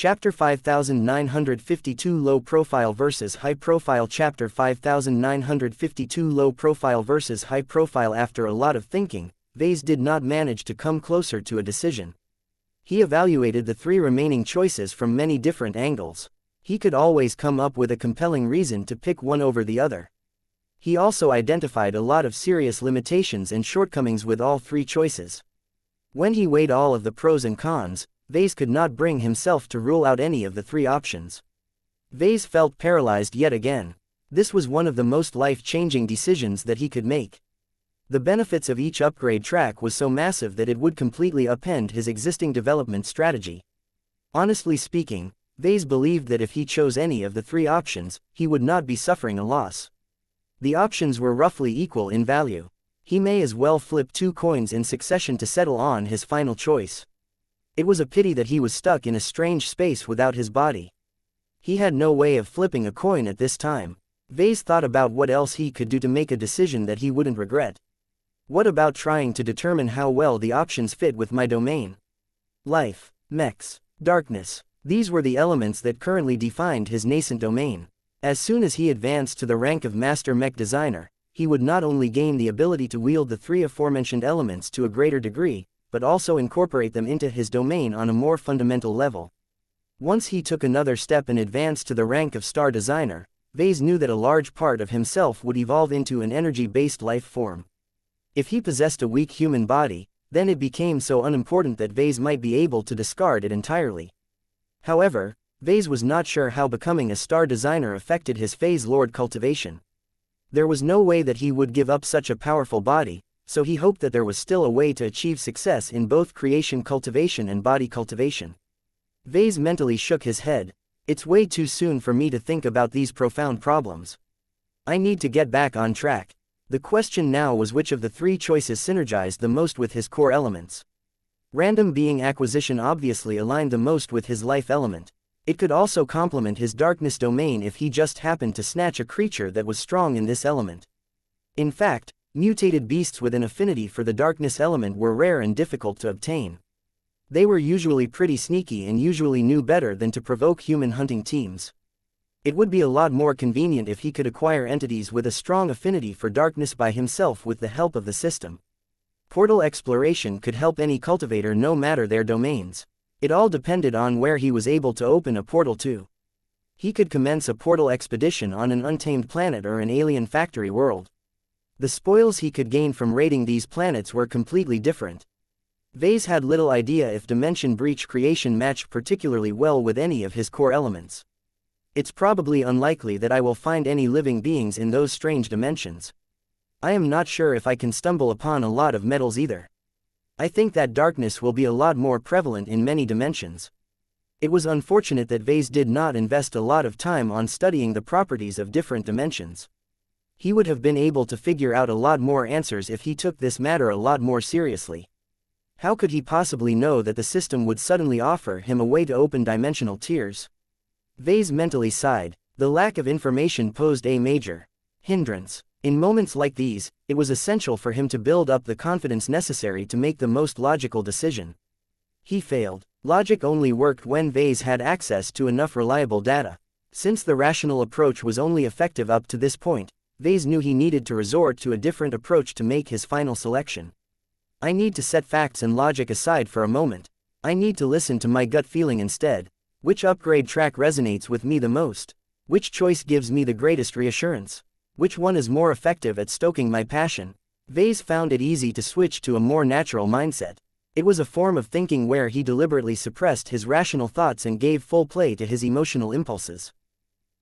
Chapter 5952 Low Profile vs. High Profile. Chapter 5952 Low Profile vs. High Profile. After a lot of thinking, Vase did not manage to come closer to a decision. He evaluated the three remaining choices from many different angles. He could always come up with a compelling reason to pick one over the other. He also identified a lot of serious limitations and shortcomings with all three choices. When he weighed all of the pros and cons, Vase could not bring himself to rule out any of the three options. Vase felt paralyzed yet again. This was one of the most life-changing decisions that he could make. The benefits of each upgrade track was so massive that it would completely upend his existing development strategy. Honestly speaking, Vase believed that if he chose any of the three options, he would not be suffering a loss. The options were roughly equal in value. He may as well flip 2 coins in succession to settle on his final choice. It was a pity that he was stuck in a strange space without his body. He had no way of flipping a coin at this time. Vase thought about what else he could do to make a decision that he wouldn't regret. What about trying to determine how well the options fit with my domain? Life, mechs, darkness. These were the elements that currently defined his nascent domain. As soon as he advanced to the rank of Master Mech Designer, he would not only gain the ability to wield the three aforementioned elements to a greater degree, but also incorporate them into his domain on a more fundamental level. Once he took another step and advanced to the rank of Star Designer, Vase knew that a large part of himself would evolve into an energy-based life form. If he possessed a weak human body, then it became so unimportant that Vase might be able to discard it entirely. However, Vase was not sure how becoming a Star Designer affected his Phase Lord cultivation. There was no way that he would give up such a powerful body, so he hoped that there was still a way to achieve success in both creation cultivation and body cultivation. Vase mentally shook his head. It's way too soon for me to think about these profound problems. I need to get back on track. The question now was which of the three choices synergized the most with his core elements. Random being acquisition obviously aligned the most with his life element. It could also complement his darkness domain if he just happened to snatch a creature that was strong in this element. In fact, mutated beasts with an affinity for the darkness element were rare and difficult to obtain. They were usually pretty sneaky and usually knew better than to provoke human hunting teams. It would be a lot more convenient if he could acquire entities with a strong affinity for darkness by himself with the help of the system. Portal exploration could help any cultivator no matter their domains. It all depended on where he was able to open a portal to. He could commence a portal expedition on an untamed planet or an alien factory world. The spoils he could gain from raiding these planets were completely different. Vase had little idea if Dimension Breach creation matched particularly well with any of his core elements. It's probably unlikely that I will find any living beings in those strange dimensions. I am not sure if I can stumble upon a lot of metals either. I think that darkness will be a lot more prevalent in many dimensions. It was unfortunate that Vase did not invest a lot of time on studying the properties of different dimensions. He would have been able to figure out a lot more answers if he took this matter a lot more seriously. How could he possibly know that the system would suddenly offer him a way to open dimensional tiers? Vase mentally sighed. The lack of information posed a major hindrance. In moments like these, it was essential for him to build up the confidence necessary to make the most logical decision. He failed. Logic only worked when Vase had access to enough reliable data. Since the rational approach was only effective up to this point, Vase knew he needed to resort to a different approach to make his final selection. I need to set facts and logic aside for a moment. I need to listen to my gut feeling instead. Which upgrade track resonates with me the most? Which choice gives me the greatest reassurance? Which one is more effective at stoking my passion? Vase found it easy to switch to a more natural mindset. It was a form of thinking where he deliberately suppressed his rational thoughts and gave full play to his emotional impulses.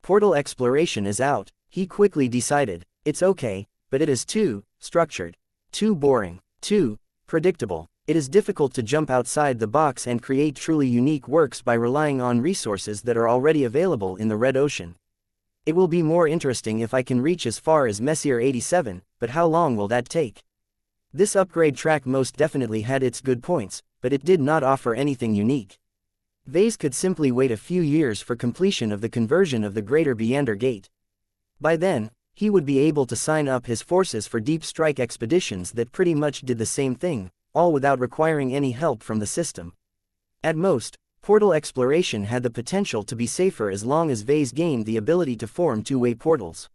Portal exploration is out, he quickly decided. It's okay, but it is too structured, too boring, too predictable. It is difficult to jump outside the box and create truly unique works by relying on resources that are already available in the Red Ocean. It will be more interesting if I can reach as far as Messier 87, but how long will that take? This upgrade track most definitely had its good points, but it did not offer anything unique. Vase could simply wait a few years for completion of the conversion of the Greater Beander Gate. By then, he would be able to sign up his forces for deep strike expeditions that pretty much did the same thing, all without requiring any help from the system. At most, Portal exploration had the potential to be safer as long as Vase gained the ability to form two-way portals.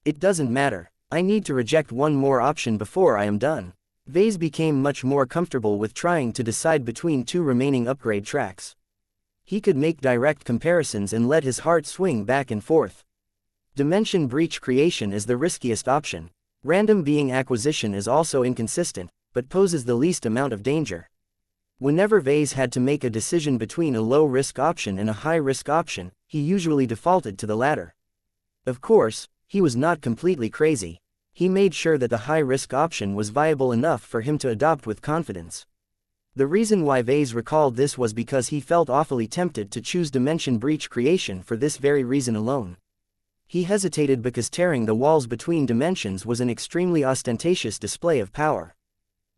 It doesn't matter. I need to reject one more option before I am done. Vase became much more comfortable with trying to decide between two remaining upgrade tracks. He could make direct comparisons and let his heart swing back and forth. Dimension breach creation is the riskiest option. Random being acquisition is also inconsistent, but poses the least amount of danger. Whenever Vase had to make a decision between a low-risk option and a high-risk option, he usually defaulted to the latter. Of course, he was not completely crazy. He made sure that the high-risk option was viable enough for him to adopt with confidence. The reason why Vase recalled this was because he felt awfully tempted to choose dimension breach creation for this very reason alone. He hesitated because tearing the walls between dimensions was an extremely ostentatious display of power.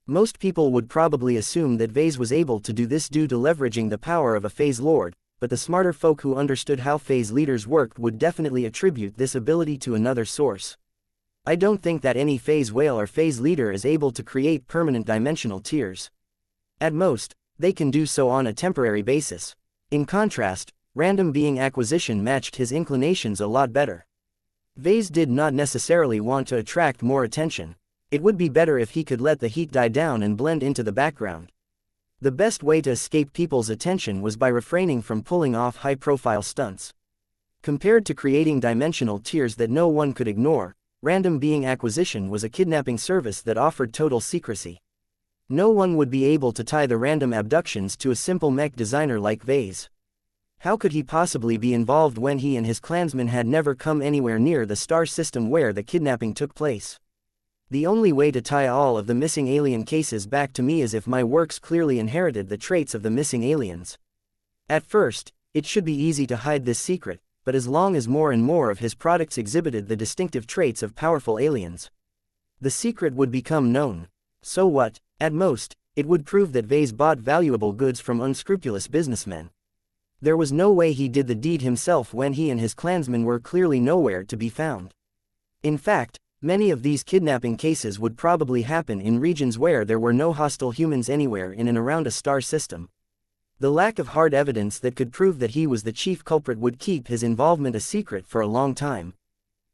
Most people would probably assume that Vase was able to do this due to leveraging the power of a Phase Lord, but the smarter folk who understood how Phase leaders worked would definitely attribute this ability to another source. I don't think that any Phase whale or Phase leader is able to create permanent dimensional tiers. At most, they can do so on a temporary basis. In contrast, random being acquisition matched his inclinations a lot better. Vase did not necessarily want to attract more attention. It would be better if he could let the heat die down and blend into the background. The best way to escape people's attention was by refraining from pulling off high-profile stunts. Compared to creating dimensional tiers that no one could ignore, random being acquisition was a kidnapping service that offered total secrecy. No one would be able to tie the random abductions to a simple mech designer like Vase. How could he possibly be involved when he and his clansmen had never come anywhere near the star system where the kidnapping took place? The only way to tie all of the missing alien cases back to me is if my works clearly inherited the traits of the missing aliens. At first, it should be easy to hide this secret, but as long as more and more of his products exhibited the distinctive traits of powerful aliens, the secret would become known. So what? At most, it would prove that Vase bought valuable goods from unscrupulous businessmen. There was no way he did the deed himself when he and his clansmen were clearly nowhere to be found. In fact, many of these kidnapping cases would probably happen in regions where there were no hostile humans anywhere in and around a star system. The lack of hard evidence that could prove that he was the chief culprit would keep his involvement a secret for a long time.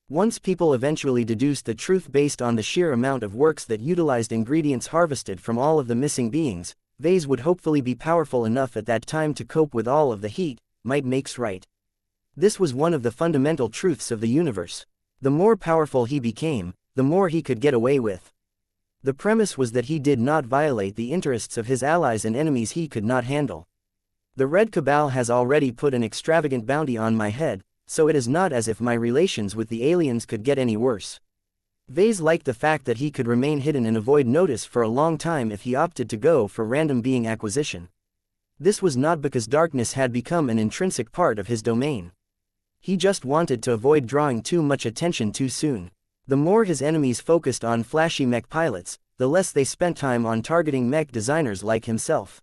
Once people eventually deduced the truth based on the sheer amount of works that utilized ingredients harvested from all of the missing beings, Vase would hopefully be powerful enough at that time to cope with all of the heat. Might makes right. This was one of the fundamental truths of the universe. The more powerful he became, the more he could get away with. The premise was that he did not violate the interests of his allies and enemies he could not handle. The Red Cabal has already put an extravagant bounty on my head, so it is not as if my relations with the aliens could get any worse. Vase liked the fact that he could remain hidden and avoid notice for a long time if he opted to go for random being acquisition. This was not because darkness had become an intrinsic part of his domain. He just wanted to avoid drawing too much attention too soon. The more his enemies focused on flashy mech pilots, the less they spent time on targeting mech designers like himself.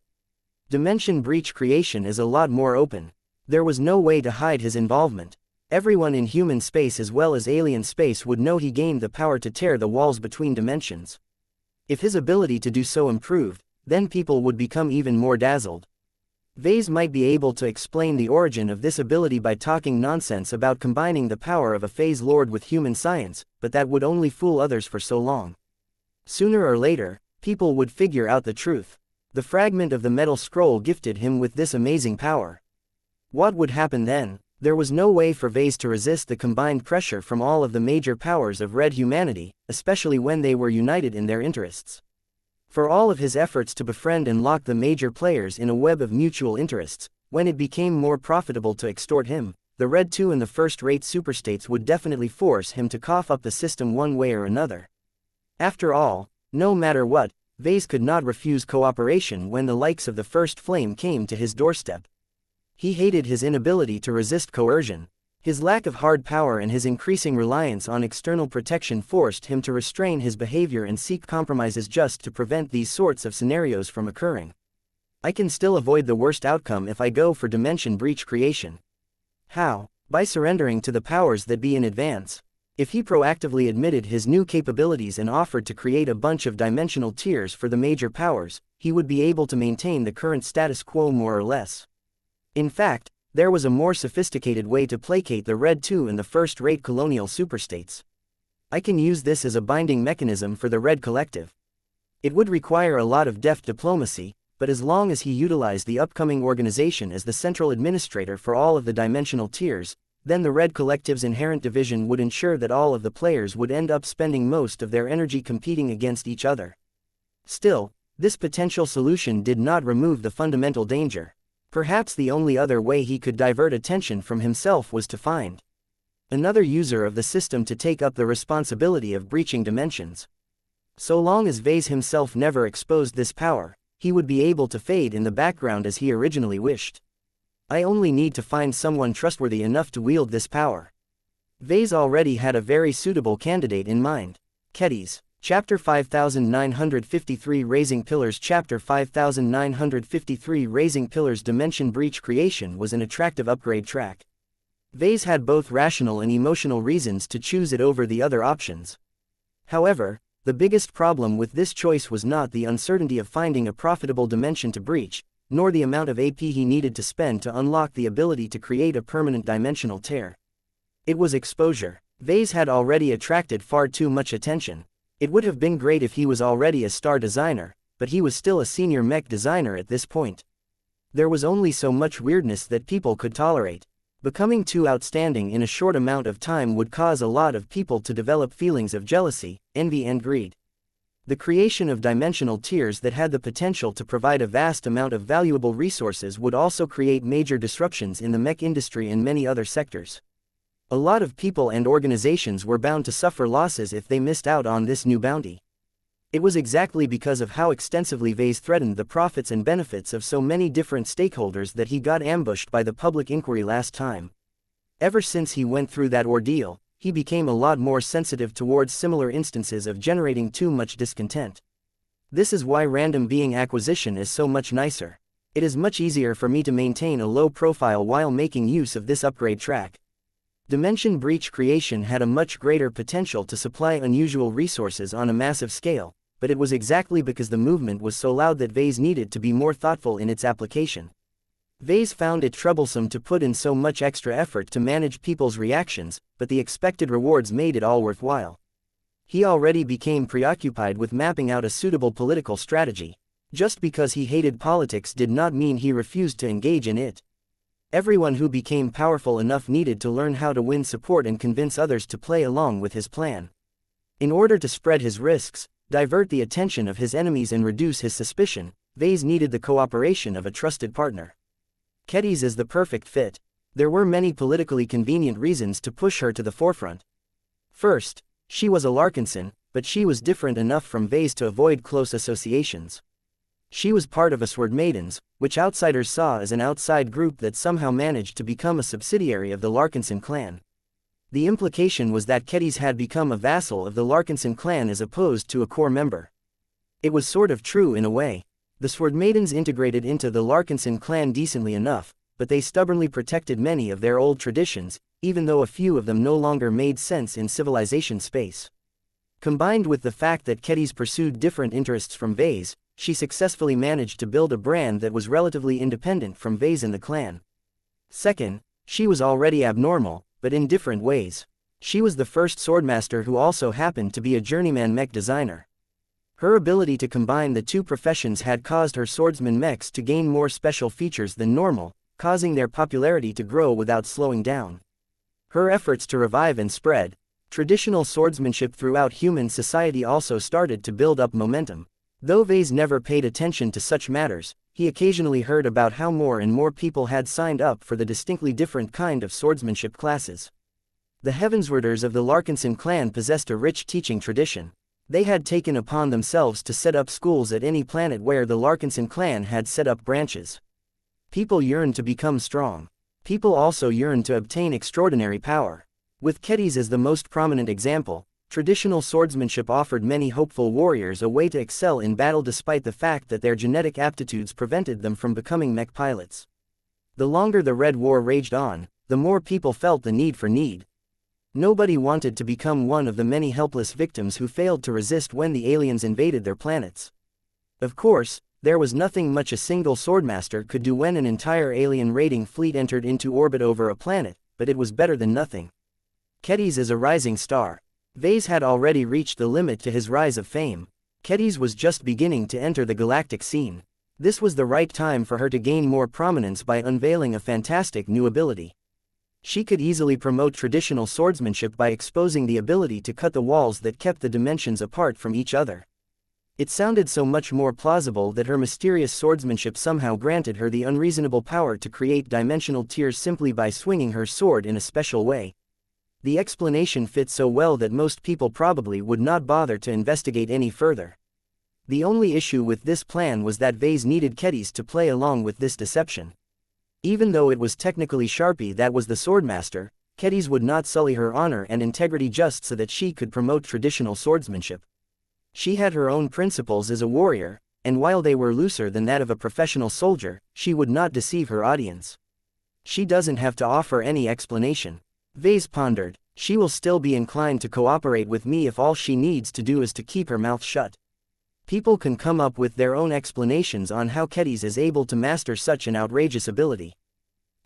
Dimension breach creation is a lot more open. There was no way to hide his involvement. Everyone in human space as well as alien space would know he gained the power to tear the walls between dimensions. If his ability to do so improved, then people would become even more dazzled. Vase might be able to explain the origin of this ability by talking nonsense about combining the power of a Phase Lord with human science, but that would only fool others for so long. Sooner or later, people would figure out the truth. The fragment of the metal scroll gifted him with this amazing power. What would happen then? There was no way for Vase to resist the combined pressure from all of the major powers of red humanity, especially when they were united in their interests. For all of his efforts to befriend and lock the major players in a web of mutual interests, when it became more profitable to extort him, the Red 2 and the first-rate superstates would definitely force him to cough up the system one way or another. After all, no matter what, Vase could not refuse cooperation when the likes of the First Flame came to his doorstep. He hated his inability to resist coercion. His lack of hard power and his increasing reliance on external protection forced him to restrain his behavior and seek compromises just to prevent these sorts of scenarios from occurring. I can still avoid the worst outcome if I go for dimension breach creation. How? By surrendering to the powers that be in advance. If he proactively admitted his new capabilities and offered to create a bunch of dimensional tiers for the major powers, he would be able to maintain the current status quo more or less. In fact, there was a more sophisticated way to placate the Red 2 and the first-rate colonial superstates. I can use this as a binding mechanism for the Red Collective. It would require a lot of deft diplomacy, but as long as he utilized the upcoming organization as the central administrator for all of the dimensional tiers, then the Red Collective's inherent division would ensure that all of the players would end up spending most of their energy competing against each other. Still, this potential solution did not remove the fundamental danger. Perhaps the only other way he could divert attention from himself was to find another user of the system to take up the responsibility of breaching dimensions. So long as Vase himself never exposed this power, he would be able to fade in the background as he originally wished. I only need to find someone trustworthy enough to wield this power. Vase already had a very suitable candidate in mind. Kedis. Chapter 5953 Raising Pillars Chapter 5953 Raising Pillars Dimension Breach Creation was an attractive upgrade track. Vase had both rational and emotional reasons to choose it over the other options. However, the biggest problem with this choice was not the uncertainty of finding a profitable dimension to breach, nor the amount of AP he needed to spend to unlock the ability to create a permanent dimensional tear. It was exposure. Vase had already attracted far too much attention. It would have been great if he was already a star designer, but he was still a senior mech designer at this point. There was only so much weirdness that people could tolerate. Becoming too outstanding in a short amount of time would cause a lot of people to develop feelings of jealousy, envy and greed. The creation of dimensional tiers that had the potential to provide a vast amount of valuable resources would also create major disruptions in the mech industry and many other sectors. A lot of people and organizations were bound to suffer losses if they missed out on this new bounty. It was exactly because of how extensively Vase threatened the profits and benefits of so many different stakeholders that he got ambushed by the public inquiry last time. Ever since he went through that ordeal, he became a lot more sensitive towards similar instances of generating too much discontent. This is why random being acquisition is so much nicer. It is much easier for me to maintain a low profile while making use of this upgrade track. Dimension Breach Creation had a much greater potential to supply unusual resources on a massive scale, but it was exactly because the movement was so loud that Vase needed to be more thoughtful in its application. Vase found it troublesome to put in so much extra effort to manage people's reactions, but the expected rewards made it all worthwhile. He already became preoccupied with mapping out a suitable political strategy. Just because he hated politics did not mean he refused to engage in it. Everyone who became powerful enough needed to learn how to win support and convince others to play along with his plan. In order to spread his risks, divert the attention of his enemies and reduce his suspicion, Vase needed the cooperation of a trusted partner. Kedis is the perfect fit. There were many politically convenient reasons to push her to the forefront. First, she was a Larkinson, but she was different enough from Vase to avoid close associations. She was part of a Sword Maidens, which outsiders saw as an outside group that somehow managed to become a subsidiary of the Larkinson clan. The implication was that Kedis had become a vassal of the Larkinson clan as opposed to a core member. It was sort of true in a way. The Sword Maidens integrated into the Larkinson clan decently enough, but they stubbornly protected many of their old traditions, even though a few of them no longer made sense in civilization space. Combined with the fact that Kedis pursued different interests from Vase, she successfully managed to build a brand that was relatively independent from Vase and the clan. Second, she was already abnormal, but in different ways. She was the first swordmaster who also happened to be a journeyman mech designer. Her ability to combine the two professions had caused her swordsman mechs to gain more special features than normal, causing their popularity to grow without slowing down. Her efforts to revive and spread traditional swordsmanship throughout human society also started to build up momentum. Though Vase never paid attention to such matters, he occasionally heard about how more and more people had signed up for the distinctly different kind of swordsmanship classes. The Heavenswarders of the Larkinson clan possessed a rich teaching tradition. They had taken upon themselves to set up schools at any planet where the Larkinson clan had set up branches. People yearned to become strong. People also yearned to obtain extraordinary power. With Kedis as the most prominent example, traditional swordsmanship offered many hopeful warriors a way to excel in battle despite the fact that their genetic aptitudes prevented them from becoming mech pilots. The longer the Red War raged on, the more people felt the need for need. Nobody wanted to become one of the many helpless victims who failed to resist when the aliens invaded their planets. Of course, There was nothing much a single swordmaster could do when an entire alien raiding fleet entered into orbit over a planet, but it was better than nothing. Kedis is a rising star. Vase had already reached the limit to his rise of fame. Kedis was just beginning to enter the galactic scene. This was the right time for her to gain more prominence by unveiling a fantastic new ability. She could easily promote traditional swordsmanship by exposing the ability to cut the walls that kept the dimensions apart from each other. It sounded so much more plausible that her mysterious swordsmanship somehow granted her the unreasonable power to create dimensional tiers simply by swinging her sword in a special way. The explanation fit so well that most people probably would not bother to investigate any further. The only issue with this plan was that Vase needed Kedis to play along with this deception. Even though it was technically Sharpie that was the swordmaster, Kedis would not sully her honor and integrity just so that she could promote traditional swordsmanship. She had her own principles as a warrior, and while they were looser than that of a professional soldier, she would not deceive her audience. She doesn't have to offer any explanation. Vase pondered. She will still be inclined to cooperate with me if all she needs to do is to keep her mouth shut. People can come up with their own explanations on how Kedis is able to master such an outrageous ability.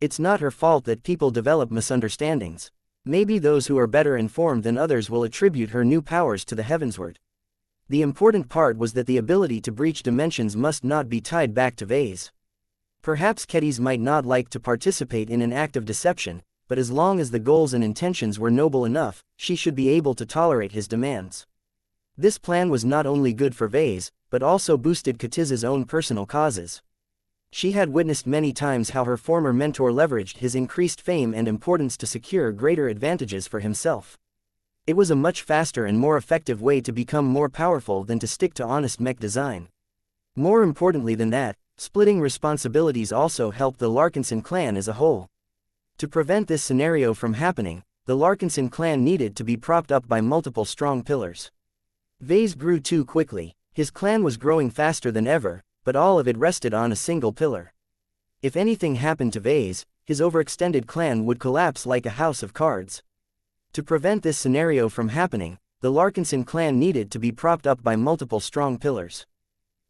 It's not her fault that people develop misunderstandings. Maybe those who are better informed than others will attribute her new powers to the heavensward. The important part was that the ability to breach dimensions must not be tied back to Vase. Perhaps Kedis might not like to participate in an act of deception, but as long as the goals and intentions were noble enough, she should be able to tolerate his demands. This plan was not only good for Vase, but also boosted Katiza's own personal causes. She had witnessed many times how her former mentor leveraged his increased fame and importance to secure greater advantages for himself. It was a much faster and more effective way to become more powerful than to stick to honest mech design. More importantly than that, splitting responsibilities also helped the Larkinson clan as a whole. To prevent this scenario from happening, the Larkinson clan needed to be propped up by multiple strong pillars. Vase grew too quickly. His clan was growing faster than ever, but all of it rested on a single pillar. If anything happened to Vase, his overextended clan would collapse like a house of cards. To prevent this scenario from happening, the Larkinson clan needed to be propped up by multiple strong pillars.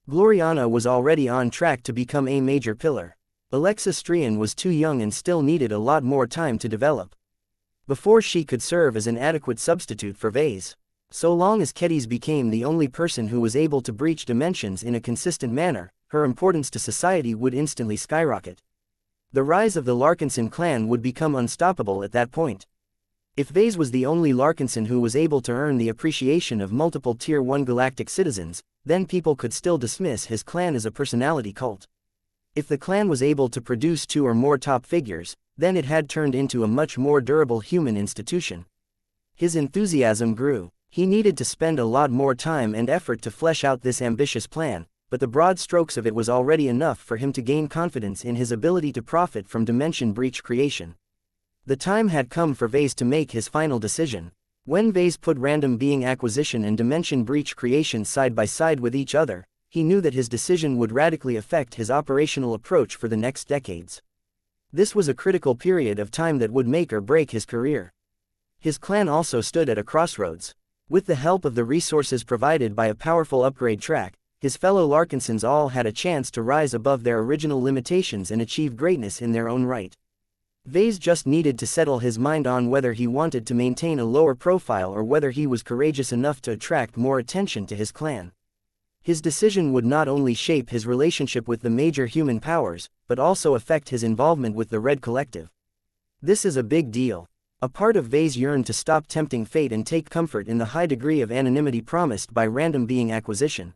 Gloriana was already on track to become a major pillar. Alexa Strian was too young and still needed a lot more time to develop before she could serve as an adequate substitute for Vase. So long as Kedis became the only person who was able to breach dimensions in a consistent manner, her importance to society would instantly skyrocket. The rise of the Larkinson clan would become unstoppable at that point. If Vase was the only Larkinson who was able to earn the appreciation of multiple Tier 1 galactic citizens, then people could still dismiss his clan as a personality cult. If the clan was able to produce 2 or more top figures, then it had turned into a much more durable human institution. His enthusiasm grew. He needed to spend a lot more time and effort to flesh out this ambitious plan, but the broad strokes of it was already enough for him to gain confidence in his ability to profit from dimension breach creation. The time had come for Vase to make his final decision. When Vase put random being acquisition and dimension breach creation side by side with each other, he knew that his decision would radically affect his operational approach for the next decades. This was a critical period of time that would make or break his career. His clan also stood at a crossroads. With the help of the resources provided by a powerful upgrade track, his fellow Larkinsons all had a chance to rise above their original limitations and achieve greatness in their own right. Vase just needed to settle his mind on whether he wanted to maintain a lower profile or whether he was courageous enough to attract more attention to his clan. His decision would not only shape his relationship with the major human powers, but also affect his involvement with the Red Collective. This is a big deal. A part of Vase yearned to stop tempting fate and take comfort in the high degree of anonymity promised by random being acquisition.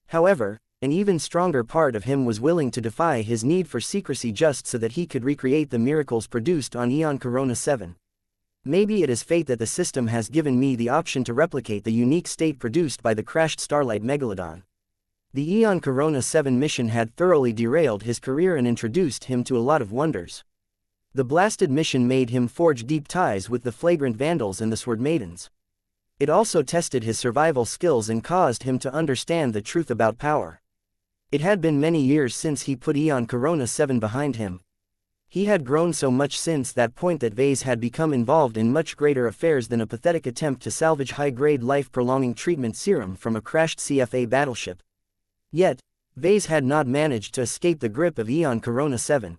However, an even stronger part of him was willing to defy his need for secrecy just so that he could recreate the miracles produced on Eon Corona 7. Maybe it is fate that the system has given me the option to replicate the unique state produced by the crashed Starlight Megalodon. The Eon Corona 7 mission had thoroughly derailed his career and introduced him to a lot of wonders. The blasted mission made him forge deep ties with the flagrant vandals and the sword maidens. It also tested his survival skills and caused him to understand the truth about power. It had been many years since he put Eon Corona 7 behind him. He had grown so much since that point that Vase had become involved in much greater affairs than a pathetic attempt to salvage high-grade life-prolonging treatment serum from a crashed CFA battleship. Yet, Vase had not managed to escape the grip of Eon Corona 7.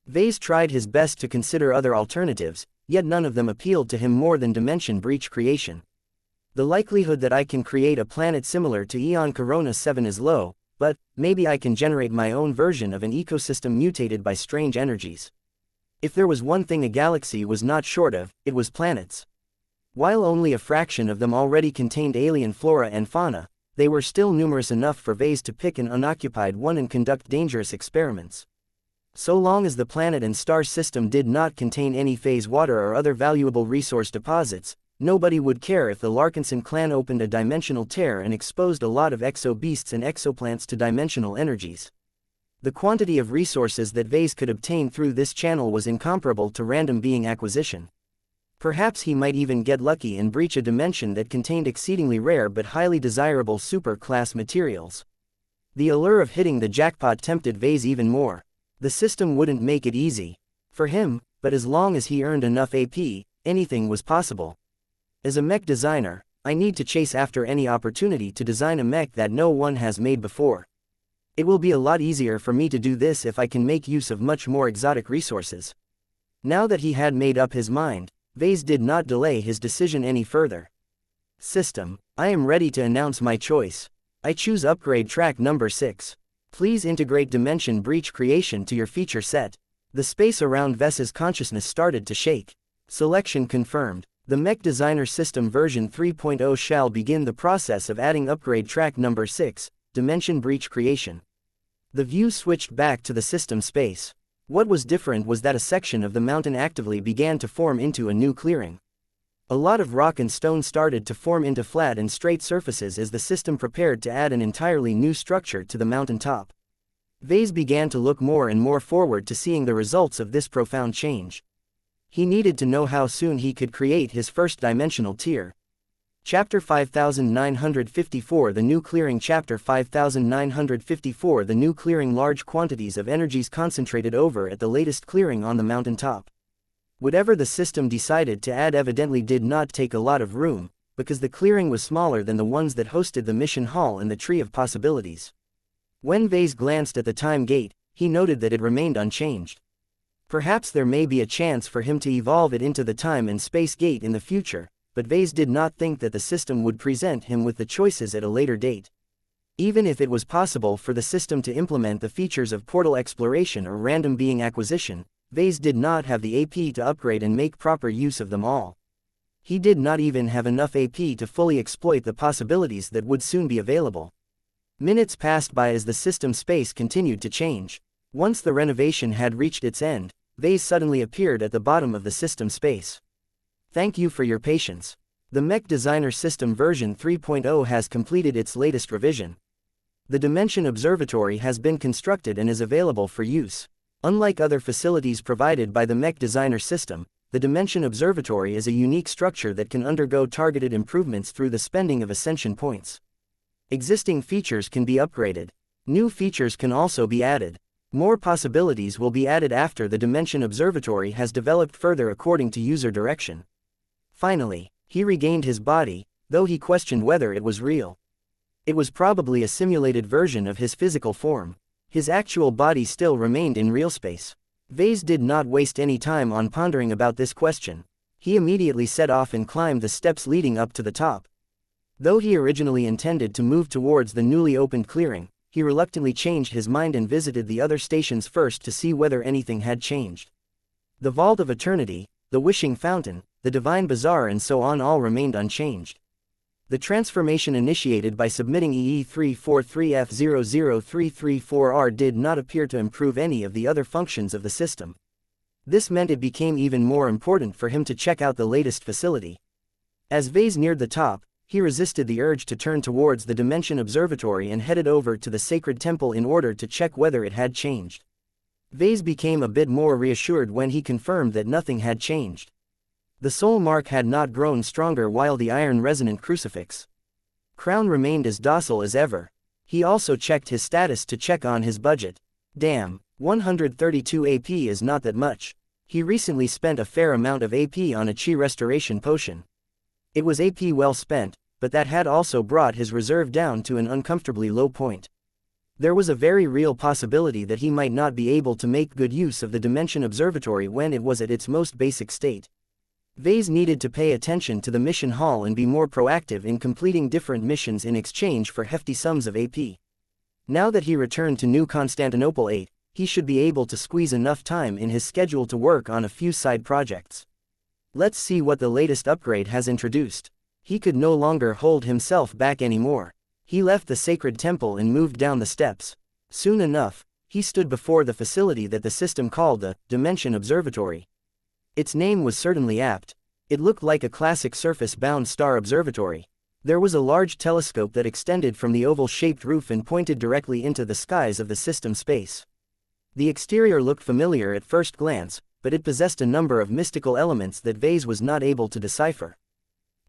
Vase tried his best to consider other alternatives, yet none of them appealed to him more than dimension breach creation. The likelihood that I can create a planet similar to Eon Corona 7 is low, but maybe I can generate my own version of an ecosystem mutated by strange energies. If there was one thing a galaxy was not short of, it was planets. While only a fraction of them already contained alien flora and fauna, they were still numerous enough for Vase to pick an unoccupied one and conduct dangerous experiments. So long as the planet and star system did not contain any phase water or other valuable resource deposits, nobody would care if the Larkinson clan opened a dimensional tear and exposed a lot of exo-beasts and exoplants to dimensional energies. The quantity of resources that Vase could obtain through this channel was incomparable to random being acquisition. Perhaps he might even get lucky and breach a dimension that contained exceedingly rare but highly desirable super-class materials. The allure of hitting the jackpot tempted Vase even more. The system wouldn't make it easy for him, but as long as he earned enough AP, anything was possible. As a mech designer, I need to chase after any opportunity to design a mech that no one has made before. It will be a lot easier for me to do this if I can make use of much more exotic resources. Now that he had made up his mind, Vase did not delay his decision any further. System, I am ready to announce my choice. I choose upgrade track number 6. Please integrate dimension breach creation to your feature set. The space around Ves's consciousness started to shake. Selection confirmed. The Mech Designer System version 3.0 shall begin the process of adding upgrade track number 6, dimension breach creation. The view switched back to the system space. What was different was that a section of the mountain actively began to form into a new clearing. A lot of rock and stone started to form into flat and straight surfaces as the system prepared to add an entirely new structure to the mountain top. Vase began to look more and more forward to seeing the results of this profound change. He needed to know how soon he could create his first dimensional tier. Chapter 5954 The New Clearing Chapter 5954 The New Clearing Large quantities of energies concentrated over at the latest clearing on the mountain top. Whatever the system decided to add evidently did not take a lot of room, because the clearing was smaller than the ones that hosted the mission hall and the Tree of Possibilities. When Vase glanced at the time gate, he noted that it remained unchanged. Perhaps there may be a chance for him to evolve it into the time and space gate in the future, but Vase did not think that the system would present him with the choices at a later date. Even if it was possible for the system to implement the features of portal exploration or random being acquisition, Vase did not have the AP to upgrade and make proper use of them all. He did not even have enough AP to fully exploit the possibilities that would soon be available. Minutes passed by as the system space continued to change. Once the renovation had reached its end, Vase suddenly appeared at the bottom of the system space. Thank you for your patience. The Mech Designer System version 3.0 has completed its latest revision. The Dimension Observatory has been constructed and is available for use. Unlike other facilities provided by the Mech Designer System, the Dimension Observatory is a unique structure that can undergo targeted improvements through the spending of ascension points. Existing features can be upgraded. New features can also be added. More possibilities will be added after the Dimension Observatory has developed further according to user direction. Finally, he regained his body, though he questioned whether it was real. It was probably a simulated version of his physical form. His actual body still remained in real space. Vase did not waste any time on pondering about this question. He immediately set off and climbed the steps leading up to the top. Though he originally intended to move towards the newly opened clearing, he reluctantly changed his mind and visited the other stations first to see whether anything had changed. The Vault of Eternity, the Wishing Fountain, the Divine Bazaar and so on all remained unchanged. The transformation initiated by submitting EE343F00334R did not appear to improve any of the other functions of the system. This meant it became even more important for him to check out the latest facility. As Vase neared the top, he resisted the urge to turn towards the Dimension Observatory and headed over to the Sacred Temple in order to check whether it had changed. Vase became a bit more reassured when he confirmed that nothing had changed. The soul mark had not grown stronger while the iron resonant crucifix crown remained as docile as ever. He also checked his status to check on his budget. Damn, 132 AP is not that much. He recently spent a fair amount of AP on a chi restoration potion. It was AP well spent, but that had also brought his reserve down to an uncomfortably low point. There was a very real possibility that he might not be able to make good use of the Dimension Observatory when it was at its most basic state. Vase needed to pay attention to the mission hall and be more proactive in completing different missions in exchange for hefty sums of AP. Now that he returned to New Constantinople 8, he should be able to squeeze enough time in his schedule to work on a few side projects. Let's see what the latest upgrade has introduced. He could no longer hold himself back anymore. He left the sacred temple and moved down the steps. Soon enough, he stood before the facility that the system called the Dimension Observatory. Its name was certainly apt. It looked like a classic surface-bound star observatory. There was a large telescope that extended from the oval-shaped roof and pointed directly into the skies of the system space. The exterior looked familiar at first glance, but it possessed a number of mystical elements that Vase was not able to decipher.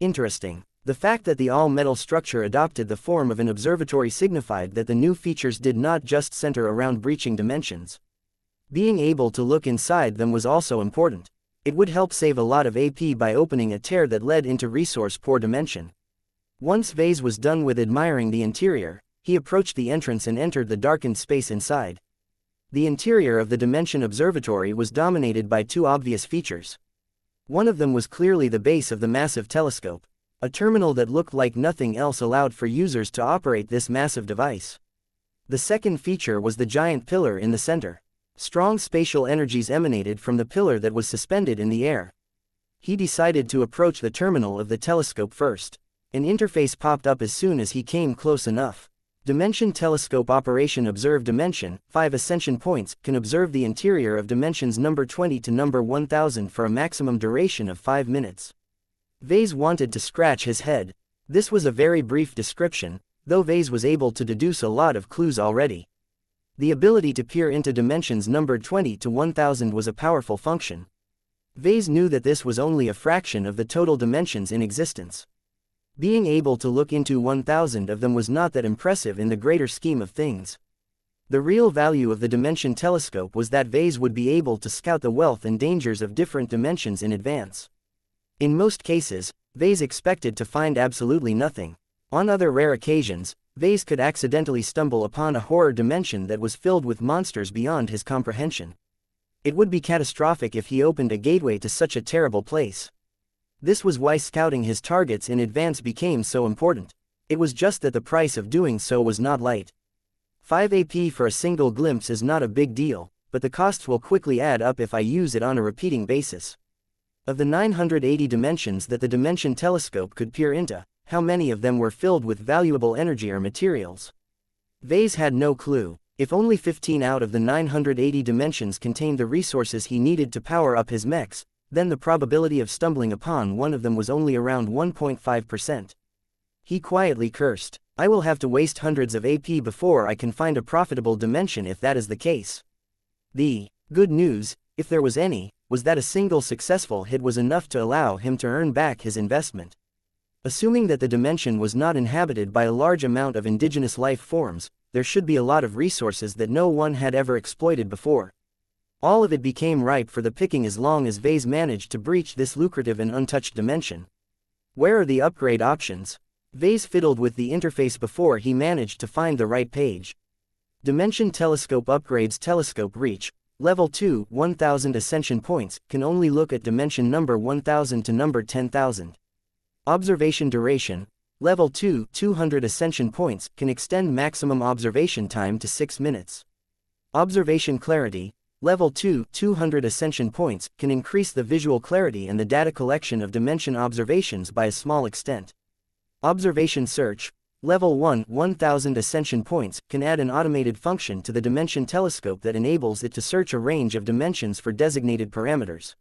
Interesting. The fact that the all-metal structure adopted the form of an observatory signified that the new features did not just center around breaching dimensions. Being able to look inside them was also important. It would help save a lot of AP by opening a tear that led into resource-poor dimension. Once Vase was done with admiring the interior, he approached the entrance and entered the darkened space inside. The interior of the Dimension Observatory was dominated by two obvious features. One of them was clearly the base of the massive telescope. A terminal that looked like nothing else allowed for users to operate this massive device. The second feature was the giant pillar in the center. Strong spatial energies emanated from the pillar that was suspended in the air. He decided to approach the terminal of the telescope first. An interface popped up as soon as he came close enough. Dimension Telescope Operation Observe Dimension, 5 ascension points, can observe the interior of dimensions number 20 to number 1000 for a maximum duration of 5 minutes. Vase wanted to scratch his head. This was a very brief description, though Vase was able to deduce a lot of clues already. The ability to peer into dimensions numbered 20 to 1000 was a powerful function. Vase knew that this was only a fraction of the total dimensions in existence. Being able to look into 1000 of them was not that impressive in the greater scheme of things. The real value of the Dimension Telescope was that Vase would be able to scout the wealth and dangers of different dimensions in advance. In most cases, Vase expected to find absolutely nothing. On other rare occasions, Vase could accidentally stumble upon a horror dimension that was filled with monsters beyond his comprehension. It would be catastrophic if he opened a gateway to such a terrible place. This was why scouting his targets in advance became so important. It was just that the price of doing so was not light. 5 AP for a single glimpse is not a big deal, but the costs will quickly add up if I use it on a repeating basis. Of the 980 dimensions that the Dimension Telescope could peer into, how many of them were filled with valuable energy or materials? Vase had no clue. If only 15 out of the 980 dimensions contained the resources he needed to power up his mechs, then the probability of stumbling upon one of them was only around 1.5%. He quietly cursed. I will have to waste hundreds of AP before I can find a profitable dimension if that is the case. The good news, if there was any, was that a single successful hit was enough to allow him to earn back his investment. Assuming that the dimension was not inhabited by a large amount of indigenous life forms, there should be a lot of resources that no one had ever exploited before. All of it became ripe for the picking as long as Vase managed to breach this lucrative and untouched dimension. Where are the upgrade options? Vase fiddled with the interface before he managed to find the right page. Dimension Telescope upgrades. Telescope reach. Level 2, 1000 ascension points, can only look at dimension number 1000 to number 10,000. Observation duration. Level 2, 200 ascension points, can extend maximum observation time to 6 minutes. Observation clarity. Level 2, 200 ascension points, can increase the visual clarity and the data collection of dimension observations by a small extent. Observation search. Level 1, 1000 ascension points, can add an automated function to the Dimension Telescope that enables it to search a range of dimensions for designated parameters.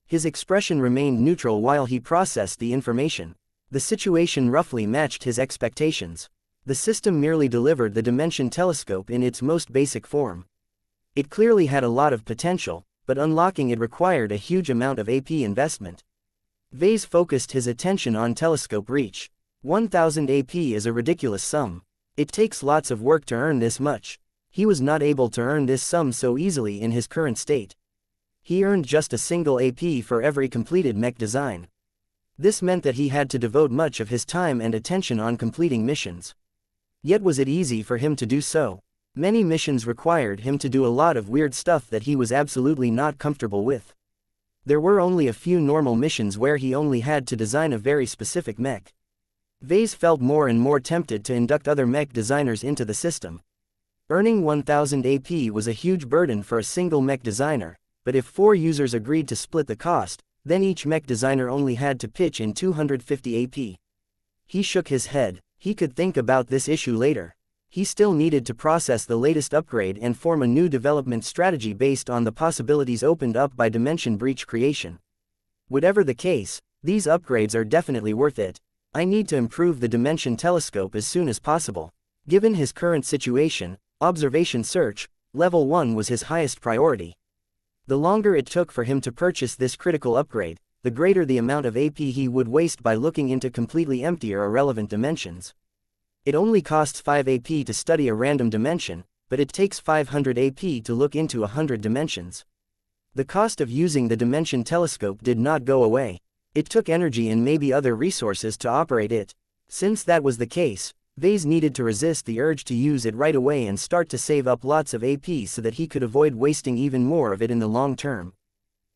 His expression remained neutral while he processed the information. The situation roughly matched his expectations. The system merely delivered the Dimension Telescope in its most basic form. It clearly had a lot of potential, but unlocking it required a huge amount of AP investment. Vase focused his attention on telescope reach. 1000 AP is a ridiculous sum. It takes lots of work to earn this much. He was not able to earn this sum so easily in his current state. He earned just a single AP for every completed mech design. This meant that he had to devote much of his time and attention on completing missions. Yet was it easy for him to do so? Many missions required him to do a lot of weird stuff that he was absolutely not comfortable with. There were only a few normal missions where he only had to design a very specific mech. Vase felt more and more tempted to induct other mech designers into the system. Earning 1000 AP was a huge burden for a single mech designer, but if 4 users agreed to split the cost, then each mech designer only had to pitch in 250 AP. He shook his head. He could think about this issue later. He still needed to process the latest upgrade and form a new development strategy based on the possibilities opened up by Dimension Breach creation. Whatever the case, these upgrades are definitely worth it. I need to improve the Dimension Telescope as soon as possible. Given his current situation, Observation Search, Level 1 was his highest priority. The longer it took for him to purchase this critical upgrade, the greater the amount of AP he would waste by looking into completely empty or irrelevant dimensions. It only costs 5 AP to study a random dimension, but it takes 500 AP to look into 100 dimensions. The cost of using the Dimension Telescope did not go away. It took energy and maybe other resources to operate it. Since that was the case, Vase needed to resist the urge to use it right away and start to save up lots of AP so that he could avoid wasting even more of it in the long term.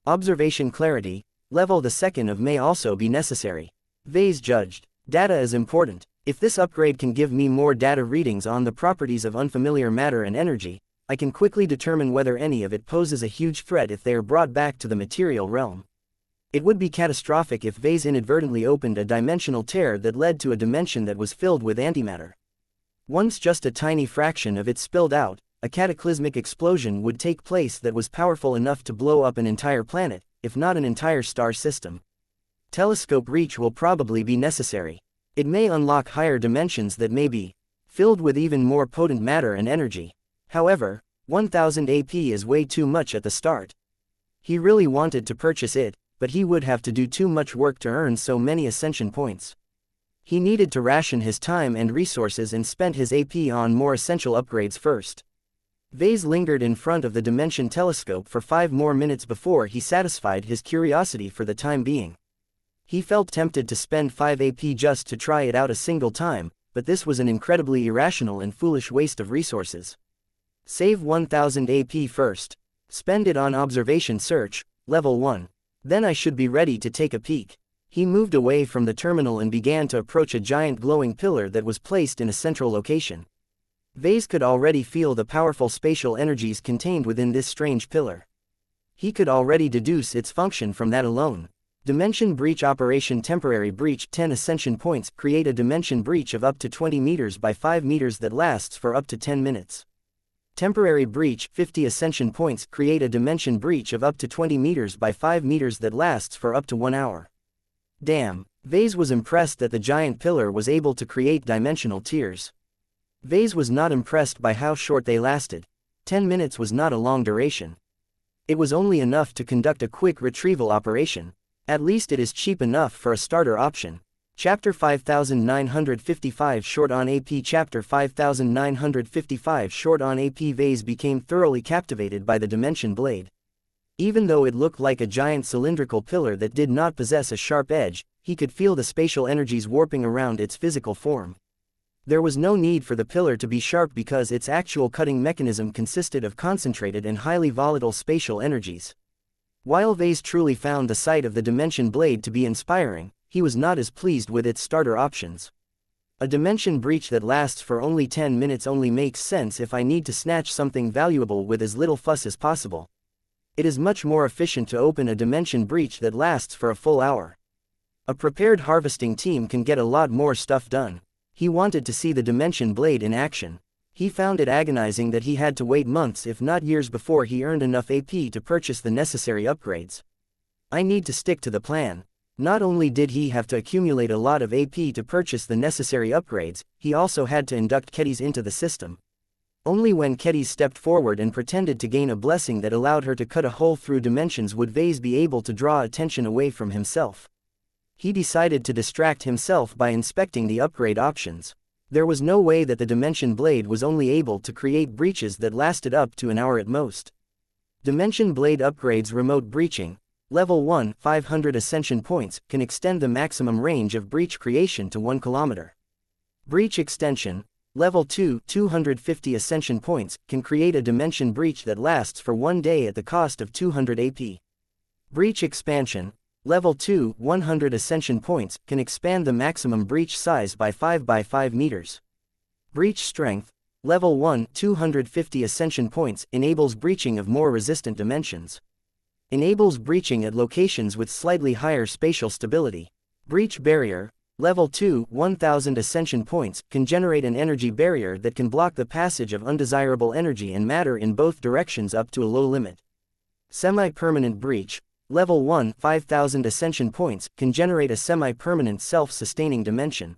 Observation Clarity, Level the 2nd of may also be necessary. Vase judged. Data is important. If this upgrade can give me more data readings on the properties of unfamiliar matter and energy, I can quickly determine whether any of it poses a huge threat if they are brought back to the material realm. It would be catastrophic if Vase inadvertently opened a dimensional tear that led to a dimension that was filled with antimatter. Once just a tiny fraction of it spilled out, a cataclysmic explosion would take place that was powerful enough to blow up an entire planet, if not an entire star system. Telescope reach will probably be necessary. It may unlock higher dimensions that may be filled with even more potent matter and energy. However, 1000 AP is way too much at the start. He really wanted to purchase it, but he would have to do too much work to earn so many ascension points. He needed to ration his time and resources and spent his AP on more essential upgrades first. Vase lingered in front of the Dimension Telescope for 5 more minutes before he satisfied his curiosity for the time being. He felt tempted to spend 5 AP just to try it out a single time, but this was an incredibly irrational and foolish waste of resources. Save 1000 AP first. Spend it on Observation Search, Level 1. Then I should be ready to take a peek. He moved away from the terminal and began to approach a giant glowing pillar that was placed in a central location. Vase could already feel the powerful spatial energies contained within this strange pillar. He could already deduce its function from that alone. Dimension Breach Operation Temporary Breach 10 Ascension Points. Create a dimension breach of up to 20 meters by 5 meters that lasts for up to 10 minutes. Temporary Breach 50 Ascension Points. Create a dimension breach of up to 20 meters by 5 meters that lasts for up to 1 hour. Damn, Vase was impressed that the giant pillar was able to create dimensional tiers. Vase was not impressed by how short they lasted. 10 minutes was not a long duration. It was only enough to conduct a quick retrieval operation. At least it is cheap enough for a starter option. Chapter 5955 Short on AP. Chapter 5955 Short on AP. Vase became thoroughly captivated by the Dimension Blade. Even though it looked like a giant cylindrical pillar that did not possess a sharp edge, he could feel the spatial energies warping around its physical form. There was no need for the pillar to be sharp because its actual cutting mechanism consisted of concentrated and highly volatile spatial energies. While Vase truly found the sight of the Dimension Blade to be inspiring, he was not as pleased with its starter options. A dimension breach that lasts for only 10 minutes only makes sense if I need to snatch something valuable with as little fuss as possible. It is much more efficient to open a dimension breach that lasts for a full hour. A prepared harvesting team can get a lot more stuff done. He wanted to see the Dimension Blade in action. He found it agonizing that he had to wait months if not years before he earned enough AP to purchase the necessary upgrades. I need to stick to the plan. Not only did he have to accumulate a lot of AP to purchase the necessary upgrades, he also had to induct Kedis into the system. Only when Kedis stepped forward and pretended to gain a blessing that allowed her to cut a hole through dimensions would Vase be able to draw attention away from himself. He decided to distract himself by inspecting the upgrade options. There was no way that the Dimension Blade was only able to create breaches that lasted up to an hour at most. Dimension Blade upgrades. Remote breaching. Level 1, 500 Ascension Points, can extend the maximum range of breach creation to 1 kilometer. Breach extension. Level 2, 250 Ascension Points, can create a dimension breach that lasts for 1 day at the cost of 200 AP. Breach Expansion. Level 2, 100 Ascension Points, can expand the maximum breach size by 5 by 5 meters. Breach Strength. Level 1, 250 Ascension Points, enables breaching of more resistant dimensions. Enables breaching at locations with slightly higher spatial stability. Breach Barrier. Level 2, 1000 Ascension Points, can generate an energy barrier that can block the passage of undesirable energy and matter in both directions up to a low limit. Semi-Permanent Breach. Level 1, 5000 Ascension Points, can generate a semi-permanent self-sustaining dimension.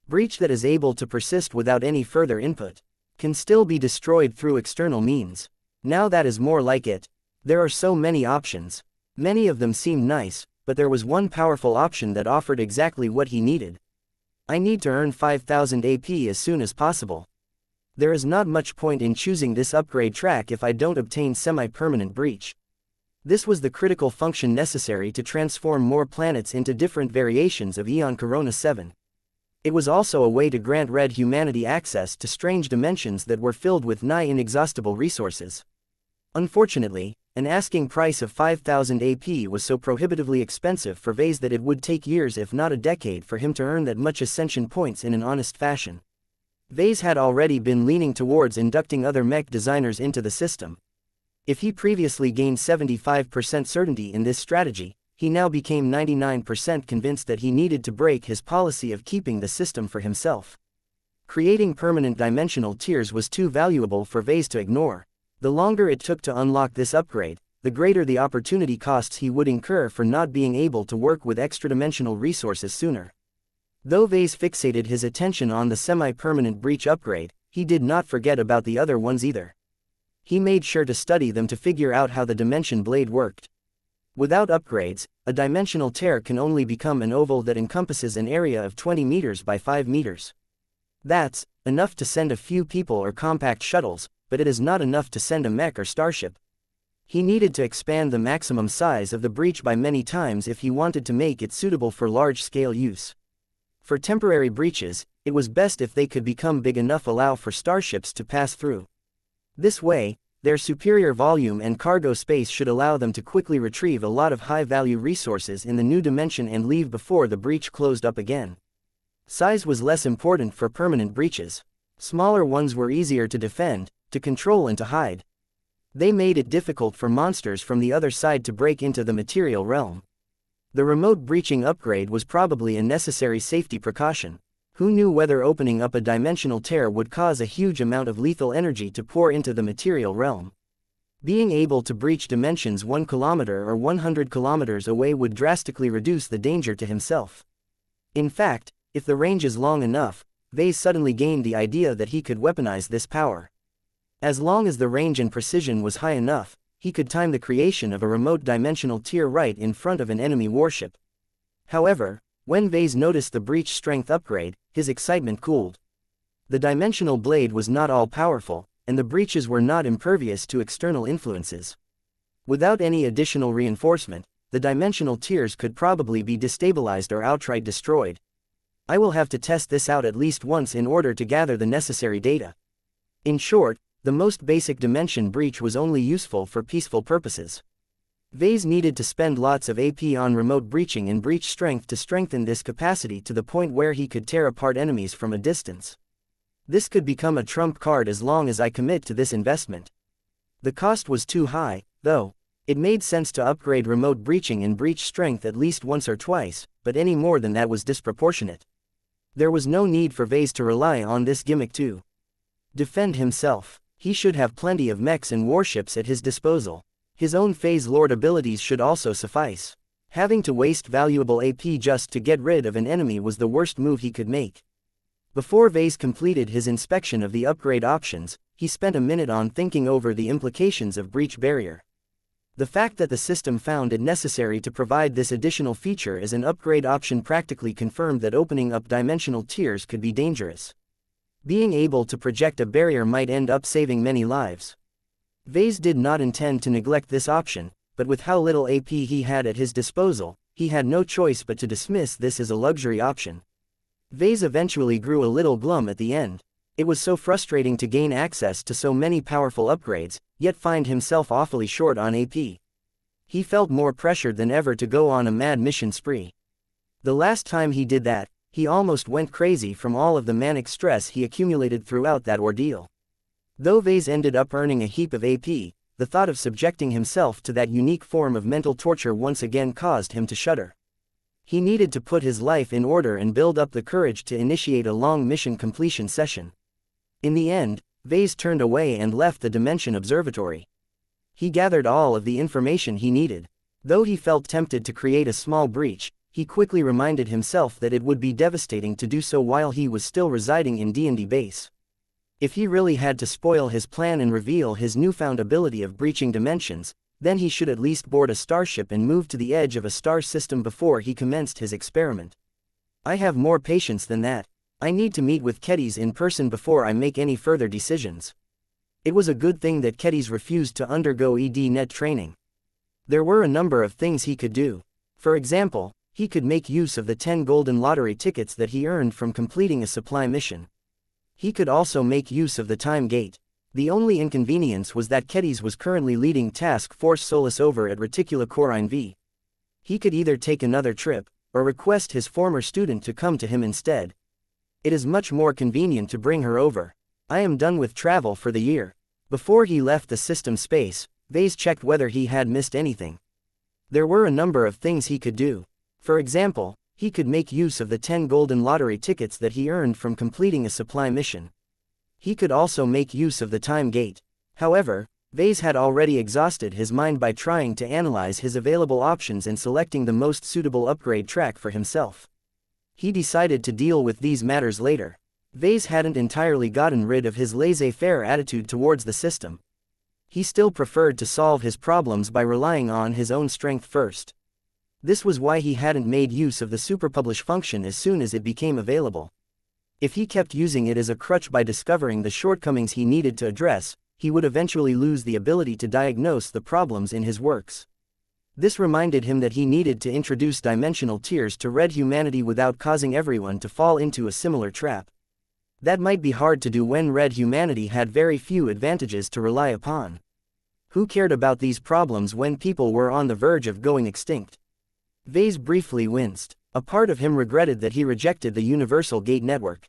Breach that is able to persist without any further input. Can still be destroyed through external means. Now that is more like it. There are so many options. Many of them seem nice, but there was one powerful option that offered exactly what he needed. I need to earn 5000 AP as soon as possible. There is not much point in choosing this upgrade track if I don't obtain semi-permanent breach. This was the critical function necessary to transform more planets into different variations of Aeon Corona 7. It was also a way to grant red humanity access to strange dimensions that were filled with nigh inexhaustible resources. Unfortunately, an asking price of 5000 AP was so prohibitively expensive for Vase that it would take years if not a decade for him to earn that much ascension points in an honest fashion. Vase had already been leaning towards inducting other mech designers into the system. If he previously gained 75% certainty in this strategy, he now became 99% convinced that he needed to break his policy of keeping the system for himself. Creating permanent dimensional tiers was too valuable for Vase to ignore. The longer it took to unlock this upgrade, the greater the opportunity costs he would incur for not being able to work with extra-dimensional resources sooner. Though Vase fixated his attention on the semi-permanent breach upgrade, he did not forget about the other ones either. He made sure to study them to figure out how the dimension blade worked. Without upgrades, a dimensional tear can only become an oval that encompasses an area of 20 meters by 5 meters. That's enough to send a few people or compact shuttles, but it is not enough to send a mech or starship. He needed to expand the maximum size of the breach by many times if he wanted to make it suitable for large-scale use. For temporary breaches, it was best if they could become big enough to allow for starships to pass through. This way, their superior volume and cargo space should allow them to quickly retrieve a lot of high-value resources in the new dimension and leave before the breach closed up again. Size was less important for permanent breaches. Smaller ones were easier to defend, to control and to hide. They made it difficult for monsters from the other side to break into the material realm. The remote breaching upgrade was probably a necessary safety precaution. Who knew whether opening up a dimensional tear would cause a huge amount of lethal energy to pour into the material realm? Being able to breach dimensions 1 kilometer or 100 kilometers away would drastically reduce the danger to himself. In fact, if the range is long enough, Vase suddenly gained the idea that he could weaponize this power. As long as the range and precision was high enough, he could time the creation of a remote dimensional tier right in front of an enemy warship. However, when Vase noticed the breach strength upgrade, his excitement cooled. The dimensional blade was not all-powerful, and the breaches were not impervious to external influences. Without any additional reinforcement, the dimensional tiers could probably be destabilized or outright destroyed. I will have to test this out at least once in order to gather the necessary data. In short, the most basic dimension breach was only useful for peaceful purposes. Vase needed to spend lots of AP on remote breaching and breach strength to strengthen this capacity to the point where he could tear apart enemies from a distance. This could become a trump card as long as I commit to this investment. The cost was too high, though. It made sense to upgrade remote breaching and breach strength at least once or twice, but any more than that was disproportionate. There was no need for Vase to rely on this gimmick to defend himself. He should have plenty of mechs and warships at his disposal. His own Phase Lord abilities should also suffice. Having to waste valuable AP just to get rid of an enemy was the worst move he could make. Before Vase completed his inspection of the upgrade options, he spent a minute on thinking over the implications of breach barrier. The fact that the system found it necessary to provide this additional feature as an upgrade option practically confirmed that opening up dimensional tiers could be dangerous. Being able to project a barrier might end up saving many lives. Vase did not intend to neglect this option, but with how little AP he had at his disposal, he had no choice but to dismiss this as a luxury option. Vase eventually grew a little glum at the end. It was so frustrating to gain access to so many powerful upgrades, yet find himself awfully short on AP. He felt more pressured than ever to go on a mad mission spree. The last time he did that, he almost went crazy from all of the manic stress he accumulated throughout that ordeal. Though Vase ended up earning a heap of AP, the thought of subjecting himself to that unique form of mental torture once again caused him to shudder. He needed to put his life in order and build up the courage to initiate a long mission completion session. In the end, Vase turned away and left the Dimension Observatory. He gathered all of the information he needed. Though he felt tempted to create a small breach, he quickly reminded himself that it would be devastating to do so while he was still residing in D&D base. If he really had to spoil his plan and reveal his newfound ability of breaching dimensions, then he should at least board a starship and move to the edge of a star system before he commenced his experiment. I have more patience than that. I need to meet with Kedis in person before I make any further decisions. It was a good thing that Kedis refused to undergo ED-Net training. There were a number of things he could do. For example, he could make use of the 10 golden lottery tickets that he earned from completing a supply mission. He could also make use of the time gate. The only inconvenience was that Kedis was currently leading Task Force Solus over at Reticula Corine V. He could either take another trip, or request his former student to come to him instead. It is much more convenient to bring her over. I am done with travel for the year. Before he left the system space, Vase checked whether he had missed anything. There were a number of things he could do. For example, he could make use of the 10 golden lottery tickets that he earned from completing a supply mission. He could also make use of the time gate. However, Vase had already exhausted his mind by trying to analyze his available options and selecting the most suitable upgrade track for himself. He decided to deal with these matters later. Vase hadn't entirely gotten rid of his laissez-faire attitude towards the system. He still preferred to solve his problems by relying on his own strength first. This was why he hadn't made use of the superpublish function as soon as it became available. If he kept using it as a crutch by discovering the shortcomings he needed to address, he would eventually lose the ability to diagnose the problems in his works. This reminded him that he needed to introduce dimensional tiers to red humanity without causing everyone to fall into a similar trap. That might be hard to do when red humanity had very few advantages to rely upon. Who cared about these problems when people were on the verge of going extinct? Vase briefly winced. A part of him regretted that he rejected the Universal Gate Network.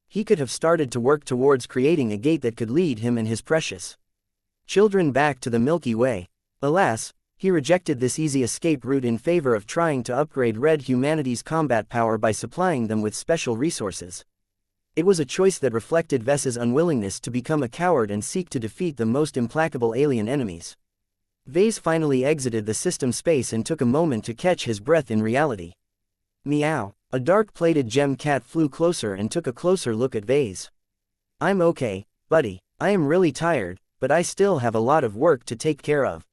He could have started to work towards creating a gate that could lead him and his precious children back to the Milky Way. Alas, he rejected this easy escape route in favor of trying to upgrade red humanity's combat power by supplying them with special resources. It was a choice that reflected Ves's unwillingness to become a coward and seek to defeat the most implacable alien enemies. Vase finally exited the system space and took a moment to catch his breath in reality. Meow. A dark-plated gem cat flew closer and took a closer look at Vase. I'm okay, buddy. I am really tired, but I still have a lot of work to take care of.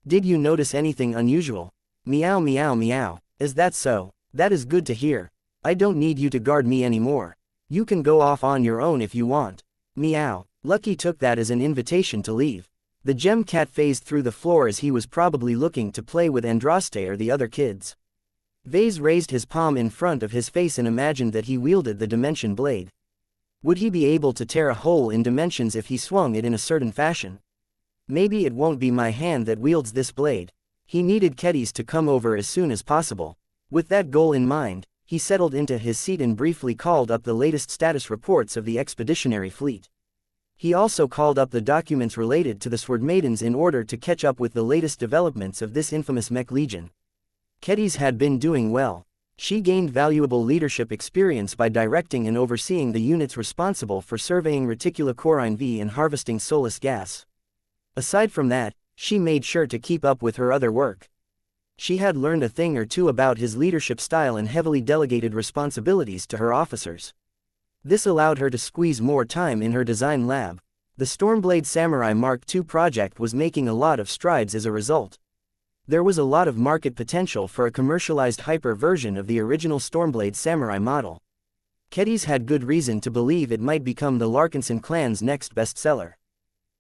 Did you notice anything unusual? Meow meow meow. Is that so? That is good to hear. I don't need you to guard me anymore. You can go off on your own if you want. Meow. Lucky took that as an invitation to leave. The gem cat phased through the floor as he was probably looking to play with Andraste or the other kids. Vase raised his palm in front of his face and imagined that he wielded the dimension blade. Would he be able to tear a hole in dimensions if he swung it in a certain fashion? Maybe it won't be my hand that wields this blade. He needed Kedis to come over as soon as possible. With that goal in mind, he settled into his seat and briefly called up the latest status reports of the expeditionary fleet. He also called up the documents related to the Sword Maidens in order to catch up with the latest developments of this infamous Mech Legion. Kedis had been doing well. She gained valuable leadership experience by directing and overseeing the units responsible for surveying Reticula Corine V and harvesting Solus gas. Aside from that, she made sure to keep up with her other work. She had learned a thing or two about his leadership style and heavily delegated responsibilities to her officers. This allowed her to squeeze more time in her design lab. The Stormblade Samurai Mark II project was making a lot of strides as a result. There was a lot of market potential for a commercialized hyper version of the original Stormblade Samurai model. Kedis had good reason to believe it might become the Larkinson clan's next bestseller.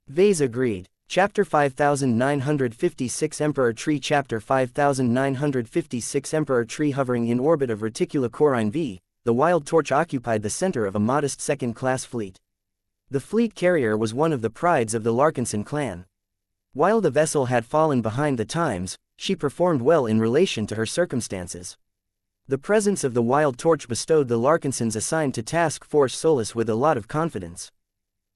Vase agreed. Chapter 5956 Emperor Tree Chapter 5956 Emperor Tree Hovering in orbit of Reticula Corine V, the Wild Torch occupied the center of a modest second-class fleet. The fleet carrier was one of the prides of the Larkinson clan. While the vessel had fallen behind the times, she performed well in relation to her circumstances. The presence of the Wild Torch bestowed the Larkinsons assigned to Task Force Solis with a lot of confidence.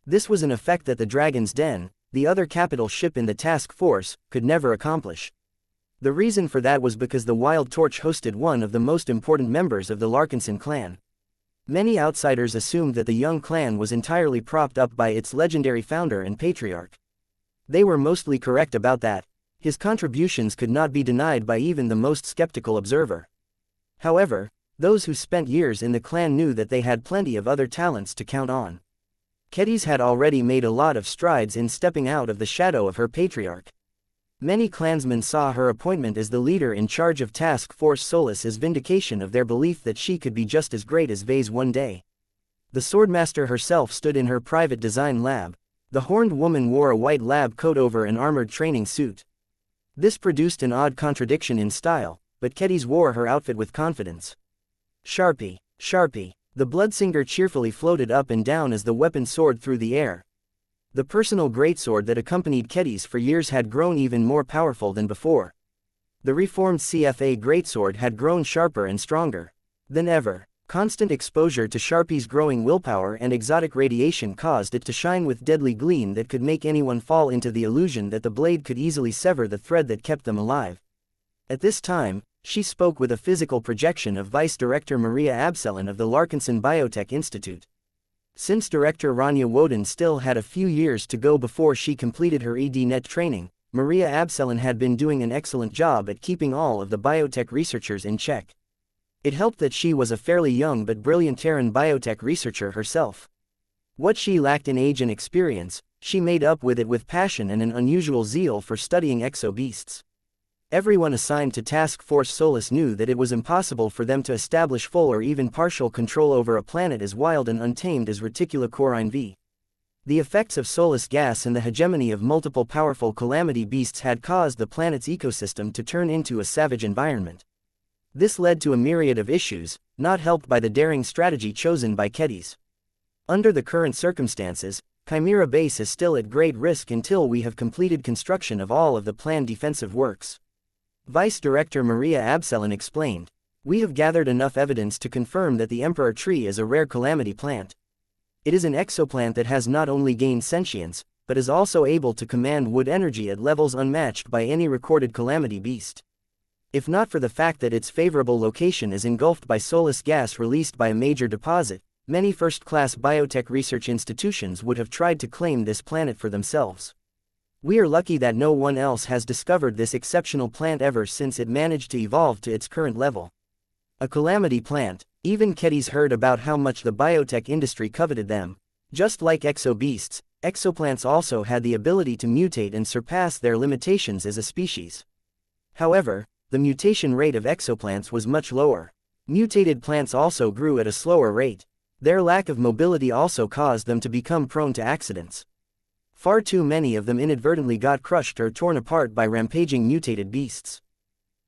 This was an effect that the Dragon's Den, the other capital ship in the task force, could never accomplish. The reason for that was because the Wild Torch hosted one of the most important members of the Larkinson clan. Many outsiders assumed that the young clan was entirely propped up by its legendary founder and patriarch. They were mostly correct about that. His contributions could not be denied by even the most skeptical observer. However, those who spent years in the clan knew that they had plenty of other talents to count on. Kedis had already made a lot of strides in stepping out of the shadow of her patriarch. Many clansmen saw her appointment as the leader in charge of Task Force Solis as vindication of their belief that she could be just as great as Vase one day. The Swordmaster herself stood in her private design lab. The horned woman wore a white lab coat over an armored training suit. This produced an odd contradiction in style, but Kedis wore her outfit with confidence. Sharpie, Sharpie. The Bloodsinger cheerfully floated up and down as the weapon soared through the air. The personal greatsword that accompanied Kedis for years had grown even more powerful than before. The reformed CFA greatsword had grown sharper and stronger than ever. Constant exposure to Sharpie's growing willpower and exotic radiation caused it to shine with deadly gleam that could make anyone fall into the illusion that the blade could easily sever the thread that kept them alive. At this time, she spoke with a physical projection of Vice Director Maria Absalon of the Larkinson Biotech Institute. Since Director Rania Woden still had a few years to go before she completed her EDNet training, Maria Absalon had been doing an excellent job at keeping all of the biotech researchers in check. It helped that she was a fairly young but brilliant Terran biotech researcher herself. What she lacked in age and experience, she made up with it with passion and an unusual zeal for studying exo-beasts. Everyone assigned to Task Force Solis knew that it was impossible for them to establish full or even partial control over a planet as wild and untamed as Reticulocorine V. The effects of Solis gas and the hegemony of multiple powerful calamity beasts had caused the planet's ecosystem to turn into a savage environment. This led to a myriad of issues, not helped by the daring strategy chosen by Kedis. Under the current circumstances, Chimera Base is still at great risk until we have completed construction of all of the planned defensive works. Vice Director Maria Absalon explained. We have gathered enough evidence to confirm that the Emperor Tree is a rare calamity plant. It is an exoplant that has not only gained sentience, but is also able to command wood energy at levels unmatched by any recorded calamity beast. If not for the fact that its favorable location is engulfed by Solis gas released by a major deposit, many first-class biotech research institutions would have tried to claim this planet for themselves. We are lucky that no one else has discovered this exceptional plant ever since it managed to evolve to its current level. A calamity plant. Even Kedis heard about how much the biotech industry coveted them. Just like exo-beasts, exoplants also had the ability to mutate and surpass their limitations as a species. However, the mutation rate of exoplants was much lower. Mutated plants also grew at a slower rate. Their lack of mobility also caused them to become prone to accidents. Far too many of them inadvertently got crushed or torn apart by rampaging mutated beasts.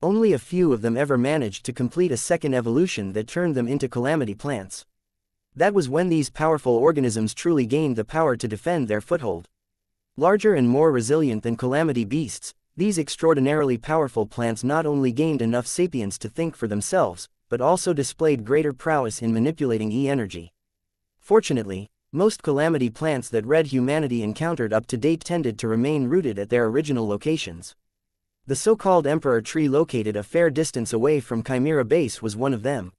Only a few of them ever managed to complete a second evolution that turned them into calamity plants. That was when these powerful organisms truly gained the power to defend their foothold. Larger and more resilient than calamity beasts, these extraordinarily powerful plants not only gained enough sapience to think for themselves, but also displayed greater prowess in manipulating E-energy. Fortunately, most calamity plants that red humanity encountered up to date tended to remain rooted at their original locations. The so-called Emperor Tree located a fair distance away from Chimera Base was one of them.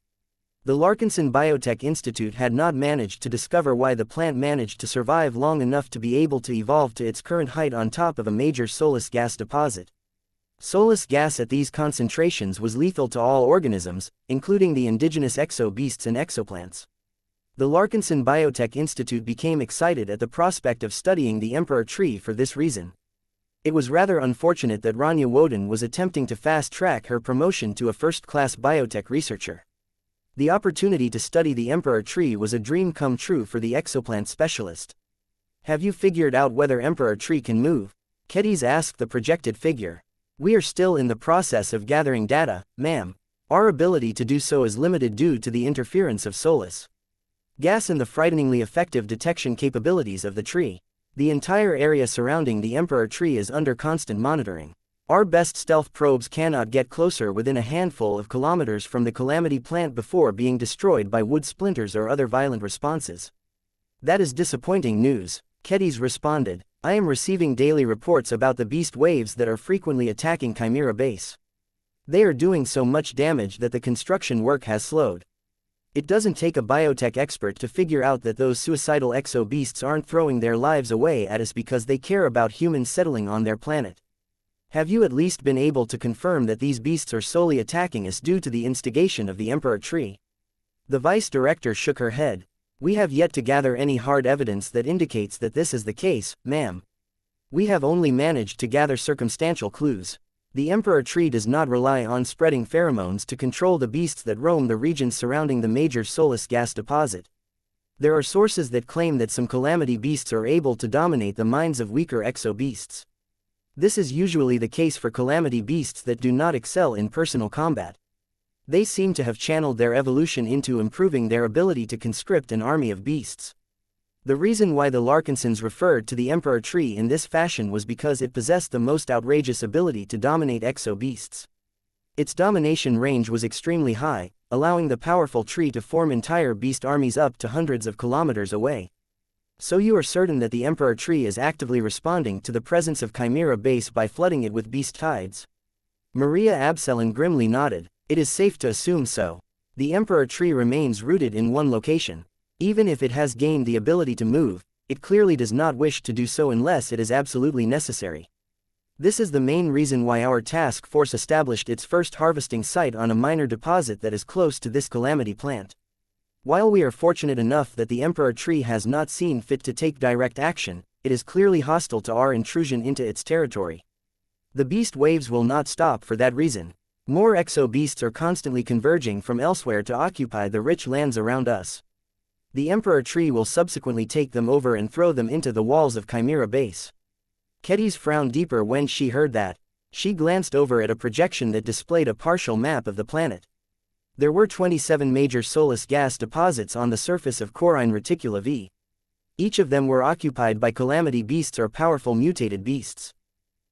The Larkinson Biotech Institute had not managed to discover why the plant managed to survive long enough to be able to evolve to its current height on top of a major Solis gas deposit. Solis gas at these concentrations was lethal to all organisms, including the indigenous exo-beasts and exoplants. The Larkinson Biotech Institute became excited at the prospect of studying the Emperor Tree for this reason. It was rather unfortunate that Rania Woden was attempting to fast-track her promotion to a first-class biotech researcher. The opportunity to study the Emperor Tree was a dream come true for the exoplant specialist. Have you figured out whether Emperor Tree can move? Kedis asked the projected figure. We are still in the process of gathering data, ma'am. Our ability to do so is limited due to the interference of Solus gas and the frighteningly effective detection capabilities of the tree. The entire area surrounding the Emperor tree is under constant monitoring. Our best stealth probes cannot get closer within a handful of kilometers from the Calamity plant before being destroyed by wood splinters or other violent responses. That is disappointing news, Kedis responded. I am receiving daily reports about the beast waves that are frequently attacking Chimera base. They are doing so much damage that the construction work has slowed. It doesn't take a biotech expert to figure out that those suicidal exo-beasts aren't throwing their lives away at us because they care about humans settling on their planet. Have you at least been able to confirm that these beasts are solely attacking us due to the instigation of the Emperor tree? The vice director shook her head. We have yet to gather any hard evidence that indicates that this is the case, ma'am. We have only managed to gather circumstantial clues. The Emperor tree does not rely on spreading pheromones to control the beasts that roam the regions surrounding the major Solus gas deposit. There are sources that claim that some Calamity beasts are able to dominate the minds of weaker exo-beasts. This is usually the case for Calamity beasts that do not excel in personal combat. They seem to have channeled their evolution into improving their ability to conscript an army of beasts. The reason why the Larkinsons referred to the Emperor tree in this fashion was because it possessed the most outrageous ability to dominate exo-beasts. Its domination range was extremely high, allowing the powerful tree to form entire beast armies up to hundreds of kilometers away. So you are certain that the Emperor tree is actively responding to the presence of Chimera base by flooding it with beast tides? Maria Absalon grimly nodded. It is safe to assume so. The Emperor tree remains rooted in one location. Even if it has gained the ability to move, it clearly does not wish to do so unless it is absolutely necessary. This is the main reason why our task force established its first harvesting site on a minor deposit that is close to this Calamity plant. While we are fortunate enough that the Emperor tree has not seen fit to take direct action, it is clearly hostile to our intrusion into its territory. The beast waves will not stop for that reason. More exo-beasts are constantly converging from elsewhere to occupy the rich lands around us. The Emperor tree will subsequently take them over and throw them into the walls of Chimera base. Kedis frowned deeper when she heard that. She glanced over at a projection that displayed a partial map of the planet. There were 27 major Solus gas deposits on the surface of Corine Reticula V. Each of them were occupied by Calamity beasts or powerful mutated beasts.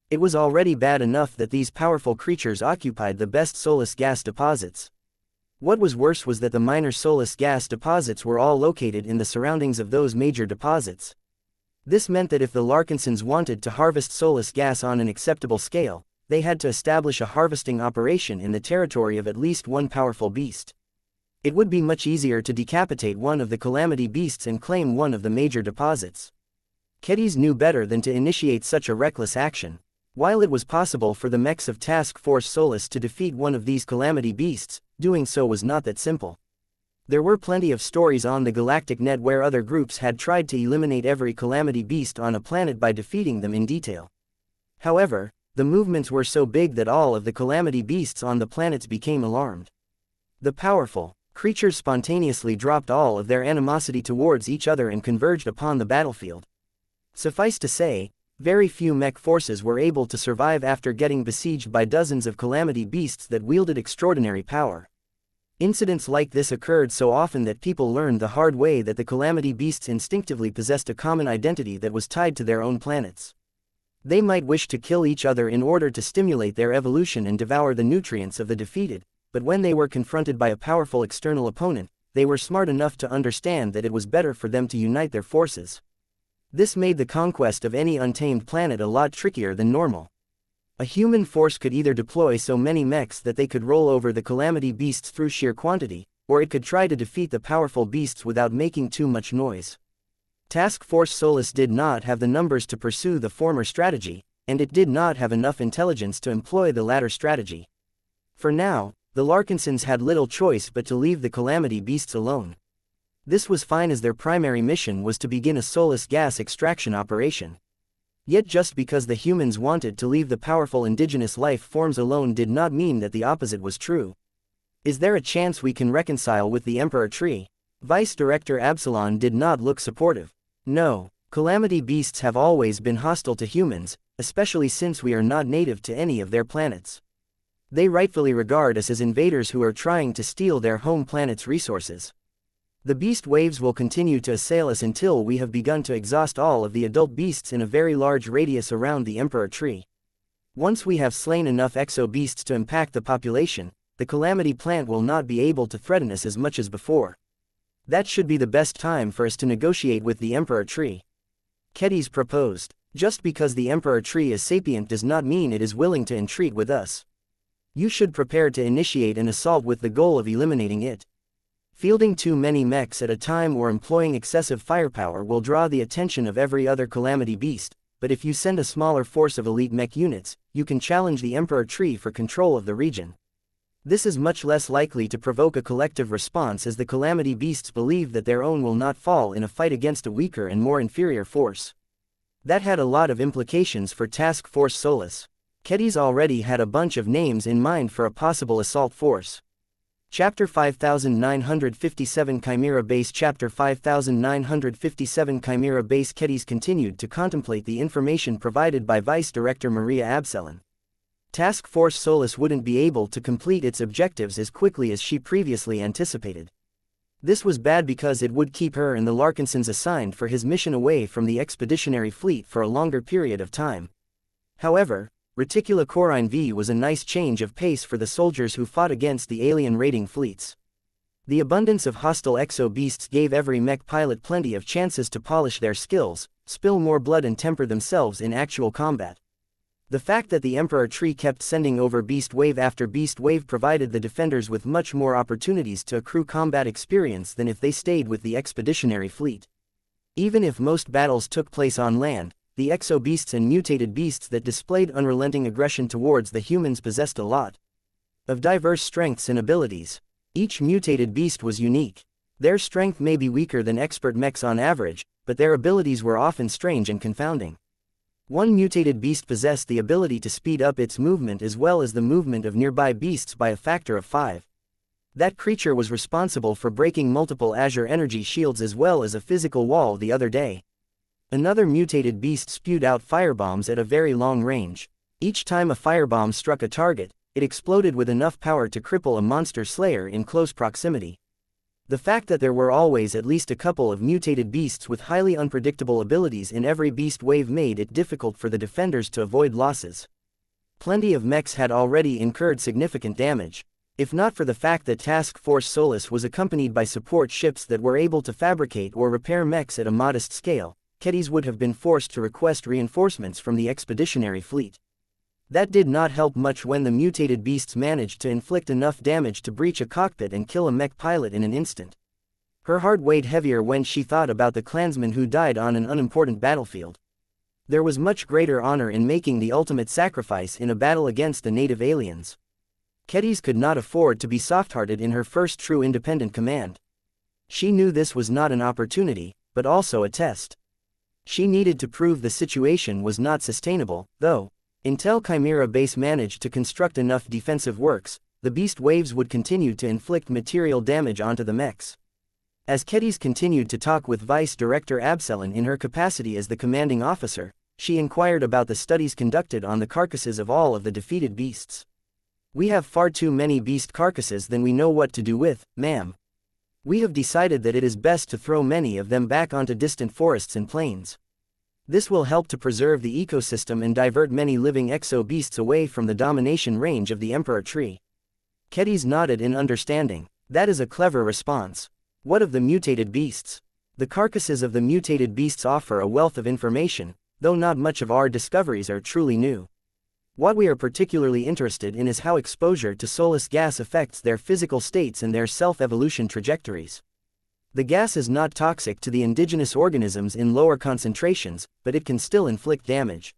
It was already bad enough that these powerful creatures occupied the best Solus gas deposits. What was worse was that the minor Solus gas deposits were all located in the surroundings of those major deposits. This meant that if the Larkinsons wanted to harvest Solus gas on an acceptable scale, they had to establish a harvesting operation in the territory of at least one powerful beast. It would be much easier to decapitate one of the Calamity beasts and claim one of the major deposits. Kedis knew better than to initiate such a reckless action. While it was possible for the mechs of Task Force Solus to defeat one of these Calamity beasts, doing so was not that simple. There were plenty of stories on the galactic net where other groups had tried to eliminate every Calamity beast on a planet by defeating them in detail. However, the movements were so big that all of the Calamity beasts on the planets became alarmed. The powerful creatures spontaneously dropped all of their animosity towards each other and converged upon the battlefield. Suffice to say, very few mech forces were able to survive after getting besieged by dozens of Calamity beasts that wielded extraordinary power. Incidents like this occurred so often that people learned the hard way that the Calamity beasts instinctively possessed a common identity that was tied to their own planets. They might wish to kill each other in order to stimulate their evolution and devour the nutrients of the defeated, but when they were confronted by a powerful external opponent, they were smart enough to understand that it was better for them to unite their forces. This made the conquest of any untamed planet a lot trickier than normal. A human force could either deploy so many mechs that they could roll over the Calamity beasts through sheer quantity, or it could try to defeat the powerful beasts without making too much noise. Task Force Solus did not have the numbers to pursue the former strategy, and it did not have enough intelligence to employ the latter strategy. For now, the Larkinsons had little choice but to leave the Calamity beasts alone. This was fine as their primary mission was to begin a Solus gas extraction operation. Yet just because the humans wanted to leave the powerful indigenous life forms alone did not mean that the opposite was true. Is there a chance we can reconcile with the Emperor tree? Vice Director Absalon did not look supportive. No, Calamity beasts have always been hostile to humans, especially since we are not native to any of their planets. They rightfully regard us as invaders who are trying to steal their home planet's resources. The beast waves will continue to assail us until we have begun to exhaust all of the adult beasts in a very large radius around the Emperor Tree. Once we have slain enough exo-beasts to impact the population, the Calamity Plant will not be able to threaten us as much as before. That should be the best time for us to negotiate with the Emperor Tree. Kedis proposed. Just because the Emperor Tree is sapient does not mean it is willing to entreat with us. You should prepare to initiate an assault with the goal of eliminating it. Fielding too many mechs at a time or employing excessive firepower will draw the attention of every other Calamity Beast, but if you send a smaller force of elite mech units, you can challenge the Emperor Tree for control of the region. This is much less likely to provoke a collective response as the Calamity Beasts believe that their own will not fall in a fight against a weaker and more inferior force. That had a lot of implications for Task Force Solus. Kedis already had a bunch of names in mind for a possible assault force. Chapter 5957 Chimera Base Chapter 5957 Chimera Base Kedis continued to contemplate the information provided by Vice Director Maria Absalon. Task Force Solus wouldn't be able to complete its objectives as quickly as she previously anticipated. This was bad because it would keep her and the Larkinsons assigned for his mission away from the expeditionary fleet for a longer period of time. However, Reticula Corine V was a nice change of pace for the soldiers who fought against the alien raiding fleets. The abundance of hostile exo-beasts gave every mech pilot plenty of chances to polish their skills, spill more blood and temper themselves in actual combat. The fact that the Emperor Tree kept sending over beast wave after beast wave provided the defenders with much more opportunities to accrue combat experience than if they stayed with the expeditionary fleet. Even if most battles took place on land, the exo-beasts and mutated beasts that displayed unrelenting aggression towards the humans possessed a lot of diverse strengths and abilities. Each mutated beast was unique. Their strength may be weaker than expert mechs on average, but their abilities were often strange and confounding. One mutated beast possessed the ability to speed up its movement as well as the movement of nearby beasts by a factor of 5. That creature was responsible for breaking multiple Azure energy shields as well as a physical wall the other day. Another mutated beast spewed out firebombs at a very long range. Each time a firebomb struck a target, it exploded with enough power to cripple a monster slayer in close proximity. The fact that there were always at least a couple of mutated beasts with highly unpredictable abilities in every beast wave made it difficult for the defenders to avoid losses. Plenty of mechs had already incurred significant damage. If not for the fact that Task Force Solus was accompanied by support ships that were able to fabricate or repair mechs at a modest scale, Kedis would have been forced to request reinforcements from the expeditionary fleet. That did not help much when the mutated beasts managed to inflict enough damage to breach a cockpit and kill a mech pilot in an instant. Her heart weighed heavier when she thought about the clansmen who died on an unimportant battlefield. There was much greater honor in making the ultimate sacrifice in a battle against the native aliens. Kedis could not afford to be soft-hearted in her first true independent command. She knew this was not an opportunity, but also a test. She needed to prove the situation was not sustainable, though. Until Chimera Base managed to construct enough defensive works, the beast waves would continue to inflict material damage onto the mechs. As Kedis continued to talk with Vice Director Absalon in her capacity as the commanding officer, she inquired about the studies conducted on the carcasses of all of the defeated beasts. "We have far too many beast carcasses than we know what to do with, ma'am. We have decided that it is best to throw many of them back onto distant forests and plains. This will help to preserve the ecosystem and divert many living exo-beasts away from the domination range of the Emperor Tree." Kedis nodded in understanding. That is a clever response. What of the mutated beasts? The carcasses of the mutated beasts offer a wealth of information, though not much of our discoveries are truly new. What we are particularly interested in is how exposure to Solus gas affects their physical states and their self-evolution trajectories. The gas is not toxic to the indigenous organisms in lower concentrations, but it can still inflict damage.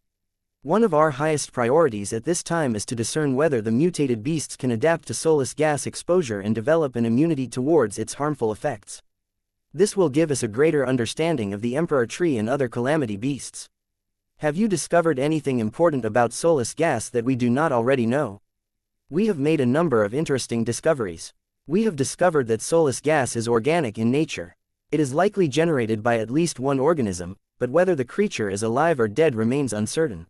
One of our highest priorities at this time is to discern whether the mutated beasts can adapt to Solus gas exposure and develop an immunity towards its harmful effects. This will give us a greater understanding of the Emperor Tree and other Calamity beasts. Have you discovered anything important about Solus gas that we do not already know? We have made a number of interesting discoveries. We have discovered that Solus gas is organic in nature. It is likely generated by at least one organism, but whether the creature is alive or dead remains uncertain.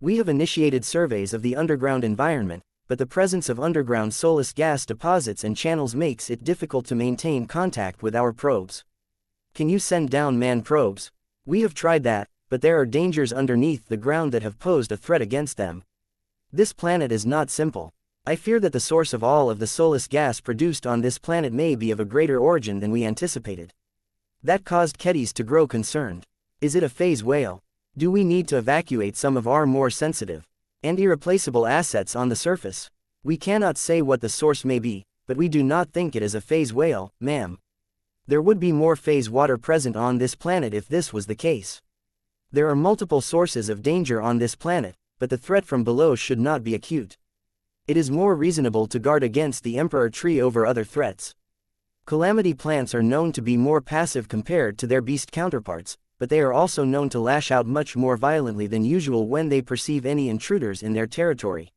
We have initiated surveys of the underground environment, but the presence of underground soulless gas deposits and channels makes it difficult to maintain contact with our probes. Can you send down manned probes? We have tried that, but there are dangers underneath the ground that have posed a threat against them. This planet is not simple. I fear that the source of all of the soulless gas produced on this planet may be of a greater origin than we anticipated. That caused Kedis to grow concerned. Is it a phase whale? Do we need to evacuate some of our more sensitive and irreplaceable assets on the surface? We cannot say what the source may be, but we do not think it is a phase whale, ma'am. There would be more phase water present on this planet if this was the case. There are multiple sources of danger on this planet, but the threat from below should not be acute. It is more reasonable to guard against the Emperor tree over other threats. Calamity plants are known to be more passive compared to their beast counterparts, but they are also known to lash out much more violently than usual when they perceive any intruders in their territory.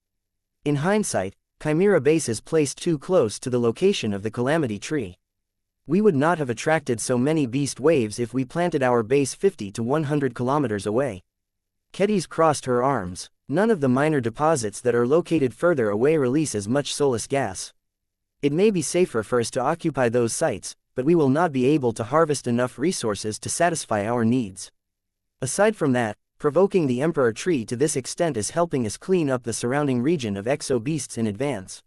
In hindsight, Chimera Base is placed too close to the location of the Calamity tree. We would not have attracted so many beast waves if we planted our base 50 to 100 kilometers away. Kedis crossed her arms. None of the minor deposits that are located further away release as much soulless gas. It may be safer for us to occupy those sites, but we will not be able to harvest enough resources to satisfy our needs. Aside from that, provoking the Emperor tree to this extent is helping us clean up the surrounding region of exo-beasts in advance.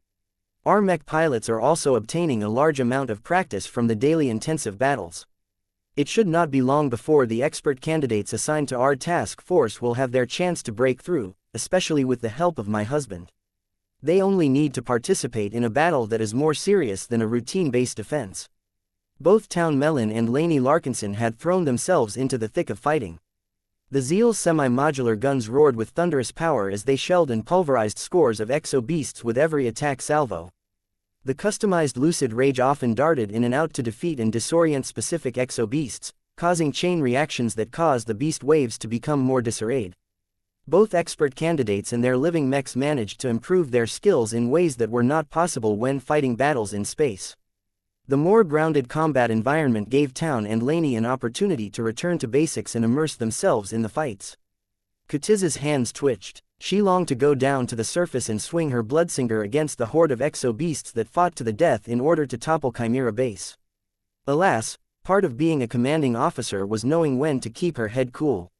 Our mech pilots are also obtaining a large amount of practice from the daily intensive battles. It should not be long before the expert candidates assigned to our task force will have their chance to break through, especially with the help of my husband. They only need to participate in a battle that is more serious than a routine-based defense. Both Town Melon and Lainey Larkinson had thrown themselves into the thick of fighting. The Zeal's semi-modular guns roared with thunderous power as they shelled and pulverized scores of exo-beasts with every attack salvo. The customized Lucid Rage often darted in and out to defeat and disorient specific exo-beasts, causing chain reactions that caused the beast waves to become more disarrayed. Both expert candidates and their living mechs managed to improve their skills in ways that were not possible when fighting battles in space. The more grounded combat environment gave Town and Lainey an opportunity to return to basics and immerse themselves in the fights. Kutiz's hands twitched. She longed to go down to the surface and swing her Bloodsinger against the horde of exo-beasts that fought to the death in order to topple Chimera Base. Alas, part of being a commanding officer was knowing when to keep her head cool.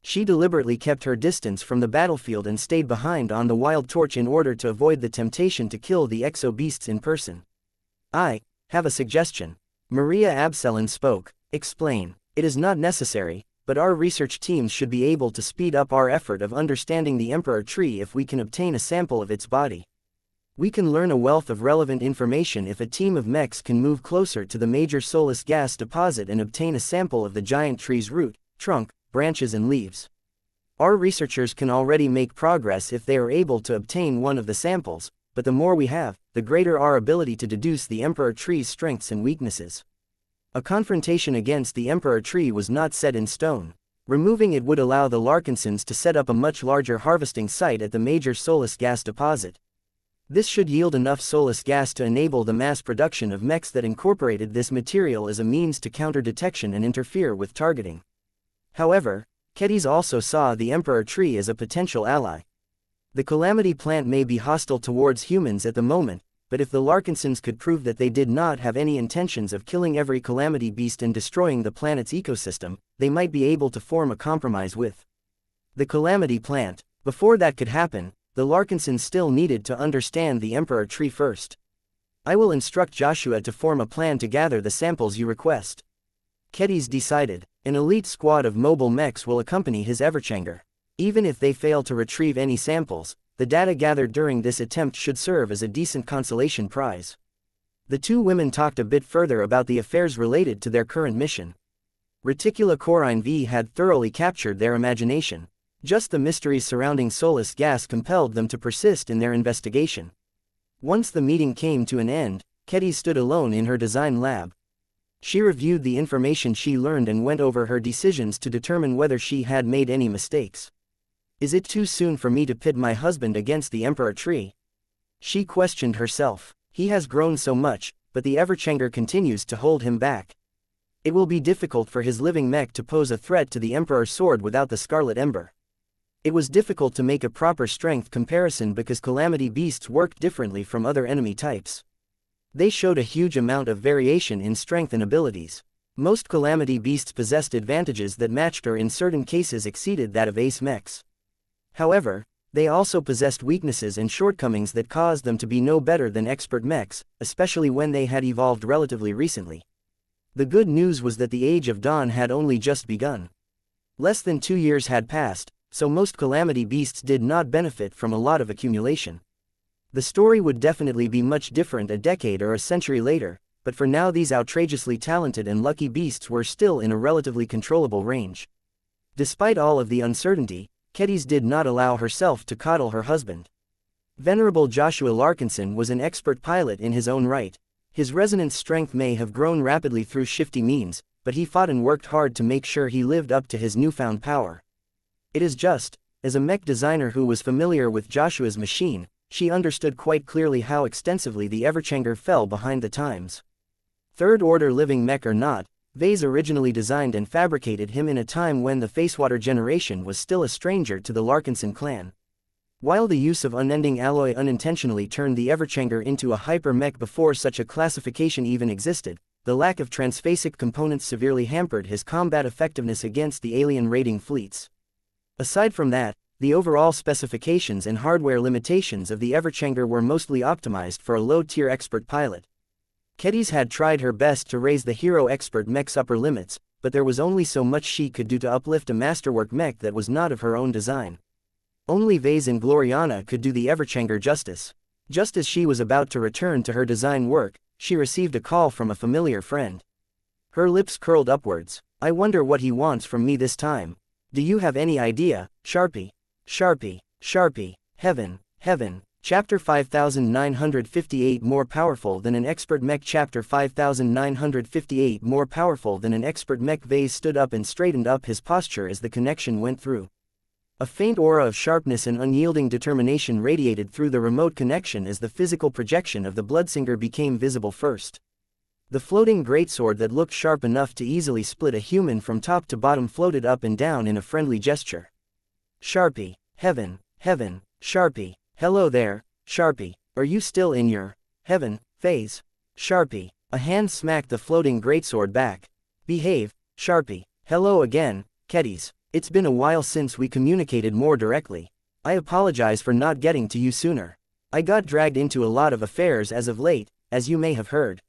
She deliberately kept her distance from the battlefield and stayed behind on the Wild Torch in order to avoid the temptation to kill the exo-beasts in person. I have a suggestion. Maria Absalon spoke. Explain. It is not necessary, but our research teams should be able to speed up our effort of understanding the Emperor tree if we can obtain a sample of its body. We can learn a wealth of relevant information if a team of mechs can move closer to the major soulless gas deposit and obtain a sample of the giant tree's root, trunk, branches and leaves. Our researchers can already make progress if they are able to obtain one of the samples, but the more we have, the greater our ability to deduce the Emperor tree's strengths and weaknesses. A confrontation against the Emperor tree was not set in stone. Removing it would allow the Larkinsons to set up a much larger harvesting site at the major soulless gas deposit. This should yield enough soulless gas to enable the mass production of mechs that incorporated this material as a means to counter detection and interfere with targeting. However, Kedis also saw the Emperor tree as a potential ally. The Calamity plant may be hostile towards humans at the moment, but if the Larkinsons could prove that they did not have any intentions of killing every Calamity beast and destroying the planet's ecosystem, they might be able to form a compromise with the Calamity plant. Before that could happen, the Larkinsons still needed to understand the Emperor tree first. I will instruct Joshua to form a plan to gather the samples you request. Kedis decided. An elite squad of mobile mechs will accompany his Everchanger. Even if they fail to retrieve any samples, the data gathered during this attempt should serve as a decent consolation prize. The two women talked a bit further about the affairs related to their current mission. Reticula Corine V had thoroughly captured their imagination. Just the mysteries surrounding soulless gas compelled them to persist in their investigation. Once the meeting came to an end, Kedis stood alone in her design lab. She reviewed the information she learned and went over her decisions to determine whether she had made any mistakes. Is it too soon for me to pit my husband against the Emperor tree? She questioned herself. He has grown so much, but the Everchanger continues to hold him back. It will be difficult for his living mech to pose a threat to the Emperor's sword without the Scarlet Ember. It was difficult to make a proper strength comparison because Calamity beasts worked differently from other enemy types. They showed a huge amount of variation in strength and abilities. Most Calamity beasts possessed advantages that matched or in certain cases exceeded that of ace mechs. However, they also possessed weaknesses and shortcomings that caused them to be no better than expert mechs, especially when they had evolved relatively recently. The good news was that the Age of Dawn had only just begun. Less than 2 years had passed, so most Calamity beasts did not benefit from a lot of accumulation. The story would definitely be much different a decade or a century later, but for now these outrageously talented and lucky beasts were still in a relatively controllable range. Despite all of the uncertainty, Kedis did not allow herself to coddle her husband. Venerable Joshua Larkinson was an expert pilot in his own right. His resonance strength may have grown rapidly through shifty means, but he fought and worked hard to make sure he lived up to his newfound power. It is just, as a mech designer who was familiar with Joshua's machine, she understood quite clearly how extensively the Everchanger fell behind the times. Third-order living mech or not, Vase originally designed and fabricated him in a time when the Facewater generation was still a stranger to the Larkinson clan. While the use of unending alloy unintentionally turned the Everchanger into a hyper-mech before such a classification even existed, the lack of transphasic components severely hampered his combat effectiveness against the alien raiding fleets. Aside from that, the overall specifications and hardware limitations of the Everchanger were mostly optimized for a low-tier expert pilot. Kedis had tried her best to raise the hero expert mech's upper limits, but there was only so much she could do to uplift a masterwork mech that was not of her own design. Only Vase and Gloriana could do the Everchanger justice. Just as she was about to return to her design work, she received a call from a familiar friend. Her lips curled upwards. "I wonder what he wants from me this time. Do you have any idea, Sharpie? Sharpie, Sharpie, heaven, heaven." Chapter 5958 More powerful than an expert mech. Chapter 5958 More powerful than an expert mech. Vase stood up and straightened up his posture as the connection went through. A faint aura of sharpness and unyielding determination radiated through the remote connection as the physical projection of the Bloodsinger became visible first. The floating greatsword that looked sharp enough to easily split a human from top to bottom floated up and down in a friendly gesture. "Sharpie, heaven, heaven, Sharpie. Hello there, Sharpie, are you still in your heaven phase? Sharpie." A hand smacked the floating greatsword back. "Behave, Sharpie." "Hello again, Kedis. It's been a while since we communicated more directly. I apologize for not getting to you sooner. I got dragged into a lot of affairs as of late, as you may have heard."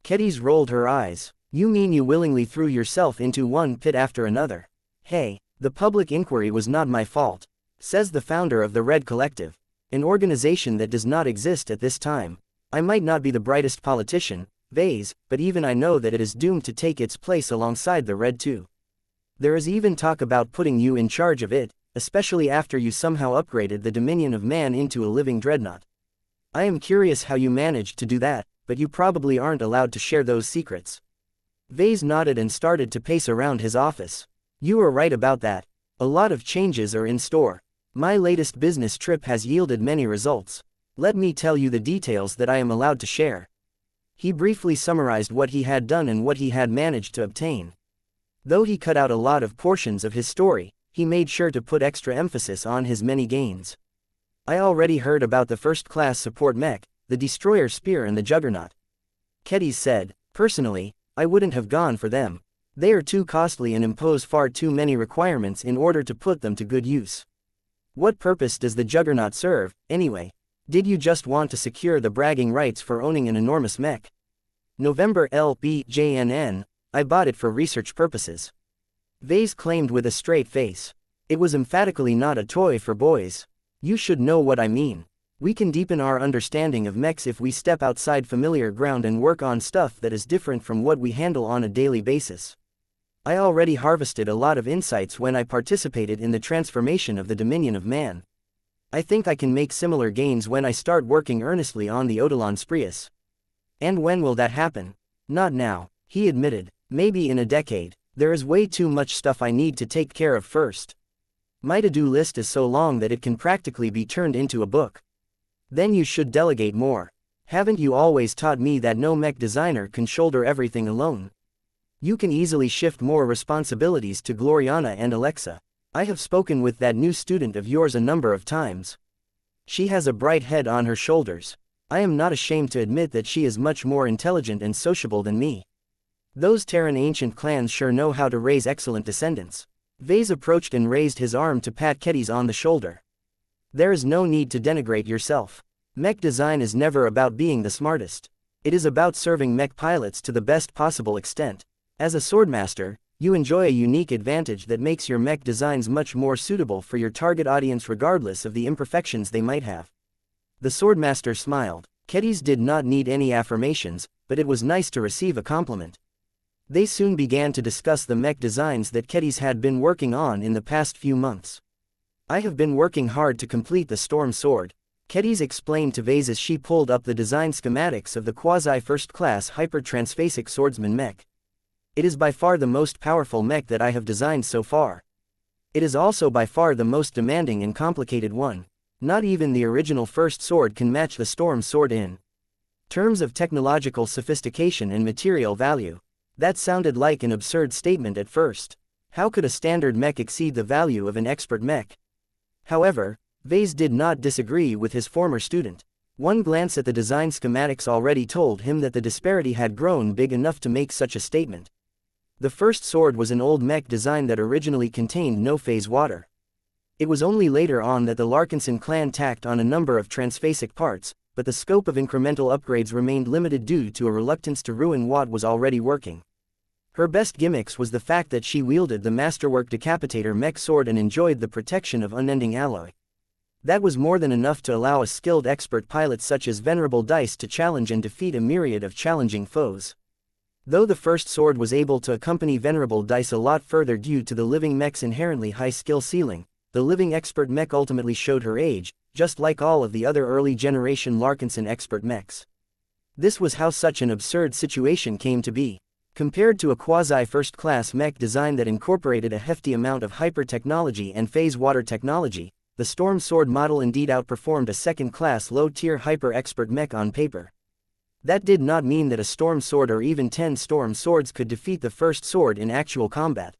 Kedis rolled her eyes. "You mean you willingly threw yourself into one pit after another? Hey, the public inquiry was not my fault," says the founder of the Red Collective. An organization that does not exist at this time. "I might not be the brightest politician, Vase, but even I know that it is doomed to take its place alongside the Red too. There is even talk about putting you in charge of it, especially after you somehow upgraded the Dominion of Man into a living dreadnought. I am curious how you managed to do that, but you probably aren't allowed to share those secrets." Vase nodded and started to pace around his office. "You are right about that. A lot of changes are in store. My latest business trip has yielded many results. Let me tell you the details that I am allowed to share." He briefly summarized what he had done and what he had managed to obtain. Though he cut out a lot of portions of his story, he made sure to put extra emphasis on his many gains. "I already heard about the first-class support mech, the Destroyer Spear and the Juggernaut," Kedis said. "Personally, I wouldn't have gone for them. They are too costly and impose far too many requirements in order to put them to good use. What purpose does the Juggernaut serve, anyway? Did you just want to secure the bragging rights for owning an enormous mech?" November LBJNN, "I bought it for research purposes," Vase claimed with a straight face. "It was emphatically not a toy for boys. You should know what I mean. We can deepen our understanding of mechs if we step outside familiar ground and work on stuff that is different from what we handle on a daily basis. I already harvested a lot of insights when I participated in the transformation of the Dominion of Man. I think I can make similar gains when I start working earnestly on the Eidolon Spreus." "And when will that happen?" "Not now," he admitted. "Maybe in a decade. There is way too much stuff I need to take care of first. My to-do list is so long that it can practically be turned into a book." "Then you should delegate more. Haven't you always taught me that no mech designer can shoulder everything alone? You can easily shift more responsibilities to Gloriana and Alexa. I have spoken with that new student of yours a number of times. She has a bright head on her shoulders. I am not ashamed to admit that she is much more intelligent and sociable than me. Those Terran ancient clans sure know how to raise excellent descendants. Vase approached and raised his arm to pat Kedis on the shoulder. There is no need to denigrate yourself. Mech design is never about being the smartest. It is about serving mech pilots to the best possible extent. As a swordmaster, you enjoy a unique advantage that makes your mech designs much more suitable for your target audience regardless of the imperfections they might have. The swordmaster smiled. Kedis did not need any affirmations, but it was nice to receive a compliment. They soon began to discuss the mech designs that Kedis had been working on in the past few months. I have been working hard to complete the storm sword, Kedis explained to Vase as she pulled up the design schematics of the quasi-first-class hyper-transphasic swordsman mech. It is by far the most powerful mech that I have designed so far. It is also by far the most demanding and complicated one. Not even the original first sword can match the storm sword in terms of technological sophistication and material value. That sounded like an absurd statement at first. How could a standard mech exceed the value of an expert mech? However, Vase did not disagree with his former student. One glance at the design schematics already told him that the disparity had grown big enough to make such a statement. The first sword was an old mech design that originally contained no phase water. It was only later on that the Larkinson clan tacked on a number of transphasic parts, but the scope of incremental upgrades remained limited due to a reluctance to ruin what was already working. Her best gimmicks was the fact that she wielded the Masterwork Decapitator mech sword and enjoyed the protection of unending alloy. That was more than enough to allow a skilled expert pilot such as Venerable Dice to challenge and defeat a myriad of challenging foes. Though the first sword was able to accompany Venerable Dice a lot further due to the living mech's inherently high skill ceiling, the living expert mech ultimately showed her age, just like all of the other early generation Larkinson expert mechs. This was how such an absurd situation came to be. Compared to a quasi-first-class mech design that incorporated a hefty amount of hyper-technology and phase water technology, the Storm Sword model indeed outperformed a second-class low-tier hyper-expert mech on paper. That did not mean that a Storm Sword or even 10 Storm Swords could defeat the first sword in actual combat.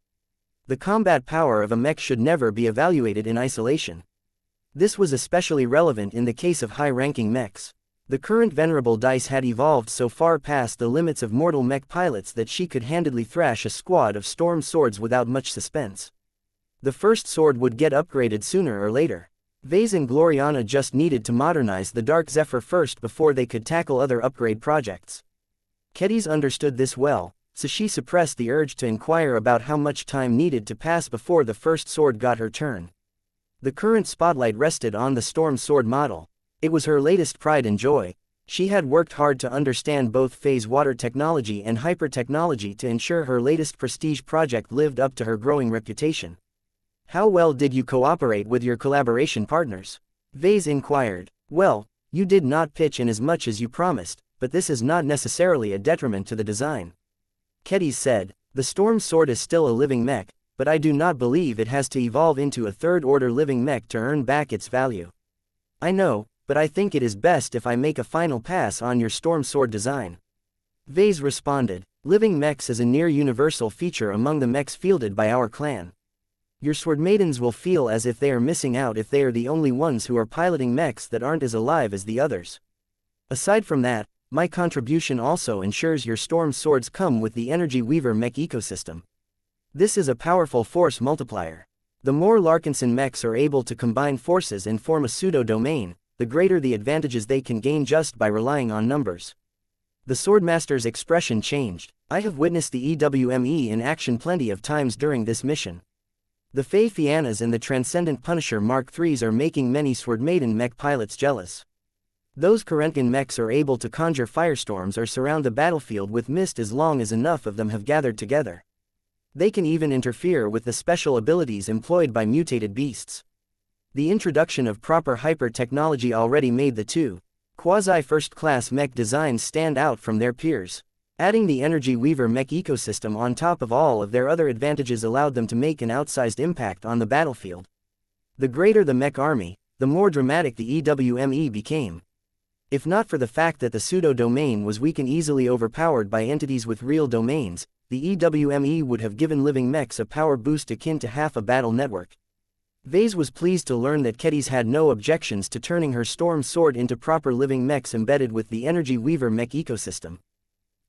The combat power of a mech should never be evaluated in isolation. This was especially relevant in the case of high-ranking mechs. The current Venerable Dice had evolved so far past the limits of mortal mech pilots that she could handedly thrash a squad of Storm Swords without much suspense. The first sword would get upgraded sooner or later. Vase and Gloriana just needed to modernize the Dark Zephyr first before they could tackle other upgrade projects. Kedis understood this well, so she suppressed the urge to inquire about how much time needed to pass before the first sword got her turn. The current spotlight rested on the Storm Sword model. It was her latest pride and joy. She had worked hard to understand both phase water technology and hyper technology to ensure her latest prestige project lived up to her growing reputation. How well did you cooperate with your collaboration partners? Vase inquired. Well, you did not pitch in as much as you promised, but this is not necessarily a detriment to the design. Kedis said, the Storm Sword is still a living mech, but I do not believe it has to evolve into a third-order living mech to earn back its value. I know, but I think it is best if I make a final pass on your Storm Sword design. Vase responded, living mechs is a near-universal feature among the mechs fielded by our clan. Your swordmaidens will feel as if they are missing out if they are the only ones who are piloting mechs that aren't as alive as the others. Aside from that, my contribution also ensures your Storm Swords come with the Energy Weaver mech ecosystem. This is a powerful force multiplier. The more Larkinson mechs are able to combine forces and form a pseudo-domain, the greater the advantages they can gain just by relying on numbers. The Swordmaster's expression changed. I have witnessed the EWME in action plenty of times during this mission. The Fey Fiannas and the Transcendent Punisher Mark IIIs are making many Swordmaiden mech pilots jealous. Those Karentgen mechs are able to conjure firestorms or surround the battlefield with mist as long as enough of them have gathered together. They can even interfere with the special abilities employed by mutated beasts. The introduction of proper hyper-technology already made the two quasi-first-class mech designs stand out from their peers. Adding the Energy Weaver mech ecosystem on top of all of their other advantages allowed them to make an outsized impact on the battlefield. The greater the mech army, the more dramatic the EWME became. If not for the fact that the pseudo-domain was weak and easily overpowered by entities with real domains, the EWME would have given living mechs a power boost akin to half a battle network. Vase was pleased to learn that Kedis had no objections to turning her Storm Sword into proper living mechs embedded with the Energy Weaver mech ecosystem.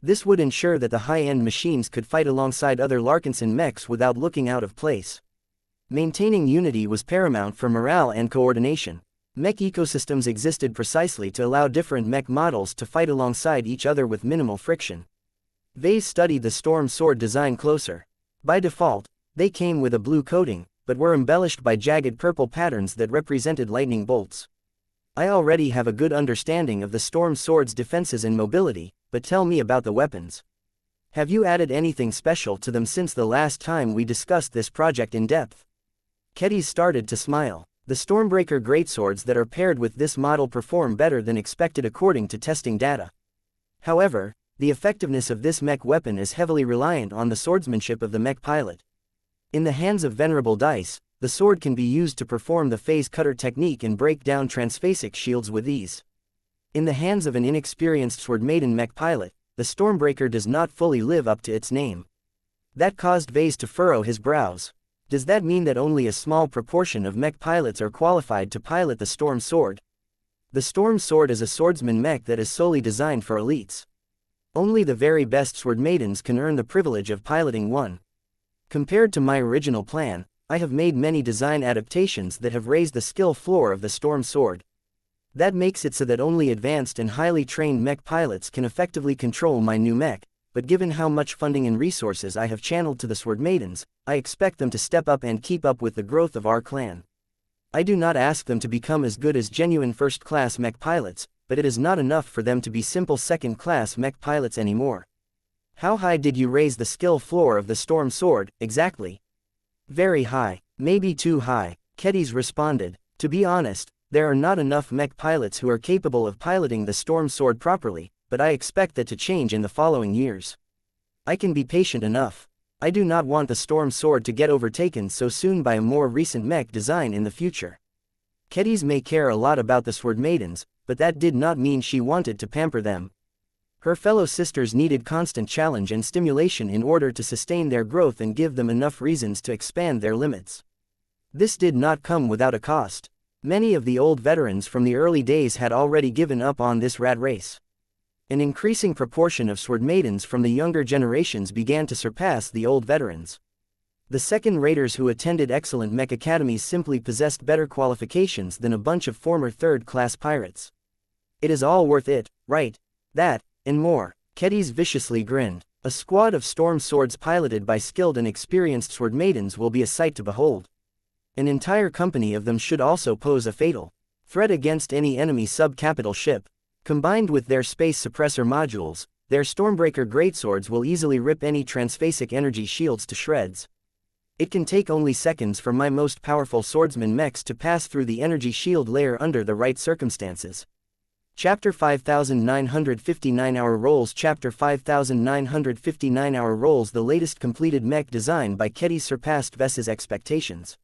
This would ensure that the high-end machines could fight alongside other Larkinson mechs without looking out of place. Maintaining unity was paramount for morale and coordination. Mech ecosystems existed precisely to allow different mech models to fight alongside each other with minimal friction. Vase studied the Storm Sword design closer. By default, they came with a blue coating, but were embellished by jagged purple patterns that represented lightning bolts. I already have a good understanding of the Storm Sword's defenses and mobility, but tell me about the weapons. Have you added anything special to them since the last time we discussed this project in depth? Kedis started to smile. The Stormbreaker greatswords that are paired with this model perform better than expected according to testing data. However, the effectiveness of this mech weapon is heavily reliant on the swordsmanship of the mech pilot. In the hands of Venerable Dice, the sword can be used to perform the phase cutter technique and break down transphasic shields with ease. In the hands of an inexperienced sword maiden mech pilot, the Stormbreaker does not fully live up to its name. That caused Vase to furrow his brows. Does that mean that only a small proportion of mech pilots are qualified to pilot the Storm Sword? The Storm Sword is a swordsman mech that is solely designed for elites. Only the very best sword maidens can earn the privilege of piloting one. Compared to my original plan, I have made many design adaptations that have raised the skill floor of the Storm Sword. That makes it so that only advanced and highly trained mech pilots can effectively control my new mech, but given how much funding and resources I have channeled to the Sword Maidens, I expect them to step up and keep up with the growth of our clan. I do not ask them to become as good as genuine first-class mech pilots, but it is not enough for them to be simple second-class mech pilots anymore. How high did you raise the skill floor of the Storm Sword, exactly? Very high, maybe too high, Kedis responded. To be honest, there are not enough mech pilots who are capable of piloting the Storm Sword properly, but I expect that to change in the following years. I can be patient enough. I do not want the Storm Sword to get overtaken so soon by a more recent mech design in the future. Kedis may care a lot about the Sword Maidens, but that did not mean she wanted to pamper them. Her fellow sisters needed constant challenge and stimulation in order to sustain their growth and give them enough reasons to expand their limits. This did not come without a cost. Many of the old veterans from the early days had already given up on this rat race. An increasing proportion of sword maidens from the younger generations began to surpass the old veterans. The second raters who attended excellent mech academies simply possessed better qualifications than a bunch of former third-class pirates. It is all worth it, right? That, and more. Kedis viciously grinned. A squad of storm swords piloted by skilled and experienced sword maidens will be a sight to behold. An entire company of them should also pose a fatal threat against any enemy sub-capital ship. Combined with their space suppressor modules, their Stormbreaker greatswords will easily rip any transphasic energy shields to shreds. It can take only seconds for my most powerful swordsman mechs to pass through the energy shield layer under the right circumstances. Chapter 5959 Hour Rolls Chapter 5959 Hour Rolls The latest completed mech design by Kedis surpassed Vess's expectations.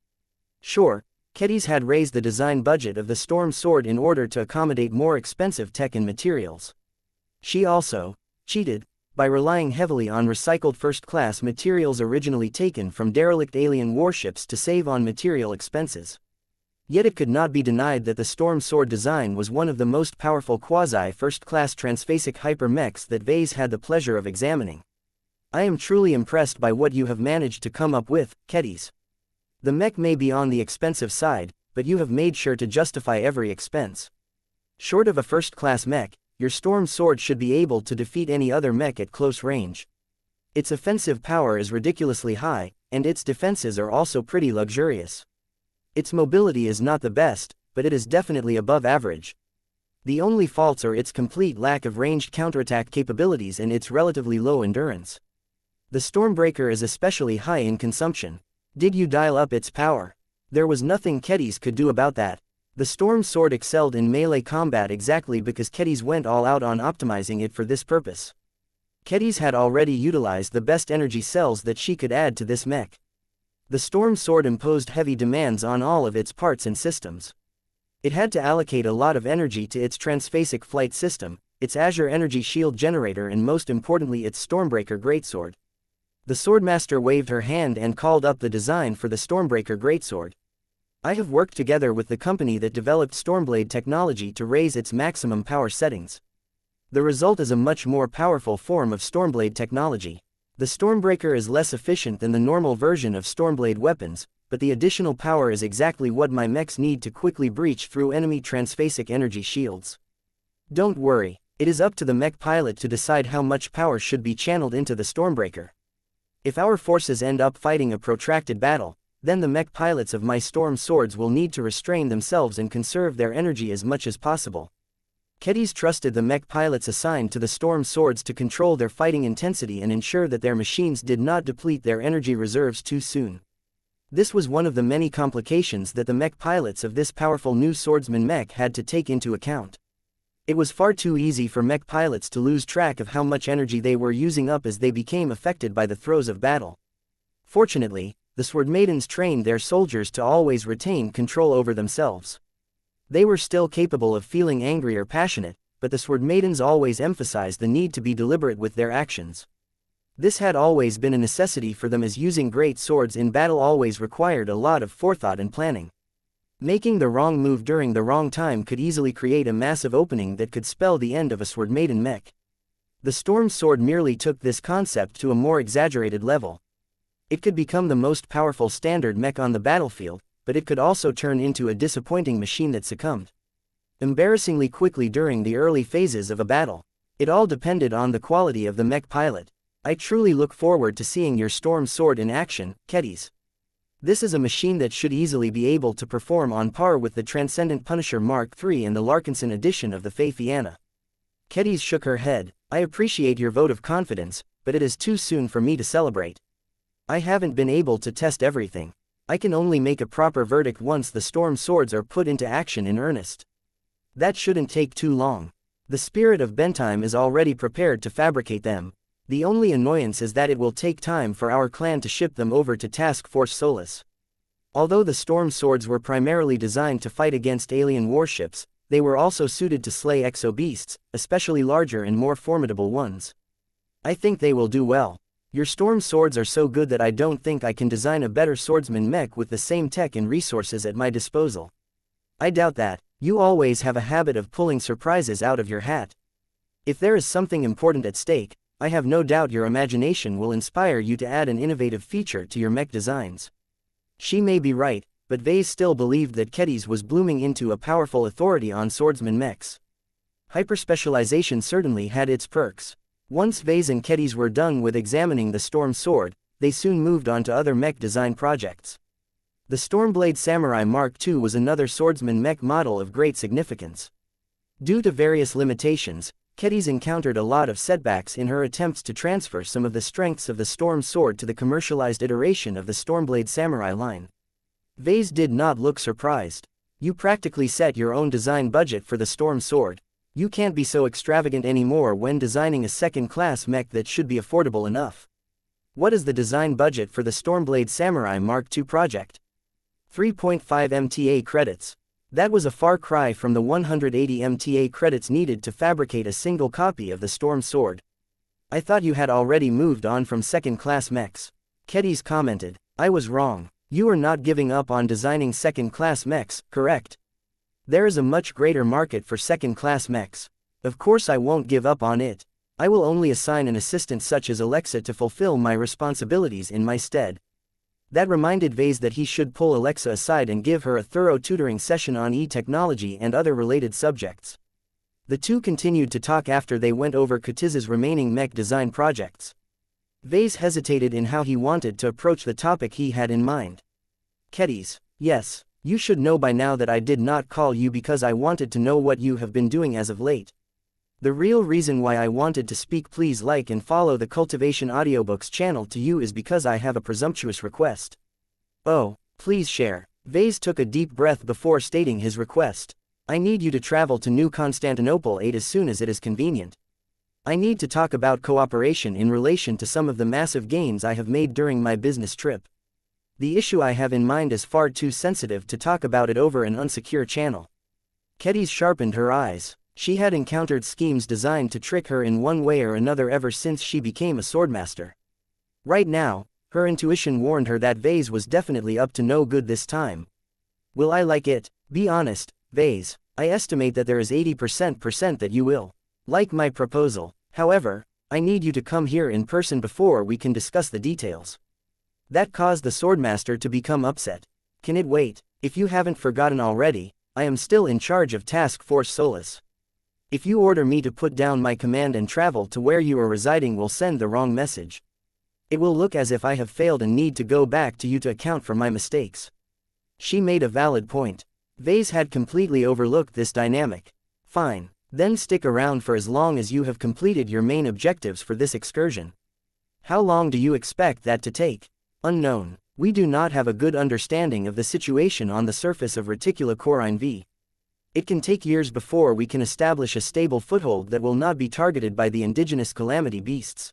Sure, Kedis had raised the design budget of the Storm Sword in order to accommodate more expensive tech and materials. She also cheated by relying heavily on recycled first-class materials originally taken from derelict alien warships to save on material expenses. Yet it could not be denied that the Storm Sword design was one of the most powerful quasi-first-class transphasic hyper-mechs that Vase had the pleasure of examining. I am truly impressed by what you have managed to come up with, Kedis. The mech may be on the expensive side, but you have made sure to justify every expense. Short of a first-class mech, your Storm Sword should be able to defeat any other mech at close range. Its offensive power is ridiculously high, and its defenses are also pretty luxurious. Its mobility is not the best, but it is definitely above average. The only faults are its complete lack of ranged counterattack capabilities and its relatively low endurance. The Stormbreaker is especially high in consumption. Did you dial up its power? There was nothing Kedis could do about that. The Storm Sword excelled in melee combat exactly because Kedis went all out on optimizing it for this purpose. Kedis had already utilized the best energy cells that she could add to this mech. The Storm Sword imposed heavy demands on all of its parts and systems. It had to allocate a lot of energy to its transphasic flight system, its Azure energy shield generator and most importantly its Stormbreaker greatsword. The swordmaster waved her hand and called up the design for the Stormbreaker greatsword. I have worked together with the company that developed Stormblade technology to raise its maximum power settings. The result is a much more powerful form of Stormblade technology. The Stormbreaker is less efficient than the normal version of Stormblade weapons, but the additional power is exactly what my mechs need to quickly breach through enemy transphasic energy shields. Don't worry, it is up to the mech pilot to decide how much power should be channeled into the Stormbreaker. If our forces end up fighting a protracted battle, then the mech pilots of my storm swords will need to restrain themselves and conserve their energy as much as possible. Kedis trusted the mech pilots assigned to the storm swords to control their fighting intensity and ensure that their machines did not deplete their energy reserves too soon. This was one of the many complications that the mech pilots of this powerful new swordsman mech had to take into account. It was far too easy for mech pilots to lose track of how much energy they were using up as they became affected by the throes of battle. Fortunately, the Sword Maidens trained their soldiers to always retain control over themselves. They were still capable of feeling angry or passionate, but the Sword Maidens always emphasized the need to be deliberate with their actions. This had always been a necessity for them, as using great swords in battle always required a lot of forethought and planning. Making the wrong move during the wrong time could easily create a massive opening that could spell the end of a Sword Maiden mech. The Storm Sword merely took this concept to a more exaggerated level. It could become the most powerful standard mech on the battlefield, but it could also turn into a disappointing machine that succumbed embarrassingly quickly during the early phases of a battle. It all depended on the quality of the mech pilot. I truly look forward to seeing your Storm Sword in action, Kedis. This is a machine that should easily be able to perform on par with the Transcendent Punisher Mark III and the Larkinson edition of the Faithiana. Kedis shook her head. I appreciate your vote of confidence, but it is too soon for me to celebrate. I haven't been able to test everything. I can only make a proper verdict once the storm swords are put into action in earnest. That shouldn't take too long. The Spirit of Bentheim is already prepared to fabricate them. The only annoyance is that it will take time for our clan to ship them over to Task Force Solus. Although the storm swords were primarily designed to fight against alien warships, they were also suited to slay exo-beasts, especially larger and more formidable ones. I think they will do well. Your storm swords are so good that I don't think I can design a better swordsman mech with the same tech and resources at my disposal. I doubt that. You always have a habit of pulling surprises out of your hat. If there is something important at stake, I have no doubt your imagination will inspire you to add an innovative feature to your mech designs. She may be right, but Vase still believed that Kedis was blooming into a powerful authority on swordsman mechs. Hyperspecialization certainly had its perks. Once Vase and Kedis were done with examining the Storm Sword, they soon moved on to other mech design projects. The Stormblade Samurai Mark II was another swordsman mech model of great significance. Due to various limitations, Kedis encountered a lot of setbacks in her attempts to transfer some of the strengths of the Storm Sword to the commercialized iteration of the Stormblade Samurai line. Vase did not look surprised. You practically set your own design budget for the Storm Sword. You can't be so extravagant anymore when designing a second-class mech that should be affordable enough. What is the design budget for the Stormblade Samurai Mark II project? 3.5 MTA credits. That was a far cry from the 180 MTA credits needed to fabricate a single copy of the Storm Sword. I thought you had already moved on from second-class mechs. Kedis commented. I was wrong. You are not giving up on designing second-class mechs, correct? There is a much greater market for second-class mechs. Of course I won't give up on it. I will only assign an assistant such as Alexa to fulfill my responsibilities in my stead. That reminded Vase that he should pull Alexa aside and give her a thorough tutoring session on e-technology and other related subjects. The two continued to talk after they went over Kedis's remaining mech design projects. Vase hesitated in how he wanted to approach the topic he had in mind. Kedis, yes, you should know by now that I did not call you because I wanted to know what you have been doing as of late. The real reason why I wanted to speak, please like and follow the Cultivation Audiobooks channel to you, is because I have a presumptuous request. Oh, please share. Vase took a deep breath before stating his request. I need you to travel to New Constantinople 8 as soon as it is convenient. I need to talk about cooperation in relation to some of the massive gains I have made during my business trip. The issue I have in mind is far too sensitive to talk about it over an unsecure channel. Kedis sharpened her eyes. She had encountered schemes designed to trick her in one way or another ever since she became a swordmaster. Right now, her intuition warned her that Vase was definitely up to no good this time. Will I like it? Be honest, Vase. I estimate that there is 80% that you will like my proposal. However, I need you to come here in person before we can discuss the details. That caused the Swordmaster to become upset. Can it wait? If you haven't forgotten already, I am still in charge of Task Force Solus. If you order me to put down my command and travel to where you are residing will send the wrong message. It will look as if I have failed and need to go back to you to account for my mistakes. She made a valid point. Vase had completely overlooked this dynamic. Fine. Then stick around for as long as you have completed your main objectives for this excursion. How long do you expect that to take? Unknown. We do not have a good understanding of the situation on the surface of Reticulocorine V. It can take years before we can establish a stable foothold that will not be targeted by the indigenous calamity beasts.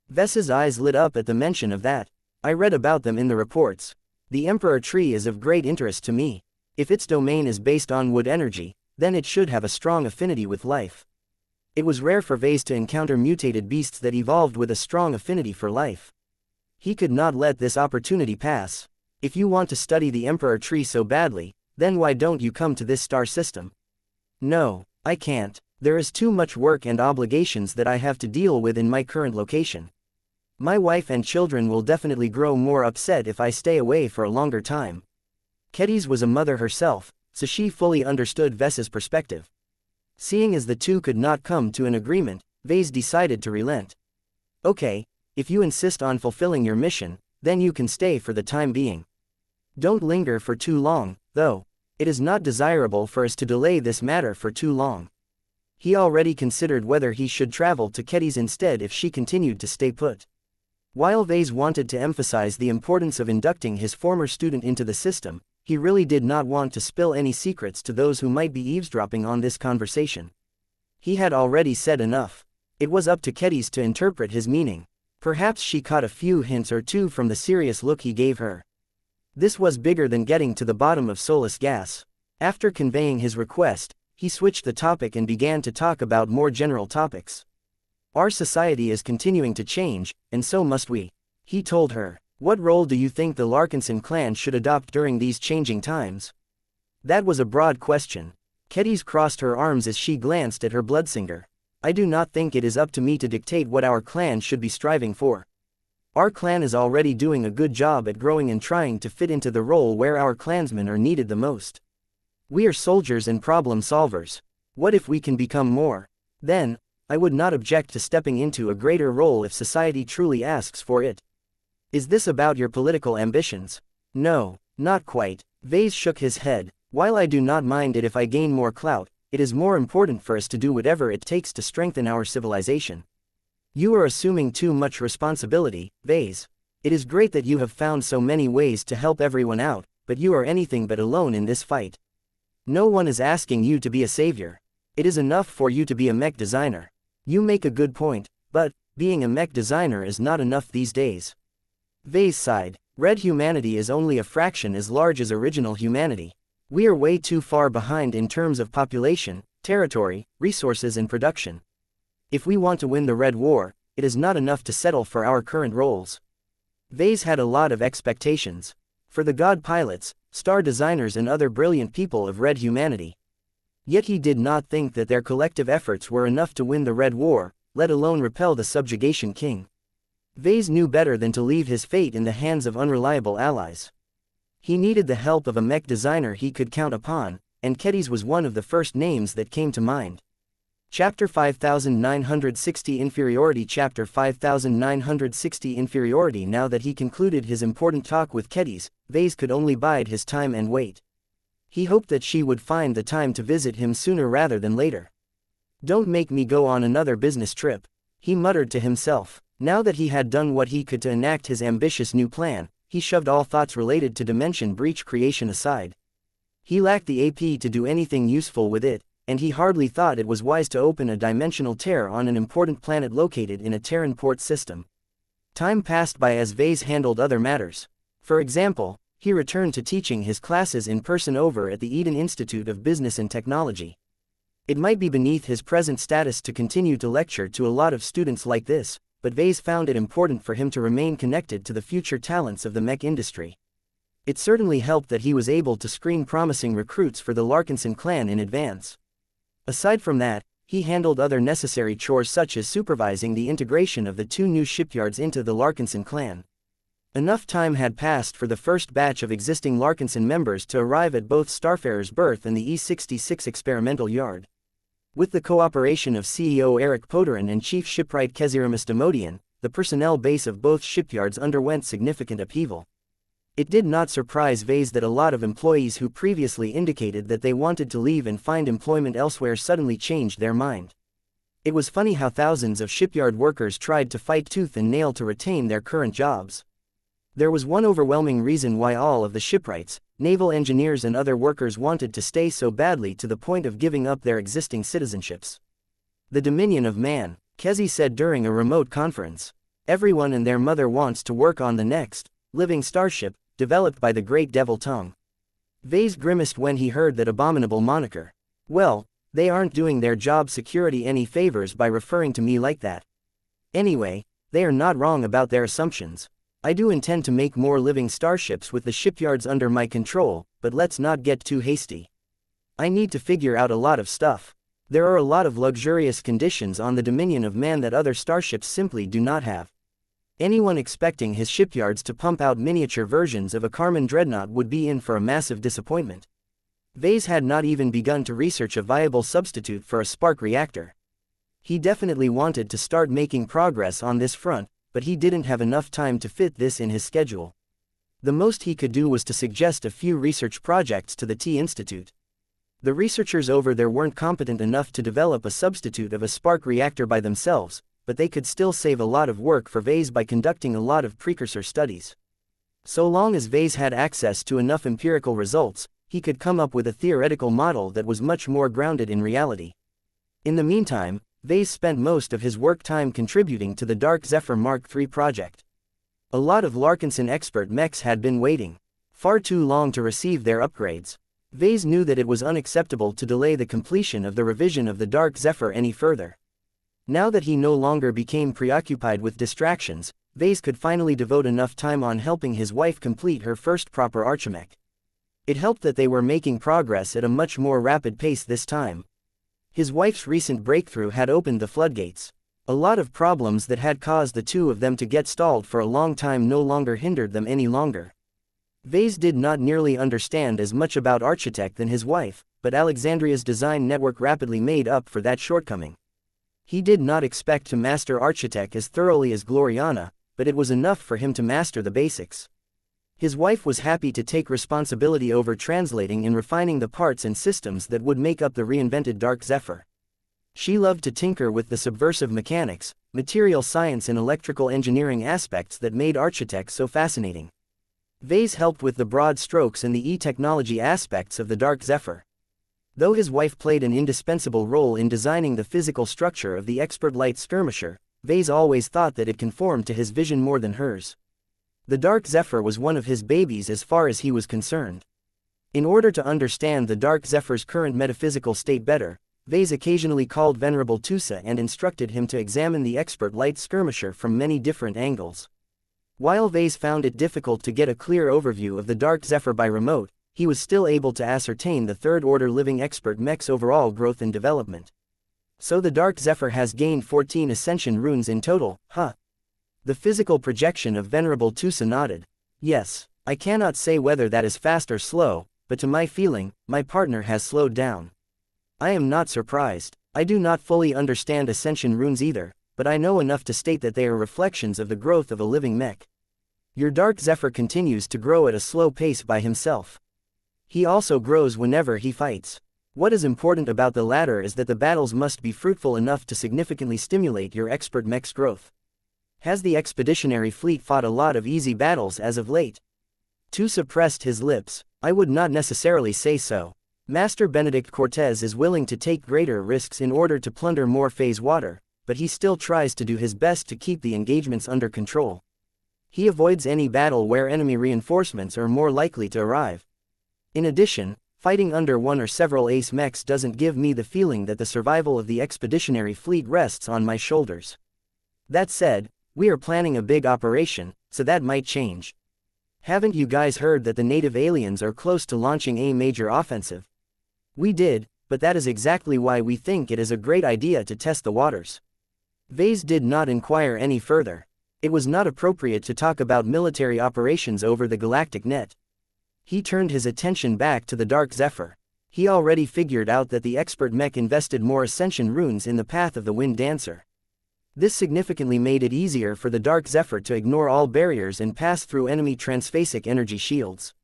Vess's eyes lit up at the mention of that. I read about them in the reports. The Emperor Tree is of great interest to me. If its domain is based on wood energy, then it should have a strong affinity with life. It was rare for Vase to encounter mutated beasts that evolved with a strong affinity for life. He could not let this opportunity pass. If you want to study the Emperor Tree so badly, then why don't you come to this star system? No, I can't. There is too much work and obligations that I have to deal with in my current location. My wife and children will definitely grow more upset if I stay away for a longer time. Kedis was a mother herself, so she fully understood Vess's perspective. Seeing as the two could not come to an agreement, Vase decided to relent. Okay, if you insist on fulfilling your mission, then you can stay for the time being. Don't linger for too long, though. It is not desirable for us to delay this matter for too long. He already considered whether he should travel to Kedis instead if she continued to stay put. While Vase wanted to emphasize the importance of inducting his former student into the system, he really did not want to spill any secrets to those who might be eavesdropping on this conversation. He had already said enough. It was up to Kedis to interpret his meaning. Perhaps she caught a few hints or two from the serious look he gave her. This was bigger than getting to the bottom of Solus gas. After conveying his request, he switched the topic and began to talk about more general topics. Our society is continuing to change, and so must we. He told her. What role do you think the Larkinson clan should adopt during these changing times? That was a broad question. Kedis crossed her arms as she glanced at her bloodsinger. I do not think it is up to me to dictate what our clan should be striving for. Our clan is already doing a good job at growing and trying to fit into the role where our clansmen are needed the most. We are soldiers and problem solvers. What if we can become more? Then, I would not object to stepping into a greater role if society truly asks for it. Is this about your political ambitions? No, not quite. Vase shook his head. While I do not mind it if I gain more clout, it is more important for us to do whatever it takes to strengthen our civilization. You are assuming too much responsibility, Vase. It is great that you have found so many ways to help everyone out, but you are anything but alone in this fight. No one is asking you to be a savior. It is enough for you to be a mech designer. You make a good point, but being a mech designer is not enough these days. Vase sighed. Red humanity is only a fraction as large as original humanity. We are way too far behind in terms of population, territory, resources and production. If we want to win the Red War, it is not enough to settle for our current roles. Vase had a lot of expectations. For the god pilots, star designers and other brilliant people of Red humanity. Yet he did not think that their collective efforts were enough to win the Red War, let alone repel the subjugation king. Vase knew better than to leave his fate in the hands of unreliable allies. He needed the help of a mech designer he could count upon, and Kedis was one of the first names that came to mind. Chapter 5960 Inferiority Chapter 5960 Inferiority Now that he concluded his important talk with Kedis, Vase could only bide his time and wait. He hoped that she would find the time to visit him sooner rather than later. Don't make me go on another business trip, he muttered to himself. Now that he had done what he could to enact his ambitious new plan, he shoved all thoughts related to dimension breach creation aside. He lacked the AP to do anything useful with it, and he hardly thought it was wise to open a dimensional tear on an important planet located in a Terran port system. Time passed by as Vase handled other matters. For example, he returned to teaching his classes in person over at the Eden Institute of Business and Technology. It might be beneath his present status to continue to lecture to a lot of students like this, but Vase found it important for him to remain connected to the future talents of the mech industry. It certainly helped that he was able to screen promising recruits for the Larkinson clan in advance. Aside from that, he handled other necessary chores such as supervising the integration of the 2 new shipyards into the Larkinson clan. Enough time had passed for the first batch of existing Larkinson members to arrive at both Starfarer's berth and the E-66 experimental yard. With the cooperation of CEO Eric Poterin and Chief Shipwright Keziramis Demodian, the personnel base of both shipyards underwent significant upheaval. It did not surprise Vase that a lot of employees who previously indicated that they wanted to leave and find employment elsewhere suddenly changed their mind. It was funny how thousands of shipyard workers tried to fight tooth and nail to retain their current jobs. There was one overwhelming reason why all of the shipwrights, naval engineers and other workers wanted to stay so badly to the point of giving up their existing citizenships. The Dominion of Man, Kezi said during a remote conference. Everyone and their mother wants to work on the next, living starship, developed by the Great Devil Tongue. Vase grimaced when he heard that abominable moniker. Well, they aren't doing their job security any favors by referring to me like that. Anyway, they are not wrong about their assumptions. I do intend to make more living starships with the shipyards under my control, but let's not get too hasty. I need to figure out a lot of stuff. There are a lot of luxurious conditions on the Dominion of Man that other starships simply do not have. Anyone expecting his shipyards to pump out miniature versions of a Karman dreadnought would be in for a massive disappointment. Vase had not even begun to research a viable substitute for a spark reactor. He definitely wanted to start making progress on this front, but he didn't have enough time to fit this in his schedule. The most he could do was to suggest a few research projects to the T-Institute. The researchers over there weren't competent enough to develop a substitute of a spark reactor by themselves, but they could still save a lot of work for Vase by conducting a lot of precursor studies. So long as Vase had access to enough empirical results, he could come up with a theoretical model that was much more grounded in reality. In the meantime, Vase spent most of his work time contributing to the Dark Zephyr Mark III project. A lot of Larkinson expert mechs had been waiting far too long to receive their upgrades. Vase knew that it was unacceptable to delay the completion of the revision of the Dark Zephyr any further. Now that he no longer became preoccupied with distractions, Vase could finally devote enough time on helping his wife complete her first proper Archimech. It helped that they were making progress at a much more rapid pace this time. His wife's recent breakthrough had opened the floodgates. A lot of problems that had caused the two of them to get stalled for a long time no longer hindered them any longer. Vase did not nearly understand as much about Architect than his wife, but Alexandria's design network rapidly made up for that shortcoming. He did not expect to master Architect as thoroughly as Gloriana, but it was enough for him to master the basics. His wife was happy to take responsibility over translating and refining the parts and systems that would make up the reinvented Dark Zephyr. She loved to tinker with the subversive mechanics, material science and electrical engineering aspects that made Architect so fascinating. Vase helped with the broad strokes and the e-technology aspects of the Dark Zephyr. Though his wife played an indispensable role in designing the physical structure of the expert light skirmisher, Vase always thought that it conformed to his vision more than hers. The Dark Zephyr was one of his babies as far as he was concerned. In order to understand the Dark Zephyr's current metaphysical state better, Vase occasionally called Venerable Tusa and instructed him to examine the expert light skirmisher from many different angles. While Vase found it difficult to get a clear overview of the Dark Zephyr by remote, he was still able to ascertain the third-order living expert mech's overall growth and development. So the Dark Zephyr has gained 14 ascension runes in total, huh? The physical projection of Venerable Tusa nodded. Yes, I cannot say whether that is fast or slow, but to my feeling, my partner has slowed down. I am not surprised. I do not fully understand ascension runes either, but I know enough to state that they are reflections of the growth of a living mech. Your Dark Zephyr continues to grow at a slow pace by himself. He also grows whenever he fights. What is important about the latter is that the battles must be fruitful enough to significantly stimulate your expert mech's growth. Has the expeditionary fleet fought a lot of easy battles as of late? Tusa pressed his lips. I would not necessarily say so. Master Benedict Cortez is willing to take greater risks in order to plunder more phase water, but he still tries to do his best to keep the engagements under control. He avoids any battle where enemy reinforcements are more likely to arrive. In addition, fighting under one or several ace mechs doesn't give me the feeling that the survival of the expeditionary fleet rests on my shoulders. That said, we are planning a big operation, so that might change. Haven't you guys heard that the native aliens are close to launching a major offensive? We did, but that is exactly why we think it is a great idea to test the waters. Vase did not inquire any further. It was not appropriate to talk about military operations over the galactic net. He turned his attention back to the Dark Zephyr. He already figured out that the expert mech invested more ascension runes in the path of the Wind Dancer. This significantly made it easier for the Dark Zephyr to ignore all barriers and pass through enemy transphasic energy shields.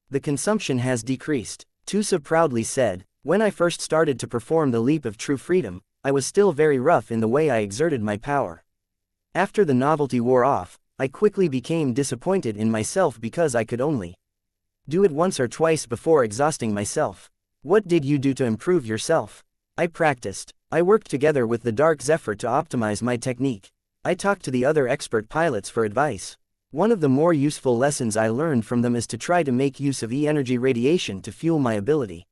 The consumption has decreased, Tusa proudly said. When I first started to perform the leap of true freedom, I was still very rough in the way I exerted my power. After the novelty wore off, I quickly became disappointed in myself because I could only do it once or twice before exhausting myself. What did you do to improve yourself? I practiced. I worked together with the Dark Zephyr to optimize my technique. I talked to the other expert pilots for advice. One of the more useful lessons I learned from them is to try to make use of E-energy radiation to fuel my ability.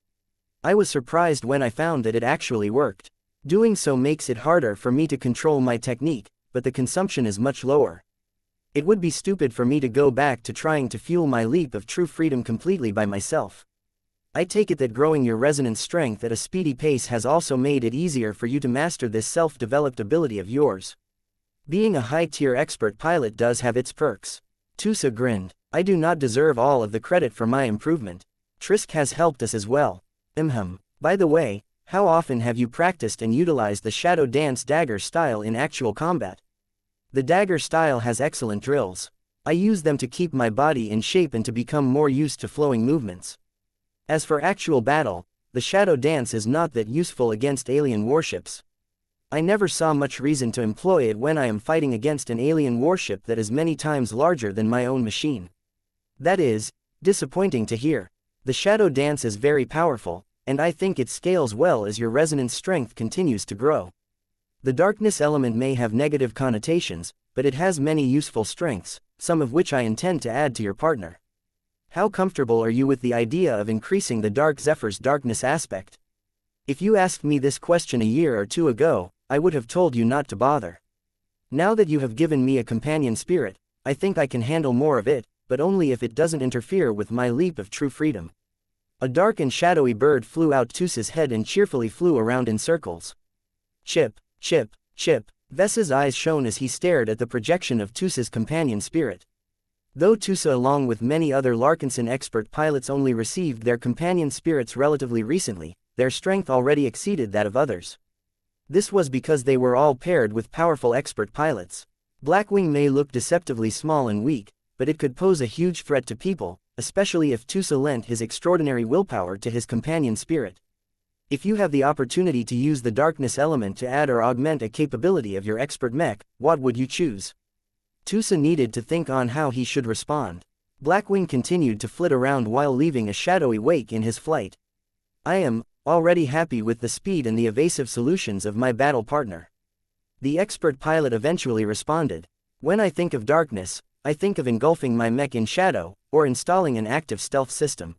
I was surprised when I found that it actually worked. Doing so makes it harder for me to control my technique, but the consumption is much lower. It would be stupid for me to go back to trying to fuel my leap of true freedom completely by myself. I take it that growing your resonance strength at a speedy pace has also made it easier for you to master this self-developed ability of yours. Being a high-tier expert pilot does have its perks. Tusa grinned. I do not deserve all of the credit for my improvement. Trisk has helped us as well. By the way, how often have you practiced and utilized the Shadow Dance dagger style in actual combat? The dagger style has excellent drills. I use them to keep my body in shape and to become more used to flowing movements. As for actual battle, the Shadow Dance is not that useful against alien warships. I never saw much reason to employ it when I am fighting against an alien warship that is many times larger than my own machine. That is disappointing to hear. The Shadow Dance is very powerful, and I think it scales well as your resonance strength continues to grow. The darkness element may have negative connotations, but it has many useful strengths, some of which I intend to add to your partner. How comfortable are you with the idea of increasing the Dark Zephyr's darkness aspect? If you asked me this question a year or two ago, I would have told you not to bother. Now that you have given me a companion spirit, I think I can handle more of it, but only if it doesn't interfere with my leap of true freedom. A dark and shadowy bird flew out Tusa's head and cheerfully flew around in circles. Chip, chip, chip. Vess's eyes shone as he stared at the projection of Tusa's companion spirit. Though Tusa along with many other Larkinson expert pilots only received their companion spirits relatively recently, their strength already exceeded that of others. This was because they were all paired with powerful expert pilots. Blackwing may look deceptively small and weak, but it could pose a huge threat to people, especially if Tusa lent his extraordinary willpower to his companion spirit. If you have the opportunity to use the darkness element to add or augment a capability of your expert mech, what would you choose? Tusa needed to think on how he should respond. Blackwing continued to flit around while leaving a shadowy wake in his flight. I am already happy with the speed and the evasive solutions of my battle partner. The expert pilot eventually responded. When I think of darkness, I think of engulfing my mech in shadow, or installing an active stealth system.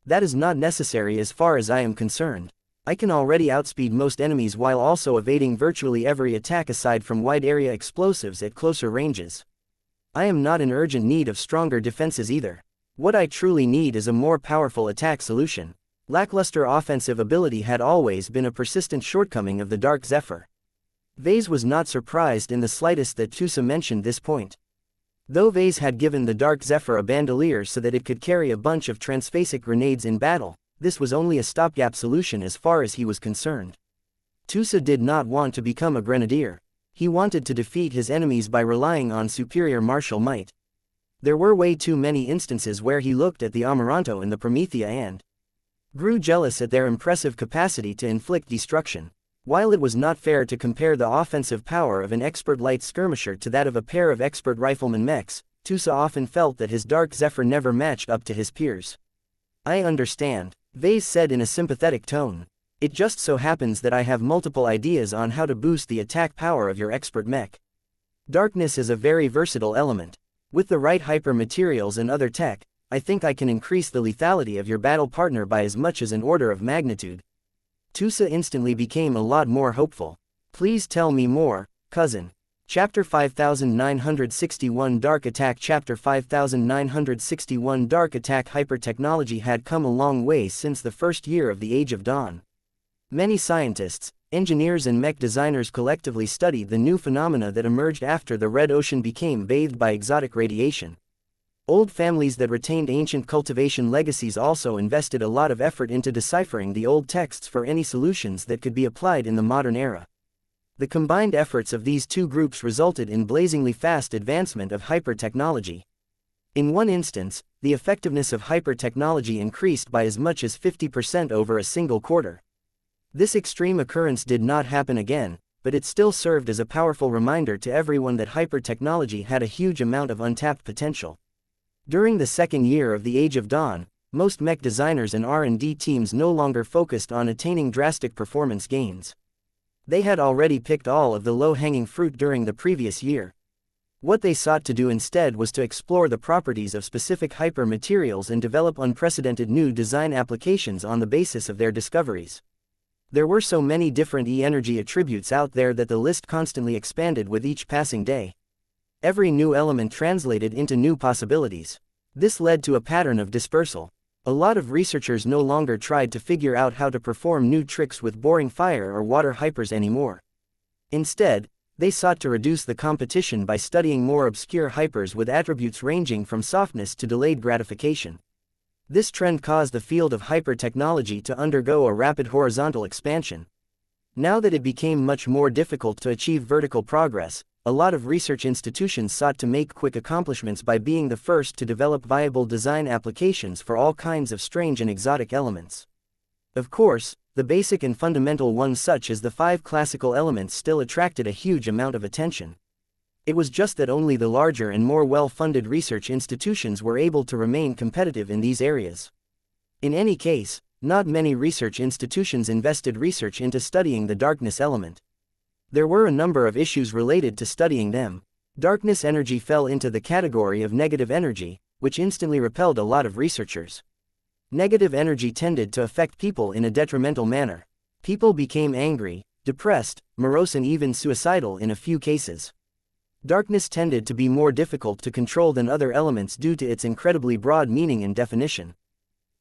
That is not necessary as far as I am concerned. I can already outspeed most enemies while also evading virtually every attack aside from wide-area explosives at closer ranges. I am not in urgent need of stronger defenses either. What I truly need is a more powerful attack solution. Lackluster offensive ability had always been a persistent shortcoming of the Dark Zephyr. Vase was not surprised in the slightest that Tusa mentioned this point. Though Vase had given the Dark Zephyr a bandolier so that it could carry a bunch of transphasic grenades in battle, this was only a stopgap solution as far as he was concerned. Tusa did not want to become a grenadier. He wanted to defeat his enemies by relying on superior martial might. There were way too many instances where he looked at the Amaranto and the Promethea and grew jealous at their impressive capacity to inflict destruction. While it was not fair to compare the offensive power of an expert light skirmisher to that of a pair of expert rifleman mechs, Tusa often felt that his Dark Zephyr never matched up to his peers. I understand, Vase said in a sympathetic tone. It just so happens that I have multiple ideas on how to boost the attack power of your expert mech. Darkness is a very versatile element. With the right hyper materials and other tech, I think I can increase the lethality of your battle partner by as much as an order of magnitude. Tusa instantly became a lot more hopeful. Please tell me more, cousin. Chapter 5961 Dark Attack Chapter 5961 Dark Attack Hypertechnology had come a long way since the first year of the Age of Dawn. Many scientists, engineers and mech designers collectively studied the new phenomena that emerged after the Red Ocean became bathed by exotic radiation. Old families that retained ancient cultivation legacies also invested a lot of effort into deciphering the old texts for any solutions that could be applied in the modern era. The combined efforts of these two groups resulted in blazingly fast advancement of hypertechnology. In one instance, the effectiveness of hypertechnology increased by as much as 50% over a single quarter. This extreme occurrence did not happen again, but it still served as a powerful reminder to everyone that hypertechnology had a huge amount of untapped potential. During the second year of the Age of Dawn, most mech designers and R&D teams no longer focused on attaining drastic performance gains. They had already picked all of the low-hanging fruit during the previous year. What they sought to do instead was to explore the properties of specific hyper-materials and develop unprecedented new design applications on the basis of their discoveries. There were so many different E-energy attributes out there that the list constantly expanded with each passing day. Every new element translated into new possibilities. This led to a pattern of dispersal. A lot of researchers no longer tried to figure out how to perform new tricks with boring fire or water hypers anymore. Instead, they sought to reduce the competition by studying more obscure hypers with attributes ranging from softness to delayed gratification. This trend caused the field of hypertechnology to undergo a rapid horizontal expansion. Now that it became much more difficult to achieve vertical progress, a lot of research institutions sought to make quick accomplishments by being the first to develop viable design applications for all kinds of strange and exotic elements. Of course, the basic and fundamental ones such as the 5 classical elements still attracted a huge amount of attention. It was just that only the larger and more well-funded research institutions were able to remain competitive in these areas. In any case, not many research institutions invested research into studying the darkness element. There were a number of issues related to studying them. Darkness energy fell into the category of negative energy, which instantly repelled a lot of researchers. Negative energy tended to affect people in a detrimental manner. People became angry, depressed, morose and even suicidal in a few cases. Darkness tended to be more difficult to control than other elements due to its incredibly broad meaning and definition.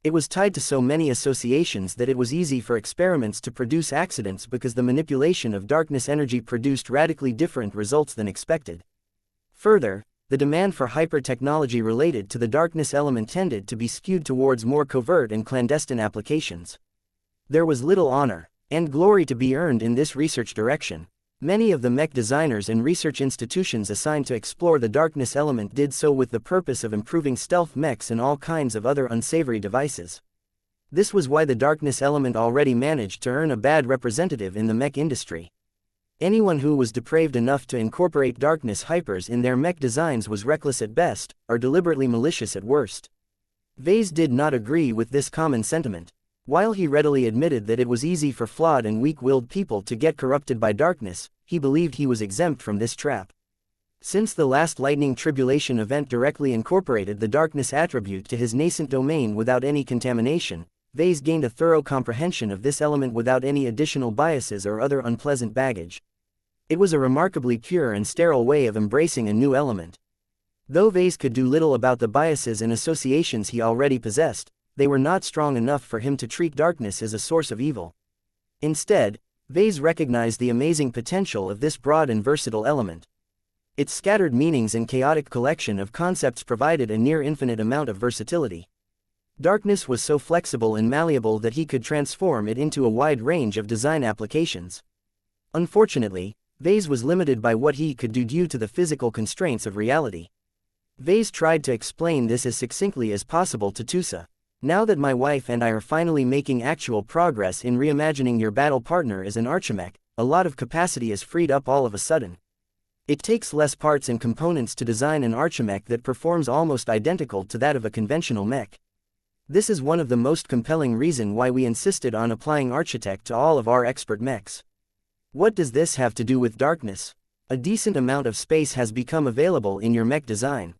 It was tied to so many associations that it was easy for experiments to produce accidents because the manipulation of darkness energy produced radically different results than expected. Further, the demand for hypertechnology related to the darkness element tended to be skewed towards more covert and clandestine applications. There was little honor and glory to be earned in this research direction. Many of the mech designers and research institutions assigned to explore the darkness element did so with the purpose of improving stealth mechs and all kinds of other unsavory devices. This was why the darkness element already managed to earn a bad representative in the mech industry. Anyone who was depraved enough to incorporate darkness hypers in their mech designs was reckless at best, or deliberately malicious at worst. Vase did not agree with this common sentiment. While he readily admitted that it was easy for flawed and weak-willed people to get corrupted by darkness, he believed he was exempt from this trap. Since the last lightning tribulation event directly incorporated the darkness attribute to his nascent domain without any contamination, Vase gained a thorough comprehension of this element without any additional biases or other unpleasant baggage. It was a remarkably pure and sterile way of embracing a new element. Though Vase could do little about the biases and associations he already possessed, they were not strong enough for him to treat darkness as a source of evil. Instead, Vase recognized the amazing potential of this broad and versatile element. Its scattered meanings and chaotic collection of concepts provided a near-infinite amount of versatility. Darkness was so flexible and malleable that he could transform it into a wide range of design applications. Unfortunately, Vase was limited by what he could do due to the physical constraints of reality. Vase tried to explain this as succinctly as possible to Tusa. Now that my wife and I are finally making actual progress in reimagining your battle partner as an archimech, a lot of capacity is freed up all of a sudden. It takes less parts and components to design an archimech that performs almost identical to that of a conventional mech. This is one of the most compelling reasons why we insisted on applying Architect to all of our expert mechs. What does this have to do with darkness? A decent amount of space has become available in your mech design.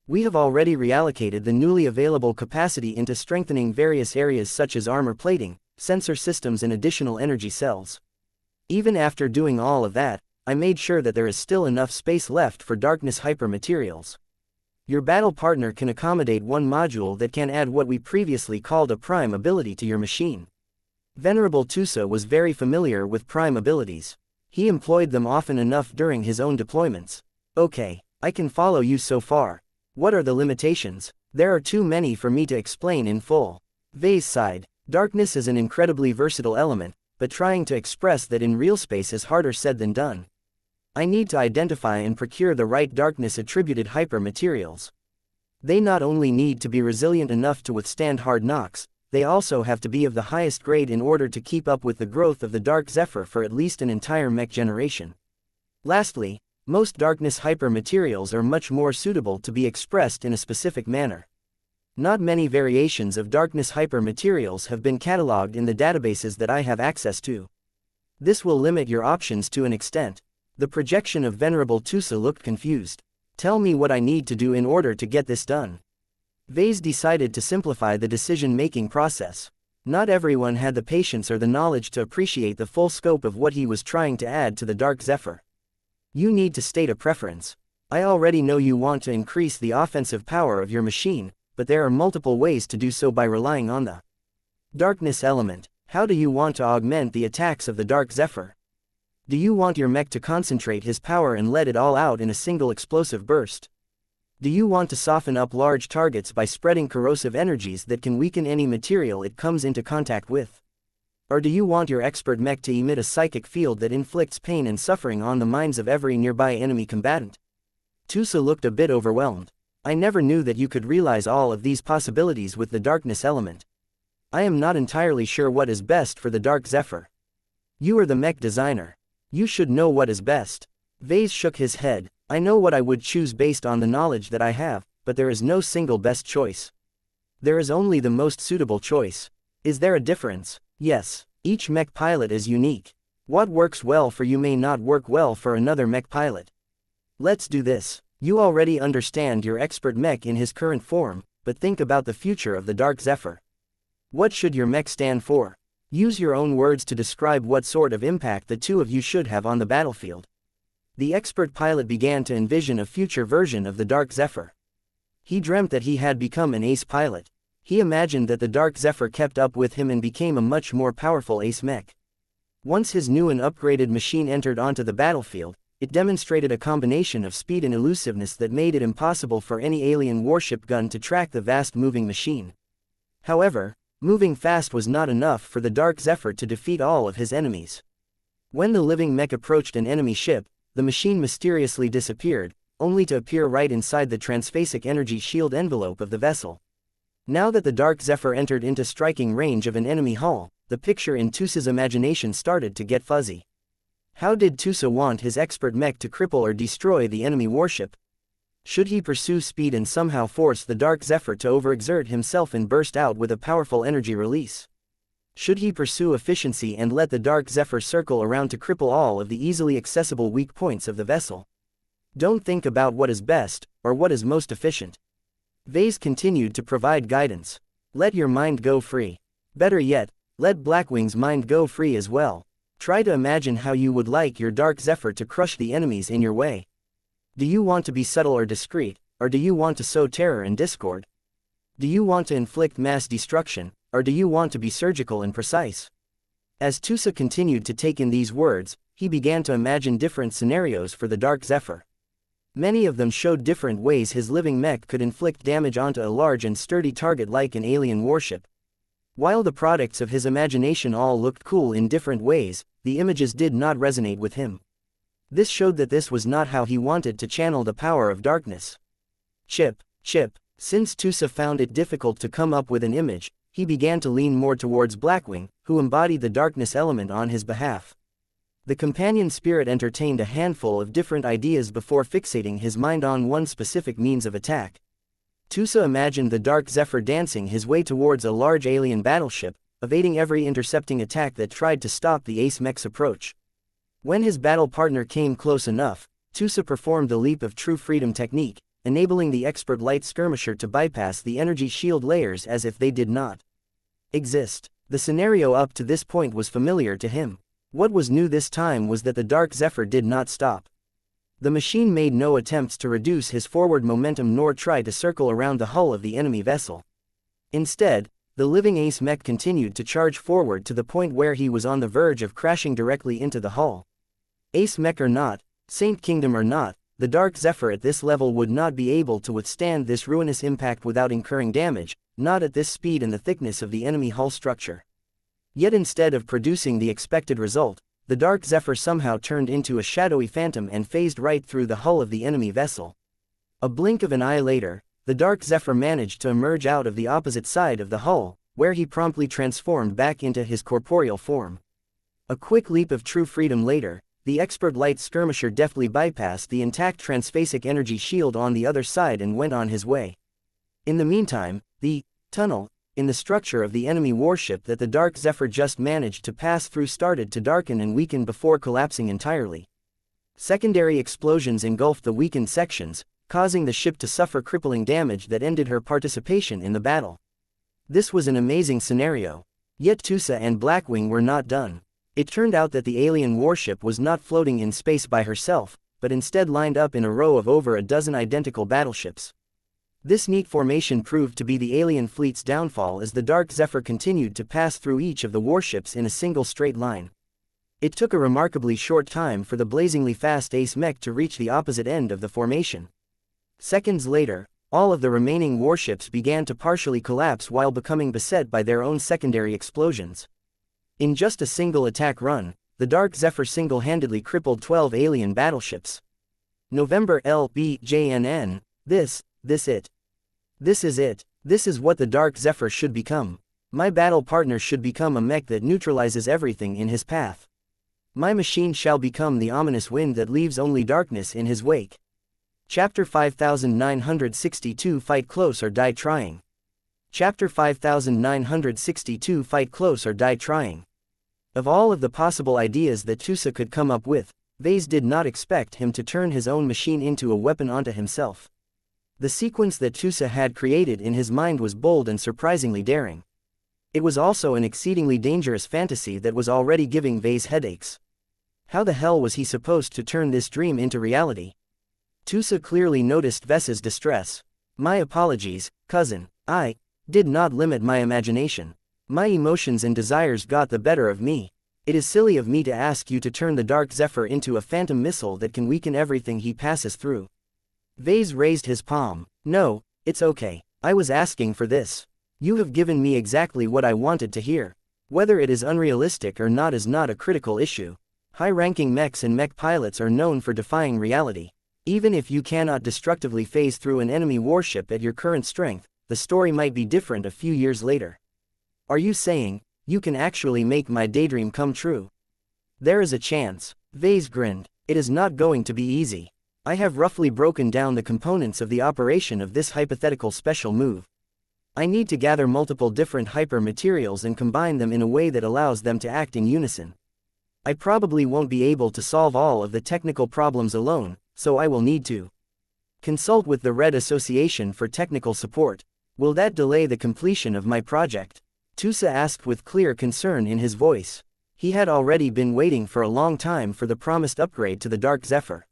We have already reallocated the newly available capacity into strengthening various areas such as armor plating, sensor systems and additional energy cells. Even after doing all of that, I made sure that there is still enough space left for darkness hypermaterials. Your battle partner can accommodate one module that can add what we previously called a prime ability to your machine. Venerable Tusa was very familiar with prime abilities. He employed them often enough during his own deployments. Okay, I can follow you so far. What are the limitations? There are too many for me to explain in full. Vase sighed. Darkness is an incredibly versatile element, but trying to express that in real space is harder said than done. I need to identify and procure the right darkness-attributed hyper-materials. They not only need to be resilient enough to withstand hard knocks, they also have to be of the highest grade in order to keep up with the growth of the Dark Zephyr for at least an entire mech generation. Lastly, most darkness hyper-materials are much more suitable to be expressed in a specific manner. Not many variations of darkness hyper-materials have been catalogued in the databases that I have access to. This will limit your options to an extent. The projection of Venerable Tusa looked confused. Tell me what I need to do in order to get this done. Vase decided to simplify the decision-making process. Not everyone had the patience or the knowledge to appreciate the full scope of what he was trying to add to the Dark Zephyr. You need to state a preference. I already know you want to increase the offensive power of your machine, but there are multiple ways to do so by relying on the darkness element. How do you want to augment the attacks of the Dark Zephyr? Do you want your mech to concentrate his power and let it all out in a single explosive burst? Do you want to soften up large targets by spreading corrosive energies that can weaken any material it comes into contact with? Or do you want your expert mech to emit a psychic field that inflicts pain and suffering on the minds of every nearby enemy combatant? Tusa looked a bit overwhelmed. I never knew that you could realize all of these possibilities with the darkness element. I am not entirely sure what is best for the Dark Zephyr. You are the mech designer. You should know what is best. Vase shook his head. I know what I would choose based on the knowledge that I have, but there is no single best choice. There is only the most suitable choice. Is there a difference? Yes. Each mech pilot is unique. What works well for you may not work well for another mech pilot. Let's do this. You already understand your expert mech in his current form, but think about the future of the Dark Zephyr. What should your mech stand for? Use your own words to describe what sort of impact the two of you should have on the battlefield. The expert pilot began to envision a future version of the Dark Zephyr. He dreamt that he had become an ace pilot. He imagined that the Dark Zephyr kept up with him and became a much more powerful ace mech. Once his new and upgraded machine entered onto the battlefield, it demonstrated a combination of speed and elusiveness that made it impossible for any alien warship gun to track the vast moving machine. However, moving fast was not enough for the Dark Zephyr to defeat all of his enemies. When the living mech approached an enemy ship, the machine mysteriously disappeared, only to appear right inside the transphasic energy shield envelope of the vessel. Now that the Dark Zephyr entered into striking range of an enemy hull, the picture in Tusa's imagination started to get fuzzy. How did Tusa want his expert mech to cripple or destroy the enemy warship? Should he pursue speed and somehow force the Dark Zephyr to overexert himself and burst out with a powerful energy release? Should he pursue efficiency and let the Dark Zephyr circle around to cripple all of the easily accessible weak points of the vessel? Don't think about what is best, or what is most efficient. Vase continued to provide guidance. Let your mind go free. Better yet, let Blackwing's mind go free as well. Try to imagine how you would like your Dark Zephyr to crush the enemies in your way. Do you want to be subtle or discreet, or do you want to sow terror and discord? Do you want to inflict mass destruction, or do you want to be surgical and precise? As Tusa continued to take in these words, he began to imagine different scenarios for the Dark Zephyr. Many of them showed different ways his living mech could inflict damage onto a large and sturdy target like an alien warship. While the products of his imagination all looked cool in different ways, the images did not resonate with him. This showed that this was not how he wanted to channel the power of darkness. Chip. Since Tusa found it difficult to come up with an image, he began to lean more towards Blackwing, who embodied the darkness element on his behalf. The companion spirit entertained a handful of different ideas before fixating his mind on one specific means of attack. Tusa imagined the Dark Zephyr dancing his way towards a large alien battleship, evading every intercepting attack that tried to stop the ace mech's approach. When his battle partner came close enough, Tusa performed the leap of true freedom technique, enabling the expert light skirmisher to bypass the energy shield layers as if they did not exist. The scenario up to this point was familiar to him. What was new this time was that the Dark Zephyr did not stop. The machine made no attempts to reduce his forward momentum nor try to circle around the hull of the enemy vessel. Instead, the living Ace Mech continued to charge forward to the point where he was on the verge of crashing directly into the hull. Ace Mech or not, Saint Kingdom or not, the Dark Zephyr at this level would not be able to withstand this ruinous impact without incurring damage, not at this speed and the thickness of the enemy hull structure. Yet instead of producing the expected result, the Dark Zephyr somehow turned into a shadowy phantom and phased right through the hull of the enemy vessel. A blink of an eye later, the Dark Zephyr managed to emerge out of the opposite side of the hull, where he promptly transformed back into his corporeal form. A quick leap of true freedom later, the expert light skirmisher deftly bypassed the intact transphasic energy shield on the other side and went on his way. In the meantime, the tunnel in the structure of the enemy warship that the Dark Zephyr just managed to pass through started to darken and weaken before collapsing entirely. Secondary explosions engulfed the weakened sections, causing the ship to suffer crippling damage that ended her participation in the battle. This was an amazing scenario. Yet Tusa and Blackwing were not done. It turned out that the alien warship was not floating in space by herself, but instead lined up in a row of over a dozen identical battleships. This neat formation proved to be the alien fleet's downfall as the Dark Zephyr continued to pass through each of the warships in a single straight line. It took a remarkably short time for the blazingly fast Ace Mech to reach the opposite end of the formation. Seconds later, all of the remaining warships began to partially collapse while becoming beset by their own secondary explosions. In just a single attack run, the Dark Zephyr single-handedly crippled 12 alien battleships. November LBJNN, This is it. This is what the Dark Zephyr should become. My battle partner should become a mech that neutralizes everything in his path. My machine shall become the ominous wind that leaves only darkness in his wake. Chapter 5962 Fight Close or Die Trying. Chapter 5962 Fight Close or Die Trying. Of all of the possible ideas that Tusa could come up with, Vase did not expect him to turn his own machine into a weapon onto himself. The sequence that Tusa had created in his mind was bold and surprisingly daring. It was also an exceedingly dangerous fantasy that was already giving Vase headaches. How the hell was he supposed to turn this dream into reality? Tusa clearly noticed Ves's distress. My apologies, cousin. I did not limit my imagination. My emotions and desires got the better of me. It is silly of me to ask you to turn the Dark Zephyr into a phantom missile that can weaken everything he passes through. Vase raised his palm. No, it's okay. I was asking for this. You have given me exactly what I wanted to hear. Whether it is unrealistic or not is not a critical issue. High-ranking mechs and mech pilots are known for defying reality. Even if you cannot destructively phase through an enemy warship at your current strength, the story might be different a few years later. Are you saying, you can actually make my daydream come true? There is a chance. Vase grinned. It is not going to be easy. I have roughly broken down the components of the operation of this hypothetical special move. I need to gather multiple different hyper materials and combine them in a way that allows them to act in unison. I probably won't be able to solve all of the technical problems alone, so I will need to consult with the Red Association for technical support. Will that delay the completion of my project? Tusa asked with clear concern in his voice. He had already been waiting for a long time for the promised upgrade to the Dark Zephyr.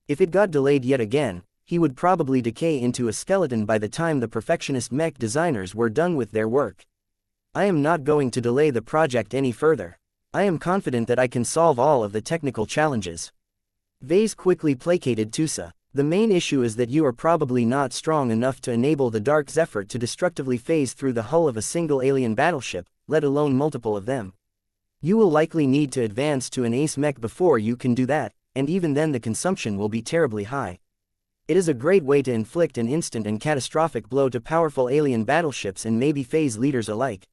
If it got delayed yet again, he would probably decay into a skeleton by the time the perfectionist mech designers were done with their work. I am not going to delay the project any further. I am confident that I can solve all of the technical challenges. Vase quickly placated Tusa. The main issue is that you are probably not strong enough to enable the Dark Zephyr to destructively phase through the hull of a single alien battleship, let alone multiple of them. You will likely need to advance to an Ace Mech before you can do that, and even then the consumption will be terribly high. It is a great way to inflict an instant and catastrophic blow to powerful alien battleships and maybe phase leaders alike.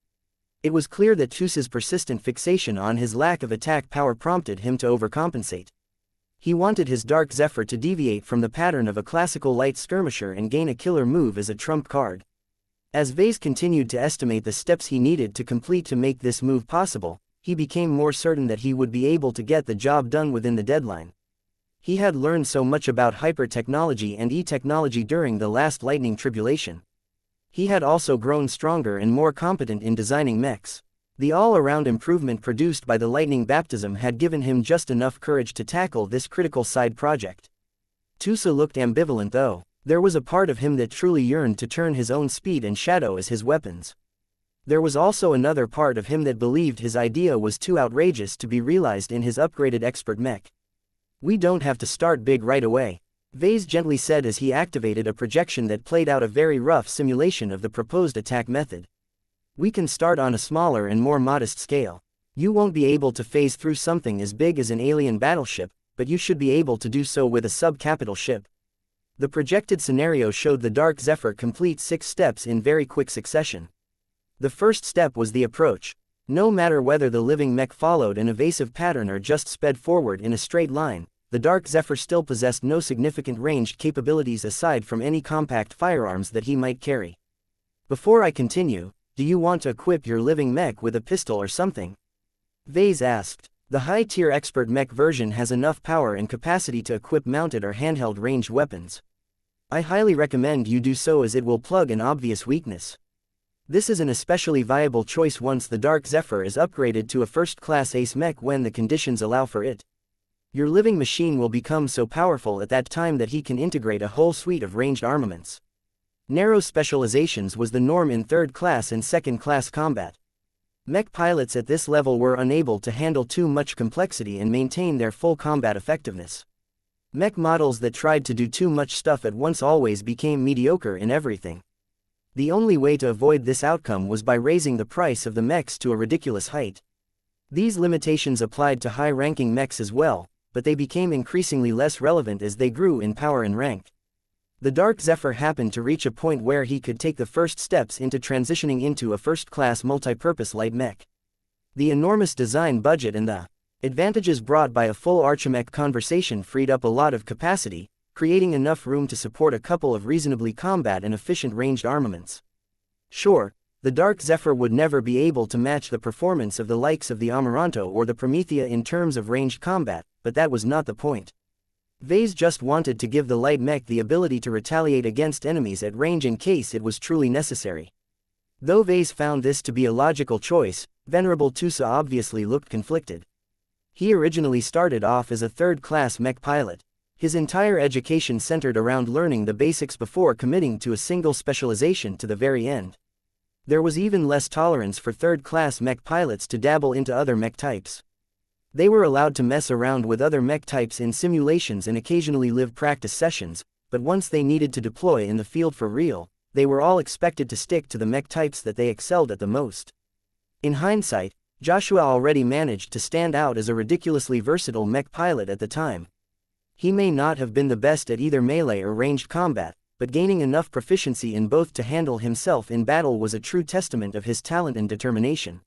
It was clear that Tusa's persistent fixation on his lack of attack power prompted him to overcompensate. He wanted his Dark Zephyr to deviate from the pattern of a classical light skirmisher and gain a killer move as a trump card. As Vase continued to estimate the steps he needed to complete to make this move possible, he became more certain that he would be able to get the job done within the deadline. He had learned so much about hyper-technology and e-technology during the last lightning tribulation. He had also grown stronger and more competent in designing mechs. The all-around improvement produced by the lightning baptism had given him just enough courage to tackle this critical side project. Tusa looked ambivalent though. There was a part of him that truly yearned to turn his own speed and shadow as his weapons. There was also another part of him that believed his idea was too outrageous to be realized in his upgraded expert mech. We don't have to start big right away, Vase gently said as he activated a projection that played out a very rough simulation of the proposed attack method. We can start on a smaller and more modest scale. You won't be able to phase through something as big as an alien battleship, but you should be able to do so with a sub-capital ship. The projected scenario showed the Dark Zephyr complete 6 steps in very quick succession. The first step was the approach. No matter whether the living mech followed an evasive pattern or just sped forward in a straight line, the Dark Zephyr still possessed no significant ranged capabilities aside from any compact firearms that he might carry. Before I continue, do you want to equip your living mech with a pistol or something? Vase asked. The high-tier expert mech version has enough power and capacity to equip mounted or handheld ranged weapons. I highly recommend you do so as it will plug an obvious weakness. This is an especially viable choice once the Dark Zephyr is upgraded to a first-class ace mech when the conditions allow for it. Your living machine will become so powerful at that time that he can integrate a whole suite of ranged armaments. Narrow specializations was the norm in third-class and second-class combat. Mech pilots at this level were unable to handle too much complexity and maintain their full combat effectiveness. Mech models that tried to do too much stuff at once always became mediocre in everything. The only way to avoid this outcome was by raising the price of the mechs to a ridiculous height. These limitations applied to high-ranking mechs as well, but they became increasingly less relevant as they grew in power and rank. The Dark Zephyr happened to reach a point where he could take the first steps into transitioning into a first-class multi-purpose light mech. The enormous design budget and the advantages brought by a full Archimech conversion freed up a lot of capacity, creating enough room to support a couple of reasonably combat and efficient ranged armaments. Sure, the Dark Zephyr would never be able to match the performance of the likes of the Amaranto or the Promethea in terms of ranged combat, but that was not the point. Vase just wanted to give the light mech the ability to retaliate against enemies at range in case it was truly necessary. Though Vase found this to be a logical choice, Venerable Tusa obviously looked conflicted. He originally started off as a third-class mech pilot. His entire education centered around learning the basics before committing to a single specialization to the very end. There was even less tolerance for third-class mech pilots to dabble into other mech types. They were allowed to mess around with other mech types in simulations and occasionally live practice sessions, but once they needed to deploy in the field for real, they were all expected to stick to the mech types that they excelled at the most. In hindsight, Joshua already managed to stand out as a ridiculously versatile mech pilot at the time. He may not have been the best at either melee or ranged combat, but gaining enough proficiency in both to handle himself in battle was a true testament of his talent and determination.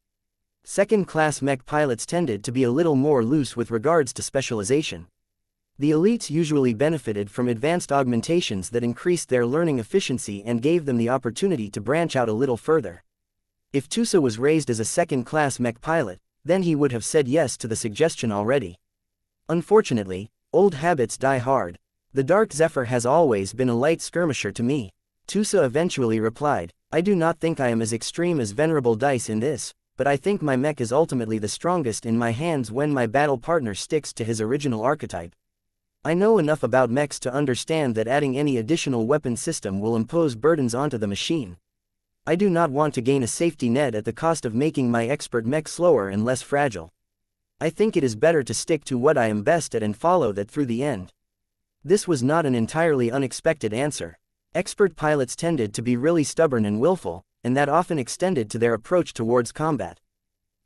Second-class mech pilots tended to be a little more loose with regards to specialization. The elites usually benefited from advanced augmentations that increased their learning efficiency and gave them the opportunity to branch out a little further. If Tusa was raised as a second-class mech pilot, then he would have said yes to the suggestion already. Unfortunately, old habits die hard. The Dark Zephyr has always been a light skirmisher to me. Tusa eventually replied, I do not think I am as extreme as Venerable Dice in this, but I think my mech is ultimately the strongest in my hands when my battle partner sticks to his original archetype. I know enough about mechs to understand that adding any additional weapon system will impose burdens onto the machine. I do not want to gain a safety net at the cost of making my expert mech slower and less fragile. I think it is better to stick to what I am best at and follow that through the end. This was not an entirely unexpected answer. Expert pilots tended to be really stubborn and willful, and that often extended to their approach towards combat.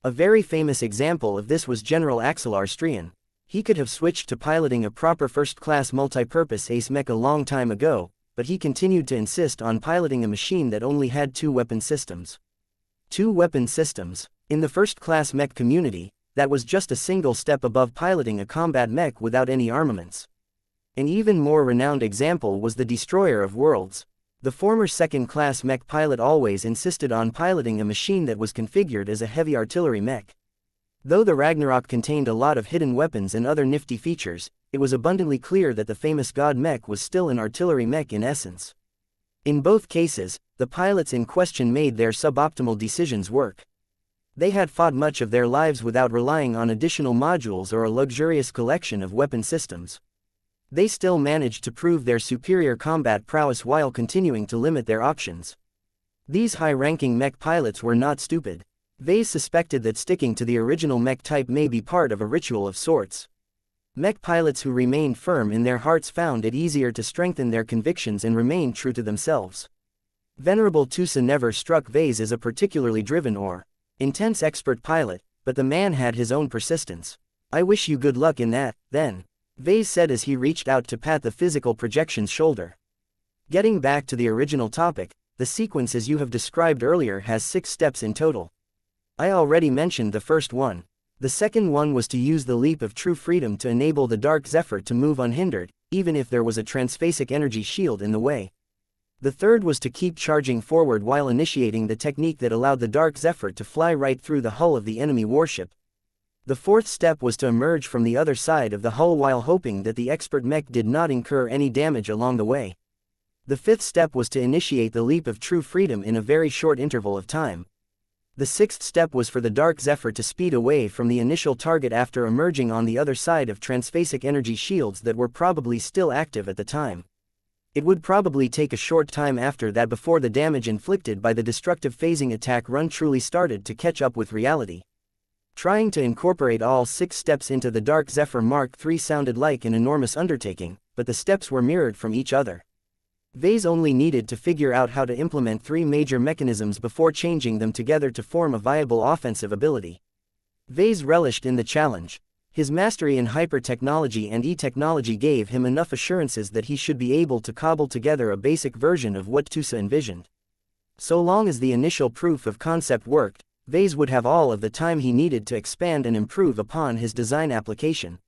A very famous example of this was General Axelar Strian. He could have switched to piloting a proper first-class multi-purpose ace mech a long time ago, but he continued to insist on piloting a machine that only had 2 weapon systems. 2 weapon systems. In the first-class mech community, that was just a single step above piloting a combat mech without any armaments. An even more renowned example was the Destroyer of Worlds. The former second-class mech pilot always insisted on piloting a machine that was configured as a heavy artillery mech. Though the Ragnarok contained a lot of hidden weapons and other nifty features, it was abundantly clear that the famous god mech was still an artillery mech in essence. In both cases, the pilots in question made their suboptimal decisions work. They had fought much of their lives without relying on additional modules or a luxurious collection of weapon systems. They still managed to prove their superior combat prowess while continuing to limit their options. These high-ranking mech pilots were not stupid. Vase suspected that sticking to the original mech type may be part of a ritual of sorts. Mech pilots who remained firm in their hearts found it easier to strengthen their convictions and remain true to themselves. Venerable Tusa never struck Vase as a particularly driven or intense expert pilot, but the man had his own persistence. "I wish you good luck in that, then," Vase said as he reached out to pat the physical projection's shoulder. Getting back to the original topic, the sequence as you have described earlier has 6 steps in total. I already mentioned the first one. The second one was to use the leap of true freedom to enable the Dark Zephyr to move unhindered, even if there was a transphasic energy shield in the way. The third was to keep charging forward while initiating the technique that allowed the Dark Zephyr to fly right through the hull of the enemy warship. The fourth step was to emerge from the other side of the hull while hoping that the expert mech did not incur any damage along the way. The fifth step was to initiate the leap of true freedom in a very short interval of time. The sixth step was for the Dark Zephyr to speed away from the initial target after emerging on the other side of transphasic energy shields that were probably still active at the time. It would probably take a short time after that before the damage inflicted by the destructive phasing attack run truly started to catch up with reality. Trying to incorporate all 6 steps into the Dark Zephyr Mark III sounded like an enormous undertaking, but the steps were mirrored from each other. Vase only needed to figure out how to implement 3 major mechanisms before changing them together to form a viable offensive ability. Vase relished in the challenge. His mastery in hyper-technology and e-technology gave him enough assurances that he should be able to cobble together a basic version of what Tusa envisioned. So long as the initial proof of concept worked, Vase would have all of the time he needed to expand and improve upon his design application.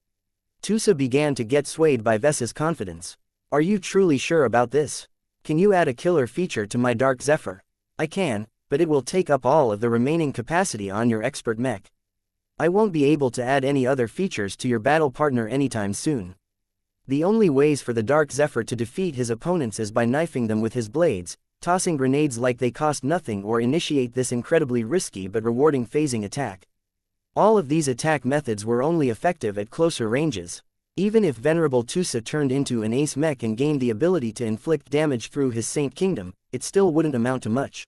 Tusa began to get swayed by Vese's confidence. "Are you truly sure about this? Can you add a killer feature to my Dark Zephyr?" "I can, but it will take up all of the remaining capacity on your expert mech. I won't be able to add any other features to your battle partner anytime soon. The only ways for the Dark Zephyr to defeat his opponents is by knifing them with his blades, tossing grenades like they cost nothing, or initiate this incredibly risky but rewarding phasing attack. All of these attack methods were only effective at closer ranges. Even if Venerable Tusa turned into an ace mech and gained the ability to inflict damage through his Saint Kingdom, it still wouldn't amount to much.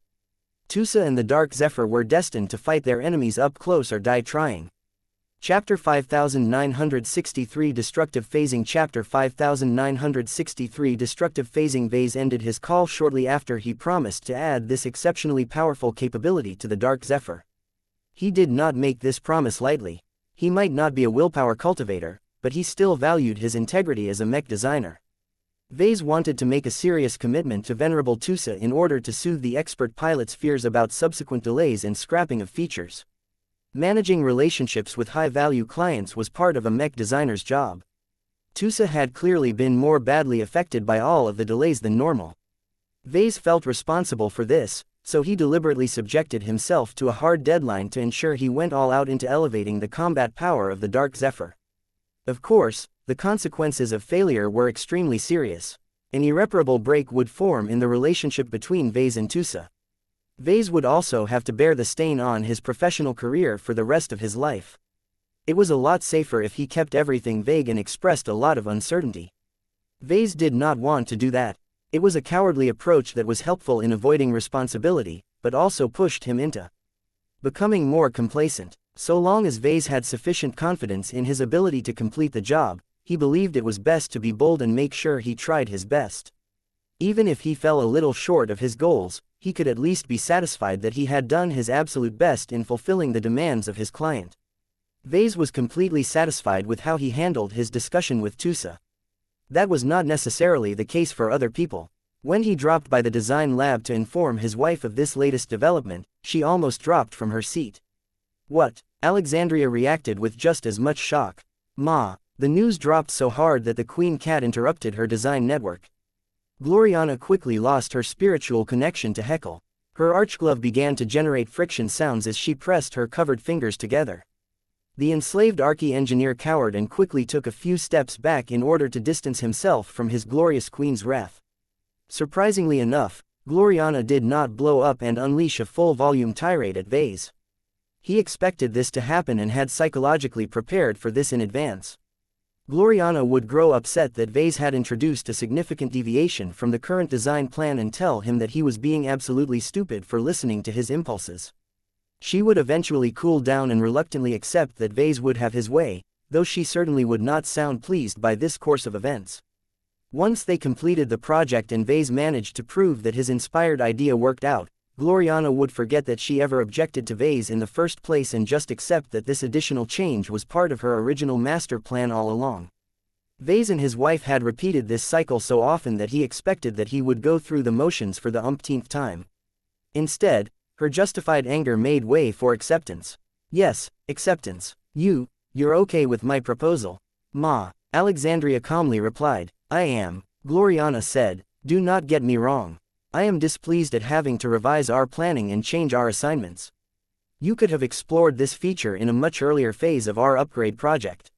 Tusa and the Dark Zephyr were destined to fight their enemies up close or die trying. Chapter 5963 Destructive Phasing Chapter 5963 Destructive Phasing. Vase ended his call shortly after he promised to add this exceptionally powerful capability to the Dark Zephyr. He did not make this promise lightly. He might not be a willpower cultivator, but he still valued his integrity as a mech designer. Vase wanted to make a serious commitment to Venerable Tusa in order to soothe the expert pilot's fears about subsequent delays and scrapping of features. Managing relationships with high-value clients was part of a mech designer's job. Tusa had clearly been more badly affected by all of the delays than normal. Vase felt responsible for this, so he deliberately subjected himself to a hard deadline to ensure he went all out into elevating the combat power of the Dark Zephyr. Of course, the consequences of failure were extremely serious. An irreparable break would form in the relationship between Vase and Tusa. Vase would also have to bear the stain on his professional career for the rest of his life. It was a lot safer if he kept everything vague and expressed a lot of uncertainty. Vase did not want to do that. It was a cowardly approach that was helpful in avoiding responsibility, but also pushed him into becoming more complacent. So long as Vase had sufficient confidence in his ability to complete the job, he believed it was best to be bold and make sure he tried his best. Even if he fell a little short of his goals, he could at least be satisfied that he had done his absolute best in fulfilling the demands of his client. Vase was completely satisfied with how he handled his discussion with Tusa. That was not necessarily the case for other people. When he dropped by the design lab to inform his wife of this latest development, she almost dropped from her seat. "What?" Alexandria reacted with just as much shock. "Ma." The news dropped so hard that the Queen Cat interrupted her design network. Gloriana quickly lost her spiritual connection to Heckle. Her archglove began to generate friction sounds as she pressed her covered fingers together. The enslaved archi-engineer cowered and quickly took a few steps back in order to distance himself from his glorious queen's wrath. Surprisingly enough, Gloriana did not blow up and unleash a full-volume tirade at Vase. He expected this to happen and had psychologically prepared for this in advance. Gloriana would grow upset that Vase had introduced a significant deviation from the current design plan and tell him that he was being absolutely stupid for listening to his impulses. She would eventually cool down and reluctantly accept that Vase would have his way, though she certainly would not sound pleased by this course of events. Once they completed the project and Vase managed to prove that his inspired idea worked out, Gloriana would forget that she ever objected to Vase in the first place and just accept that this additional change was part of her original master plan all along. Vase and his wife had repeated this cycle so often that he expected that he would go through the motions for the umpteenth time. Instead, her justified anger made way for acceptance. Yes, acceptance. You're okay with my proposal? Ma, Alexandria calmly replied. I am, Gloriana said. Do not get me wrong. I am displeased at having to revise our planning and change our assignments. You could have explored this feature in a much earlier phase of our upgrade project.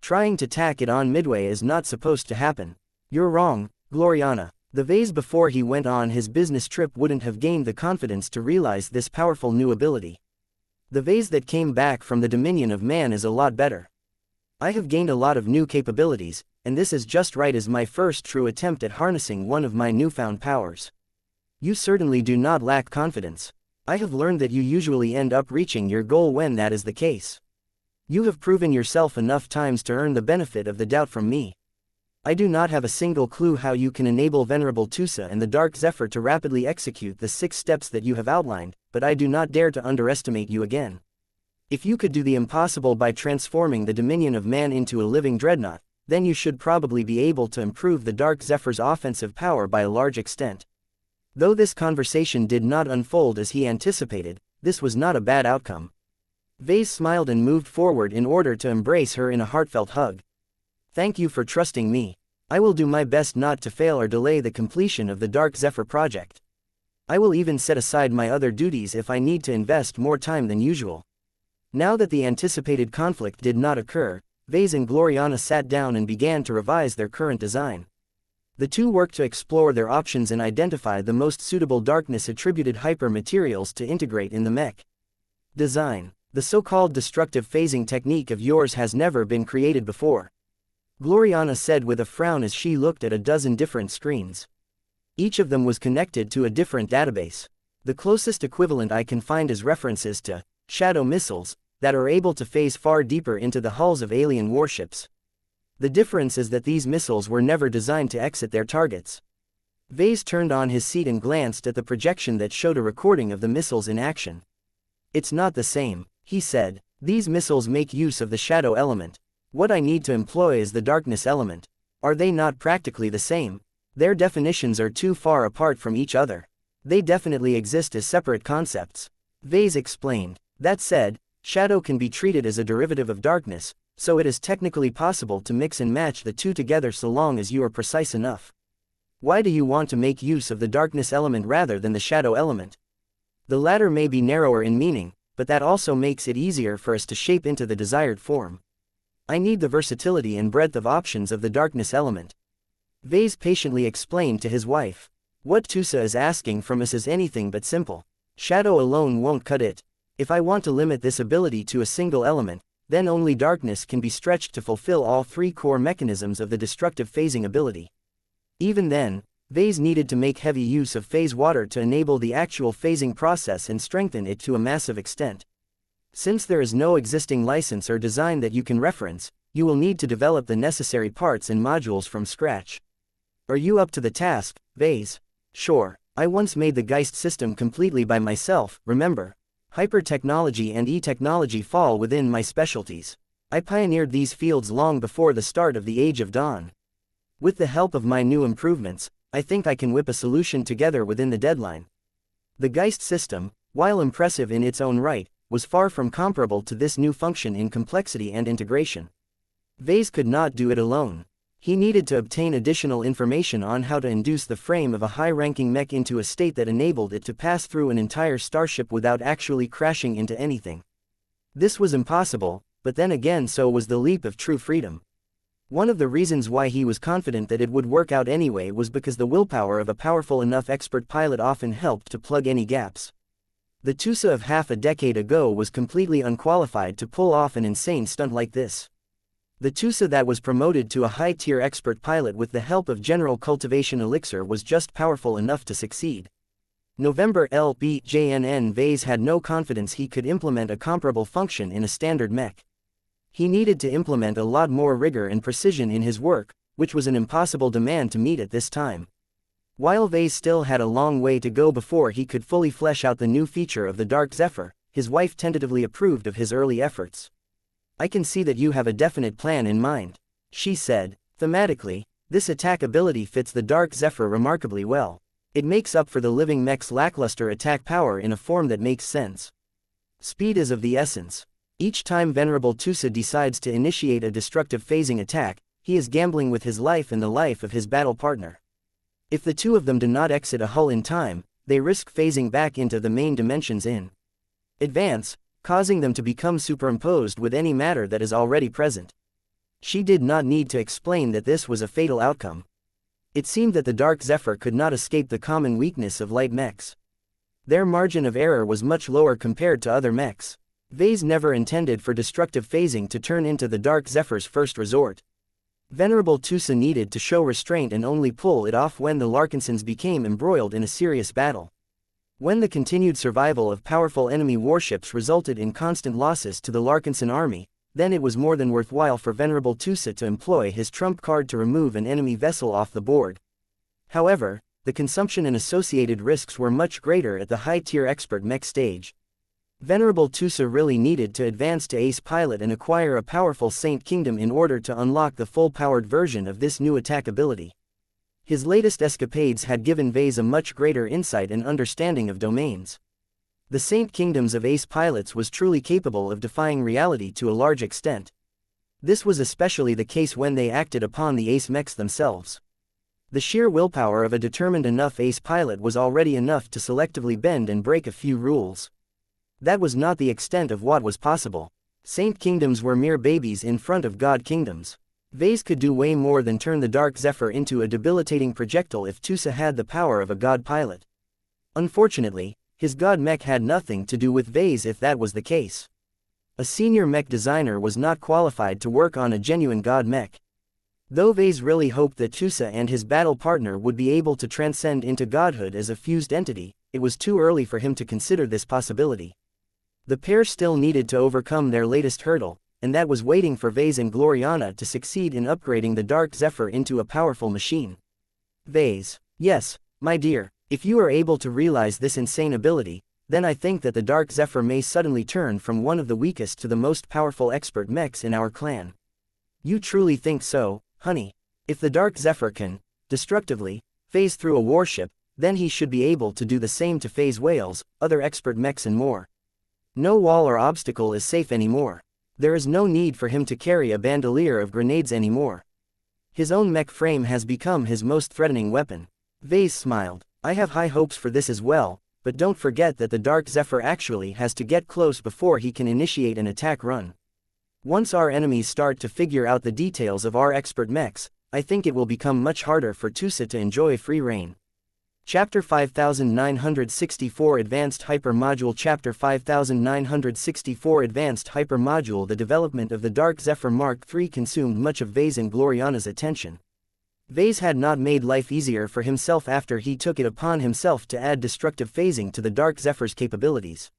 Trying to tack it on midway is not supposed to happen. You're wrong, Gloriana. The Vase before he went on his business trip wouldn't have gained the confidence to realize this powerful new ability. The Vase that came back from the dominion of man is a lot better. I have gained a lot of new capabilities, and this is just right as my first true attempt at harnessing one of my newfound powers. You certainly do not lack confidence. I have learned that you usually end up reaching your goal when that is the case. You have proven yourself enough times to earn the benefit of the doubt from me. I do not have a single clue how you can enable Venerable Tusa and the Dark Zephyr to rapidly execute the 6 steps that you have outlined, but I do not dare to underestimate you again. If you could do the impossible by transforming the dominion of man into a living dreadnought, then you should probably be able to improve the Dark Zephyr's offensive power by a large extent. Though this conversation did not unfold as he anticipated, this was not a bad outcome. Vase smiled and moved forward in order to embrace her in a heartfelt hug. Thank you for trusting me. I will do my best not to fail or delay the completion of the Dark Zephyr project. I will even set aside my other duties if I need to invest more time than usual. Now that the anticipated conflict did not occur, Vase and Gloriana sat down and began to revise their current design. The two worked to explore their options and identify the most suitable darkness-attributed hyper-materials to integrate in the mech. Design. The so-called destructive phasing technique of yours has never been created before, Gloriana said with a frown as she looked at a dozen different screens. Each of them was connected to a different database. The closest equivalent I can find is references to shadow missiles that are able to phase far deeper into the hulls of alien warships. The difference is that these missiles were never designed to exit their targets. Vase turned on his seat and glanced at the projection that showed a recording of the missiles in action. It's not the same, he said. These missiles make use of the shadow element. What I need to employ is the darkness element. Are they not practically the same? Their definitions are too far apart from each other. They definitely exist as separate concepts. Vase explained. That said, shadow can be treated as a derivative of darkness, so it is technically possible to mix and match the two together so long as you are precise enough. Why do you want to make use of the darkness element rather than the shadow element? The latter may be narrower in meaning, but that also makes it easier for us to shape into the desired form. I need the versatility and breadth of options of the darkness element. Vase patiently explained to his wife. What Tusa is asking from us is anything but simple. Shadow alone won't cut it. If I want to limit this ability to a single element, then only darkness can be stretched to fulfill all 3 core mechanisms of the destructive phasing ability. Even then, Vase needed to make heavy use of phase water to enable the actual phasing process and strengthen it to a massive extent. Since there is no existing license or design that you can reference, you will need to develop the necessary parts and modules from scratch. Are you up to the task, Vase? Sure, I once made the Geist system completely by myself, remember? Hyper-technology and e-technology fall within my specialties. I pioneered these fields long before the start of the Age of Dawn. With the help of my new improvements, I think I can whip a solution together within the deadline. The Geist system, while impressive in its own right, was far from comparable to this new function in complexity and integration. Vase could not do it alone. He needed to obtain additional information on how to induce the frame of a high-ranking mech into a state that enabled it to pass through an entire starship without actually crashing into anything. This was impossible, but then again so was the leap of true freedom. One of the reasons why he was confident that it would work out anyway was because the willpower of a powerful enough expert pilot often helped to plug any gaps. The Tusa of half a decade ago was completely unqualified to pull off an insane stunt like this. The Tusa that was promoted to a high-tier expert pilot with the help of General Cultivation Elixir was just powerful enough to succeed. November LBJNN Vase had no confidence he could implement a comparable function in a standard mech. He needed to implement a lot more rigor and precision in his work, which was an impossible demand to meet at this time. While Vase still had a long way to go before he could fully flesh out the new feature of the Dark Zephyr, his wife tentatively approved of his early efforts. "I can see that you have a definite plan in mind," she said. "Thematically, this attack ability fits the Dark Zephyr remarkably well. It makes up for the living mech's lackluster attack power in a form that makes sense. Speed is of the essence. Each time Venerable Tusa decides to initiate a destructive phasing attack, he is gambling with his life and the life of his battle partner. If the two of them do not exit a hull in time, they risk phasing back into the main dimensions in advance, causing them to become superimposed with any matter that is already present." She did not need to explain that this was a fatal outcome. It seemed that the Dark Zephyr could not escape the common weakness of light mechs. Their margin of error was much lower compared to other mechs. Vase never intended for destructive phasing to turn into the Dark Zephyr's first resort. Venerable Tusa needed to show restraint and only pull it off when the Larkinsons became embroiled in a serious battle. When the continued survival of powerful enemy warships resulted in constant losses to the Larkinson army, then it was more than worthwhile for Venerable Tusa to employ his trump card to remove an enemy vessel off the board. However, the consumption and associated risks were much greater at the high-tier expert mech stage. Venerable Tusa really needed to advance to Ace Pilot and acquire a powerful Saint Kingdom in order to unlock the full-powered version of this new attack ability. His latest escapades had given Vase a much greater insight and understanding of domains. The Saint Kingdoms of Ace Pilots was truly capable of defying reality to a large extent. This was especially the case when they acted upon the Ace mechs themselves. The sheer willpower of a determined enough Ace Pilot was already enough to selectively bend and break a few rules. That was not the extent of what was possible. Saint Kingdoms were mere babies in front of God Kingdoms. Vase could do way more than turn the Dark Zephyr into a debilitating projectile if Tusa had the power of a God Pilot. Unfortunately, his God mech had nothing to do with Vase if that was the case. A senior mech designer was not qualified to work on a genuine God mech. Though Vase really hoped that Tusa and his battle partner would be able to transcend into godhood as a fused entity, it was too early for him to consider this possibility. The pair still needed to overcome their latest hurdle, and that was waiting for Vase and Gloriana to succeed in upgrading the Dark Zephyr into a powerful machine. Vase: "Yes, my dear, if you are able to realize this insane ability, then I think that the Dark Zephyr may suddenly turn from one of the weakest to the most powerful expert mechs in our clan." "You truly think so, honey? If the Dark Zephyr can, destructively, phase through a warship, then he should be able to do the same to phase whales, other expert mechs and more. No wall or obstacle is safe anymore. There is no need for him to carry a bandolier of grenades anymore. His own mech frame has become his most threatening weapon." Vase smiled. "I have high hopes for this as well, but don't forget that the Dark Zephyr actually has to get close before he can initiate an attack run. Once our enemies start to figure out the details of our expert mechs, I think it will become much harder for Tusa to enjoy free reign." Chapter 5964 Advanced Hyper Module Chapter 5964 Advanced Hyper Module The development of the Dark Zephyr Mark III consumed much of Vase and Gloriana's attention. Vase had not made life easier for himself after he took it upon himself to add destructive phasing to the Dark Zephyr's capabilities.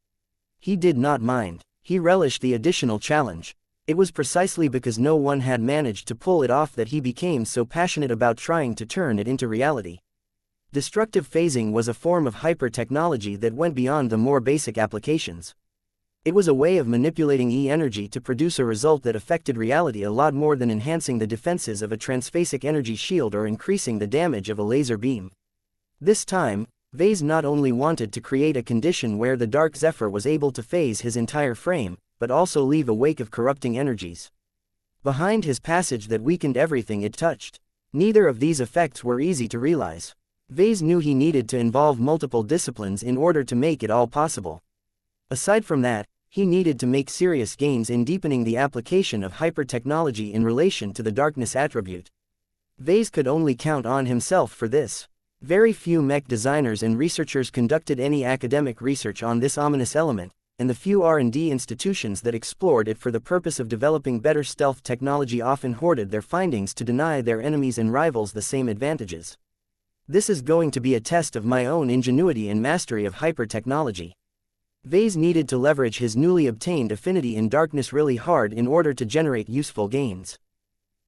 He did not mind. He relished the additional challenge. It was precisely because no one had managed to pull it off that he became so passionate about trying to turn it into reality. Destructive phasing was a form of hyper-technology that went beyond the more basic applications. It was a way of manipulating E-energy to produce a result that affected reality a lot more than enhancing the defenses of a transphasic energy shield or increasing the damage of a laser beam. This time, Vase not only wanted to create a condition where the Dark Zephyr was able to phase his entire frame, but also leave a wake of corrupting energies behind his passage that weakened everything it touched. Neither of these effects were easy to realize. Vase knew he needed to involve multiple disciplines in order to make it all possible. Aside from that, he needed to make serious gains in deepening the application of hyper-technology in relation to the darkness attribute. Vase could only count on himself for this. Very few mech designers and researchers conducted any academic research on this ominous element, and the few R&D institutions that explored it for the purpose of developing better stealth technology often hoarded their findings to deny their enemies and rivals the same advantages. This is going to be a test of my own ingenuity and mastery of hyper-technology. Vase needed to leverage his newly obtained affinity in darkness really hard in order to generate useful gains.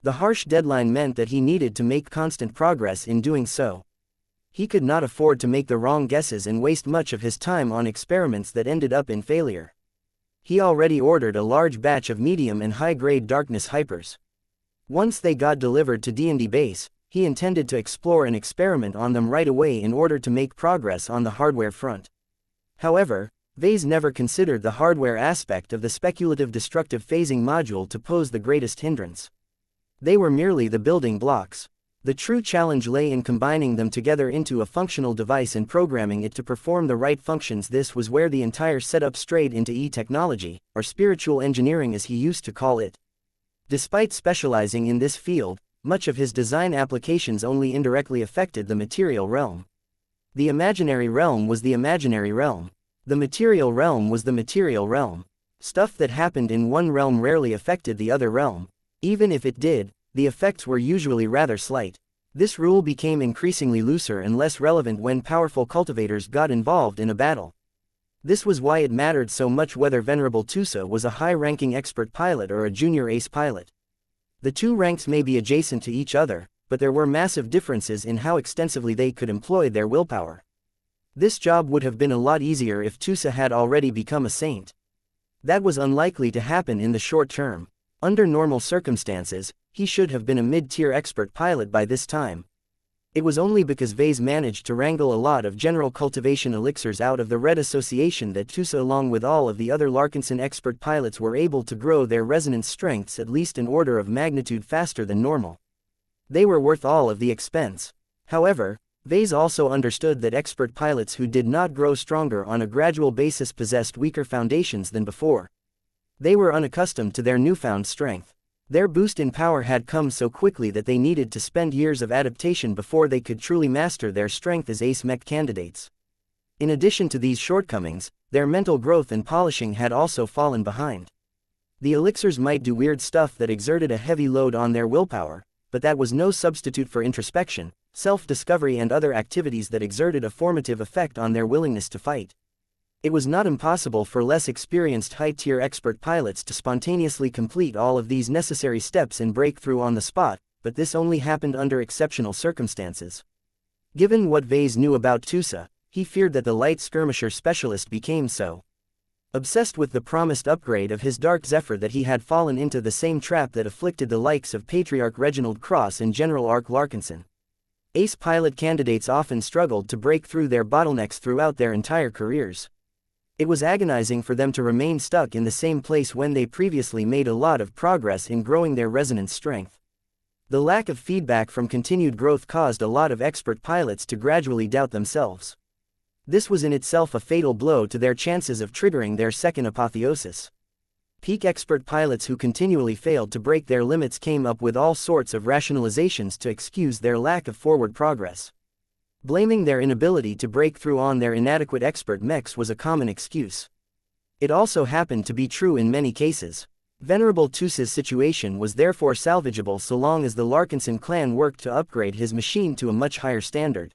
The harsh deadline meant that he needed to make constant progress in doing so. He could not afford to make the wrong guesses and waste much of his time on experiments that ended up in failure. He already ordered a large batch of medium and high-grade darkness hypers. Once they got delivered to D&D base, he intended to explore and experiment on them right away in order to make progress on the hardware front. However, Vase never considered the hardware aspect of the speculative destructive phasing module to pose the greatest hindrance. They were merely the building blocks. The true challenge lay in combining them together into a functional device and programming it to perform the right functions. This was where the entire setup strayed into e-technology, or spiritual engineering as he used to call it. Despite specializing in this field, much of his design applications only indirectly affected the material realm. The imaginary realm was the imaginary realm. The material realm was the material realm. Stuff that happened in one realm rarely affected the other realm. Even if it did, the effects were usually rather slight. This rule became increasingly looser and less relevant when powerful cultivators got involved in a battle. This was why it mattered so much whether Venerable Tusa was a high-ranking expert pilot or a junior ace pilot. The two ranks may be adjacent to each other, but there were massive differences in how extensively they could employ their willpower. This job would have been a lot easier if Tusa had already become a saint. That was unlikely to happen in the short term. Under normal circumstances, he should have been a mid-tier expert pilot by this time. It was only because Vase managed to wrangle a lot of general cultivation elixirs out of the Red Association that Tusa along with all of the other Larkinson expert pilots were able to grow their resonance strengths at least an order of magnitude faster than normal. They were worth all of the expense. However, Vase also understood that expert pilots who did not grow stronger on a gradual basis possessed weaker foundations than before. They were unaccustomed to their newfound strength. Their boost in power had come so quickly that they needed to spend years of adaptation before they could truly master their strength as ace mech candidates. In addition to these shortcomings, their mental growth and polishing had also fallen behind. The elixirs might do weird stuff that exerted a heavy load on their willpower, but that was no substitute for introspection, self-discovery and other activities that exerted a formative effect on their willingness to fight. It was not impossible for less experienced high-tier expert pilots to spontaneously complete all of these necessary steps and break through on the spot, but this only happened under exceptional circumstances. Given what Vase knew about Tusa, he feared that the light skirmisher specialist became so obsessed with the promised upgrade of his Dark Zephyr that he had fallen into the same trap that afflicted the likes of Patriarch Reginald Cross and General Ark Larkinson. Ace pilot candidates often struggled to break through their bottlenecks throughout their entire careers. It was agonizing for them to remain stuck in the same place when they previously made a lot of progress in growing their resonance strength. The lack of feedback from continued growth caused a lot of expert pilots to gradually doubt themselves. This was in itself a fatal blow to their chances of triggering their second apotheosis. Peak expert pilots who continually failed to break their limits came up with all sorts of rationalizations to excuse their lack of forward progress. Blaming their inability to break through on their inadequate expert mechs was a common excuse. It also happened to be true in many cases. Venerable Tusa's situation was therefore salvageable so long as the Larkinson clan worked to upgrade his machine to a much higher standard.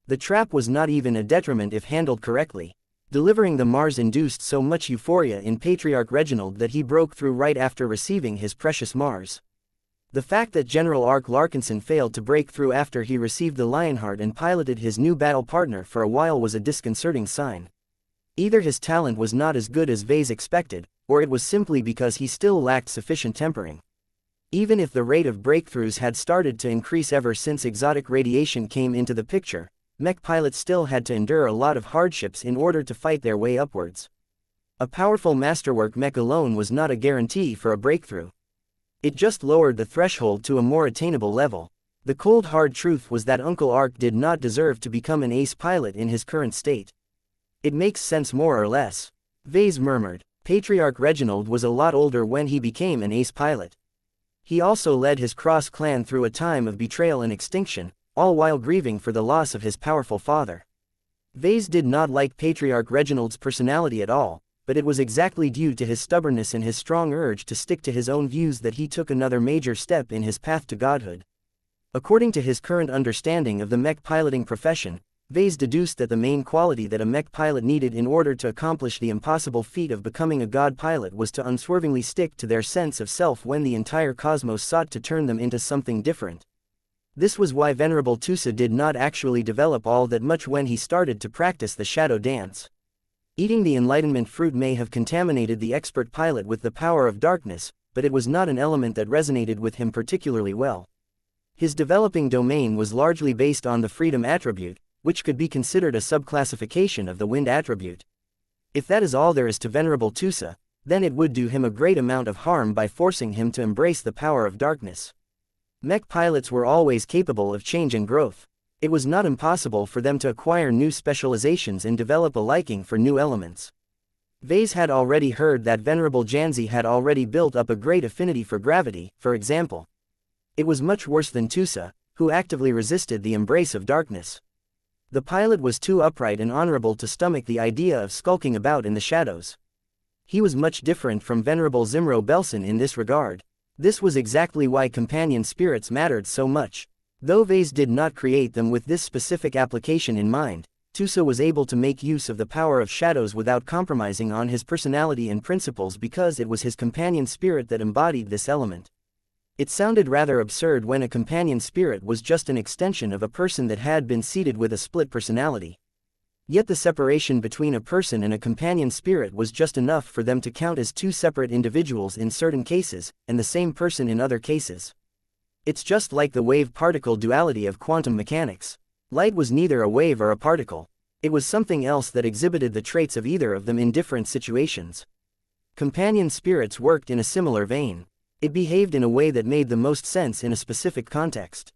The trap was not even a detriment if handled correctly. Delivering the Mars induced so much euphoria in Patriarch Reginald that he broke through right after receiving his precious Mars. The fact that General Ark Larkinson failed to break through after he received the Lionheart and piloted his new battle partner for a while was a disconcerting sign. Either his talent was not as good as Vase expected, or it was simply because he still lacked sufficient tempering. Even if the rate of breakthroughs had started to increase ever since exotic radiation came into the picture, mech pilots still had to endure a lot of hardships in order to fight their way upwards. A powerful masterwork mech alone was not a guarantee for a breakthrough. It just lowered the threshold to a more attainable level. The cold hard truth was that Uncle Ark did not deserve to become an ace pilot in his current state. It makes sense more or less. Vase murmured. Patriarch Reginald was a lot older when he became an ace pilot. He also led his cross clan through a time of betrayal and extinction, all while grieving for the loss of his powerful father. Vase did not like Patriarch Reginald's personality at all, but it was exactly due to his stubbornness and his strong urge to stick to his own views that he took another major step in his path to godhood. According to his current understanding of the mech piloting profession, Vase deduced that the main quality that a mech pilot needed in order to accomplish the impossible feat of becoming a god pilot was to unswervingly stick to their sense of self when the entire cosmos sought to turn them into something different. This was why Venerable Tusa did not actually develop all that much when he started to practice the shadow dance. Eating the enlightenment fruit may have contaminated the expert pilot with the power of darkness, but it was not an element that resonated with him particularly well. His developing domain was largely based on the freedom attribute, which could be considered a subclassification of the wind attribute. If that is all there is to Venerable Tusa, then it would do him a great amount of harm by forcing him to embrace the power of darkness. Mech pilots were always capable of change and growth. It was not impossible for them to acquire new specializations and develop a liking for new elements. Vase had already heard that Venerable Janzi had already built up a great affinity for gravity, for example. It was much worse than Tusa, who actively resisted the embrace of darkness. The pilot was too upright and honorable to stomach the idea of skulking about in the shadows. He was much different from Venerable Zimro Belson in this regard. This was exactly why companion spirits mattered so much. Though Vase did not create them with this specific application in mind, Tusa was able to make use of the power of shadows without compromising on his personality and principles because it was his companion spirit that embodied this element. It sounded rather absurd when a companion spirit was just an extension of a person that had been seeded with a split personality. Yet the separation between a person and a companion spirit was just enough for them to count as two separate individuals in certain cases, and the same person in other cases. It's just like the wave-particle duality of quantum mechanics. Light was neither a wave or a particle. It was something else that exhibited the traits of either of them in different situations. Companion spirits worked in a similar vein. It behaved in a way that made the most sense in a specific context.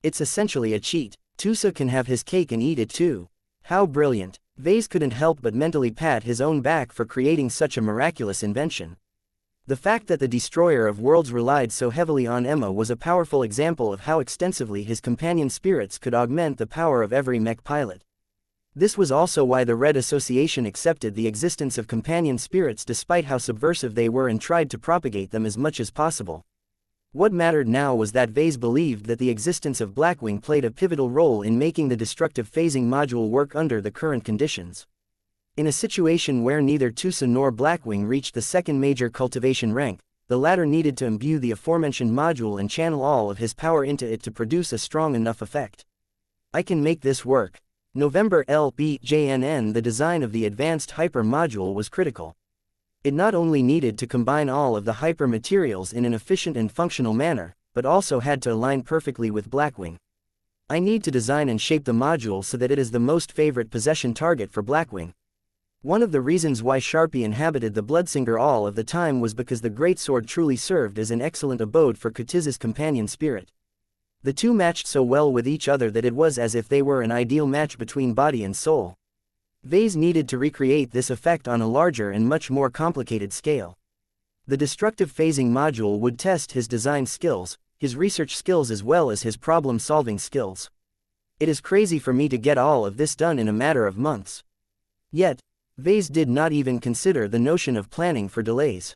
It's essentially a cheat. Tusa can have his cake and eat it too. How brilliant! Vase couldn't help but mentally pat his own back for creating such a miraculous invention. The fact that the Destroyer of Worlds relied so heavily on Emma was a powerful example of how extensively his companion spirits could augment the power of every mech pilot. This was also why the Red Association accepted the existence of companion spirits despite how subversive they were and tried to propagate them as much as possible. What mattered now was that Vase believed that the existence of Blackwing played a pivotal role in making the destructive phasing module work under the current conditions. In a situation where neither Tusa nor Blackwing reached the second major cultivation rank, the latter needed to imbue the aforementioned module and channel all of his power into it to produce a strong enough effect. I can make this work. November LBJNN. The design of the advanced hyper module was critical. It not only needed to combine all of the hyper materials in an efficient and functional manner, but also had to align perfectly with Blackwing. I need to design and shape the module so that it is the most favorite possession target for Blackwing. One of the reasons why Sharpie inhabited the Bloodsinger all of the time was because the Greatsword truly served as an excellent abode for Kutiz's companion spirit. The two matched so well with each other that it was as if they were an ideal match between body and soul. Vase needed to recreate this effect on a larger and much more complicated scale. The destructive phasing module would test his design skills, his research skills as well as his problem-solving skills. It is crazy for me to get all of this done in a matter of months. Yet, Vase did not even consider the notion of planning for delays.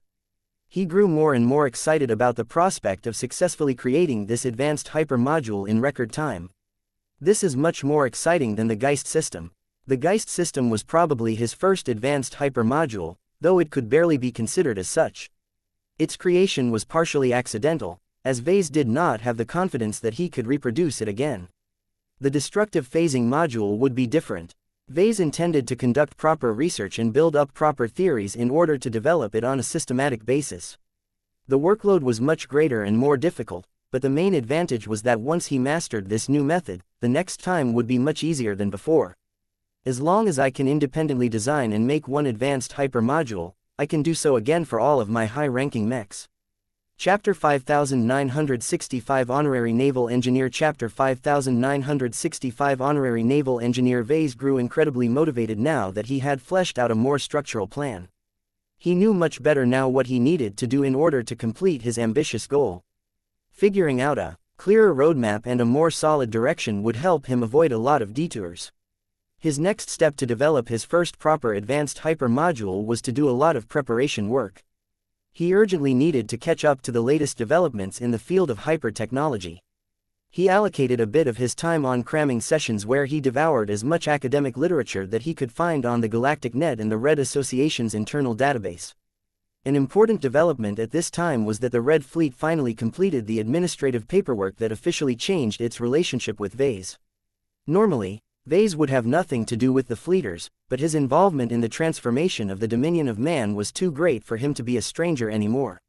He grew more and more excited about the prospect of successfully creating this advanced hyper module in record time. This is much more exciting than the Geist system. The Geist system was probably his first advanced hyper module, though it could barely be considered as such. Its creation was partially accidental, as Vase did not have the confidence that he could reproduce it again. The destructive phasing module would be different. Vase intended to conduct proper research and build up proper theories in order to develop it on a systematic basis. The workload was much greater and more difficult, but the main advantage was that once he mastered this new method, the next time would be much easier than before. As long as I can independently design and make one advanced hyper module, I can do so again for all of my high-ranking mechs. Chapter 5965 Honorary Naval Engineer. Chapter 5965 Honorary Naval Engineer. Vase grew incredibly motivated now that he had fleshed out a more structural plan. He knew much better now what he needed to do in order to complete his ambitious goal. Figuring out a Clearer roadmap and a more solid direction would help him avoid a lot of detours. His next step to develop his first proper advanced hyper module was to do a lot of preparation work. He urgently needed to catch up to the latest developments in the field of hyper technology. He allocated a bit of his time on cramming sessions where he devoured as much academic literature that he could find on the Galactic Net and the Red Association's internal database. An important development at this time was that the Red Fleet finally completed the administrative paperwork that officially changed its relationship with Vase. Normally, Vase would have nothing to do with the Fleeters, but his involvement in the transformation of the Dominion of Man was too great for him to be a stranger anymore.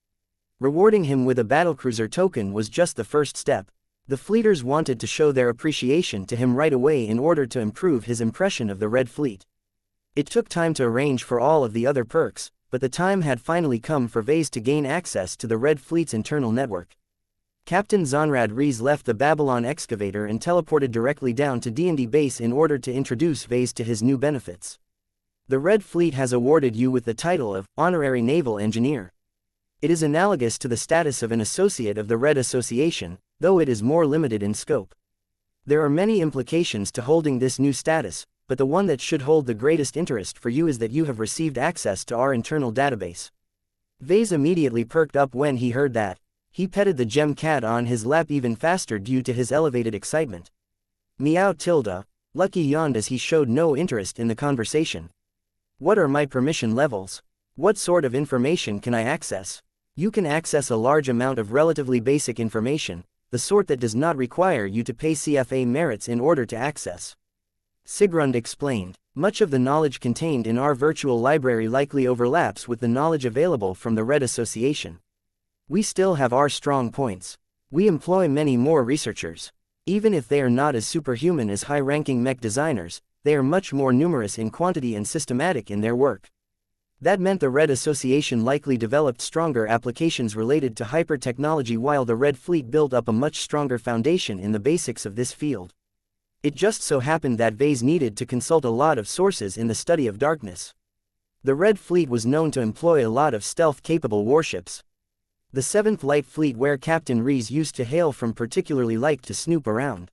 Rewarding him with a battlecruiser token was just the first step. The Fleeters wanted to show their appreciation to him right away in order to improve his impression of the Red Fleet. It took time to arrange for all of the other perks, but the time had finally come for Vase to gain access to the Red Fleet's internal network. Captain Zonrad Rees left the Babylon excavator and teleported directly down to D&D base in order to introduce Vase to his new benefits. The Red Fleet has awarded you with the title of Honorary Naval Engineer. It is analogous to the status of an associate of the Red Association, though it is more limited in scope. There are many implications to holding this new status, but the one that should hold the greatest interest for you is that you have received access to our internal database. Vase immediately perked up when he heard that. He petted the gem cat on his lap even faster due to his elevated excitement. Meow tilde, Lucky yawned as he showed no interest in the conversation. What are my permission levels? What sort of information can I access? You can access a large amount of relatively basic information, the sort that does not require you to pay CFA merits in order to access. Sigrund explained. Much of the knowledge contained in our virtual library likely overlaps with the knowledge available from the Red Association. We still have our strong points. We employ many more researchers. Even if they are not as superhuman as high-ranking mech designers, they are much more numerous in quantity and systematic in their work. That meant the Red Association likely developed stronger applications related to hyper-technology while the Red Fleet built up a much stronger foundation in the basics of this field. It just so happened that Vase needed to consult a lot of sources in the study of darkness. The Red Fleet was known to employ a lot of stealth-capable warships. The 7th Light Fleet, where Captain Rees used to hail from, particularly liked to snoop around.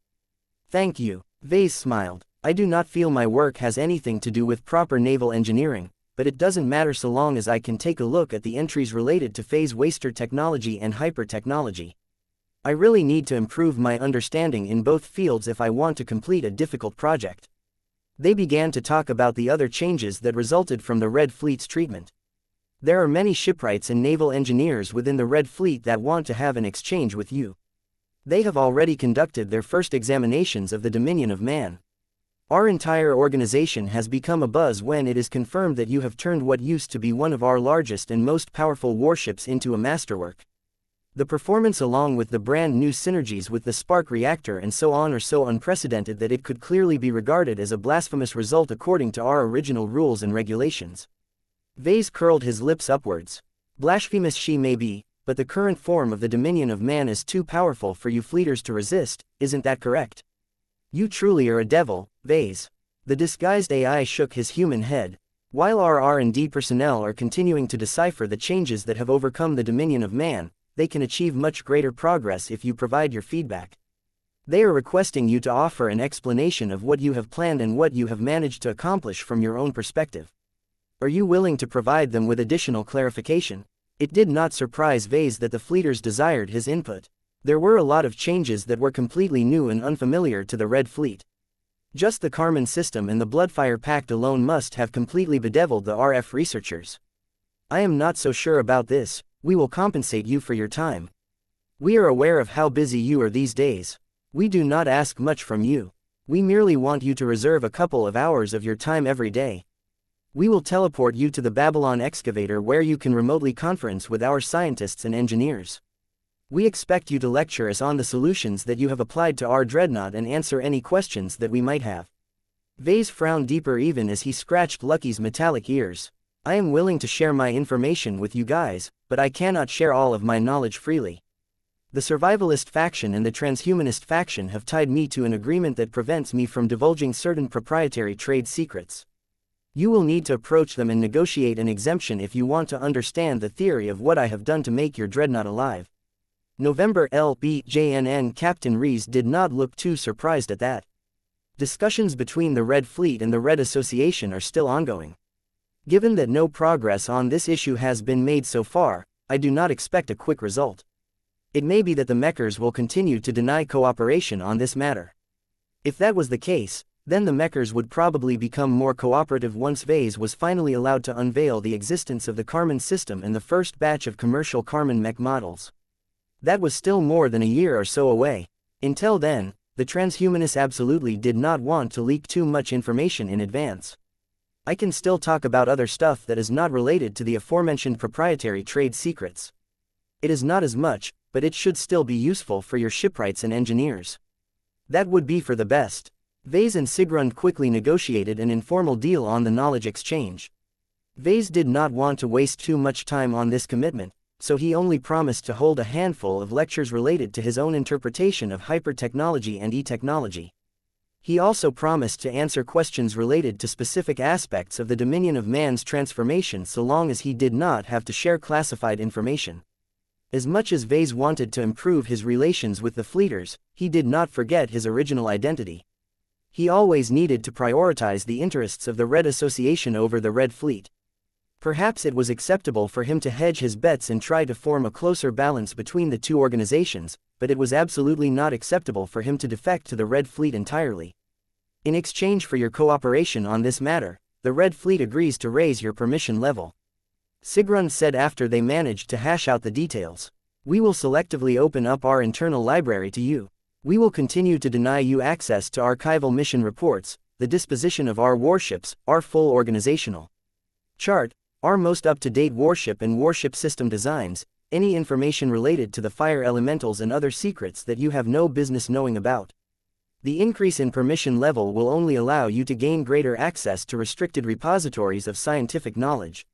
Thank you, Vase smiled. I do not feel my work has anything to do with proper naval engineering, but it doesn't matter so long as I can take a look at the entries related to phase waster technology and hyper technology. I really need to improve my understanding in both fields if I want to complete a difficult project. They began to talk about the other changes that resulted from the Red Fleet's treatment. There are many shipwrights and naval engineers within the Red Fleet that want to have an exchange with you. They have already conducted their first examinations of the Dominion of Man. Our entire organization has become abuzz when it is confirmed that you have turned what used to be one of our largest and most powerful warships into a masterwork. The performance, along with the brand new synergies with the spark reactor and so on, are so unprecedented that it could clearly be regarded as a blasphemous result according to our original rules and regulations. Vase curled his lips upwards. Blasphemous she may be, but the current form of the Dominion of Man is too powerful for you Fleeters to resist, isn't that correct? You truly are a devil, Vase. The disguised AI shook his human head. While our R&D personnel are continuing to decipher the changes that have overcome the Dominion of Man, they can achieve much greater progress if you provide your feedback. They are requesting you to offer an explanation of what you have planned and what you have managed to accomplish from your own perspective. Are you willing to provide them with additional clarification? It did not surprise Vase that the Fleeters desired his input. There were a lot of changes that were completely new and unfamiliar to the Red Fleet. Just the Karman system and the Bloodfire Pact alone must have completely bedeviled the RF researchers. I am not so sure about this. We will compensate you for your time. We are aware of how busy you are these days. We do not ask much from you. We merely want you to reserve a couple of hours of your time every day. We will teleport you to the Babylon excavator where you can remotely conference with our scientists and engineers. We expect you to lecture us on the solutions that you have applied to our dreadnought and answer any questions that we might have. Vase frowned deeper even as he scratched Lucky's metallic ears. I am willing to share my information with you guys, but I cannot share all of my knowledge freely. The survivalist faction and the transhumanist faction have tied me to an agreement that prevents me from divulging certain proprietary trade secrets. You will need to approach them and negotiate an exemption if you want to understand the theory of what I have done to make your dreadnought alive. November LBJNN. Captain Rees did not look too surprised at that. Discussions between the Red Fleet and the Red Association are still ongoing. Given that no progress on this issue has been made so far, I do not expect a quick result. It may be that the Mechers will continue to deny cooperation on this matter. If that was the case, then the Mechers would probably become more cooperative once Vase was finally allowed to unveil the existence of the Karman system and the first batch of commercial Karman mech models. That was still more than a year or so away. Until then, the transhumanists absolutely did not want to leak too much information in advance. I can still talk about other stuff that is not related to the aforementioned proprietary trade secrets. It is not as much, but it should still be useful for your shipwrights and engineers. That would be for the best. Vase and Sigrund quickly negotiated an informal deal on the knowledge exchange. Vase did not want to waste too much time on this commitment, so he only promised to hold a handful of lectures related to his own interpretation of hyper-technology and e-technology. He also promised to answer questions related to specific aspects of the dominion of man's transformation so long as he did not have to share classified information. As much as Vase wanted to improve his relations with the Fleeters, he did not forget his original identity. He always needed to prioritize the interests of the Red Association over the Red Fleet. Perhaps it was acceptable for him to hedge his bets and try to form a closer balance between the two organizations, but it was absolutely not acceptable for him to defect to the Red Fleet entirely. In exchange for your cooperation on this matter, the Red Fleet agrees to raise your permission level. Sigrund said after they managed to hash out the details. We will selectively open up our internal library to you. We will continue to deny you access to archival mission reports, the disposition of our warships, our full organizational chart, our most up-to-date warship and warship system designs, any information related to the fire elementals and other secrets that you have no business knowing about. The increase in permission level will only allow you to gain greater access to restricted repositories of scientific knowledge.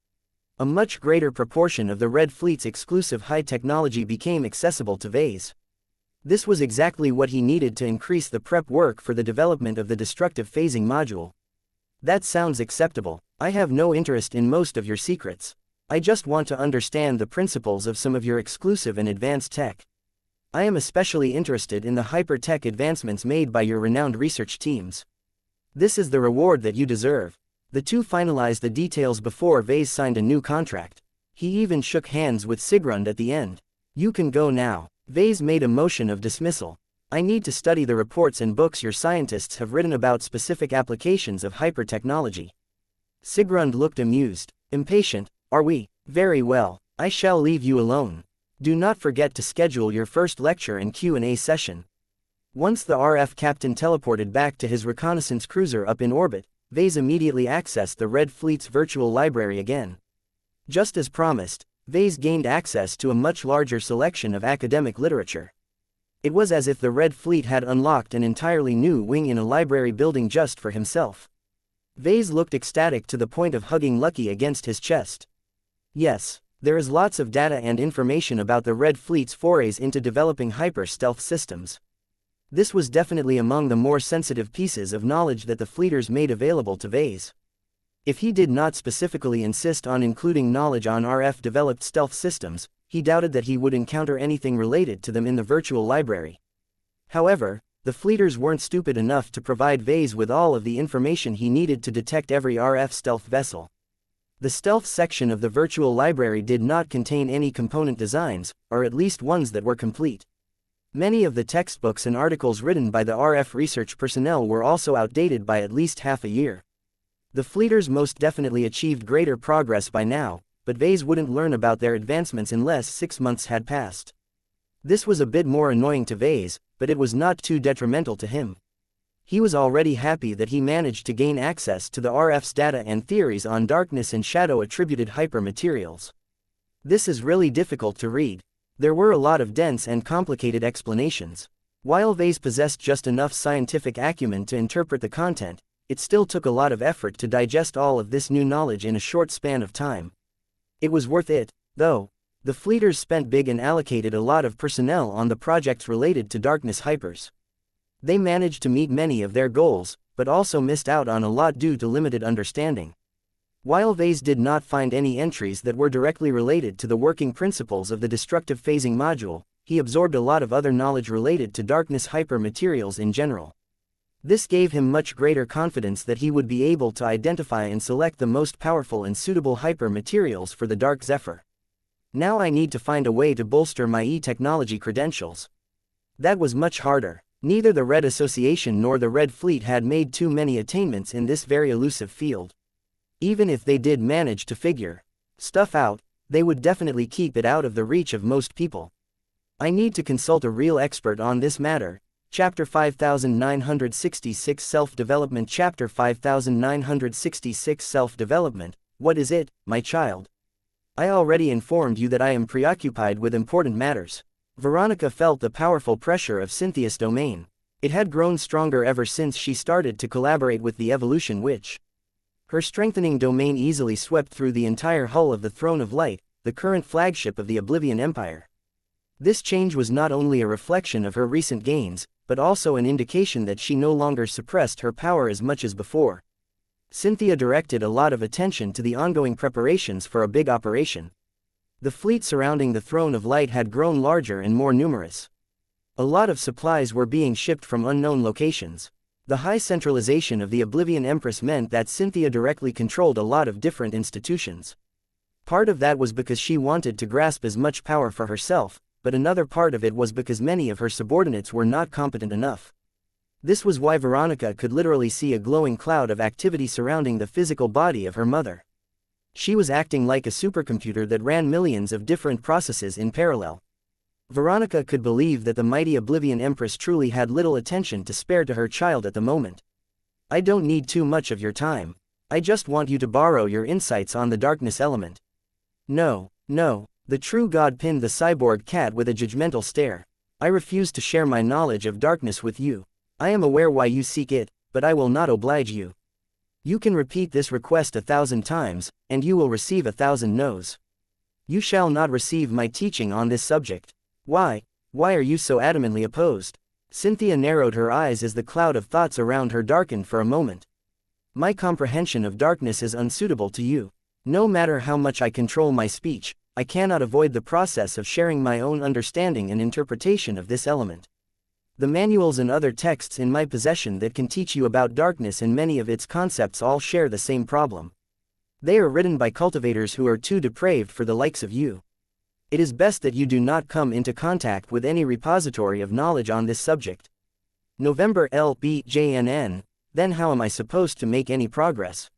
A much greater proportion of the Red Fleet's exclusive high technology became accessible to Vase. This was exactly what he needed to increase the prep work for the development of the destructive phasing module. That sounds acceptable. I have no interest in most of your secrets. I just want to understand the principles of some of your exclusive and advanced tech. I am especially interested in the hyper-tech advancements made by your renowned research teams. This is the reward that you deserve. The two finalized the details before Vase signed a new contract. He even shook hands with Sigrund at the end. You can go now. Vase made a motion of dismissal. I need to study the reports and books your scientists have written about specific applications of hyper-technology. Sigrund looked amused. Impatient, are we? Very well, I shall leave you alone. Do not forget to schedule your first lecture and Q&A session. Once the RF captain teleported back to his reconnaissance cruiser up in orbit, Vase immediately accessed the Red Fleet's virtual library again. Just as promised, Vase gained access to a much larger selection of academic literature. It was as if the Red Fleet had unlocked an entirely new wing in a library building just for himself. Vase looked ecstatic to the point of hugging Lucky against his chest. Yes, there is lots of data and information about the Red Fleet's forays into developing hyper-stealth systems. This was definitely among the more sensitive pieces of knowledge that the Fleeters made available to Vase. If he did not specifically insist on including knowledge on RF-developed stealth systems, he doubted that he would encounter anything related to them in the virtual library. However, the Fleeters weren't stupid enough to provide Vase with all of the information he needed to detect every RF stealth vessel. The stealth section of the virtual library did not contain any component designs, or at least ones that were complete. Many of the textbooks and articles written by the RF research personnel were also outdated by at least half a year. The Fleeters most definitely achieved greater progress by now, but Vase wouldn't learn about their advancements unless 6 months had passed. This was a bit more annoying to Vase, but it was not too detrimental to him. He was already happy that he managed to gain access to the RF's data and theories on darkness and shadow attributed hypermaterials. This is really difficult to read. There were a lot of dense and complicated explanations. While Vase possessed just enough scientific acumen to interpret the content, it still took a lot of effort to digest all of this new knowledge in a short span of time. It was worth it, though. The Fleeters spent big and allocated a lot of personnel on the projects related to darkness hypers. They managed to meet many of their goals, but also missed out on a lot due to limited understanding. While Vase did not find any entries that were directly related to the working principles of the destructive phasing module, he absorbed a lot of other knowledge related to darkness hyper-materials in general. This gave him much greater confidence that he would be able to identify and select the most powerful and suitable hyper-materials for the Dark Zephyr. Now I need to find a way to bolster my E-technology credentials. That was much harder. Neither the Red Association nor the Red Fleet had made too many attainments in this very elusive field. Even if they did manage to figure stuff out, they would definitely keep it out of the reach of most people. I need to consult a real expert on this matter. Chapter 5966 Self-Development. Chapter 5966 Self-Development. What is it, my child? I already informed you that I am preoccupied with important matters. Veronica felt the powerful pressure of Cynthia's domain. It had grown stronger ever since she started to collaborate with the Evolution Witch. Her strengthening domain easily swept through the entire hull of the Throne of Light, the current flagship of the Oblivion Empire. This change was not only a reflection of her recent gains, but also an indication that she no longer suppressed her power as much as before. Cynthia directed a lot of attention to the ongoing preparations for a big operation. The fleet surrounding the Throne of Light had grown larger and more numerous. A lot of supplies were being shipped from unknown locations. The high centralization of the Oblivion Empress meant that Cynthia directly controlled a lot of different institutions. Part of that was because she wanted to grasp as much power for herself, but another part of it was because many of her subordinates were not competent enough. This was why Veronica could literally see a glowing cloud of activity surrounding the physical body of her mother. She was acting like a supercomputer that ran millions of different processes in parallel. Veronica could believe that the mighty Oblivion Empress truly had little attention to spare to her child at the moment. I don't need too much of your time. I just want you to borrow your insights on the darkness element. No, no, the true god pinned the cyborg cat with a judgmental stare. I refuse to share my knowledge of darkness with you. I am aware why you seek it, but I will not oblige you. You can repeat this request 1,000 times, and you will receive 1,000 no's. You shall not receive my teaching on this subject. Why are you so adamantly opposed? Cynthia narrowed her eyes as the cloud of thoughts around her darkened for a moment. My comprehension of darkness is unsuitable to you. No matter how much I control my speech, I cannot avoid the process of sharing my own understanding and interpretation of this element. The manuals and other texts in my possession that can teach you about darkness and many of its concepts all share the same problem. They are written by cultivators who are too depraved for the likes of you. It is best that you do not come into contact with any repository of knowledge on this subject. November LBJNN, then how am I supposed to make any progress?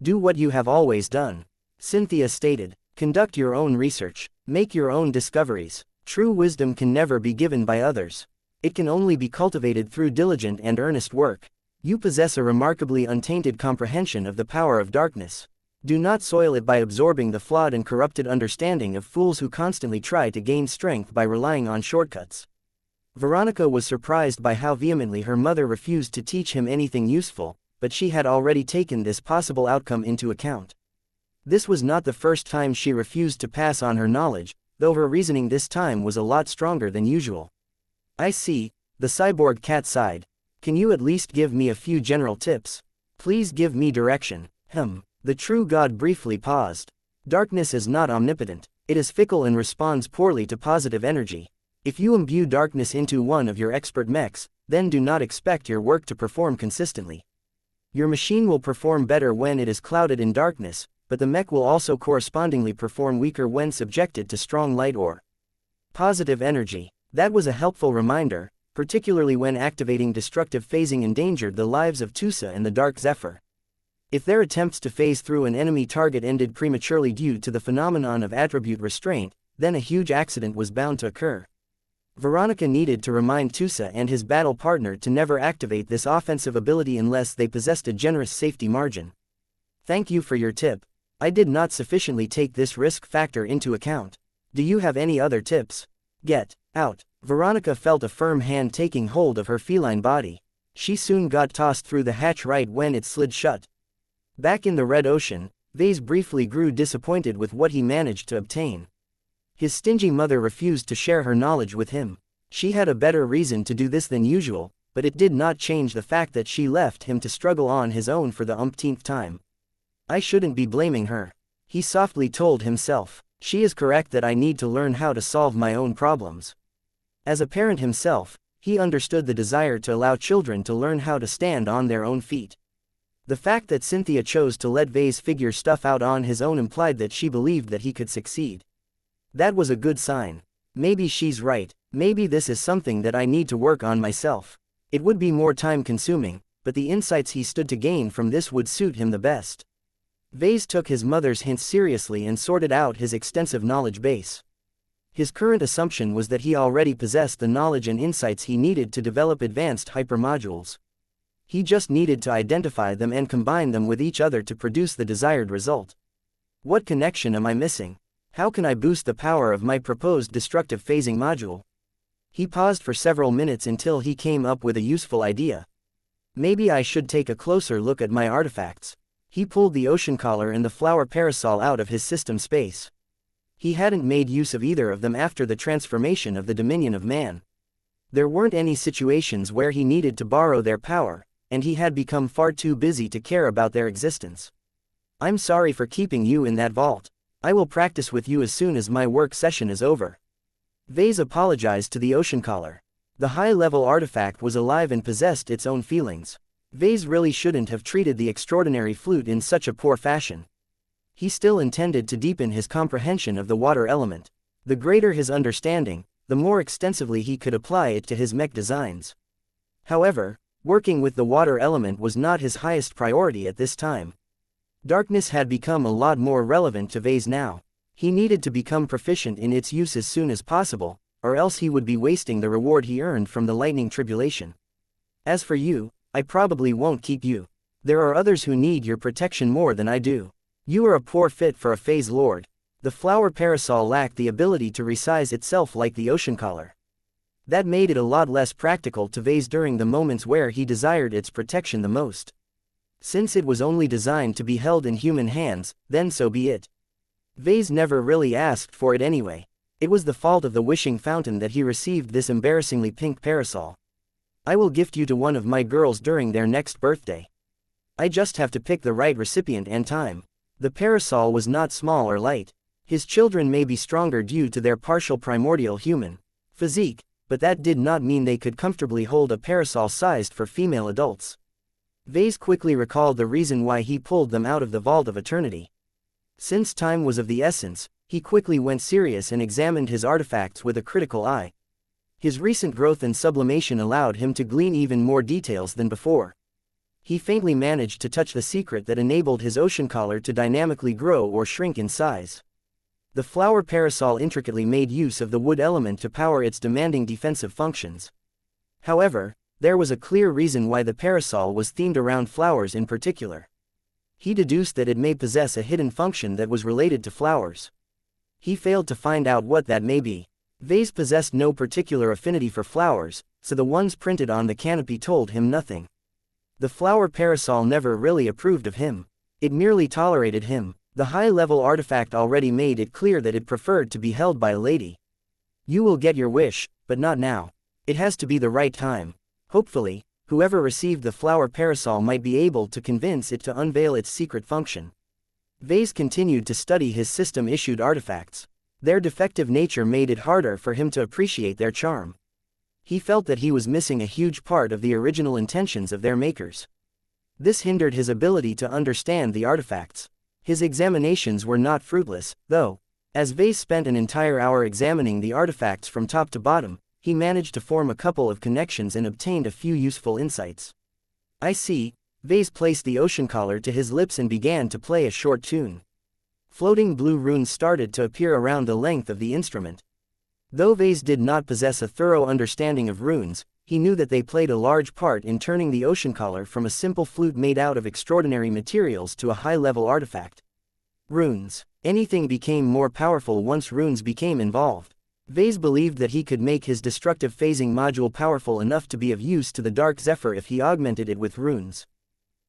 Do what you have always done. Cynthia stated, conduct your own research, make your own discoveries. True wisdom can never be given by others. It can only be cultivated through diligent and earnest work. You possess a remarkably untainted comprehension of the power of darkness. Do not soil it by absorbing the flawed and corrupted understanding of fools who constantly try to gain strength by relying on shortcuts. Veronica was surprised by how vehemently her mother refused to teach him anything useful, but she had already taken this possible outcome into account. This was not the first time she refused to pass on her knowledge, though her reasoning this time was a lot stronger than usual. I see, the cyborg cat sighed. Can you at least give me a few general tips? Please give me direction. The true god briefly paused. Darkness is not omnipotent. It is fickle and responds poorly to positive energy. If you imbue darkness into one of your expert mechs, then do not expect your work to perform consistently. Your machine will perform better when it is clouded in darkness, but the mech will also correspondingly perform weaker when subjected to strong light or positive energy. That was a helpful reminder, particularly when activating destructive phasing endangered the lives of Tusa and the Dark Zephyr. If their attempts to phase through an enemy target ended prematurely due to the phenomenon of attribute restraint, then a huge accident was bound to occur. Veronica needed to remind Tusa and his battle partner to never activate this offensive ability unless they possessed a generous safety margin. Thank you for your tip. I did not sufficiently take this risk factor into account. Do you have any other tips? Get out. Veronica felt a firm hand taking hold of her feline body. She soon got tossed through the hatch right when it slid shut. Back in the Red Ocean, Vase briefly grew disappointed with what he managed to obtain. His stingy mother refused to share her knowledge with him. She had a better reason to do this than usual, but it did not change the fact that she left him to struggle on his own for the umpteenth time. I shouldn't be blaming her. He softly told himself. She is correct that I need to learn how to solve my own problems. As a parent himself, he understood the desire to allow children to learn how to stand on their own feet. The fact that Cynthia chose to let Vase figure stuff out on his own implied that she believed that he could succeed. That was a good sign. Maybe she's right. Maybe this is something that I need to work on myself. It would be more time-consuming, but the insights he stood to gain from this would suit him the best. Vase took his mother's hints seriously and sorted out his extensive knowledge base. His current assumption was that he already possessed the knowledge and insights he needed to develop advanced hypermodules. He just needed to identify them and combine them with each other to produce the desired result. What connection am I missing? How can I boost the power of my proposed destructive phasing module? He paused for several minutes until he came up with a useful idea. Maybe I should take a closer look at my artifacts. He pulled the ocean collar and the flower parasol out of his system space. He hadn't made use of either of them after the transformation of the Dominion of Man. There weren't any situations where he needed to borrow their power, and he had become far too busy to care about their existence. I'm sorry for keeping you in that vault. I will practice with you as soon as my work session is over. Vase apologized to the ocean collar. The high-level artifact was alive and possessed its own feelings. Vase really shouldn't have treated the extraordinary flute in such a poor fashion. He still intended to deepen his comprehension of the water element. The greater his understanding, the more extensively he could apply it to his mech designs. However, working with the water element was not his highest priority at this time. Darkness had become a lot more relevant to Vase now. He needed to become proficient in its use as soon as possible, or else he would be wasting the reward he earned from the lightning tribulation. As for you, I probably won't keep you. There are others who need your protection more than I do. You are a poor fit for a phase lord. The flower parasol lacked the ability to resize itself like the ocean collar. That made it a lot less practical to Vase during the moments where he desired its protection the most. Since it was only designed to be held in human hands, then so be it. Vase never really asked for it anyway. It was the fault of the wishing fountain that he received this embarrassingly pink parasol. I will gift you to one of my girls during their next birthday. I just have to pick the right recipient and time. The parasol was not small or light. His children may be stronger due to their partial primordial human physique, but that did not mean they could comfortably hold a parasol sized for female adults. Vase quickly recalled the reason why he pulled them out of the Vault of Eternity. Since time was of the essence, he quickly went serious and examined his artifacts with a critical eye. His recent growth and sublimation allowed him to glean even more details than before. He faintly managed to touch the secret that enabled his ocean collar to dynamically grow or shrink in size. The flower parasol intricately made use of the wood element to power its demanding defensive functions. However, there was a clear reason why the parasol was themed around flowers in particular. He deduced that it may possess a hidden function that was related to flowers. He failed to find out what that may be. Vase possessed no particular affinity for flowers, so the ones printed on the canopy told him nothing. The flower parasol never really approved of him. It merely tolerated him. The high-level artifact already made it clear that it preferred to be held by a lady. You will get your wish, but not now. It has to be the right time. Hopefully, whoever received the flower parasol might be able to convince it to unveil its secret function. Vase continued to study his system-issued artifacts. Their defective nature made it harder for him to appreciate their charm. He felt that he was missing a huge part of the original intentions of their makers. This hindered his ability to understand the artifacts. His examinations were not fruitless, though. As Vase spent an entire hour examining the artifacts from top to bottom, he managed to form a couple of connections and obtained a few useful insights. I see. Vase placed the ocean collar to his lips and began to play a short tune. Floating blue runes started to appear around the length of the instrument. Though Vase did not possess a thorough understanding of runes, he knew that they played a large part in turning the ocean collar from a simple flute made out of extraordinary materials to a high-level artifact. Runes. Anything became more powerful once runes became involved. Vase believed that he could make his destructive phasing module powerful enough to be of use to the Dark Zephyr if he augmented it with runes.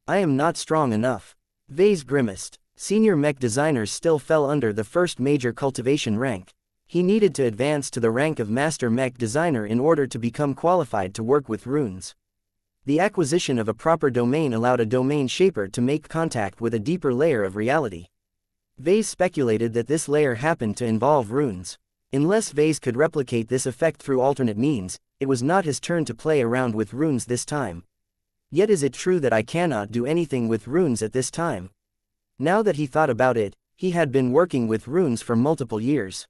I am not strong enough. Vase grimaced. Senior mech designers still fell under the first major cultivation rank. He needed to advance to the rank of Master Mech Designer in order to become qualified to work with runes. The acquisition of a proper domain allowed a domain shaper to make contact with a deeper layer of reality. Vase speculated that this layer happened to involve runes. Unless Vase could replicate this effect through alternate means, it was not his turn to play around with runes this time. Yet is it true that I cannot do anything with runes at this time? Now that he thought about it, he had been working with runes for multiple years.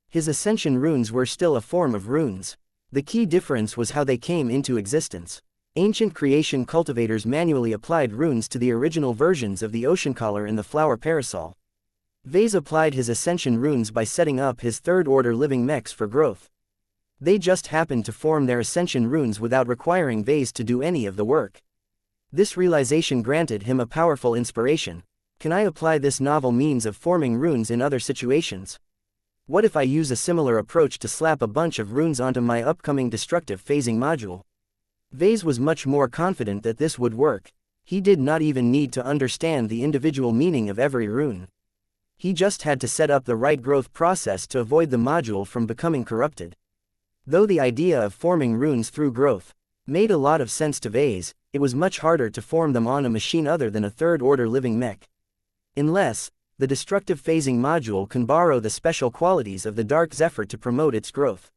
His ascension runes were still a form of runes. The key difference was how they came into existence. Ancient creation cultivators manually applied runes to the original versions of the ocean collar and the flower parasol. Vase applied his ascension runes by setting up his third-order living mechs for growth. They just happened to form their ascension runes without requiring Vase to do any of the work. This realization granted him a powerful inspiration. Can I apply this novel means of forming runes in other situations? What if I use a similar approach to slap a bunch of runes onto my upcoming destructive phasing module? Vase was much more confident that this would work. He did not even need to understand the individual meaning of every rune. He just had to set up the right growth process to avoid the module from becoming corrupted. Though the idea of forming runes through growth made a lot of sense to Vase, it was much harder to form them on a machine other than a third-order living mech. Unless the destructive phasing module can borrow the special qualities of the Dark Zephyr to promote its growth.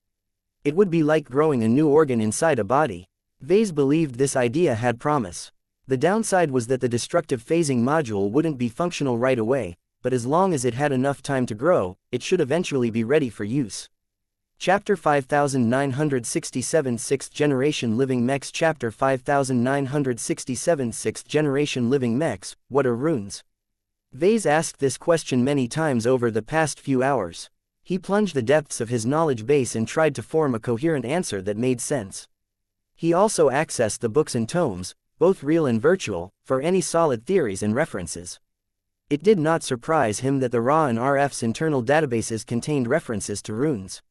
It would be like growing a new organ inside a body. Vase believed this idea had promise. The downside was that the destructive phasing module wouldn't be functional right away, but as long as it had enough time to grow, it should eventually be ready for use. Chapter 5967 Sixth Generation Living Mechs. Chapter 5967 Sixth Generation Living Mechs. What are runes? Vase asked this question many times over the past few hours. He plunged the depths of his knowledge base and tried to form a coherent answer that made sense. He also accessed the books and tomes, both real and virtual, for any solid theories and references. It did not surprise him that the RA and RF's internal databases contained references to runes.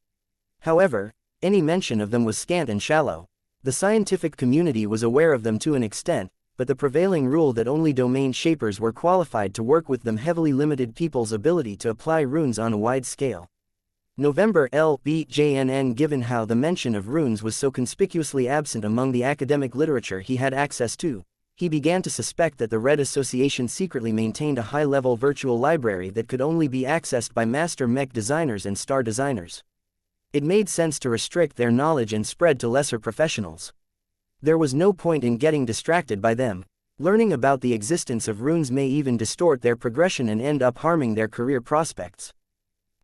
However, any mention of them was scant and shallow. The scientific community was aware of them to an extent, but the prevailing rule that only domain shapers were qualified to work with them heavily limited people's ability to apply runes on a wide scale. November LBJNN. Given how the mention of runes was so conspicuously absent among the academic literature he had access to, he began to suspect that the Red Association secretly maintained a high-level virtual library that could only be accessed by master mech designers and star designers. It made sense to restrict their knowledge and spread to lesser professionals. There was no point in getting distracted by them. Learning about the existence of runes may even distort their progression and end up harming their career prospects.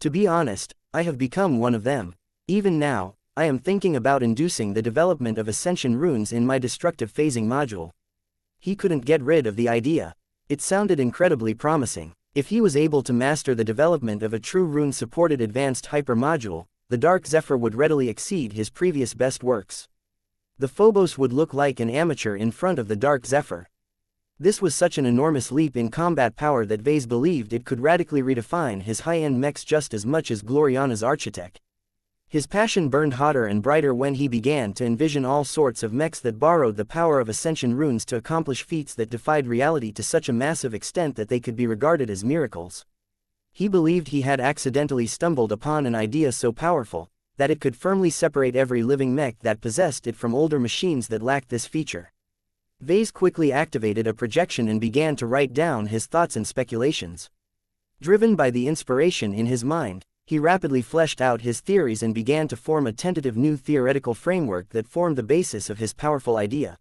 To be honest, I have become one of them. Even now, I am thinking about inducing the development of ascension runes in my destructive phasing module. He couldn't get rid of the idea. It sounded incredibly promising. If he was able to master the development of a true rune-supported advanced hyper module, the Dark Zephyr would readily exceed his previous best works. The Phobos would look like an amateur in front of the Dark Zephyr. This was such an enormous leap in combat power that Vase believed it could radically redefine his high-end mechs just as much as Gloriana's Architect. His passion burned hotter and brighter when he began to envision all sorts of mechs that borrowed the power of ascension runes to accomplish feats that defied reality to such a massive extent that they could be regarded as miracles. He believed he had accidentally stumbled upon an idea so powerful that it could firmly separate every living mech that possessed it from older machines that lacked this feature. Vase quickly activated a projection and began to write down his thoughts and speculations. Driven by the inspiration in his mind, he rapidly fleshed out his theories and began to form a tentative new theoretical framework that formed the basis of his powerful idea.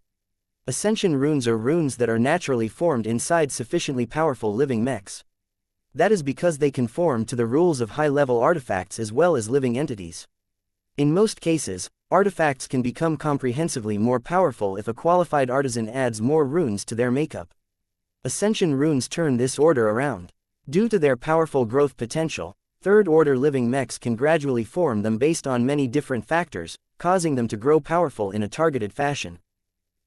Ascension runes are runes that are naturally formed inside sufficiently powerful living mechs. That is because they conform to the rules of high-level artifacts as well as living entities. In most cases, artifacts can become comprehensively more powerful if a qualified artisan adds more runes to their makeup. Ascension runes turn this order around. Due to their powerful growth potential, third-order living mechs can gradually form them based on many different factors, causing them to grow powerful in a targeted fashion.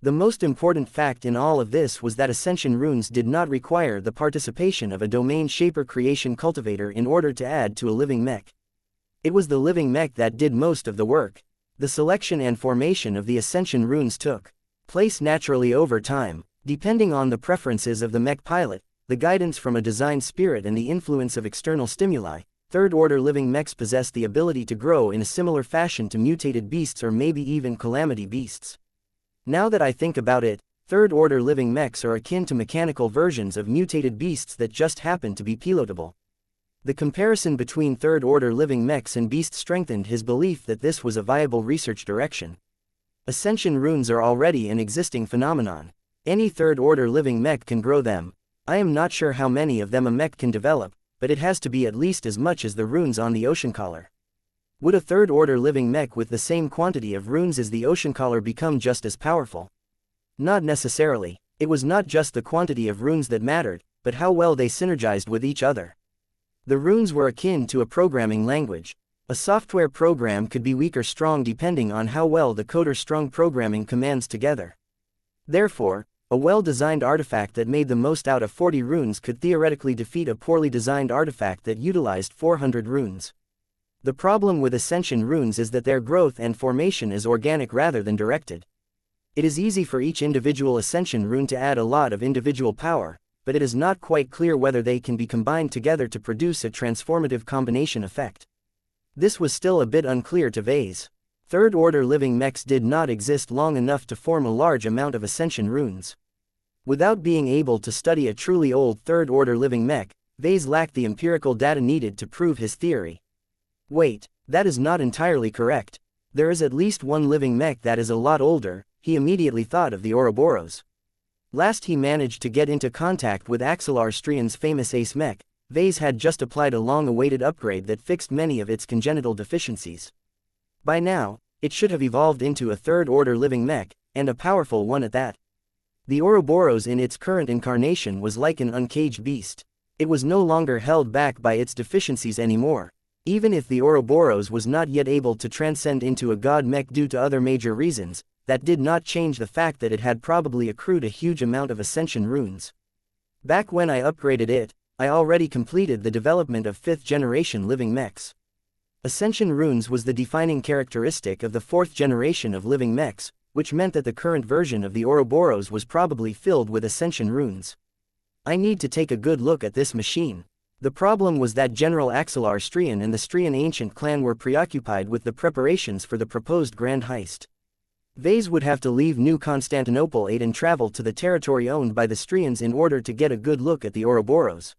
The most important fact in all of this was that ascension runes did not require the participation of a domain shaper creation cultivator in order to add to a living mech. It was the living mech that did most of the work. The selection and formation of the ascension runes took place naturally over time, depending on the preferences of the mech pilot, the guidance from a design spirit and the influence of external stimuli. Third-order living mechs possess the ability to grow in a similar fashion to mutated beasts or maybe even calamity beasts. Now that I think about it, third-order living mechs are akin to mechanical versions of mutated beasts that just happen to be pilotable. The comparison between third-order living mechs and beasts strengthened his belief that this was a viable research direction. Ascension runes are already an existing phenomenon. Any third-order living mech can grow them. I am not sure how many of them a mech can develop, but it has to be at least as much as the runes on the ocean collar. Would a third-order living mech with the same quantity of runes as the ocean collar become just as powerful? Not necessarily. It was not just the quantity of runes that mattered, but how well they synergized with each other. The runes were akin to a programming language. A software program could be weak or strong depending on how well the coder strung programming commands together. Therefore, a well-designed artifact that made the most out of 40 runes could theoretically defeat a poorly designed artifact that utilized 400 runes. The problem with Ascension runes is that their growth and formation is organic rather than directed. It is easy for each individual Ascension rune to add a lot of individual power, but it is not quite clear whether they can be combined together to produce a transformative combination effect. This was still a bit unclear to Vase. Third-order living mechs did not exist long enough to form a large amount of Ascension runes. Without being able to study a truly old third-order living mech, Vase lacked the empirical data needed to prove his theory. Wait, that is not entirely correct. There is at least one living mech that is a lot older. He immediately thought of the Ouroboros. Last he managed to get into contact with Axelar Strian's famous ace mech, Vase had just applied a long-awaited upgrade that fixed many of its congenital deficiencies. By now, it should have evolved into a third-order living mech, and a powerful one at that. The Ouroboros in its current incarnation was like an uncaged beast. It was no longer held back by its deficiencies anymore. Even if the Ouroboros was not yet able to transcend into a god mech due to other major reasons, that did not change the fact that it had probably accrued a huge amount of Ascension runes. Back when I upgraded it, I already completed the development of 5th-generation living mechs. Ascension runes was the defining characteristic of the 4th generation of living mechs, which meant that the current version of the Ouroboros was probably filled with Ascension runes. I need to take a good look at this machine. The problem was that General Axelar Strian and the Strian ancient clan were preoccupied with the preparations for the proposed grand heist. Vase would have to leave New Constantinople and travel to the territory owned by the Strians in order to get a good look at the Ouroboros.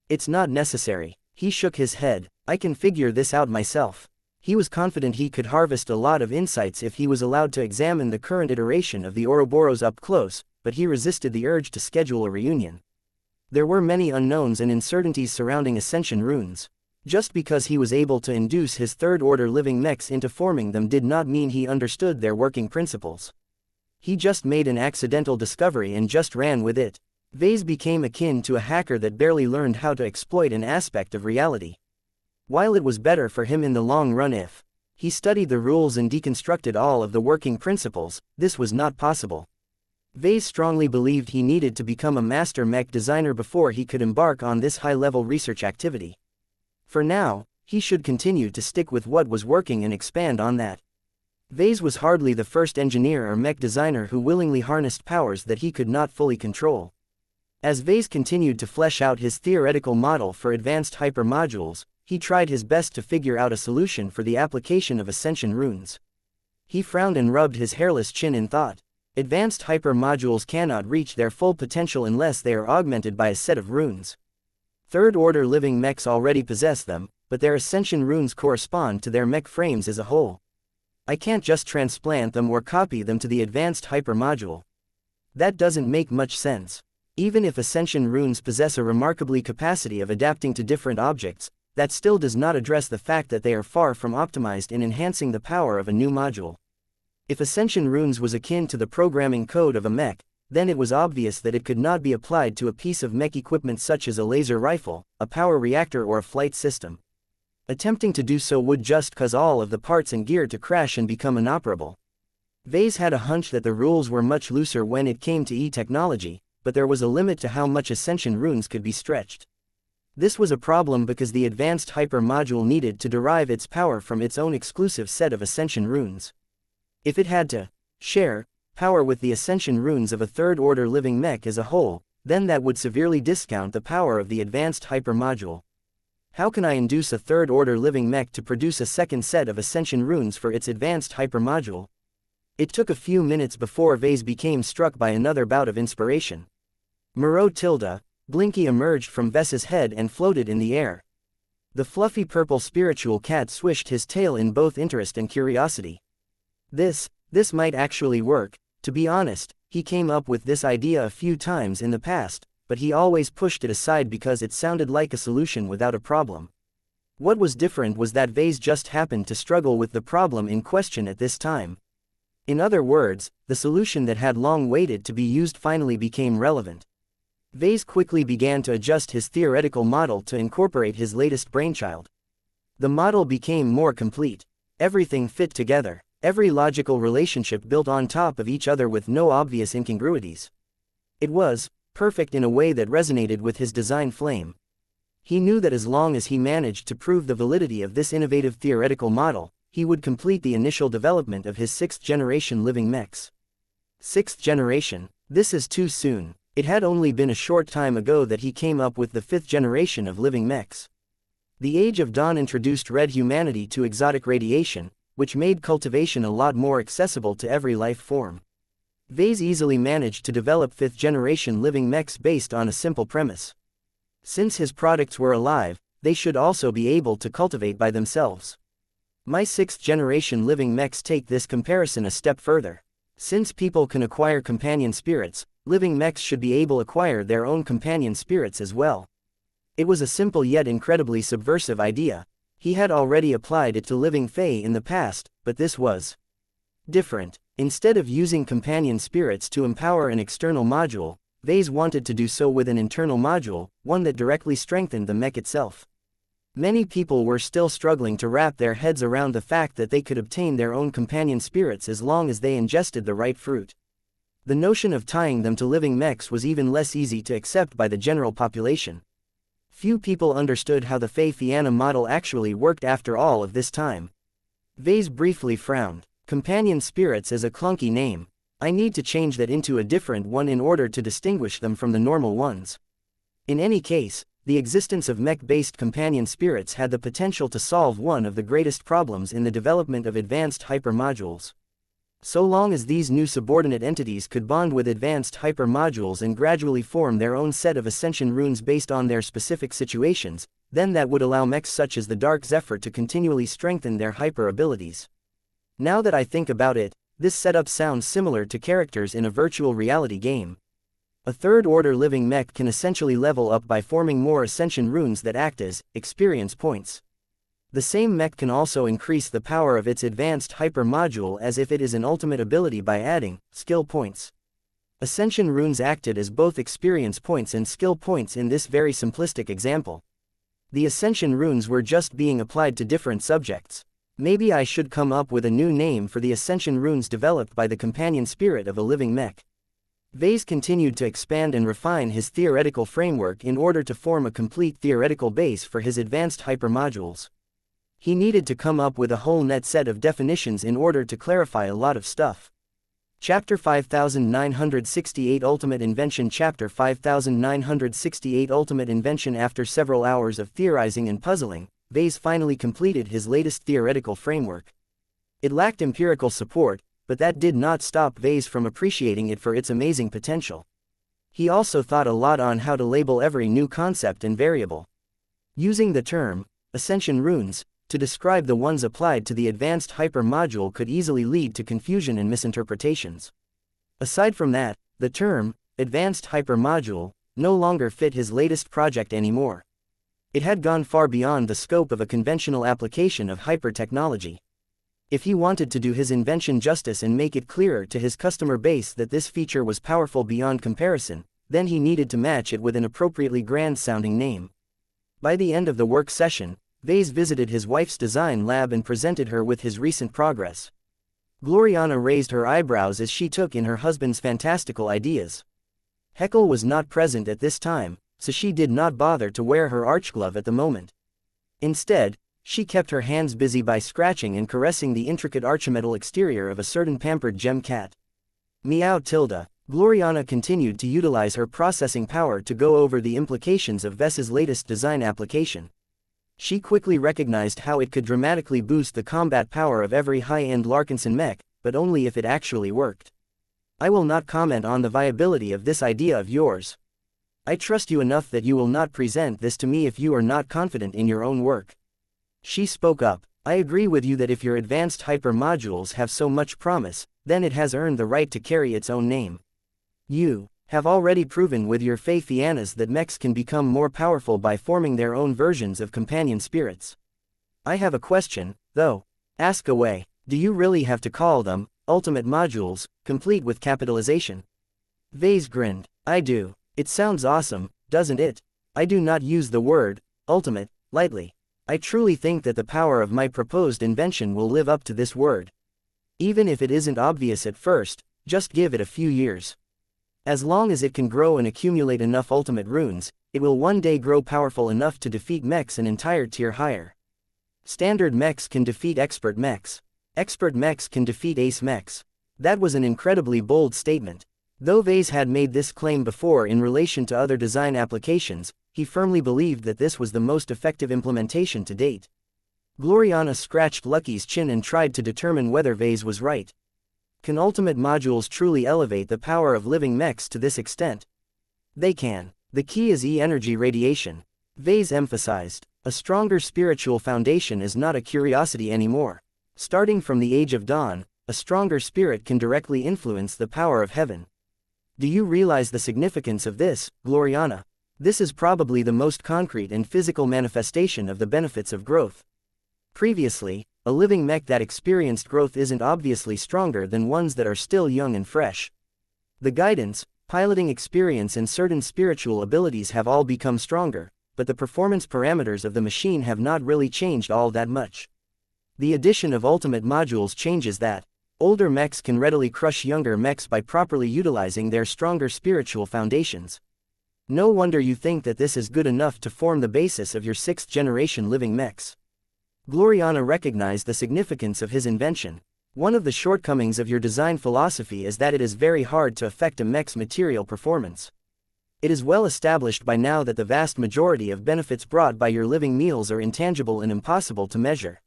It's not necessary. He shook his head. I can figure this out myself. He was confident he could harvest a lot of insights if he was allowed to examine the current iteration of the Ouroboros up close, but he resisted the urge to schedule a reunion. There were many unknowns and uncertainties surrounding Ascension runes. Just because he was able to induce his third-order living mechs into forming them did not mean he understood their working principles. He just made an accidental discovery and just ran with it. Vase became akin to a hacker that barely learned how to exploit an aspect of reality. While it was better for him in the long run if he studied the rules and deconstructed all of the working principles, this was not possible. Vase strongly believed he needed to become a master mech designer before he could embark on this high-level research activity. For now, he should continue to stick with what was working and expand on that. Vase was hardly the first engineer or mech designer who willingly harnessed powers that he could not fully control. As Vase continued to flesh out his theoretical model for advanced hypermodules, he tried his best to figure out a solution for the application of Ascension runes. He frowned and rubbed his hairless chin in thought. Advanced hypermodules cannot reach their full potential unless they are augmented by a set of runes. Third-order living mechs already possess them, but their Ascension runes correspond to their mech frames as a whole. I can't just transplant them or copy them to the advanced hypermodule. That doesn't make much sense. Even if Ascension runes possess a remarkable capacity of adapting to different objects, that still does not address the fact that they are far from optimized in enhancing the power of a new module. If Ascension runes was akin to the programming code of a mech, then it was obvious that it could not be applied to a piece of mech equipment such as a laser rifle, a power reactor or a flight system. Attempting to do so would just cause all of the parts and gear to crash and become inoperable. Vase had a hunch that the rules were much looser when it came to E-technology, but there was a limit to how much Ascension runes could be stretched. This was a problem because the advanced hyper module needed to derive its power from its own exclusive set of Ascension runes. If it had to share power with the Ascension runes of a third-order living mech as a whole, then that would severely discount the power of the advanced hyper module. How can I induce a third-order living mech to produce a second set of Ascension runes for its advanced hyper module? It took a few minutes before Vase became struck by another bout of inspiration. Moreau Tilda, Blinky emerged from Vess's head and floated in the air. The fluffy purple spiritual cat swished his tail in both interest and curiosity. This might actually work. To be honest, he came up with this idea a few times in the past, but he always pushed it aside because it sounded like a solution without a problem. What was different was that Vase just happened to struggle with the problem in question at this time. In other words, the solution that had long waited to be used finally became relevant. Vase quickly began to adjust his theoretical model to incorporate his latest brainchild. The model became more complete. Everything fit together, every logical relationship built on top of each other with no obvious incongruities. It was perfect in a way that resonated with his design flame. He knew that as long as he managed to prove the validity of this innovative theoretical model, he would complete the initial development of his 6th-generation living mechs. 6th generation? This is too soon. It had only been a short time ago that he came up with the 5th generation of living mechs. The Age of Dawn introduced red humanity to exotic radiation, which made cultivation a lot more accessible to every life form. Vase easily managed to develop 5th generation living mechs based on a simple premise. Since his products were alive, they should also be able to cultivate by themselves. My 6th generation living mechs take this comparison a step further. Since people can acquire companion spirits, living mechs should be able to acquire their own companion spirits as well. It was a simple yet incredibly subversive idea. He had already applied it to living Fae in the past, but this was different. Instead of using companion spirits to empower an external module, Vase wanted to do so with an internal module, one that directly strengthened the mech itself. Many people were still struggling to wrap their heads around the fact that they could obtain their own companion spirits as long as they ingested the right fruit. The notion of tying them to living mechs was even less easy to accept by the general population. Few people understood how the Fae-Fianna model actually worked after all of this time. Vase briefly frowned. Companion spirits is a clunky name. I need to change that into a different one in order to distinguish them from the normal ones. In any case, the existence of mech-based companion spirits had the potential to solve one of the greatest problems in the development of advanced hyper-modules. So long as these new subordinate entities could bond with advanced hyper-modules and gradually form their own set of ascension runes based on their specific situations, then that would allow mechs such as the Dark Zephyr to continually strengthen their hyper-abilities. Now that I think about it, this setup sounds similar to characters in a virtual reality game. A third-order living mech can essentially level up by forming more ascension runes that act as experience points. The same mech can also increase the power of its advanced hyper-module as if it is an ultimate ability by adding skill points. Ascension runes acted as both experience points and skill points in this very simplistic example. The ascension runes were just being applied to different subjects. Maybe I should come up with a new name for the ascension runes developed by the companion spirit of a living mech. Vase continued to expand and refine his theoretical framework in order to form a complete theoretical base for his advanced hypermodules. He needed to come up with a whole net set of definitions in order to clarify a lot of stuff. Chapter 5968 Ultimate Invention Chapter 5968 Ultimate Invention After several hours of theorizing and puzzling, Vase finally completed his latest theoretical framework. It lacked empirical support, but that did not stop Vase from appreciating it for its amazing potential. He also thought a lot on how to label every new concept and variable. Using the term ascension runes to describe the ones applied to the advanced hyper-module could easily lead to confusion and misinterpretations. Aside from that, the term advanced hyper-module no longer fit his latest project anymore. It had gone far beyond the scope of a conventional application of hyper-technology. If he wanted to do his invention justice and make it clearer to his customer base that this feature was powerful beyond comparison, then he needed to match it with an appropriately grand-sounding name. By the end of the work session, Vase visited his wife's design lab and presented her with his recent progress. Gloriana raised her eyebrows as she took in her husband's fantastical ideas. Heckle was not present at this time, so she did not bother to wear her archglove at the moment. Instead, she kept her hands busy by scratching and caressing the intricate archimetal exterior of a certain pampered gem cat. Meow tilde. Gloriana continued to utilize her processing power to go over the implications of Ves's latest design application. She quickly recognized how it could dramatically boost the combat power of every high-end Larkinson mech, but only if it actually worked. I will not comment on the viability of this idea of yours. I trust you enough that you will not present this to me if you are not confident in your own work. She spoke up. I agree with you that if your advanced hyper modules have so much promise, then it has earned the right to carry its own name. You have already proven with your faith Ianas that mechs can become more powerful by forming their own versions of companion spirits. I have a question, though. Ask away. Do you really have to call them ultimate modules, complete with capitalization? Vase grinned. I do. It sounds awesome, doesn't it? I do not use the word ultimate lightly. I truly think that the power of my proposed invention will live up to this word. Even if it isn't obvious at first, just give it a few years. As long as it can grow and accumulate enough ultimate runes, it will one day grow powerful enough to defeat mechs an entire tier higher. Standard mechs can defeat expert mechs. Expert mechs can defeat ace mechs. That was an incredibly bold statement. Though Vase had made this claim before in relation to other design applications, he firmly believed that this was the most effective implementation to date. Gloriana scratched Lucky's chin and tried to determine whether Vase was right. Can ultimate modules truly elevate the power of living mechs to this extent? They can. The key is E-energy radiation. Vase emphasized. A stronger spiritual foundation is not a curiosity anymore. Starting from the Age of Dawn, a stronger spirit can directly influence the power of heaven. Do you realize the significance of this, Gloriana? This is probably the most concrete and physical manifestation of the benefits of growth. Previously, a living mech that experienced growth isn't obviously stronger than ones that are still young and fresh. The guidance, piloting experience and certain spiritual abilities have all become stronger, but the performance parameters of the machine have not really changed all that much. The addition of ultimate modules changes that. Older mechs can readily crush younger mechs by properly utilizing their stronger spiritual foundations. No wonder you think that this is good enough to form the basis of your 6th-generation living mechs. Gloriana recognized the significance of his invention. One of the shortcomings of your design philosophy is that it is very hard to affect a mech's material performance. It is well established by now that the vast majority of benefits brought by your living meals are intangible and impossible to measure.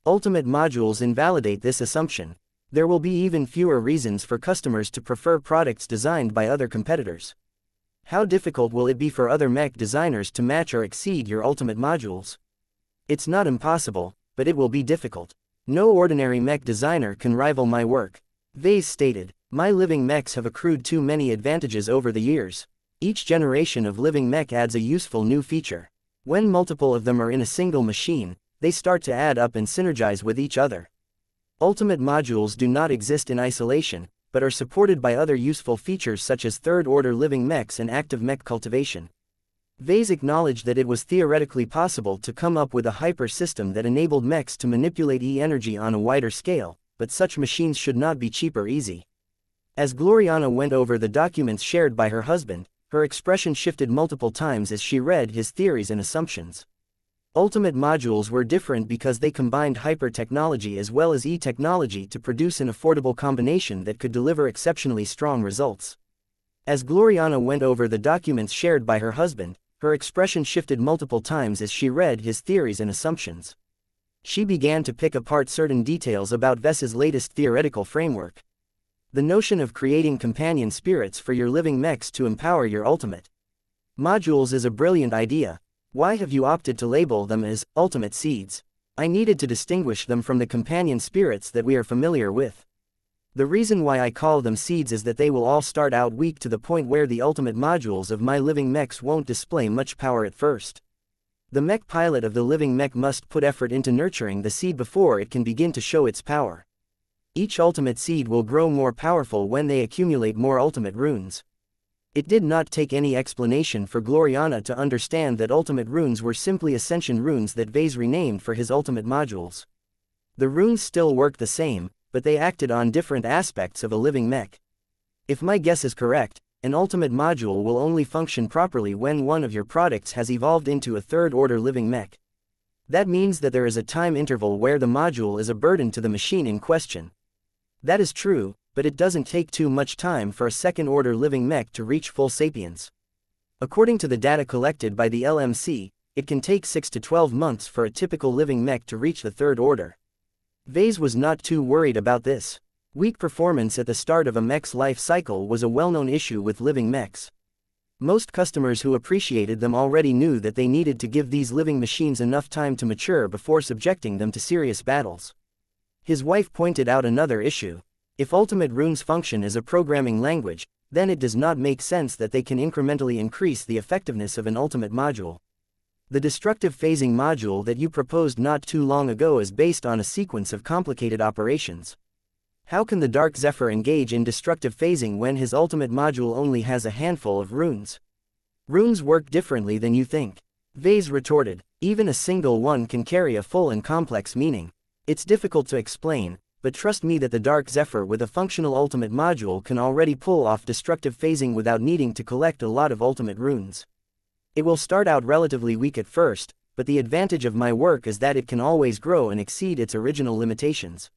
Ultimate modules invalidate this assumption. There will be even fewer reasons for customers to prefer products designed by other competitors. How difficult will it be for other mech designers to match or exceed your ultimate modules? It's not impossible, but it will be difficult. No ordinary mech designer can rival my work. Vase stated, my living mechs have accrued too many advantages over the years. Each generation of living mech adds a useful new feature. When multiple of them are in a single machine, they start to add up and synergize with each other. Ultimate modules do not exist in isolation, but are supported by other useful features such as third-order living mechs and active mech cultivation. Vase acknowledged that it was theoretically possible to come up with a hyper system that enabled mechs to manipulate E-energy on a wider scale, but such machines should not be cheap or easy. As Gloriana went over the documents shared by her husband, her expression shifted multiple times as she read his theories and assumptions. Ultimate modules were different because they combined hyper-technology as well as E-technology to produce an affordable combination that could deliver exceptionally strong results. As Gloriana went over the documents shared by her husband, her expression shifted multiple times as she read his theories and assumptions. She began to pick apart certain details about Ves's latest theoretical framework. The notion of creating companion spirits for your living mechs to empower your ultimate modules is a brilliant idea. Why have you opted to label them as ultimate seeds? I needed to distinguish them from the companion spirits that we are familiar with. The reason why I call them seeds is that they will all start out weak to the point where the ultimate modules of my living mechs won't display much power at first. The mech pilot of the living mech must put effort into nurturing the seed before it can begin to show its power. Each ultimate seed will grow more powerful when they accumulate more ultimate runes. It did not take any explanation for Gloriana to understand that ultimate runes were simply ascension runes that Vase renamed for his ultimate modules. The runes still work the same, but they acted on different aspects of a living mech. If my guess is correct, an ultimate module will only function properly when one of your products has evolved into a third-order living mech. That means that there is a time interval where the module is a burden to the machine in question. That is true, but it doesn't take too much time for a second-order living mech to reach full sapience. According to the data collected by the LMC, it can take 6 to 12 months for a typical living mech to reach the third order. Vase was not too worried about this. Weak performance at the start of a mech's life cycle was a well-known issue with living mechs. Most customers who appreciated them already knew that they needed to give these living machines enough time to mature before subjecting them to serious battles. His wife pointed out another issue. If Ultimate Runes function as a programming language, then it does not make sense that they can incrementally increase the effectiveness of an Ultimate module. The destructive phasing module that you proposed not too long ago is based on a sequence of complicated operations. How can the Dark Zephyr engage in destructive phasing when his Ultimate module only has a handful of runes? Runes work differently than you think. Vase retorted. Even a single one can carry a full and complex meaning. It's difficult to explain, but trust me that the Dark Zephyr with a functional Ultimate module can already pull off destructive phasing without needing to collect a lot of Ultimate runes. It will start out relatively weak at first, but the advantage of my work is that it can always grow and exceed its original limitations.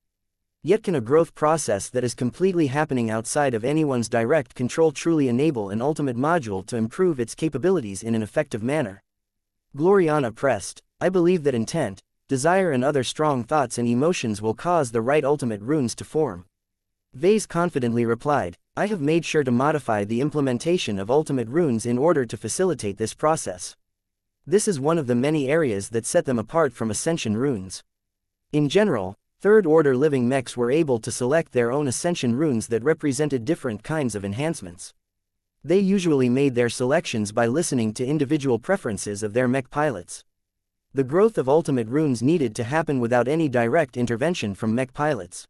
Yet can a growth process that is completely happening outside of anyone's direct control truly enable an Ultimate module to improve its capabilities in an effective manner? Gloriana pressed. I believe that intent, desire and other strong thoughts and emotions will cause the right Ultimate runes to form. Vase confidently replied, I have made sure to modify the implementation of Ultimate runes in order to facilitate this process. This is one of the many areas that set them apart from Ascension runes. In general, third-order living mechs were able to select their own Ascension runes that represented different kinds of enhancements. They usually made their selections by listening to individual preferences of their mech pilots. The growth of Ultimate runes needed to happen without any direct intervention from mech pilots.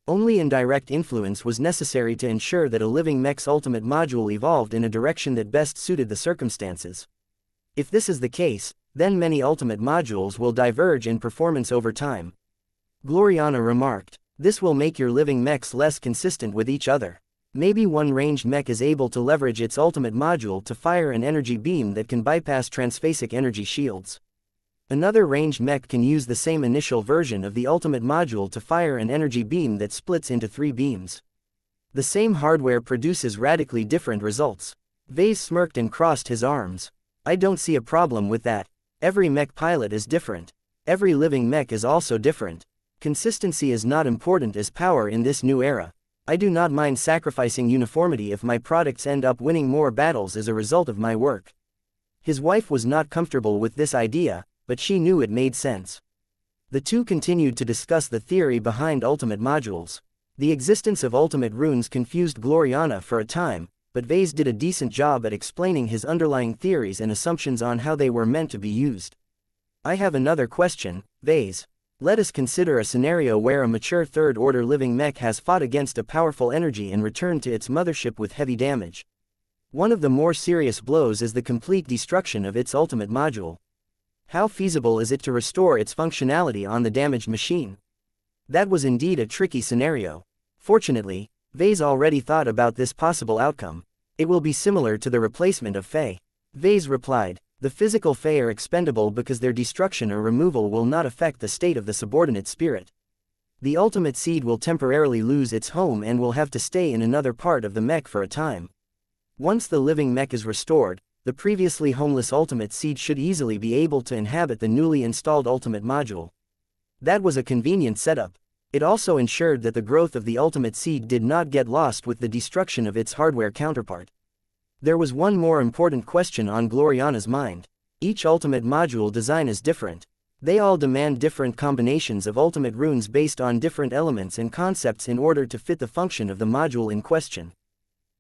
Only indirect influence was necessary to ensure that a living mech's Ultimate module evolved in a direction that best suited the circumstances. If this is the case, then many Ultimate modules will diverge in performance over time. Gloriana remarked, this will make your living mechs less consistent with each other. Maybe one ranged mech is able to leverage its Ultimate module to fire an energy beam that can bypass transphasic energy shields. Another ranged mech can use the same initial version of the Ultimate module to fire an energy beam that splits into 3 beams. The same hardware produces radically different results. Vase smirked and crossed his arms. I don't see a problem with that. Every mech pilot is different. Every living mech is also different. Consistency is not important as power in this new era. I do not mind sacrificing uniformity if my products end up winning more battles as a result of my work. His wife was not comfortable with this idea, but she knew it made sense. The two continued to discuss the theory behind Ultimate modules. The existence of Ultimate runes confused Gloriana for a time, but Vase did a decent job at explaining his underlying theories and assumptions on how they were meant to be used. I have another question, Vase. Let us consider a scenario where a mature third-order living mech has fought against a powerful energy and returned to its mothership with heavy damage. One of the more serious blows is the complete destruction of its Ultimate module. How feasible is it to restore its functionality on the damaged machine? That was indeed a tricky scenario. Fortunately, Vase already thought about this possible outcome. It will be similar to the replacement of Fey. Vase replied, the physical Fey are expendable because their destruction or removal will not affect the state of the subordinate spirit. The Ultimate seed will temporarily lose its home and will have to stay in another part of the mech for a time. Once the living mech is restored, the previously homeless Ultimate seed should easily be able to inhabit the newly installed Ultimate module. That was a convenient setup. It also ensured that the growth of the Ultimate seed did not get lost with the destruction of its hardware counterpart. There was one more important question on Gloriana's mind. Each Ultimate module design is different. They all demand different combinations of Ultimate runes based on different elements and concepts in order to fit the function of the module in question.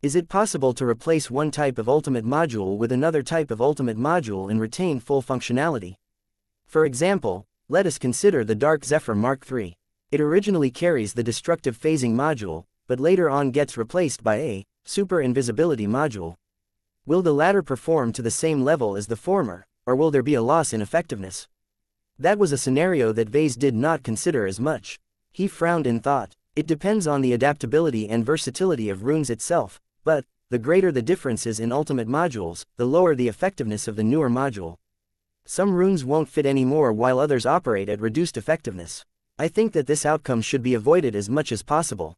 Is it possible to replace one type of Ultimate module with another type of Ultimate module and retain full functionality? For example, let us consider the Dark Zephyr Mark III. It originally carries the destructive phasing module, but later on gets replaced by a super invisibility module. Will the latter perform to the same level as the former, or will there be a loss in effectiveness? That was a scenario that Vase did not consider as much. He frowned in thought. It depends on the adaptability and versatility of runes itself. But, the greater the differences in Ultimate modules, the lower the effectiveness of the newer module. Some runes won't fit anymore while others operate at reduced effectiveness. I think that this outcome should be avoided as much as possible.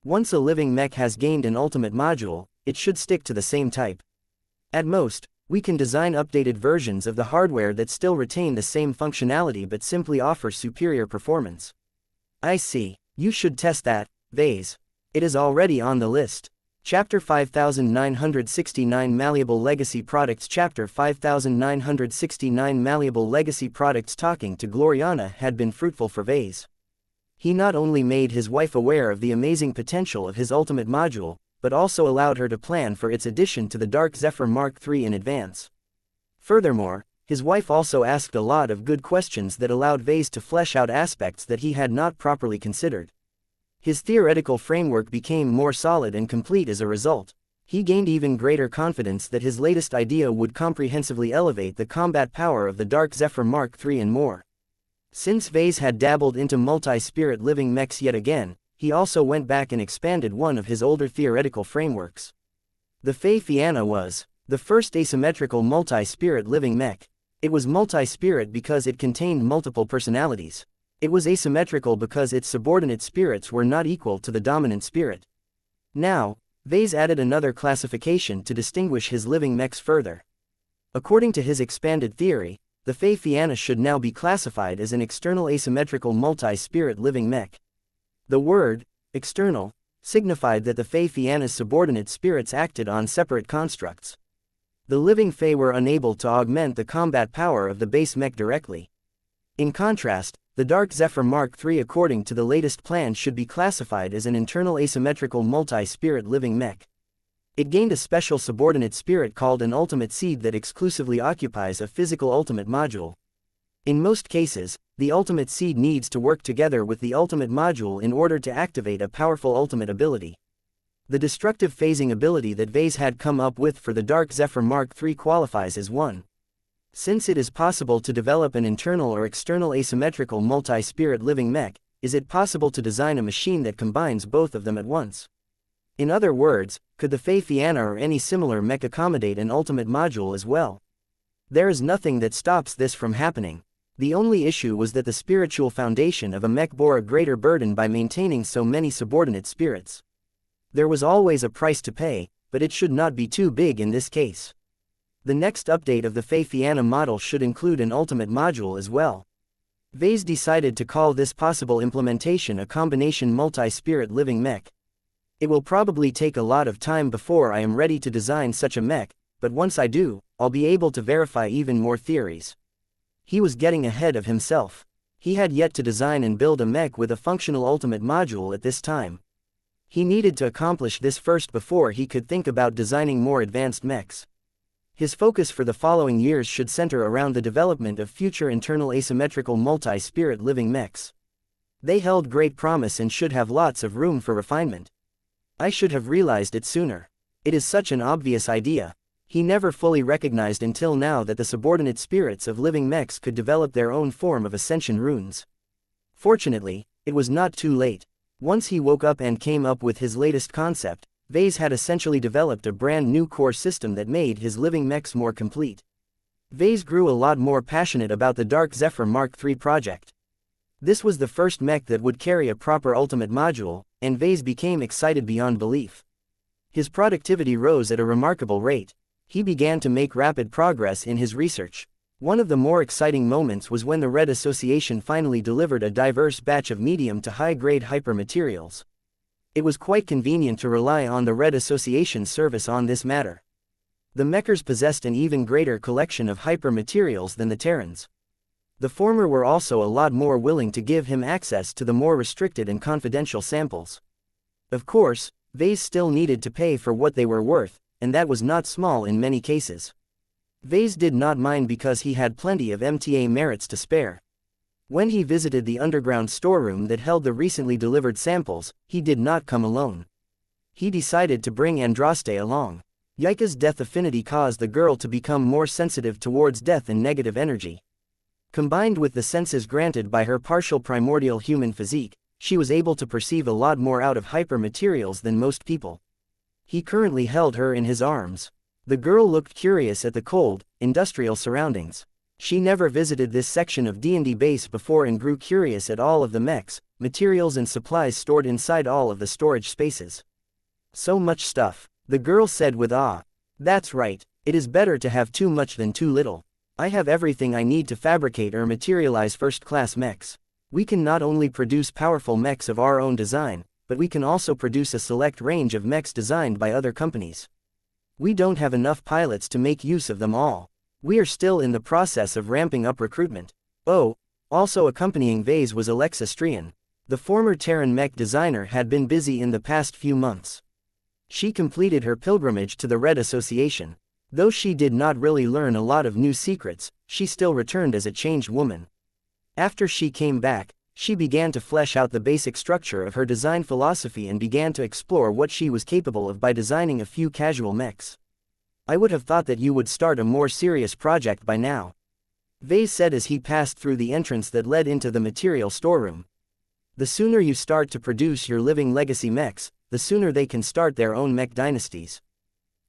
Once a living mech has gained an Ultimate module, it should stick to the same type. At most, we can design updated versions of the hardware that still retain the same functionality but simply offer superior performance. I see. You should test that, Vase. It is already on the list. Chapter 5969 Malleable Legacy Products. Chapter 5969 Malleable Legacy Products. Talking to Gloriana had been fruitful for Vase. He not only made his wife aware of the amazing potential of his ultimate module, but also allowed her to plan for its addition to the Dark Zephyr Mark III in advance. Furthermore, his wife also asked a lot of good questions that allowed Vase to flesh out aspects that he had not properly considered. His theoretical framework became more solid and complete as a result. He gained even greater confidence that his latest idea would comprehensively elevate the combat power of the Dark Zephyr Mark III and more. Since Vase had dabbled into multi-spirit living mechs yet again, he also went back and expanded one of his older theoretical frameworks. The Fey Fianna was the first asymmetrical multi-spirit living mech. It was multi-spirit because it contained multiple personalities. It was asymmetrical because its subordinate spirits were not equal to the dominant spirit. Now, Vase added another classification to distinguish his living mechs further. According to his expanded theory, the Fey Fianna should now be classified as an external asymmetrical multi-spirit living mech. The word, external, signified that the Fey Fianna's subordinate spirits acted on separate constructs. The living Fey were unable to augment the combat power of the base mech directly. In contrast, the Dark Zephyr Mark III according to the latest plan should be classified as an internal asymmetrical multi-spirit living mech. It gained a special subordinate spirit called an ultimate seed that exclusively occupies a physical ultimate module. In most cases, the ultimate seed needs to work together with the ultimate module in order to activate a powerful ultimate ability. The destructive phasing ability that Vase had come up with for the Dark Zephyr Mark III qualifies as one. Since it is possible to develop an internal or external asymmetrical multi-spirit living mech, is it possible to design a machine that combines both of them at once? In other words, could the Fey Fianna or any similar mech accommodate an ultimate module as well? There is nothing that stops this from happening. The only issue was that the spiritual foundation of a mech bore a greater burden by maintaining so many subordinate spirits. There was always a price to pay, but it should not be too big in this case. The next update of the Fey Fianna model should include an ultimate module as well. Vase decided to call this possible implementation a combination multi-spirit living mech. It will probably take a lot of time before I am ready to design such a mech, but once I do, I'll be able to verify even more theories. He was getting ahead of himself. He had yet to design and build a mech with a functional ultimate module at this time. He needed to accomplish this first before he could think about designing more advanced mechs. His focus for the following years should center around the development of future internal asymmetrical multi-spirit living mechs. They held great promise and should have lots of room for refinement. I should have realized it sooner. It is such an obvious idea. He never fully recognized until now that the subordinate spirits of living mechs could develop their own form of ascension runes. Fortunately, it was not too late. Once he woke up and came up with his latest concept, Vase had essentially developed a brand new core system that made his living mechs more complete. Vase grew a lot more passionate about the Dark Zephyr Mark III project. This was the first mech that would carry a proper ultimate module, and Vase became excited beyond belief. His productivity rose at a remarkable rate. He began to make rapid progress in his research. One of the more exciting moments was when the Red Association finally delivered a diverse batch of medium to high-grade hypermaterials. It was quite convenient to rely on the Red Association's service on this matter. The Mechers possessed an even greater collection of hypermaterials than the Terrans. The former were also a lot more willing to give him access to the more restricted and confidential samples. Of course, Vase still needed to pay for what they were worth, and that was not small in many cases. Vase did not mind because he had plenty of MTA merits to spare. When he visited the underground storeroom that held the recently delivered samples, he did not come alone. He decided to bring Andraste along. Yika's death affinity caused the girl to become more sensitive towards death and negative energy. Combined with the senses granted by her partial primordial human physique, she was able to perceive a lot more out of hypermaterials than most people. He currently held her in his arms. The girl looked curious at the cold, industrial surroundings. She never visited this section of D&D base before and grew curious at all of the mechs, materials and supplies stored inside all of the storage spaces. So much stuff, the girl said with awe. That's right, it is better to have too much than too little. I have everything I need to fabricate or materialize first-class mechs. We can not only produce powerful mechs of our own design, but we can also produce a select range of mechs designed by other companies. We don't have enough pilots to make use of them all. We are still in the process of ramping up recruitment. Oh, also accompanying Vase was Alexa Strian. The former Terran mech designer had been busy in the past few months. She completed her pilgrimage to the Red Association. Though she did not really learn a lot of new secrets, she still returned as a changed woman. After she came back, she began to flesh out the basic structure of her design philosophy and began to explore what she was capable of by designing a few casual mechs. I would have thought that you would start a more serious project by now, Vase said as he passed through the entrance that led into the material storeroom. The sooner you start to produce your living legacy mechs, the sooner they can start their own mech dynasties.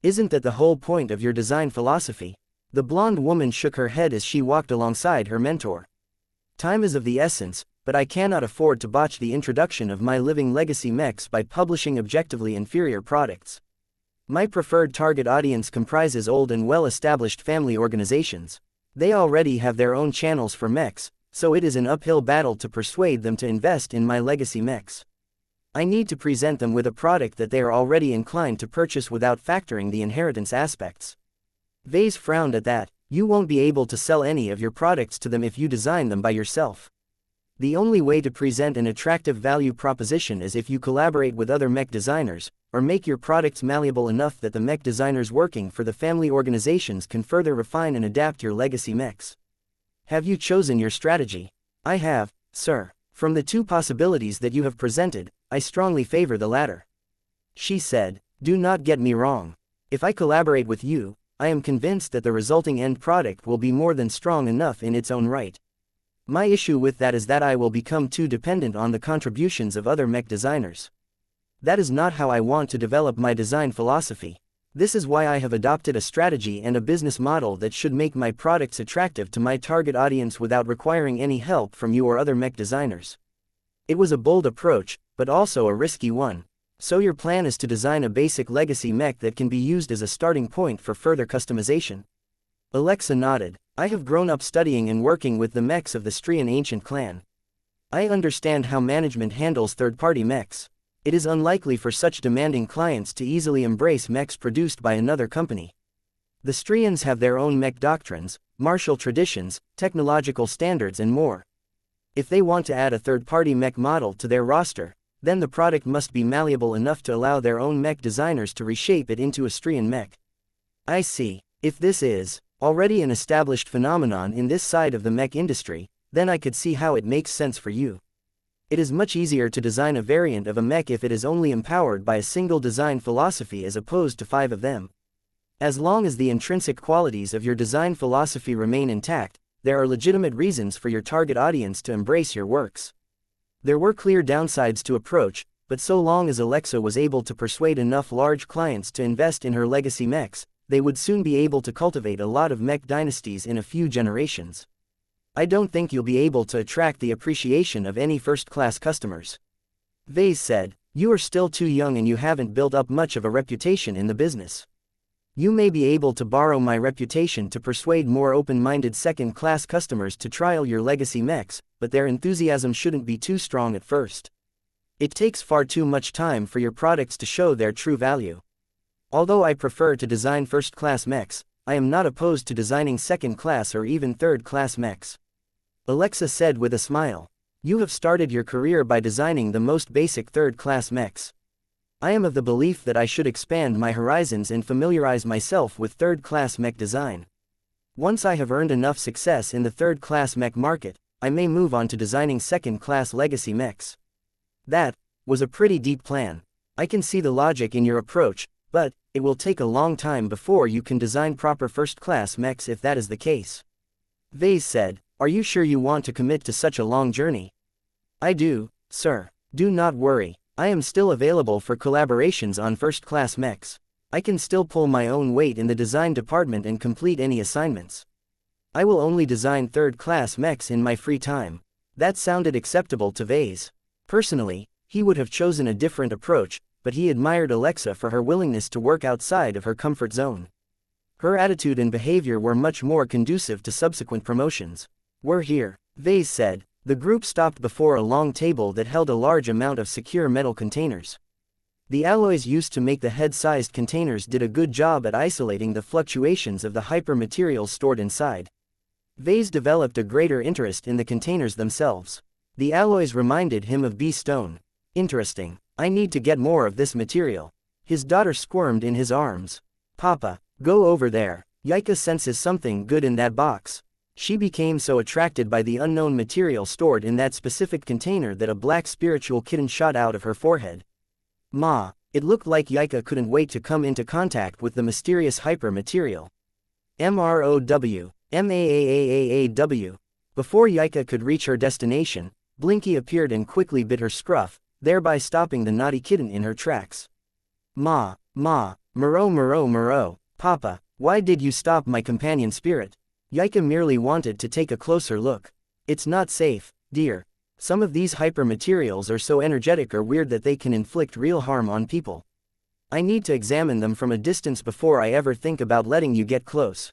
Isn't that the whole point of your design philosophy? The blonde woman shook her head as she walked alongside her mentor. Time is of the essence, but I cannot afford to botch the introduction of my living legacy mechs by publishing objectively inferior products. My preferred target audience comprises old and well-established family organizations. They already have their own channels for mechs, so it is an uphill battle to persuade them to invest in my legacy mechs. I need to present them with a product that they are already inclined to purchase without factoring the inheritance aspects. Vase frowned at that. You won't be able to sell any of your products to them if you design them by yourself. The only way to present an attractive value proposition is if you collaborate with other mech designers, or make your products malleable enough that the mech designers working for the family organizations can further refine and adapt your legacy mechs. Have you chosen your strategy? I have, sir. From the two possibilities that you have presented, I strongly favor the latter. She said, do not get me wrong. If I collaborate with you, I am convinced that the resulting end product will be more than strong enough in its own right. My issue with that is that I will become too dependent on the contributions of other mech designers. That is not how I want to develop my design philosophy. This is why I have adopted a strategy and a business model that should make my products attractive to my target audience without requiring any help from you or other mech designers. It was a bold approach, but also a risky one. So your plan is to design a basic legacy mech that can be used as a starting point for further customization? Alexa nodded. I have grown up studying and working with the mechs of the Strian ancient clan. I understand how management handles third-party mechs. It is unlikely for such demanding clients to easily embrace mechs produced by another company. The Strians have their own mech doctrines, martial traditions, technological standards and more. If they want to add a third-party mech model to their roster, then the product must be malleable enough to allow their own mech designers to reshape it into a Strian mech. I see. If this is already an established phenomenon in this side of the mech industry, then I could see how it makes sense for you. It is much easier to design a variant of a mech if it is only empowered by a single design philosophy as opposed to 5 of them. As long as the intrinsic qualities of your design philosophy remain intact, there are legitimate reasons for your target audience to embrace your works. There were clear downsides to approach, but so long as Alexa was able to persuade enough large clients to invest in her legacy mechs, they would soon be able to cultivate a lot of mech dynasties in a few generations. I don't think you'll be able to attract the appreciation of any first-class customers. Vase said, you are still too young and you haven't built up much of a reputation in the business. You may be able to borrow my reputation to persuade more open-minded second-class customers to trial your legacy mechs, but their enthusiasm shouldn't be too strong at first. It takes far too much time for your products to show their true value. Although I prefer to design first-class mechs, I am not opposed to designing second-class or even third-class mechs. Alexa said with a smile. You have started your career by designing the most basic third-class mechs. I am of the belief that I should expand my horizons and familiarize myself with third-class mech design. Once I have earned enough success in the third-class mech market, I may move on to designing second-class legacy mechs. That was a pretty deep plan. I can see the logic in your approach, but it will take a long time before you can design proper first-class mechs if that is the case. Vase said, are you sure you want to commit to such a long journey? I do, sir. Do not worry. I am still available for collaborations on first-class mechs. I can still pull my own weight in the design department and complete any assignments. I will only design third-class mechs in my free time. That sounded acceptable to Vase. Personally, he would have chosen a different approach, but he admired Alexa for her willingness to work outside of her comfort zone. Her attitude and behavior were much more conducive to subsequent promotions. We're here, Vase said. The group stopped before a long table that held a large amount of secure metal containers. The alloys used to make the head-sized containers did a good job at isolating the fluctuations of the hypermaterials stored inside. Vase developed a greater interest in the containers themselves. The alloys reminded him of B-stone. Interesting. I need to get more of this material. His daughter squirmed in his arms. Papa, go over there. Yika senses something good in that box. She became so attracted by the unknown material stored in that specific container that a black spiritual kitten shot out of her forehead. Ma, it looked like Yika couldn't wait to come into contact with the mysterious hyper material. MROW, MAAAAAW. Before Yika could reach her destination, Blinky appeared and quickly bit her scruff, thereby stopping the naughty kitten in her tracks. Ma, Muro, Papa, why did you stop my companion spirit? Yika merely wanted to take a closer look. It's not safe, dear. Some of these hypermaterials are so energetic or weird that they can inflict real harm on people. I need to examine them from a distance before I ever think about letting you get close.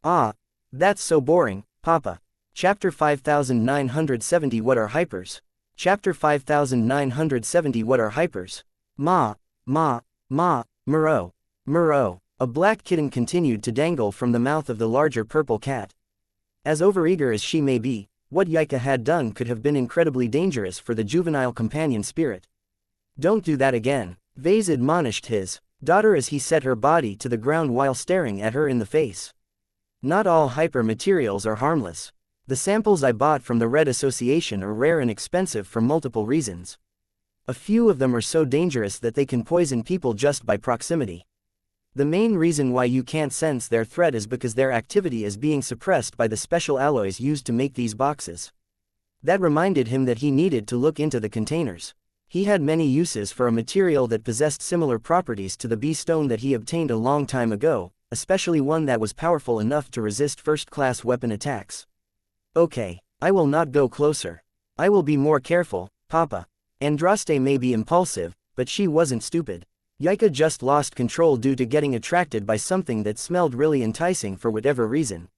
Ah, that's so boring, Papa. Chapter 5970 What are hypers? Chapter 5970 What are hypers? Ma, Muro. A black kitten continued to dangle from the mouth of the larger purple cat. As overeager as she may be, what Yika had done could have been incredibly dangerous for the juvenile companion spirit. Don't do that again, Vase admonished his daughter as he set her body to the ground while staring at her in the face. Not all hyper materials are harmless. The samples I bought from the Red Association are rare and expensive for multiple reasons. A few of them are so dangerous that they can poison people just by proximity. The main reason why you can't sense their threat is because their activity is being suppressed by the special alloys used to make these boxes. That reminded him that he needed to look into the containers. He had many uses for a material that possessed similar properties to the B-stone that he obtained a long time ago, especially one that was powerful enough to resist first-class weapon attacks. Okay, I will not go closer. I will be more careful, Papa. Andraste may be impulsive, but she wasn't stupid. Yika just lost control due to getting attracted by something that smelled really enticing for whatever reason.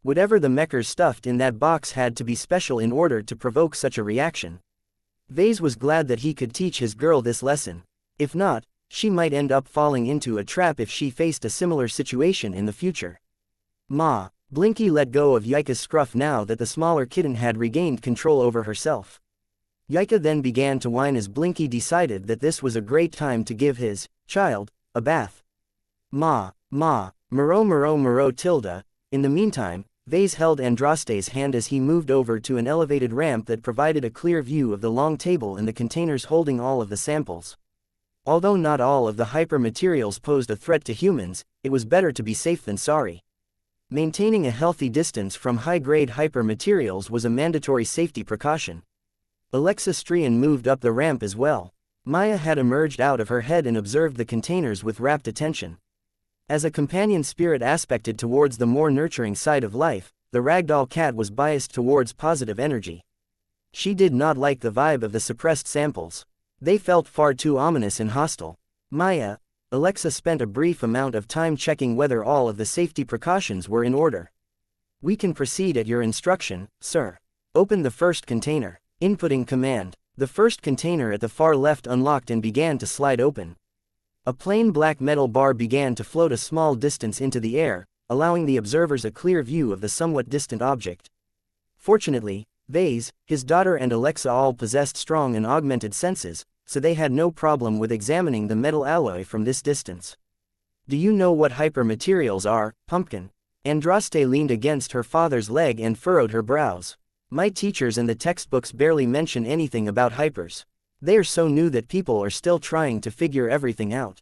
Whatever the mechers stuffed in that box had to be special in order to provoke such a reaction. Vase was glad that he could teach his girl this lesson. If not, she might end up falling into a trap if she faced a similar situation in the future. Ma, Blinky let go of Yika's scruff now that the smaller kitten had regained control over herself. Yika then began to whine as Blinky decided that this was a great time to give his child a bath. Muro tilde. In the meantime, Vase held Andraste's hand as he moved over to an elevated ramp that provided a clear view of the long table and the containers holding all of the samples. Although not all of the hyper-materials posed a threat to humans, it was better to be safe than sorry. Maintaining a healthy distance from high-grade hyper-materials was a mandatory safety precaution. Alexa Strian moved up the ramp as well. Maya had emerged out of her head and observed the containers with rapt attention. As a companion spirit aspected towards the more nurturing side of life, the ragdoll cat was biased towards positive energy. She did not like the vibe of the suppressed samples. They felt far too ominous and hostile. Alexa spent a brief amount of time checking whether all of the safety precautions were in order. We can proceed at your instruction, sir. Open the first container. Inputting command. The first container at the far left unlocked and began to slide open. A plain black metal bar began to float a small distance into the air, allowing the observers a clear view of the somewhat distant object. Fortunately, Vase, his daughter and Alexa all possessed strong and augmented senses, so they had no problem with examining the metal alloy from this distance. Do you know what hypermaterials are, Pumpkin? Andraste leaned against her father's leg and furrowed her brows. My teachers and the textbooks barely mention anything about hypers. They are so new that people are still trying to figure everything out.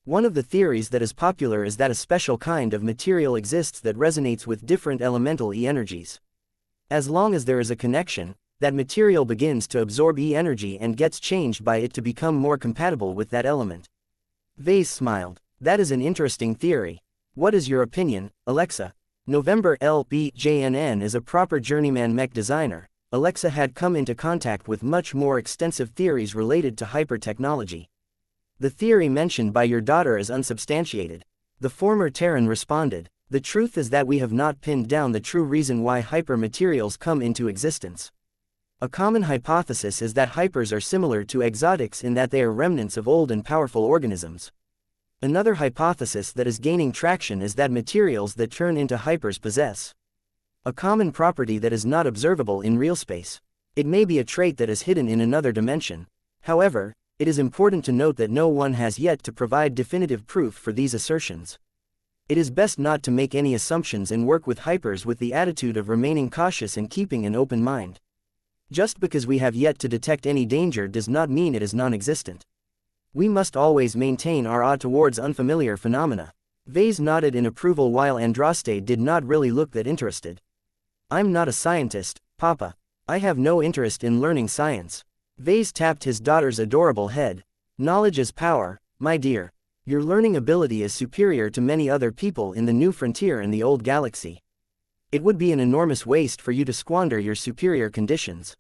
One of the theories that is popular is that a special kind of material exists that resonates with different elemental E-energies. As long as there is a connection, that material begins to absorb E-energy and gets changed by it to become more compatible with that element. Vase smiled. That is an interesting theory. What is your opinion, Alexa? November LBJNN is a proper journeyman mech designer. Alexa had come into contact with much more extensive theories related to hypertechnology. The theory mentioned by your daughter is unsubstantiated. The former Terran responded. The truth is that we have not pinned down the true reason why hypermaterials come into existence. A common hypothesis is that hypers are similar to exotics in that they are remnants of old and powerful organisms. Another hypothesis that is gaining traction is that materials that turn into hypers possess a common property that is not observable in real space. It may be a trait that is hidden in another dimension. However, it is important to note that no one has yet to provide definitive proof for these assertions. It is best not to make any assumptions and work with hypers with the attitude of remaining cautious and keeping an open mind. Just because we have yet to detect any danger does not mean it is non-existent. We must always maintain our eye towards unfamiliar phenomena. Vase nodded in approval while Andraste did not really look that interested. I'm not a scientist, Papa. I have no interest in learning science. Vase tapped his daughter's adorable head. Knowledge is power, my dear. Your learning ability is superior to many other people in the new frontier and the old galaxy. It would be an enormous waste for you to squander your superior conditions.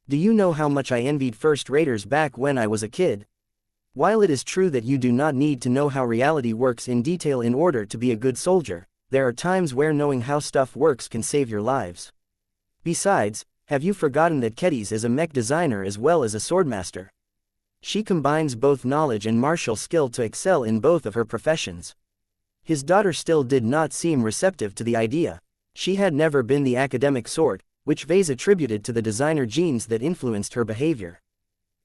Do you know how much I envied first raters back when I was a kid? While it is true that you do not need to know how reality works in detail in order to be a good soldier, there are times where knowing how stuff works can save your lives. Besides, have you forgotten that Kedis is a mech designer as well as a swordmaster? She combines both knowledge and martial skill to excel in both of her professions. His daughter still did not seem receptive to the idea. She had never been the academic sort, which Vase attributed to the designer genes that influenced her behavior.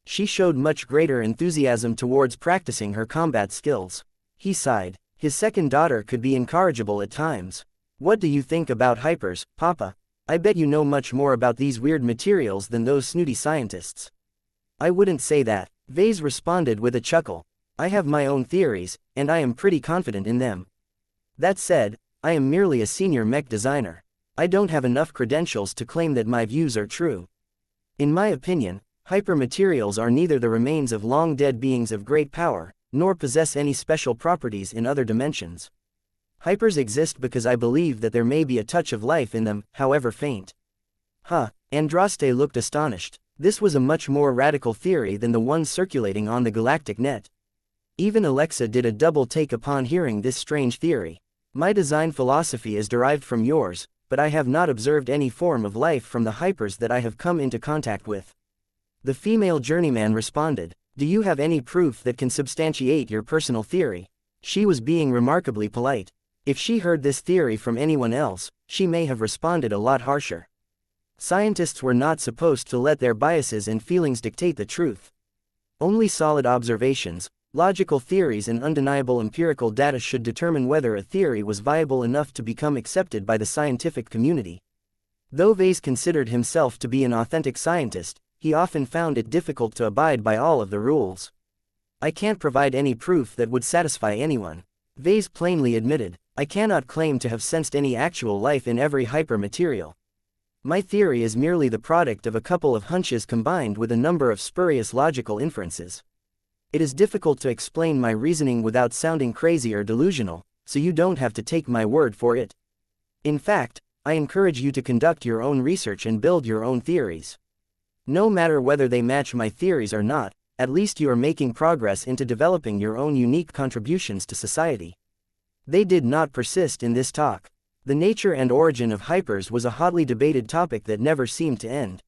She showed much greater enthusiasm towards practicing her combat skills. He sighed. His second daughter could be incorrigible at times. What do you think about hypers, Papa? I bet you know much more about these weird materials than those snooty scientists. I wouldn't say that, Vase responded with a chuckle. I have my own theories, and I am pretty confident in them. That said, I am merely a senior mech designer. I don't have enough credentials to claim that my views are true. In my opinion, hypermaterials are neither the remains of long-dead beings of great power, nor possess any special properties in other dimensions. Hypers exist because I believe that there may be a touch of life in them, however faint. Andraste looked astonished. This was a much more radical theory than the one circulating on the galactic net. Even Alexa did a double take upon hearing this strange theory. My design philosophy is derived from yours, but I have not observed any form of life from the hypers that I have come into contact with. The female journeyman responded. Do you have any proof that can substantiate your personal theory? She was being remarkably polite. If she heard this theory from anyone else, she may have responded a lot harsher. Scientists were not supposed to let their biases and feelings dictate the truth. Only solid observations, logical theories and undeniable empirical data should determine whether a theory was viable enough to become accepted by the scientific community. Though Vase considered himself to be an authentic scientist, he often found it difficult to abide by all of the rules. I can't provide any proof that would satisfy anyone. Vase plainly admitted. I cannot claim to have sensed any actual life in every hypermaterial. My theory is merely the product of a couple of hunches combined with a number of spurious logical inferences. It is difficult to explain my reasoning without sounding crazy or delusional, so you don't have to take my word for it. In fact, I encourage you to conduct your own research and build your own theories. No matter whether they match my theories or not, at least you are making progress into developing your own unique contributions to society. They did not persist in this talk. The nature and origin of hypers was a hotly debated topic that never seemed to end.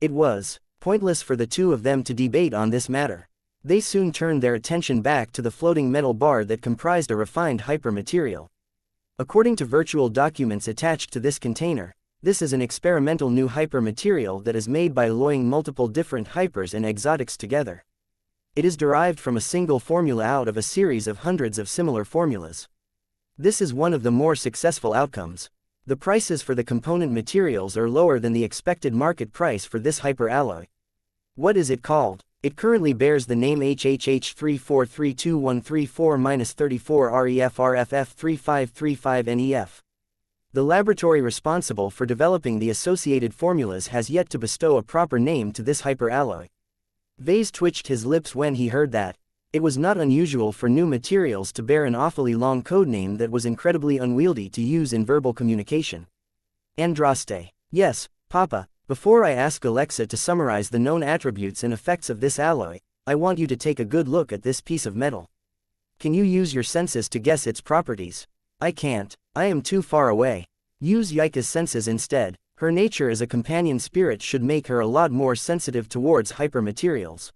It was pointless for the two of them to debate on this matter. They soon turned their attention back to the floating metal bar that comprised a refined hypermaterial. According to virtual documents attached to this container, this is an experimental new hypermaterial that is made by alloying multiple different hypers and exotics together. It is derived from a single formula out of a series of hundreds of similar formulas. This is one of the more successful outcomes. The prices for the component materials are lower than the expected market price for this hyperalloy. What is it called? It currently bears the name HHH34321334REFRFF3535NEF. The laboratory responsible for developing the associated formulas has yet to bestow a proper name to this hyperalloy. Vase twitched his lips when he heard that. It was not unusual for new materials to bear an awfully long codename that was incredibly unwieldy to use in verbal communication. Andraste. Yes, Papa. Before I ask Alexa to summarize the known attributes and effects of this alloy, I want you to take a good look at this piece of metal. Can you use your senses to guess its properties? I can't. I am too far away. Use Yika's senses instead. Her nature as a companion spirit should make her a lot more sensitive towards hypermaterials.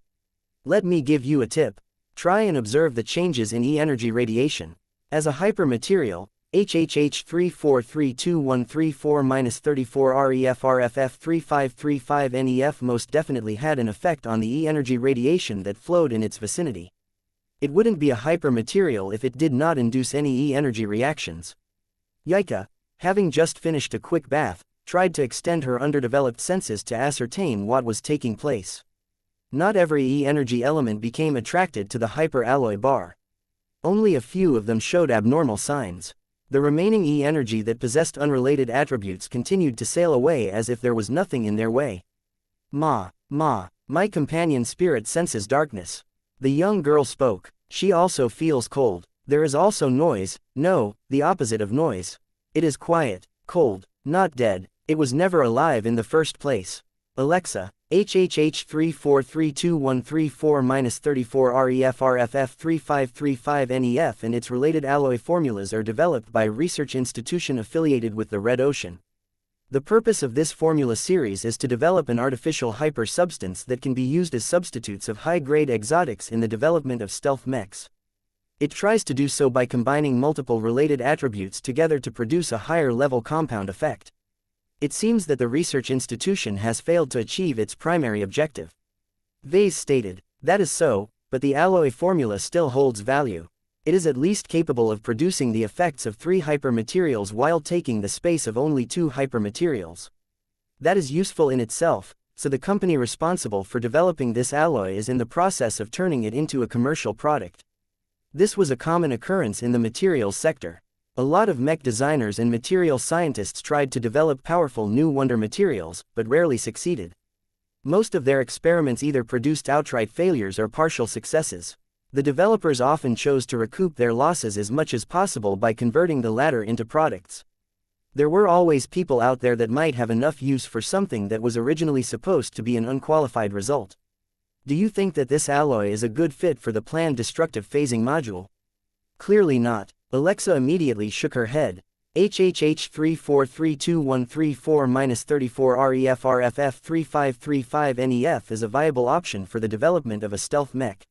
Let me give you a tip. Try and observe the changes in E-energy radiation. As a hypermaterial, HHH3432134-34REFRFF3535NEF most definitely had an effect on the E-energy radiation that flowed in its vicinity. It wouldn't be a hypermaterial if it did not induce any E-energy reactions. Yika, having just finished a quick bath, tried to extend her underdeveloped senses to ascertain what was taking place. Not every E-energy element became attracted to the hyper-alloy bar. Only a few of them showed abnormal signs. The remaining E-energy that possessed unrelated attributes continued to sail away as if there was nothing in their way. My companion spirit senses darkness. The young girl spoke. She also feels cold. There is also noise. No, the opposite of noise. It is quiet, cold, not dead. It was never alive in the first place. Alexa, HHH3432134-34REFRFF3535NEF and its related alloy formulas are developed by a research institution affiliated with the Red Ocean. The purpose of this formula series is to develop an artificial hyper substance that can be used as substitutes of high-grade exotics in the development of stealth mechs. It tries to do so by combining multiple related attributes together to produce a higher-level compound effect. It seems that the research institution has failed to achieve its primary objective. Vase stated, "That is so, but the alloy formula still holds value. It is at least capable of producing the effects of 3 hypermaterials while taking the space of only 2 hypermaterials. That is useful in itself, so the company responsible for developing this alloy is in the process of turning it into a commercial product." This was a common occurrence in the materials sector. A lot of mech designers and material scientists tried to develop powerful new wonder materials, but rarely succeeded. Most of their experiments either produced outright failures or partial successes. The developers often chose to recoup their losses as much as possible by converting the latter into products. There were always people out there that might have enough use for something that was originally supposed to be an unqualified result. Do you think that this alloy is a good fit for the planned destructive phasing module? Clearly not. Alexa immediately shook her head. HHH3432134-34REFRFF3535NEF is a viable option for the development of a stealth mech.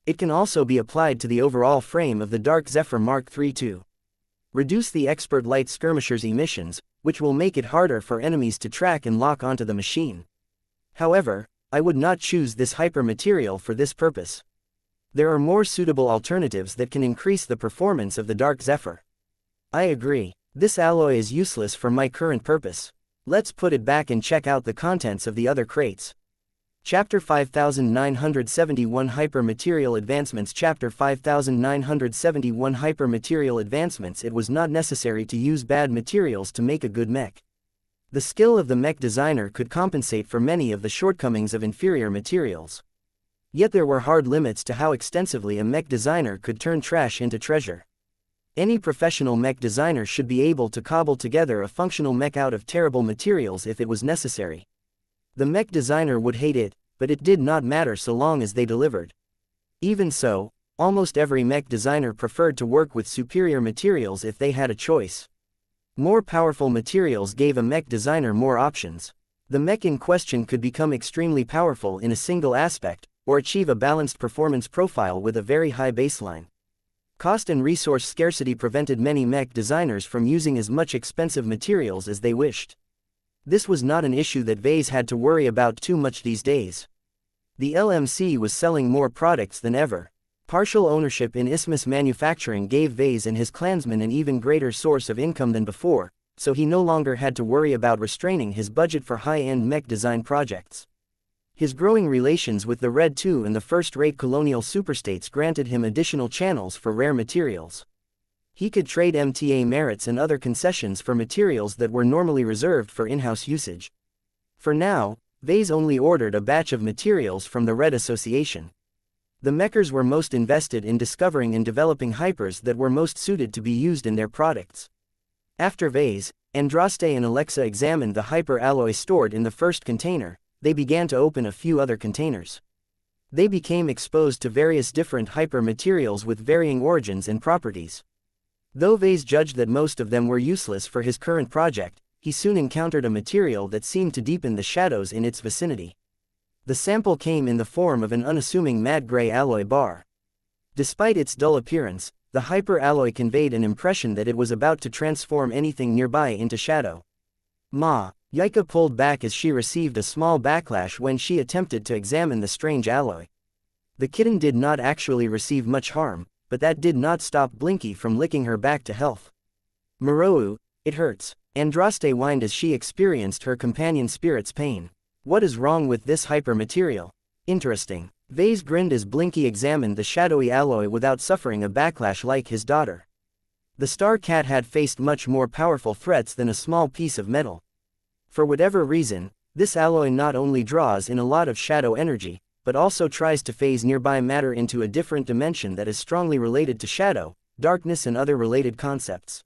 It can also be applied to the overall frame of the Dark Zephyr Mark III too. Reduce the expert light skirmisher's emissions, which will make it harder for enemies to track and lock onto the machine. However, I would not choose this hypermaterial for this purpose. There are more suitable alternatives that can increase the performance of the Dark Zephyr. I agree. This alloy is useless for my current purpose. Let's put it back and check out the contents of the other crates. Chapter 5971 Hypermaterial Advancements. Chapter 5971 Hypermaterial Advancements. It was not necessary to use bad materials to make a good mech. The skill of the mech designer could compensate for many of the shortcomings of inferior materials. Yet there were hard limits to how extensively a mech designer could turn trash into treasure. Any professional mech designer should be able to cobble together a functional mech out of terrible materials if it was necessary. The mech designer would hate it, but it did not matter so long as they delivered. Even so, almost every mech designer preferred to work with superior materials if they had a choice. More powerful materials gave a mech designer more options. The mech in question could become extremely powerful in a single aspect, or achieve a balanced performance profile with a very high baseline. Cost and resource scarcity prevented many mech designers from using as much expensive materials as they wished. This was not an issue that Vase had to worry about too much these days. The LMC was selling more products than ever. Partial ownership in Isthmus Manufacturing gave Vase and his clansmen an even greater source of income than before, so he no longer had to worry about restraining his budget for high-end mech design projects. His growing relations with the Red II and the first-rate colonial superstates granted him additional channels for rare materials. He could trade MTA merits and other concessions for materials that were normally reserved for in-house usage. For now, Vase only ordered a batch of materials from the Red Association. The mechers were most invested in discovering and developing hypers that were most suited to be used in their products. After Vase, Andraste and Alexa examined the hyper alloy stored in the first container, they began to open a few other containers. They became exposed to various different hyper materials with varying origins and properties. Though Vase judged that most of them were useless for his current project, he soon encountered a material that seemed to deepen the shadows in its vicinity. The sample came in the form of an unassuming matte gray alloy bar. Despite its dull appearance, the hyper-alloy conveyed an impression that it was about to transform anything nearby into shadow. Ma, Yaika pulled back as she received a small backlash when she attempted to examine the strange alloy. The kitten did not actually receive much harm, but that did not stop Blinky from licking her back to health. Morou, it hurts. Andraste whined as she experienced her companion spirit's pain. What is wrong with this hyper-material? Interesting. Vase grinned as Blinky examined the shadowy alloy without suffering a backlash like his daughter. The star cat had faced much more powerful threats than a small piece of metal. For whatever reason, this alloy not only draws in a lot of shadow energy, but also tries to phase nearby matter into a different dimension that is strongly related to shadow, darkness and other related concepts.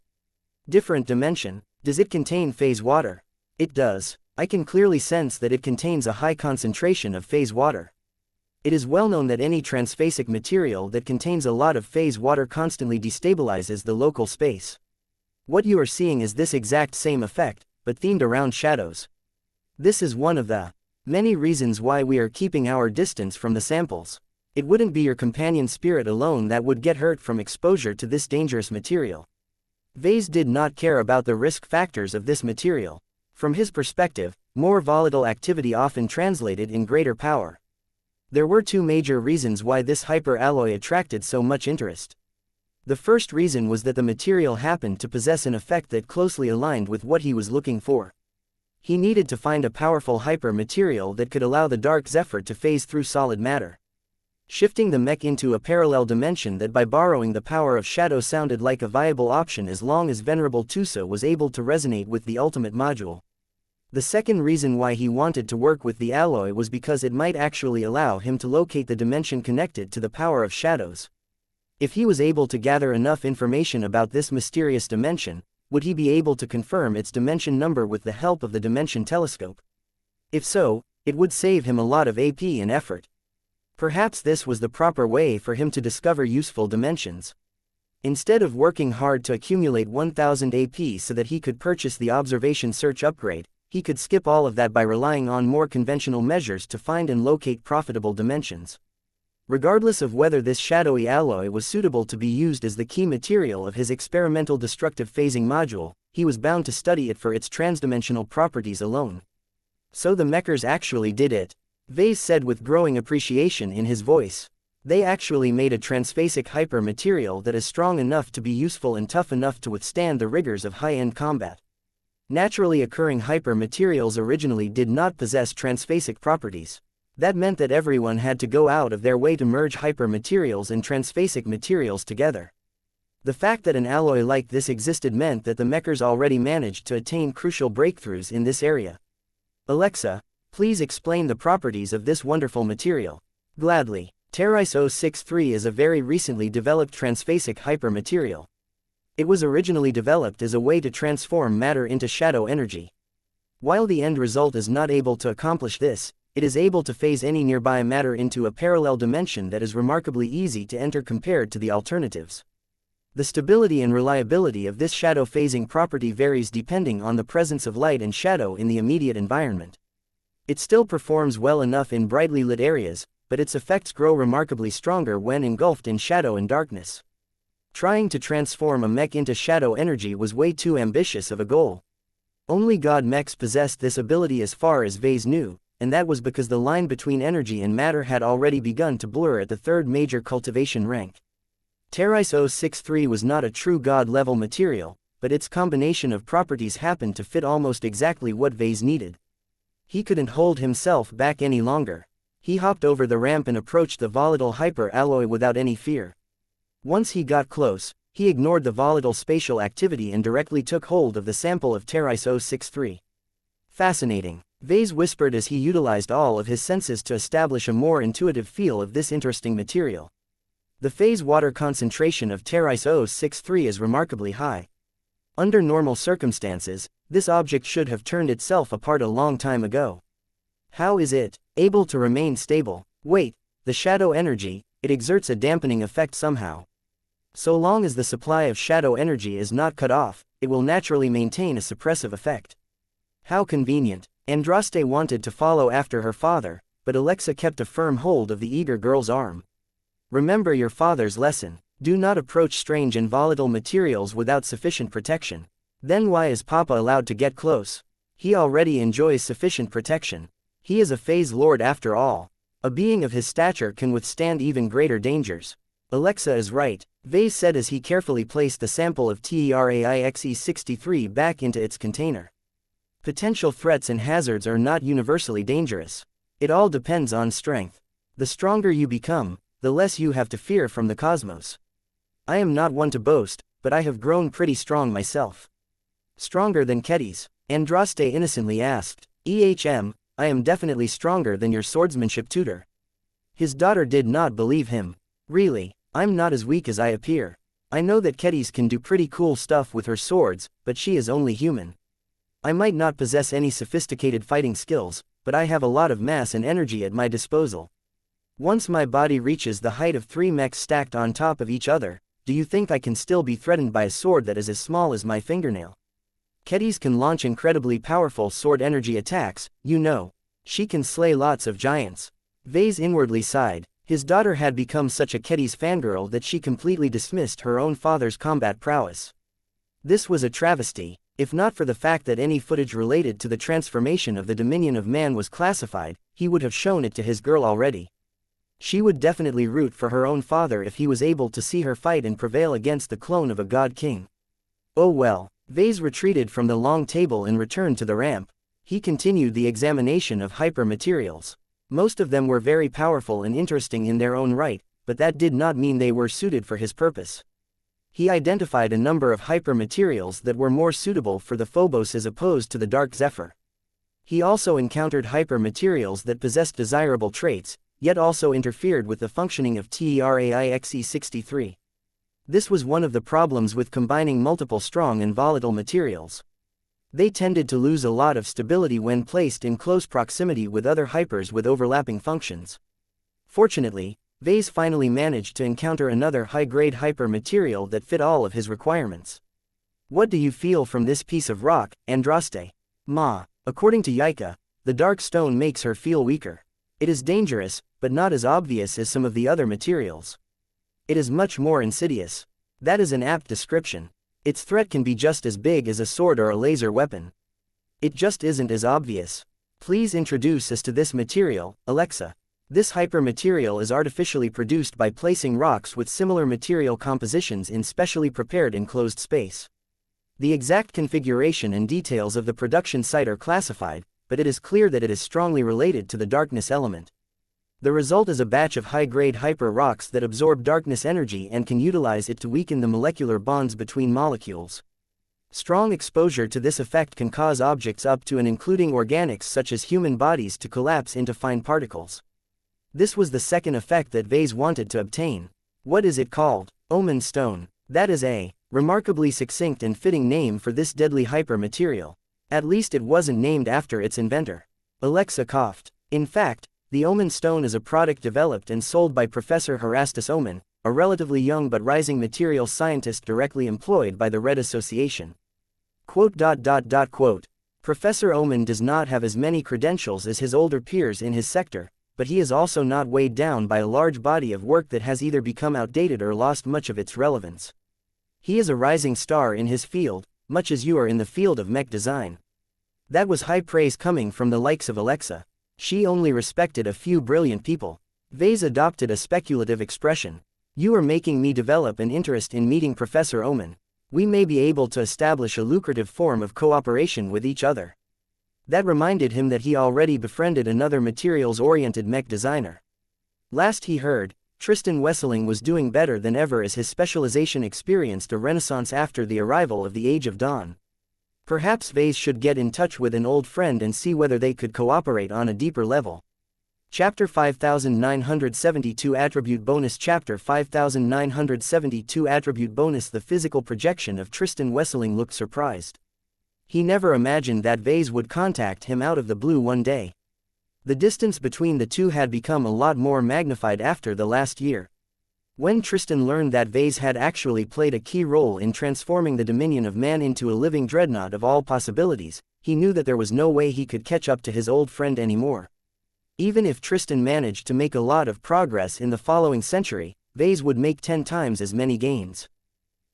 Different dimension. Does it contain phase water? It does. I can clearly sense that it contains a high concentration of phase water. It is well known that any transphasic material that contains a lot of phase water constantly destabilizes the local space. What you are seeing is this exact same effect, but themed around shadows. This is one of the many reasons why we are keeping our distance from the samples. It wouldn't be your companion spirit alone that would get hurt from exposure to this dangerous material. Vase did not care about the risk factors of this material. From his perspective, more volatile activity often translated in greater power. There were two major reasons why this hyper-alloy attracted so much interest. The first reason was that the material happened to possess an effect that closely aligned with what he was looking for. He needed to find a powerful hyper-material that could allow the Dark Zephyr to phase through solid matter, shifting the mech into a parallel dimension that by borrowing the power of shadow sounded like a viable option as long as Venerable Tusa was able to resonate with the ultimate module. The second reason why he wanted to work with the alloy was because it might actually allow him to locate the dimension connected to the power of shadows. If he was able to gather enough information about this mysterious dimension, would he be able to confirm its dimension number with the help of the dimension telescope? If so, it would save him a lot of AP and effort. Perhaps this was the proper way for him to discover useful dimensions. Instead of working hard to accumulate 1000 AP so that he could purchase the observation search upgrade, he could skip all of that by relying on more conventional measures to find and locate profitable dimensions. Regardless of whether this shadowy alloy was suitable to be used as the key material of his experimental destructive phasing module, he was bound to study it for its transdimensional properties alone. So the mechers actually did it. Vase said with growing appreciation in his voice. They actually made a transphasic hyper material that is strong enough to be useful and tough enough to withstand the rigors of high-end combat. Naturally occurring hyper materials originally did not possess transphasic properties. That meant that everyone had to go out of their way to merge hyper materials and transphasic materials together. The fact that an alloy like this existed meant that the mechers already managed to attain crucial breakthroughs in this area. Alexa, please explain the properties of this wonderful material. Gladly. Terrais 063 is a very recently developed transphasic hyper material. It was originally developed as a way to transform matter into shadow energy. While the end result is not able to accomplish this, it is able to phase any nearby matter into a parallel dimension that is remarkably easy to enter compared to the alternatives. The stability and reliability of this shadow phasing property varies depending on the presence of light and shadow in the immediate environment. It still performs well enough in brightly lit areas, but its effects grow remarkably stronger when engulfed in shadow and darkness. Trying to transform a mech into shadow energy was way too ambitious of a goal. Only god mechs possessed this ability as far as Vase knew, and that was because the line between energy and matter had already begun to blur at the third major cultivation rank. Terrais 063 was not a true god-level material, but its combination of properties happened to fit almost exactly what Vase needed. He couldn't hold himself back any longer. He hopped over the ramp and approached the volatile hyper-alloy without any fear. Once he got close, he ignored the volatile spatial activity and directly took hold of the sample of Terrais 063. Fascinating. Vase whispered as he utilized all of his senses to establish a more intuitive feel of this interesting material. The phase water concentration of Terrais 063 is remarkably high. Under normal circumstances, this object should have turned itself apart a long time ago. How is it able to remain stable? Wait, the shadow energy, it exerts a dampening effect somehow. So long as the supply of shadow energy is not cut off, it will naturally maintain a suppressive effect. How convenient. Andraste wanted to follow after her father, but Alexa kept a firm hold of the eager girl's arm. Remember your father's lesson. Do not approach strange and volatile materials without sufficient protection. Then why is Papa allowed to get close? He already enjoys sufficient protection. He is a phase lord after all. A being of his stature can withstand even greater dangers. Alexa is right, Vase said as he carefully placed the sample of TERAIXE63 back into its container. Potential threats and hazards are not universally dangerous. It all depends on strength. The stronger you become, the less you have to fear from the cosmos. I am not one to boast, but I have grown pretty strong myself. Stronger than Kedis? Andraste innocently asked. I am definitely stronger than your swordsmanship tutor. His daughter did not believe him. Really, I'm not as weak as I appear. I know that Kedis can do pretty cool stuff with her swords, but she is only human. I might not possess any sophisticated fighting skills, but I have a lot of mass and energy at my disposal. Once my body reaches the height of 3 mechs stacked on top of each other, do you think I can still be threatened by a sword that is as small as my fingernail? Kedis can launch incredibly powerful sword energy attacks, you know. She can slay lots of giants. Vase inwardly sighed. His daughter had become such a Kedis fangirl that she completely dismissed her own father's combat prowess. This was a travesty. If not for the fact that any footage related to the transformation of the Dominion of Man was classified, he would have shown it to his girl already. She would definitely root for her own father if he was able to see her fight and prevail against the clone of a god king. Oh well. Vase retreated from the long table and returned to the ramp. He continued the examination of hyper-materials. Most of them were very powerful and interesting in their own right, but that did not mean they were suited for his purpose. He identified a number of hyper-materials that were more suitable for the Phobos as opposed to the Dark Zephyr. He also encountered hyper-materials that possessed desirable traits, yet also interfered with the functioning of TERAIXE63. This was one of the problems with combining multiple strong and volatile materials. They tended to lose a lot of stability when placed in close proximity with other hypers with overlapping functions. Fortunately, Vase finally managed to encounter another high-grade hyper material that fit all of his requirements. What do you feel from this piece of rock, Andraste? Ma. According to Yaika, the dark stone makes her feel weaker. It is dangerous, but not as obvious as some of the other materials. It is much more insidious. That is an apt description. Its threat can be just as big as a sword or a laser weapon. It just isn't as obvious. Please introduce us to this material, Alexa. This hyper-material is artificially produced by placing rocks with similar material compositions in specially prepared enclosed space. The exact configuration and details of the production site are classified, but it is clear that it is strongly related to the darkness element. The result is a batch of high-grade hyper rocks that absorb darkness energy and can utilize it to weaken the molecular bonds between molecules. Strong exposure to this effect can cause objects up to and including organics such as human bodies to collapse into fine particles. This was the second effect that Vase wanted to obtain. What is it called? Omen Stone. That is a remarkably succinct and fitting name for this deadly hyper material. At least it wasn't named after its inventor. Alexa coughed. In fact, the Omen Stone is a product developed and sold by Professor Herastus Omen, a relatively young but rising materials scientist directly employed by the Red Association. Professor Omen does not have as many credentials as his older peers in his sector, but he is also not weighed down by a large body of work that has either become outdated or lost much of its relevance. He is a rising star in his field, much as you are in the field of mech design. That was high praise coming from the likes of Alexa. She only respected a few brilliant people. Vase adopted a speculative expression. You are making me develop an interest in meeting Professor Omen. We may be able to establish a lucrative form of cooperation with each other. That reminded him that he already befriended another materials-oriented mech designer. Last he heard, Tristan Wesseling was doing better than ever as his specialization experienced a renaissance after the arrival of the Age of Dawn. Perhaps Vase should get in touch with an old friend and see whether they could cooperate on a deeper level. Chapter 5972 Attribute Bonus Chapter 5972 Attribute Bonus The physical projection of Tristan Wesseling looked surprised. He never imagined that Vase would contact him out of the blue one day. The distance between the two had become a lot more magnified after the last year. When Tristan learned that Vase had actually played a key role in transforming the Dominion of Man into a living dreadnought of all possibilities, he knew that there was no way he could catch up to his old friend anymore. Even if Tristan managed to make a lot of progress in the following century, Vase would make 10 times as many gains.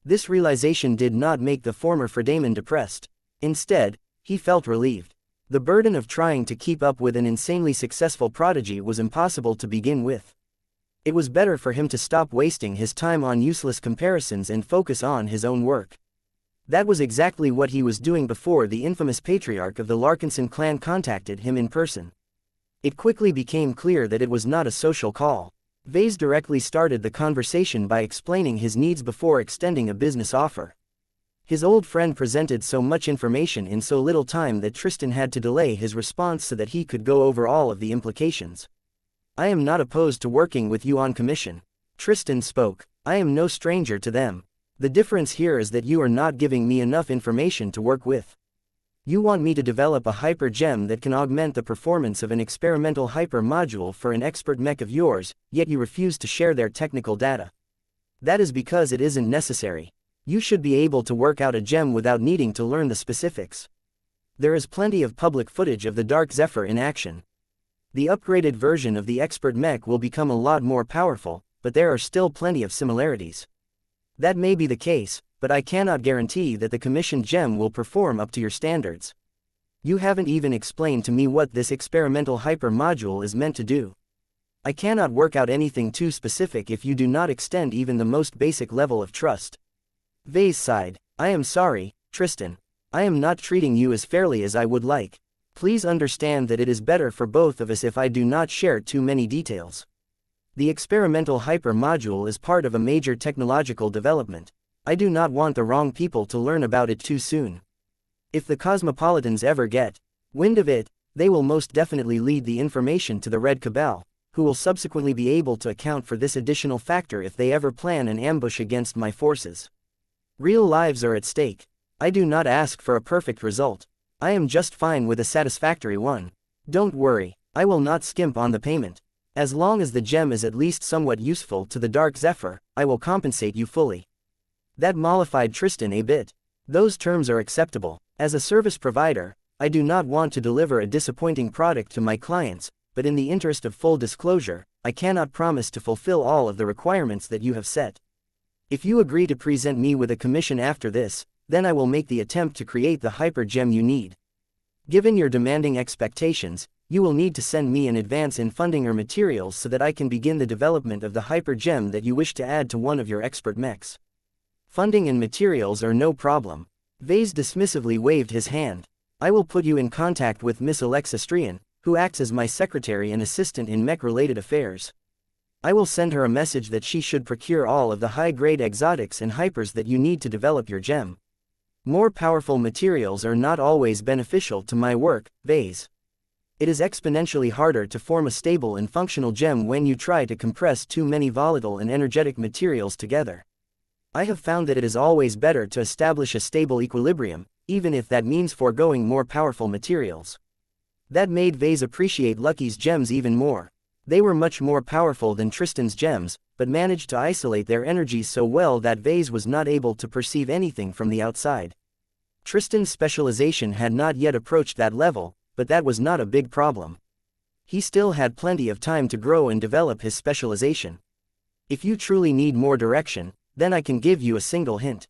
This realization did not make the former Fredaman depressed. Instead, he felt relieved. The burden of trying to keep up with an insanely successful prodigy was impossible to begin with. It was better for him to stop wasting his time on useless comparisons and focus on his own work. That was exactly what he was doing before the infamous patriarch of the Larkinson clan contacted him in person. It quickly became clear that it was not a social call. Vase directly started the conversation by explaining his needs before extending a business offer. His old friend presented so much information in so little time that Tristan had to delay his response so that he could go over all of the implications. "I am not opposed to working with you on commission," Tristan spoke. "I am no stranger to them. The difference here is that you are not giving me enough information to work with. You want me to develop a hyper gem that can augment the performance of an experimental hyper module for an expert mech of yours, yet you refuse to share their technical data. That is because it isn't necessary. You should be able to work out a gem without needing to learn the specifics. There is plenty of public footage of the Dark Zephyr in action. The upgraded version of the expert mech will become a lot more powerful, but there are still plenty of similarities. That may be the case, but I cannot guarantee that the commissioned gem will perform up to your standards. You haven't even explained to me what this experimental hyper module is meant to do. I cannot work out anything too specific if you do not extend even the most basic level of trust." Vase sighed. "I am sorry, Tristan. I am not treating you as fairly as I would like. Please understand that it is better for both of us if I do not share too many details. The experimental hyper module is part of a major technological development. I do not want the wrong people to learn about it too soon. If the Cosmopolitans ever get wind of it, they will most definitely lead the information to the Red Cabal, who will subsequently be able to account for this additional factor if they ever plan an ambush against my forces. Real lives are at stake. I do not ask for a perfect result. I am just fine with a satisfactory one. Don't worry, I will not skimp on the payment. As long as the gem is at least somewhat useful to the Dark Zephyr, I will compensate you fully." That mollified Tristan a bit. Those terms are acceptable. As a service provider, I do not want to deliver a disappointing product to my clients, but in the interest of full disclosure, I cannot promise to fulfill all of the requirements that you have set. If you agree to present me with a commission after this, then I will make the attempt to create the hyper gem you need. Given your demanding expectations, you will need to send me an advance in funding or materials so that I can begin the development of the hyper gem that you wish to add to one of your expert mechs. Funding and materials are no problem. Vase dismissively waved his hand. "I will put you in contact with Miss Alexa Strian, who acts as my secretary and assistant in mech-related affairs. I will send her a message that she should procure all of the high-grade exotics and hypers that you need to develop your gem. More powerful materials are not always beneficial to my work, Vase. It is exponentially harder to form a stable and functional gem when you try to compress too many volatile and energetic materials together. I have found that it is always better to establish a stable equilibrium, even if that means foregoing more powerful materials." That made Vase appreciate Lucky's gems even more. They were much more powerful than Tristan's gems, but managed to isolate their energies so well that Vase was not able to perceive anything from the outside. Tristan's specialization had not yet approached that level, but that was not a big problem. He still had plenty of time to grow and develop his specialization. If you truly need more direction, then I can give you a single hint.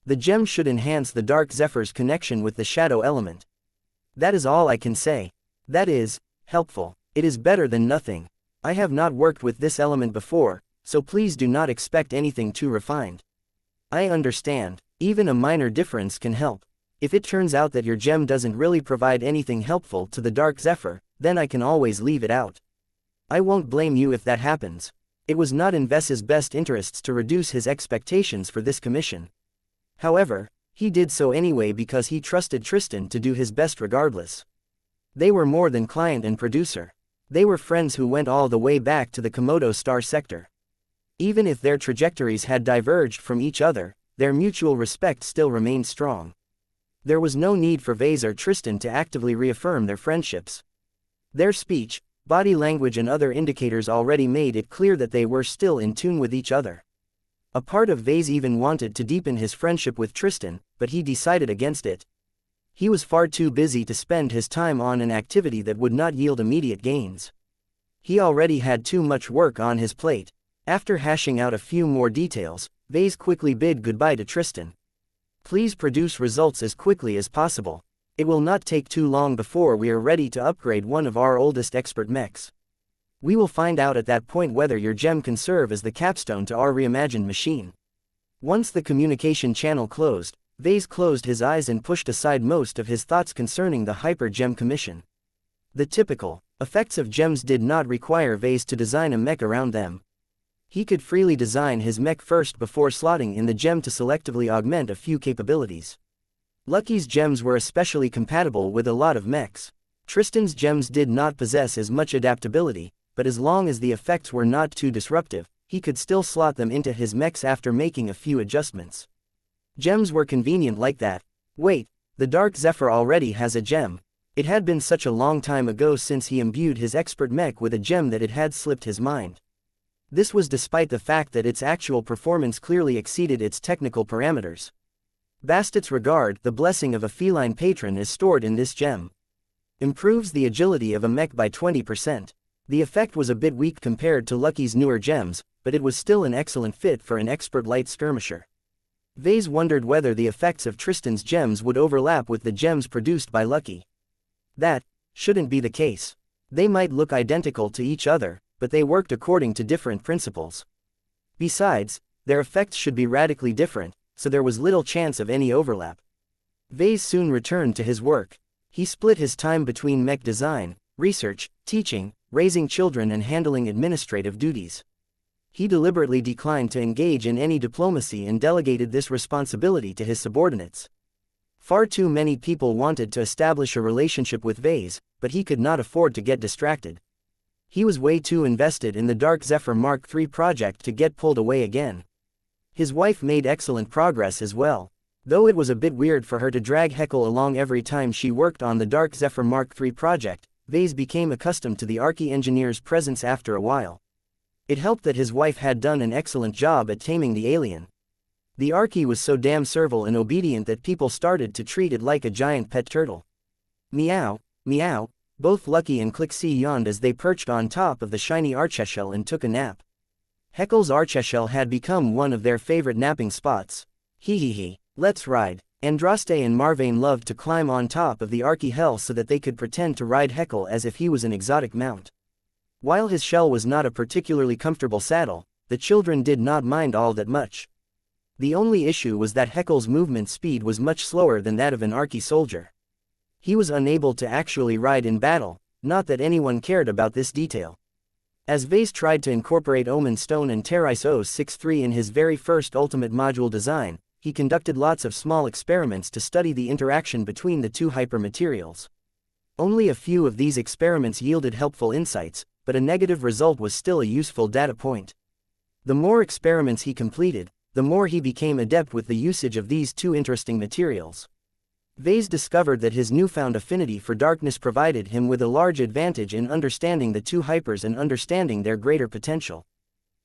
The gem should enhance the Dark Zephyr's connection with the shadow element. That is all I can say. That is helpful. It is better than nothing. I have not worked with this element before, so please do not expect anything too refined. I understand. Even a minor difference can help. If it turns out that your gem doesn't really provide anything helpful to the Dark Zephyr, then I can always leave it out. I won't blame you if that happens. It was not in Ves's best interests to reduce his expectations for this commission. However, he did so anyway because he trusted Tristan to do his best regardless. They were more than client and producer. They were friends who went all the way back to the Komodo Star sector. Even if their trajectories had diverged from each other, their mutual respect still remained strong. There was no need for Vase or Tristan to actively reaffirm their friendships. Their speech, body language and other indicators already made it clear that they were still in tune with each other. A part of Vase even wanted to deepen his friendship with Tristan, but he decided against it. He was far too busy to spend his time on an activity that would not yield immediate gains. He already had too much work on his plate. After hashing out a few more details, Vase quickly bid goodbye to Tristan. Please produce results as quickly as possible. It will not take too long before we are ready to upgrade one of our oldest expert mechs. We will find out at that point whether your gem can serve as the capstone to our reimagined machine. Once the communication channel closed, Vase closed his eyes and pushed aside most of his thoughts concerning the Hyper Gem Commission. The typical effects of gems did not require Vase to design a mech around them. He could freely design his mech first before slotting in the gem to selectively augment a few capabilities. Lucky's gems were especially compatible with a lot of mechs. Tristan's gems did not possess as much adaptability, but as long as the effects were not too disruptive, he could still slot them into his mechs after making a few adjustments. Gems were convenient like that. Wait, the Dark Zephyr already has a gem. It had been such a long time ago since he imbued his expert mech with a gem that it had slipped his mind. This was despite the fact that its actual performance clearly exceeded its technical parameters. Bastet's regard, the blessing of a feline patron, is stored in this gem. Improves the agility of a mech by 20%. The effect was a bit weak compared to Lucky's newer gems, but it was still an excellent fit for an expert light skirmisher. Vase wondered whether the effects of Tristan's gems would overlap with the gems produced by Lucky. That shouldn't be the case. They might look identical to each other, but they worked according to different principles. Besides, their effects should be radically different, so there was little chance of any overlap. Vase soon returned to his work. He split his time between mech design, research, teaching, raising children and handling administrative duties. He deliberately declined to engage in any diplomacy and delegated this responsibility to his subordinates. Far too many people wanted to establish a relationship with Vase, but he could not afford to get distracted. He was way too invested in the Dark Zephyr Mark III project to get pulled away again. His wife made excellent progress as well. Though it was a bit weird for her to drag Heckle along every time she worked on the Dark Zephyr Mark III project, Vase became accustomed to the Archie-engineer's presence after a while. It helped that his wife had done an excellent job at taming the alien. The Archie was so damn servile and obedient that people started to treat it like a giant pet turtle. Meow, meow, both Lucky and Clixie yawned as they perched on top of the shiny Archeshell and took a nap. Heckle's Archeshell had become one of their favorite napping spots. Hee, let's ride. Andraste and Marvane loved to climb on top of the Archie Hell so that they could pretend to ride Heckle as if he was an exotic mount. While his shell was not a particularly comfortable saddle, the children did not mind all that much. The only issue was that Heckle's movement speed was much slower than that of an Archie soldier. He was unable to actually ride in battle, not that anyone cared about this detail. As Vase tried to incorporate Omen Stone and Terrais 063 in his very first Ultimate Module design, he conducted lots of small experiments to study the interaction between the two hypermaterials. Only a few of these experiments yielded helpful insights, but a negative result was still a useful data point. The more experiments he completed, the more he became adept with the usage of these two interesting materials. Vase discovered that his newfound affinity for darkness provided him with a large advantage in understanding the two hypers and understanding their greater potential.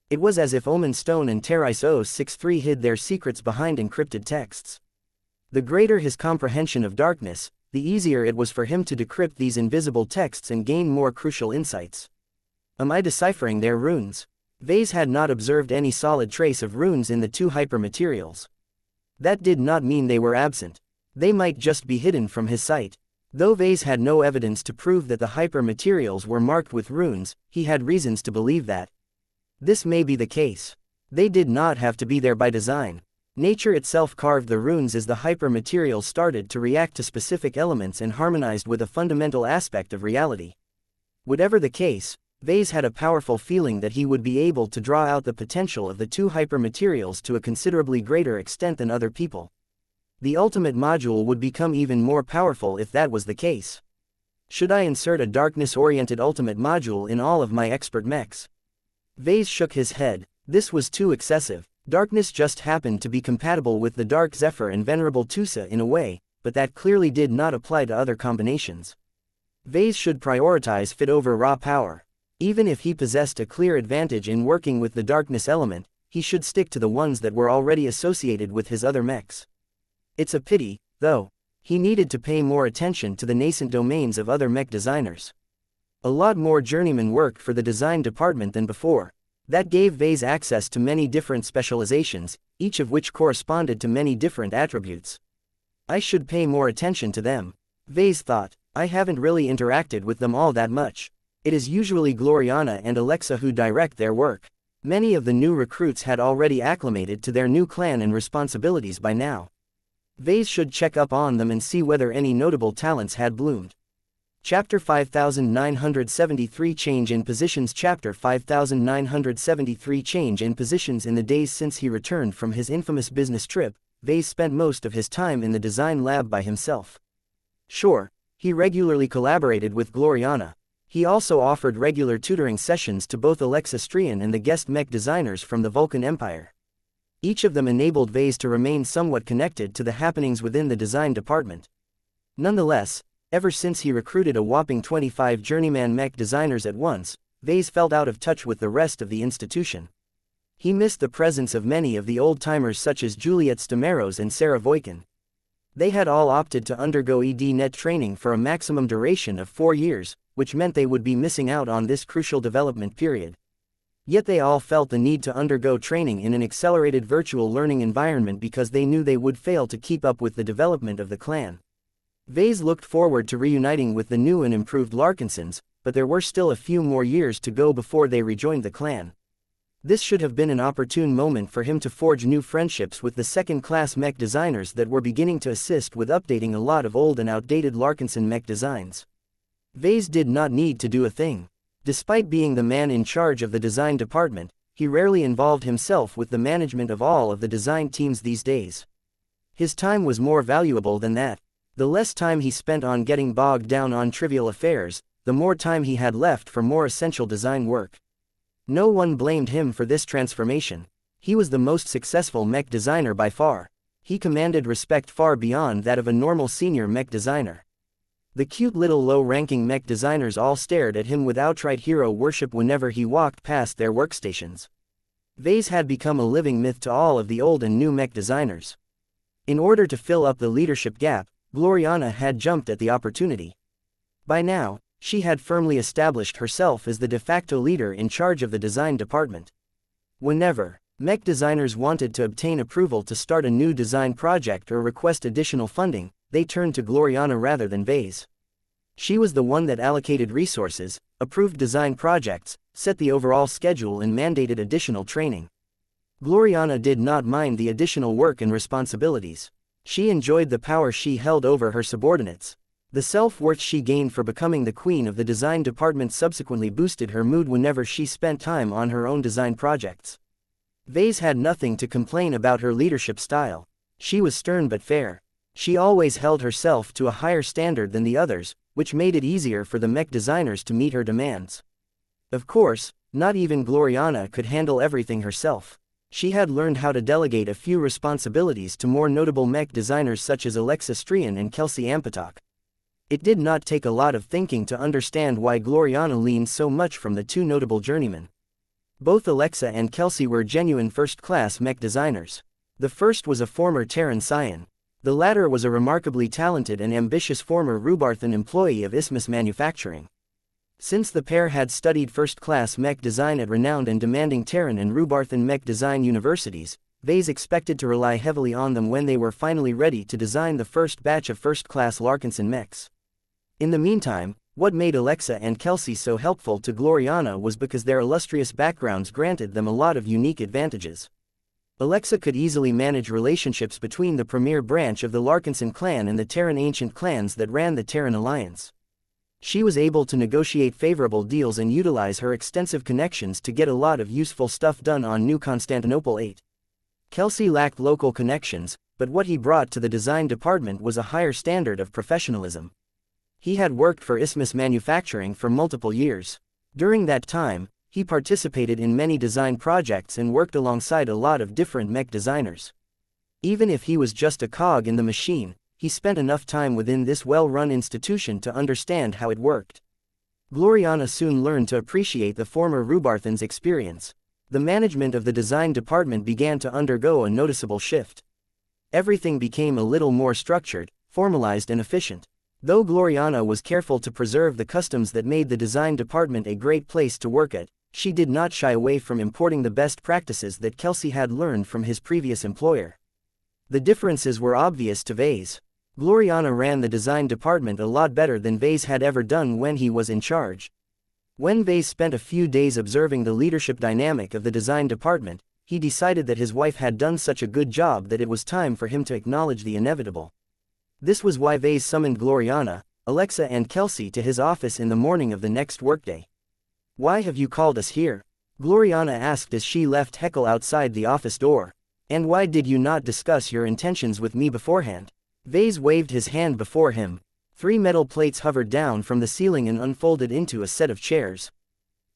It was as if Omen Stone and Terrais 063 hid their secrets behind encrypted texts. The greater his comprehension of darkness, the easier it was for him to decrypt these invisible texts and gain more crucial insights. Am I deciphering their runes? Vase had not observed any solid trace of runes in the two hypermaterials. That did not mean they were absent. They might just be hidden from his sight. Though Vase had no evidence to prove that the hypermaterials were marked with runes, he had reasons to believe that. This may be the case. They did not have to be there by design. Nature itself carved the runes as the hypermaterials started to react to specific elements and harmonized with a fundamental aspect of reality. Whatever the case, Vase had a powerful feeling that he would be able to draw out the potential of the two hypermaterials to a considerably greater extent than other people. The ultimate module would become even more powerful if that was the case. Should I insert a darkness-oriented ultimate module in all of my expert mechs? Vase shook his head. This was too excessive. Darkness just happened to be compatible with the Dark Zephyr and Venerable Tusa in a way, but that clearly did not apply to other combinations. Vase should prioritize fit over raw power. Even if he possessed a clear advantage in working with the darkness element, he should stick to the ones that were already associated with his other mechs. It's a pity, though. He needed to pay more attention to the nascent domains of other mech designers. A lot more journeymen worked for the design department than before. That gave Vase access to many different specializations, each of which corresponded to many different attributes. I should pay more attention to them, Vase thought. I haven't really interacted with them all that much. It is usually Gloriana and Alexa who direct their work. Many of the new recruits had already acclimated to their new clan and responsibilities by now. Vase should check up on them and see whether any notable talents had bloomed. Chapter 5973 Change in Positions. Chapter 5973 Change in Positions. In the days since he returned from his infamous business trip, Vase spent most of his time in the design lab by himself. Sure, he regularly collaborated with Gloriana. He also offered regular tutoring sessions to both Alexa Strian and the guest mech designers from the Vulcan Empire. Each of them enabled Vase to remain somewhat connected to the happenings within the design department. Nonetheless, ever since he recruited a whopping 25 journeyman mech designers at once, Vase felt out of touch with the rest of the institution. He missed the presence of many of the old-timers such as Juliet Stamaros and Sarah Voikin. They had all opted to undergo ED-Net training for a maximum duration of 4 years, which meant they would be missing out on this crucial development period. Yet they all felt the need to undergo training in an accelerated virtual learning environment because they knew they would fail to keep up with the development of the clan. Vase looked forward to reuniting with the new and improved Larkinsons, but there were still a few more years to go before they rejoined the clan. This should have been an opportune moment for him to forge new friendships with the second-class mech designers that were beginning to assist with updating a lot of old and outdated Larkinson mech designs. Vase did not need to do a thing. Despite being the man in charge of the design department, he rarely involved himself with the management of all of the design teams these days. His time was more valuable than that. The less time he spent on getting bogged down on trivial affairs, the more time he had left for more essential design work. No one blamed him for this transformation. He was the most successful mech designer by far. He commanded respect far beyond that of a normal senior mech designer. The cute little low-ranking mech designers all stared at him with outright hero worship whenever he walked past their workstations. Vase had become a living myth to all of the old and new mech designers. In order to fill up the leadership gap, Gloriana had jumped at the opportunity. By now, she had firmly established herself as the de facto leader in charge of the design department. Whenever mech designers wanted to obtain approval to start a new design project or request additional funding, they turned to Gloriana rather than Vase. She was the one that allocated resources, approved design projects, set the overall schedule and mandated additional training. Gloriana did not mind the additional work and responsibilities. She enjoyed the power she held over her subordinates. The self-worth she gained for becoming the queen of the design department subsequently boosted her mood whenever she spent time on her own design projects. Vase had nothing to complain about her leadership style. She was stern but fair. She always held herself to a higher standard than the others, which made it easier for the mech designers to meet her demands. Of course, not even Gloriana could handle everything herself. She had learned how to delegate a few responsibilities to more notable mech designers such as Alexa Strian and Kelsey Ampatok. It did not take a lot of thinking to understand why Gloriana leaned so much from the two notable journeymen. Both Alexa and Kelsey were genuine first-class mech designers. The first was a former Terran Scion. The latter was a remarkably talented and ambitious former Rubarthan employee of Isthmus Manufacturing. Since the pair had studied first-class mech design at renowned and demanding Terran and Rubarthan mech design universities, Vase expected to rely heavily on them when they were finally ready to design the first batch of first-class Larkinson mechs. In the meantime, what made Alexa and Kelsey so helpful to Gloriana was because their illustrious backgrounds granted them a lot of unique advantages. Alexa could easily manage relationships between the premier branch of the Larkinson clan and the Terran ancient clans that ran the Terran Alliance. She was able to negotiate favorable deals and utilize her extensive connections to get a lot of useful stuff done on New Constantinople 8. Kelsey lacked local connections, but what he brought to the design department was a higher standard of professionalism. He had worked for Isthmus Manufacturing for multiple years. During that time, he participated in many design projects and worked alongside a lot of different mech designers. Even if he was just a cog in the machine, he spent enough time within this well-run institution to understand how it worked. Gloriana soon learned to appreciate the former Rubarthan's experience. The management of the design department began to undergo a noticeable shift. Everything became a little more structured, formalized and efficient. Though Gloriana was careful to preserve the customs that made the design department a great place to work at, she did not shy away from importing the best practices that Kelsey had learned from his previous employer. The differences were obvious to Vase. Gloriana ran the design department a lot better than Vase had ever done when he was in charge. When Vase spent a few days observing the leadership dynamic of the design department, he decided that his wife had done such a good job that it was time for him to acknowledge the inevitable. This was why Vase summoned Gloriana, Alexa and Kelsey to his office in the morning of the next workday. "Why have you called us here?" Gloriana asked as she left Heckle outside the office door. "And why did you not discuss your intentions with me beforehand?" Vase waved his hand before him. 3 metal plates hovered down from the ceiling and unfolded into a set of chairs.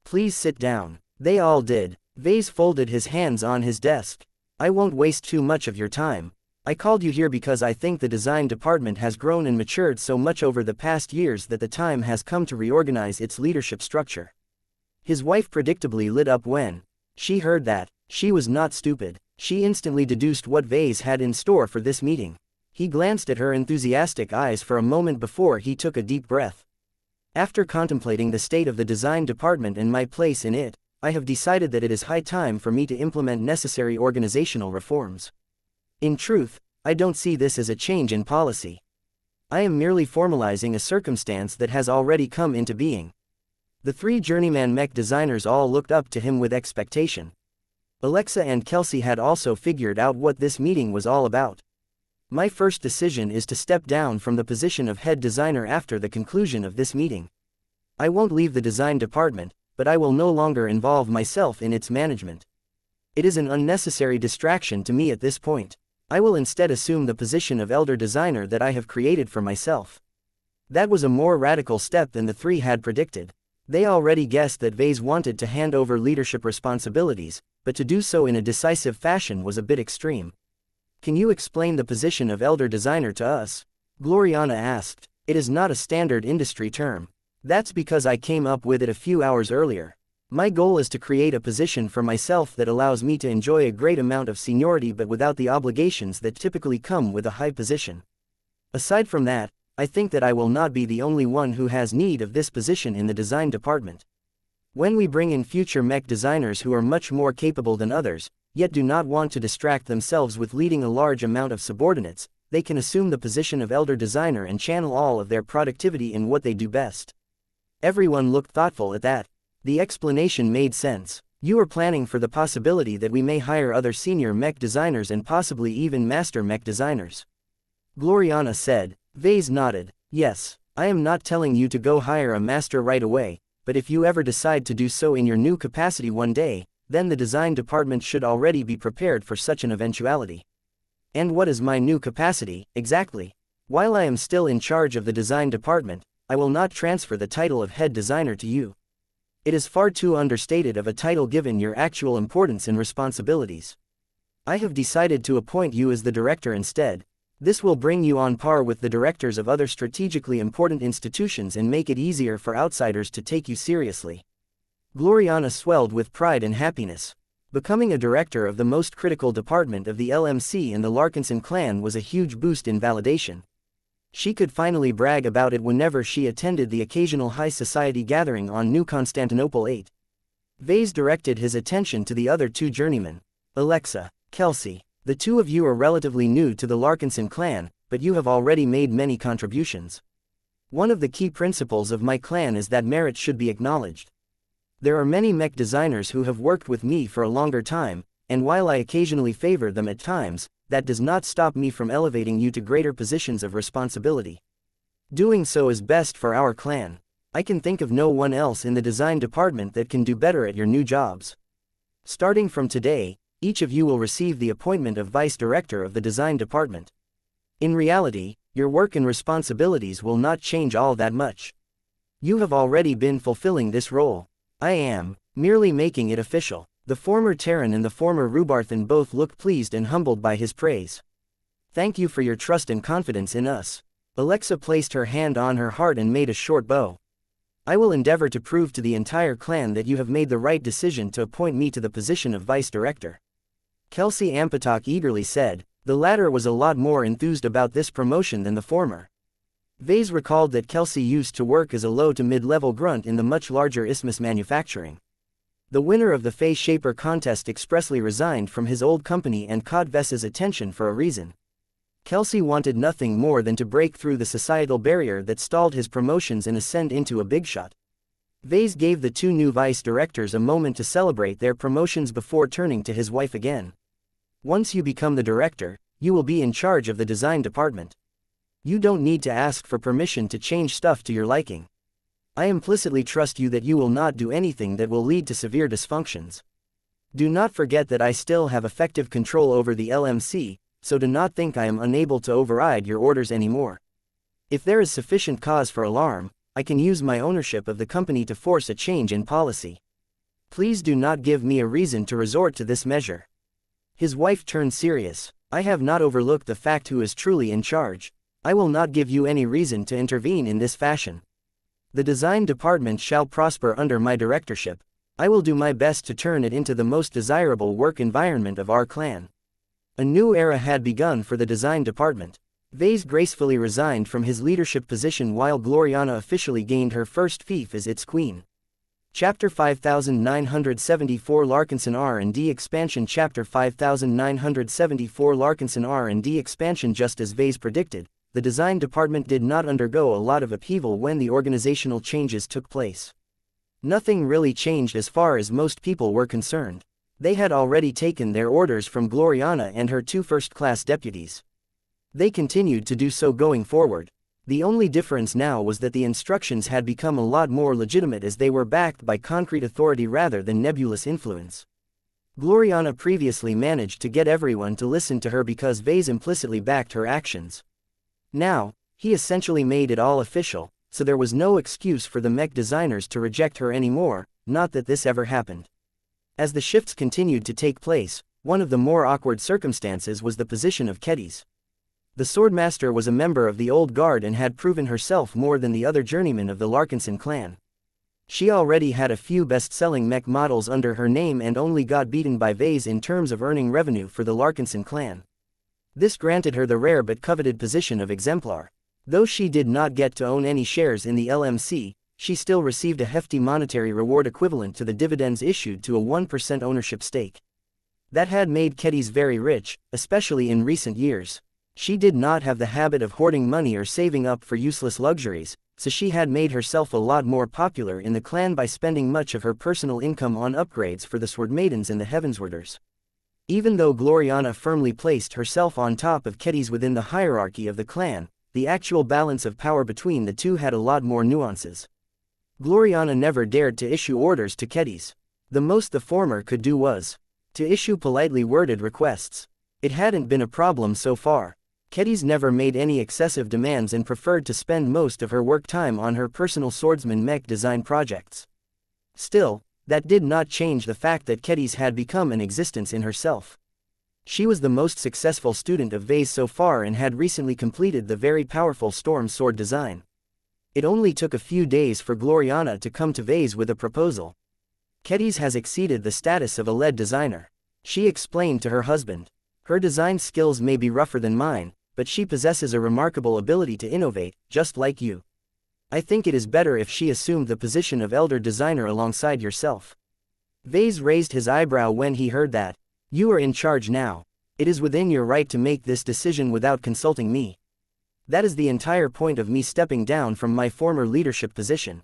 "Please sit down." They all did. Vase folded his hands on his desk. "I won't waste too much of your time. I called you here because I think the design department has grown and matured so much over the past years that the time has come to reorganize its leadership structure." His wife predictably lit up when she heard that. She was not stupid. She instantly deduced what Vase had in store for this meeting. He glanced at her enthusiastic eyes for a moment before he took a deep breath. "After contemplating the state of the design department and my place in it, I have decided that it is high time for me to implement necessary organizational reforms. In truth, I don't see this as a change in policy. I am merely formalizing a circumstance that has already come into being." The 3 journeyman mech designers all looked up to him with expectation. Alexa and Kelsey had also figured out what this meeting was all about. "My first decision is to step down from the position of head designer after the conclusion of this meeting. I won't leave the design department, but I will no longer involve myself in its management. It is an unnecessary distraction to me at this point. I will instead assume the position of elder designer that I have created for myself." That was a more radical step than the 3 had predicted. They already guessed that Vase wanted to hand over leadership responsibilities, but to do so in a decisive fashion was a bit extreme. "Can you explain the position of elder designer to us?" Gloriana asked. "It is not a standard industry term. That's because I came up with it a few hours earlier. My goal is to create a position for myself that allows me to enjoy a great amount of seniority but without the obligations that typically come with a high position. Aside from that, I think that I will not be the only one who has need of this position in the design department. When we bring in future mech designers who are much more capable than others, yet do not want to distract themselves with leading a large amount of subordinates, they can assume the position of elder designer and channel all of their productivity in what they do best." Everyone looked thoughtful at that. The explanation made sense. "You are planning for the possibility that we may hire other senior mech designers and possibly even master mech designers?" Gloriana said. Vase nodded. "Yes, I am not telling you to go hire a master right away, but if you ever decide to do so in your new capacity one day, then the design department should already be prepared for such an eventuality." "And what is my new capacity, exactly?" "While I am still in charge of the design department, I will not transfer the title of head designer to you. It is far too understated of a title given your actual importance and responsibilities. I have decided to appoint you as the director instead. This will bring you on par with the directors of other strategically important institutions and make it easier for outsiders to take you seriously." Gloriana swelled with pride and happiness. Becoming a director of the most critical department of the LMC and the Larkinson clan was a huge boost in validation. She could finally brag about it whenever she attended the occasional high society gathering on New Constantinople 8. Vase directed his attention to the other 2 journeymen. "Alexa, Kelsey, the 2 of you are relatively new to the Larkinson clan, but you have already made many contributions. One of the key principles of my clan is that merit should be acknowledged. There are many mech designers who have worked with me for a longer time, and while I occasionally favor them at times, that does not stop me from elevating you to greater positions of responsibility. Doing so is best for our clan. I can think of no one else in the design department that can do better at your new jobs. Starting from today, each of you will receive the appointment of vice director of the design department. In reality, your work and responsibilities will not change all that much. You have already been fulfilling this role. I am merely making it official." The former Terran and the former Rubarthan both looked pleased and humbled by his praise. "Thank you for your trust and confidence in us." Alexa placed her hand on her heart and made a short bow. "I will endeavor to prove to the entire clan that you have made the right decision to appoint me to the position of vice director." Kelsey Ampatak eagerly said, The latter was a lot more enthused about this promotion than the former. Vase recalled that Kelsey used to work as a low to mid-level grunt in the much larger Isthmus Manufacturing. The winner of the Face Shaper contest expressly resigned from his old company and caught Vase's attention for a reason. Kelsey wanted nothing more than to break through the societal barrier that stalled his promotions and ascend into a big shot. Vase gave the two new vice directors a moment to celebrate their promotions before turning to his wife again. Once you become the director, you will be in charge of the design department. You don't need to ask for permission to change stuff to your liking. I implicitly trust you that you will not do anything that will lead to severe dysfunctions. Do not forget that I still have effective control over the LMC, so do not think I am unable to override your orders anymore. If there is sufficient cause for alarm, I can use my ownership of the company to force a change in policy. Please do not give me a reason to resort to this measure. His wife turned serious. I have not overlooked the fact who is truly in charge. I will not give you any reason to intervene in this fashion. The design department shall prosper under my directorship. I will do my best to turn it into the most desirable work environment of our clan. A new era had begun for the design department. Vase gracefully resigned from his leadership position while Gloriana officially gained her first fief as its queen. Chapter 5974 Larkinson R&D Expansion Chapter 5974 Larkinson R&D Expansion Just as Vase predicted, the design department did not undergo a lot of upheaval when the organizational changes took place. Nothing really changed as far as most people were concerned. They had already taken their orders from Gloriana and her two first-class deputies. They continued to do so going forward. The only difference now was that the instructions had become a lot more legitimate as they were backed by concrete authority rather than nebulous influence. Gloriana previously managed to get everyone to listen to her because Vase implicitly backed her actions. Now, he essentially made it all official, so there was no excuse for the mech designers to reject her anymore, not that this ever happened. As the shifts continued to take place, one of the more awkward circumstances was the position of Kedis. The Swordmaster was a member of the Old Guard and had proven herself more than the other journeymen of the Larkinson clan. She already had a few best-selling mech models under her name and only got beaten by Vase in terms of earning revenue for the Larkinson clan. This granted her the rare but coveted position of exemplar. Though she did not get to own any shares in the LMC, she still received a hefty monetary reward equivalent to the dividends issued to a 1% ownership stake. That had made Kedis very rich, especially in recent years. She did not have the habit of hoarding money or saving up for useless luxuries, so she had made herself a lot more popular in the clan by spending much of her personal income on upgrades for the Sword Maidens and the Heavenswarders. Even though Gloriana firmly placed herself on top of Kedis within the hierarchy of the clan, the actual balance of power between the two had a lot more nuances. Gloriana never dared to issue orders to Kedis. The most the former could do was to issue politely worded requests. It hadn't been a problem so far. Kedis never made any excessive demands and preferred to spend most of her work time on her personal swordsman mech design projects. Still, that did not change the fact that Kedis had become an existence in herself. She was the most successful student of Vase so far and had recently completed the very powerful storm sword design. It only took a few days for Gloriana to come to Vase with a proposal. Kedis has exceeded the status of a lead designer. She explained to her husband. Her design skills may be rougher than mine, but she possesses a remarkable ability to innovate, just like you. I think it is better if she assumed the position of elder designer alongside yourself. Vase raised his eyebrow when he heard that. You are in charge now. It is within your right to make this decision without consulting me. That is the entire point of me stepping down from my former leadership position.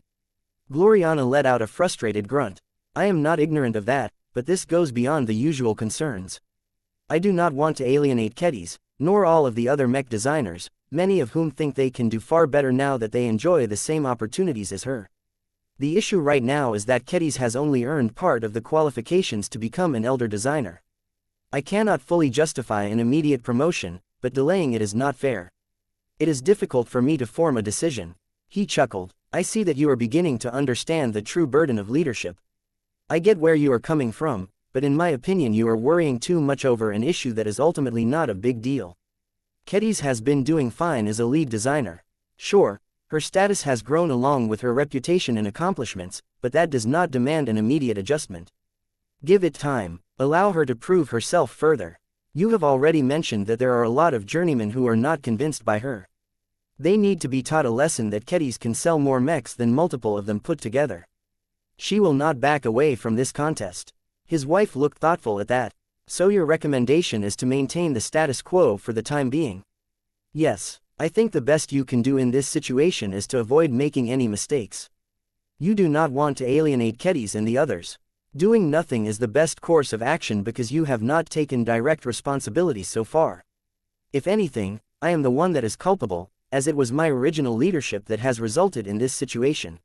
Gloriana let out a frustrated grunt. I am not ignorant of that, but this goes beyond the usual concerns. I do not want to alienate Kedis, nor all of the other mech designers, many of whom think they can do far better now that they enjoy the same opportunities as her. The issue right now is that Kedis has only earned part of the qualifications to become an elder designer. I cannot fully justify an immediate promotion, but delaying it is not fair. It is difficult for me to form a decision. He chuckled. I see that you are beginning to understand the true burden of leadership. I get where you are coming from, but in my opinion you are worrying too much over an issue that is ultimately not a big deal. Kedis has been doing fine as a lead designer. Sure, her status has grown along with her reputation and accomplishments, but that does not demand an immediate adjustment. Give it time. Allow her to prove herself further. You have already mentioned that there are a lot of journeymen who are not convinced by her. They need to be taught a lesson that Kedis can sell more mechs than multiple of them put together. She will not back away from this contest. His wife looked thoughtful at that. So your recommendation is to maintain the status quo for the time being? Yes, I think the best you can do in this situation is to avoid making any mistakes. You do not want to alienate Kedis and the others. Doing nothing is the best course of action because you have not taken direct responsibility so far. If anything, I am the one that is culpable, as it was my original leadership that has resulted in this situation.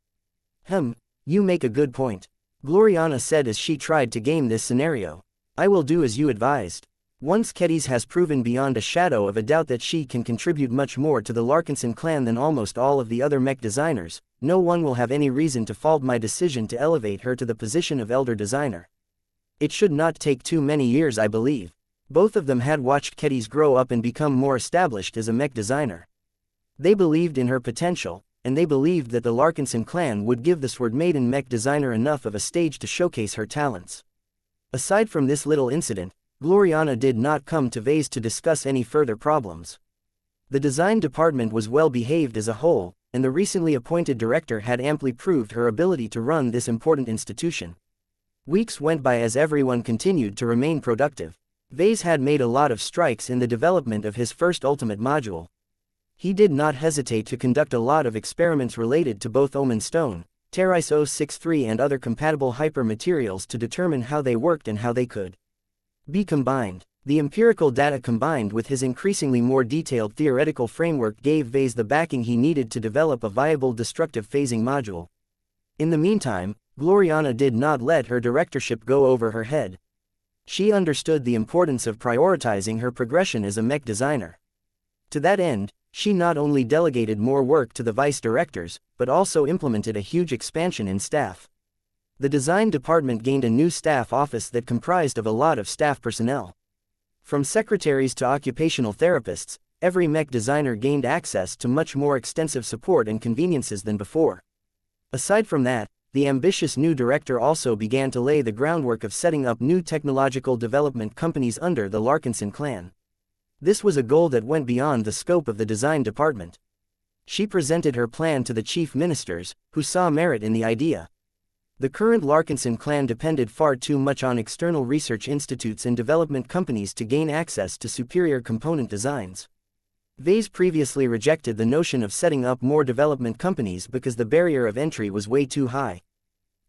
You make a good point, Gloriana said as she tried to game this scenario. I will do as you advised. Once Kedis has proven beyond a shadow of a doubt that she can contribute much more to the Larkinson clan than almost all of the other mech designers, no one will have any reason to fault my decision to elevate her to the position of elder designer. It should not take too many years, I believe. Both of them had watched Kedis grow up and become more established as a mech designer. They believed in her potential, and they believed that the Larkinson clan would give the Sword Maiden mech designer enough of a stage to showcase her talents. Aside from this little incident, Gloriana did not come to Vase to discuss any further problems. The design department was well behaved as a whole, and the recently appointed director had amply proved her ability to run this important institution. Weeks went by as everyone continued to remain productive. Vase had made a lot of strides in the development of his first ultimate module. He did not hesitate to conduct a lot of experiments related to both Omen Stone, Terrais 063 and other compatible hyper materials to determine how they worked and how they could be combined. The empirical data combined with his increasingly more detailed theoretical framework gave Vase the backing he needed to develop a viable destructive phasing module. In the meantime, Gloriana did not let her directorship go over her head. She understood the importance of prioritizing her progression as a mech designer. To that end, she not only delegated more work to the vice directors, but also implemented a huge expansion in staff. The design department gained a new staff office that comprised of a lot of staff personnel. From secretaries to occupational therapists, every mech designer gained access to much more extensive support and conveniences than before. Aside from that, the ambitious new director also began to lay the groundwork of setting up new technological development companies under the Larkinson clan. This was a goal that went beyond the scope of the design department. She presented her plan to the chief ministers, who saw merit in the idea. The current Larkinson clan depended far too much on external research institutes and development companies to gain access to superior component designs. Vase previously rejected the notion of setting up more development companies because the barrier of entry was way too high.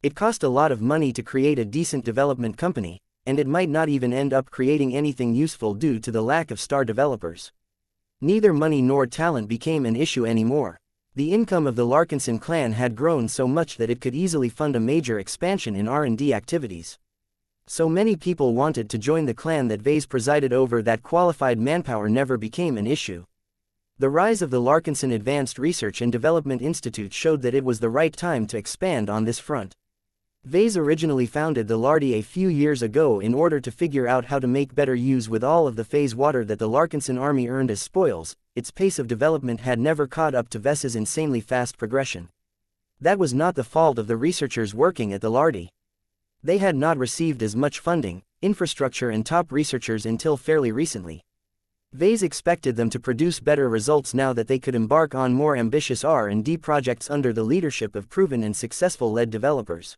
It cost a lot of money to create a decent development company, and it might not even end up creating anything useful due to the lack of star developers. Neither money nor talent became an issue anymore. The income of the Larkinson clan had grown so much that it could easily fund a major expansion in R&D activities. So many people wanted to join the clan that Vase presided over that qualified manpower never became an issue. The rise of the Larkinson Advanced Research and Development Institute showed that it was the right time to expand on this front. Vase originally founded the Lardy a few years ago in order to figure out how to make better use with all of the phase water that the Larkinson army earned as spoils. Its pace of development had never caught up to Ves's insanely fast progression. That was not the fault of the researchers working at the Lardy. They had not received as much funding, infrastructure and top researchers until fairly recently. Vase expected them to produce better results now that they could embark on more ambitious R&D projects under the leadership of proven and successful lead developers.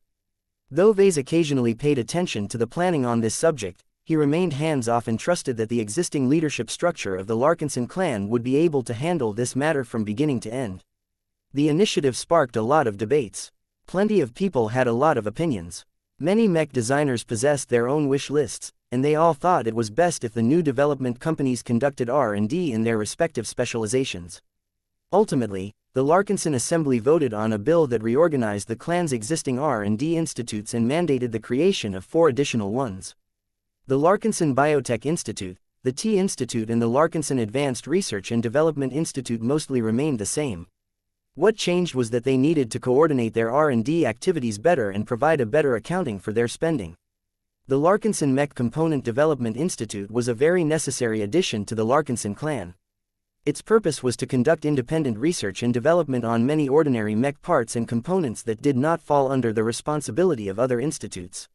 Though Vase occasionally paid attention to the planning on this subject, he remained hands-off and trusted that the existing leadership structure of the Larkinson clan would be able to handle this matter from beginning to end. The initiative sparked a lot of debates. Plenty of people had a lot of opinions. Many mech designers possessed their own wish lists, and they all thought it was best if the new development companies conducted R&D in their respective specializations. Ultimately, the Larkinson Assembly voted on a bill that reorganized the clan's existing R&D institutes and mandated the creation of 4 additional ones. The Larkinson Biotech Institute, the T Institute and the Larkinson Advanced Research and Development Institute mostly remained the same. What changed was that they needed to coordinate their R&D activities better and provide a better accounting for their spending. The Larkinson Mech Component Development Institute was a very necessary addition to the Larkinson clan. Its purpose was to conduct independent research and development on many ordinary mech parts and components that did not fall under the responsibility of other institutes.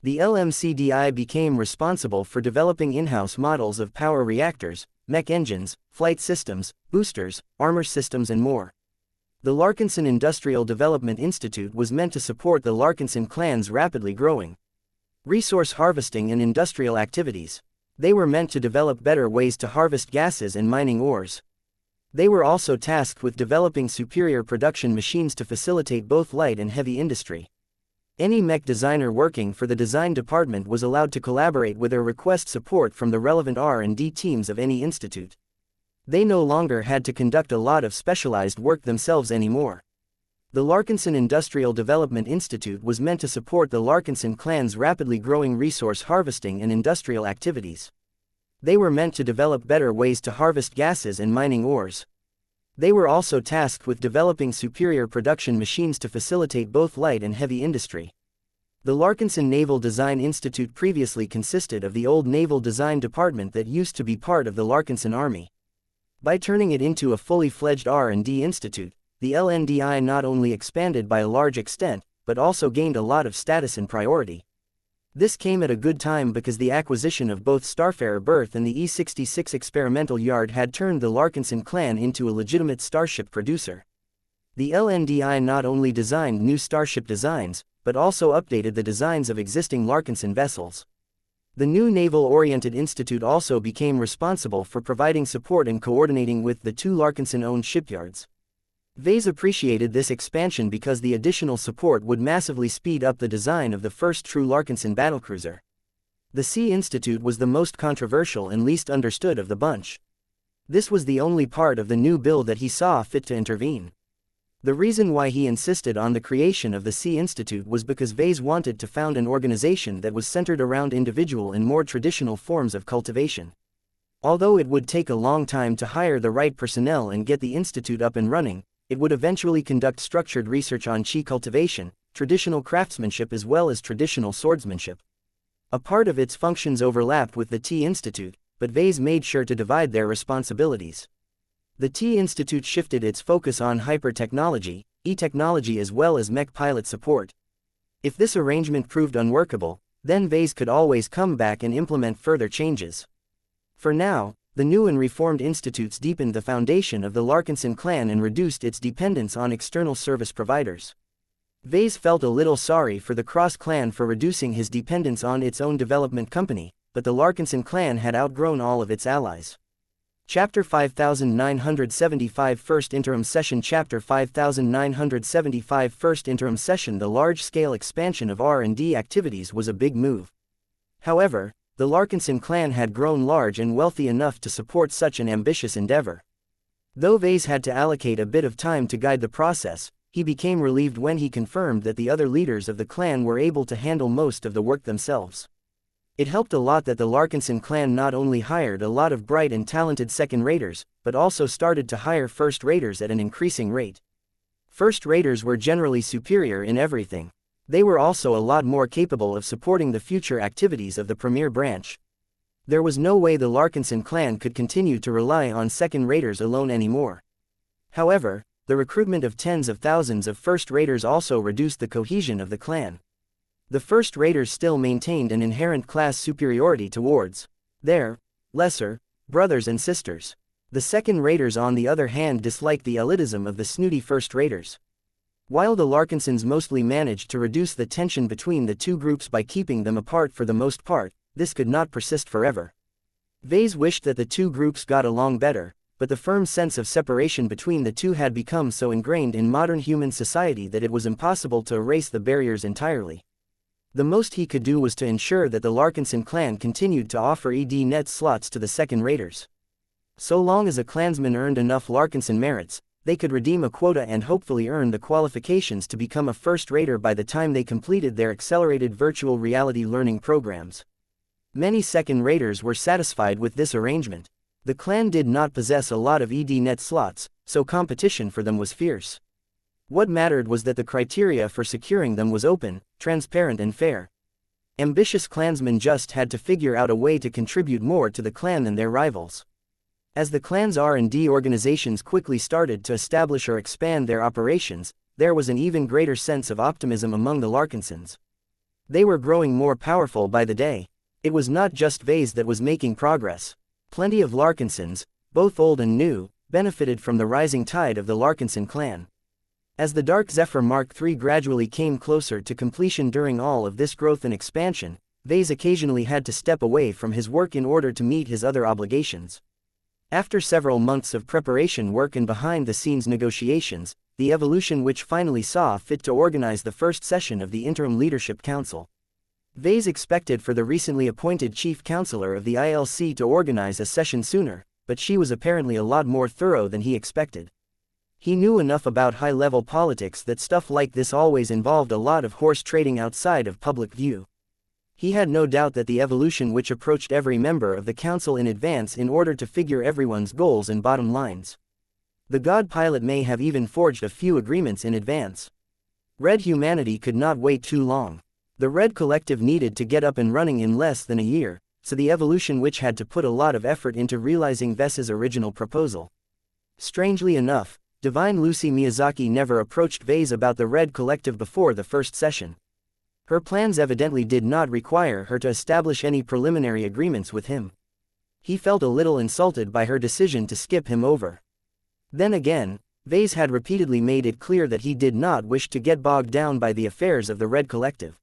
The LMCDI became responsible for developing in-house models of power reactors, mech engines, flight systems, boosters, armor systems and more. The Larkinson Industrial Development Institute was meant to support the Larkinson clan's rapidly growing resource harvesting and industrial activities. They were meant to develop better ways to harvest gases and mining ores. They were also tasked with developing superior production machines to facilitate both light and heavy industry. Any mech designer working for the design department was allowed to collaborate with or request support from the relevant R&D teams of any institute. They no longer had to conduct a lot of specialized work themselves anymore. The Larkinson Industrial Development Institute was meant to support the Larkinson clan's rapidly growing resource harvesting and industrial activities. They were meant to develop better ways to harvest gases and mining ores. They were also tasked with developing superior production machines to facilitate both light and heavy industry. The Larkinson Naval Design Institute previously consisted of the old Naval Design Department that used to be part of the Larkinson Army. By turning it into a fully fledged R&D institute, the LNDI not only expanded by a large extent, but also gained a lot of status and priority. This came at a good time because the acquisition of both Starfarer berth and the E-66 experimental yard had turned the Larkinson clan into a legitimate starship producer. The LNDI not only designed new starship designs, but also updated the designs of existing Larkinson vessels. The new Naval-Oriented Institute also became responsible for providing support and coordinating with the two Larkinson-owned shipyards. Vase appreciated this expansion because the additional support would massively speed up the design of the first true Larkinson battlecruiser. The Sea Institute was the most controversial and least understood of the bunch. This was the only part of the new bill that he saw fit to intervene. The reason why he insisted on the creation of the Sea Institute was because Vase wanted to found an organization that was centered around individual and more traditional forms of cultivation. Although it would take a long time to hire the right personnel and get the institute up and running, it would eventually conduct structured research on chi cultivation, traditional craftsmanship as well as traditional swordsmanship. A part of its functions overlapped with the Tea Institute, but Vase made sure to divide their responsibilities. The Tea Institute shifted its focus on hyper-technology, e-technology as well as mech pilot support. If this arrangement proved unworkable, then Vase could always come back and implement further changes. For now, the new and reformed institutes deepened the foundation of the Larkinson clan and reduced its dependence on external service providers. Vase felt a little sorry for the Cross clan for reducing his dependence on its own development company, but the Larkinson clan had outgrown all of its allies. Chapter 5975 First Interim Session Chapter 5975 First Interim Session The large-scale expansion of R&D activities was a big move. However, the Larkinson clan had grown large and wealthy enough to support such an ambitious endeavor. Though Vase had to allocate a bit of time to guide the process, he became relieved when he confirmed that the other leaders of the clan were able to handle most of the work themselves. It helped a lot that the Larkinson clan not only hired a lot of bright and talented second-raters, but also started to hire first-raters at an increasing rate. First-raters were generally superior in everything. They were also a lot more capable of supporting the future activities of the premier branch. There was no way the Larkinson clan could continue to rely on second-raters alone anymore. However, the recruitment of tens of thousands of first-raters also reduced the cohesion of the clan. The first-raters still maintained an inherent class superiority towards their lesser brothers and sisters. The second-raters on the other hand disliked the elitism of the snooty first-raters. While the Larkinsons mostly managed to reduce the tension between the two groups by keeping them apart for the most part, this could not persist forever. Vase wished that the two groups got along better, but the firm sense of separation between the two had become so ingrained in modern human society that it was impossible to erase the barriers entirely. The most he could do was to ensure that the Larkinson clan continued to offer ED-net slots to the second-raters. So long as a clansman earned enough Larkinson merits, they could redeem a quota and hopefully earn the qualifications to become a first-rater by the time they completed their accelerated virtual reality learning programs. Many second-raters were satisfied with this arrangement. The clan did not possess a lot of ED-net slots, so competition for them was fierce. What mattered was that the criteria for securing them was open, transparent and fair. Ambitious clansmen just had to figure out a way to contribute more to the clan than their rivals. As the clan's R&D organizations quickly started to establish or expand their operations, there was an even greater sense of optimism among the Larkinsons. They were growing more powerful by the day. It was not just Vase that was making progress. Plenty of Larkinsons, both old and new, benefited from the rising tide of the Larkinson clan. As the Dark Zephyr Mark III gradually came closer to completion during all of this growth and expansion, Vase occasionally had to step away from his work in order to meet his other obligations. After several months of preparation work and behind-the-scenes negotiations, the evolution which finally saw fit to organize the first session of the Interim Leadership Council. Vase expected for the recently appointed Chief Counselor of the ILC to organize a session sooner, but she was apparently a lot more thorough than he expected. He knew enough about high-level politics that stuff like this always involved a lot of horse trading outside of public view. He had no doubt that the evolution which approached every member of the council in advance in order to figure everyone's goals and bottom lines. The God Pilot may have even forged a few agreements in advance. Red Humanity could not wait too long. The Red Collective needed to get up and running in less than a year, so the evolution which had to put a lot of effort into realizing Ves's original proposal. Strangely enough, Divine Lucy Miyazaki never approached Vase about the Red Collective before the first session. Her plans evidently did not require her to establish any preliminary agreements with him. He felt a little insulted by her decision to skip him over. Then again, Vase had repeatedly made it clear that he did not wish to get bogged down by the affairs of the Red Collective.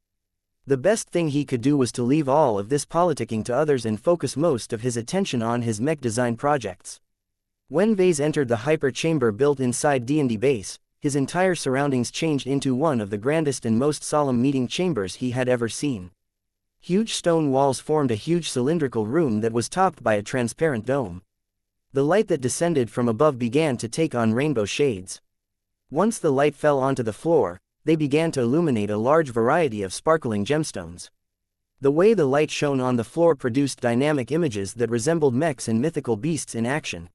The best thing he could do was to leave all of this politicking to others and focus most of his attention on his mech design projects. When Vase entered the hyper chamber built inside D&D base, his entire surroundings changed into one of the grandest and most solemn meeting chambers he had ever seen. Huge stone walls formed a huge cylindrical room that was topped by a transparent dome. The light that descended from above began to take on rainbow shades. Once the light fell onto the floor, they began to illuminate a large variety of sparkling gemstones. The way the light shone on the floor produced dynamic images that resembled mechs and mythical beasts in action.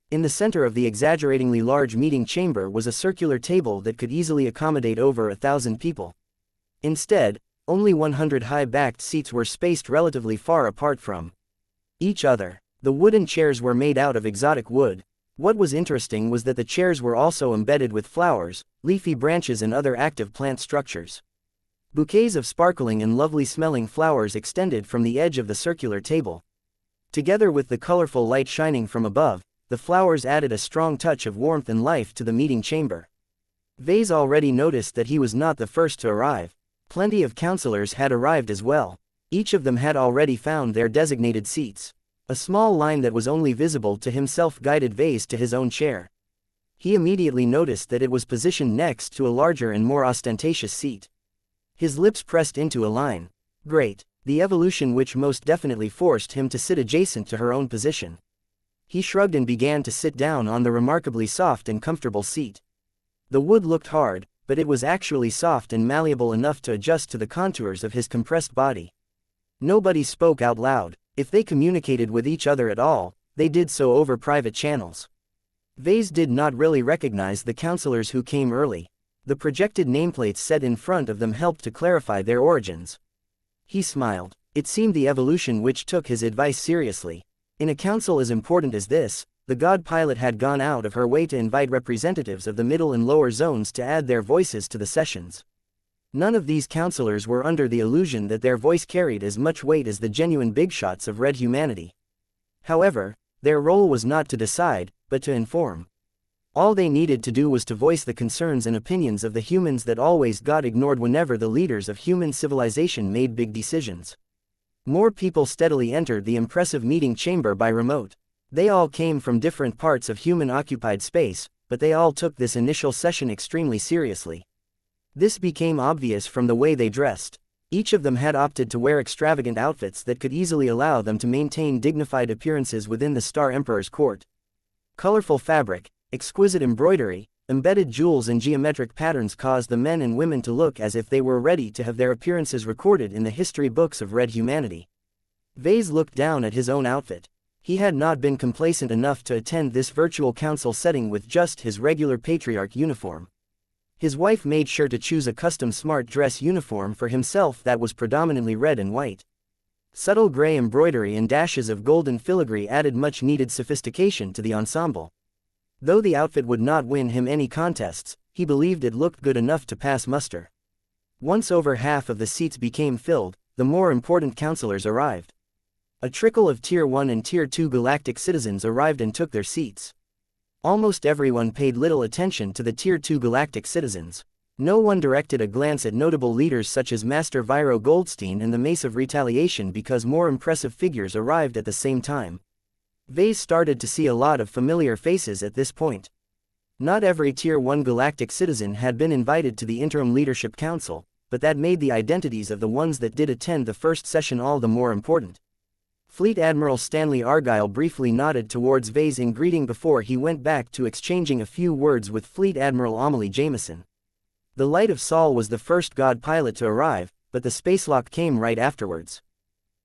In the center of the exaggeratingly large meeting chamber was a circular table that could easily accommodate over 1,000 people. Instead, only 100 high-backed seats were spaced relatively far apart from each other. The wooden chairs were made out of exotic wood. What was interesting was that the chairs were also embedded with flowers, leafy branches and other active plant structures. Bouquets of sparkling and lovely-smelling flowers extended from the edge of the circular table. Together with the colorful light shining from above, the flowers added a strong touch of warmth and life to the meeting chamber. Vase already noticed that he was not the first to arrive. Plenty of counselors had arrived as well. Each of them had already found their designated seats. A small line that was only visible to himself guided Vase to his own chair. He immediately noticed that it was positioned next to a larger and more ostentatious seat. His lips pressed into a line. Great. The evolution which most definitely forced him to sit adjacent to her own position. He shrugged and began to sit down on the remarkably soft and comfortable seat. The wood looked hard, but it was actually soft and malleable enough to adjust to the contours of his compressed body. Nobody spoke out loud. If they communicated with each other at all, they did so over private channels. Vase did not really recognize the counselors who came early. The projected nameplates set in front of them helped to clarify their origins. He smiled. It seemed the evolution which took his advice seriously. In a council as important as this, the God Pilot had gone out of her way to invite representatives of the middle and lower zones to add their voices to the sessions. None of these counselors were under the illusion that their voice carried as much weight as the genuine big shots of Red Humanity. However, their role was not to decide, but to inform. All they needed to do was to voice the concerns and opinions of the humans that always got ignored whenever the leaders of human civilization made big decisions. More people steadily entered the impressive meeting chamber by remote. They all came from different parts of human-occupied space, but they all took this initial session extremely seriously. This became obvious from the way they dressed. Each of them had opted to wear extravagant outfits that could easily allow them to maintain dignified appearances within the Star Emperor's court. Colorful fabric, exquisite embroidery, embedded jewels and geometric patterns caused the men and women to look as if they were ready to have their appearances recorded in the history books of Red Humanity. Vase looked down at his own outfit. He had not been complacent enough to attend this virtual council setting with just his regular patriarch uniform. His wife made sure to choose a custom smart dress uniform for himself that was predominantly red and white. Subtle gray embroidery and dashes of golden filigree added much needed sophistication to the ensemble. Though the outfit would not win him any contests, he believed it looked good enough to pass muster. Once over half of the seats became filled, the more important counselors arrived. A trickle of Tier 1 and Tier 2 galactic citizens arrived and took their seats. Almost everyone paid little attention to the Tier 2 galactic citizens. No one directed a glance at notable leaders such as Master Viro Goldstein and the Mace of Retaliation because more impressive figures arrived at the same time. Vase started to see a lot of familiar faces at this point. Not every Tier 1 galactic citizen had been invited to the Interim Leadership Council, but that made the identities of the ones that did attend the first session all the more important. Fleet Admiral Stanley Argyle briefly nodded towards Vase in greeting before he went back to exchanging a few words with Fleet Admiral Amelie Jameson. The Light of Sol was the first god pilot to arrive, but the spacelock came right afterwards.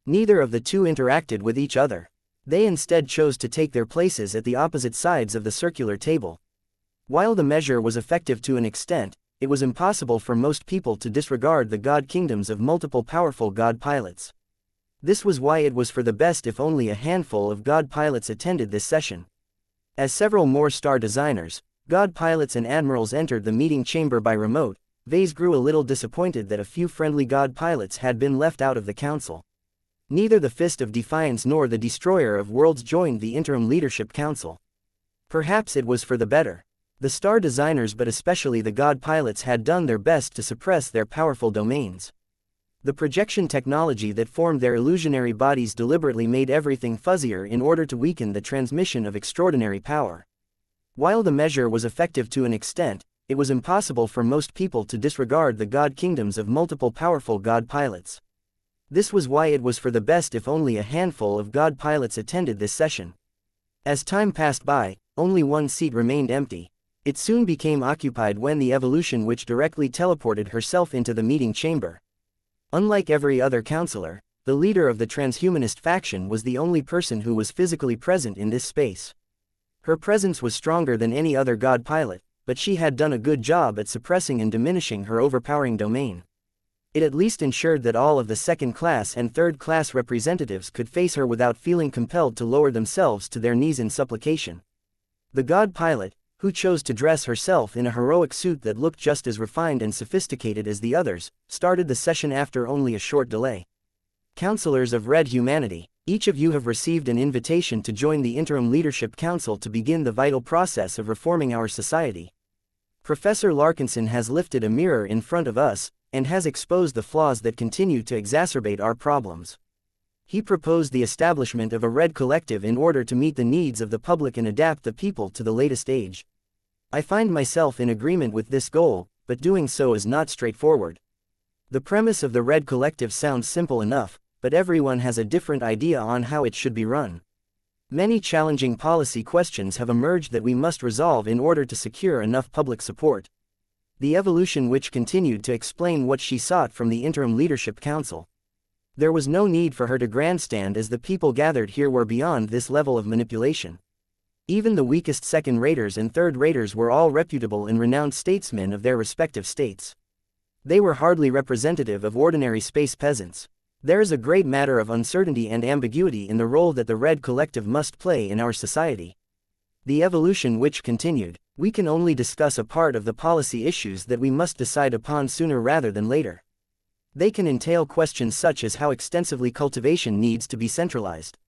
Neither of the two interacted with each other. They instead chose to take their places at the opposite sides of the circular table. While the measure was effective to an extent, it was impossible for most people to disregard the god kingdoms of multiple powerful god pilots. This was why it was for the best if only a handful of god pilots attended this session. As several more star designers, god pilots and admirals entered the meeting chamber by remote, Vase grew a little disappointed that a few friendly god pilots had been left out of the council. Neither the Fist of Defiance nor the Destroyer of Worlds joined the Interim Leadership Council. Perhaps it was for the better. The star designers, but especially the god pilots, had done their best to suppress their powerful domains. The projection technology that formed their illusionary bodies deliberately made everything fuzzier in order to weaken the transmission of extraordinary power. While the measure was effective to an extent, it was impossible for most people to disregard the god kingdoms of multiple powerful god pilots. This was why it was for the best if only a handful of god pilots attended this session. As time passed by, only one seat remained empty. It soon became occupied when the evolution which directly teleported herself into the meeting chamber. Unlike every other counselor, the leader of the transhumanist faction was the only person who was physically present in this space. Her presence was stronger than any other god pilot, but she had done a good job at suppressing and diminishing her overpowering domain. It at least ensured that all of the second-class and third-class representatives could face her without feeling compelled to lower themselves to their knees in supplication. The god pilot, who chose to dress herself in a heroic suit that looked just as refined and sophisticated as the others, started the session after only a short delay. Counselors of Red Humanity, each of you have received an invitation to join the Interim Leadership Council to begin the vital process of reforming our society. Professor Larkinson has lifted a mirror in front of us, and has exposed the flaws that continue to exacerbate our problems. He proposed the establishment of a Red Collective in order to meet the needs of the public and adapt the people to the latest age. I find myself in agreement with this goal, but doing so is not straightforward. The premise of the Red Collective sounds simple enough, but everyone has a different idea on how it should be run. Many challenging policy questions have emerged that we must resolve in order to secure enough public support. The evolution which continued to explain what she sought from the Interim Leadership Council. There was no need for her to grandstand, as the people gathered here were beyond this level of manipulation. Even the weakest second-raters and third-raters were all reputable and renowned statesmen of their respective states. They were hardly representative of ordinary space peasants. There is a great matter of uncertainty and ambiguity in the role that the Red Collective must play in our society. The evolution which continued, we can only discuss a part of the policy issues that we must decide upon sooner rather than later. They can entail questions such as how extensively cultivation needs to be centralized.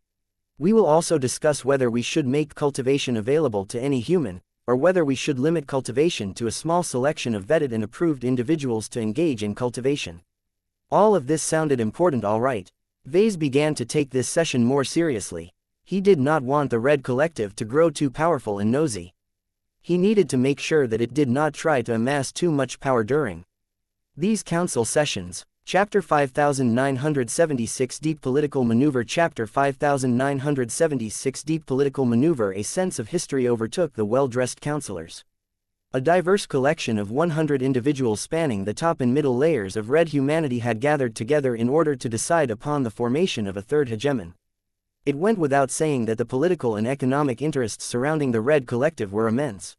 We will also discuss whether we should make cultivation available to any human, or whether we should limit cultivation to a small selection of vetted and approved individuals to engage in cultivation. All of this sounded important, all right. Vase began to take this session more seriously. He did not want the Red Collective to grow too powerful and nosy. He needed to make sure that it did not try to amass too much power during these council sessions. Chapter 5976 Deep Political Maneuver. Chapter 5976 Deep Political Maneuver. A sense of history overtook the well-dressed counselors. A diverse collection of 100 individuals spanning the top and middle layers of Red Humanity had gathered together in order to decide upon the formation of a third hegemon. It went without saying that the political and economic interests surrounding the Red Collective were immense.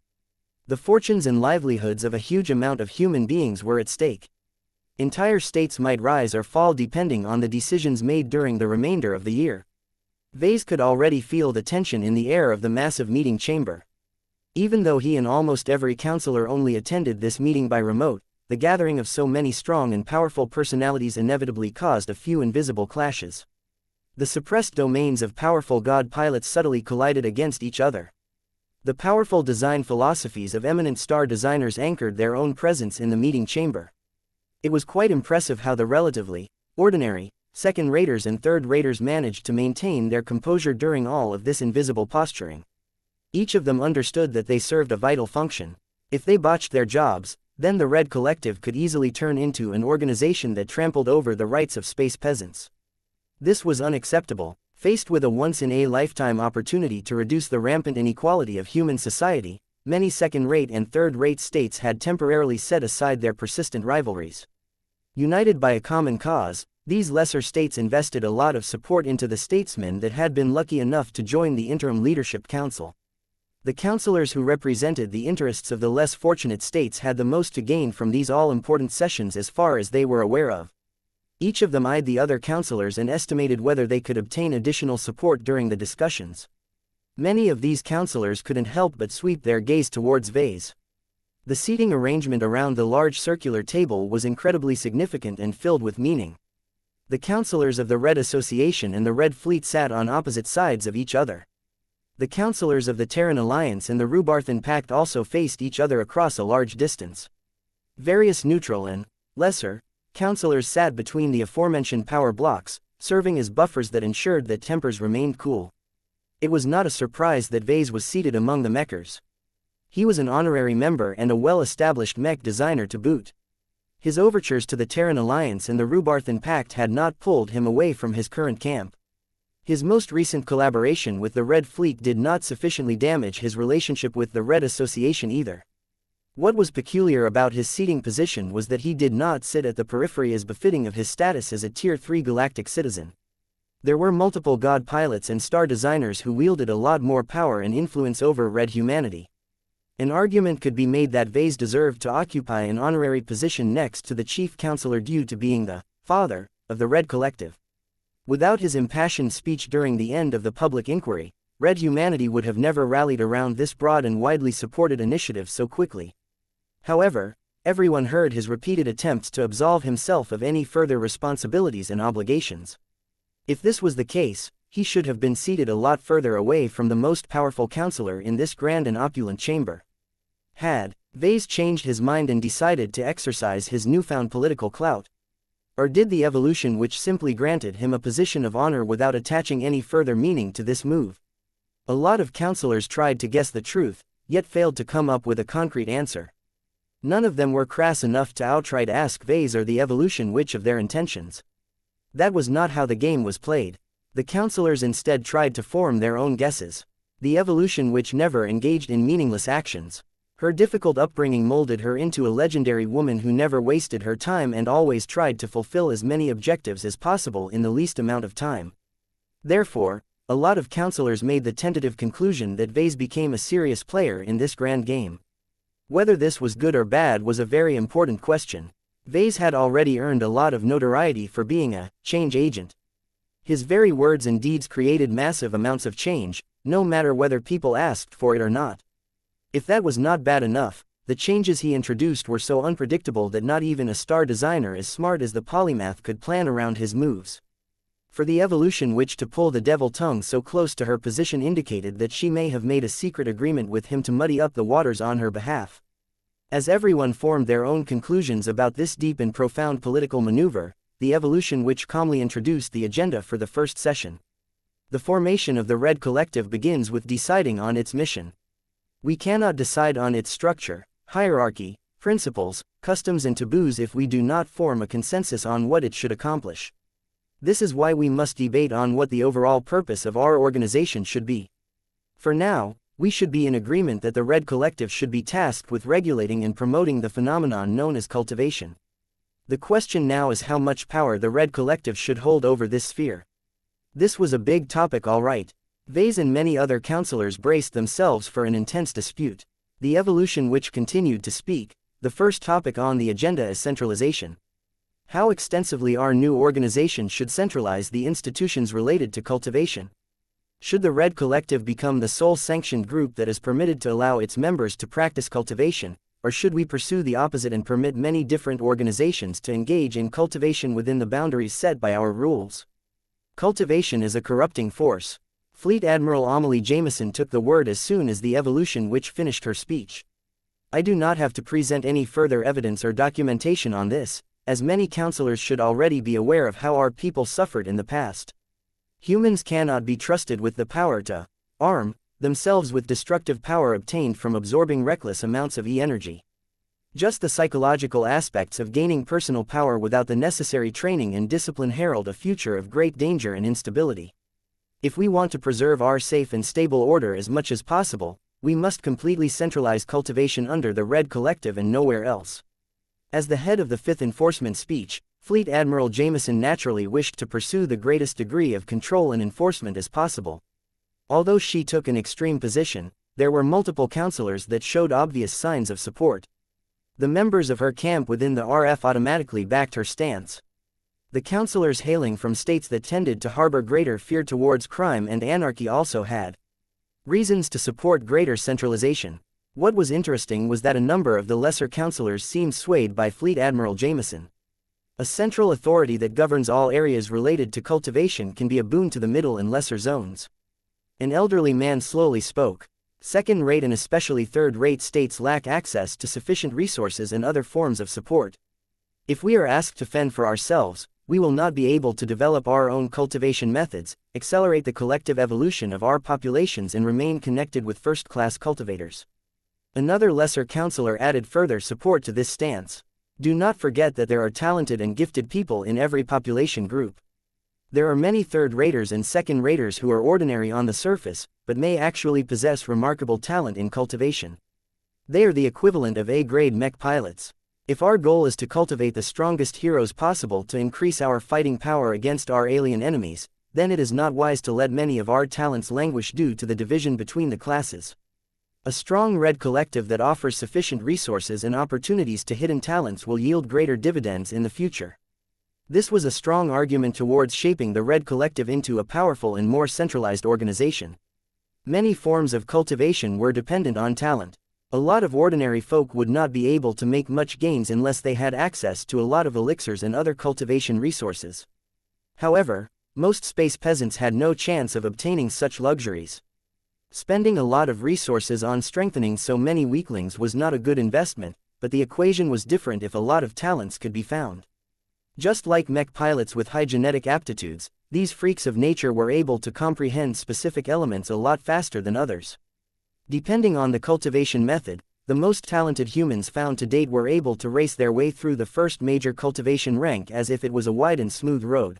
The fortunes and livelihoods of a huge amount of human beings were at stake. Entire states might rise or fall depending on the decisions made during the remainder of the year. Vase could already feel the tension in the air of the massive meeting chamber. Even though he and almost every counselor only attended this meeting by remote, the gathering of so many strong and powerful personalities inevitably caused a few invisible clashes. The suppressed domains of powerful god pilots subtly collided against each other. The powerful design philosophies of eminent star designers anchored their own presence in the meeting chamber. It was quite impressive how the relatively ordinary second-raters and third-raters managed to maintain their composure during all of this invisible posturing. Each of them understood that they served a vital function. If they botched their jobs, then the Red Collective could easily turn into an organization that trampled over the rights of space peasants. This was unacceptable. Faced with a once-in-a-lifetime opportunity to reduce the rampant inequality of human society, many second-rate and third-rate states had temporarily set aside their persistent rivalries. United by a common cause, these lesser states invested a lot of support into the statesmen that had been lucky enough to join the Interim Leadership Council. The councilors who represented the interests of the less fortunate states had the most to gain from these all-important sessions as far as they were aware of. Each of them eyed the other councilors and estimated whether they could obtain additional support during the discussions. Many of these councilors couldn't help but sweep their gaze towards Vase. The seating arrangement around the large circular table was incredibly significant and filled with meaning. The councilors of the Red Association and the Red Fleet sat on opposite sides of each other. The councilors of the Terran Alliance and the Rubarthan Pact also faced each other across a large distance. Various neutral and lesser councilors sat between the aforementioned power blocks, serving as buffers that ensured that tempers remained cool. It was not a surprise that Vase was seated among the Mechers. He was an honorary member and a well-established Mech designer to boot. His overtures to the Terran Alliance and the Rubarthan Pact had not pulled him away from his current camp. His most recent collaboration with the Red Fleet did not sufficiently damage his relationship with the Red Association either. What was peculiar about his seating position was that he did not sit at the periphery as befitting of his status as a Tier 3 galactic citizen. There were multiple god pilots and star designers who wielded a lot more power and influence over Red humanity. An argument could be made that Vase deserved to occupy an honorary position next to the Chief Counselor due to being the father of the Red Collective. Without his impassioned speech during the end of the public inquiry, Red humanity would have never rallied around this broad and widely supported initiative so quickly. However, everyone heard his repeated attempts to absolve himself of any further responsibilities and obligations. If this was the case, he should have been seated a lot further away from the most powerful counselor in this grand and opulent chamber. Had Vase changed his mind and decided to exercise his newfound political clout? Or did the evolution which simply granted him a position of honor without attaching any further meaning to this move? A lot of counselors tried to guess the truth, yet failed to come up with a concrete answer. None of them were crass enough to outright ask Vase or the evolution which of their intentions. That was not how the game was played. The counselors instead tried to form their own guesses. The evolution which never engaged in meaningless actions. Her difficult upbringing molded her into a legendary woman who never wasted her time and always tried to fulfill as many objectives as possible in the least amount of time. Therefore, a lot of counselors made the tentative conclusion that Vase became a serious player in this grand game. Whether this was good or bad was a very important question. Vase had already earned a lot of notoriety for being a change agent. His very words and deeds created massive amounts of change, no matter whether people asked for it or not. If that was not bad enough, the changes he introduced were so unpredictable that not even a star designer as smart as the polymath could plan around his moves. For the evolution which to pull the devil tongue so close to her position indicated that she may have made a secret agreement with him to muddy up the waters on her behalf. As everyone formed their own conclusions about this deep and profound political maneuver, the evolution which calmly introduced the agenda for the first session. The formation of the Red Collective begins with deciding on its mission. We cannot decide on its structure, hierarchy, principles, customs and taboos if we do not form a consensus on what it should accomplish. This is why we must debate on what the overall purpose of our organization should be. For now, we should be in agreement that the Red Collective should be tasked with regulating and promoting the phenomenon known as cultivation. The question now is how much power the Red Collective should hold over this sphere. This was a big topic, all right. Vase and many other counselors braced themselves for an intense dispute. The evolution which continued to speak. The first topic on the agenda is centralization. How extensively our new organization should centralize the institutions related to cultivation. Should the Red Collective become the sole sanctioned group that is permitted to allow its members to practice cultivation, or should we pursue the opposite and permit many different organizations to engage in cultivation within the boundaries set by our rules? Cultivation is a corrupting force. Fleet Admiral Amelie Jameson took the word as soon as the evolution which finished her speech. I do not have to present any further evidence or documentation on this, as many counselors should already be aware of how our people suffered in the past. Humans cannot be trusted with the power to arm themselves with destructive power obtained from absorbing reckless amounts of energy. Just the psychological aspects of gaining personal power without the necessary training and discipline herald a future of great danger and instability. If we want to preserve our safe and stable order as much as possible, we must completely centralize cultivation under the Red Collective and nowhere else. As the head of the Fifth Enforcement Speech, Fleet Admiral Jameson naturally wished to pursue the greatest degree of control and enforcement as possible. Although she took an extreme position, there were multiple counselors that showed obvious signs of support. The members of her camp within the RF automatically backed her stance. The counselors hailing from states that tended to harbor greater fear towards crime and anarchy also had reasons to support greater centralization. What was interesting was that a number of the lesser counselors seemed swayed by Fleet Admiral Jameson. A central authority that governs all areas related to cultivation can be a boon to the middle and lesser zones. An elderly man slowly spoke. Second-rate and especially third-rate states lack access to sufficient resources and other forms of support. If we are asked to fend for ourselves, we will not be able to develop our own cultivation methods, accelerate the collective evolution of our populations and remain connected with first-class cultivators. Another lesser counselor added further support to this stance. Do not forget that there are talented and gifted people in every population group. There are many third-raters and second-raters who are ordinary on the surface, but may actually possess remarkable talent in cultivation. They are the equivalent of A-grade mech pilots. If our goal is to cultivate the strongest heroes possible to increase our fighting power against our alien enemies, then it is not wise to let many of our talents languish due to the division between the classes. A strong red collective that offers sufficient resources and opportunities to hidden talents will yield greater dividends in the future. This was a strong argument towards shaping the Red Collective into a powerful and more centralized organization. Many forms of cultivation were dependent on talent. A lot of ordinary folk would not be able to make much gains unless they had access to a lot of elixirs and other cultivation resources. However, most space peasants had no chance of obtaining such luxuries. Spending a lot of resources on strengthening so many weaklings was not a good investment, but the equation was different if a lot of talents could be found. Just like mech pilots with high genetic aptitudes, these freaks of nature were able to comprehend specific elements a lot faster than others. Depending on the cultivation method, the most talented humans found to date were able to race their way through the first major cultivation rank as if it was a wide and smooth road.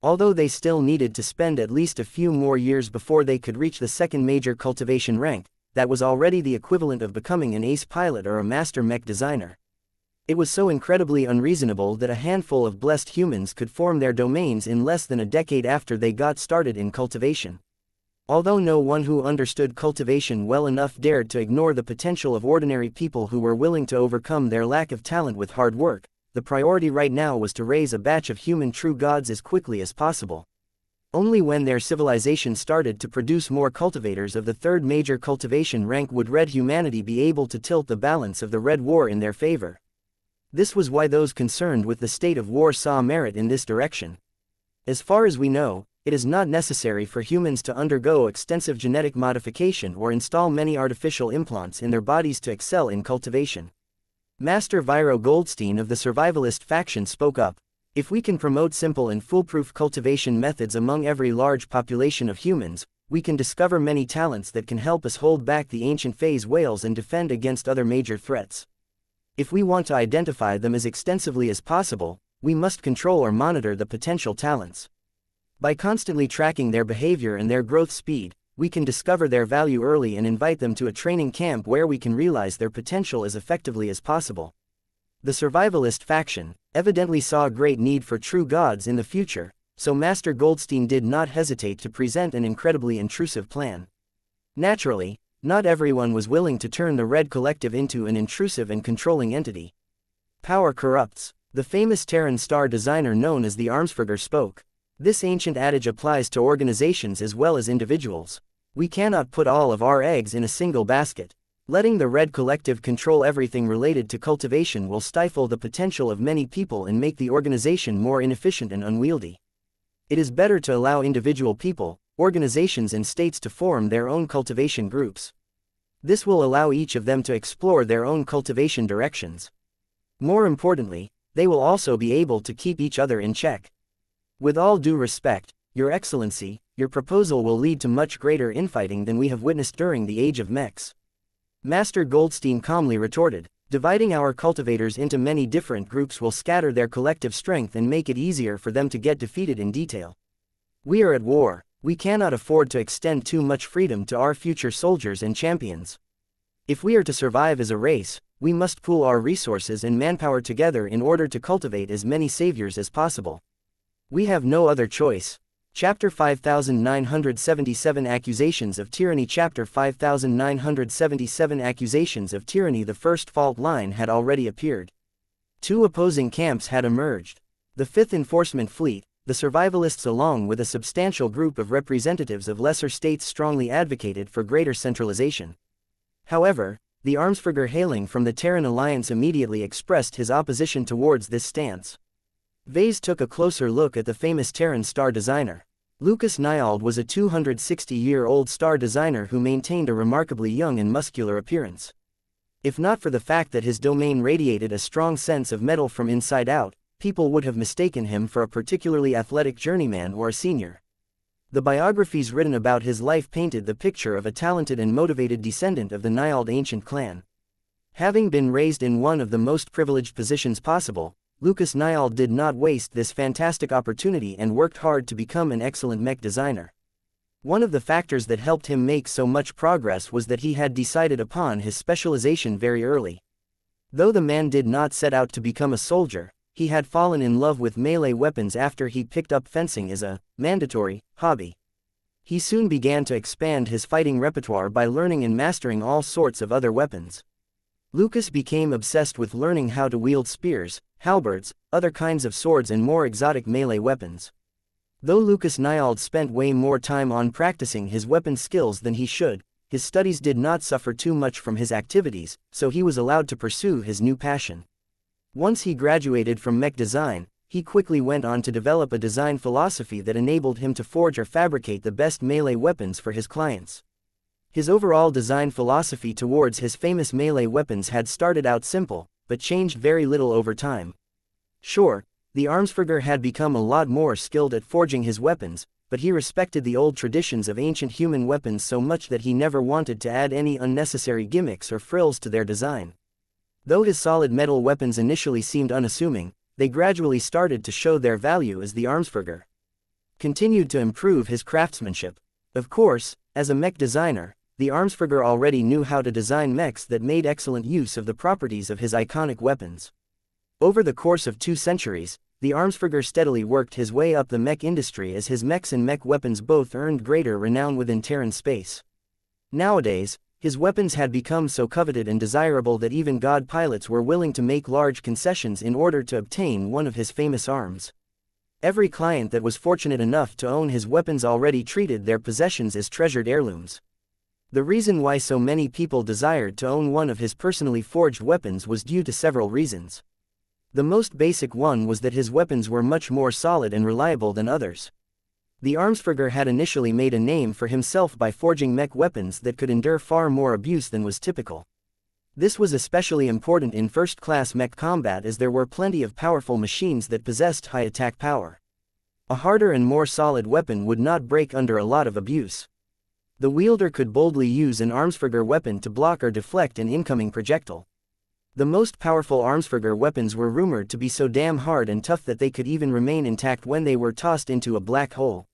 Although they still needed to spend at least a few more years before they could reach the second major cultivation rank, that was already the equivalent of becoming an ace pilot or a master mech designer. It was so incredibly unreasonable that a handful of blessed humans could form their domains in less than a decade after they got started in cultivation. Although no one who understood cultivation well enough dared to ignore the potential of ordinary people who were willing to overcome their lack of talent with hard work, the priority right now was to raise a batch of human true gods as quickly as possible. Only when their civilization started to produce more cultivators of the third major cultivation rank would red humanity be able to tilt the balance of the Red War in their favor. This was why those concerned with the state of war saw merit in this direction. As far as we know, it is not necessary for humans to undergo extensive genetic modification or install many artificial implants in their bodies to excel in cultivation. Master Viro Goldstein of the survivalist faction spoke up. If we can promote simple and foolproof cultivation methods among every large population of humans, we can discover many talents that can help us hold back the ancient phase whales and defend against other major threats. If we want to identify them as extensively as possible, we must control or monitor the potential talents. By constantly tracking their behavior and their growth speed, we can discover their value early and invite them to a training camp where we can realize their potential as effectively as possible. The survivalist faction evidently saw a great need for true gods in the future, so Master Goldstein did not hesitate to present an incredibly intrusive plan. Naturally, not everyone was willing to turn the Red Collective into an intrusive and controlling entity. Power corrupts. The famous Terran star designer known as the Armsburger spoke. This ancient adage applies to organizations as well as individuals. We cannot put all of our eggs in a single basket. Letting the Red Collective control everything related to cultivation will stifle the potential of many people and make the organization more inefficient and unwieldy. It is better to allow individual people, organizations and states to form their own cultivation groups. This will allow each of them to explore their own cultivation directions. More importantly, they will also be able to keep each other in check. With all due respect, Your Excellency, your proposal will lead to much greater infighting than we have witnessed during the age of mechs. Master Goldstein calmly retorted, dividing our cultivators into many different groups will scatter their collective strength and make it easier for them to get defeated in detail. We are at war, we cannot afford to extend too much freedom to our future soldiers and champions. If we are to survive as a race, we must pool our resources and manpower together in order to cultivate as many saviors as possible. We have no other choice. Chapter 5977 Accusations of Tyranny Chapter 5977 Accusations of Tyranny The first fault line had already appeared. Two opposing camps had emerged. The 5th Enforcement Fleet, the survivalists along with a substantial group of representatives of lesser states strongly advocated for greater centralization. However, the Armsburger hailing from the Terran Alliance immediately expressed his opposition towards this stance. Vase took a closer look at the famous Terran star designer. Lucas Niold was a 260-year-old star designer who maintained a remarkably young and muscular appearance. If not for the fact that his domain radiated a strong sense of metal from inside out, people would have mistaken him for a particularly athletic journeyman or a senior. The biographies written about his life painted the picture of a talented and motivated descendant of the Niold ancient clan. Having been raised in one of the most privileged positions possible, Lucas Niold did not waste this fantastic opportunity and worked hard to become an excellent mech designer. One of the factors that helped him make so much progress was that he had decided upon his specialization very early. Though the man did not set out to become a soldier, he had fallen in love with melee weapons after he picked up fencing as a mandatory hobby. He soon began to expand his fighting repertoire by learning and mastering all sorts of other weapons. Lucas became obsessed with learning how to wield spears, halberds, other kinds of swords and more exotic melee weapons. Though Lucas Niold spent way more time on practicing his weapon skills than he should, his studies did not suffer too much from his activities, so he was allowed to pursue his new passion. Once he graduated from mech design, he quickly went on to develop a design philosophy that enabled him to forge or fabricate the best melee weapons for his clients. His overall design philosophy towards his famous melee weapons had started out simple, but changed very little over time. Sure, the Armsburger had become a lot more skilled at forging his weapons, but he respected the old traditions of ancient human weapons so much that he never wanted to add any unnecessary gimmicks or frills to their design. Though his solid metal weapons initially seemed unassuming, they gradually started to show their value as the Armsburger continued to improve his craftsmanship. Of course, as a mech designer, the Armsburger already knew how to design mechs that made excellent use of the properties of his iconic weapons. Over the course of 2 centuries, the Armsburger steadily worked his way up the mech industry as his mechs and mech weapons both earned greater renown within Terran space. Nowadays, his weapons had become so coveted and desirable that even god pilots were willing to make large concessions in order to obtain one of his famous arms. Every client that was fortunate enough to own his weapons already treated their possessions as treasured heirlooms. The reason why so many people desired to own one of his personally forged weapons was due to several reasons. The most basic one was that his weapons were much more solid and reliable than others. The Armsburger had initially made a name for himself by forging mech weapons that could endure far more abuse than was typical. This was especially important in first-class mech combat as there were plenty of powerful machines that possessed high attack power. A harder and more solid weapon would not break under a lot of abuse. The wielder could boldly use an Armsburger weapon to block or deflect an incoming projectile. The most powerful Armsburger weapons were rumored to be so damn hard and tough that they could even remain intact when they were tossed into a black hole.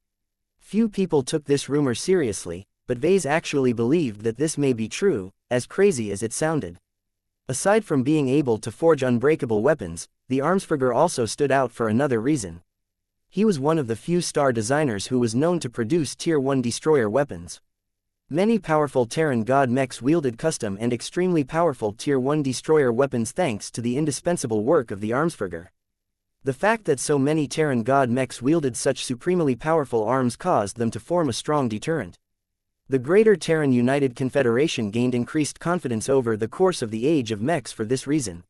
Few people took this rumor seriously, but Vase actually believed that this may be true, as crazy as it sounded. Aside from being able to forge unbreakable weapons, the Armsburger also stood out for another reason. He was one of the few star designers who was known to produce Tier 1 destroyer weapons. Many powerful Terran god mechs wielded custom and extremely powerful Tier 1 destroyer weapons thanks to the indispensable work of the Armsburger. The fact that so many Terran god mechs wielded such supremely powerful arms caused them to form a strong deterrent. The Greater Terran United Confederation gained increased confidence over the course of the Age of Mechs for this reason.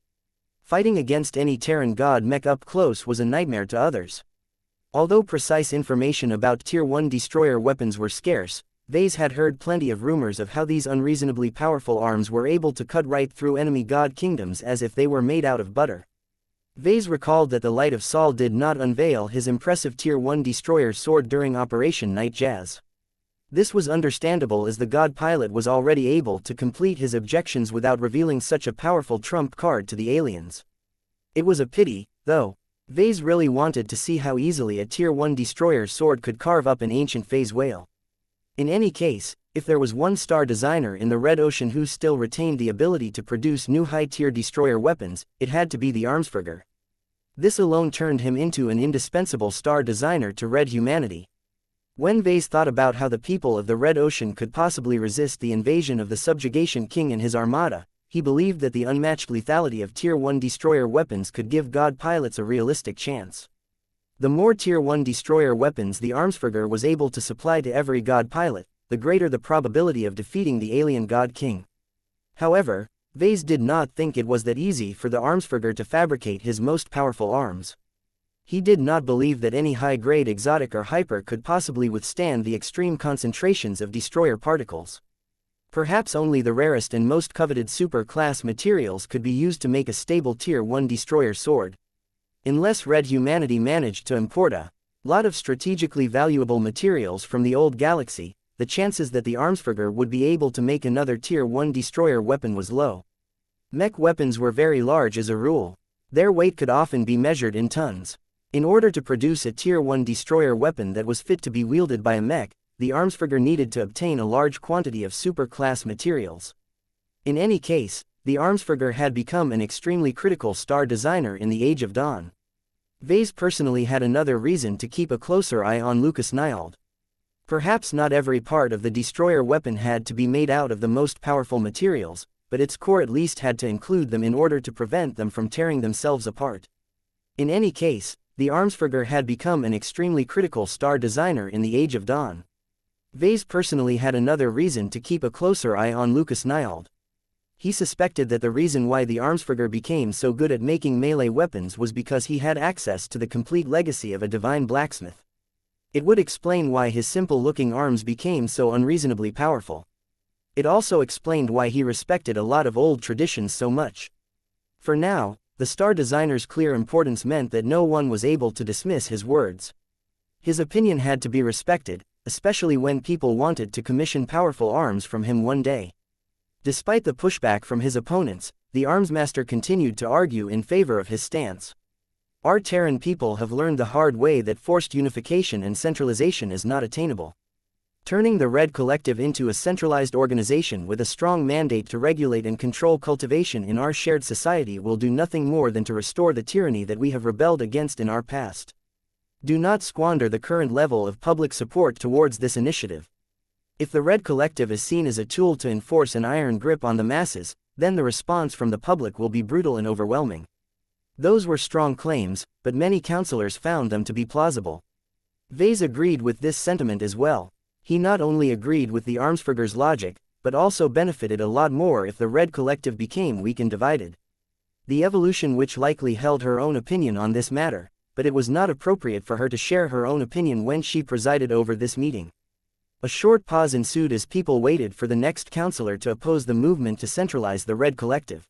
Fighting against any Terran god mech up close was a nightmare to others. Although precise information about Tier 1 destroyer weapons were scarce, Vase had heard plenty of rumors of how these unreasonably powerful arms were able to cut right through enemy god kingdoms as if they were made out of butter. Vase recalled that the Light of Sol did not unveil his impressive Tier 1 destroyer sword during Operation Night Jazz. This was understandable as the god pilot was already able to complete his objections without revealing such a powerful trump card to the aliens. It was a pity, though. Vase really wanted to see how easily a Tier 1 destroyer sword could carve up an ancient phase whale. In any case, if there was one star designer in the Red Ocean who still retained the ability to produce new high-tier destroyer weapons, it had to be the Armsburger. This alone turned him into an indispensable star designer to Red humanity. When Vase thought about how the people of the Red Ocean could possibly resist the invasion of the Subjugation King and his armada, he believed that the unmatched lethality of Tier 1 destroyer weapons could give god pilots a realistic chance. The more Tier 1 destroyer weapons the Armsburger was able to supply to every god pilot, the greater the probability of defeating the alien god king. However, Vase did not think it was that easy for the Armsburger to fabricate his most powerful arms. He did not believe that any high-grade exotic or hyper could possibly withstand the extreme concentrations of destroyer particles. Perhaps only the rarest and most coveted super-class materials could be used to make a stable Tier 1 destroyer sword. Unless Red humanity managed to import a lot of strategically valuable materials from the old galaxy, the chances that the Armsburger would be able to make another Tier 1 destroyer weapon was low. Mech weapons were very large as a rule. Their weight could often be measured in tons. In order to produce a Tier 1 destroyer weapon that was fit to be wielded by a mech, the Armsburger needed to obtain a large quantity of super-class materials. In any case, the Armsburger had become an extremely critical star designer in the Age of Dawn. Vase personally had another reason to keep a closer eye on Lucas Niold. Perhaps not every part of the destroyer weapon had to be made out of the most powerful materials, but its core at least had to include them in order to prevent them from tearing themselves apart. In any case, the Armsburger had become an extremely critical star designer in the Age of Dawn. Vase personally had another reason to keep a closer eye on Lucas Niold. He suspected that the reason why the Armsburger became so good at making melee weapons was because he had access to the complete legacy of a divine blacksmith. It would explain why his simple-looking arms became so unreasonably powerful. It also explained why he respected a lot of old traditions so much. For now, the star designer's clear importance meant that no one was able to dismiss his words. His opinion had to be respected, especially when people wanted to commission powerful arms from him one day. Despite the pushback from his opponents, the Armsmaster continued to argue in favor of his stance. Our Terran people have learned the hard way that forced unification and centralization is not attainable. Turning the Red Collective into a centralized organization with a strong mandate to regulate and control cultivation in our shared society will do nothing more than to restore the tyranny that we have rebelled against in our past. Do not squander the current level of public support towards this initiative. If the Red Collective is seen as a tool to enforce an iron grip on the masses, then the response from the public will be brutal and overwhelming. Those were strong claims, but many councillors found them to be plausible. Vase agreed with this sentiment as well. He not only agreed with the Armsburger's logic, but also benefited a lot more if the Red Collective became weak and divided. The Evolution Witch likely held her own opinion on this matter, but it was not appropriate for her to share her own opinion when she presided over this meeting. A short pause ensued as people waited for the next councillor to oppose the movement to centralize the Red Collective.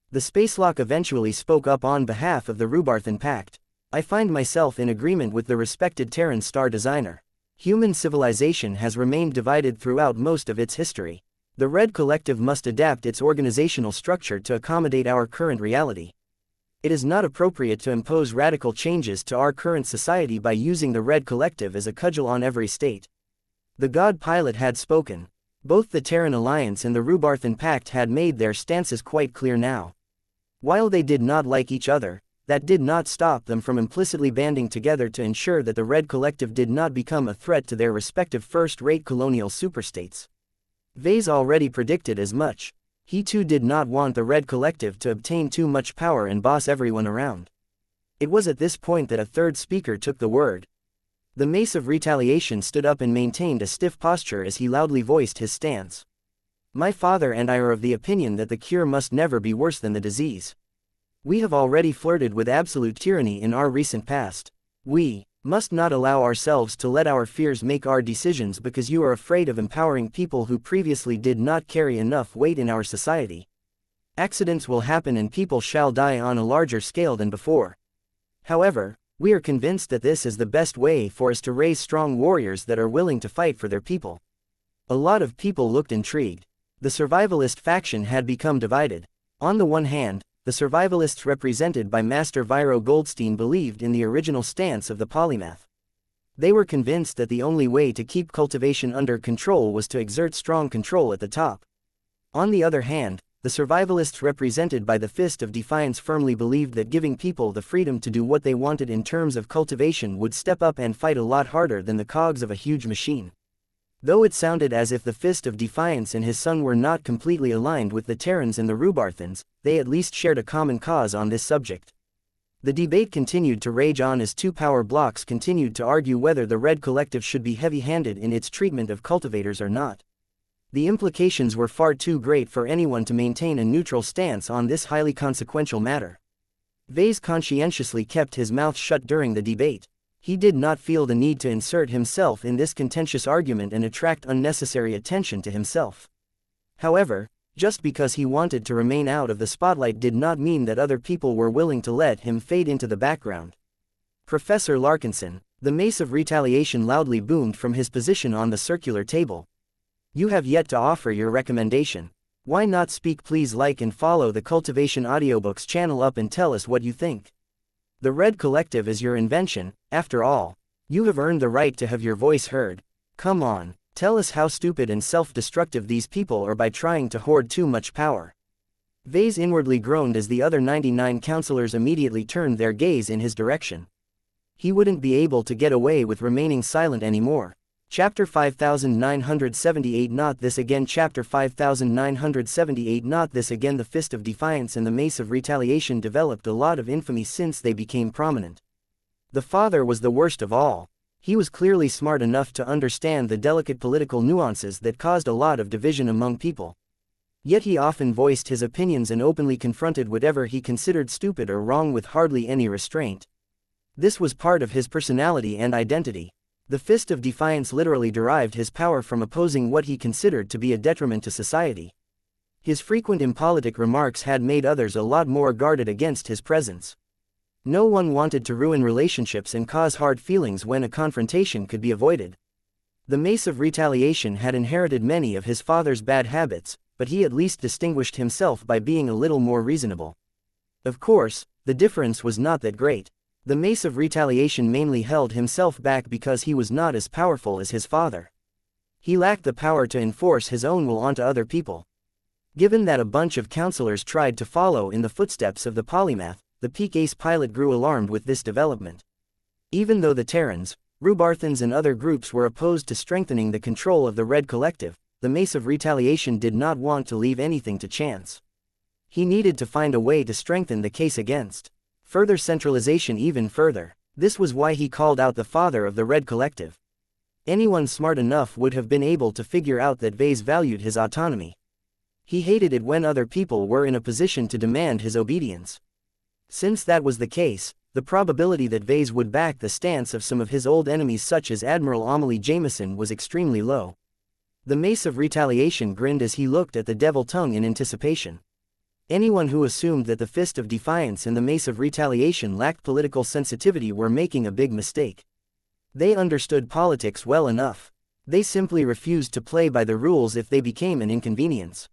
The Spacelock eventually spoke up on behalf of the Rubarthan Pact. I find myself in agreement with the respected Terran star designer. Human civilization has remained divided throughout most of its history. The Red Collective must adapt its organizational structure to accommodate our current reality. It is not appropriate to impose radical changes to our current society by using the Red Collective as a cudgel on every state. The God Pilot had spoken. Both the Terran Alliance and the Rubarthan Pact had made their stances quite clear now. While they did not like each other, that did not stop them from implicitly banding together to ensure that the Red Collective did not become a threat to their respective first-rate colonial superstates. Vase already predicted as much. He too did not want the Red Collective to obtain too much power and boss everyone around. It was at this point that a third speaker took the word. The Mace of Retaliation stood up and maintained a stiff posture as he loudly voiced his stance. My father and I are of the opinion that the cure must never be worse than the disease. We have already flirted with absolute tyranny in our recent past. We must not allow ourselves to let our fears make our decisions because you are afraid of empowering people who previously did not carry enough weight in our society. Accidents will happen and people shall die on a larger scale than before. However, we are convinced that this is the best way for us to raise strong warriors that are willing to fight for their people. A lot of people looked intrigued. The survivalist faction had become divided. On the one hand, the survivalists represented by Master Viro Goldstein believed in the original stance of the polymath. They were convinced that the only way to keep cultivation under control was to exert strong control at the top. On the other hand, the survivalists represented by the Fist of Defiance firmly believed that giving people the freedom to do what they wanted in terms of cultivation would step up and fight a lot harder than the cogs of a huge machine. Though it sounded as if the Fist of Defiance and his son were not completely aligned with the Terrans and the Rubarthans, they at least shared a common cause on this subject. The debate continued to rage on as two power blocks continued to argue whether the Red Collective should be heavy-handed in its treatment of cultivators or not. The implications were far too great for anyone to maintain a neutral stance on this highly consequential matter. Vase conscientiously kept his mouth shut during the debate. He did not feel the need to insert himself in this contentious argument and attract unnecessary attention to himself. However, just because he wanted to remain out of the spotlight did not mean that other people were willing to let him fade into the background. Professor Larkinson, the Mace of Retaliation loudly boomed from his position on the circular table. You have yet to offer your recommendation. Why not speak? Please like and follow the Cultivation Audiobooks channel up and tell us what you think. The Red Collective is your invention, after all. You have earned the right to have your voice heard. Come on, tell us how stupid and self-destructive these people are by trying to hoard too much power. Vase inwardly groaned as the other 99 counselors immediately turned their gaze in his direction. He wouldn't be able to get away with remaining silent anymore. Chapter 5978 Not this again. Chapter 5978 Not this again. The Fist of Defiance and the Mace of Retaliation developed a lot of infamy since they became prominent. The father was the worst of all. He was clearly smart enough to understand the delicate political nuances that caused a lot of division among people. Yet he often voiced his opinions and openly confronted whatever he considered stupid or wrong with hardly any restraint. This was part of his personality and identity. The Fist of Defiance literally derived his power from opposing what he considered to be a detriment to society. His frequent impolitic remarks had made others a lot more guarded against his presence. No one wanted to ruin relationships and cause hard feelings when a confrontation could be avoided. The Mace of Retaliation had inherited many of his father's bad habits, but he at least distinguished himself by being a little more reasonable. Of course, the difference was not that great. The Mace of Retaliation mainly held himself back because he was not as powerful as his father. He lacked the power to enforce his own will onto other people. Given that a bunch of counselors tried to follow in the footsteps of the polymath, the Peak Ace pilot grew alarmed with this development. Even though the Terrans, Rubarthans and other groups were opposed to strengthening the control of the Red Collective, the Mace of Retaliation did not want to leave anything to chance. He needed to find a way to strengthen the case against further centralization even further. This was why he called out the father of the Red Collective. Anyone smart enough would have been able to figure out that Vase valued his autonomy. He hated it when other people were in a position to demand his obedience. Since that was the case, the probability that Vase would back the stance of some of his old enemies such as Admiral Amelie Jameson was extremely low. The Mace of Retaliation grinned as he looked at the Devil Tongue in anticipation. Anyone who assumed that the Fist of Defiance and the Mace of Retaliation lacked political sensitivity were making a big mistake. They understood politics well enough. They simply refused to play by the rules if they became an inconvenience.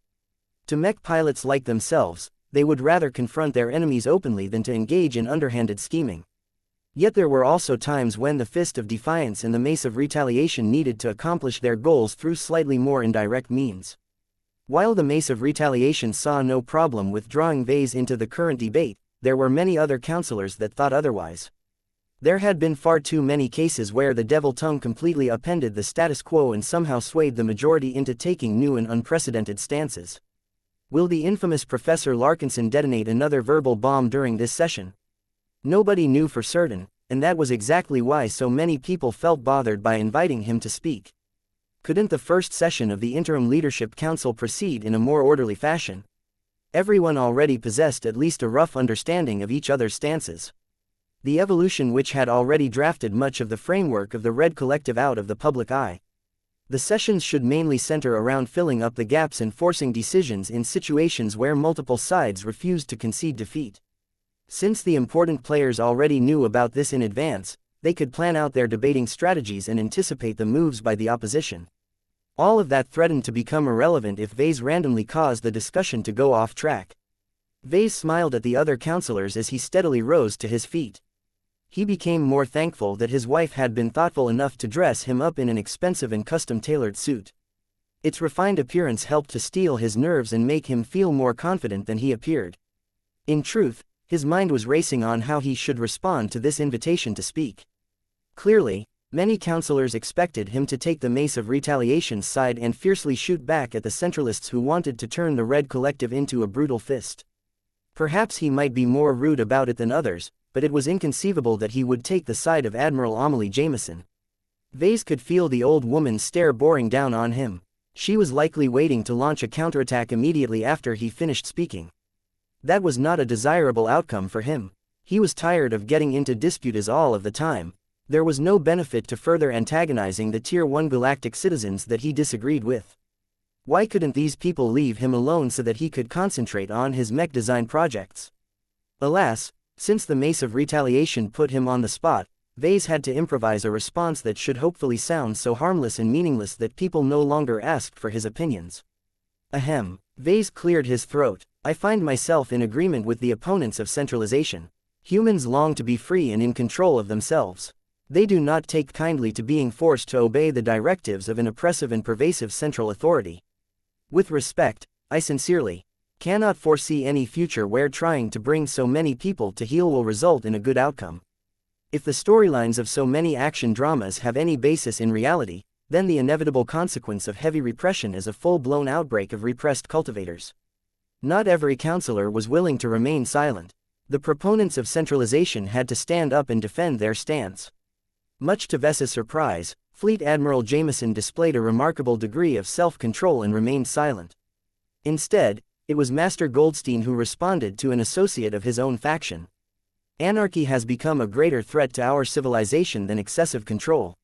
To mech pilots like themselves, they would rather confront their enemies openly than to engage in underhanded scheming. Yet there were also times when the Fist of Defiance and the Mace of Retaliation needed to accomplish their goals through slightly more indirect means. While the Mace of Retaliation saw no problem with drawing Vase into the current debate, there were many other counselors that thought otherwise. There had been far too many cases where the Devil Tongue completely upended the status quo and somehow swayed the majority into taking new and unprecedented stances. Will the infamous Professor Larkinson detonate another verbal bomb during this session? Nobody knew for certain, and that was exactly why so many people felt bothered by inviting him to speak. Couldn't the first session of the Interim Leadership Council proceed in a more orderly fashion? Everyone already possessed at least a rough understanding of each other's stances. The evolution which had already drafted much of the framework of the Red Collective out of the public eye. The sessions should mainly center around filling up the gaps and forcing decisions in situations where multiple sides refused to concede defeat. Since the important players already knew about this in advance, they could plan out their debating strategies and anticipate the moves by the opposition. All of that threatened to become irrelevant if Vase randomly caused the discussion to go off track. Vase smiled at the other counselors as he steadily rose to his feet. He became more thankful that his wife had been thoughtful enough to dress him up in an expensive and custom-tailored suit. Its refined appearance helped to steel his nerves and make him feel more confident than he appeared. In truth, his mind was racing on how he should respond to this invitation to speak. Clearly, many counselors expected him to take the mace of retaliation's side and fiercely shoot back at the centralists who wanted to turn the Red Collective into a brutal fist. Perhaps he might be more rude about it than others, but it was inconceivable that he would take the side of Admiral Amelie Jameson. Vase could feel the old woman's stare boring down on him. She was likely waiting to launch a counterattack immediately after he finished speaking. That was not a desirable outcome for him. He was tired of getting into disputes all of the time. There was no benefit to further antagonizing the Tier 1 galactic citizens that he disagreed with. Why couldn't these people leave him alone so that he could concentrate on his mech design projects? Alas, since the mace of retaliation put him on the spot, Vase had to improvise a response that should hopefully sound so harmless and meaningless that people no longer asked for his opinions. Ahem. Vase cleared his throat. I find myself in agreement with the opponents of centralization. Humans long to be free and in control of themselves. They do not take kindly to being forced to obey the directives of an oppressive and pervasive central authority. With respect, I sincerely cannot foresee any future where trying to bring so many people to heel will result in a good outcome. If the storylines of so many action dramas have any basis in reality, then the inevitable consequence of heavy repression is a full-blown outbreak of repressed cultivators. Not every counselor was willing to remain silent. The proponents of centralization had to stand up and defend their stance. Much to Ves's surprise, Fleet Admiral Jameson displayed a remarkable degree of self-control and remained silent. Instead, it was Master Goldstein who responded to an associate of his own faction. Anarchy has become a greater threat to our civilization than excessive control.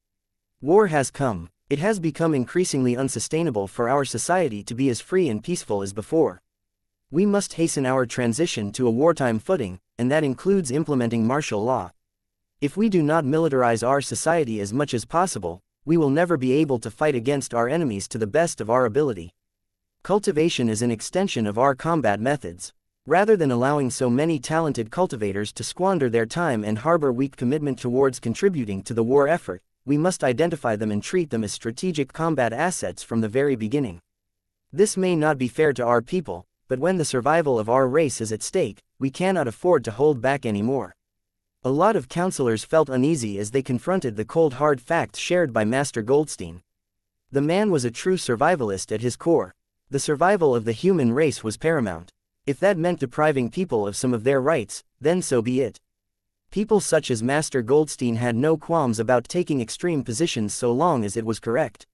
War has come. It has become increasingly unsustainable for our society to be as free and peaceful as before. We must hasten our transition to a wartime footing, and that includes implementing martial law. If we do not militarize our society as much as possible, we will never be able to fight against our enemies to the best of our ability. Cultivation is an extension of our combat methods. Rather than allowing so many talented cultivators to squander their time and harbor weak commitment towards contributing to the war effort, we must identify them and treat them as strategic combat assets from the very beginning. This may not be fair to our people, but when the survival of our race is at stake, we cannot afford to hold back anymore. A lot of counselors felt uneasy as they confronted the cold hard facts shared by Master Goldstein. The man was a true survivalist at his core. The survival of the human race was paramount. If that meant depriving people of some of their rights, then so be it. People such as Master Goldstein had no qualms about taking extreme positions so long as it was correct.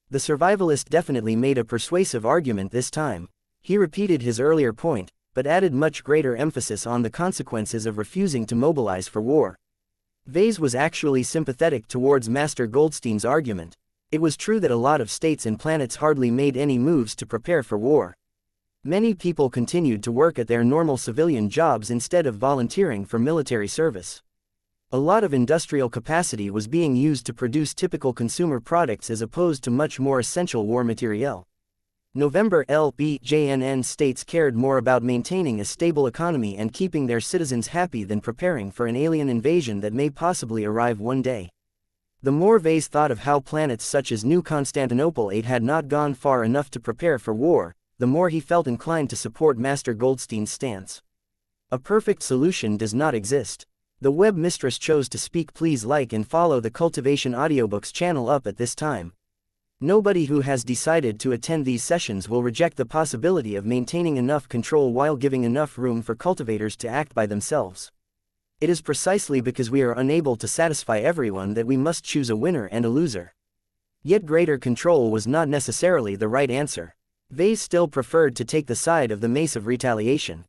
The survivalist definitely made a persuasive argument this time. He repeated his earlier point, but added much greater emphasis on the consequences of refusing to mobilize for war. Vase was actually sympathetic towards Master Goldstein's argument. It was true that a lot of states and planets hardly made any moves to prepare for war. Many people continued to work at their normal civilian jobs instead of volunteering for military service. A lot of industrial capacity was being used to produce typical consumer products as opposed to much more essential war materiel. November LBJNN states cared more about maintaining a stable economy and keeping their citizens happy than preparing for an alien invasion that may possibly arrive one day. The more Vase thought of how planets such as New Constantinople 8 had not gone far enough to prepare for war, the more he felt inclined to support Master Goldstein's stance. A perfect solution does not exist. The web mistress chose to speak. Please like and follow the Cultivation Audiobooks channel up at this time. Nobody who has decided to attend these sessions will reject the possibility of maintaining enough control while giving enough room for cultivators to act by themselves. It is precisely because we are unable to satisfy everyone that we must choose a winner and a loser. Yet greater control was not necessarily the right answer. Vase still preferred to take the side of the Mace of Retaliation.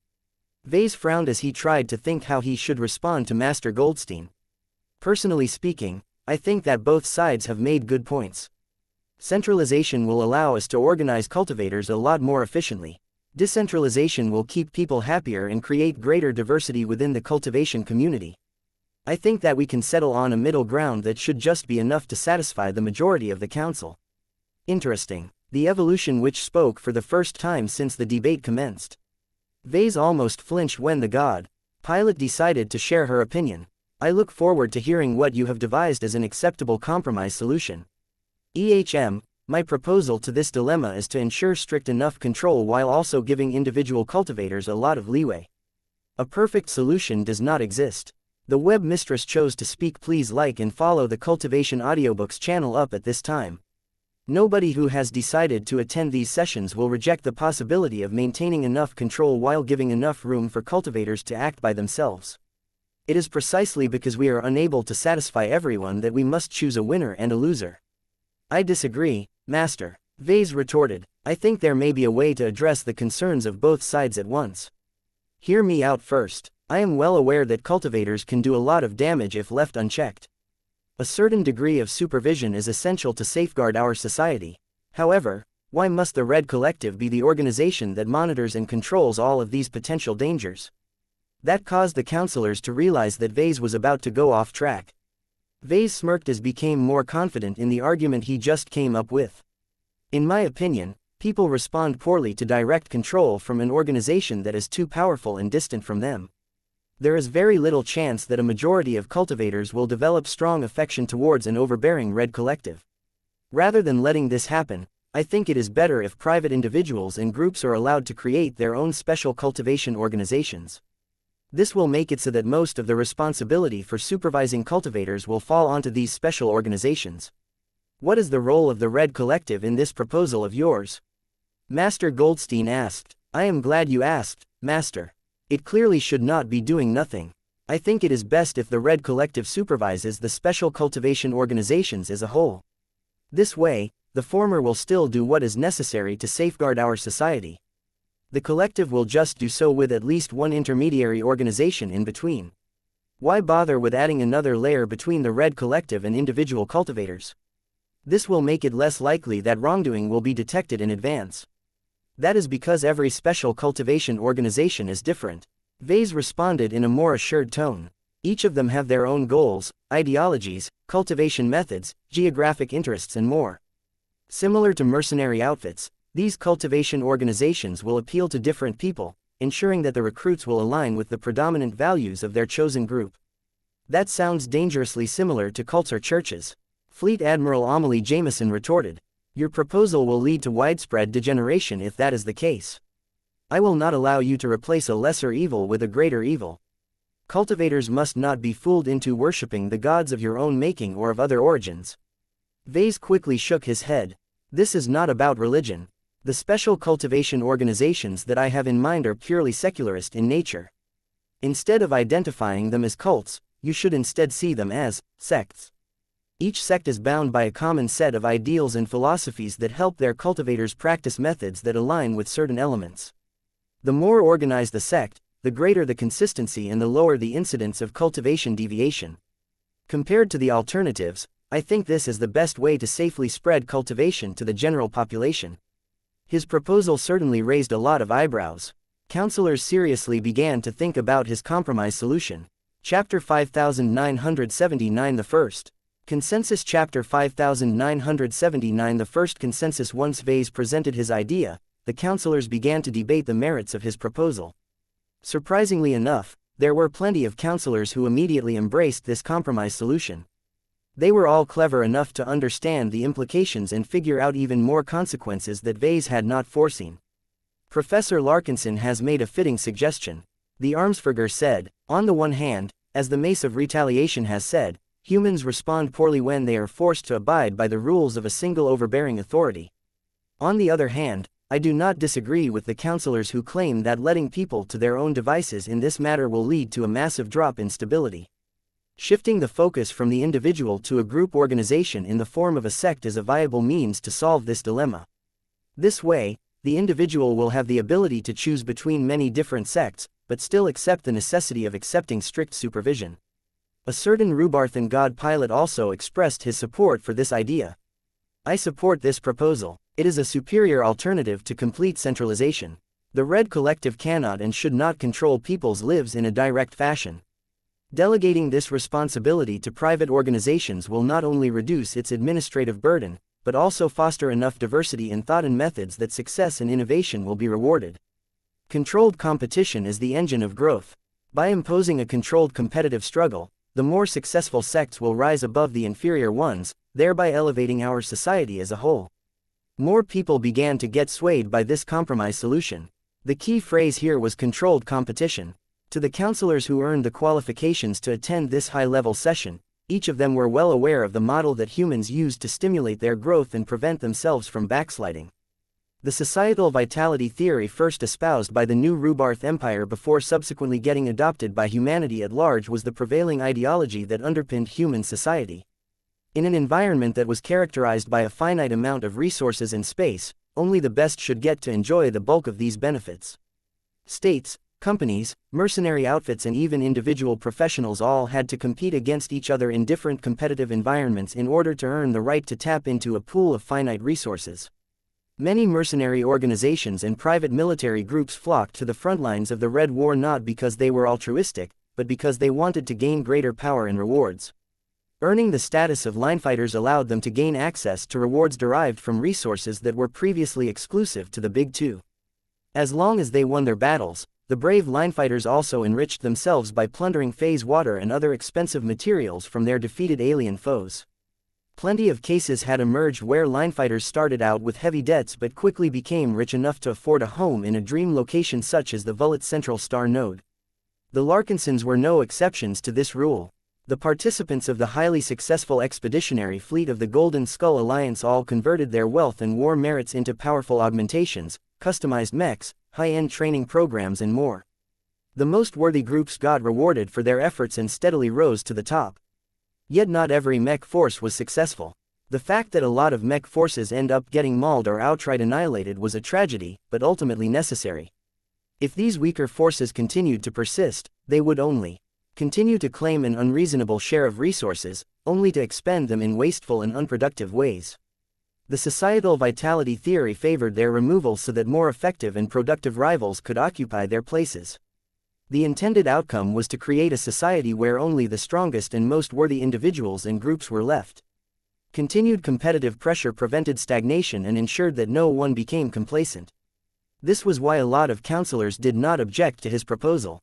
Vase frowned as he tried to think how he should respond to Master Goldstein. Personally speaking, I think that both sides have made good points. Centralization will allow us to organize cultivators a lot more efficiently. Decentralization will keep people happier and create greater diversity within the cultivation community. I think that we can settle on a middle ground that should just be enough to satisfy the majority of the council. Interesting. The evolution which spoke for the first time since the debate commenced. Vase almost flinched when the god pilot decided to share her opinion. I look forward to hearing what you have devised as an acceptable compromise solution. My proposal to this dilemma is to ensure strict enough control while also giving individual cultivators a lot of leeway. A perfect solution does not exist. The web mistress chose to speak. Please like and follow the Cultivation Audiobooks channel up at this time. Nobody who has decided to attend these sessions will reject the possibility of maintaining enough control while giving enough room for cultivators to act by themselves. It is precisely because we are unable to satisfy everyone that we must choose a winner and a loser. I disagree, Master. Vase retorted. I think there may be a way to address the concerns of both sides at once. Hear me out first. I am well aware that cultivators can do a lot of damage if left unchecked. A certain degree of supervision is essential to safeguard our society. However, why must the Red Collective be the organization that monitors and controls all of these potential dangers? That caused the councillors to realize that Vase was about to go off track. Vase smirked as became more confident in the argument he just came up with. In my opinion, people respond poorly to direct control from an organization that is too powerful and distant from them. There is very little chance that a majority of cultivators will develop strong affection towards an overbearing Red Collective. Rather than letting this happen, I think it is better if private individuals and groups are allowed to create their own special cultivation organizations. This will make it so that most of the responsibility for supervising cultivators will fall onto these special organizations. What is the role of the Red Collective in this proposal of yours? Master Goldstein asked. I am glad you asked, Master. It clearly should not be doing nothing. I think it is best if the Red Collective supervises the special cultivation organizations as a whole. This way, the former will still do what is necessary to safeguard our society. The collective will just do so with at least one intermediary organization in between. Why bother with adding another layer between the Red Collective and individual cultivators? This will make it less likely that wrongdoing will be detected in advance. That is because every special cultivation organization is different. Vase responded in a more assured tone. Each of them have their own goals, ideologies, cultivation methods, geographic interests and more. Similar to mercenary outfits, these cultivation organizations will appeal to different people, ensuring that the recruits will align with the predominant values of their chosen group. That sounds dangerously similar to cults or churches. Fleet Admiral Amelie Jameson retorted. Your proposal will lead to widespread degeneration if that is the case. I will not allow you to replace a lesser evil with a greater evil. Cultivators must not be fooled into worshipping the gods of your own making or of other origins. Vase quickly shook his head. This is not about religion. The special cultivation organizations that I have in mind are purely secularist in nature. Instead of identifying them as cults, you should instead see them as sects. Each sect is bound by a common set of ideals and philosophies that help their cultivators practice methods that align with certain elements. The more organized the sect, the greater the consistency and the lower the incidence of cultivation deviation. Compared to the alternatives, I think this is the best way to safely spread cultivation to the general population. His proposal certainly raised a lot of eyebrows. Councillors seriously began to think about his compromise solution. Chapter 5979 The First Consensus. Chapter 5979 The First Consensus. Once Vase presented his idea, the councillors began to debate the merits of his proposal. Surprisingly enough, there were plenty of councillors who immediately embraced this compromise solution. They were all clever enough to understand the implications and figure out even more consequences that Vase had not foreseen. Professor Larkinson has made a fitting suggestion. The Armsburger said, on the one hand, as the Mace of Retaliation has said, humans respond poorly when they are forced to abide by the rules of a single overbearing authority. On the other hand, I do not disagree with the counselors who claim that letting people to their own devices in this matter will lead to a massive drop in stability. Shifting the focus from the individual to a group organization in the form of a sect is a viable means to solve this dilemma. This way, the individual will have the ability to choose between many different sects, but still accept the necessity of accepting strict supervision. A certain Rubarthan God pilot also expressed his support for this idea. I support this proposal. It is a superior alternative to complete centralization. The Red Collective cannot and should not control people's lives in a direct fashion. Delegating this responsibility to private organizations will not only reduce its administrative burden, but also foster enough diversity in thought and methods that success and innovation will be rewarded. Controlled competition is the engine of growth. By imposing a controlled competitive struggle, the more successful sects will rise above the inferior ones, thereby elevating our society as a whole. More people began to get swayed by this compromise solution. The key phrase here was controlled competition. To the counselors who earned the qualifications to attend this high-level session, each of them were well aware of the model that humans used to stimulate their growth and prevent themselves from backsliding. The societal vitality theory, first espoused by the new Rubarth Empire before subsequently getting adopted by humanity at large, was the prevailing ideology that underpinned human society. In an environment that was characterized by a finite amount of resources and space, only the best should get to enjoy the bulk of these benefits. States, companies, mercenary outfits and even individual professionals all had to compete against each other in different competitive environments in order to earn the right to tap into a pool of finite resources. Many mercenary organizations and private military groups flocked to the front lines of the Red War not because they were altruistic, but because they wanted to gain greater power and rewards. Earning the status of linefighters allowed them to gain access to rewards derived from resources that were previously exclusive to the Big Two. As long as they won their battles, the brave linefighters also enriched themselves by plundering phase water and other expensive materials from their defeated alien foes. Plenty of cases had emerged where linefighters started out with heavy debts but quickly became rich enough to afford a home in a dream location such as the Vullet Central Star Node. The Larkinsons were no exceptions to this rule. The participants of the highly successful expeditionary fleet of the Golden Skull Alliance all converted their wealth and war merits into powerful augmentations, customized mechs, high-end training programs and more. The most worthy groups got rewarded for their efforts and steadily rose to the top. Yet not every mech force was successful. The fact that a lot of mech forces end up getting mauled or outright annihilated was a tragedy, but ultimately necessary. If these weaker forces continued to persist, they would only continue to claim an unreasonable share of resources, only to expend them in wasteful and unproductive ways. The societal vitality theory favored their removal so that more effective and productive rivals could occupy their places. The intended outcome was to create a society where only the strongest and most worthy individuals and groups were left. Continued competitive pressure prevented stagnation and ensured that no one became complacent. This was why a lot of counselors did not object to his proposal.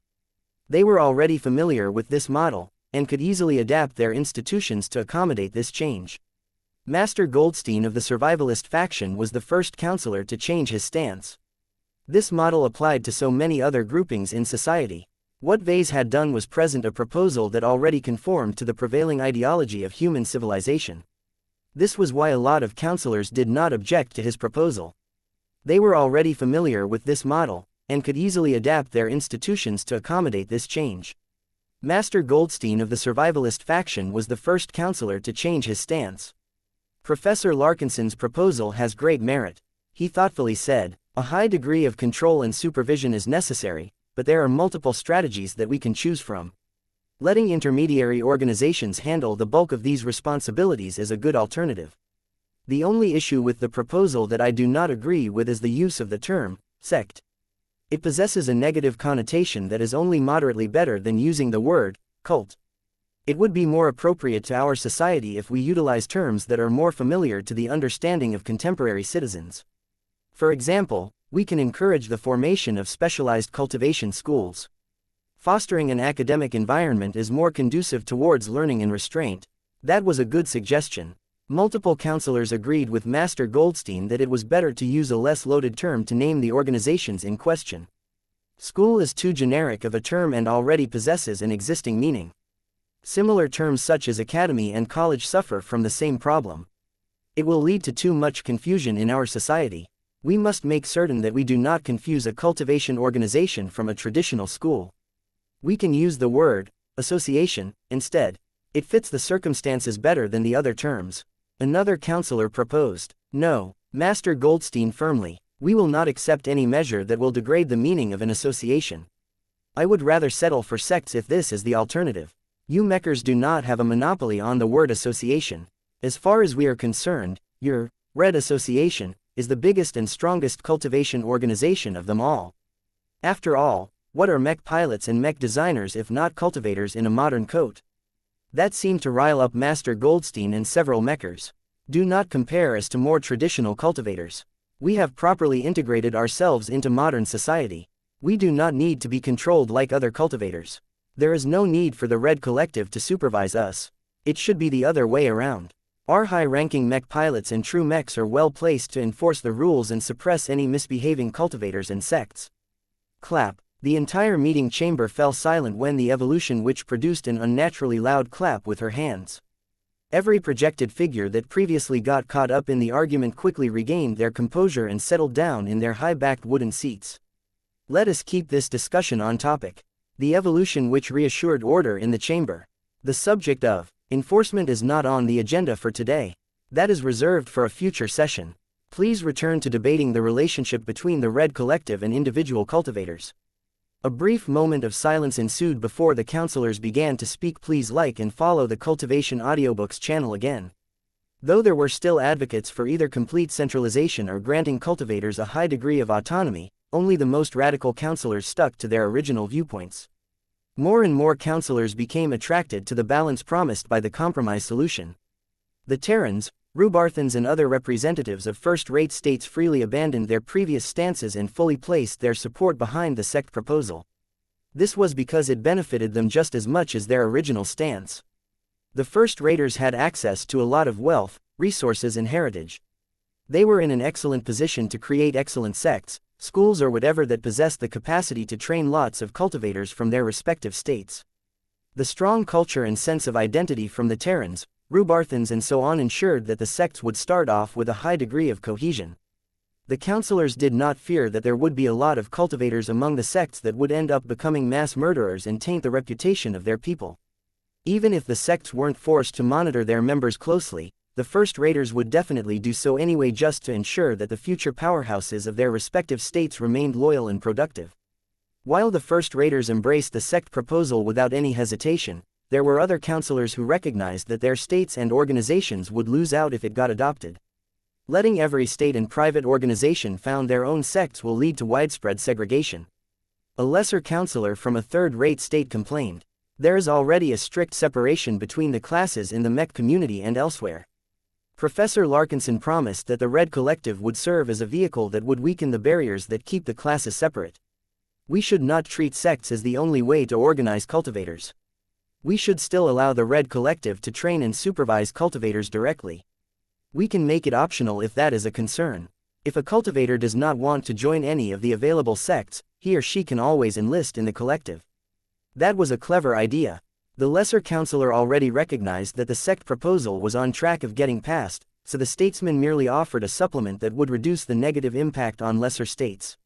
They were already familiar with this model, and could easily adapt their institutions to accommodate this change. Master Goldstein of the survivalist faction was the first counselor to change his stance. This model applied to so many other groupings in society. What Vase had done was present a proposal that already conformed to the prevailing ideology of human civilization. This was why a lot of counselors did not object to his proposal. They were already familiar with this model, and could easily adapt their institutions to accommodate this change. Master Goldstein of the survivalist faction was the first counselor to change his stance. Professor Larkinson's proposal has great merit. He thoughtfully said, "A high degree of control and supervision is necessary, but there are multiple strategies that we can choose from. Letting intermediary organizations handle the bulk of these responsibilities is a good alternative. The only issue with the proposal that I do not agree with is the use of the term sect. It possesses a negative connotation that is only moderately better than using the word cult. It would be more appropriate to our society if we utilize terms that are more familiar to the understanding of contemporary citizens. For example, we can encourage the formation of specialized cultivation schools. Fostering an academic environment is more conducive towards learning and restraint." That was a good suggestion. Multiple counselors agreed with Master Goldstein that it was better to use a less loaded term to name the organizations in question. School is too generic of a term and already possesses an existing meaning. Similar terms such as academy and college suffer from the same problem. It will lead to too much confusion in our society. We must make certain that we do not confuse a cultivation organization from a traditional school. We can use the word association instead. It fits the circumstances better than the other terms. Another counselor proposed. No, Master Goldstein firmly. We will not accept any measure that will degrade the meaning of an association. I would rather settle for sects if this is the alternative. You Mechers do not have a monopoly on the word association. As far as we are concerned, your Red Association is the biggest and strongest cultivation organization of them all. After all, what are mech pilots and mech designers if not cultivators in a modern coat? That seemed to rile up Master Goldstein and several Mechers. Do not compare us to more traditional cultivators. We have properly integrated ourselves into modern society. We do not need to be controlled like other cultivators. There is no need for the Red Collective to supervise us. It should be the other way around. Our high-ranking mech pilots and true mechs are well placed to enforce the rules and suppress any misbehaving cultivators and sects. Clap. The entire meeting chamber fell silent when the evolution witch produced an unnaturally loud clap with her hands. Every projected figure that previously got caught up in the argument quickly regained their composure and settled down in their high-backed wooden seats. Let us keep this discussion on topic. The evolution witch reassured order in the chamber. The subject of enforcement is not on the agenda for today. That is reserved for a future session. Please return to debating the relationship between the Red Collective and individual cultivators. A brief moment of silence ensued before the counselors began to speak. Please like and follow the Cultivation Audiobooks channel again. Though there were still advocates for either complete centralization or granting cultivators a high degree of autonomy, only the most radical counselors stuck to their original viewpoints. More and more counselors became attracted to the balance promised by the compromise solution. The Terrans, Rubarthans and other representatives of first-rate states freely abandoned their previous stances and fully placed their support behind the sect proposal. This was because it benefited them just as much as their original stance. The first-raters had access to a lot of wealth, resources and heritage. They were in an excellent position to create excellent sects, schools or whatever that possessed the capacity to train lots of cultivators from their respective states. The strong culture and sense of identity from the Terrans, Rubarthans and so on ensured that the sects would start off with a high degree of cohesion. The counselors did not fear that there would be a lot of cultivators among the sects that would end up becoming mass murderers and taint the reputation of their people. Even if the sects weren't forced to monitor their members closely, the first-raters would definitely do so anyway just to ensure that the future powerhouses of their respective states remained loyal and productive. While the first-raters embraced the sect proposal without any hesitation, there were other counselors who recognized that their states and organizations would lose out if it got adopted. Letting every state and private organization found their own sects will lead to widespread segregation. A lesser counselor from a third-rate state complained. There is already a strict separation between the classes in the mech community and elsewhere. Professor Larkinson promised that the Red Collective would serve as a vehicle that would weaken the barriers that keep the classes separate. We should not treat sects as the only way to organize cultivators. We should still allow the Red Collective to train and supervise cultivators directly. We can make it optional if that is a concern. If a cultivator does not want to join any of the available sects, he or she can always enlist in the collective. That was a clever idea. The lesser counselor already recognized that the sect proposal was on track of getting passed, so the statesman merely offered a supplement that would reduce the negative impact on lesser states.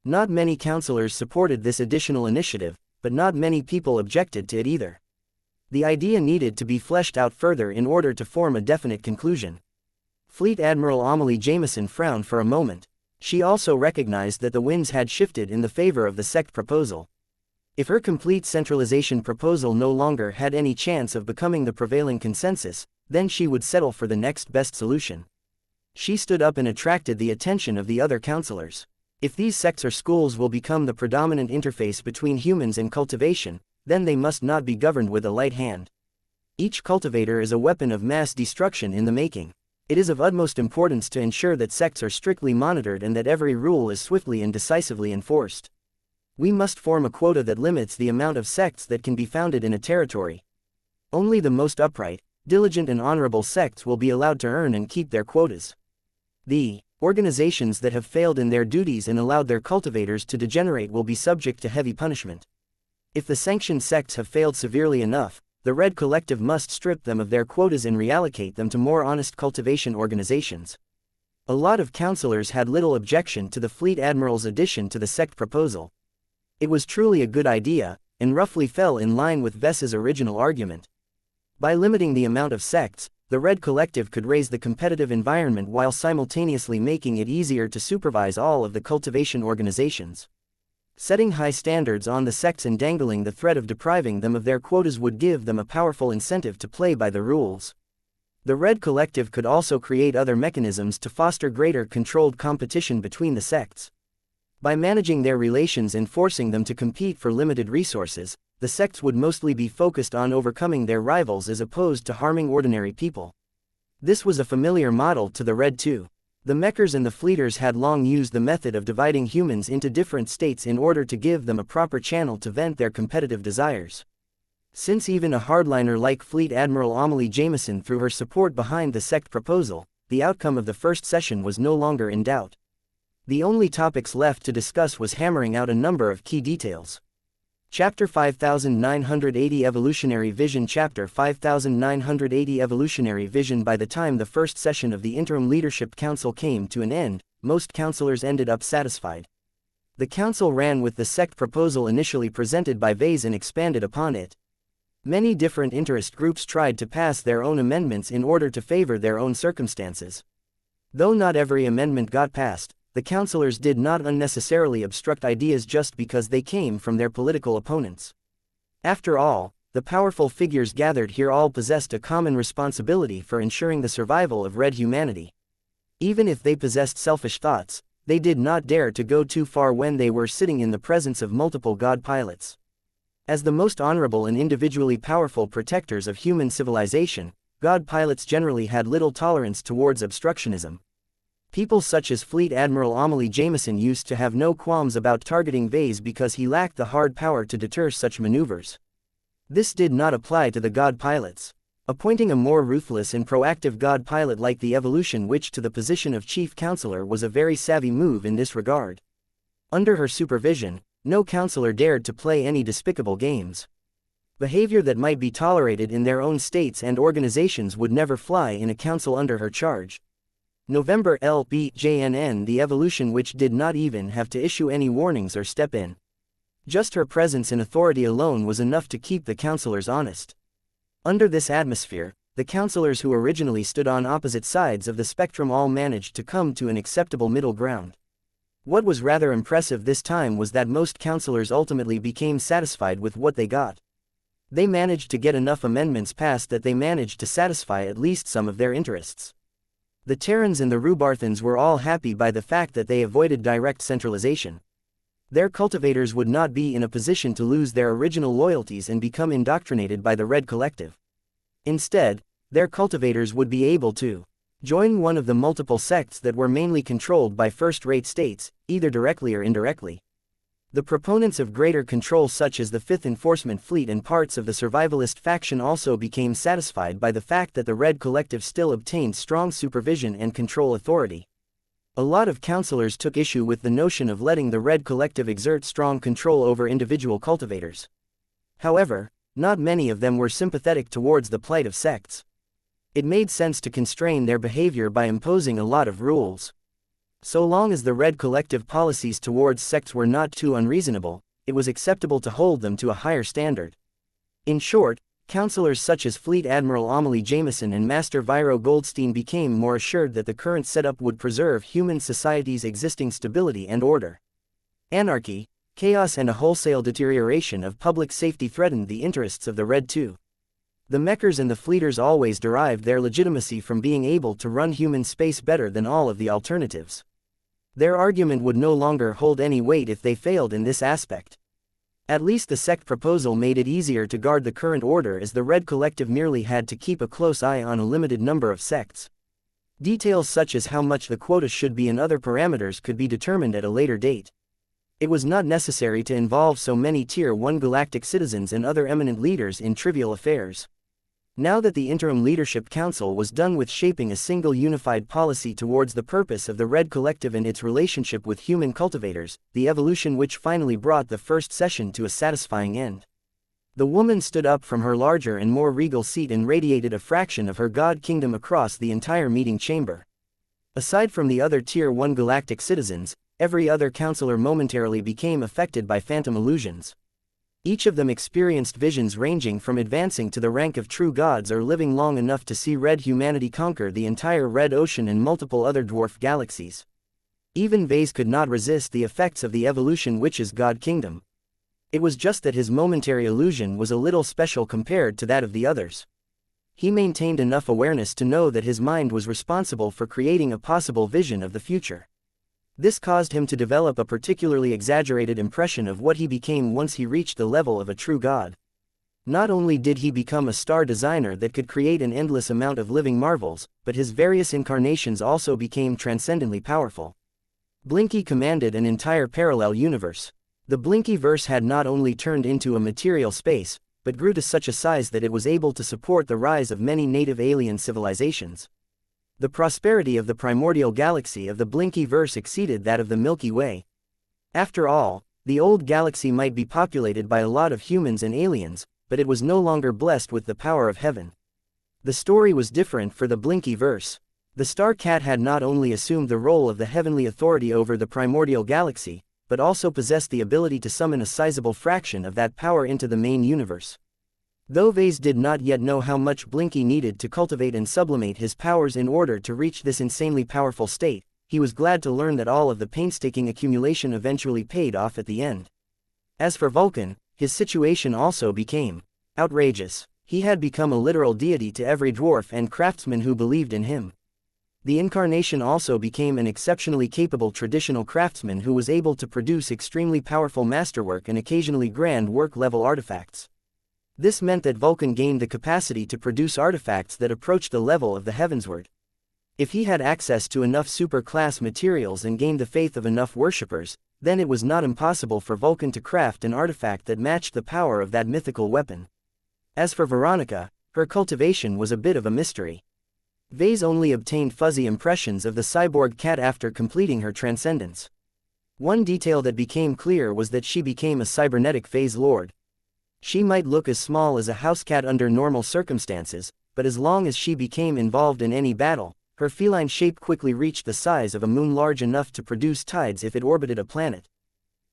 Not many counselors supported this additional initiative, but not many people objected to it either. The idea needed to be fleshed out further in order to form a definite conclusion. Fleet Admiral Amelie Jameson frowned for a moment. She also recognized that the winds had shifted in the favor of the sect proposal. If her complete centralization proposal no longer had any chance of becoming the prevailing consensus, then she would settle for the next best solution. She stood up and attracted the attention of the other counselors. If these sects or schools will become the predominant interface between humans and cultivation, then they must not be governed with a light hand. Each cultivator is a weapon of mass destruction in the making. It is of utmost importance to ensure that sects are strictly monitored and that every rule is swiftly and decisively enforced. We must form a quota that limits the amount of sects that can be founded in a territory. Only the most upright, diligent and honorable sects will be allowed to earn and keep their quotas. The organizations that have failed in their duties and allowed their cultivators to degenerate will be subject to heavy punishment. If the sanctioned sects have failed severely enough, the Red Collective must strip them of their quotas and reallocate them to more honest cultivation organizations. A lot of councilors had little objection to the Fleet Admiral's addition to the sect proposal. It was truly a good idea, and roughly fell in line with Vess's original argument. By limiting the amount of sects, the Red Collective could raise the competitive environment while simultaneously making it easier to supervise all of the cultivation organizations. Setting high standards on the sects and dangling the threat of depriving them of their quotas would give them a powerful incentive to play by the rules. The Red Collective could also create other mechanisms to foster greater controlled competition between the sects. By managing their relations and forcing them to compete for limited resources, the sects would mostly be focused on overcoming their rivals as opposed to harming ordinary people. This was a familiar model to the Red too. The Mechers and the Fleeters had long used the method of dividing humans into different states in order to give them a proper channel to vent their competitive desires. Since even a hardliner like Fleet Admiral Amelie Jameson threw her support behind the sect proposal, the outcome of the first session was no longer in doubt. The only topics left to discuss was hammering out a number of key details. Chapter 5980 Evolutionary Vision Chapter 5980 Evolutionary Vision. By the time the first session of the Interim Leadership Council came to an end, most councilors ended up satisfied. The council ran with the sect proposal initially presented by Vase and expanded upon it. Many different interest groups tried to pass their own amendments in order to favor their own circumstances. Though not every amendment got passed, the councilors did not unnecessarily obstruct ideas just because they came from their political opponents. After all, the powerful figures gathered here all possessed a common responsibility for ensuring the survival of Red humanity. Even if they possessed selfish thoughts, they did not dare to go too far when they were sitting in the presence of multiple god pilots. As the most honorable and individually powerful protectors of human civilization, god pilots generally had little tolerance towards obstructionism. People such as Fleet Admiral Amelie Jameson used to have no qualms about targeting Vase because he lacked the hard power to deter such maneuvers. This did not apply to the god pilots. Appointing a more ruthless and proactive god pilot like the Evolution Witch to the position of chief counselor was a very savvy move in this regard. Under her supervision, no counselor dared to play any despicable games. Behavior that might be tolerated in their own states and organizations would never fly in a council under her charge. November LBJNN. The Evolution Witch did not even have to issue any warnings or step in. Just her presence and authority alone was enough to keep the councilors honest. Under this atmosphere, the councilors who originally stood on opposite sides of the spectrum all managed to come to an acceptable middle ground. What was rather impressive this time was that most councilors ultimately became satisfied with what they got. They managed to get enough amendments passed that they managed to satisfy at least some of their interests. The Terrans and the Rubarthans were all happy by the fact that they avoided direct centralization. Their cultivators would not be in a position to lose their original loyalties and become indoctrinated by the Red Collective. Instead, their cultivators would be able to join one of the multiple sects that were mainly controlled by first-rate states, either directly or indirectly. The proponents of greater control such as the 5th Enforcement Fleet and parts of the survivalist faction also became satisfied by the fact that the Red Collective still obtained strong supervision and control authority. A lot of councilors took issue with the notion of letting the Red Collective exert strong control over individual cultivators. However, not many of them were sympathetic towards the plight of sects. It made sense to constrain their behavior by imposing a lot of rules. So long as the Red Collective policies towards sects were not too unreasonable, it was acceptable to hold them to a higher standard. In short, councilors such as Fleet Admiral Amelie Jameson and Master Viro Goldstein became more assured that the current setup would preserve human society's existing stability and order. Anarchy, chaos and a wholesale deterioration of public safety threatened the interests of the Red too. The Mechers and the Fleeters always derived their legitimacy from being able to run human space better than all of the alternatives. Their argument would no longer hold any weight if they failed in this aspect. At least the sect proposal made it easier to guard the current order, as the Red Collective merely had to keep a close eye on a limited number of sects. Details such as how much the quota should be and other parameters could be determined at a later date. It was not necessary to involve so many Tier 1 galactic citizens and other eminent leaders in trivial affairs. Now that the Interim Leadership Council was done with shaping a single unified policy towards the purpose of the Red Collective and its relationship with human cultivators, the Evolution Witch finally brought the first session to a satisfying end. The woman stood up from her larger and more regal seat and radiated a fraction of her god kingdom across the entire meeting chamber. Aside from the other Tier 1 galactic citizens, every other counselor momentarily became affected by phantom illusions. Each of them experienced visions ranging from advancing to the rank of true gods or living long enough to see red humanity conquer the entire Red Ocean and multiple other dwarf galaxies. Even Vase could not resist the effects of the evolution witch's god kingdom. It was just that his momentary illusion was a little special compared to that of the others. He maintained enough awareness to know that his mind was responsible for creating a possible vision of the future. This caused him to develop a particularly exaggerated impression of what he became once he reached the level of a true god. Not only did he become a star designer that could create an endless amount of living marvels, but his various incarnations also became transcendently powerful. Blinky commanded an entire parallel universe. The Blinkyverse had not only turned into a material space, but grew to such a size that it was able to support the rise of many native alien civilizations. The prosperity of the primordial galaxy of the Blinkyverse exceeded that of the Milky Way. After all, the old galaxy might be populated by a lot of humans and aliens, but it was no longer blessed with the power of heaven. The story was different for the Blinkyverse. The Star Cat had not only assumed the role of the heavenly authority over the primordial galaxy, but also possessed the ability to summon a sizable fraction of that power into the main universe. Though Vase did not yet know how much Blinky needed to cultivate and sublimate his powers in order to reach this insanely powerful state, he was glad to learn that all of the painstaking accumulation eventually paid off at the end. As for Vulcan, his situation also became outrageous. He had become a literal deity to every dwarf and craftsman who believed in him. The incarnation also became an exceptionally capable traditional craftsman who was able to produce extremely powerful masterwork and occasionally grand work-level artifacts. This meant that Vulcan gained the capacity to produce artifacts that approached the level of the heavensward. If he had access to enough super-class materials and gained the faith of enough worshippers, then it was not impossible for Vulcan to craft an artifact that matched the power of that mythical weapon. As for Veronica, her cultivation was a bit of a mystery. Vase only obtained fuzzy impressions of the cyborg cat after completing her transcendence. One detail that became clear was that she became a cybernetic phase lord. She might look as small as a house cat under normal circumstances, but as long as she became involved in any battle, her feline shape quickly reached the size of a moon large enough to produce tides if it orbited a planet.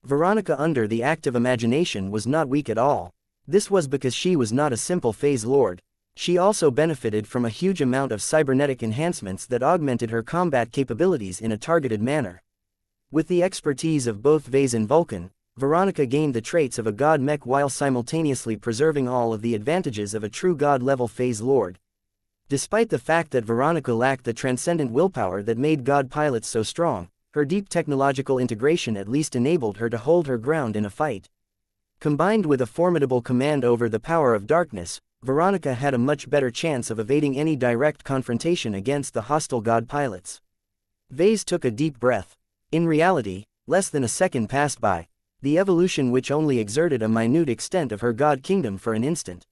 Veronica under the active imagination was not weak at all. This was because she was not a simple phase lord. She also benefited from a huge amount of cybernetic enhancements that augmented her combat capabilities in a targeted manner. With the expertise of both Vase and Vulcan, Veronica gained the traits of a god mech while simultaneously preserving all of the advantages of a true god-level phase lord. Despite the fact that Veronica lacked the transcendent willpower that made god pilots so strong, her deep technological integration at least enabled her to hold her ground in a fight. Combined with a formidable command over the power of darkness, Veronica had a much better chance of evading any direct confrontation against the hostile god pilots. Vase took a deep breath. In reality, less than a second passed by. The evolution which only exerted a minute extent of her god kingdom for an instant.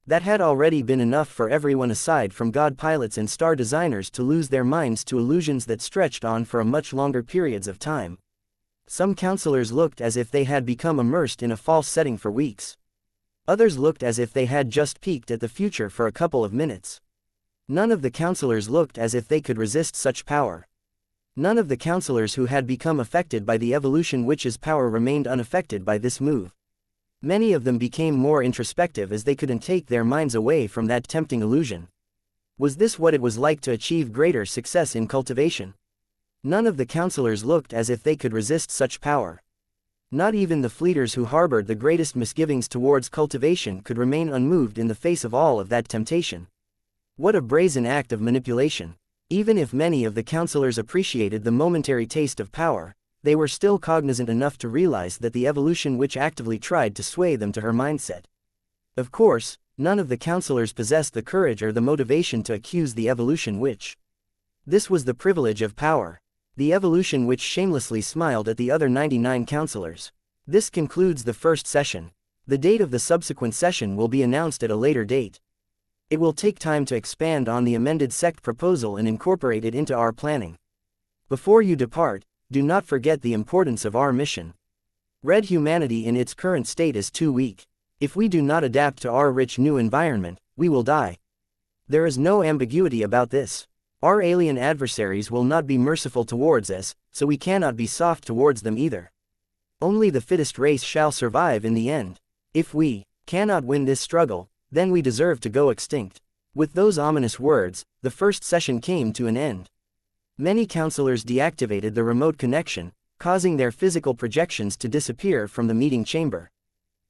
That had already been enough for everyone aside from god pilots and star designers to lose their minds to illusions that stretched on for a much longer periods of time. Some counselors looked as if they had become immersed in a false setting for weeks. Others looked as if they had just peeked at the future for a couple of minutes. None of the counselors looked as if they could resist such power. None of the counselors who had become affected by the evolution witch's power remained unaffected by this move. Many of them became more introspective as they couldn't take their minds away from that tempting illusion. Was this what it was like to achieve greater success in cultivation? None of the counselors looked as if they could resist such power. Not even the fleeters who harbored the greatest misgivings towards cultivation could remain unmoved in the face of all of that temptation. What a brazen act of manipulation. Even if many of the counselors appreciated the momentary taste of power, they were still cognizant enough to realize that the evolution witch actively tried to sway them to her mindset. Of course, none of the counselors possessed the courage or the motivation to accuse the evolution witch. This was the privilege of power. The evolution witch shamelessly smiled at the other 99 counselors. This concludes the first session. The date of the subsequent session will be announced at a later date. It will take time to expand on the amended sect proposal and incorporate it into our planning. Before you depart, do not forget the importance of our mission. Red humanity in its current state is too weak. If we do not adapt to our rich new environment, we will die. There is no ambiguity about this. Our alien adversaries will not be merciful towards us, so we cannot be soft towards them either. Only the fittest race shall survive in the end. If we cannot win this struggle, then we deserve to go extinct." With those ominous words, the first session came to an end. Many counselors deactivated the remote connection, causing their physical projections to disappear from the meeting chamber.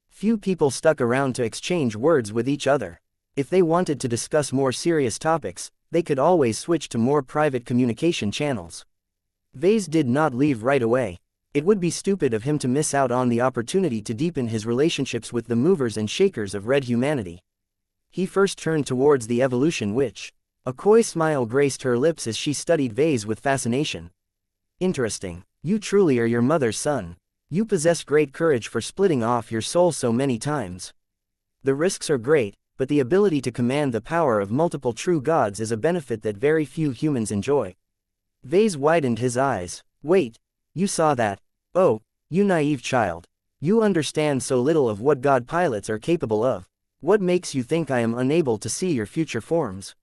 Few people stuck around to exchange words with each other. If they wanted to discuss more serious topics, they could always switch to more private communication channels. Vase did not leave right away. It would be stupid of him to miss out on the opportunity to deepen his relationships with the movers and shakers of red humanity. He first turned towards the Evolution Witch. A coy smile graced her lips as she studied Vase with fascination. "Interesting. You truly are your mother's son. You possess great courage for splitting off your soul so many times. The risks are great, but the ability to command the power of multiple true gods is a benefit that very few humans enjoy." Vase widened his eyes. "Wait. You saw that? Oh, you naive child. You understand so little of what god pilots are capable of. What makes you think I am unable to see your future forms?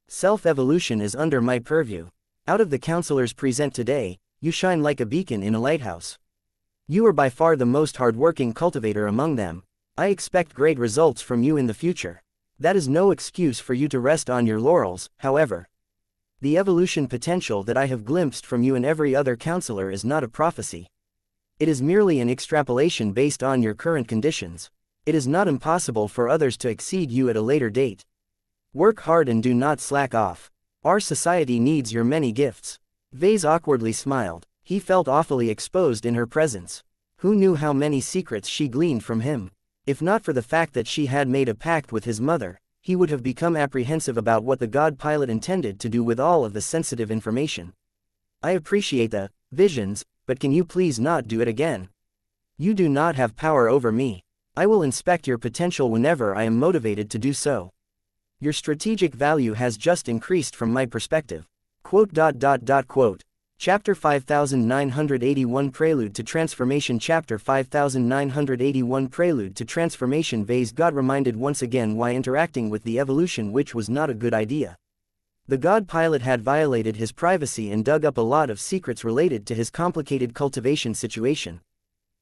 Self-evolution is under my purview. Out of the counselors present today, you shine like a beacon in a lighthouse. You are by far the most hard-working cultivator among them. I expect great results from you in the future. That is no excuse for you to rest on your laurels, however. The evolution potential that I have glimpsed from you and every other counselor is not a prophecy. It is merely an extrapolation based on your current conditions. It is not impossible for others to exceed you at a later date. Work hard and do not slack off. Our society needs your many gifts." Vase awkwardly smiled. He felt awfully exposed in her presence. Who knew how many secrets she gleaned from him? If not for the fact that she had made a pact with his mother, he would have become apprehensive about what the god pilot intended to do with all of the sensitive information. "I appreciate the visions, but can you please not do it again? You do not have power over me. I will inspect your potential whenever I am motivated to do so. Your strategic value has just increased from my perspective." Chapter 5981 Prelude to Transformation. Chapter 5981 Prelude to Transformation. Vase got reminded once again why interacting with the Evolution Witch was not a good idea. The god pilot had violated his privacy and dug up a lot of secrets related to his complicated cultivation situation.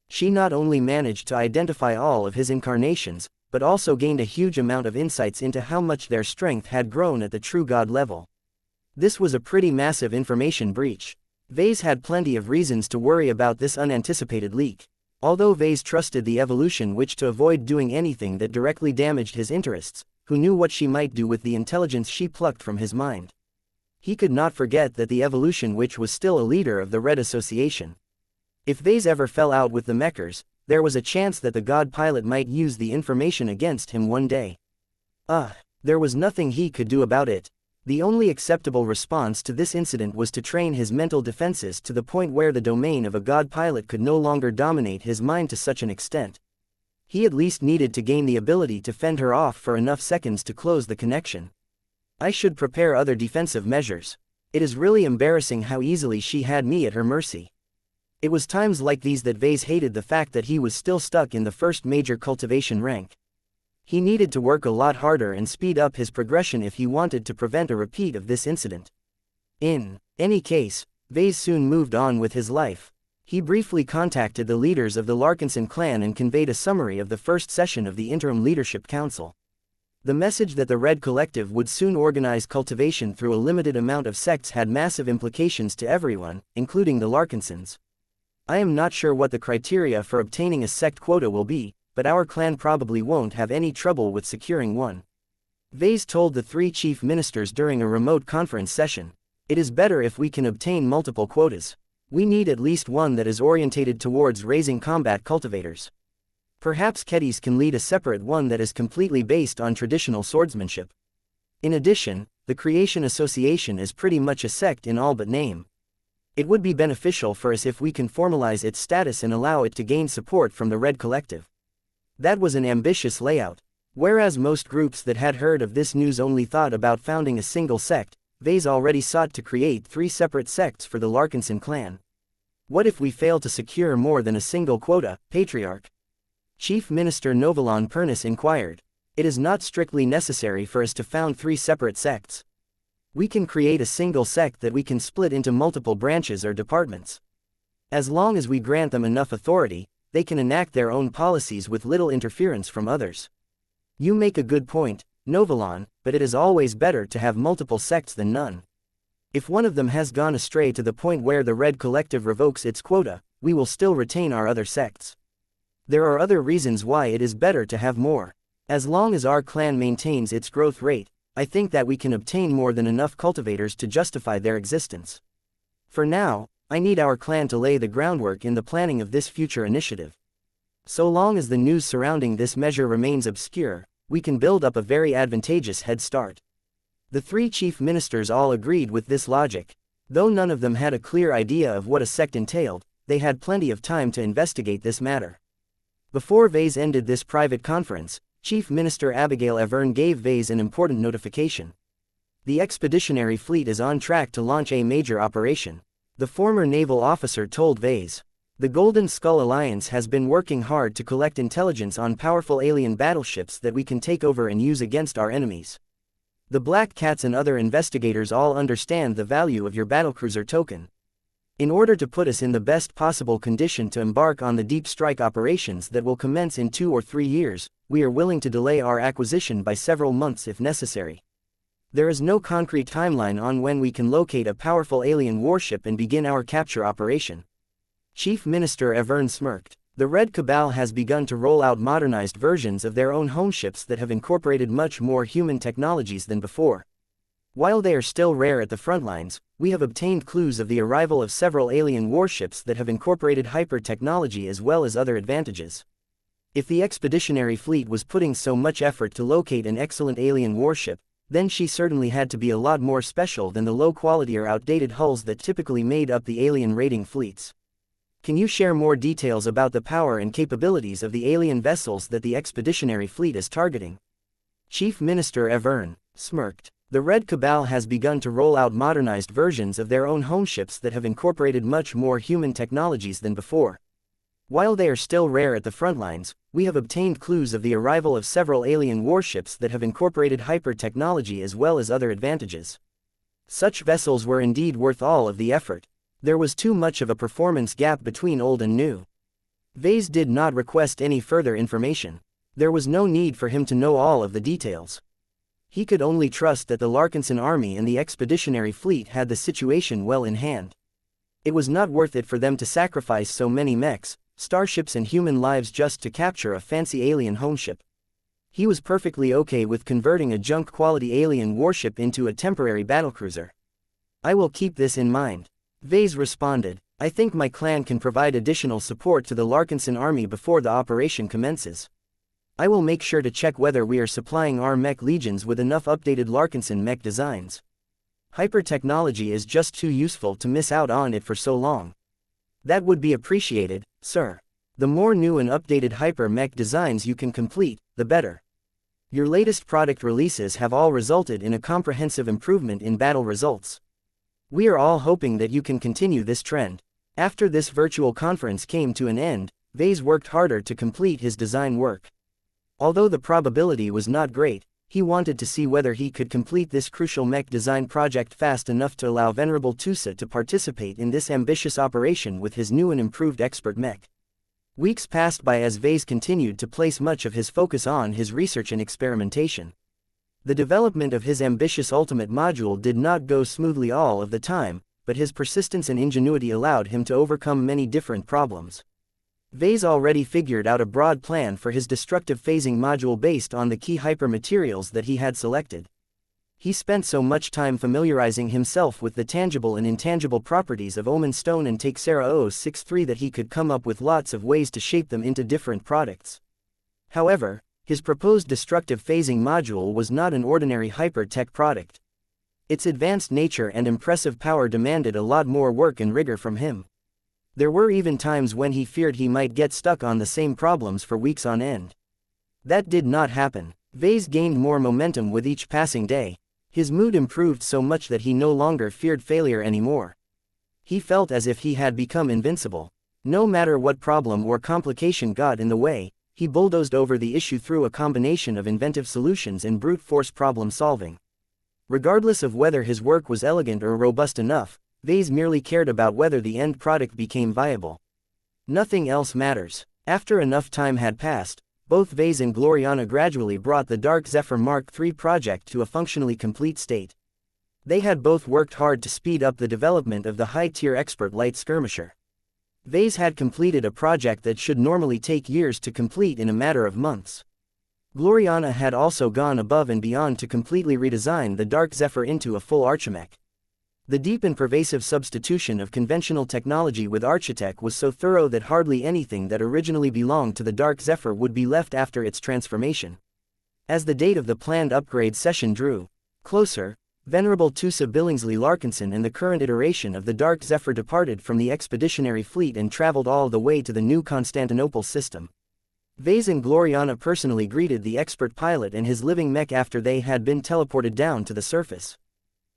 She not only managed to identify all of his incarnations, but also gained a huge amount of insights into how much their strength had grown at the true god level. This was a pretty massive information breach. Vase had plenty of reasons to worry about this unanticipated leak. Although Vase trusted the Evolution Witch to avoid doing anything that directly damaged his interests, who knew what she might do with the intelligence she plucked from his mind? He could not forget that the Evolution Witch was still a leader of the Red Association. If Vase ever fell out with the Mechers, there was a chance that the god pilot might use the information against him one day. There was nothing he could do about it. The only acceptable response to this incident was to train his mental defenses to the point where the domain of a god pilot could no longer dominate his mind to such an extent. He at least needed to gain the ability to fend her off for enough seconds to close the connection. I should prepare other defensive measures. It is really embarrassing how easily she had me at her mercy. It was times like these that Vase hated the fact that he was still stuck in the first major cultivation rank. He needed to work a lot harder and speed up his progression if he wanted to prevent a repeat of this incident. In any case, Vase soon moved on with his life. He briefly contacted the leaders of the Larkinson clan and conveyed a summary of the first session of the Interim Leadership Council. The message that the Red Collective would soon organize cultivation through a limited amount of sects had massive implications to everyone, including the Larkinsons. "I am not sure what the criteria for obtaining a sect quota will be, but our clan probably won't have any trouble with securing one," Vase told the three chief ministers during a remote conference session. "It is better if we can obtain multiple quotas. We need at least one that is orientated towards raising combat cultivators. Perhaps Kedis can lead a separate one that is completely based on traditional swordsmanship. In addition, the Creation Association is pretty much a sect in all but name. It would be beneficial for us if we can formalize its status and allow it to gain support from the Red Collective." That was an ambitious layout. Whereas most groups that had heard of this news only thought about founding a single sect, Vase already sought to create 3 separate sects for the Larkinson clan. "What if we fail to secure more than a single quota, Patriarch?" Chief Minister Novalon Pernis inquired. "It is not strictly necessary for us to found 3 separate sects. We can create a single sect that we can split into multiple branches or departments. As long as we grant them enough authority, they can enact their own policies with little interference from others. You make a good point, Novalon, but it is always better to have multiple sects than none. If one of them has gone astray to the point where the Red Collective revokes its quota, we will still retain our other sects. There are other reasons why it is better to have more. As long as our clan maintains its growth rate, I think that we can obtain more than enough cultivators to justify their existence. For now, I need our clan to lay the groundwork in the planning of this future initiative. So long as the news surrounding this measure remains obscure, we can build up a very advantageous head start. The three chief ministers all agreed with this logic. Though none of them had a clear idea of what a sect entailed, they had plenty of time to investigate this matter. Before Vase ended this private conference, Chief Minister Abigail Avern gave Vase an important notification. The expeditionary fleet is on track to launch a major operation. The former naval officer told Vase. The Golden Skull Alliance has been working hard to collect intelligence on powerful alien battleships that we can take over and use against our enemies. The Black Cats and other investigators all understand the value of your battlecruiser token. In order to put us in the best possible condition to embark on the deep strike operations that will commence in 2 or 3 years, we are willing to delay our acquisition by several months if necessary. There is no concrete timeline on when we can locate a powerful alien warship and begin our capture operation. Chief Minister Avern smirked. The Red Cabal has begun to roll out modernized versions of their own homeships that have incorporated much more human technologies than before. While they are still rare at the front lines, we have obtained clues of the arrival of several alien warships that have incorporated hyper-technology as well as other advantages. If the expeditionary fleet was putting so much effort to locate an excellent alien warship, then she certainly had to be a lot more special than the low-quality or outdated hulls that typically made up the alien raiding fleets. Can you share more details about the power and capabilities of the alien vessels that the expeditionary fleet is targeting? Chief Minister Avern smirked. The Red Cabal has begun to roll out modernized versions of their own homeships that have incorporated much more human technologies than before. While they are still rare at the front lines, we have obtained clues of the arrival of several alien warships that have incorporated hyper-technology as well as other advantages. Such vessels were indeed worth all of the effort. There was too much of a performance gap between old and new. Vase did not request any further information. There was no need for him to know all of the details. He could only trust that the Larkinson army and the expeditionary fleet had the situation well in hand. It was not worth it for them to sacrifice so many mechs, starships and human lives just to capture a fancy alien homeship. He was perfectly okay with converting a junk-quality alien warship into a temporary battlecruiser. I will keep this in mind. Vase responded. I think my clan can provide additional support to the Larkinson army before the operation commences. I will make sure to check whether we are supplying our mech legions with enough updated Larkinson mech designs. Hyper-technology is just too useful to miss out on it for so long. That would be appreciated, sir. The more new and updated hyper-mech designs you can complete, the better. Your latest product releases have all resulted in a comprehensive improvement in battle results. We are all hoping that you can continue this trend. After this virtual conference came to an end, Vase worked harder to complete his design work. Although the probability was not great, he wanted to see whether he could complete this crucial mech design project fast enough to allow Venerable Tusa to participate in this ambitious operation with his new and improved expert mech. Weeks passed by as Vase continued to place much of his focus on his research and experimentation. The development of his ambitious ultimate module did not go smoothly all of the time, but his persistence and ingenuity allowed him to overcome many different problems. Vase already figured out a broad plan for his destructive phasing module based on the key hyper-materials that he had selected. He spent so much time familiarizing himself with the tangible and intangible properties of Omen Stone and Texera 063 that he could come up with lots of ways to shape them into different products. However, his proposed destructive phasing module was not an ordinary hyper-tech product. Its advanced nature and impressive power demanded a lot more work and rigor from him. There were even times when he feared he might get stuck on the same problems for weeks on end. That did not happen. Vase gained more momentum with each passing day. His mood improved so much that he no longer feared failure anymore. He felt as if he had become invincible. No matter what problem or complication got in the way, he bulldozed over the issue through a combination of inventive solutions and brute force problem solving. Regardless of whether his work was elegant or robust enough, Vase merely cared about whether the end product became viable. Nothing else matters. After enough time had passed, both Vase and Gloriana gradually brought the Dark Zephyr Mark III project to a functionally complete state. They had both worked hard to speed up the development of the high-tier expert light skirmisher. Vase had completed a project that should normally take years to complete in a matter of months. Gloriana had also gone above and beyond to completely redesign the Dark Zephyr into a full Archimech. The deep and pervasive substitution of conventional technology with Architech was so thorough that hardly anything that originally belonged to the Dark Zephyr would be left after its transformation. As the date of the planned upgrade session drew closer, Venerable Tusa Billingsley Larkinson and the current iteration of the Dark Zephyr departed from the expeditionary fleet and traveled all the way to the new Constantinople system. Vase and Gloriana personally greeted the expert pilot and his living mech after they had been teleported down to the surface.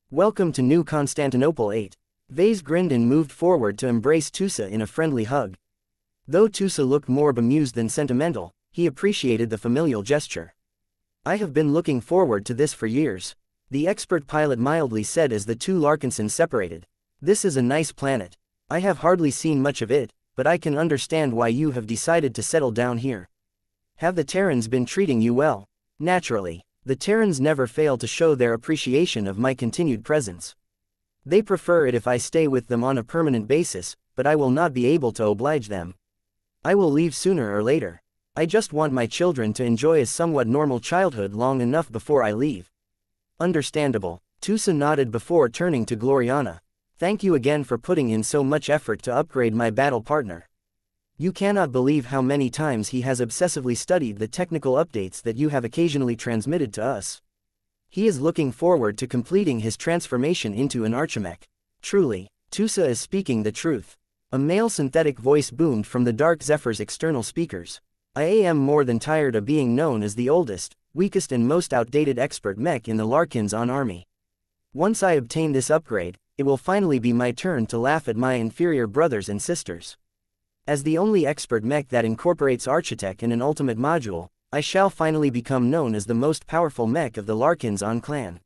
"Welcome to New Constantinople 8. Vase grinned and moved forward to embrace Tusa in a friendly hug. Though Tusa looked more bemused than sentimental, he appreciated the familial gesture. "I have been looking forward to this for years," the expert pilot mildly said as the two Larkinsons separated. "This is a nice planet. I have hardly seen much of it, but I can understand why you have decided to settle down here. Have the Terrans been treating you well?" "Naturally. The Terrans never fail to show their appreciation of my continued presence. They prefer it if I stay with them on a permanent basis, but I will not be able to oblige them. I will leave sooner or later. I just want my children to enjoy a somewhat normal childhood long enough before I leave." "Understandable." Tusa nodded before turning to Gloriana. "Thank you again for putting in so much effort to upgrade my battle partner. You cannot believe how many times he has obsessively studied the technical updates that you have occasionally transmitted to us. He is looking forward to completing his transformation into an Archimech. Truly, Tusa is speaking the truth." A male synthetic voice boomed from the Dark Zephyr's external speakers. "I am more than tired of being known as the oldest, weakest and most outdated expert mech in the Larkinson army. Once I obtain this upgrade, it will finally be my turn to laugh at my inferior brothers and sisters. As the only expert mech that incorporates Architech in an ultimate module, I shall finally become known as the most powerful mech of the Larkinson clan."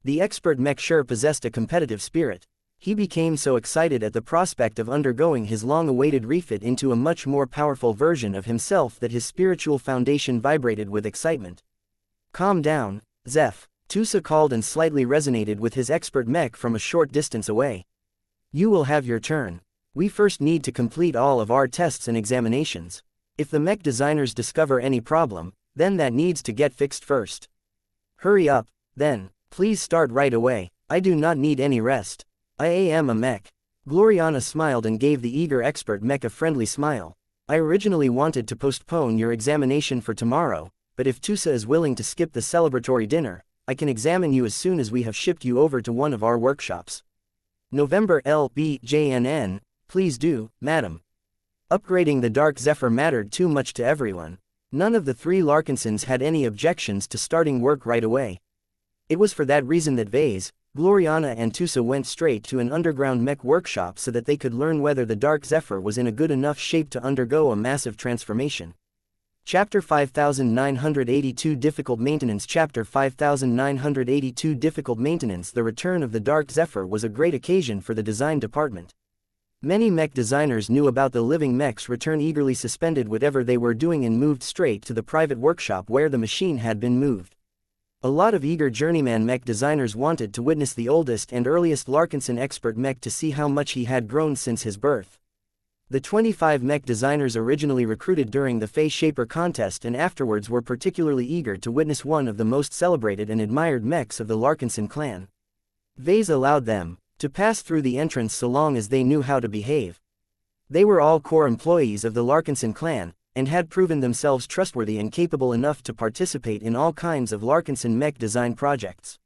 The expert mech sure possessed a competitive spirit. He became so excited at the prospect of undergoing his long-awaited refit into a much more powerful version of himself that his spiritual foundation vibrated with excitement. "Calm down, Zeph," Tusa called and slightly resonated with his expert mech from a short distance away. "You will have your turn. We first need to complete all of our tests and examinations. If the mech designers discover any problem, then that needs to get fixed first. Hurry up, then. Please start right away. I do not need any rest. I am a mech." Gloriana smiled and gave the eager expert mech a friendly smile. "I originally wanted to postpone your examination for tomorrow, but if Tusa is willing to skip the celebratory dinner, I can examine you as soon as we have shipped you over to one of our workshops. November LBJNN. Please do, madam." Upgrading the Dark Zephyr mattered too much to everyone. None of the three Larkinsons had any objections to starting work right away. It was for that reason that Vase, Gloriana and Tusa went straight to an underground mech workshop so that they could learn whether the Dark Zephyr was in a good enough shape to undergo a massive transformation. Chapter 5982 Difficult Maintenance. Chapter 5982 Difficult Maintenance. The return of the Dark Zephyr was a great occasion for the design department. Many mech designers knew about the living mech's return, eagerly suspended whatever they were doing and moved straight to the private workshop where the machine had been moved. A lot of eager journeyman mech designers wanted to witness the oldest and earliest Larkinson expert mech to see how much he had grown since his birth. The 25 mech designers originally recruited during the Face Shaper contest and afterwards were particularly eager to witness one of the most celebrated and admired mechs of the Larkinson clan. Vase allowed them to pass through the entrance so long as they knew how to behave. They were all core employees of the Larkinson clan, and had proven themselves trustworthy and capable enough to participate in all kinds of Larkinson mech design projects.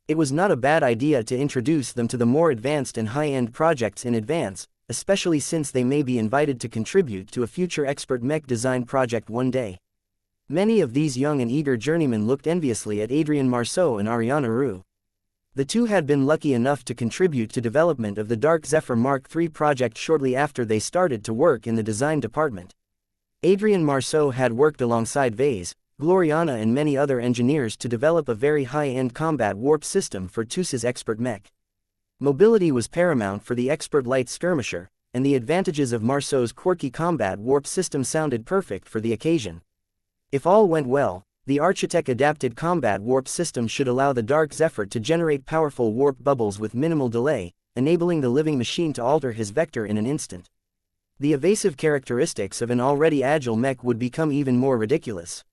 It was not a bad idea to introduce them to the more advanced and high-end projects in advance, especially since they may be invited to contribute to a future expert mech design project one day. Many of these young and eager journeymen looked enviously at Adrian Marceau and Ariana Roux. The two had been lucky enough to contribute to development of the Dark Zephyr Mark III project shortly after they started to work in the design department. Adrian Marceau had worked alongside Vase, Gloriana and many other engineers to develop a very high-end combat warp system for TUSA's expert mech. Mobility was paramount for the expert light skirmisher, and the advantages of Marceau's quirky combat warp system sounded perfect for the occasion. If all went well, the Architect adapted combat warp system should allow the Dark Zephyr to generate powerful warp bubbles with minimal delay, enabling the living machine to alter his vector in an instant. The evasive characteristics of an already agile mech would become even more ridiculous.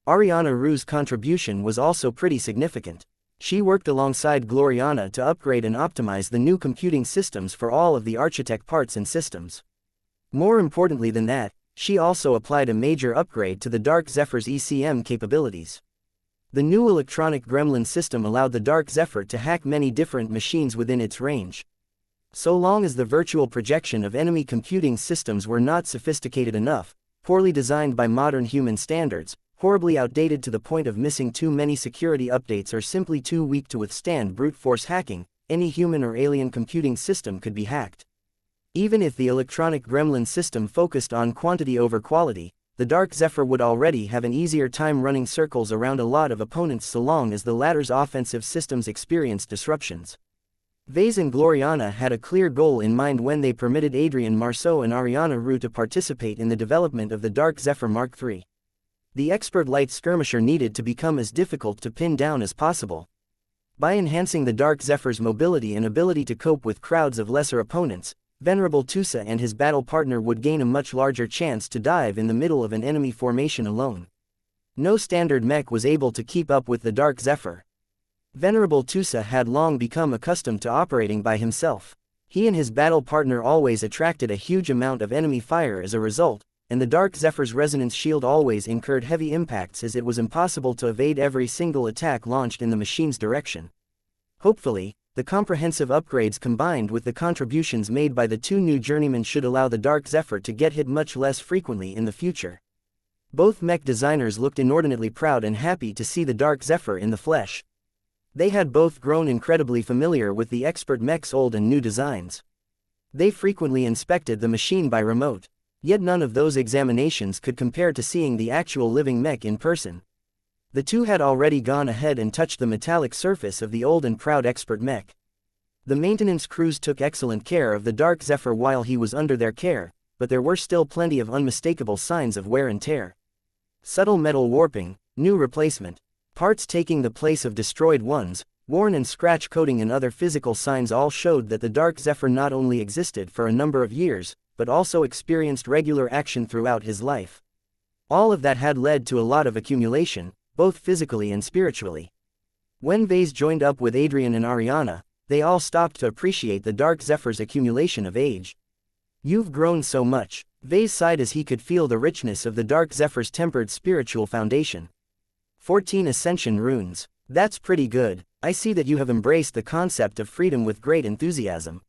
Ariana Rue's contribution was also pretty significant. She worked alongside Gloriana to upgrade and optimize the new computing systems for all of the Architect parts and systems. More importantly than that, she also applied a major upgrade to the Dark Zephyr's ECM capabilities. The new electronic gremlin system allowed the Dark Zephyr to hack many different machines within its range. So long as the virtual projection of enemy computing systems were not sophisticated enough, poorly designed by modern human standards, horribly outdated to the point of missing too many security updates, or simply too weak to withstand brute force hacking, any human or alien computing system could be hacked. Even if the electronic gremlin system focused on quantity over quality, the Dark Zephyr would already have an easier time running circles around a lot of opponents so long as the latter's offensive systems experienced disruptions. Vase and Gloriana had a clear goal in mind when they permitted Adrien Marceau and Ariana Rue to participate in the development of the Dark Zephyr Mark III. The expert light skirmisher needed to become as difficult to pin down as possible. By enhancing the Dark Zephyr's mobility and ability to cope with crowds of lesser opponents, Venerable Tusa and his battle partner would gain a much larger chance to dive in the middle of an enemy formation alone. No standard mech was able to keep up with the Dark Zephyr. Venerable Tusa had long become accustomed to operating by himself. He and his battle partner always attracted a huge amount of enemy fire as a result, and the Dark Zephyr's resonance shield always incurred heavy impacts as it was impossible to evade every single attack launched in the machine's direction. Hopefully, the comprehensive upgrades combined with the contributions made by the two new journeymen should allow the Dark Zephyr to get hit much less frequently in the future. Both mech designers looked inordinately proud and happy to see the Dark Zephyr in the flesh. They had both grown incredibly familiar with the expert mech's old and new designs. They frequently inspected the machine by remote. Yet none of those examinations could compare to seeing the actual living mech in person. The two had already gone ahead and touched the metallic surface of the old and proud expert mech. The maintenance crews took excellent care of the Dark Zephyr while he was under their care, but there were still plenty of unmistakable signs of wear and tear. Subtle metal warping, new replacement, parts taking the place of destroyed ones, worn and scratch coating and other physical signs all showed that the Dark Zephyr not only existed for a number of years, but also experienced regular action throughout his life. All of that had led to a lot of accumulation, both physically and spiritually. When Vase joined up with Adrien and Ariana, they all stopped to appreciate the Dark Zephyr's accumulation of age. "You've grown so much," Vase sighed as he could feel the richness of the Dark Zephyr's tempered spiritual foundation. 14 Ascension Runes. That's pretty good. I see that you have embraced the concept of freedom with great enthusiasm.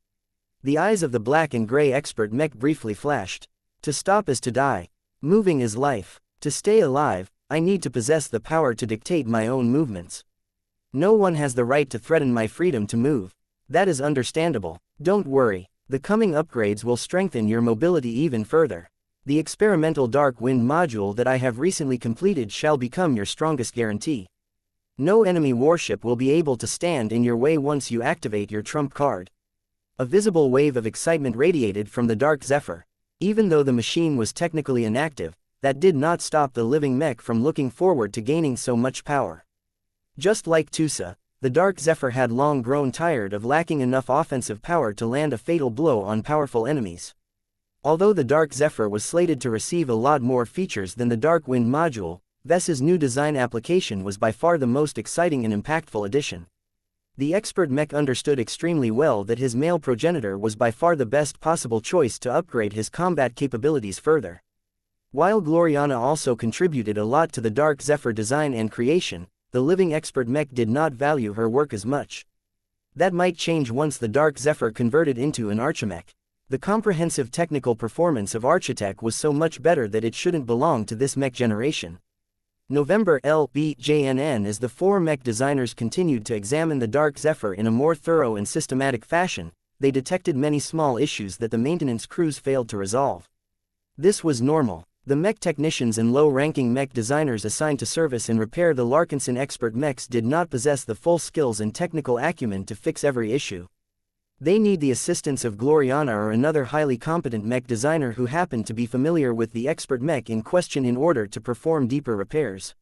The eyes of the black and gray expert mech briefly flashed. To stop is to die. Moving is life. To stay alive, I need to possess the power to dictate my own movements. No one has the right to threaten my freedom to move. That is understandable. Don't worry. The coming upgrades will strengthen your mobility even further. The experimental Dark Wind module that I have recently completed shall become your strongest guarantee. No enemy warship will be able to stand in your way once you activate your trump card. A visible wave of excitement radiated from the Dark Zephyr. Even though the machine was technically inactive, that did not stop the living mech from looking forward to gaining so much power. Just like Tusa, the Dark Zephyr had long grown tired of lacking enough offensive power to land a fatal blow on powerful enemies. Although the Dark Zephyr was slated to receive a lot more features than the Dark Wind module, Ves's new design application was by far the most exciting and impactful addition. The expert mech understood extremely well that his male progenitor was by far the best possible choice to upgrade his combat capabilities further. While Gloriana also contributed a lot to the Dark Zephyr design and creation, the living expert mech did not value her work as much. That might change once the Dark Zephyr converted into an Archimech. The comprehensive technical performance of Architect was so much better that it shouldn't belong to this mech generation. November LBJNN. As the four mech designers continued to examine the Dark Zephyr in a more thorough and systematic fashion, they detected many small issues that the maintenance crews failed to resolve. This was normal. The mech technicians and low-ranking mech designers assigned to service and repair the Larkinson expert mechs did not possess the full skills and technical acumen to fix every issue. They need the assistance of Gloriana or another highly competent mech designer who happened to be familiar with the expert mech in question in order to perform deeper repairs.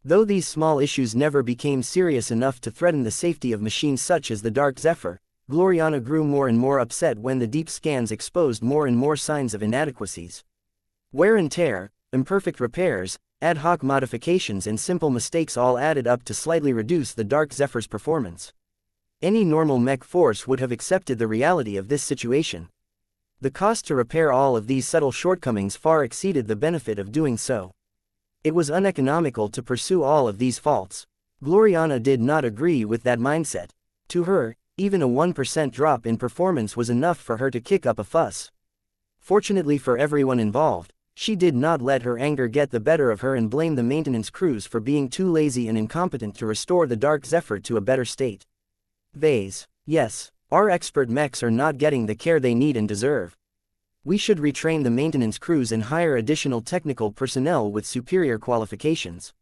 Though these small issues never became serious enough to threaten the safety of machines such as the Dark Zephyr, Gloriana grew more and more upset when the deep scans exposed more and more signs of inadequacies. Wear and tear, imperfect repairs, ad hoc modifications and simple mistakes all added up to slightly reduce the Dark Zephyr's performance. Any normal mech force would have accepted the reality of this situation. The cost to repair all of these subtle shortcomings far exceeded the benefit of doing so. It was uneconomical to pursue all of these faults. Gloriana did not agree with that mindset. To her, even a 1% drop in performance was enough for her to kick up a fuss. Fortunately for everyone involved, she did not let her anger get the better of her and blame the maintenance crews for being too lazy and incompetent to restore the Dark Zephyr to a better state. Vase, yes, our expert mechs are not getting the care they need and deserve. We should retrain the maintenance crews and hire additional technical personnel with superior qualifications.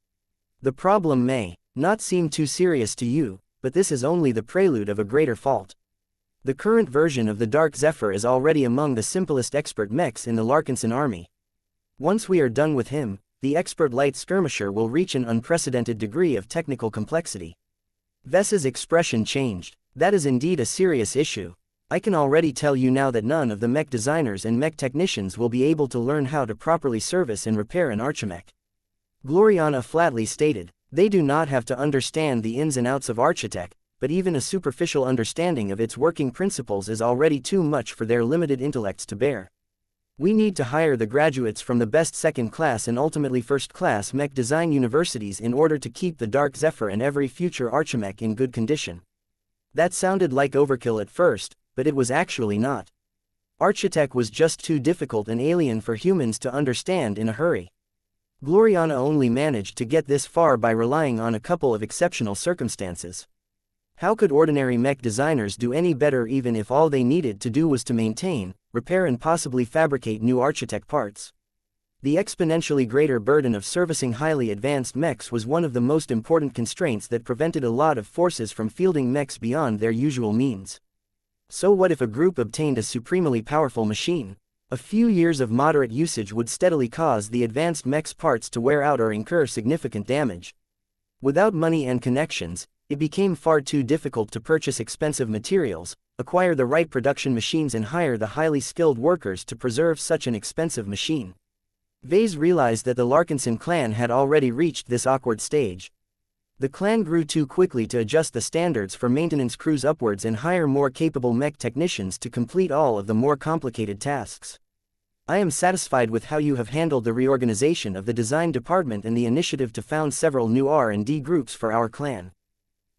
The problem may not seem too serious to you, but this is only the prelude of a greater fault. The current version of the Dark Zephyr is already among the simplest expert mechs in the Larkinson army. Once we are done with him, the expert light skirmisher will reach an unprecedented degree of technical complexity. Vess's expression changed. That is indeed a serious issue. I can already tell you now that none of the mech designers and mech technicians will be able to learn how to properly service and repair an Archimech. Gloriana flatly stated, they do not have to understand the ins and outs of Architect, but even a superficial understanding of its working principles is already too much for their limited intellects to bear. We need to hire the graduates from the best second-class and ultimately first-class mech design universities in order to keep the Dark Zephyr and every future Archimech in good condition. That sounded like overkill at first, but it was actually not. Architect was just too difficult and alien for humans to understand in a hurry. Gloriana only managed to get this far by relying on a couple of exceptional circumstances. How could ordinary mech designers do any better even if all they needed to do was to maintain, repair and possibly fabricate new Architect parts? The exponentially greater burden of servicing highly advanced mechs was one of the most important constraints that prevented a lot of forces from fielding mechs beyond their usual means. So what if a group obtained a supremely powerful machine? A few years of moderate usage would steadily cause the advanced mech's parts to wear out or incur significant damage. Without money and connections, it became far too difficult to purchase expensive materials, acquire the right production machines and hire the highly skilled workers to preserve such an expensive machine. Vase realized that the Larkinson clan had already reached this awkward stage. The clan grew too quickly to adjust the standards for maintenance crews upwards and hire more capable mech technicians to complete all of the more complicated tasks. I am satisfied with how you have handled the reorganization of the design department and the initiative to found several new R&D groups for our clan.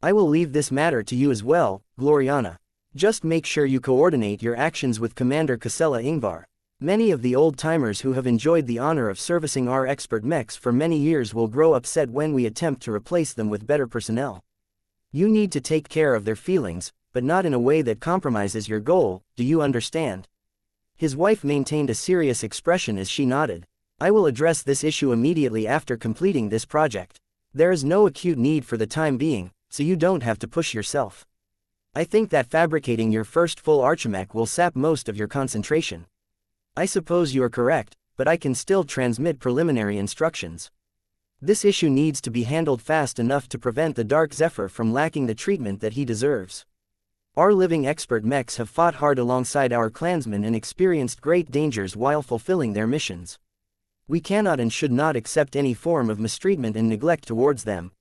I will leave this matter to you as well, Gloriana. Just make sure you coordinate your actions with Commander Casella Ingvar. Many of the old-timers who have enjoyed the honor of servicing our expert mechs for many years will grow upset when we attempt to replace them with better personnel. You need to take care of their feelings, but not in a way that compromises your goal, do you understand? His wife maintained a serious expression as she nodded. I will address this issue immediately after completing this project. There is no acute need for the time being, so you don't have to push yourself. I think that fabricating your first full Archimech will sap most of your concentration. I suppose you are correct, but I can still transmit preliminary instructions. This issue needs to be handled fast enough to prevent the Dark Zephyr from lacking the treatment that he deserves. Our living expert mechs have fought hard alongside our clansmen and experienced great dangers while fulfilling their missions. We cannot and should not accept any form of mistreatment and neglect towards them.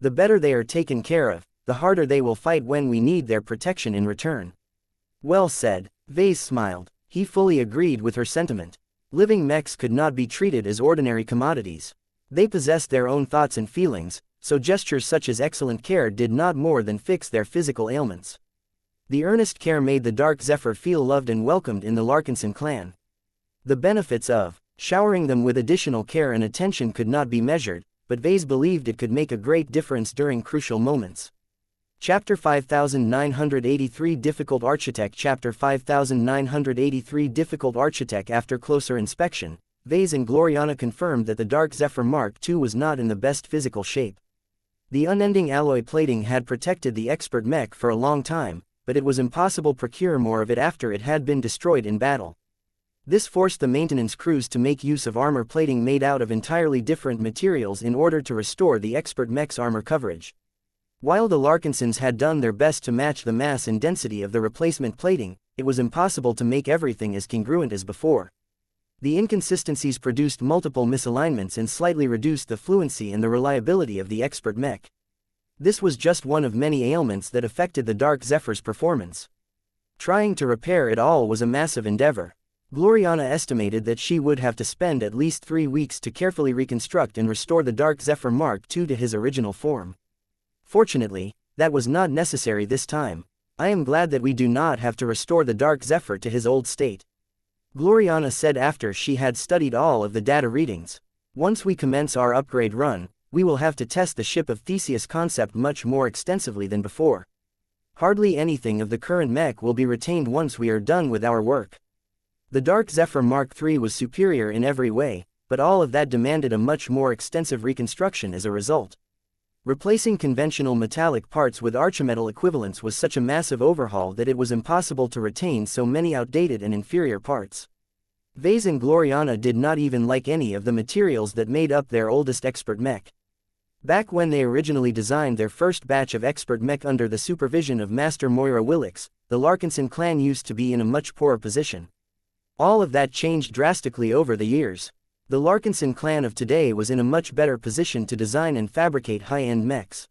The better they are taken care of, the harder they will fight when we need their protection in return. Well said, Vase smiled. He fully agreed with her sentiment. Living mechs could not be treated as ordinary commodities. They possessed their own thoughts and feelings, so gestures such as excellent care did not more than fix their physical ailments. The earnest care made the Dark Zephyr feel loved and welcomed in the Larkinson clan. The benefits of showering them with additional care and attention could not be measured, but Vase believed it could make a great difference during crucial moments. Chapter 5983 Difficult Architect Chapter 5983 Difficult Architect After closer inspection, Vase and Gloriana confirmed that the Dark Zephyr Mark II was not in the best physical shape. The unending alloy plating had protected the expert mech for a long time, but it was impossible to procure more of it after it had been destroyed in battle. This forced the maintenance crews to make use of armor plating made out of entirely different materials in order to restore the expert mech's armor coverage. While the Larkinsons had done their best to match the mass and density of the replacement plating, it was impossible to make everything as congruent as before. The inconsistencies produced multiple misalignments and slightly reduced the fluency and the reliability of the expert mech. This was just one of many ailments that affected the Dark Zephyr's performance. Trying to repair it all was a massive endeavor. Gloriana estimated that she would have to spend at least 3 weeks to carefully reconstruct and restore the Dark Zephyr Mark II to his original form. Fortunately, that was not necessary this time. I am glad that we do not have to restore the Dark Zephyr to his old state, Gloriana said after she had studied all of the data readings. Once we commence our upgrade run, we will have to test the ship of Theseus concept much more extensively than before. Hardly anything of the current mech will be retained once we are done with our work. The Dark Zephyr Mark III was superior in every way, but all of that demanded a much more extensive reconstruction as a result. Replacing conventional metallic parts with archimetal equivalents was such a massive overhaul that it was impossible to retain so many outdated and inferior parts. Vase and Gloriana did not even like any of the materials that made up their oldest expert mech. Back when they originally designed their first batch of expert mech under the supervision of Master Moira Willix, the Larkinson clan used to be in a much poorer position. All of that changed drastically over the years. The Larkinson clan of today was in a much better position to design and fabricate high-end mechs.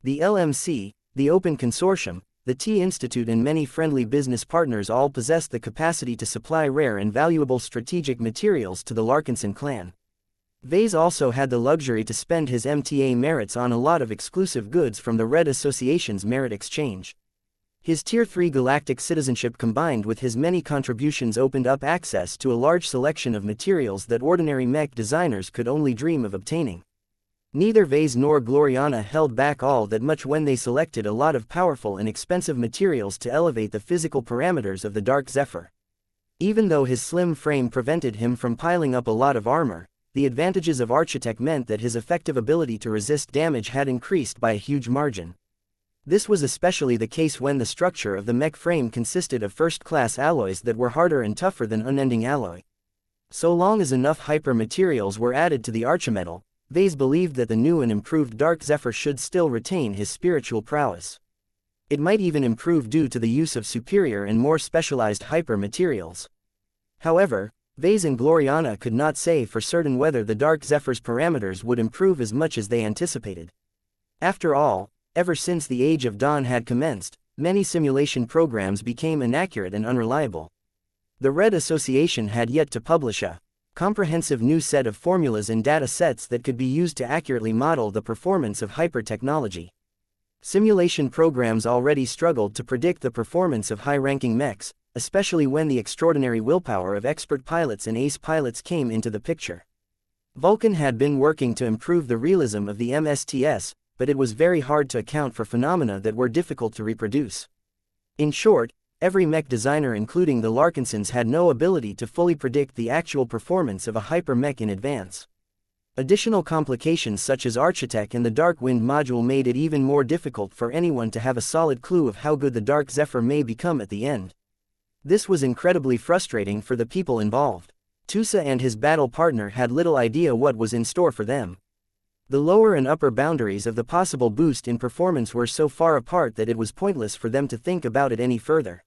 The LMC, the Open Consortium, the T Institute and many friendly business partners all possessed the capacity to supply rare and valuable strategic materials to the Larkinson clan. Vase also had the luxury to spend his MTA merits on a lot of exclusive goods from the Red Association's merit exchange. His Tier 3 galactic citizenship combined with his many contributions opened up access to a large selection of materials that ordinary mech designers could only dream of obtaining. Neither Vase nor Gloriana held back all that much when they selected a lot of powerful and expensive materials to elevate the physical parameters of the Dark Zephyr. Even though his slim frame prevented him from piling up a lot of armor, the advantages of Architect meant that his effective ability to resist damage had increased by a huge margin. This was especially the case when the structure of the mech frame consisted of first-class alloys that were harder and tougher than unending alloy. So long as enough hyper materials were added to the archimetal, Vase believed that the new and improved Dark Zephyr should still retain his spiritual prowess. It might even improve due to the use of superior and more specialized hyper materials. However, Vase and Gloriana could not say for certain whether the Dark Zephyr's parameters would improve as much as they anticipated. After all, ever since the Age of Dawn had commenced, many simulation programs became inaccurate and unreliable. The Red Association had yet to publish a comprehensive new set of formulas and data sets that could be used to accurately model the performance of hyper-technology. Simulation programs already struggled to predict the performance of high-ranking mechs, especially when the extraordinary willpower of expert pilots and ace pilots came into the picture. Vulcan had been working to improve the realism of the MSTS, but it was very hard to account for phenomena that were difficult to reproduce. In short, every mech designer including the Larkinsons had no ability to fully predict the actual performance of a hyper-mech in advance. Additional complications such as Architect and the Dark Wind module made it even more difficult for anyone to have a solid clue of how good the Dark Zephyr may become at the end. This was incredibly frustrating for the people involved. Tusa and his battle partner had little idea what was in store for them. The lower and upper boundaries of the possible boost in performance were so far apart that it was pointless for them to think about it any further.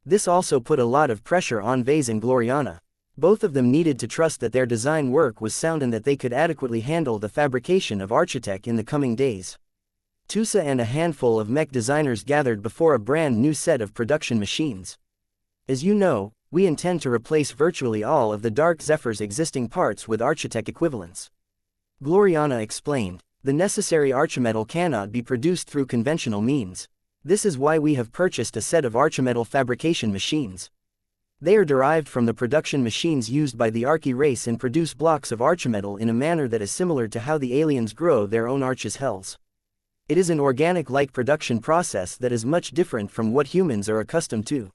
This also put a lot of pressure on Vase and Gloriana. Both of them needed to trust that their design work was sound and that they could adequately handle the fabrication of Architect in the coming days. Tusa and a handful of mech designers gathered before a brand new set of production machines. As you know, we intend to replace virtually all of the Dark Zephyr's existing parts with Architect equivalents. Gloriana explained, the necessary archimetal cannot be produced through conventional means. This is why we have purchased a set of archimetal fabrication machines. They are derived from the production machines used by the Archi race and produce blocks of archimetal in a manner that is similar to how the aliens grow their own arches hells. It is an organic-like production process that is much different from what humans are accustomed to.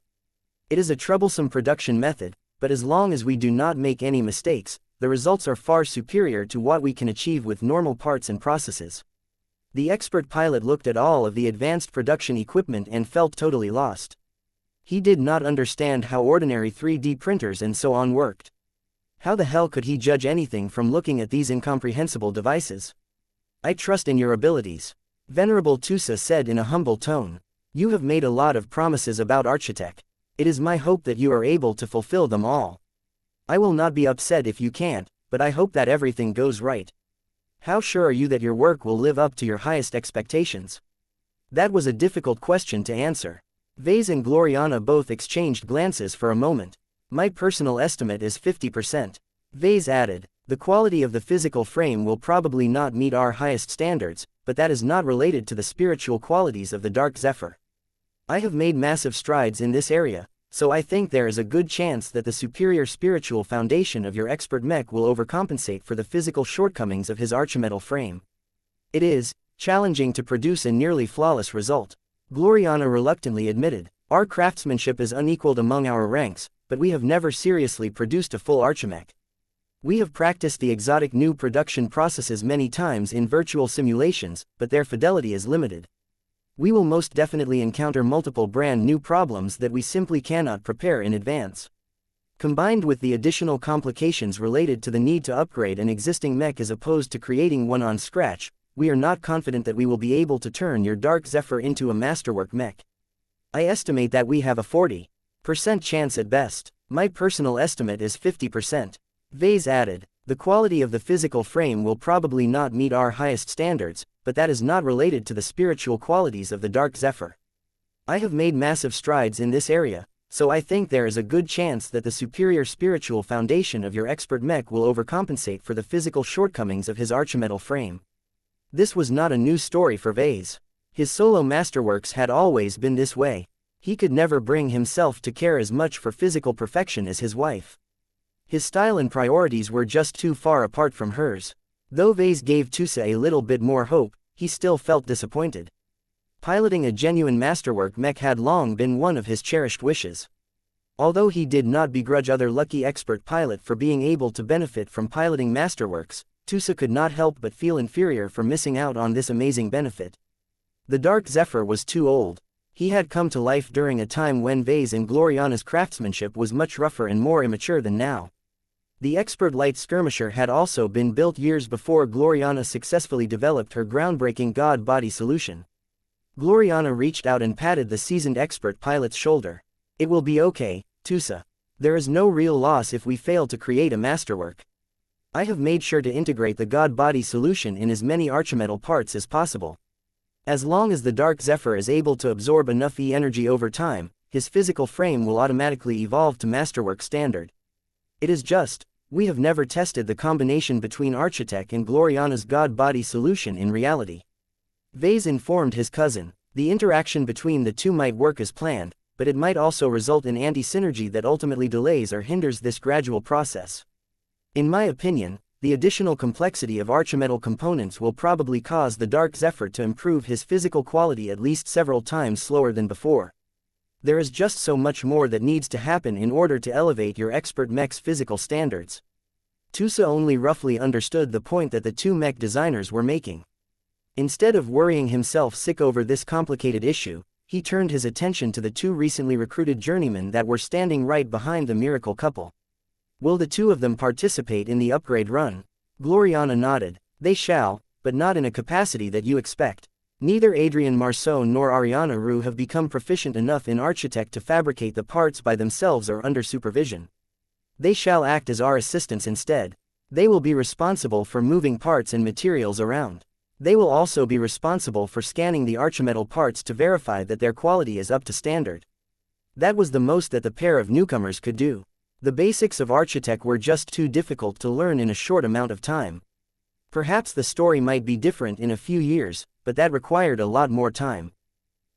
It is a troublesome production method, but as long as we do not make any mistakes, the results are far superior to what we can achieve with normal parts and processes. The expert pilot looked at all of the advanced production equipment and felt totally lost. He did not understand how ordinary 3D printers and so on worked. How the hell could he judge anything from looking at these incomprehensible devices? "I trust in your abilities," Venerable Tusa said in a humble tone. "You have made a lot of promises about Architect. It is my hope that you are able to fulfill them all. I will not be upset if you can't, but I hope that everything goes right. How sure are you that your work will live up to your highest expectations?" That was a difficult question to answer. Vase and Gloriana both exchanged glances for a moment. "My personal estimate is 50%. Vase added, "The quality of the physical frame will probably not meet our highest standards, but that is not related to the spiritual qualities of the Dark Zephyr. I have made massive strides in this area, so I think there is a good chance that the superior spiritual foundation of your expert mech will overcompensate for the physical shortcomings of his archimetal frame. It is challenging to produce a nearly flawless result," Gloriana reluctantly admitted. "Our craftsmanship is unequaled among our ranks, but we have never seriously produced a full archimech. We have practiced the exotic new production processes many times in virtual simulations, but their fidelity is limited. We will most definitely encounter multiple brand new problems that we simply cannot prepare in advance. Combined with the additional complications related to the need to upgrade an existing mech as opposed to creating one on scratch, we are not confident that we will be able to turn your Dark Zephyr into a masterwork mech. I estimate that we have a 40% chance at best. My personal estimate is 50%. Vase added, "The quality of the physical frame will probably not meet our highest standards, but that is not related to the spiritual qualities of the Dark Zephyr. I have made massive strides in this area, so I think there is a good chance that the superior spiritual foundation of your expert mech will overcompensate for the physical shortcomings of his archimetal frame." This was not a new story for Vase. His solo masterworks had always been this way. He could never bring himself to care as much for physical perfection as his wife. His style and priorities were just too far apart from hers. Though Vase gave Tusa a little bit more hope, he still felt disappointed. Piloting a genuine masterwork mech had long been one of his cherished wishes. Although he did not begrudge other lucky expert pilot for being able to benefit from piloting masterworks, Tusa could not help but feel inferior for missing out on this amazing benefit. The Dark Zephyr was too old. He had come to life during a time when Vase and Gloriana's craftsmanship was much rougher and more immature than now. The expert light skirmisher had also been built years before Gloriana successfully developed her groundbreaking God body solution. Gloriana reached out and patted the seasoned expert pilot's shoulder. "It will be okay, Tusa. There is no real loss if we fail to create a masterwork. I have made sure to integrate the God body solution in as many archimetal parts as possible. As long as the Dark Zephyr is able to absorb enough E-energy over time, his physical frame will automatically evolve to masterwork standard. It is just, we have never tested the combination between Architect and Gloriana's God body solution in reality." Vase informed his cousin. The interaction between the two might work as planned, but it might also result in anti-synergy that ultimately delays or hinders this gradual process. "In my opinion, the additional complexity of archimetal components will probably cause the Dark Zephyr to improve his physical quality at least several times slower than before. There is just so much more that needs to happen in order to elevate your expert mech's physical standards." Tusa only roughly understood the point that the two mech designers were making. Instead of worrying himself sick over this complicated issue, he turned his attention to the two recently recruited journeymen that were standing right behind the miracle couple. "Will the two of them participate in the upgrade run?" Gloriana nodded. "They shall, but not in a capacity that you expect. Neither Adrian Marceau nor Ariana Roux have become proficient enough in Architect to fabricate the parts by themselves or under supervision. They shall act as our assistants instead. They will be responsible for moving parts and materials around. They will also be responsible for scanning the archimetal parts to verify that their quality is up to standard." That was the most that the pair of newcomers could do. The basics of Architect were just too difficult to learn in a short amount of time. Perhaps the story might be different in a few years, but that required a lot more time.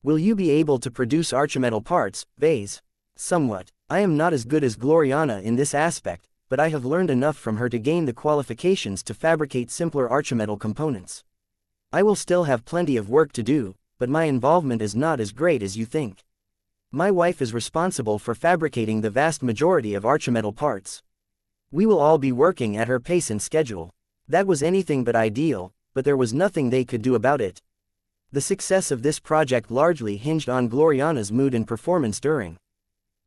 "Will you be able to produce archimetal parts, Vase?" "Somewhat. I am not as good as Gloriana in this aspect, but I have learned enough from her to gain the qualifications to fabricate simpler archimetal components. I will still have plenty of work to do, but my involvement is not as great as you think." My wife is responsible for fabricating the vast majority of Archimetal parts. We will all be working at her pace and schedule. That was anything but ideal, but there was nothing they could do about it. The success of this project largely hinged on Gloriana's mood and performance during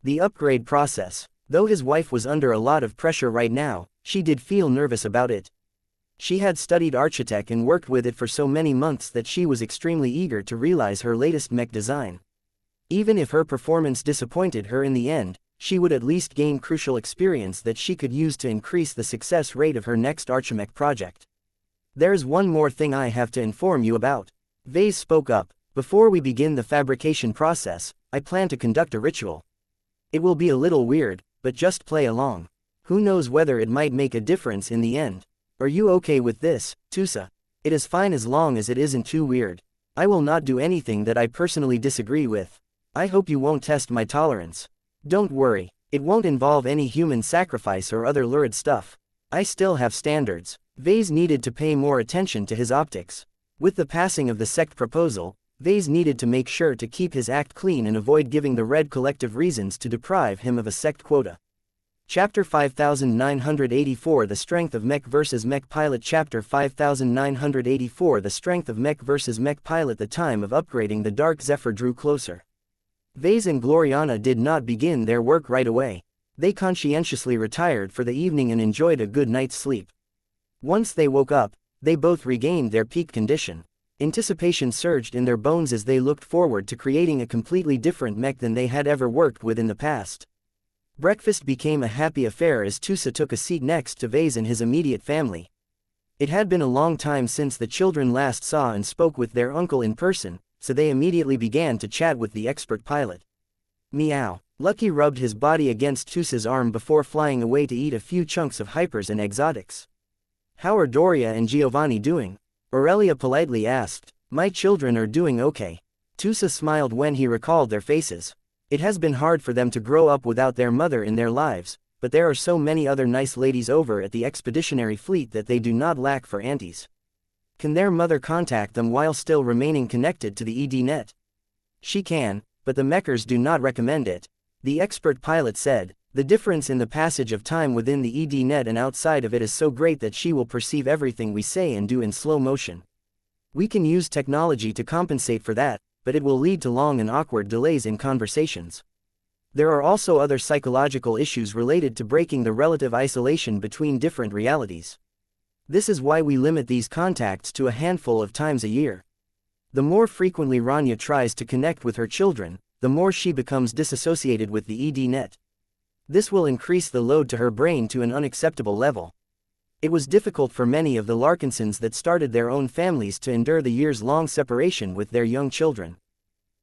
the upgrade process. Though his wife was under a lot of pressure right now, she did feel nervous about it. She had studied Architect and worked with it for so many months that she was extremely eager to realize her latest mech design. Even if her performance disappointed her in the end, she would at least gain crucial experience that she could use to increase the success rate of her next Archimech project. There's one more thing I have to inform you about. Vase spoke up. Before we begin the fabrication process, I plan to conduct a ritual. It will be a little weird, but just play along. Who knows whether it might make a difference in the end. Are you okay with this, Tusa? It is fine as long as it isn't too weird. I will not do anything that I personally disagree with. I hope you won't test my tolerance. Don't worry, it won't involve any human sacrifice or other lurid stuff. I still have standards. Vase needed to pay more attention to his optics. With the passing of the sect proposal, Vase needed to make sure to keep his act clean and avoid giving the Red Collective reasons to deprive him of a sect quota. Chapter 5984 The Strength of Mech vs. Mech Pilot Chapter 5984 The Strength of Mech vs. Mech Pilot The time of upgrading the Dark Zephyr drew closer. Vase and Gloriana did not begin their work right away. They conscientiously retired for the evening and enjoyed a good night's sleep. Once they woke up, they both regained their peak condition. Anticipation surged in their bones as they looked forward to creating a completely different mech than they had ever worked with in the past. Breakfast became a happy affair as Tusa took a seat next to Vase and his immediate family. It had been a long time since the children last saw and spoke with their uncle in person, so they immediately began to chat with the expert pilot. Meow. Lucky rubbed his body against Tusa's arm before flying away to eat a few chunks of hypers and exotics. How are Doria and Giovanni doing? Aurelia politely asked. My children are doing okay. Tusa smiled when he recalled their faces. It has been hard for them to grow up without their mother in their lives, but there are so many other nice ladies over at the expeditionary fleet that they do not lack for aunties. Can their mother contact them while still remaining connected to the ED-net? She can, but the Mechers do not recommend it. The expert pilot said, the difference in the passage of time within the ED-net and outside of it is so great that she will perceive everything we say and do in slow motion. We can use technology to compensate for that, but it will lead to long and awkward delays in conversations. There are also other psychological issues related to breaking the relative isolation between different realities. This is why we limit these contacts to a handful of times a year. The more frequently Rania tries to connect with her children, the more she becomes disassociated with the ED-net. This will increase the load to her brain to an unacceptable level. It was difficult for many of the Larkinsons that started their own families to endure the years-long separation with their young children.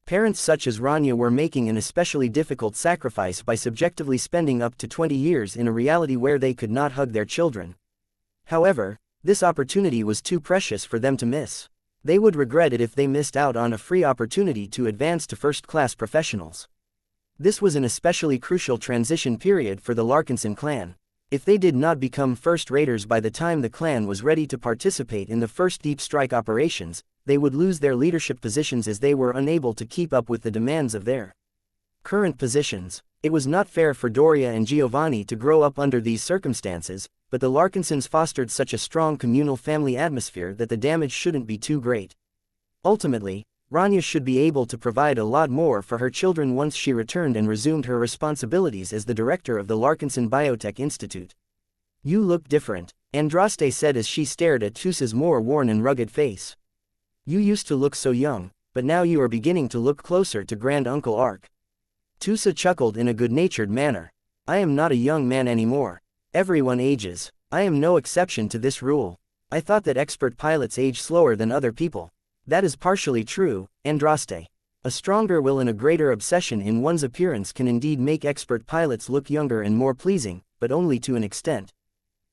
Parents such as Rania were making an especially difficult sacrifice by subjectively spending up to 20 years in a reality where they could not hug their children. However, this opportunity was too precious for them to miss. They would regret it if they missed out on a free opportunity to advance to first-class professionals. This was an especially crucial transition period for the Larkinson clan. If they did not become first-raters by the time the clan was ready to participate in the first deep strike operations, they would lose their leadership positions as they were unable to keep up with the demands of their current positions. It was not fair for Doria and Giovanni to grow up under these circumstances, but the Larkinsons fostered such a strong communal family atmosphere that the damage shouldn't be too great. Ultimately, Rania should be able to provide a lot more for her children once she returned and resumed her responsibilities as the director of the Larkinson Biotech Institute. You look different, Andraste said as she stared at Tusa's more worn and rugged face. You used to look so young, but now you are beginning to look closer to Grand Uncle Ark. Tusa chuckled in a good-natured manner. I am not a young man anymore. Everyone ages. I am no exception to this rule. I thought that expert pilots age slower than other people. That is partially true, Andraste. A stronger will and a greater obsession in one's appearance can indeed make expert pilots look younger and more pleasing, but only to an extent.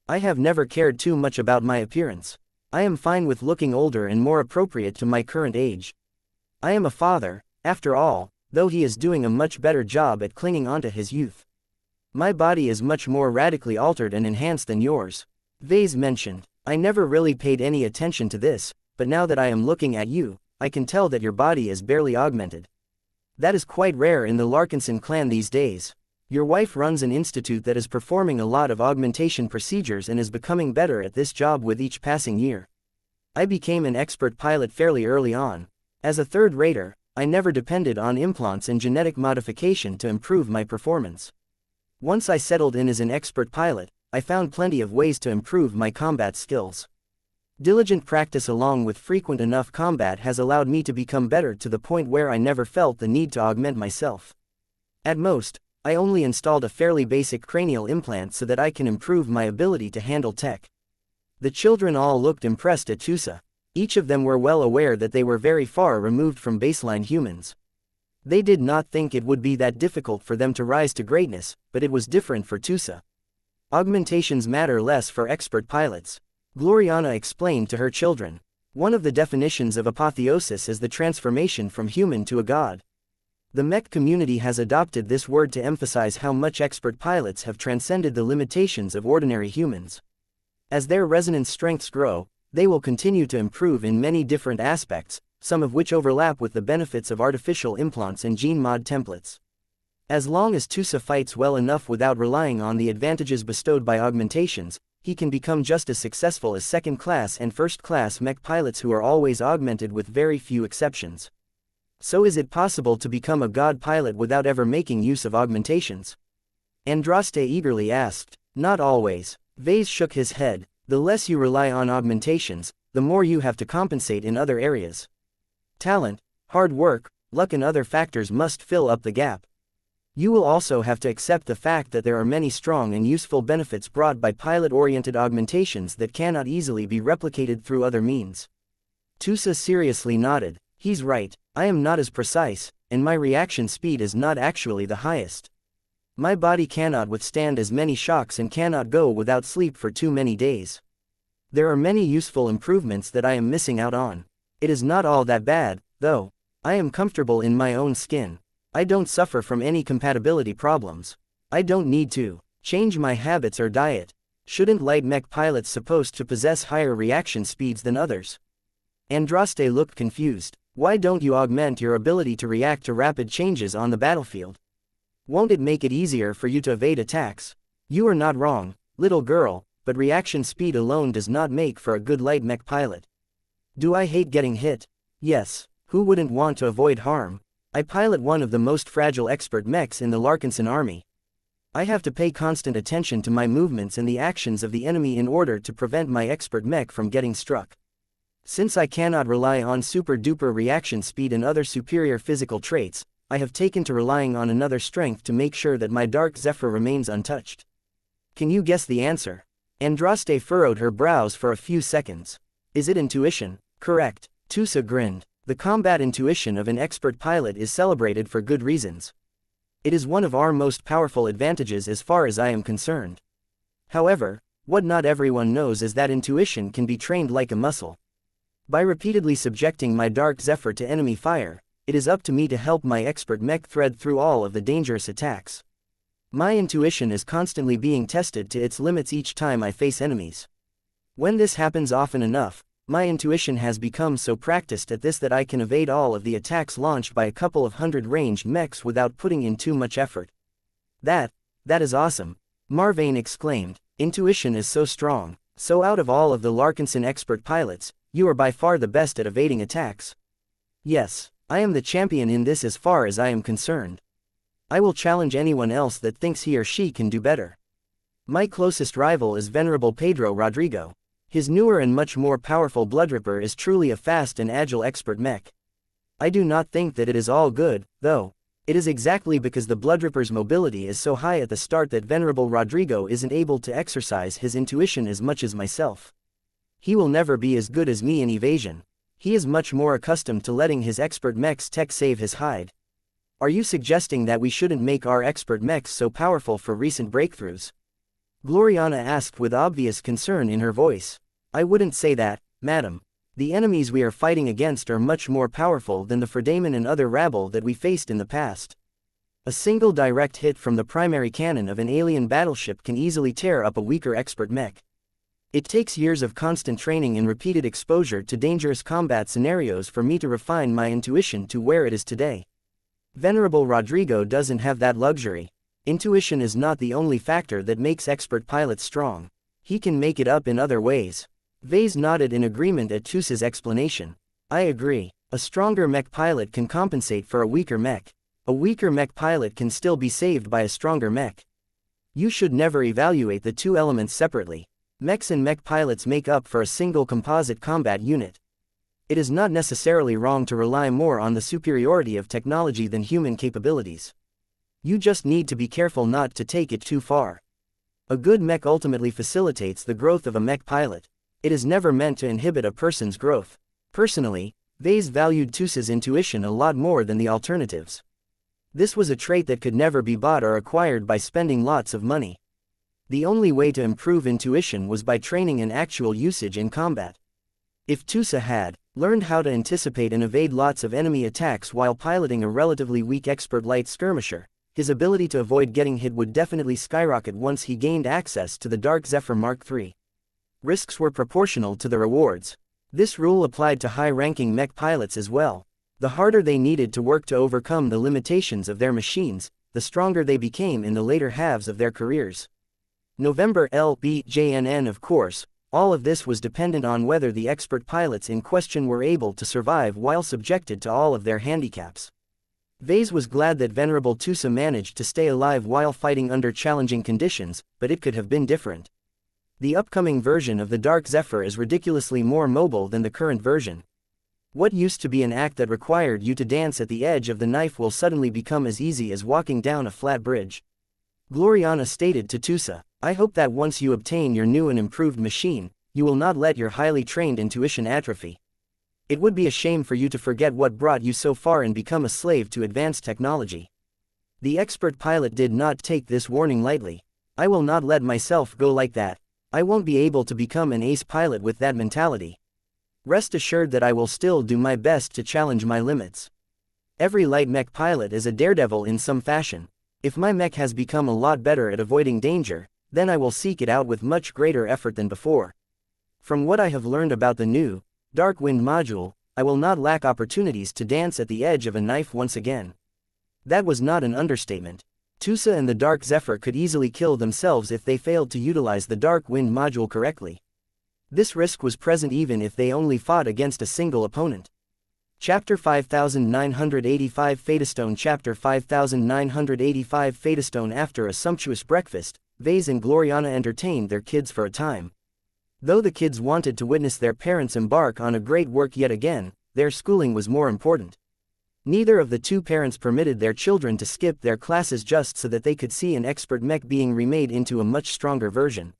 I have never cared too much about my appearance. I am fine with looking older and more appropriate to my current age. I am a father, after all, though he is doing a much better job at clinging onto his youth. My body is much more radically altered and enhanced than yours. Vase mentioned. I never really paid any attention to this, but now that I am looking at you, I can tell that your body is barely augmented. That is quite rare in the Larkinson clan these days. Your wife runs an institute that is performing a lot of augmentation procedures and is becoming better at this job with each passing year. I became an expert pilot fairly early on. As a third-rater, I never depended on implants and genetic modification to improve my performance. Once I settled in as an expert pilot, I found plenty of ways to improve my combat skills. Diligent practice along with frequent enough combat has allowed me to become better to the point where I never felt the need to augment myself. At most, I only installed a fairly basic cranial implant so that I can improve my ability to handle tech. The children all looked impressed at Tusa. Each of them were well aware that they were very far removed from baseline humans. They did not think it would be that difficult for them to rise to greatness, but it was different for Tusa. Augmentations matter less for expert pilots, Gloriana explained to her children. One of the definitions of apotheosis is the transformation from human to a god. The Mech community has adopted this word to emphasize how much expert pilots have transcended the limitations of ordinary humans. As their resonance strengths grow, they will continue to improve in many different aspects, some of which overlap with the benefits of artificial implants and gene mod templates. As long as Tusa fights well enough without relying on the advantages bestowed by augmentations, he can become just as successful as second-class and first-class Mech pilots who are always augmented with very few exceptions. So is it possible to become a god pilot without ever making use of augmentations? Andraste eagerly asked. Not always. Vase shook his head. The less you rely on augmentations, the more you have to compensate in other areas. Talent, hard work, luck and other factors must fill up the gap. You will also have to accept the fact that there are many strong and useful benefits brought by pilot-oriented augmentations that cannot easily be replicated through other means. Tusa seriously nodded. He's right, I am not as precise, and my reaction speed is not actually the highest. My body cannot withstand as many shocks and cannot go without sleep for too many days. There are many useful improvements that I am missing out on. It is not all that bad, though. I am comfortable in my own skin. I don't suffer from any compatibility problems. I don't need to change my habits or diet. Shouldn't light Mech pilots supposed to possess higher reaction speeds than others? Andraste looked confused. Why don't you augment your ability to react to rapid changes on the battlefield? Won't it make it easier for you to evade attacks? You are not wrong, little girl, but reaction speed alone does not make for a good light Mech pilot. Do I hate getting hit? Yes, who wouldn't want to avoid harm? I pilot one of the most fragile expert mechs in the Larkinson army. I have to pay constant attention to my movements and the actions of the enemy in order to prevent my expert mech from getting struck. Since I cannot rely on super-duper reaction speed and other superior physical traits, I have taken to relying on another strength to make sure that my Dark Zephyr remains untouched. Can you guess the answer? Andraste furrowed her brows for a few seconds. Is it intuition? Correct. Tusa grinned. The combat intuition of an expert pilot is celebrated for good reasons. It is one of our most powerful advantages as far as I am concerned. However, what not everyone knows is that intuition can be trained like a muscle. By repeatedly subjecting my Dark Zephyr to enemy fire, it is up to me to help my expert mech thread through all of the dangerous attacks. My intuition is constantly being tested to its limits each time I face enemies. When this happens often enough, my intuition has become so practiced at this that I can evade all of the attacks launched by a couple of hundred ranged mechs without putting in too much effort. That is awesome, Marvane exclaimed. Intuition is so strong. So out of all of the Larkinson expert pilots, you are by far the best at evading attacks. Yes, I am the champion in this as far as I am concerned. I will challenge anyone else that thinks he or she can do better. My closest rival is Venerable Pedro Rodrigo. His newer and much more powerful Bloodripper is truly a fast and agile expert mech. I do not think that it is all good, though. It is exactly because the Bloodripper's mobility is so high at the start that Venerable Rodrigo isn't able to exercise his intuition as much as myself. He will never be as good as me in evasion. He is much more accustomed to letting his expert mech's tech save his hide. Are you suggesting that we shouldn't make our expert mechs so powerful for recent breakthroughs? Gloriana asked with obvious concern in her voice. I wouldn't say that, madam. The enemies we are fighting against are much more powerful than the Fredaemon and other rabble that we faced in the past. A single direct hit from the primary cannon of an alien battleship can easily tear up a weaker expert mech. It takes years of constant training and repeated exposure to dangerous combat scenarios for me to refine my intuition to where it is today. Venerable Rodrigo doesn't have that luxury. Intuition is not the only factor that makes expert pilots strong. He can make it up in other ways. Vase nodded in agreement at Tusa's explanation. I agree. A stronger mech pilot can compensate for a weaker mech. A weaker mech pilot can still be saved by a stronger mech. You should never evaluate the two elements separately. Mechs and mech pilots make up for a single composite combat unit. It is not necessarily wrong to rely more on the superiority of technology than human capabilities. You just need to be careful not to take it too far. A good mech ultimately facilitates the growth of a mech pilot. It is never meant to inhibit a person's growth. Personally, Vase valued Tusa's intuition a lot more than the alternatives. This was a trait that could never be bought or acquired by spending lots of money. The only way to improve intuition was by training and actual usage in combat. If Tusa had learned how to anticipate and evade lots of enemy attacks while piloting a relatively weak expert light skirmisher, his ability to avoid getting hit would definitely skyrocket once he gained access to the Dark Zephyr Mark III. Risks were proportional to the rewards. This rule applied to high-ranking mech pilots as well. The harder they needed to work to overcome the limitations of their machines, the stronger they became in the later halves of their careers. November LBJNN. Of course, all of this was dependent on whether the expert pilots in question were able to survive while subjected to all of their handicaps. Vase was glad that Venerable Tusa managed to stay alive while fighting under challenging conditions, but it could have been different. The upcoming version of the Dark Zephyr is ridiculously more mobile than the current version. What used to be an act that required you to dance at the edge of the knife will suddenly become as easy as walking down a flat bridge. Gloriana stated to Tusa, I hope that once you obtain your new and improved machine, you will not let your highly trained intuition atrophy. It would be a shame for you to forget what brought you so far and become a slave to advanced technology. The expert pilot did not take this warning lightly. I will not let myself go like that. I won't be able to become an ace pilot with that mentality. Rest assured that I will still do my best to challenge my limits. Every light mech pilot is a daredevil in some fashion. If my mech has become a lot better at avoiding danger, then I will seek it out with much greater effort than before. From what I have learned about the new Dark Wind module, I will not lack opportunities to dance at the edge of a knife once again. That was not an understatement. Tusa and the Dark Zephyr could easily kill themselves if they failed to utilize the Dark Wind module correctly. This risk was present even if they only fought against a single opponent. Chapter 5985 Fatestone. Chapter 5985 Fatestone. After a sumptuous breakfast, Vase and Gloriana entertained their kids for a time. Though the kids wanted to witness their parents embark on a great work yet again, their schooling was more important. Neither of the two parents permitted their children to skip their classes just so that they could see an expert mech being remade into a much stronger version.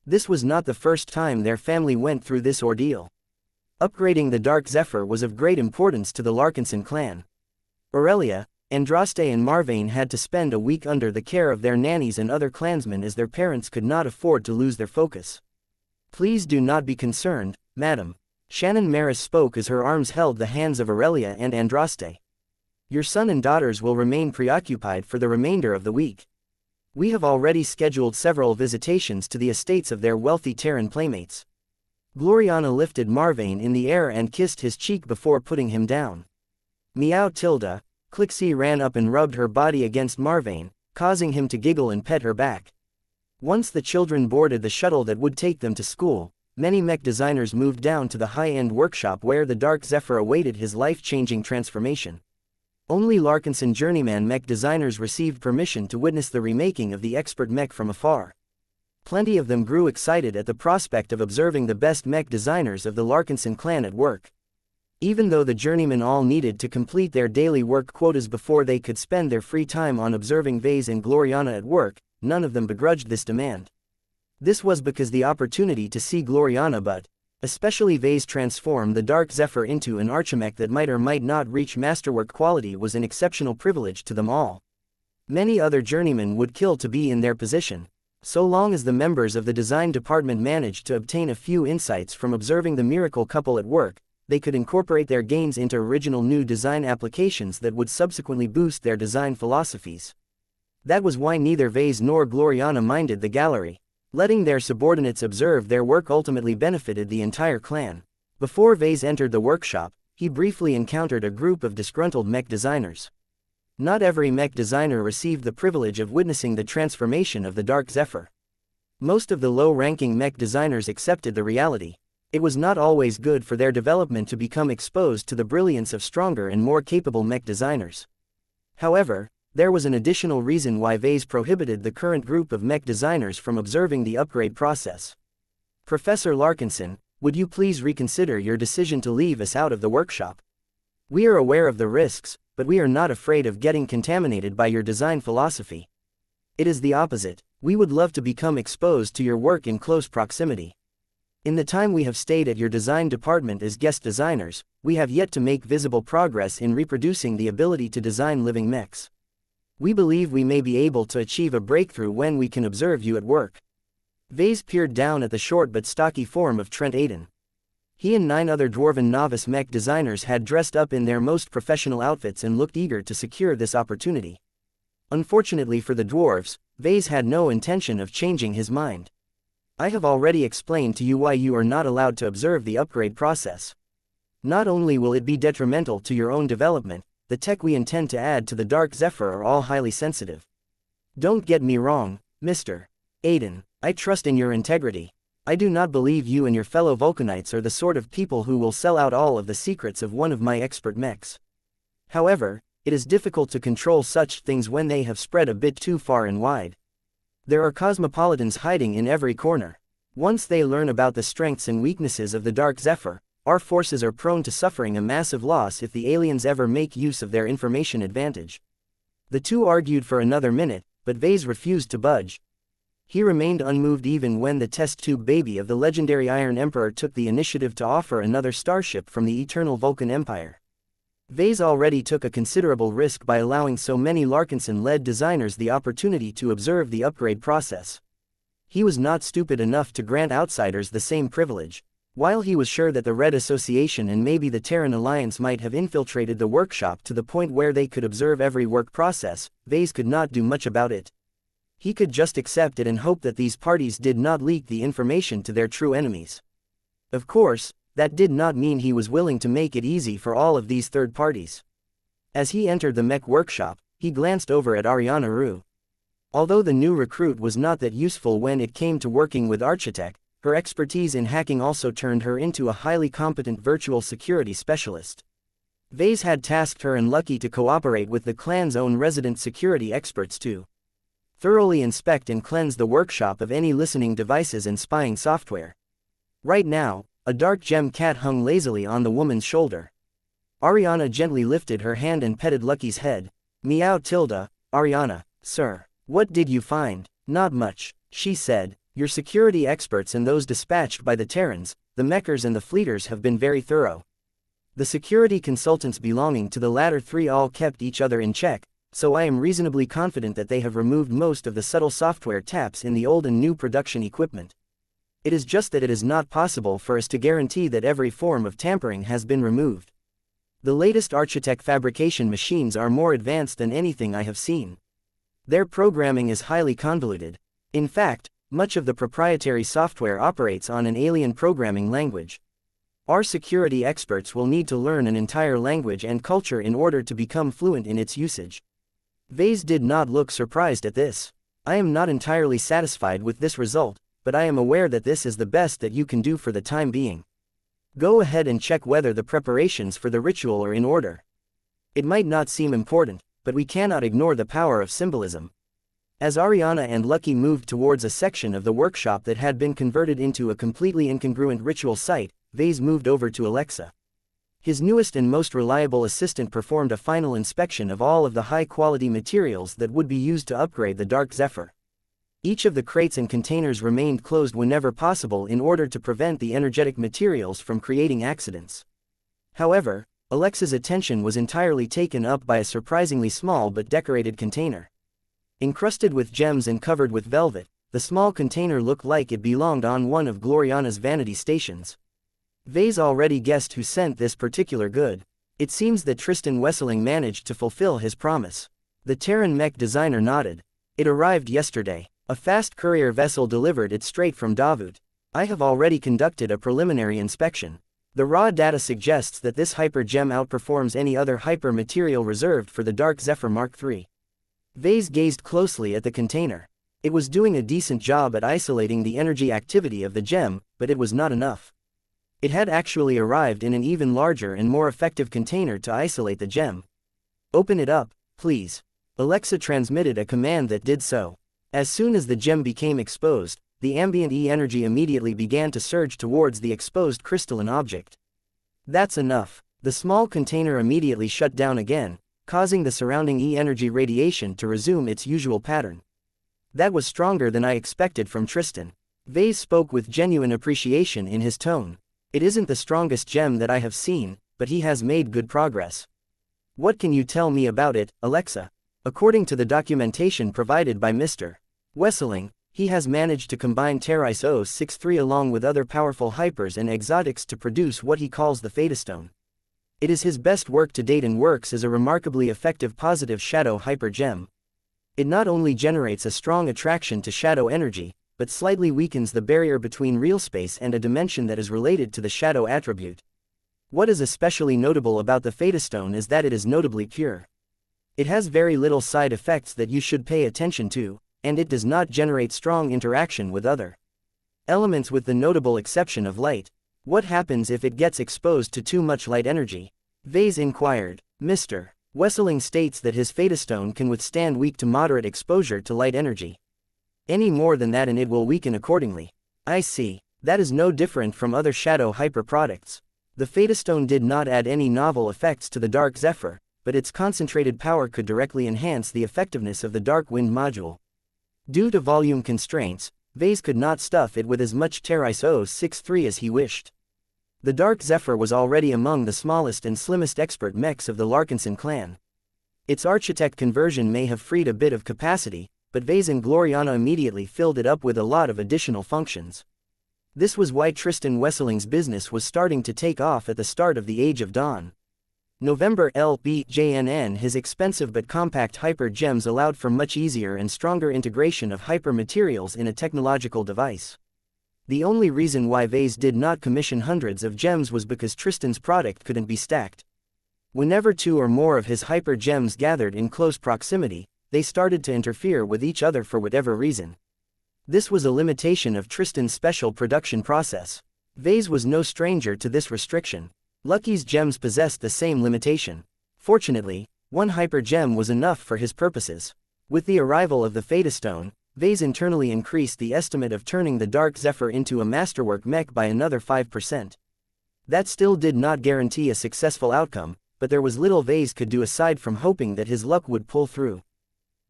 This was not the first time their family went through this ordeal. Upgrading the Dark Zephyr was of great importance to the Larkinson clan. Aurelia, Andraste and Marvane had to spend a week under the care of their nannies and other clansmen as their parents could not afford to lose their focus. Please do not be concerned, madam. Shannon Maris spoke as her arms held the hands of Aurelia and Andraste. Your son and daughters will remain preoccupied for the remainder of the week. We have already scheduled several visitations to the estates of their wealthy Terran playmates. Gloriana lifted Marvane in the air and kissed his cheek before putting him down. Meow tilde, Clixie ran up and rubbed her body against Marvane, causing him to giggle and pet her back. Once the children boarded the shuttle that would take them to school, many mech designers moved down to the high-end workshop where the Dark Zephyr awaited his life-changing transformation. Only Larkinson journeyman mech designers received permission to witness the remaking of the expert mech from afar. Plenty of them grew excited at the prospect of observing the best mech designers of the Larkinson clan at work. Even though the journeymen all needed to complete their daily work quotas before they could spend their free time on observing Vase and Gloriana at work, none of them begrudged this demand. This was because the opportunity to see Gloriana but, especially Vase transform the Dark Zephyr into an archimech that might or might not reach masterwork quality was an exceptional privilege to them all. Many other journeymen would kill to be in their position. So long as the members of the design department managed to obtain a few insights from observing the miracle couple at work, they could incorporate their gains into original new design applications that would subsequently boost their design philosophies. That was why neither Vase nor Gloriana minded the gallery. Letting their subordinates observe their work ultimately benefited the entire clan. Before Vase entered the workshop, he briefly encountered a group of disgruntled mech designers. Not every mech designer received the privilege of witnessing the transformation of the Dark Zephyr. Most of the low-ranking mech designers accepted the reality. It was not always good for their development to become exposed to the brilliance of stronger and more capable mech designers. However, there was an additional reason why Vase prohibited the current group of mech designers from observing the upgrade process. "Professor Larkinson, would you please reconsider your decision to leave us out of the workshop? We are aware of the risks, but we are not afraid of getting contaminated by your design philosophy. It is the opposite. We would love to become exposed to your work in close proximity. In the time we have stayed at your design department as guest designers, we have yet to make visible progress in reproducing the ability to design living mechs. We believe we may be able to achieve a breakthrough when we can observe you at work." Vase peered down at the short but stocky form of Trent Aiden. He and 9 other dwarven novice mech designers had dressed up in their most professional outfits and looked eager to secure this opportunity. Unfortunately for the dwarves, Vase had no intention of changing his mind. "I have already explained to you why you are not allowed to observe the upgrade process. Not only will it be detrimental to your own development, the tech we intend to add to the Dark Zephyr are all highly sensitive. Don't get me wrong, Mr. Aiden, I trust in your integrity. I do not believe you and your fellow Vulcanites are the sort of people who will sell out all of the secrets of one of my expert mechs. However, it is difficult to control such things when they have spread a bit too far and wide. There are cosmopolitans hiding in every corner. Once they learn about the strengths and weaknesses of the Dark Zephyr, our forces are prone to suffering a massive loss if the aliens ever make use of their information advantage." The two argued for another minute, but Vase refused to budge. He remained unmoved even when the test tube baby of the legendary Iron Emperor took the initiative to offer another starship from the Eternal Vulcan Empire. Vase already took a considerable risk by allowing so many Larkinson-led designers the opportunity to observe the upgrade process. He was not stupid enough to grant outsiders the same privilege. While he was sure that the Red Association and maybe the Terran Alliance might have infiltrated the workshop to the point where they could observe every work process, Vase could not do much about it. He could just accept it and hope that these parties did not leak the information to their true enemies. Of course, that did not mean he was willing to make it easy for all of these third parties. As he entered the mech workshop, he glanced over at Ariana Rue. Although the new recruit was not that useful when it came to working with Architect, her expertise in hacking also turned her into a highly competent virtual security specialist. Vase had tasked her and Lucky to cooperate with the clan's own resident security experts to thoroughly inspect and cleanse the workshop of any listening devices and spying software. Right now, a dark gem cat hung lazily on the woman's shoulder. Ariana gently lifted her hand and petted Lucky's head. "Meow tilde, Ariana, sir. What did you find?" "Not much," she said. "Your security experts and those dispatched by the Terrans, the Mechers and the Fleeters have been very thorough. The security consultants belonging to the latter 3 all kept each other in check, so I am reasonably confident that they have removed most of the subtle software taps in the old and new production equipment. It is just that it is not possible for us to guarantee that every form of tampering has been removed. The latest Architect fabrication machines are more advanced than anything I have seen. Their programming is highly convoluted. In fact, much of the proprietary software operates on an alien programming language. Our security experts will need to learn an entire language and culture in order to become fluent in its usage." Vase did not look surprised at this. "I am not entirely satisfied with this result, but I am aware that this is the best that you can do for the time being. Go ahead and check whether the preparations for the ritual are in order. It might not seem important, but we cannot ignore the power of symbolism." As Ariana and Lucky moved towards a section of the workshop that had been converted into a completely incongruent ritual site, Vase moved over to Alexa. His newest and most reliable assistant performed a final inspection of all of the high-quality materials that would be used to upgrade the Dark Zephyr. Each of the crates and containers remained closed whenever possible in order to prevent the energetic materials from creating accidents. However, Alexa's attention was entirely taken up by a surprisingly small but decorated container. Encrusted with gems and covered with velvet, the small container looked like it belonged on one of Gloriana's vanity stations. Vase already guessed who sent this particular good. It seems that Tristan Wesseling managed to fulfill his promise. The Terran mech designer nodded. "It arrived yesterday. A fast courier vessel delivered it straight from Davut. I have already conducted a preliminary inspection. The raw data suggests that this hyper gem outperforms any other hyper material reserved for the Dark Zephyr Mark III. Vase gazed closely at the container. It was doing a decent job at isolating the energy activity of the gem, but it was not enough. It had actually arrived in an even larger and more effective container to isolate the gem. "Open it up, please." Alexa transmitted a command that did so. As soon as the gem became exposed, the ambient E-energy immediately began to surge towards the exposed crystalline object. "That's enough." The small container immediately shut down again, causing the surrounding E-energy radiation to resume its usual pattern. "That was stronger than I expected from Tristan." Vase spoke with genuine appreciation in his tone. "It isn't the strongest gem that I have seen, but he has made good progress." "What can you tell me about it, Alexa?" According to the documentation provided by Mr. Wesseling, he has managed to combine Terrais 063 along with other powerful hypers and exotics to produce what he calls the Fadestone. It is his best work to date and works as a remarkably effective positive shadow hyper gem. It not only generates a strong attraction to shadow energy, but slightly weakens the barrier between real space and a dimension that is related to the shadow attribute. What is especially notable about the Fadestone is that it is notably pure. It has very little side effects that you should pay attention to, and it does not generate strong interaction with other elements with the notable exception of light. "What happens if it gets exposed to too much light energy?" Vase inquired. Mr. Wesseling states that his Fadestone can withstand weak to moderate exposure to light energy. Any more than that and it will weaken accordingly. "I see. That is no different from other shadow hyper products." The Fadestone did not add any novel effects to the Dark Zephyr, but its concentrated power could directly enhance the effectiveness of the Dark Wind module. Due to volume constraints, Vase could not stuff it with as much Terrais 063 as he wished. The Dark Zephyr was already among the smallest and slimmest expert mechs of the Larkinson clan. Its architect conversion may have freed a bit of capacity, but Vase and Gloriana immediately filled it up with a lot of additional functions. This was why Tristan Wesseling's business was starting to take off at the start of the Age of Dawn. November LBJNN. His expensive but compact hyper gems allowed for much easier and stronger integration of hyper materials in a technological device. The only reason why Vase did not commission hundreds of gems was because Tristan's product couldn't be stacked. Whenever two or more of his hyper gems gathered in close proximity, they started to interfere with each other for whatever reason. This was a limitation of Tristan's special production process. Vase was no stranger to this restriction. Lucky's gems possessed the same limitation. Fortunately, one hyper gem was enough for his purposes. With the arrival of the Fadestone, Vase internally increased the estimate of turning the Dark Zephyr into a masterwork mech by another 5%. That still did not guarantee a successful outcome, but there was little Vase could do aside from hoping that his luck would pull through.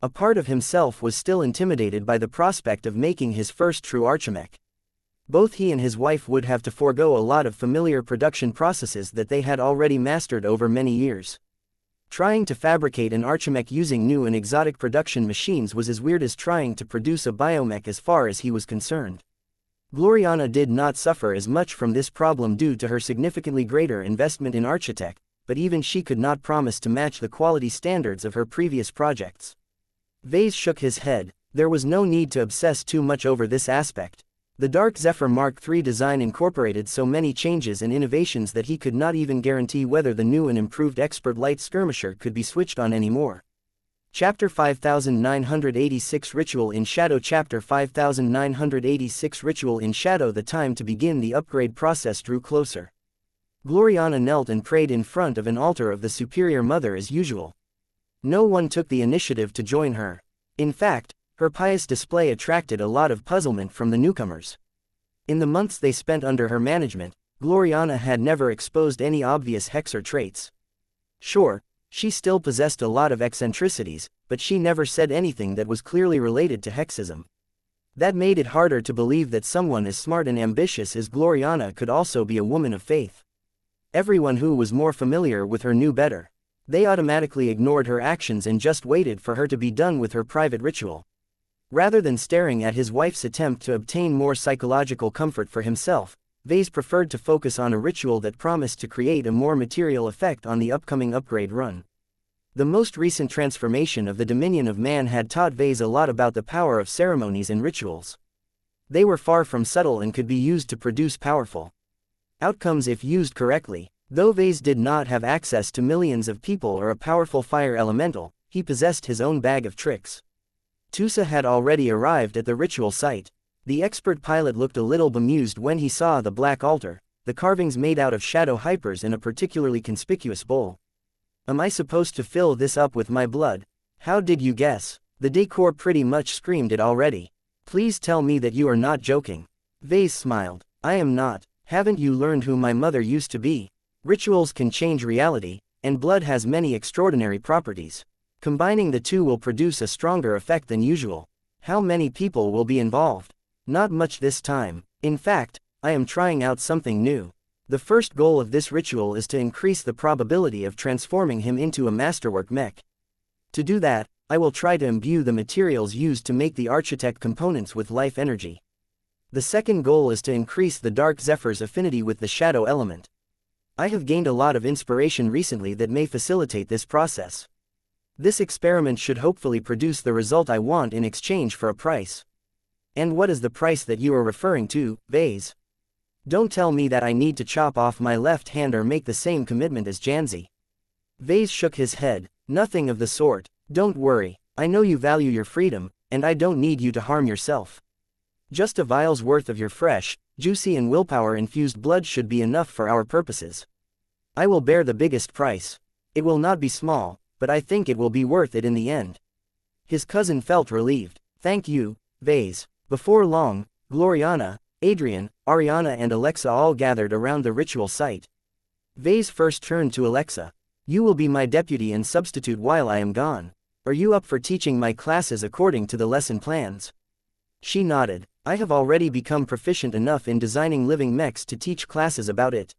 A part of himself was still intimidated by the prospect of making his first true archimech. Both he and his wife would have to forego a lot of familiar production processes that they had already mastered over many years. Trying to fabricate an archimech using new and exotic production machines was as weird as trying to produce a biomech as far as he was concerned. Gloriana did not suffer as much from this problem due to her significantly greater investment in Architect, but even she could not promise to match the quality standards of her previous projects. Vase shook his head. There was no need to obsess too much over this aspect. The Dark Zephyr Mark III design incorporated so many changes and innovations that he could not even guarantee whether the new and improved Expert Light Skirmisher could be switched on anymore. Chapter 5986 Ritual in Shadow. Chapter 5986 Ritual in Shadow. The time to begin the upgrade process drew closer. Gloriana knelt and prayed in front of an altar of the Superior Mother as usual. No one took the initiative to join her. In fact, her pious display attracted a lot of puzzlement from the newcomers. In the months they spent under her management, Gloriana had never exposed any obvious hexer traits. Sure, she still possessed a lot of eccentricities, but she never said anything that was clearly related to hexism. That made it harder to believe that someone as smart and ambitious as Gloriana could also be a woman of faith. Everyone who was more familiar with her knew better. They automatically ignored her actions and just waited for her to be done with her private ritual. Rather than staring at his wife's attempt to obtain more psychological comfort for himself, Vase preferred to focus on a ritual that promised to create a more material effect on the upcoming upgrade run. The most recent transformation of the Dominion of Man had taught Vase a lot about the power of ceremonies and rituals. They were far from subtle and could be used to produce powerful Outcomes if used correctly. Though Vase did not have access to millions of people or a powerful fire elemental, he possessed his own bag of tricks. Tusa had already arrived at the ritual site. The expert pilot looked a little bemused when he saw the black altar, the carvings made out of shadow hypers in a particularly conspicuous bowl. Am I supposed to fill this up with my blood? How did you guess? The decor pretty much screamed it already. Please tell me that you are not joking. Vase smiled. I am not. Haven't you learned who my mother used to be? Rituals can change reality, and blood has many extraordinary properties. Combining the two will produce a stronger effect than usual. How many people will be involved? Not much this time. In fact, I am trying out something new. The first goal of this ritual is to increase the probability of transforming him into a masterwork mech. To do that, I will try to imbue the materials used to make the architect components with life energy. The second goal is to increase the Dark Zephyr's affinity with the shadow element. I have gained a lot of inspiration recently that may facilitate this process. This experiment should hopefully produce the result I want in exchange for a price. And what is the price that you are referring to, Vase? Don't tell me that I need to chop off my left hand or make the same commitment as Janzi. Vase shook his head. Nothing of the sort. Don't worry, I know you value your freedom, and I don't need you to harm yourself. Just a vial's worth of your fresh, juicy and willpower-infused blood should be enough for our purposes. I will bear the biggest price. It will not be small, but I think it will be worth it in the end. His cousin felt relieved. Thank you, Vase. Before long, Gloriana, Adrian, Ariana and Alexa all gathered around the ritual site. Vase first turned to Alexa. You will be my deputy and substitute while I am gone. Are you up for teaching my classes according to the lesson plans? She nodded. I have already become proficient enough in designing living mechs to teach classes about it.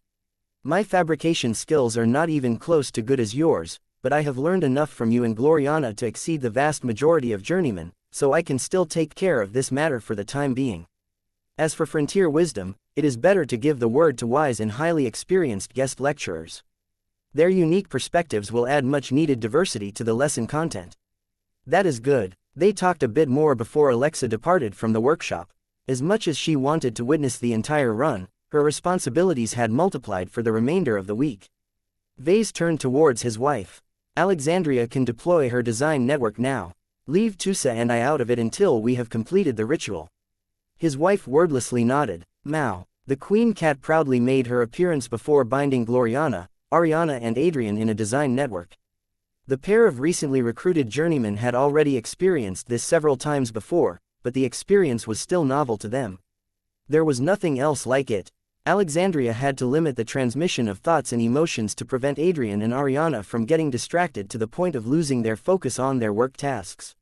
My fabrication skills are not even close to good as yours, but I have learned enough from you and Gloriana to exceed the vast majority of journeymen, so I can still take care of this matter for the time being. As for frontier wisdom, it is better to give the word to wise and highly experienced guest lecturers. Their unique perspectives will add much needed diversity to the lesson content. That is good. They talked a bit more before Alexa departed from the workshop. As much as she wanted to witness the entire run, her responsibilities had multiplied for the remainder of the week. Vase turned towards his wife. Alexandria can deploy her design network now. Leave Tusa and I out of it until we have completed the ritual. His wife wordlessly nodded. Mao. The queen cat proudly made her appearance before binding Gloriana, Ariana and Adrian in a design network. The pair of recently recruited journeymen had already experienced this several times before, but the experience was still novel to them. There was nothing else like it. Alexandria had to limit the transmission of thoughts and emotions to prevent Adrian and Ariana from getting distracted to the point of losing their focus on their work tasks.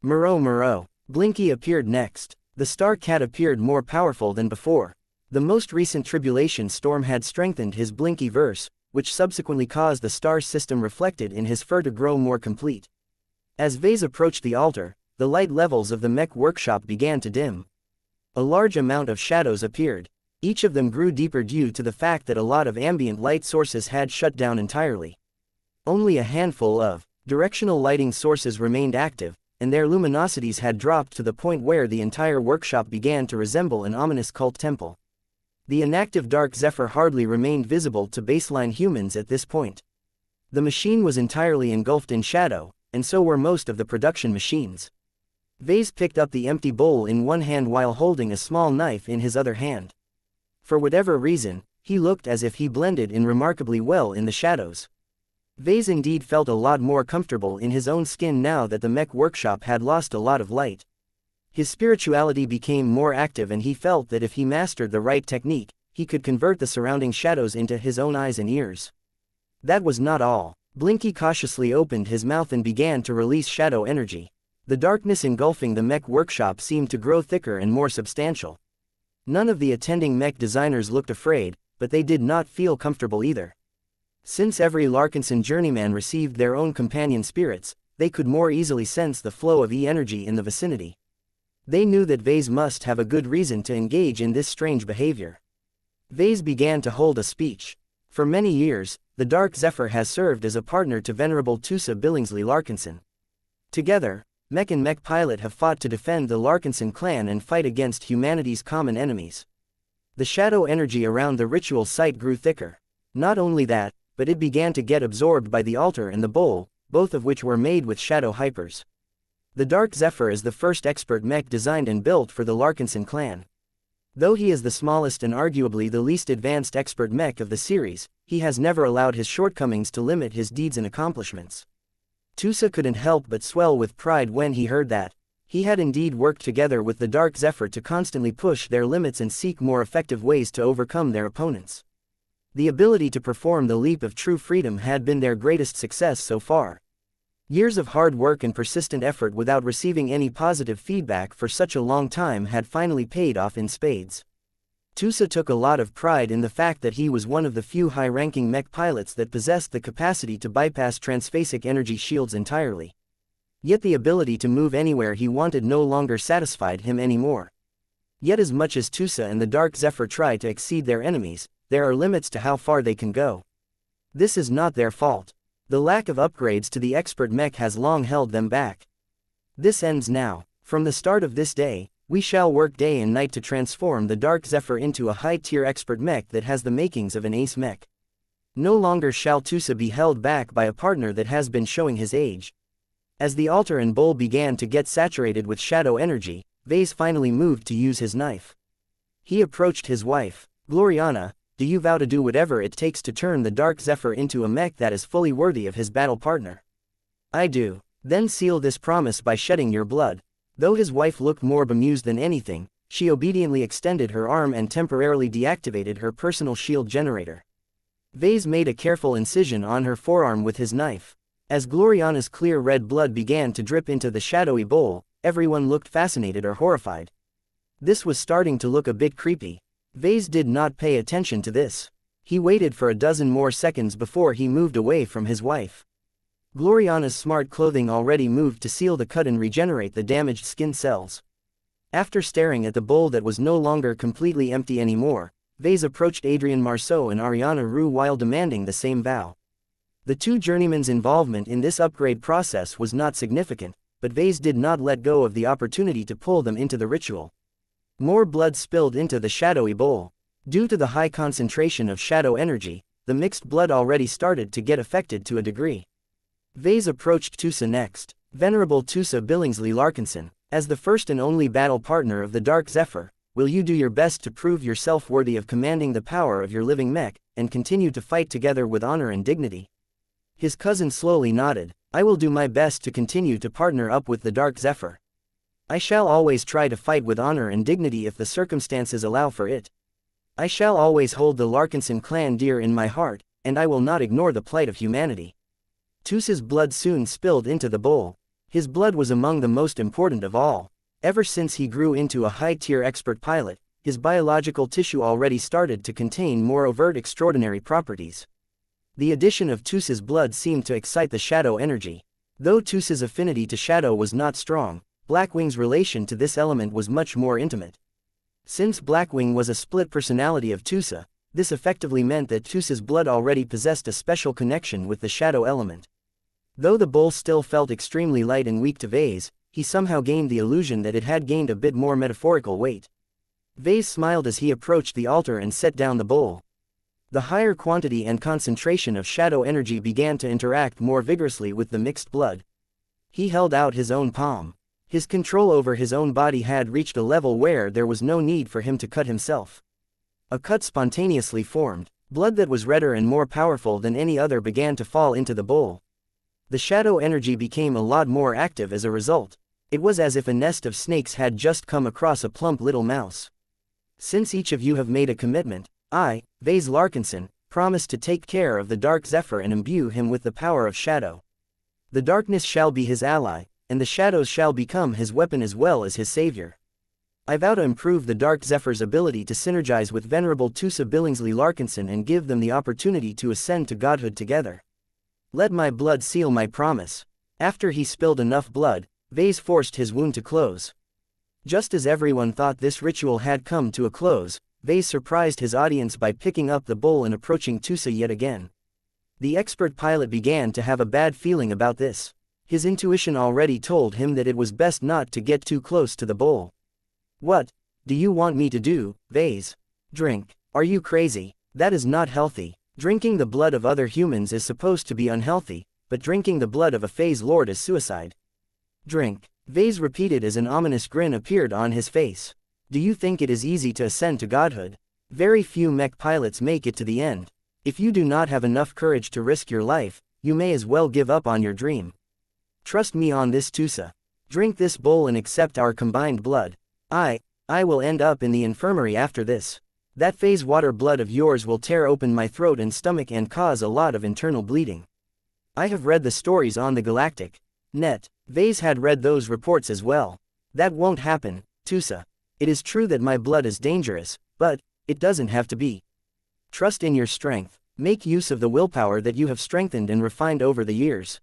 Moreau. Blinky appeared next. The star cat appeared more powerful than before. The most recent tribulation storm had strengthened his Blinky verse, which subsequently caused the star system reflected in his fur to grow more complete. As Vase approached the altar, the light levels of the mech workshop began to dim. A large amount of shadows appeared. Each of them grew deeper due to the fact that a lot of ambient light sources had shut down entirely. Only a handful of directional lighting sources remained active, and their luminosities had dropped to the point where the entire workshop began to resemble an ominous cult temple. The inactive Dark Zephyr hardly remained visible to baseline humans at this point. The machine was entirely engulfed in shadow, and so were most of the production machines. Vase picked up the empty bowl in one hand while holding a small knife in his other hand. For whatever reason, he looked as if he blended in remarkably well in the shadows. Vase indeed felt a lot more comfortable in his own skin now that the mech workshop had lost a lot of light. His spirituality became more active and he felt that if he mastered the right technique, he could convert the surrounding shadows into his own eyes and ears. That was not all. Blinky cautiously opened his mouth and began to release shadow energy. The darkness engulfing the mech workshop seemed to grow thicker and more substantial. None of the attending mech designers looked afraid, but they did not feel comfortable either. Since every Larkinson journeyman received their own companion spirits, they could more easily sense the flow of E-energy in the vicinity. They knew that Vase must have a good reason to engage in this strange behavior. Vase began to hold a speech. For many years, the Dark Zephyr has served as a partner to Venerable Tusa Billingsley Larkinson. Together, Mech and Mech Pilot have fought to defend the Larkinson clan and fight against humanity's common enemies. The shadow energy around the ritual site grew thicker. Not only that, but it began to get absorbed by the altar and the bowl, both of which were made with shadow hypers. The Dark Zephyr is the first expert mech designed and built for the Larkinson clan. Though he is the smallest and arguably the least advanced expert mech of the series, he has never allowed his shortcomings to limit his deeds and accomplishments. Tusa couldn't help but swell with pride when he heard that. He had indeed worked together with the Dark Zephyr to constantly push their limits and seek more effective ways to overcome their opponents. The ability to perform the leap of true freedom had been their greatest success so far. Years of hard work and persistent effort without receiving any positive feedback for such a long time had finally paid off in spades. Tusa took a lot of pride in the fact that he was one of the few high-ranking mech pilots that possessed the capacity to bypass transphasic energy shields entirely. Yet the ability to move anywhere he wanted no longer satisfied him anymore. Yet as much as Tusa and the Dark Zephyr try to exceed their enemies, there are limits to how far they can go. This is not their fault. The lack of upgrades to the expert mech has long held them back. This ends now. From the start of this day, we shall work day and night to transform the Dark Zephyr into a high-tier expert mech that has the makings of an ace mech. No longer shall Tusa be held back by a partner that has been showing his age. As the altar and bowl began to get saturated with shadow energy, Vase finally moved to use his knife. He approached his wife. "Gloriana, do you vow to do whatever it takes to turn the Dark Zephyr into a mech that is fully worthy of his battle partner?" "I do." "Then seal this promise by shedding your blood." Though his wife looked more bemused than anything, she obediently extended her arm and temporarily deactivated her personal shield generator. Vase made a careful incision on her forearm with his knife. As Gloriana's clear red blood began to drip into the shadowy bowl, everyone looked fascinated or horrified. This was starting to look a bit creepy. Vase did not pay attention to this. He waited for a dozen more seconds before he moved away from his wife. Gloriana's smart clothing already moved to seal the cut and regenerate the damaged skin cells. After staring at the bowl that was no longer completely empty anymore, Vase approached Adrian Marceau and Ariana Roux while demanding the same vow. The two journeymen's involvement in this upgrade process was not significant, but Vase did not let go of the opportunity to pull them into the ritual. More blood spilled into the shadowy bowl. Due to the high concentration of shadow energy, the mixed blood already started to get affected to a degree. Vase approached Tusa next. "Venerable Tusa Billingsley Larkinson, as the first and only battle partner of the Dark Zephyr, will you do your best to prove yourself worthy of commanding the power of your living mech, and continue to fight together with honor and dignity?" His cousin slowly nodded. "I will do my best to continue to partner up with the Dark Zephyr. I shall always try to fight with honor and dignity if the circumstances allow for it. I shall always hold the Larkinson clan dear in my heart, and I will not ignore the plight of humanity." Tusa's blood soon spilled into the bowl. His blood was among the most important of all. Ever since he grew into a high-tier expert pilot, his biological tissue already started to contain more overt extraordinary properties. The addition of Tusa's blood seemed to excite the shadow energy. Though Tusa's affinity to shadow was not strong, Blackwing's relation to this element was much more intimate. Since Blackwing was a split personality of Tusa, this effectively meant that Tusa's blood already possessed a special connection with the shadow element. Though the bowl still felt extremely light and weak to Vase, he somehow gained the illusion that it had gained a bit more metaphorical weight. Vase smiled as he approached the altar and set down the bowl. The higher quantity and concentration of shadow energy began to interact more vigorously with the mixed blood. He held out his own palm. His control over his own body had reached a level where there was no need for him to cut himself. A cut spontaneously formed. Blood that was redder and more powerful than any other began to fall into the bowl. The shadow energy became a lot more active as a result. It was as if a nest of snakes had just come across a plump little mouse. "Since each of you have made a commitment, I, Vase Larkinson, promise to take care of the Dark Zephyr and imbue him with the power of shadow. The darkness shall be his ally, and the shadows shall become his weapon as well as his savior. I vow to improve the Dark Zephyr's ability to synergize with Venerable Tusa Billingsley Larkinson and give them the opportunity to ascend to godhood together. Let my blood seal my promise." After he spilled enough blood, Vase forced his wound to close. Just as everyone thought this ritual had come to a close, Vase surprised his audience by picking up the bowl and approaching Tusa yet again. The expert pilot began to have a bad feeling about this. His intuition already told him that it was best not to get too close to the bowl. "What do you want me to do, Vase?" Drink. Are you crazy? That is not healthy. Drinking the blood of other humans is supposed to be unhealthy, but drinking the blood of a phase lord is suicide. Drink. Vase repeated as an ominous grin appeared on his face. Do you think it is easy to ascend to godhood? Very few mech pilots make it to the end. If you do not have enough courage to risk your life, you may as well give up on your dream. Trust me on this, Tusa. Drink this bowl and accept our combined blood. I will end up in the infirmary after this. That phase water blood of yours will tear open my throat and stomach and cause a lot of internal bleeding. I have read the stories on the galactic net. Vase had read those reports as well. That won't happen, Tusa. It is true that my blood is dangerous, but it doesn't have to be. Trust in your strength. Make use of the willpower that you have strengthened and refined over the years.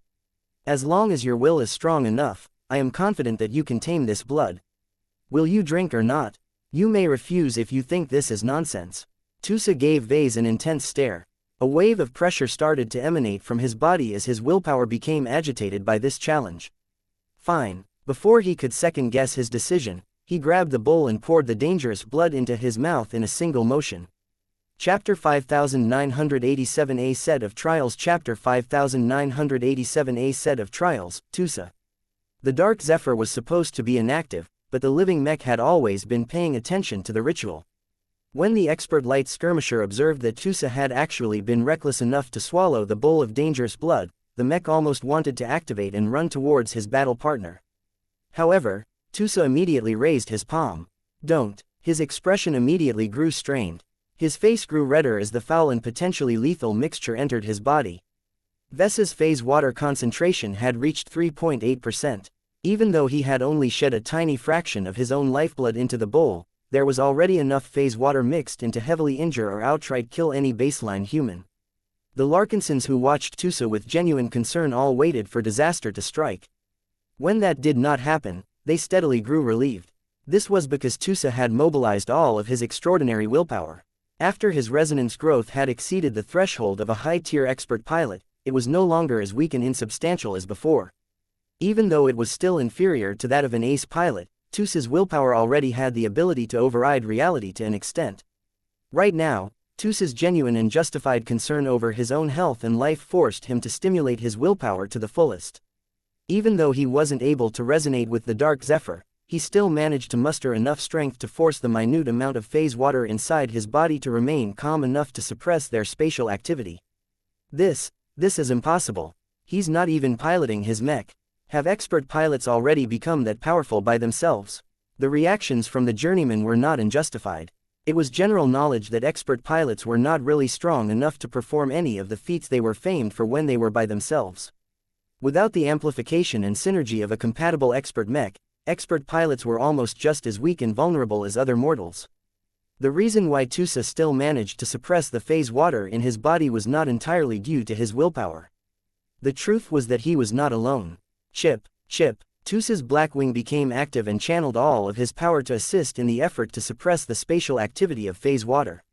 As long as your will is strong enough, I am confident that you can tame this blood. Will you drink or not? You may refuse if you think this is nonsense. Tusa gave Vase an intense stare. A wave of pressure started to emanate from his body as his willpower became agitated by this challenge. Fine. Before he could second-guess his decision, he grabbed the bowl and poured the dangerous blood into his mouth in a single motion. Chapter 5987 A Set of Trials. Chapter 5987 A Set of Trials, Tusa. The Dark Zephyr was supposed to be inactive, but the living mech had always been paying attention to the ritual. When the expert light skirmisher observed that Tusa had actually been reckless enough to swallow the bowl of dangerous blood, the mech almost wanted to activate and run towards his battle partner. However, Tusa immediately raised his palm. Don't. His expression immediately grew strained. His face grew redder as the foul and potentially lethal mixture entered his body. Vesa's phase water concentration had reached 3.8%. Even though he had only shed a tiny fraction of his own lifeblood into the bowl, there was already enough phase water mixed in to heavily injure or outright kill any baseline human. The Larkinsons who watched Tusa with genuine concern all waited for disaster to strike. When that did not happen, they steadily grew relieved. This was because Tusa had mobilized all of his extraordinary willpower. After his resonance growth had exceeded the threshold of a high-tier expert pilot, it was no longer as weak and insubstantial as before. Even though it was still inferior to that of an ace pilot, Tusa's willpower already had the ability to override reality to an extent. Right now, Tusa's genuine and justified concern over his own health and life forced him to stimulate his willpower to the fullest. Even though he wasn't able to resonate with the Dark Zephyr, he still managed to muster enough strength to force the minute amount of phase water inside his body to remain calm enough to suppress their spatial activity. This is impossible. He's not even piloting his mech. Have expert pilots already become that powerful by themselves? The reactions from the journeymen were not unjustified. It was general knowledge that expert pilots were not really strong enough to perform any of the feats they were famed for when they were by themselves. Without the amplification and synergy of a compatible expert mech, expert pilots were almost just as weak and vulnerable as other mortals. The reason why Tusa still managed to suppress the phase water in his body was not entirely due to his willpower. The truth was that he was not alone. Chip. Tusa's Blackwing became active and channeled all of his power to assist in the effort to suppress the spatial activity of phase water.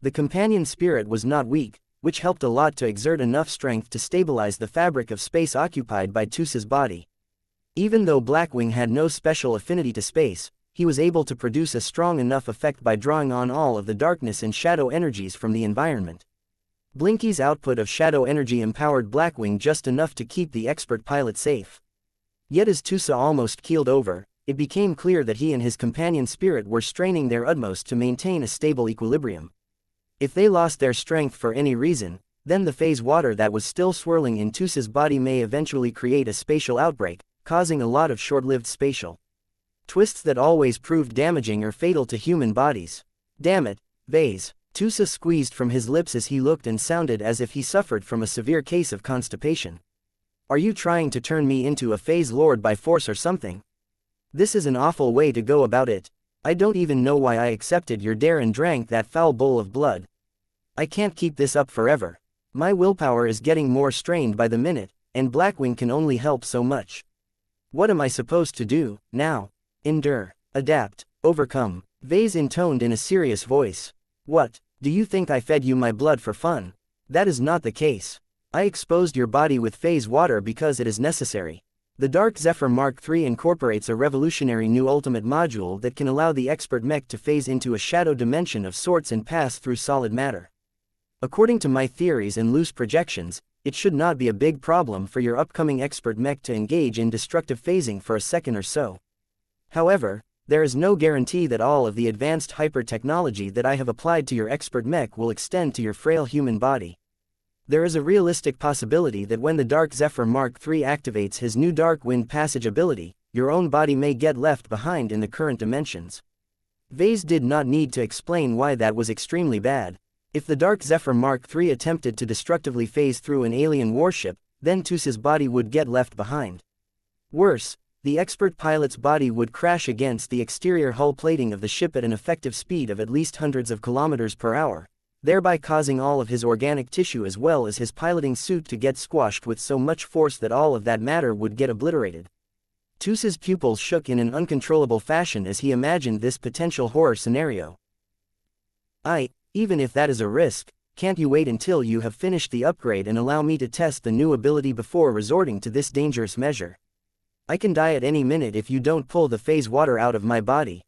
The companion spirit was not weak, which helped a lot to exert enough strength to stabilize the fabric of space occupied by Tusa's body. Even though Blackwing had no special affinity to space, he was able to produce a strong enough effect by drawing on all of the darkness and shadow energies from the environment. Blinky's output of shadow energy empowered Blackwing just enough to keep the expert pilot safe. Yet as Tusa almost keeled over, it became clear that he and his companion spirit were straining their utmost to maintain a stable equilibrium. If they lost their strength for any reason, then the phase water that was still swirling in Tusa's body may eventually create a spatial outbreak, causing a lot of short-lived spatial twists that always proved damaging or fatal to human bodies. Damn it, Vase. Tusa squeezed from his lips as he looked and sounded as if he suffered from a severe case of constipation. Are you trying to turn me into a phase lord by force or something? This is an awful way to go about it. I don't even know why I accepted your dare and drank that foul bowl of blood. I can't keep this up forever. My willpower is getting more strained by the minute, and Blackwing can only help so much. What am I supposed to do, now? Endure, adapt, overcome, Vase intoned in a serious voice. What, do you think I fed you my blood for fun? That is not the case. I exposed your body with phase water because it is necessary. The Dark Zephyr Mark III incorporates a revolutionary new ultimate module that can allow the expert mech to phase into a shadow dimension of sorts and pass through solid matter. According to my theories and loose projections, it should not be a big problem for your upcoming expert mech to engage in destructive phasing for a second or so. However, there is no guarantee that all of the advanced hyper-technology that I have applied to your expert mech will extend to your frail human body. There is a realistic possibility that when the Dark Zephyr Mark III activates his new Dark Wind Passage ability, your own body may get left behind in the current dimensions. Vase did not need to explain why that was extremely bad. If the Dark Zephyr Mark III attempted to destructively phase through an alien warship, then Tusa's body would get left behind. Worse, the expert pilot's body would crash against the exterior hull plating of the ship at an effective speed of at least hundreds of kilometers per hour, thereby causing all of his organic tissue as well as his piloting suit to get squashed with so much force that all of that matter would get obliterated. Tusa's pupils shook in an uncontrollable fashion as he imagined this potential horror scenario. Even if that is a risk, can't you wait until you have finished the upgrade and allow me to test the new ability before resorting to this dangerous measure? I can die at any minute if you don't pull the phase water out of my body.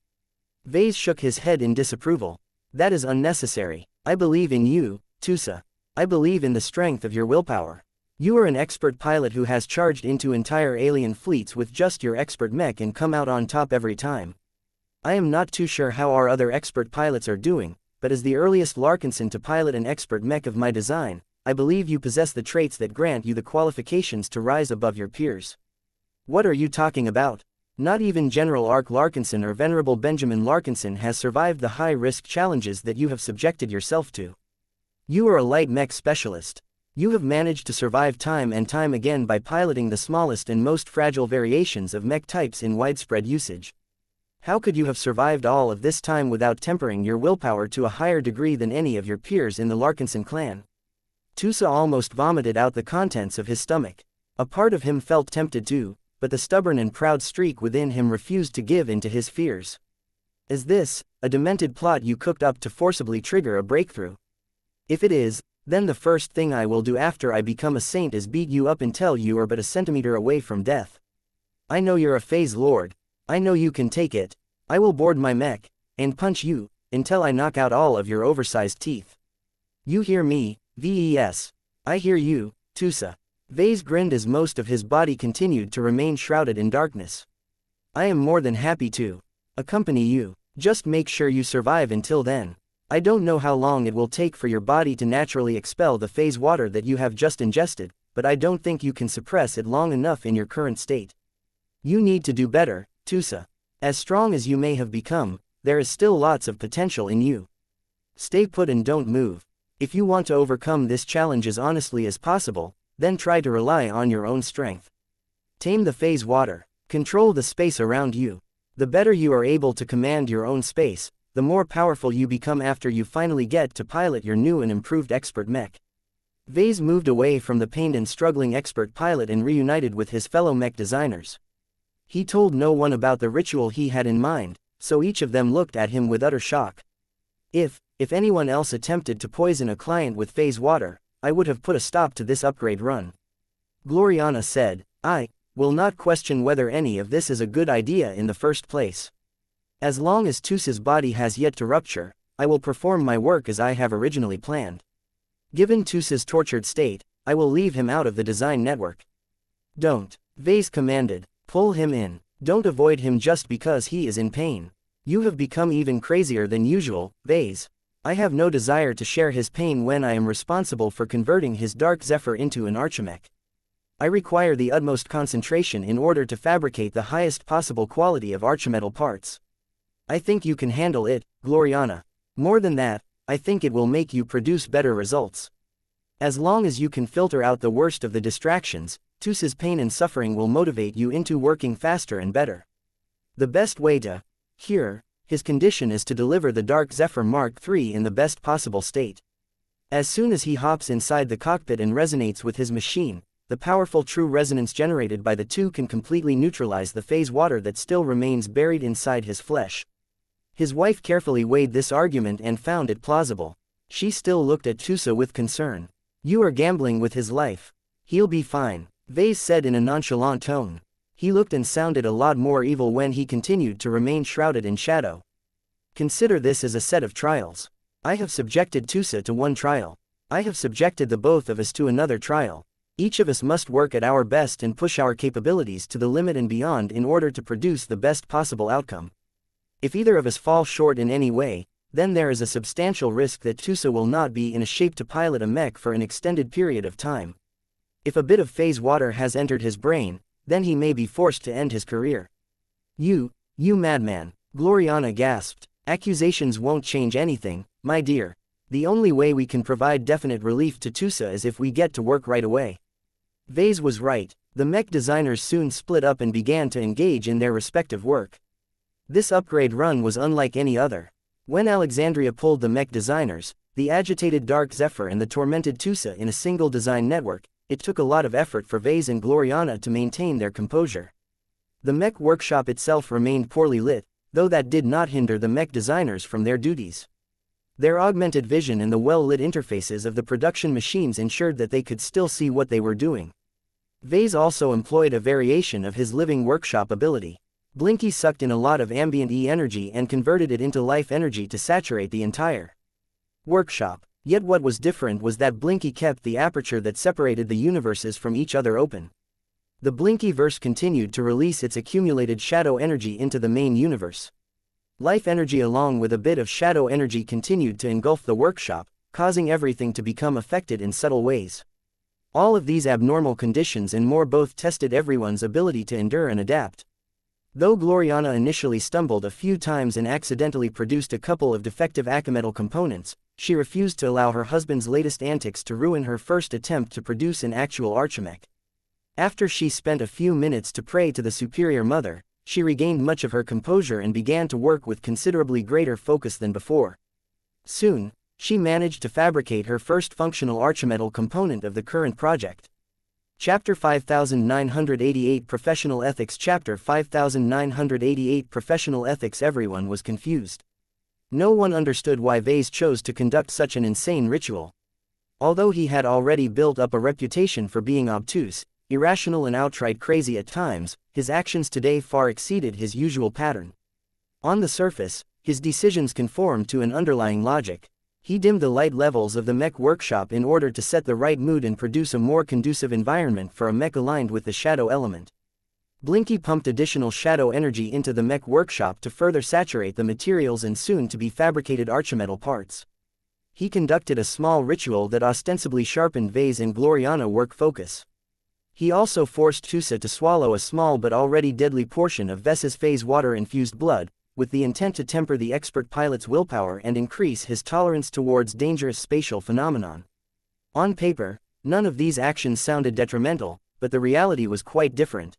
Vase shook his head in disapproval. That is unnecessary. I believe in you, Tusa. I believe in the strength of your willpower. You are an expert pilot who has charged into entire alien fleets with just your expert mech and come out on top every time. I am not too sure how our other expert pilots are doing, but as the earliest Larkinson to pilot an expert mech of my design, I believe you possess the traits that grant you the qualifications to rise above your peers. What are you talking about? Not even General Ark Larkinson or Venerable Benjamin Larkinson has survived the high-risk challenges that you have subjected yourself to. You are a light mech specialist. You have managed to survive time and time again by piloting the smallest and most fragile variations of mech types in widespread usage. How could you have survived all of this time without tempering your willpower to a higher degree than any of your peers in the Larkinson clan? Tusa almost vomited out the contents of his stomach. A part of him felt tempted too, but the stubborn and proud streak within him refused to give in to his fears. Is this a demented plot you cooked up to forcibly trigger a breakthrough? If it is, then the first thing I will do after I become a saint is beat you up until you are but a centimeter away from death. I know you're a phase lord. I know you can take it. I will board my mech and punch you until I knock out all of your oversized teeth. You hear me, VES. I hear you, Tusa. Vase grinned as most of his body continued to remain shrouded in darkness. I am more than happy to accompany you. Just make sure you survive until then. I don't know how long it will take for your body to naturally expel the phase water that you have just ingested, but I don't think you can suppress it long enough in your current state. You need to do better, Tusa. As strong as you may have become, there is still lots of potential in you. Stay put and don't move. If you want to overcome this challenge as honestly as possible, then try to rely on your own strength. Tame the phase water. Control the space around you. The better you are able to command your own space, the more powerful you become after you finally get to pilot your new and improved expert mech. Vase moved away from the pained and struggling expert pilot and reunited with his fellow mech designers. He told no one about the ritual he had in mind, so each of them looked at him with utter shock. If anyone else attempted to poison a client with phase water, I would have put a stop to this upgrade run. Gloriana said, I will not question whether any of this is a good idea in the first place. As long as Tusa's body has yet to rupture, I will perform my work as I have originally planned. Given Tusa's tortured state, I will leave him out of the design network. Don't, Vase commanded. Pull him in. Don't avoid him just because he is in pain. You have become even crazier than usual, Vase. I have no desire to share his pain when I am responsible for converting his Dark Zephyr into an Archimech. I require the utmost concentration in order to fabricate the highest possible quality of Archimetal parts. I think you can handle it, Gloriana. More than that, I think it will make you produce better results. As long as you can filter out the worst of the distractions, Tusa's pain and suffering will motivate you into working faster and better. The best way to cure his condition is to deliver the Dark Zephyr Mark III in the best possible state. As soon as he hops inside the cockpit and resonates with his machine, the powerful true resonance generated by the two can completely neutralize the phase water that still remains buried inside his flesh. His wife carefully weighed this argument and found it plausible. She still looked at Tusa with concern. You are gambling with his life. He'll be fine, Vase said in a nonchalant tone. He looked and sounded a lot more evil when he continued to remain shrouded in shadow. Consider this as a set of trials. I have subjected Tusa to one trial. I have subjected the both of us to another trial. Each of us must work at our best and push our capabilities to the limit and beyond in order to produce the best possible outcome. If either of us fall short in any way, then there is a substantial risk that Tusa will not be in a shape to pilot a mech for an extended period of time. If a bit of phase water has entered his brain, then he may be forced to end his career. You madman, Gloriana gasped. Accusations won't change anything, my dear. The only way we can provide definite relief to Tusa is if we get to work right away. Vase was right. The mech designers soon split up and began to engage in their respective work. This upgrade run was unlike any other. When Alexandria pulled the mech designers, the agitated Dark Zephyr and the tormented Tusa in a single design network, it took a lot of effort for Vase and Gloriana to maintain their composure. The mech workshop itself remained poorly lit, though that did not hinder the mech designers from their duties. Their augmented vision and the well-lit interfaces of the production machines ensured that they could still see what they were doing. Vase also employed a variation of his living workshop ability. Blinky sucked in a lot of ambient E-energy and converted it into life energy to saturate the entire workshop. Yet what was different was that Blinky kept the aperture that separated the universes from each other open. The Blinkyverse continued to release its accumulated shadow energy into the main universe. Life energy along with a bit of shadow energy continued to engulf the workshop, causing everything to become affected in subtle ways. All of these abnormal conditions and more both tested everyone's ability to endure and adapt. Though Gloriana initially stumbled a few times and accidentally produced a couple of defective Achametal components, she refused to allow her husband's latest antics to ruin her first attempt to produce an actual Archimech. After she spent a few minutes to pray to the Superior Mother, she regained much of her composure and began to work with considerably greater focus than before. Soon, she managed to fabricate her first functional Archimetal component of the current project. Chapter 5988 Professional Ethics Chapter 5988 Professional Ethics Everyone was confused. No one understood why Vase chose to conduct such an insane ritual. Although he had already built up a reputation for being obtuse, irrational and outright crazy at times, his actions today far exceeded his usual pattern. On the surface, his decisions conformed to an underlying logic. He dimmed the light levels of the mech workshop in order to set the right mood and produce a more conducive environment for a mech aligned with the shadow element. Blinky pumped additional shadow energy into the mech workshop to further saturate the materials and soon-to-be fabricated Archimetal parts. He conducted a small ritual that ostensibly sharpened Vase and Gloriana work focus. He also forced Tusa to swallow a small but already deadly portion of Ves's phase water-infused blood, with the intent to temper the expert pilot's willpower and increase his tolerance towards dangerous spatial phenomenon. On paper, none of these actions sounded detrimental, but the reality was quite different.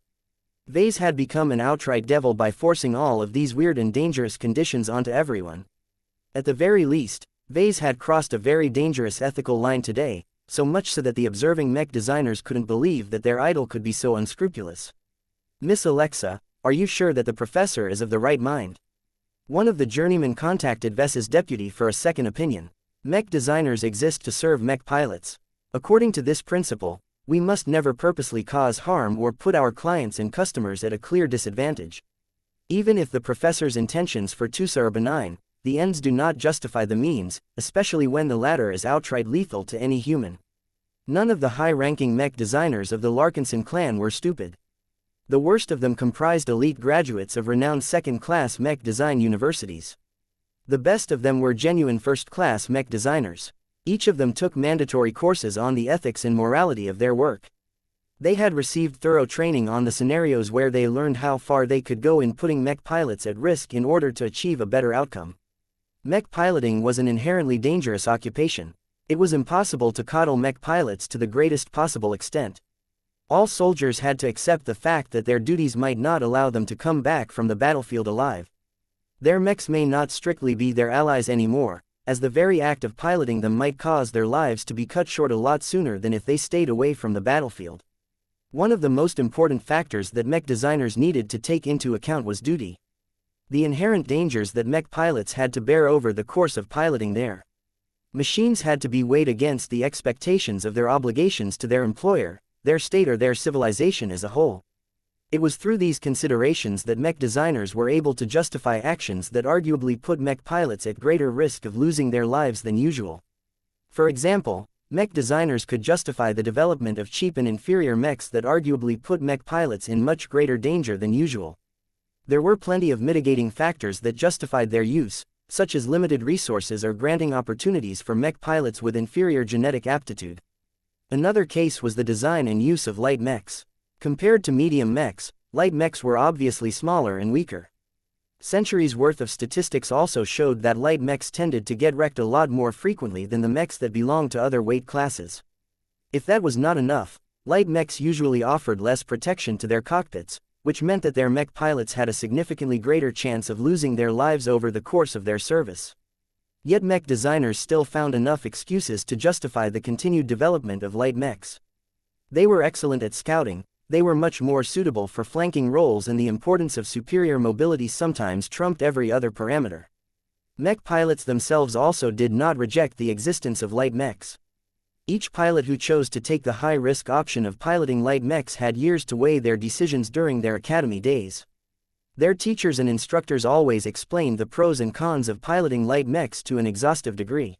Vase had become an outright devil by forcing all of these weird and dangerous conditions onto everyone. At the very least, Vase had crossed a very dangerous ethical line today, so much so that the observing mech designers couldn't believe that their idol could be so unscrupulous. Miss Alexa, are you sure that the professor is of the right mind? One of the journeymen contacted Ves's deputy for a second opinion. Mech designers exist to serve mech pilots. According to this principle, we must never purposely cause harm or put our clients and customers at a clear disadvantage. Even if the professor's intentions for Tusa are benign, the ends do not justify the means, especially when the latter is outright lethal to any human. None of the high-ranking mech designers of the Larkinson clan were stupid. The worst of them comprised elite graduates of renowned second-class mech design universities. The best of them were genuine first-class mech designers. Each of them took mandatory courses on the ethics and morality of their work. They had received thorough training on the scenarios where they learned how far they could go in putting mech pilots at risk in order to achieve a better outcome. Mech piloting was an inherently dangerous occupation. It was impossible to coddle mech pilots to the greatest possible extent. All soldiers had to accept the fact that their duties might not allow them to come back from the battlefield alive. Their mechs may not strictly be their allies anymore, as the very act of piloting them might cause their lives to be cut short a lot sooner than if they stayed away from the battlefield. One of the most important factors that mech designers needed to take into account was duty. The inherent dangers that mech pilots had to bear over the course of piloting their machines had to be weighed against the expectations of their obligations to their employer, their state or their civilization as a whole. It was through these considerations that mech designers were able to justify actions that arguably put mech pilots at greater risk of losing their lives than usual. For example, mech designers could justify the development of cheap and inferior mechs that arguably put mech pilots in much greater danger than usual. There were plenty of mitigating factors that justified their use, such as limited resources or granting opportunities for mech pilots with inferior genetic aptitude. Another case was the design and use of light mechs. Compared to medium mechs, light mechs were obviously smaller and weaker. Centuries' worth of statistics also showed that light mechs tended to get wrecked a lot more frequently than the mechs that belonged to other weight classes. If that was not enough, light mechs usually offered less protection to their cockpits, which meant that their mech pilots had a significantly greater chance of losing their lives over the course of their service. Yet mech designers still found enough excuses to justify the continued development of light mechs. They were excellent at scouting, they were much more suitable for flanking roles, and the importance of superior mobility sometimes trumped every other parameter. Mech pilots themselves also did not reject the existence of light mechs. Each pilot who chose to take the high-risk option of piloting light mechs had years to weigh their decisions during their academy days. Their teachers and instructors always explained the pros and cons of piloting light mechs to an exhaustive degree.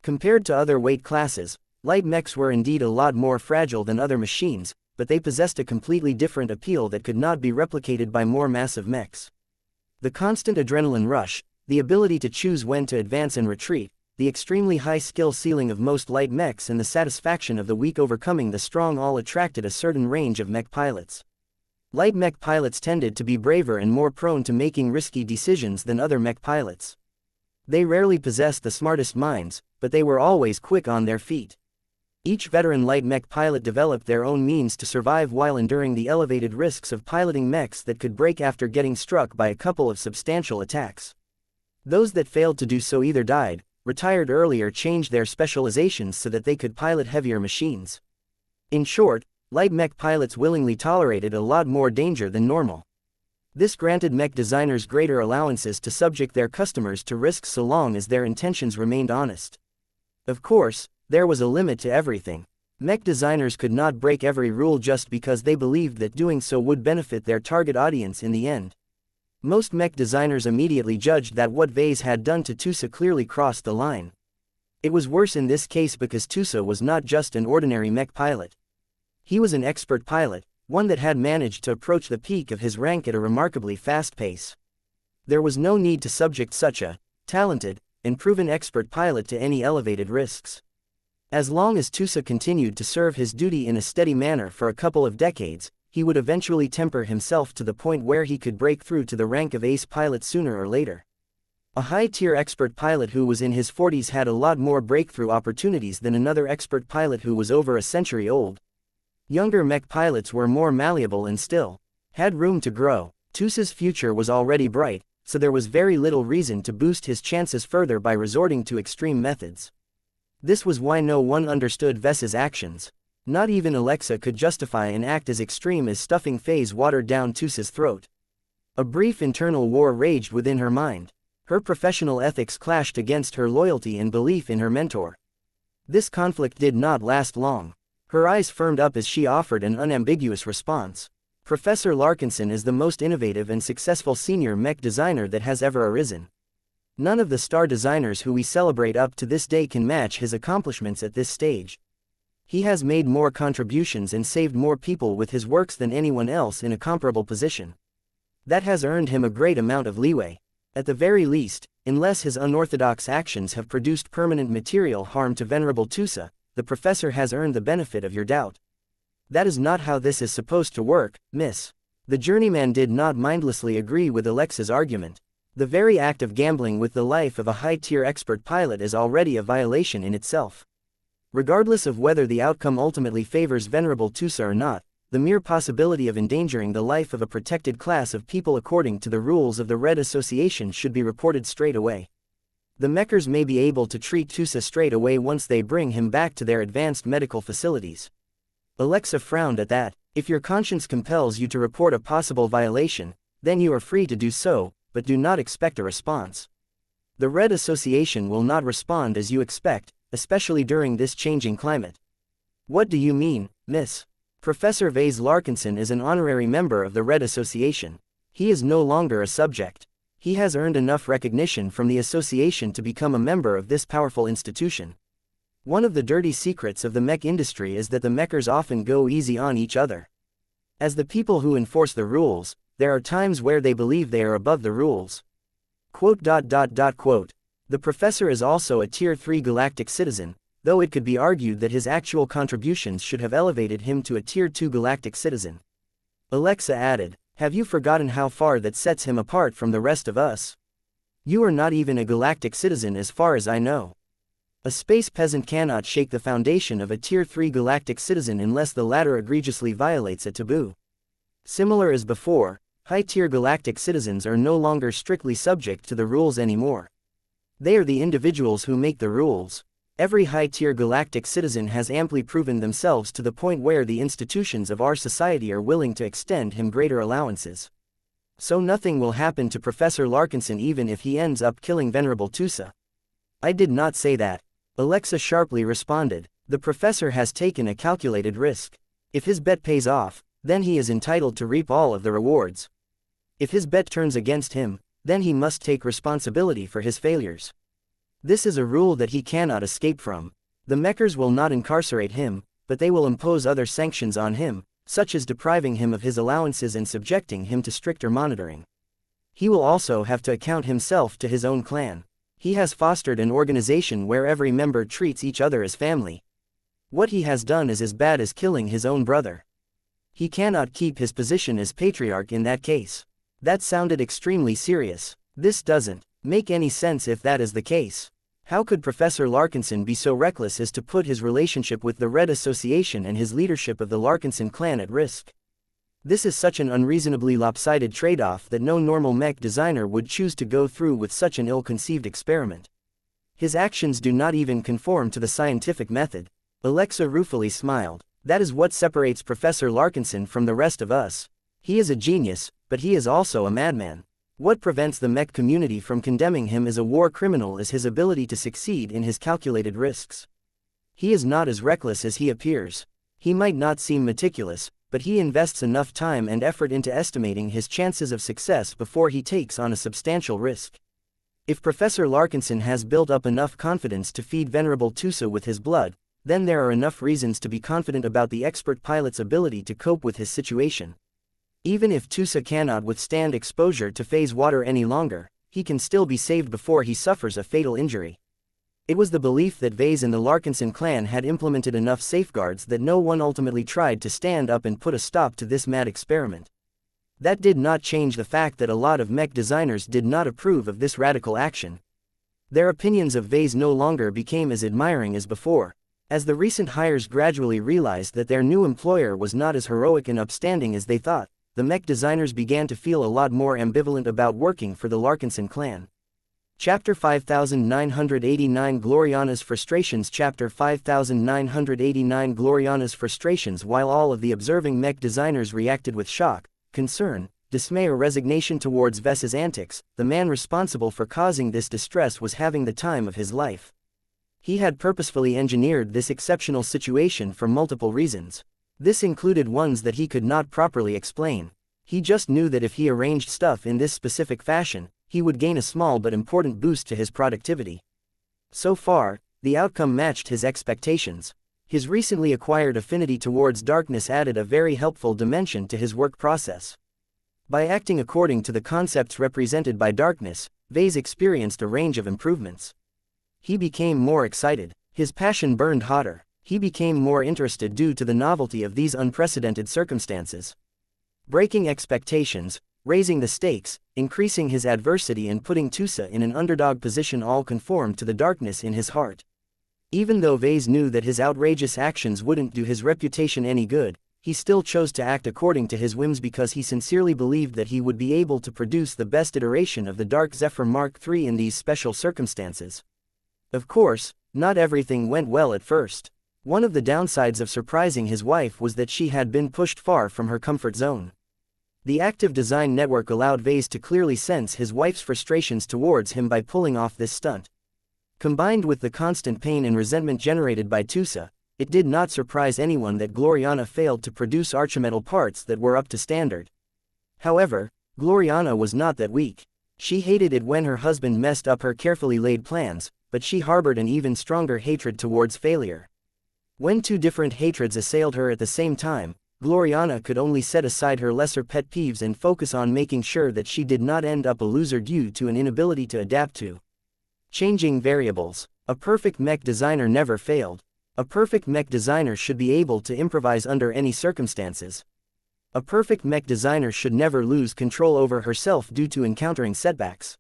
Compared to other weight classes, light mechs were indeed a lot more fragile than other machines, but they possessed a completely different appeal that could not be replicated by more massive mechs. The constant adrenaline rush, the ability to choose when to advance and retreat, the extremely high skill ceiling of most light mechs, and the satisfaction of the weak overcoming the strong all attracted a certain range of mech pilots. Light mech pilots tended to be braver and more prone to making risky decisions than other mech pilots. They rarely possessed the smartest minds, but they were always quick on their feet. Each veteran light mech pilot developed their own means to survive while enduring the elevated risks of piloting mechs that could break after getting struck by a couple of substantial attacks. Those that failed to do so either died, retired early, or changed their specializations so that they could pilot heavier machines. In short, light mech pilots willingly tolerated a lot more danger than normal. This granted mech designers greater allowances to subject their customers to risks so long as their intentions remained honest. Of course, there was a limit to everything. Mech designers could not break every rule just because they believed that doing so would benefit their target audience in the end. Most mech designers immediately judged that what Vase had done to Tusa clearly crossed the line. It was worse in this case because Tusa was not just an ordinary mech pilot. He was an expert pilot, one that had managed to approach the peak of his rank at a remarkably fast pace. There was no need to subject such a talented and proven expert pilot to any elevated risks. As long as Tusa continued to serve his duty in a steady manner for a couple of decades, he would eventually temper himself to the point where he could break through to the rank of ace pilot sooner or later. A high-tier expert pilot who was in his 40s had a lot more breakthrough opportunities than another expert pilot who was over a century old. Younger mech pilots were more malleable and still had room to grow. Tusa's future was already bright, so there was very little reason to boost his chances further by resorting to extreme methods. This was why no one understood Ves's actions. Not even Alexa could justify an act as extreme as stuffing phase water down Tusa's throat. A brief internal war raged within her mind. Her professional ethics clashed against her loyalty and belief in her mentor. This conflict did not last long. Her eyes firmed up as she offered an unambiguous response. Professor Larkinson is the most innovative and successful senior mech designer that has ever arisen. None of the star designers who we celebrate up to this day can match his accomplishments at this stage. He has made more contributions and saved more people with his works than anyone else in a comparable position. That has earned him a great amount of leeway. At the very least, unless his unorthodox actions have produced permanent material harm to Venerable Tusa, the professor has earned the benefit of your doubt. That is not how this is supposed to work, miss. The journeyman did not mindlessly agree with Alexa's argument. The very act of gambling with the life of a high-tier expert pilot is already a violation in itself. Regardless of whether the outcome ultimately favors Venerable Tusa or not, the mere possibility of endangering the life of a protected class of people according to the rules of the Red Association should be reported straight away. The Mechers may be able to treat Tusa straight away once they bring him back to their advanced medical facilities. Alexa frowned at that. If your conscience compels you to report a possible violation, then you are free to do so, but do not expect a response. The Red Association will not respond as you expect, especially during this changing climate. What do you mean, miss? Professor Vase Larkinson is an honorary member of the Red Association. He is no longer a subject. He has earned enough recognition from the association to become a member of this powerful institution. One of the dirty secrets of the mech industry is that the mechers often go easy on each other. As the people who enforce the rules, there are times where they believe they are above the rules. Quote. The professor is also a Tier 3 galactic citizen, though it could be argued that his actual contributions should have elevated him to a Tier 2 galactic citizen. Alexa added, "Have you forgotten how far that sets him apart from the rest of us? You are not even a galactic citizen as far as I know. A space peasant cannot shake the foundation of a Tier 3 galactic citizen unless the latter egregiously violates a taboo." Similar as before, high-tier galactic citizens are no longer strictly subject to the rules anymore. They are the individuals who make the rules. Every high-tier galactic citizen has amply proven themselves to the point where the institutions of our society are willing to extend him greater allowances. So nothing will happen to Professor Larkinson even if he ends up killing Venerable Tusa. I did not say that. Alexa sharply responded. The professor has taken a calculated risk. If his bet pays off, then he is entitled to reap all of the rewards. If his bet turns against him, then he must take responsibility for his failures. This is a rule that he cannot escape from. The mechers will not incarcerate him, but they will impose other sanctions on him, such as depriving him of his allowances and subjecting him to stricter monitoring. He will also have to account himself to his own clan. He has fostered an organization where every member treats each other as family. What he has done is as bad as killing his own brother. He cannot keep his position as patriarch in that case. That sounded extremely serious. This doesn't make any sense if that is the case. How could Professor Larkinson be so reckless as to put his relationship with the Red Association and his leadership of the Larkinson clan at risk? This is such an unreasonably lopsided trade-off that no normal mech designer would choose to go through with such an ill-conceived experiment. His actions do not even conform to the scientific method. Alexa ruefully smiled. That is what separates Professor Larkinson from the rest of us. He is a genius, but he is also a madman. What prevents the mech community from condemning him as a war criminal is his ability to succeed in his calculated risks. He is not as reckless as he appears. He might not seem meticulous, but he invests enough time and effort into estimating his chances of success before he takes on a substantial risk. If Professor Larkinson has built up enough confidence to feed Venerable Tusa with his blood, then there are enough reasons to be confident about the expert pilot's ability to cope with his situation. Even if Tusa cannot withstand exposure to phase water any longer, he can still be saved before he suffers a fatal injury. It was the belief that Vase and the Larkinson clan had implemented enough safeguards that no one ultimately tried to stand up and put a stop to this mad experiment. That did not change the fact that a lot of mech designers did not approve of this radical action. Their opinions of Vase no longer became as admiring as before. As the recent hires gradually realized that their new employer was not as heroic and upstanding as they thought, the mech designers began to feel a lot more ambivalent about working for the Larkinson clan. Chapter 5989 Gloriana's Frustrations. Chapter 5989 Gloriana's Frustrations. While all of the observing mech designers reacted with shock, concern, dismay or resignation towards Ves's antics, the man responsible for causing this distress was having the time of his life. He had purposefully engineered this exceptional situation for multiple reasons. This included ones that he could not properly explain. He just knew that if he arranged stuff in this specific fashion, he would gain a small but important boost to his productivity. So far, the outcome matched his expectations. His recently acquired affinity towards darkness added a very helpful dimension to his work process. By acting according to the concepts represented by darkness, Vase experienced a range of improvements. He became more excited. His passion burned hotter. He became more interested due to the novelty of these unprecedented circumstances. Breaking expectations, raising the stakes, increasing his adversity and putting Tusa in an underdog position all conformed to the darkness in his heart. Even though Vase knew that his outrageous actions wouldn't do his reputation any good, he still chose to act according to his whims because he sincerely believed that he would be able to produce the best iteration of the Dark Zephyr Mark III in these special circumstances. Of course, not everything went well at first. One of the downsides of surprising his wife was that she had been pushed far from her comfort zone. The active design network allowed Vase to clearly sense his wife's frustrations towards him by pulling off this stunt. Combined with the constant pain and resentment generated by Tusa, It did not surprise anyone that Gloriana failed to produce Archimetal parts that were up to standard. However, Gloriana was not that weak. She hated it when her husband messed up her carefully laid plans, but she harbored an even stronger hatred towards failure. When two different hatreds assailed her at the same time, Gloriana could only set aside her lesser pet peeves and focus on making sure that she did not end up a loser due to an inability to adapt to changing variables. A perfect mech designer never failed. A perfect mech designer should be able to improvise under any circumstances. A perfect mech designer should never lose control over herself due to encountering setbacks.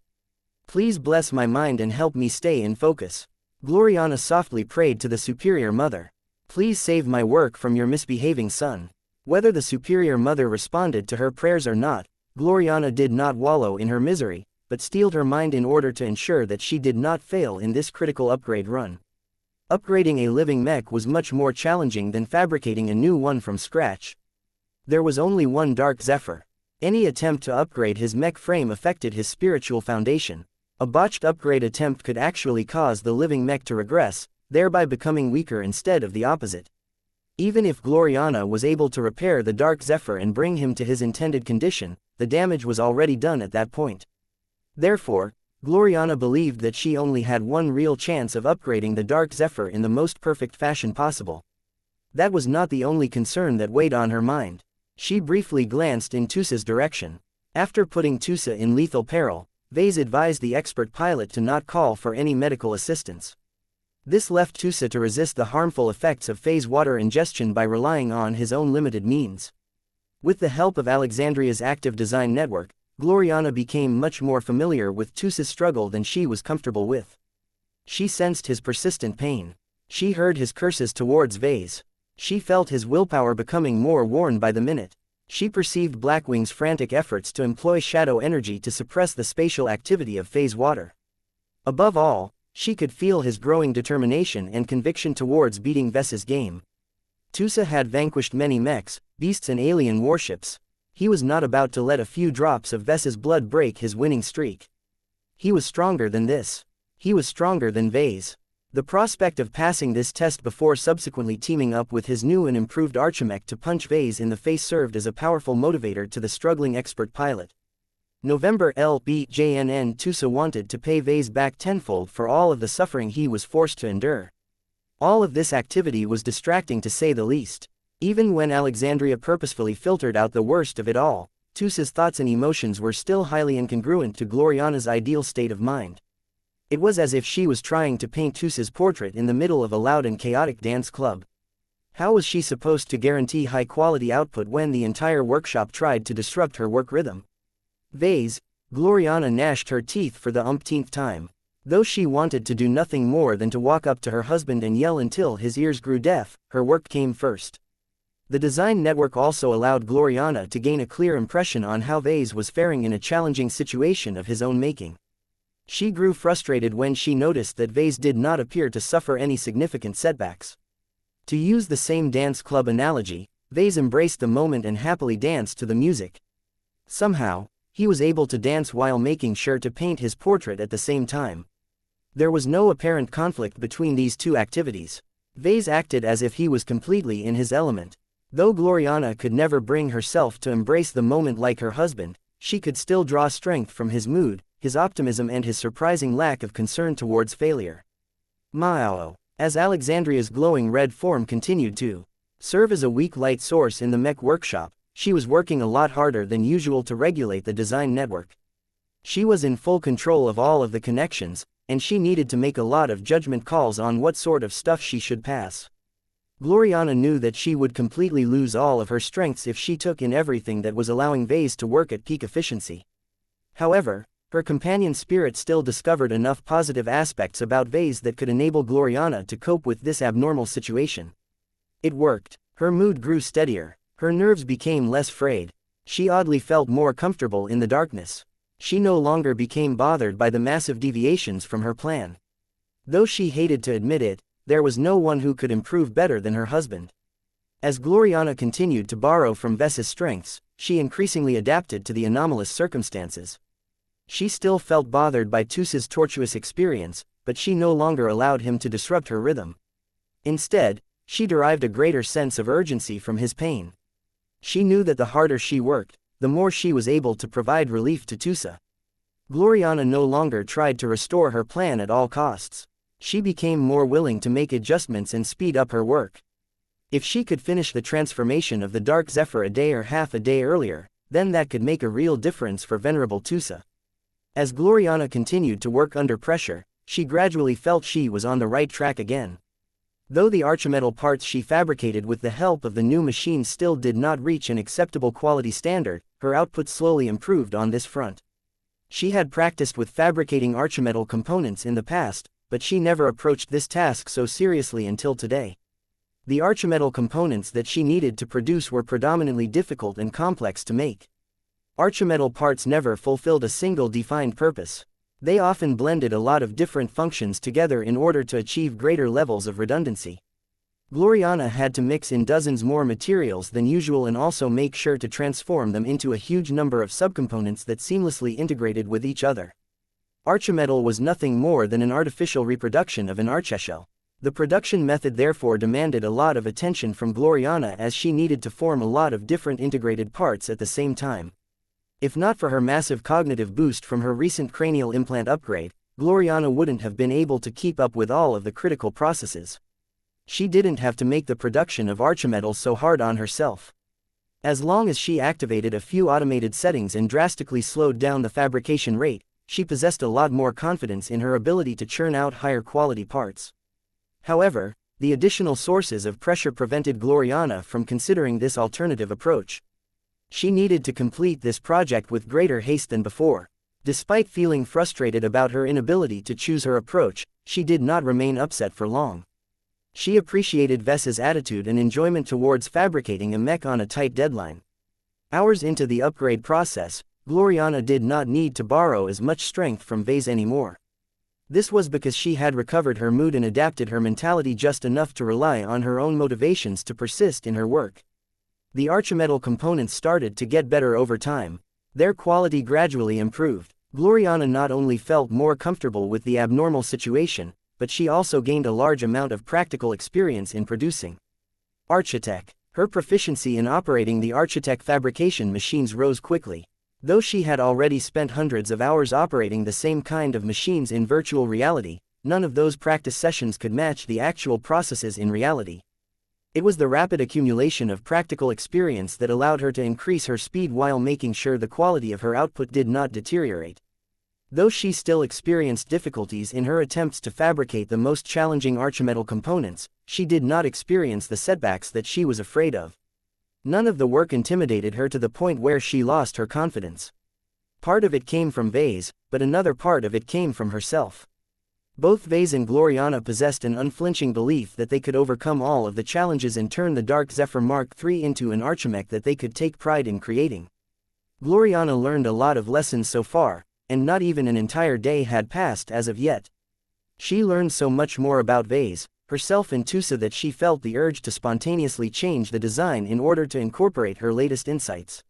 Please bless my mind and help me stay in focus. Gloriana softly prayed to the Superior Mother. Please save my work from your misbehaving son. Whether the Superior Mother responded to her prayers or not, Gloriana did not wallow in her misery, but steeled her mind in order to ensure that she did not fail in this critical upgrade run. Upgrading a living mech was much more challenging than fabricating a new one from scratch. There was only one Dark Zephyr. Any attempt to upgrade his mech frame affected his spiritual foundation. A botched upgrade attempt could actually cause the living mech to regress, thereby becoming weaker instead of the opposite. Even if Gloriana was able to repair the Dark Zephyr and bring him to his intended condition, the damage was already done at that point. Therefore, Gloriana believed that she only had one real chance of upgrading the Dark Zephyr in the most perfect fashion possible. That was not the only concern that weighed on her mind. She briefly glanced in Tusa's direction. After putting Tusa in lethal peril, Vase advised the expert pilot to not call for any medical assistance. This left Tusa to resist the harmful effects of phase water ingestion by relying on his own limited means. With the help of Alexandria's active design network, Gloriana became much more familiar with Tusa's struggle than she was comfortable with. She sensed his persistent pain. She heard his curses towards Vase. She felt his willpower becoming more worn by the minute. She perceived Blackwing's frantic efforts to employ shadow energy to suppress the spatial activity of phase water. Above all, she could feel his growing determination and conviction towards beating Ves's game. Tusa had vanquished many mechs, beasts and alien warships. He was not about to let a few drops of Ves's blood break his winning streak. He was stronger than this. He was stronger than Vase. The prospect of passing this test before subsequently teaming up with his new and improved Archimech to punch Vase in the face served as a powerful motivator to the struggling expert pilot. November LBJNN Tusa wanted to pay Vase back tenfold for all of the suffering he was forced to endure. All of this activity was distracting to say the least. Even when Alexandria purposefully filtered out the worst of it all, Tusa's thoughts and emotions were still highly incongruent to Gloriana's ideal state of mind. It was as if she was trying to paint Tusa's portrait in the middle of a loud and chaotic dance club. How was she supposed to guarantee high-quality output when the entire workshop tried to disrupt her work rhythm? Vase, Gloriana gnashed her teeth for the umpteenth time. Though she wanted to do nothing more than to walk up to her husband and yell until his ears grew deaf, her work came first. The design network also allowed Gloriana to gain a clear impression on how Vase was faring in a challenging situation of his own making. She grew frustrated when she noticed that Vase did not appear to suffer any significant setbacks. To use the same dance club analogy, Vase embraced the moment and happily danced to the music. Somehow, he was able to dance while making sure to paint his portrait at the same time. There was no apparent conflict between these two activities. Vase acted as if he was completely in his element. Though Gloriana could never bring herself to embrace the moment like her husband, she could still draw strength from his mood, his optimism and his surprising lack of concern towards failure. Mao. As Alexandria's glowing red form continued to serve as a weak light source in the mech workshop, she was working a lot harder than usual to regulate the design network. She was in full control of all of the connections, and she needed to make a lot of judgment calls on what sort of stuff she should pass. Gloriana knew that she would completely lose all of her strengths if she took in everything that was allowing Vase to work at peak efficiency. However, her companion spirit still discovered enough positive aspects about Vase that could enable Gloriana to cope with this abnormal situation. It worked. Her mood grew steadier. Her nerves became less frayed. She oddly felt more comfortable in the darkness. She no longer became bothered by the massive deviations from her plan. Though she hated to admit it, there was no one who could improve better than her husband. As Gloriana continued to borrow from Ves's strengths, she increasingly adapted to the anomalous circumstances. She still felt bothered by Tusa's tortuous experience, but she no longer allowed him to disrupt her rhythm. Instead, she derived a greater sense of urgency from his pain. She knew that the harder she worked, the more she was able to provide relief to Tusa. Gloriana no longer tried to restore her plan at all costs. She became more willing to make adjustments and speed up her work. If she could finish the transformation of the Dark Zephyr a day or half a day earlier, then that could make a real difference for Venerable Tusa. As Gloriana continued to work under pressure, she gradually felt she was on the right track again. Though the archimetal parts she fabricated with the help of the new machine still did not reach an acceptable quality standard, her output slowly improved on this front. She had practiced with fabricating archimetal components in the past, but she never approached this task so seriously until today. The archimetal components that she needed to produce were predominantly difficult and complex to make. Archimetal parts never fulfilled a single defined purpose. They often blended a lot of different functions together in order to achieve greater levels of redundancy. Gloriana had to mix in dozens more materials than usual and also make sure to transform them into a huge number of subcomponents that seamlessly integrated with each other. Archimetal was nothing more than an artificial reproduction of an archeshell. The production method therefore demanded a lot of attention from Gloriana as she needed to form a lot of different integrated parts at the same time. If not for her massive cognitive boost from her recent cranial implant upgrade, Gloriana wouldn't have been able to keep up with all of the critical processes. She didn't have to make the production of archimetal so hard on herself. As long as she activated a few automated settings and drastically slowed down the fabrication rate, she possessed a lot more confidence in her ability to churn out higher quality parts. However, the additional sources of pressure prevented Gloriana from considering this alternative approach. She needed to complete this project with greater haste than before. Despite feeling frustrated about her inability to choose her approach, she did not remain upset for long. She appreciated Vess's attitude and enjoyment towards fabricating a mech on a tight deadline. Hours into the upgrade process, Gloriana did not need to borrow as much strength from Vase anymore. This was because she had recovered her mood and adapted her mentality just enough to rely on her own motivations to persist in her work. The archimetal components started to get better over time. Their quality gradually improved. Gloriana not only felt more comfortable with the abnormal situation, but she also gained a large amount of practical experience in producing. Architect. Her proficiency in operating the Architect fabrication machines rose quickly. Though she had already spent hundreds of hours operating the same kind of machines in virtual reality, none of those practice sessions could match the actual processes in reality. It was the rapid accumulation of practical experience that allowed her to increase her speed while making sure the quality of her output did not deteriorate. Though she still experienced difficulties in her attempts to fabricate the most challenging archimetal components, she did not experience the setbacks that she was afraid of. None of the work intimidated her to the point where she lost her confidence. Part of it came from Vase, but another part of it came from herself. Both Vase and Gloriana possessed an unflinching belief that they could overcome all of the challenges and turn the Dark Zephyr Mark III into an archimech that they could take pride in creating. Gloriana learned a lot of lessons so far, and not even an entire day had passed as of yet. She learned so much more about Vase, herself and Tusa that she felt the urge to spontaneously change the design in order to incorporate her latest insights.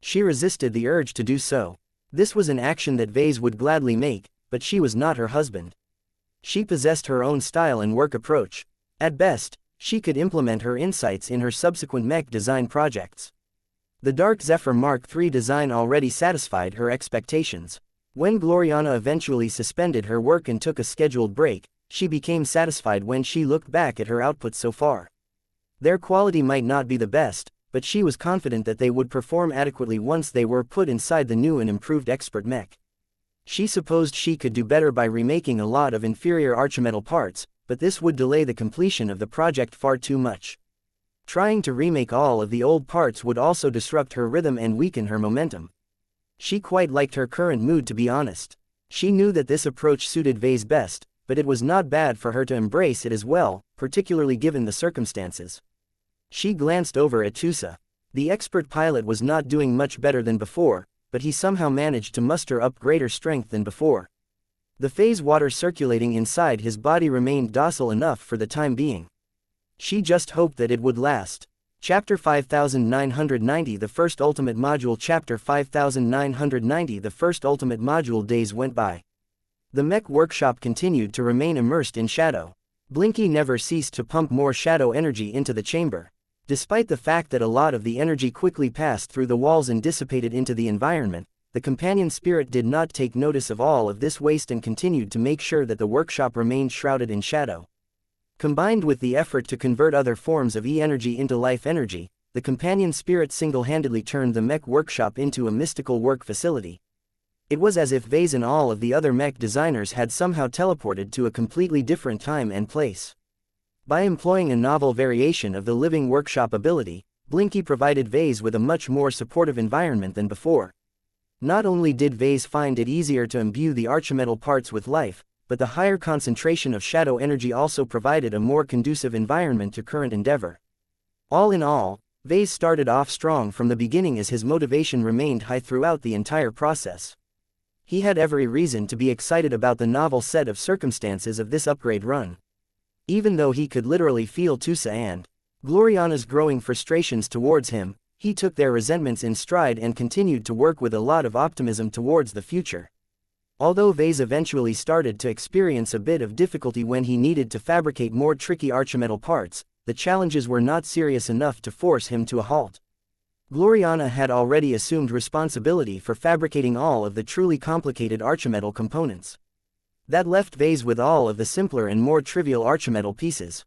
She resisted the urge to do so. This was an action that Vase would gladly make, but she was not her husband. She possessed her own style and work approach. At best, she could implement her insights in her subsequent mech design projects. The Dark Zephyr Mark III design already satisfied her expectations. When Gloriana eventually suspended her work and took a scheduled break, she became satisfied when she looked back at her output so far. Their quality might not be the best, but she was confident that they would perform adequately once they were put inside the new and improved expert mech. She supposed she could do better by remaking a lot of inferior archimetal parts, but this would delay the completion of the project far too much. Trying to remake all of the old parts would also disrupt her rhythm and weaken her momentum. She quite liked her current mood, to be honest. She knew that this approach suited Vase best, but it was not bad for her to embrace it as well, particularly given the circumstances. She glanced over at Tusa. The expert pilot was not doing much better than before, but he somehow managed to muster up greater strength than before. The phase water circulating inside his body remained docile enough for the time being. She just hoped that it would last. Chapter 5990 The First Ultimate Module Chapter 5990 The First Ultimate Module Days went by. The mech workshop continued to remain immersed in shadow. Blinky never ceased to pump more shadow energy into the chamber. Despite the fact that a lot of the energy quickly passed through the walls and dissipated into the environment, the companion spirit did not take notice of all of this waste and continued to make sure that the workshop remained shrouded in shadow. Combined with the effort to convert other forms of E-energy into life energy, the companion spirit single-handedly turned the Mech workshop into a mystical work facility. It was as if Vase and all of the other Mech designers had somehow teleported to a completely different time and place. By employing a novel variation of the living workshop ability, Blinky provided Vase with a much more supportive environment than before. Not only did Vase find it easier to imbue the archimetal parts with life, but the higher concentration of shadow energy also provided a more conducive environment to current endeavor. All in all, Vase started off strong from the beginning as his motivation remained high throughout the entire process. He had every reason to be excited about the novel set of circumstances of this upgrade run. Even though he could literally feel Tusa and Gloriana's growing frustrations towards him, he took their resentments in stride and continued to work with a lot of optimism towards the future. Although Vase eventually started to experience a bit of difficulty when he needed to fabricate more tricky archimetal parts, the challenges were not serious enough to force him to a halt. Gloriana had already assumed responsibility for fabricating all of the truly complicated archimetal components. That left Vase with all of the simpler and more trivial archimetal pieces.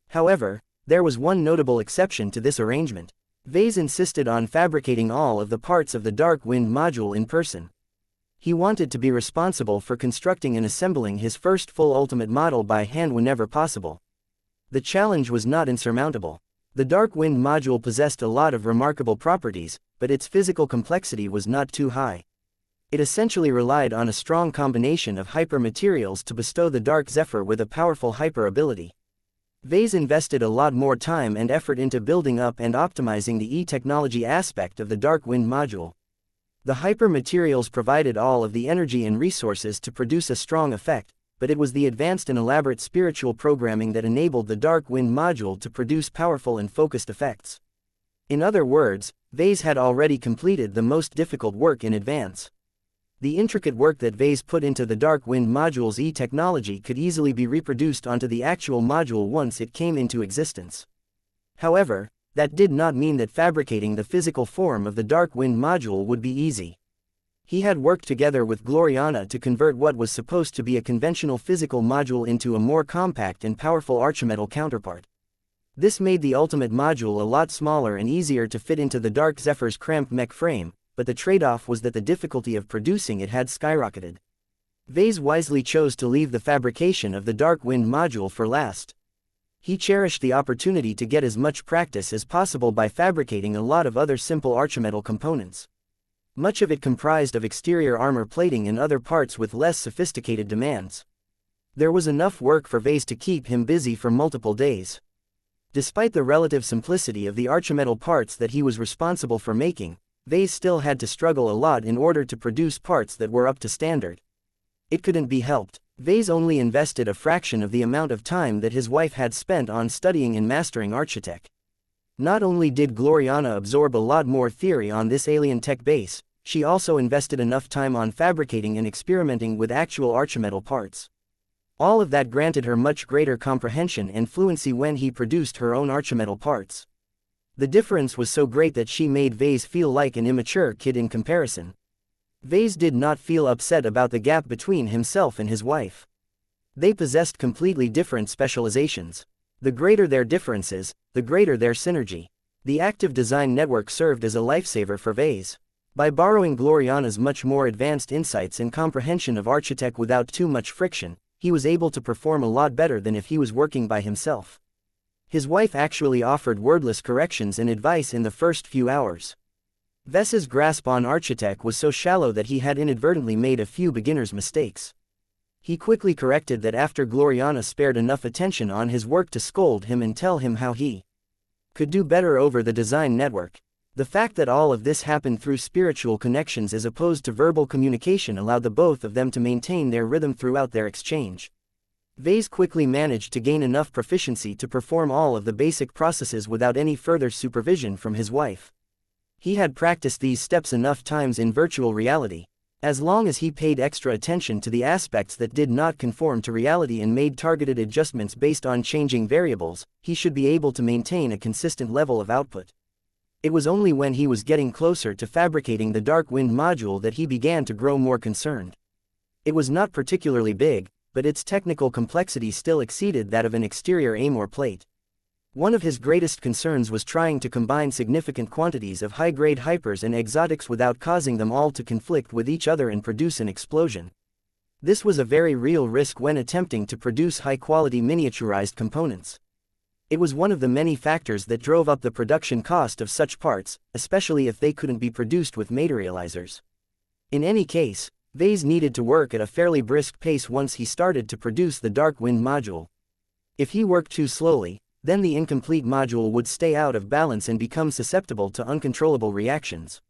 However, there was one notable exception to this arrangement. Vase insisted on fabricating all of the parts of the Dark Wind module in person. He wanted to be responsible for constructing and assembling his first full ultimate model by hand whenever possible. The challenge was not insurmountable. The Dark Wind module possessed a lot of remarkable properties, but its physical complexity was not too high. It essentially relied on a strong combination of hyper materials to bestow the Dark Zephyr with a powerful hyper ability. Vase invested a lot more time and effort into building up and optimizing the E-technology aspect of the Dark Wind module. The hyper materials provided all of the energy and resources to produce a strong effect, but it was the advanced and elaborate spiritual programming that enabled the Dark Wind module to produce powerful and focused effects. In other words, Vase had already completed the most difficult work in advance. The intricate work that Vase put into the Dark Wind module's E-technology could easily be reproduced onto the actual module once it came into existence. However, that did not mean that fabricating the physical form of the Dark Wind module would be easy. He had worked together with Gloriana to convert what was supposed to be a conventional physical module into a more compact and powerful archimetal counterpart. This made the ultimate module a lot smaller and easier to fit into the Dark Zephyr's cramped mech frame, but the trade-off was that the difficulty of producing it had skyrocketed. Vase wisely chose to leave the fabrication of the Dark Wind module for last. He cherished the opportunity to get as much practice as possible by fabricating a lot of other simple archimetal components. Much of it comprised of exterior armor plating and other parts with less sophisticated demands. There was enough work for Vase to keep him busy for multiple days. Despite the relative simplicity of the archimetal parts that he was responsible for making, Vase still had to struggle a lot in order to produce parts that were up to standard. It couldn't be helped. Vase only invested a fraction of the amount of time that his wife had spent on studying and mastering Architech. Not only did Gloriana absorb a lot more theory on this alien tech base, she also invested enough time on fabricating and experimenting with actual archimetal parts. All of that granted her much greater comprehension and fluency when he produced her own archimetal parts. The difference was so great that she made Vase feel like an immature kid in comparison. Vase did not feel upset about the gap between himself and his wife. They possessed completely different specializations. The greater their differences, the greater their synergy. The active design network served as a lifesaver for Vase. By borrowing Gloriana's much more advanced insights and comprehension of Architect without too much friction, he was able to perform a lot better than if he was working by himself. His wife actually offered wordless corrections and advice in the first few hours. Vase's grasp on Architect was so shallow that he had inadvertently made a few beginner's mistakes. He quickly corrected that after Gloriana spared enough attention on his work to scold him and tell him how he could do better over the design network. The fact that all of this happened through spiritual connections as opposed to verbal communication allowed the both of them to maintain their rhythm throughout their exchange. Vase quickly managed to gain enough proficiency to perform all of the basic processes without any further supervision from his wife. He had practiced these steps enough times in virtual reality. As long as he paid extra attention to the aspects that did not conform to reality and made targeted adjustments based on changing variables, he should be able to maintain a consistent level of output. It was only when he was getting closer to fabricating the Dark Wind module that he began to grow more concerned. It was not particularly big, but its technical complexity still exceeded that of an exterior Amor plate. One of his greatest concerns was trying to combine significant quantities of high-grade hypers and exotics without causing them all to conflict with each other and produce an explosion. This was a very real risk when attempting to produce high-quality miniaturized components. It was one of the many factors that drove up the production cost of such parts, especially if they couldn't be produced with materializers. In any case, Vase needed to work at a fairly brisk pace once he started to produce the Dark Wind module. If he worked too slowly, then the incomplete module would stay out of balance and become susceptible to uncontrollable reactions.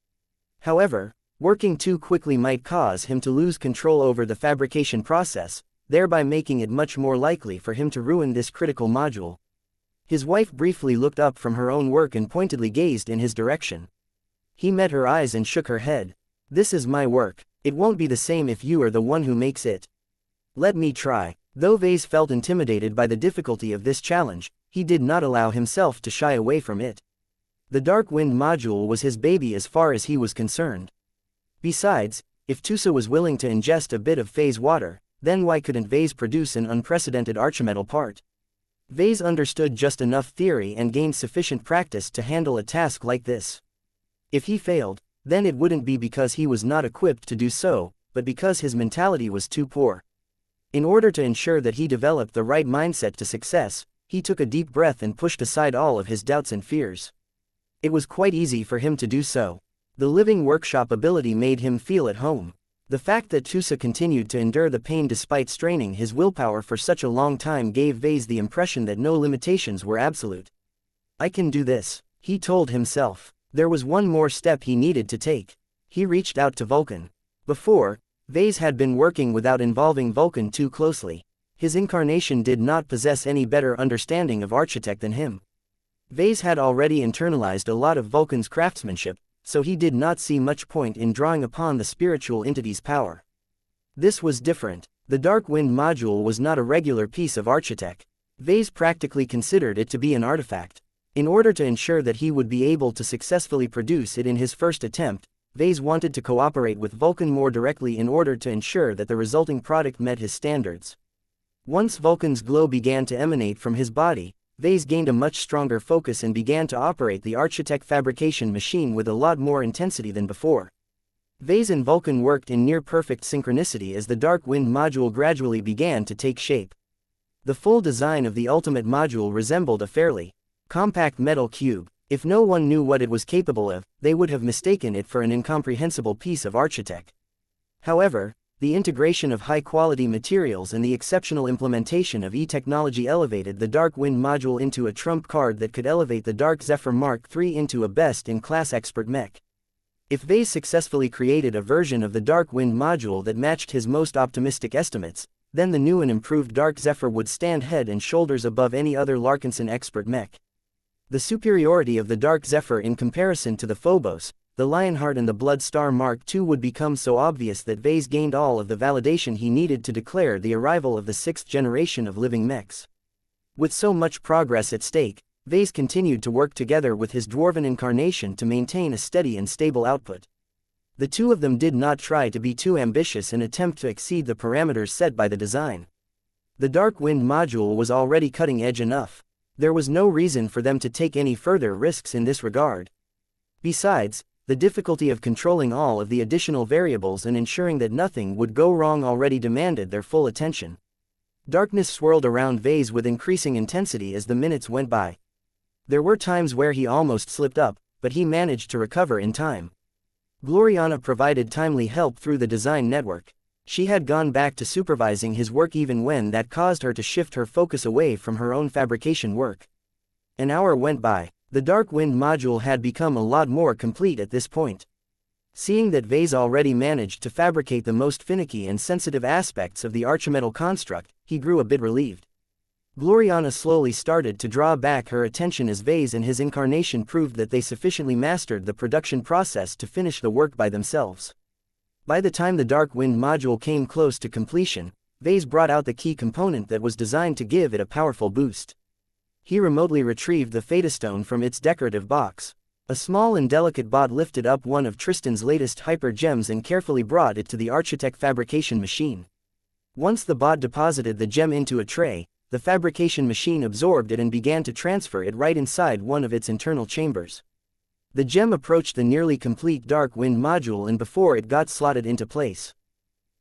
However, working too quickly might cause him to lose control over the fabrication process, thereby making it much more likely for him to ruin this critical module. His wife briefly looked up from her own work and pointedly gazed in his direction. He met her eyes and shook her head. "This is my work. It won't be the same if you are the one who makes it. Let me try." Though Vase felt intimidated by the difficulty of this challenge, he did not allow himself to shy away from it. The Dark Wind module was his baby as far as he was concerned. Besides, if Tusa was willing to ingest a bit of phase water, then why couldn't Vase produce an unprecedented archimetal part? Vase understood just enough theory and gained sufficient practice to handle a task like this. If he failed, then it wouldn't be because he was not equipped to do so, but because his mentality was too poor. In order to ensure that he developed the right mindset to success, he took a deep breath and pushed aside all of his doubts and fears. It was quite easy for him to do so. The living workshop ability made him feel at home. The fact that Tusa continued to endure the pain despite straining his willpower for such a long time gave Vase the impression that no limitations were absolute. "I can do this," he told himself. There was one more step he needed to take. He reached out to Vulcan. Before, Vase had been working without involving Vulcan too closely. His incarnation did not possess any better understanding of architect than him. Vase had already internalized a lot of Vulcan's craftsmanship, so he did not see much point in drawing upon the spiritual entity's power. This was different. The Dark Wind module was not a regular piece of architect. Vase practically considered it to be an artifact. In order to ensure that he would be able to successfully produce it in his first attempt, Vase wanted to cooperate with Vulcan more directly in order to ensure that the resulting product met his standards. Once Vulcan's glow began to emanate from his body, Vase gained a much stronger focus and began to operate the architect fabrication machine with a lot more intensity than before. Vase and Vulcan worked in near-perfect synchronicity as the Dark Wind module gradually began to take shape. The full design of the ultimate module resembled a fairly compact metal cube. If no one knew what it was capable of, they would have mistaken it for an incomprehensible piece of architect. However, the integration of high-quality materials and the exceptional implementation of e-technology elevated the Dark Wind module into a trump card that could elevate the Dark Zephyr Mark III into a best-in-class expert mech. If Vase successfully created a version of the Dark Wind module that matched his most optimistic estimates, then the new and improved Dark Zephyr would stand head and shoulders above any other Larkinson expert mech. The superiority of the Dark Zephyr in comparison to the Phobos, the Lionheart and the Blood Star Mark II would become so obvious that Vase gained all of the validation he needed to declare the arrival of the sixth generation of living mechs. With so much progress at stake, Vase continued to work together with his dwarven incarnation to maintain a steady and stable output. The two of them did not try to be too ambitious and attempt to exceed the parameters set by the design. The Dark Wind module was already cutting-edge enough. There was no reason for them to take any further risks in this regard. Besides, the difficulty of controlling all of the additional variables and ensuring that nothing would go wrong already demanded their full attention. Darkness swirled around Vase with increasing intensity as the minutes went by. There were times where he almost slipped up, but he managed to recover in time. Gloriana provided timely help through the design network. She had gone back to supervising his work even when that caused her to shift her focus away from her own fabrication work. An hour went by. The Dark Wind module had become a lot more complete at this point. Seeing that Vase already managed to fabricate the most finicky and sensitive aspects of the archimetal construct, he grew a bit relieved. Gloriana slowly started to draw back her attention as Vase and his incarnation proved that they sufficiently mastered the production process to finish the work by themselves. By the time the Dark Wind module came close to completion, Vase brought out the key component that was designed to give it a powerful boost. He remotely retrieved the Fadastone from its decorative box. A small and delicate bot lifted up one of Tristan's latest hyper gems and carefully brought it to the Architect fabrication machine. Once the bot deposited the gem into a tray, the fabrication machine absorbed it and began to transfer it right inside one of its internal chambers. The gem approached the nearly complete Dark Wind module, and before it got slotted into place,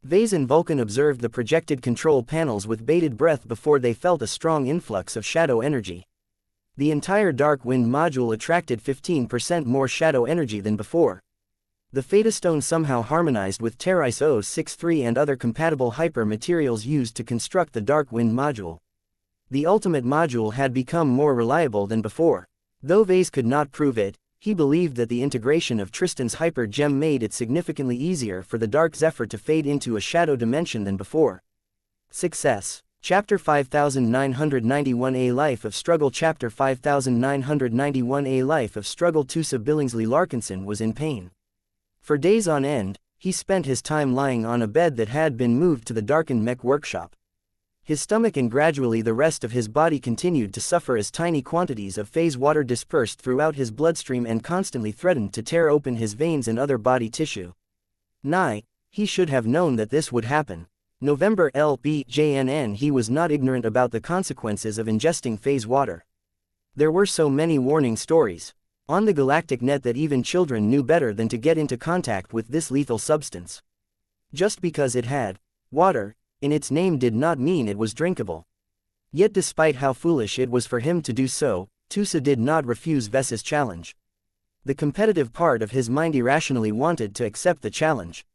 Vase and Vulcan observed the projected control panels with bated breath before they felt a strong influx of shadow energy. The entire Dark Wind module attracted 15% more shadow energy than before. The Fadastone somehow harmonized with Terrais 063 and other compatible hyper materials used to construct the Dark Wind module. The ultimate module had become more reliable than before. Though Vase could not prove it, he believed that the integration of Tristan's hyper gem made it significantly easier for the Dark Zephyr to fade into a shadow dimension than before. Success. Chapter 5991 A Life of Struggle. Chapter 5991 A Life of Struggle. Tusa Billingsley Larkinson was in pain. For days on end, he spent his time lying on a bed that had been moved to the darkened Mech workshop. His stomach and gradually the rest of his body continued to suffer as tiny quantities of phase water dispersed throughout his bloodstream and constantly threatened to tear open his veins and other body tissue. He should have known that this would happen. November LBJNN. He was not ignorant about the consequences of ingesting phase water. There were so many warning stories on the galactic net that even children knew better than to get into contact with this lethal substance. Just because it had water in its name did not mean it was drinkable. Yet despite how foolish it was for him to do so, Tusa did not refuse Ves's challenge. The competitive part of his mind irrationally wanted to accept the challenge.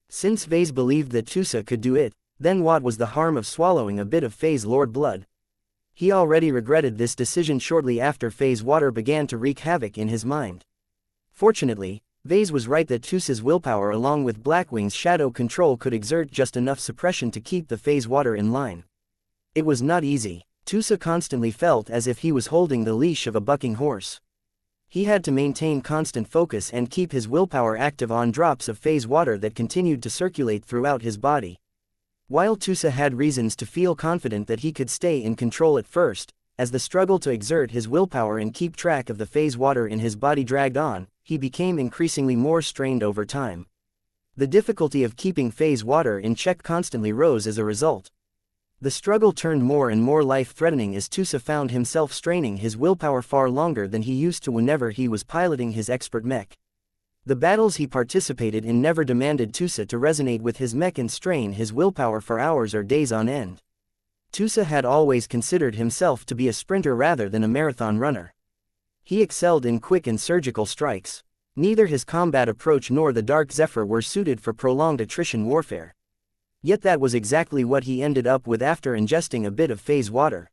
Since Vase believed that Tusa could do it, then what was the harm of swallowing a bit of Phase Lord blood? He already regretted this decision shortly after phase water began to wreak havoc in his mind. Fortunately, Vase was right that Tusa's willpower along with Blackwing's shadow control could exert just enough suppression to keep the phase water in line. It was not easy. Tusa constantly felt as if he was holding the leash of a bucking horse. He had to maintain constant focus and keep his willpower active on drops of phase water that continued to circulate throughout his body. While Tusa had reasons to feel confident that he could stay in control at first, as the struggle to exert his willpower and keep track of the phase water in his body dragged on, he became increasingly more strained over time. The difficulty of keeping phase water in check constantly rose as a result. The struggle turned more and more life-threatening as Tusa found himself straining his willpower far longer than he used to whenever he was piloting his expert mech. The battles he participated in never demanded Tusa to resonate with his mech and strain his willpower for hours or days on end. Tusa had always considered himself to be a sprinter rather than a marathon runner. He excelled in quick and surgical strikes. Neither his combat approach nor the Dark Zephyr were suited for prolonged attrition warfare. Yet that was exactly what he ended up with after ingesting a bit of phase water.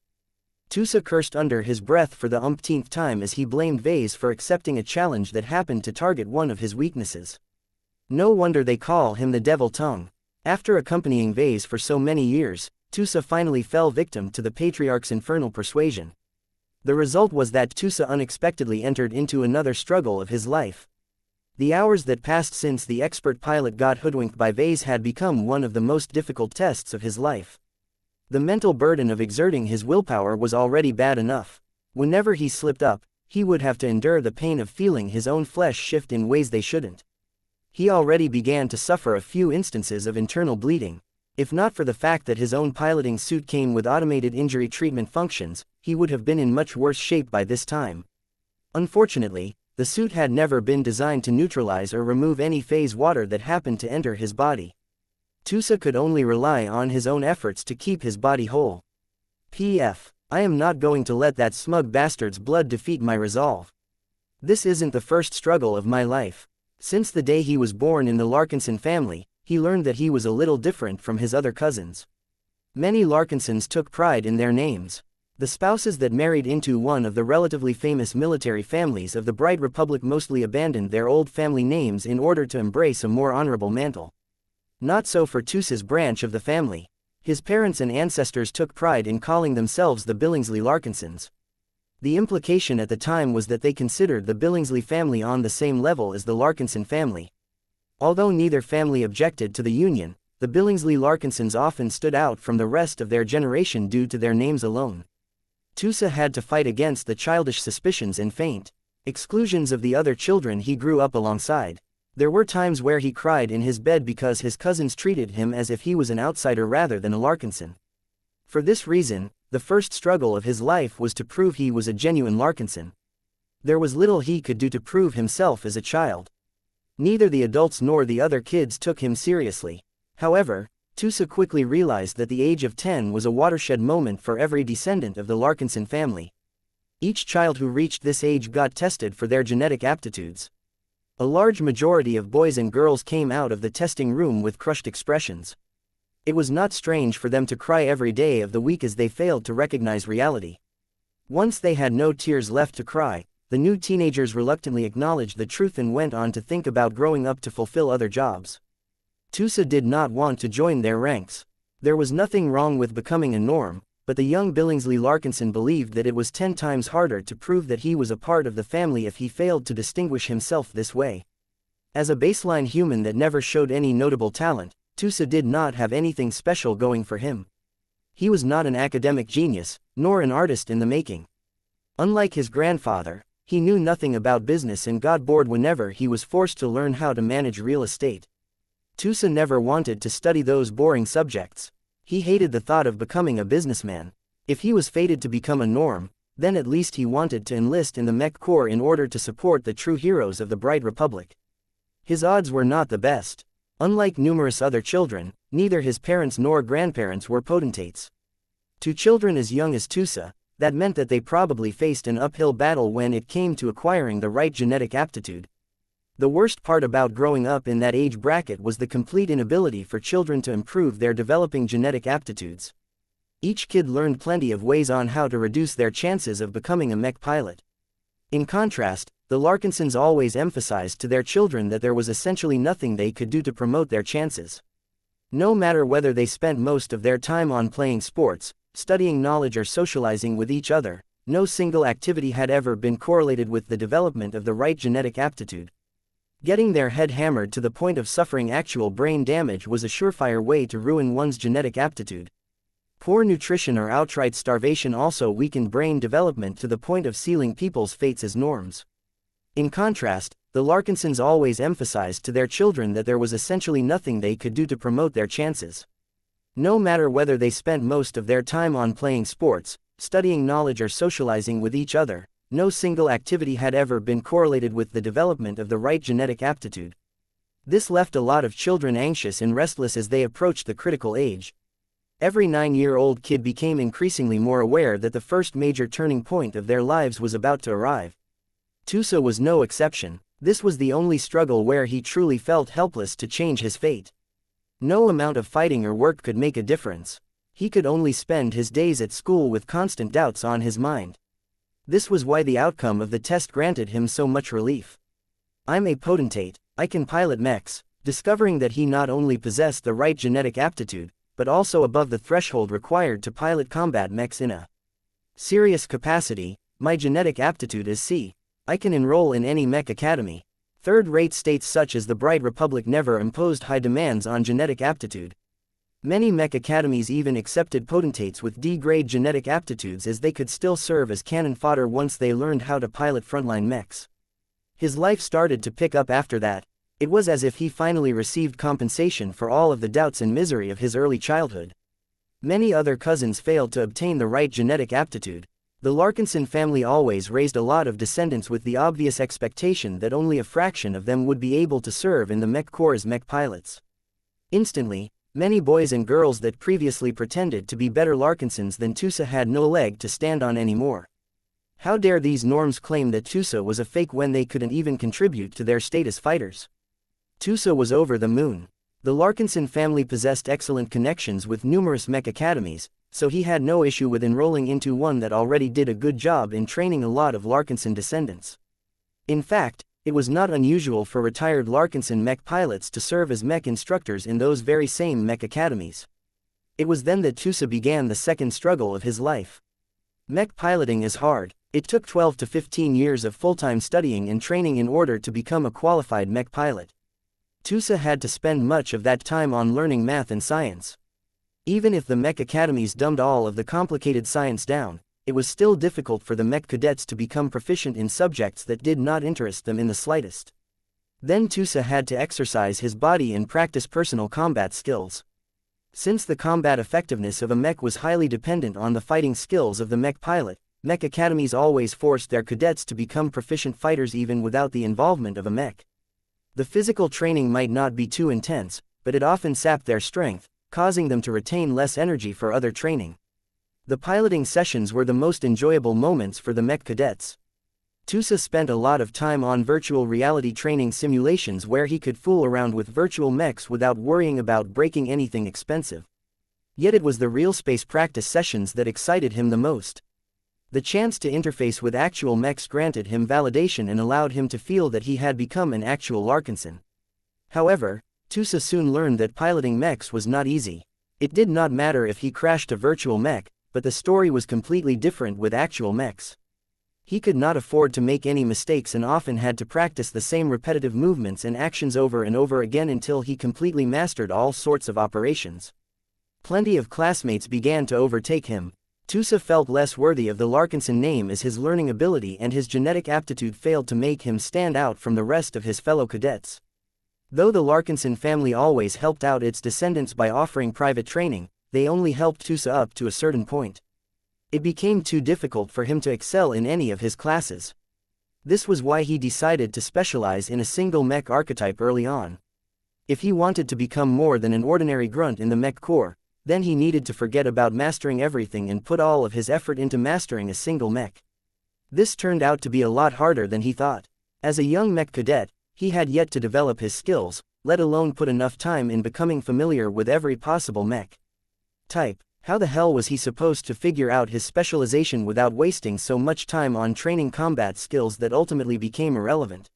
Tusa cursed under his breath for the umpteenth time as he blamed Vase for accepting a challenge that happened to target one of his weaknesses. No wonder they call him the Devil Tongue. After accompanying Vase for so many years, Tusa finally fell victim to the Patriarch's infernal persuasion. The result was that Tusa unexpectedly entered into another struggle of his life. The hours that passed since the expert pilot got hoodwinked by Vase had become one of the most difficult tests of his life. The mental burden of exerting his willpower was already bad enough. Whenever he slipped up, he would have to endure the pain of feeling his own flesh shift in ways they shouldn't. He already began to suffer a few instances of internal bleeding. If not for the fact that his own piloting suit came with automated injury treatment functions, he would have been in much worse shape by this time. Unfortunately, the suit had never been designed to neutralize or remove any phase water that happened to enter his body. Tusa could only rely on his own efforts to keep his body whole. P.F. I am not going to let that smug bastard's blood defeat my resolve. This isn't the first struggle of my life. Since the day he was born in the Larkinson family, he learned that he was a little different from his other cousins. Many Larkinsons took pride in their names. The spouses that married into one of the relatively famous military families of the Bright Republic mostly abandoned their old family names in order to embrace a more honorable mantle. Not so for Tusa's branch of the family. His parents and ancestors took pride in calling themselves the Billingsley Larkinsons. The implication at the time was that they considered the Billingsley family on the same level as the Larkinson family. Although neither family objected to the union, the Billingsley-Larkinsons often stood out from the rest of their generation due to their names alone. Tusa had to fight against the childish suspicions and faint exclusions of the other children he grew up alongside. There were times where he cried in his bed because his cousins treated him as if he was an outsider rather than a Larkinson. For this reason, the first struggle of his life was to prove he was a genuine Larkinson. There was little he could do to prove himself as a child. Neither the adults nor the other kids took him seriously. However, Tusa quickly realized that the age of 10 was a watershed moment for every descendant of the Larkinson family. Each child who reached this age got tested for their genetic aptitudes. A large majority of boys and girls came out of the testing room with crushed expressions. It was not strange for them to cry every day of the week as they failed to recognize reality. Once they had no tears left to cry, the new teenagers reluctantly acknowledged the truth and went on to think about growing up to fulfill other jobs. Tusa did not want to join their ranks. There was nothing wrong with becoming a norm, but the young Billingsley-Larkinson believed that it was 10 times harder to prove that he was a part of the family if he failed to distinguish himself this way. As a baseline human that never showed any notable talent, Tusa did not have anything special going for him. He was not an academic genius, nor an artist in the making. Unlike his grandfather, he knew nothing about business and got bored whenever he was forced to learn how to manage real estate. Tusa never wanted to study those boring subjects. He hated the thought of becoming a businessman. If he was fated to become a norm, then at least he wanted to enlist in the Mech Corps in order to support the true heroes of the Bright Republic. His odds were not the best. Unlike numerous other children, neither his parents nor grandparents were potentates. To children as young as Tusa, that meant that they probably faced an uphill battle when it came to acquiring the right genetic aptitude. The worst part about growing up in that age bracket was the complete inability for children to improve their developing genetic aptitudes. Each kid learned plenty of ways on how to reduce their chances of becoming a mech pilot. In contrast, the Larkinsons always emphasized to their children that there was essentially nothing they could do to promote their chances. No matter whether they spent most of their time on playing sports, studying knowledge or socializing with each other, no single activity had ever been correlated with the development of the right genetic aptitude. Getting their head hammered to the point of suffering actual brain damage was a surefire way to ruin one's genetic aptitude. Poor nutrition or outright starvation also weakened brain development to the point of sealing people's fates as norms. In contrast, the Larkinsons always emphasized to their children that there was essentially nothing they could do to promote their chances. No matter whether they spent most of their time on playing sports, studying knowledge or socializing with each other, no single activity had ever been correlated with the development of the right genetic aptitude. This left a lot of children anxious and restless as they approached the critical age. Every 9-year-old kid became increasingly more aware that the first major turning point of their lives was about to arrive. Tusa was no exception. This was the only struggle where he truly felt helpless to change his fate. No amount of fighting or work could make a difference. He could only spend his days at school with constant doubts on his mind. This was why the outcome of the test granted him so much relief. "I'm a potentate, I can pilot mechs," discovering that he not only possessed the right genetic aptitude, but also above the threshold required to pilot combat mechs in a serious capacity. "My genetic aptitude is C. I can enroll in any mech academy." Third-rate states such as the Bright Republic never imposed high demands on genetic aptitude. Many mech academies even accepted potentates with D-grade genetic aptitudes as they could still serve as cannon fodder once they learned how to pilot frontline mechs. His life started to pick up after that. It was as if he finally received compensation for all of the doubts and misery of his early childhood. Many other cousins failed to obtain the right genetic aptitude. The Larkinson family always raised a lot of descendants with the obvious expectation that only a fraction of them would be able to serve in the Mech Corps as mech pilots. Instantly, many boys and girls that previously pretended to be better Larkinsons than Tusa had no leg to stand on anymore. How dare these norms claim that Tusa was a fake when they couldn't even contribute to their state as fighters? Tusa was over the moon. The Larkinson family possessed excellent connections with numerous mech academies, so he had no issue with enrolling into one that already did a good job in training a lot of Larkinson descendants. In fact, it was not unusual for retired Larkinson mech pilots to serve as mech instructors in those very same mech academies. It was then that Tusa began the second struggle of his life. Mech piloting is hard. It took 12 to 15 years of full-time studying and training in order to become a qualified mech pilot. Tusa had to spend much of that time on learning math and science. Even if the Mech academies dumbed all of the complicated science down, it was still difficult for the Mech cadets to become proficient in subjects that did not interest them in the slightest. Then Tusa had to exercise his body and practice personal combat skills. Since the combat effectiveness of a Mech was highly dependent on the fighting skills of the Mech pilot, Mech academies always forced their cadets to become proficient fighters even without the involvement of a Mech. The physical training might not be too intense, but it often sapped their strength, causing them to retain less energy for other training. The piloting sessions were the most enjoyable moments for the Mech cadets. Tusa spent a lot of time on virtual reality training simulations where he could fool around with virtual mechs without worrying about breaking anything expensive. Yet it was the real space practice sessions that excited him the most. The chance to interface with actual mechs granted him validation and allowed him to feel that he had become an actual Larkinson. However, Tusa soon learned that piloting mechs was not easy. It did not matter if he crashed a virtual mech, but the story was completely different with actual mechs. He could not afford to make any mistakes and often had to practice the same repetitive movements and actions over and over again until he completely mastered all sorts of operations. Plenty of classmates began to overtake him. Tusa felt less worthy of the Larkinson name as his learning ability and his genetic aptitude failed to make him stand out from the rest of his fellow cadets. Though the Larkinson family always helped out its descendants by offering private training, they only helped Tusa up to a certain point. It became too difficult for him to excel in any of his classes. This was why he decided to specialize in a single Mech archetype early on. If he wanted to become more than an ordinary grunt in the Mech Corps, then he needed to forget about mastering everything and put all of his effort into mastering a single Mech. This turned out to be a lot harder than he thought. As a young Mech cadet, he had yet to develop his skills, let alone put enough time in becoming familiar with every possible Mech type. How the hell was he supposed to figure out his specialization without wasting so much time on training combat skills that ultimately became irrelevant?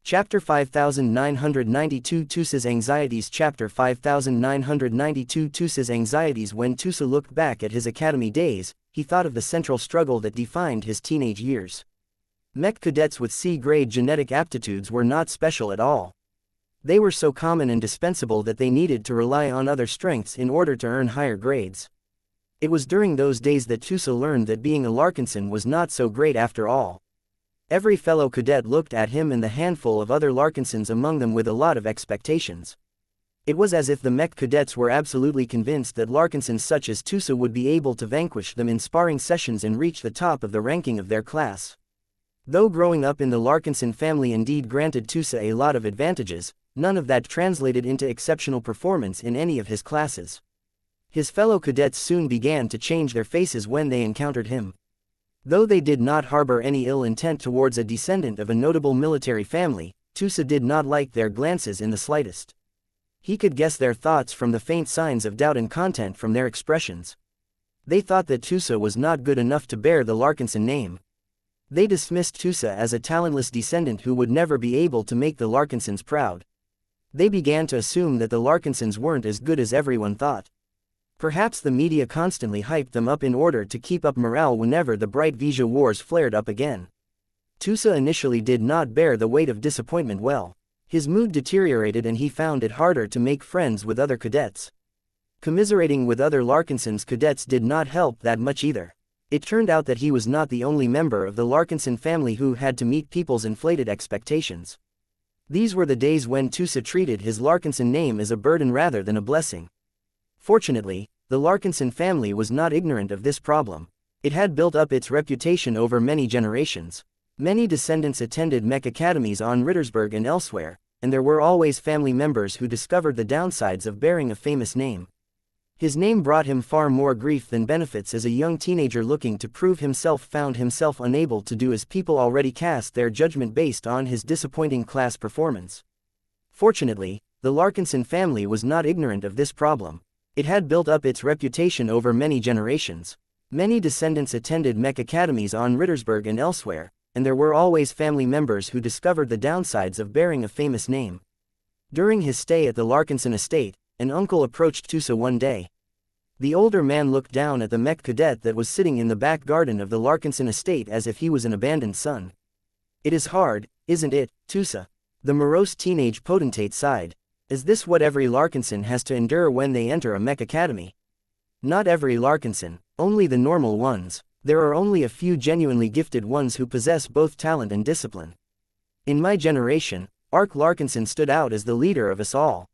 Chapter 5992 Tusa's Anxieties Chapter 5992 Tusa's Anxieties When Tusa looked back at his academy days, he thought of the central struggle that defined his teenage years. Mech cadets with C-grade genetic aptitudes were not special at all. They were so common and dispensable that they needed to rely on other strengths in order to earn higher grades. It was during those days that Tusa learned that being a Larkinson was not so great after all. Every fellow cadet looked at him and the handful of other Larkinsons among them with a lot of expectations. It was as if the Mech cadets were absolutely convinced that Larkinsons such as Tusa would be able to vanquish them in sparring sessions and reach the top of the ranking of their class. Though growing up in the Larkinson family indeed granted Tusa a lot of advantages, none of that translated into exceptional performance in any of his classes. His fellow cadets soon began to change their faces when they encountered him. Though they did not harbor any ill intent towards a descendant of a notable military family, Tusa did not like their glances in the slightest. He could guess their thoughts from the faint signs of doubt and content from their expressions. They thought that Tusa was not good enough to bear the Larkinson name. They dismissed Tusa as a talentless descendant who would never be able to make the Larkinsons proud. They began to assume that the Larkinsons weren't as good as everyone thought. Perhaps the media constantly hyped them up in order to keep up morale whenever the Bright Vija Wars flared up again. Tusa initially did not bear the weight of disappointment well. His mood deteriorated and he found it harder to make friends with other cadets. Commiserating with other Larkinsons cadets did not help that much either. It turned out that he was not the only member of the Larkinson family who had to meet people's inflated expectations. These were the days when Tusa treated his Larkinson name as a burden rather than a blessing. Fortunately, the Larkinson family was not ignorant of this problem. It had built up its reputation over many generations. Many descendants attended Mech academies on Rittersburg and elsewhere, and there were always family members who discovered the downsides of bearing a famous name. His name brought him far more grief than benefits as a young teenager looking to prove himself found himself unable to do as people already cast their judgment based on his disappointing class performance. Fortunately, the Larkinson family was not ignorant of this problem. It had built up its reputation over many generations. Many descendants attended Mech academies on Rittersburg and elsewhere, and there were always family members who discovered the downsides of bearing a famous name. During his stay at the Larkinson estate, an uncle approached Tusa one day. The older man looked down at the Mech cadet that was sitting in the back garden of the Larkinson estate as if he was an abandoned son. "It is hard, isn't it, Tusa?" The morose teenage potentate sighed. Is this what every Larkinson has to endure when they enter a mech academy? Not every Larkinson, only the normal ones. There are only a few genuinely gifted ones who possess both talent and discipline. In my generation, Ark Larkinson stood out as the leader of us all.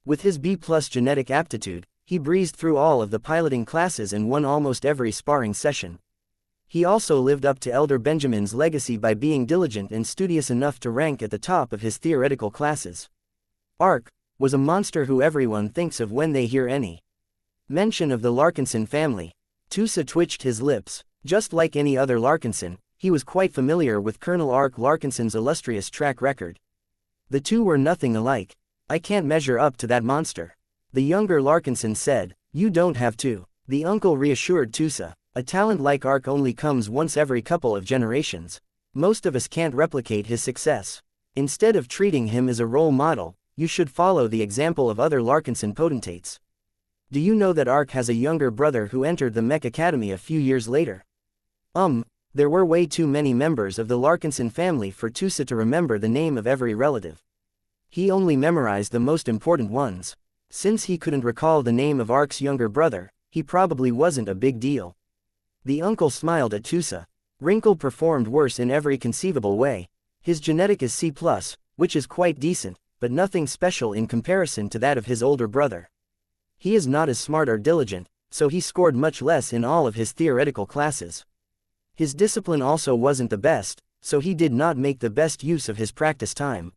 With his B+ genetic aptitude, he breezed through all of the piloting classes and won almost every sparring session. He also lived up to Elder Benjamin's legacy by being diligent and studious enough to rank at the top of his theoretical classes. Ark was a monster who everyone thinks of when they hear any mention of the Larkinson family. Tusa twitched his lips. Just like any other Larkinson, he was quite familiar with Colonel Ark Larkinson's illustrious track record. The two were nothing alike. I can't measure up to that monster. The younger Larkinson said. You don't have to. The uncle reassured Tusa. A talent like Ark only comes once every couple of generations. Most of us can't replicate his success. Instead of treating him as a role model, you should follow the example of other Larkinson potentates. Do you know that Ark has a younger brother who entered the Mech Academy a few years later? There were way too many members of the Larkinson family for Tusa to remember the name of every relative. He only memorized the most important ones. Since he couldn't recall the name of Ark's younger brother, he probably wasn't a big deal. The uncle smiled at Tusa. Wrinkle performed worse in every conceivable way. His genetic is C+, which is quite decent, but nothing special in comparison to that of his older brother. He is not as smart or diligent, so he scored much less in all of his theoretical classes. His discipline also wasn't the best, so he did not make the best use of his practice time.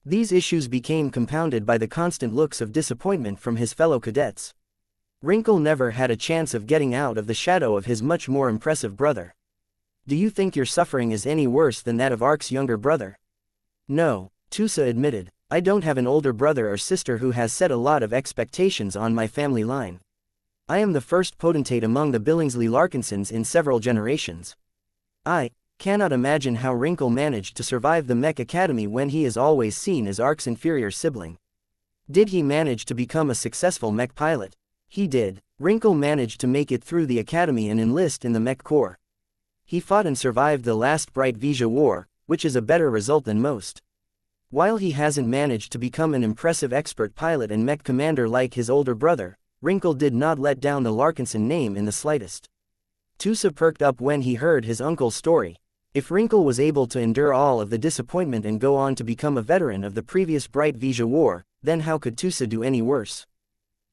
These issues became compounded by the constant looks of disappointment from his fellow cadets. Wrinkle never had a chance of getting out of the shadow of his much more impressive brother. Do you think your suffering is any worse than that of Ark's younger brother? No, Tusa admitted. I don't have an older brother or sister who has set a lot of expectations on my family line. I am the first potentate among the Billingsley Larkinsons in several generations. I cannot imagine how Wrinkle managed to survive the Mech Academy when he is always seen as Ark's inferior sibling. Did he manage to become a successful mech pilot? He did. Wrinkle managed to make it through the academy and enlist in the Mech Corps. He fought and survived the last Bright Vija War, which is a better result than most. While he hasn't managed to become an impressive expert pilot and mech commander like his older brother, Wrinkle did not let down the Larkinson name in the slightest. Tusa perked up when he heard his uncle's story. If Wrinkle was able to endure all of the disappointment and go on to become a veteran of the previous Bright Vija War, then how could Tusa do any worse?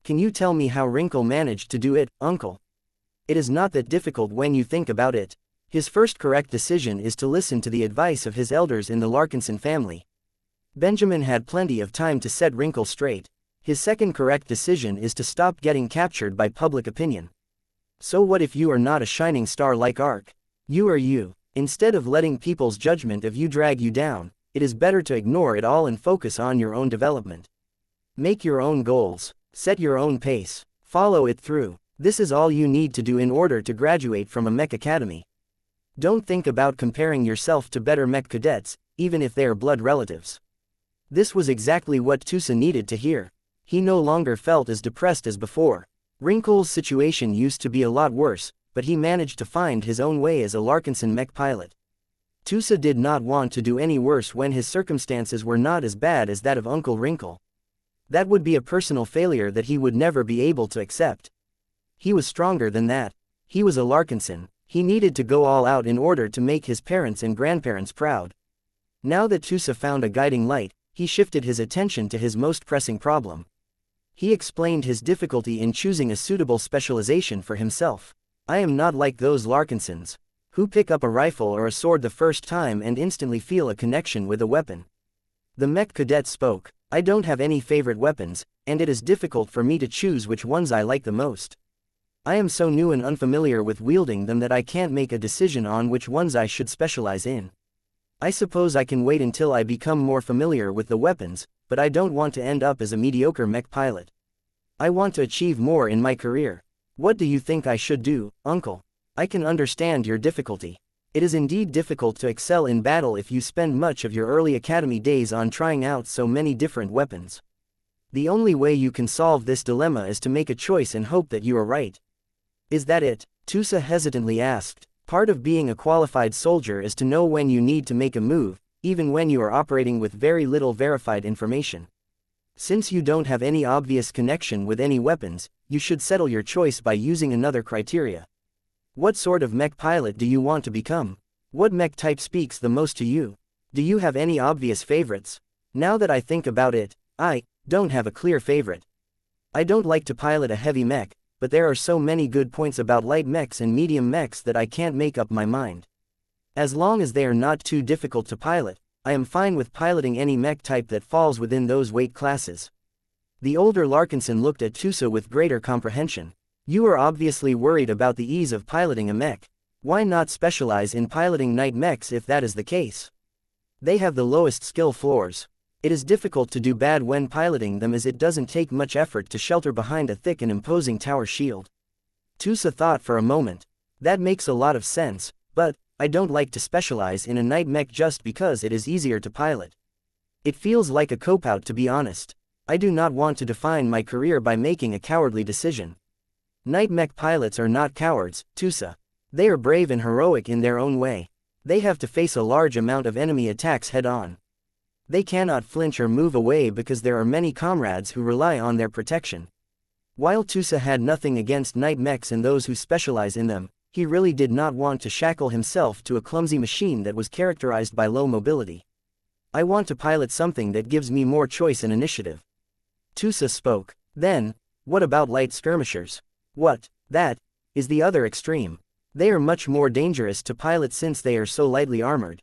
Can you tell me how Wrinkle managed to do it, uncle? It is not that difficult when you think about it. His first correct decision is to listen to the advice of his elders in the Larkinson family. Benjamin had plenty of time to set Wrinkle straight. His second correct decision is to stop getting captured by public opinion. So what if you are not a shining star like Ark? You are you. Instead of letting people's judgment of you drag you down, it is better to ignore it all and focus on your own development. Make your own goals. Set your own pace. Follow it through. This is all you need to do in order to graduate from a mech academy. Don't think about comparing yourself to better mech cadets, even if they are blood relatives. This was exactly what Tusa needed to hear. He no longer felt as depressed as before. Wrinkle's situation used to be a lot worse, but he managed to find his own way as a Larkinson mech pilot. Tusa did not want to do any worse when his circumstances were not as bad as that of Uncle Wrinkle. That would be a personal failure that he would never be able to accept. He was stronger than that. He was a Larkinson. He needed to go all out in order to make his parents and grandparents proud. Now that Tusa found a guiding light, he shifted his attention to his most pressing problem. He explained his difficulty in choosing a suitable specialization for himself. I am not like those Larkinsons, who pick up a rifle or a sword the first time and instantly feel a connection with a weapon. The mech cadet spoke. I don't have any favorite weapons, and it is difficult for me to choose which ones I like the most. I am so new and unfamiliar with wielding them that I can't make a decision on which ones I should specialize in. I suppose I can wait until I become more familiar with the weapons, but I don't want to end up as a mediocre mech pilot. I want to achieve more in my career. What do you think I should do, uncle? I can understand your difficulty. It is indeed difficult to excel in battle if you spend much of your early academy days on trying out so many different weapons. The only way you can solve this dilemma is to make a choice and hope that you are right. Is that it? Tusa hesitantly asked. Part of being a qualified soldier is to know when you need to make a move, even when you are operating with very little verified information. Since you don't have any obvious connection with any weapons, you should settle your choice by using another criteria. What sort of mech pilot do you want to become? What mech type speaks the most to you? Do you have any obvious favorites? Now that I think about it, I don't have a clear favorite. I don't like to pilot a heavy mech, but there are so many good points about light mechs and medium mechs that I can't make up my mind. As long as they are not too difficult to pilot, I am fine with piloting any mech type that falls within those weight classes. The older Larkinson looked at Tusa with greater comprehension. You are obviously worried about the ease of piloting a mech. Why not specialize in piloting night mechs if that is the case? They have the lowest skill floors. It is difficult to do bad when piloting them as it doesn't take much effort to shelter behind a thick and imposing tower shield. Tusa thought for a moment. That makes a lot of sense, but I don't like to specialize in a night mech just because it is easier to pilot. It feels like a cop-out, to be honest. I do not want to define my career by making a cowardly decision. Night mech pilots are not cowards, Tusa. They are brave and heroic in their own way. They have to face a large amount of enemy attacks head-on. They cannot flinch or move away because there are many comrades who rely on their protection. While Tusa had nothing against night mechs and those who specialize in them, he really did not want to shackle himself to a clumsy machine that was characterized by low mobility. I want to pilot something that gives me more choice and initiative. Tusa spoke. Then, what about light skirmishers? That is the other extreme. They are much more dangerous to pilot since they are so lightly armored.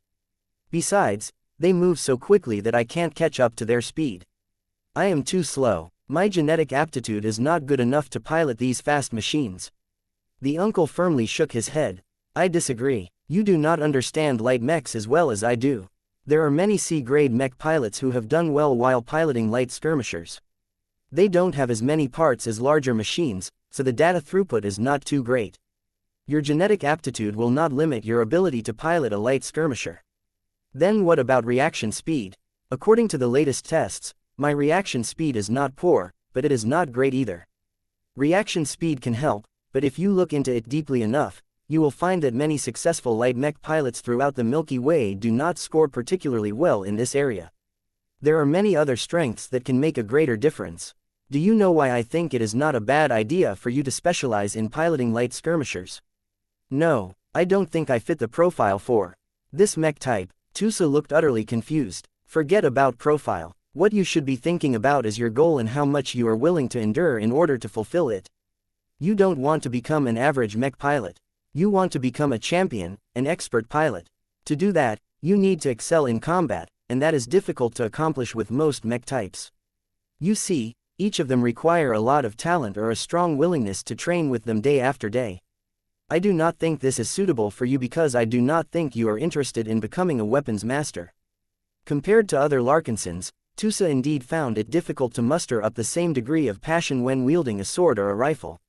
Besides, they move so quickly that I can't catch up to their speed. I am too slow. My genetic aptitude is not good enough to pilot these fast machines. The uncle firmly shook his head. I disagree. You do not understand light mechs as well as I do. There are many C-grade mech pilots who have done well while piloting light skirmishers. They don't have as many parts as larger machines, so the data throughput is not too great. Your genetic aptitude will not limit your ability to pilot a light skirmisher. Then what about reaction speed? According to the latest tests, my reaction speed is not poor, but it is not great either. Reaction speed can help, but if you look into it deeply enough, you will find that many successful light mech pilots throughout the Milky Way do not score particularly well in this area. There are many other strengths that can make a greater difference. Do you know why I think it is not a bad idea for you to specialize in piloting light skirmishers? No, I don't think I fit the profile for this mech type. Tusa looked utterly confused. Forget about profile. What you should be thinking about is your goal and how much you are willing to endure in order to fulfill it. You don't want to become an average mech pilot. You want to become a champion, an expert pilot. To do that, you need to excel in combat, and that is difficult to accomplish with most mech types. You see, each of them require a lot of talent or a strong willingness to train with them day after day. I do not think this is suitable for you because I do not think you are interested in becoming a weapons master. Compared to other Larkinsons, Tusa indeed found it difficult to muster up the same degree of passion when wielding a sword or a rifle.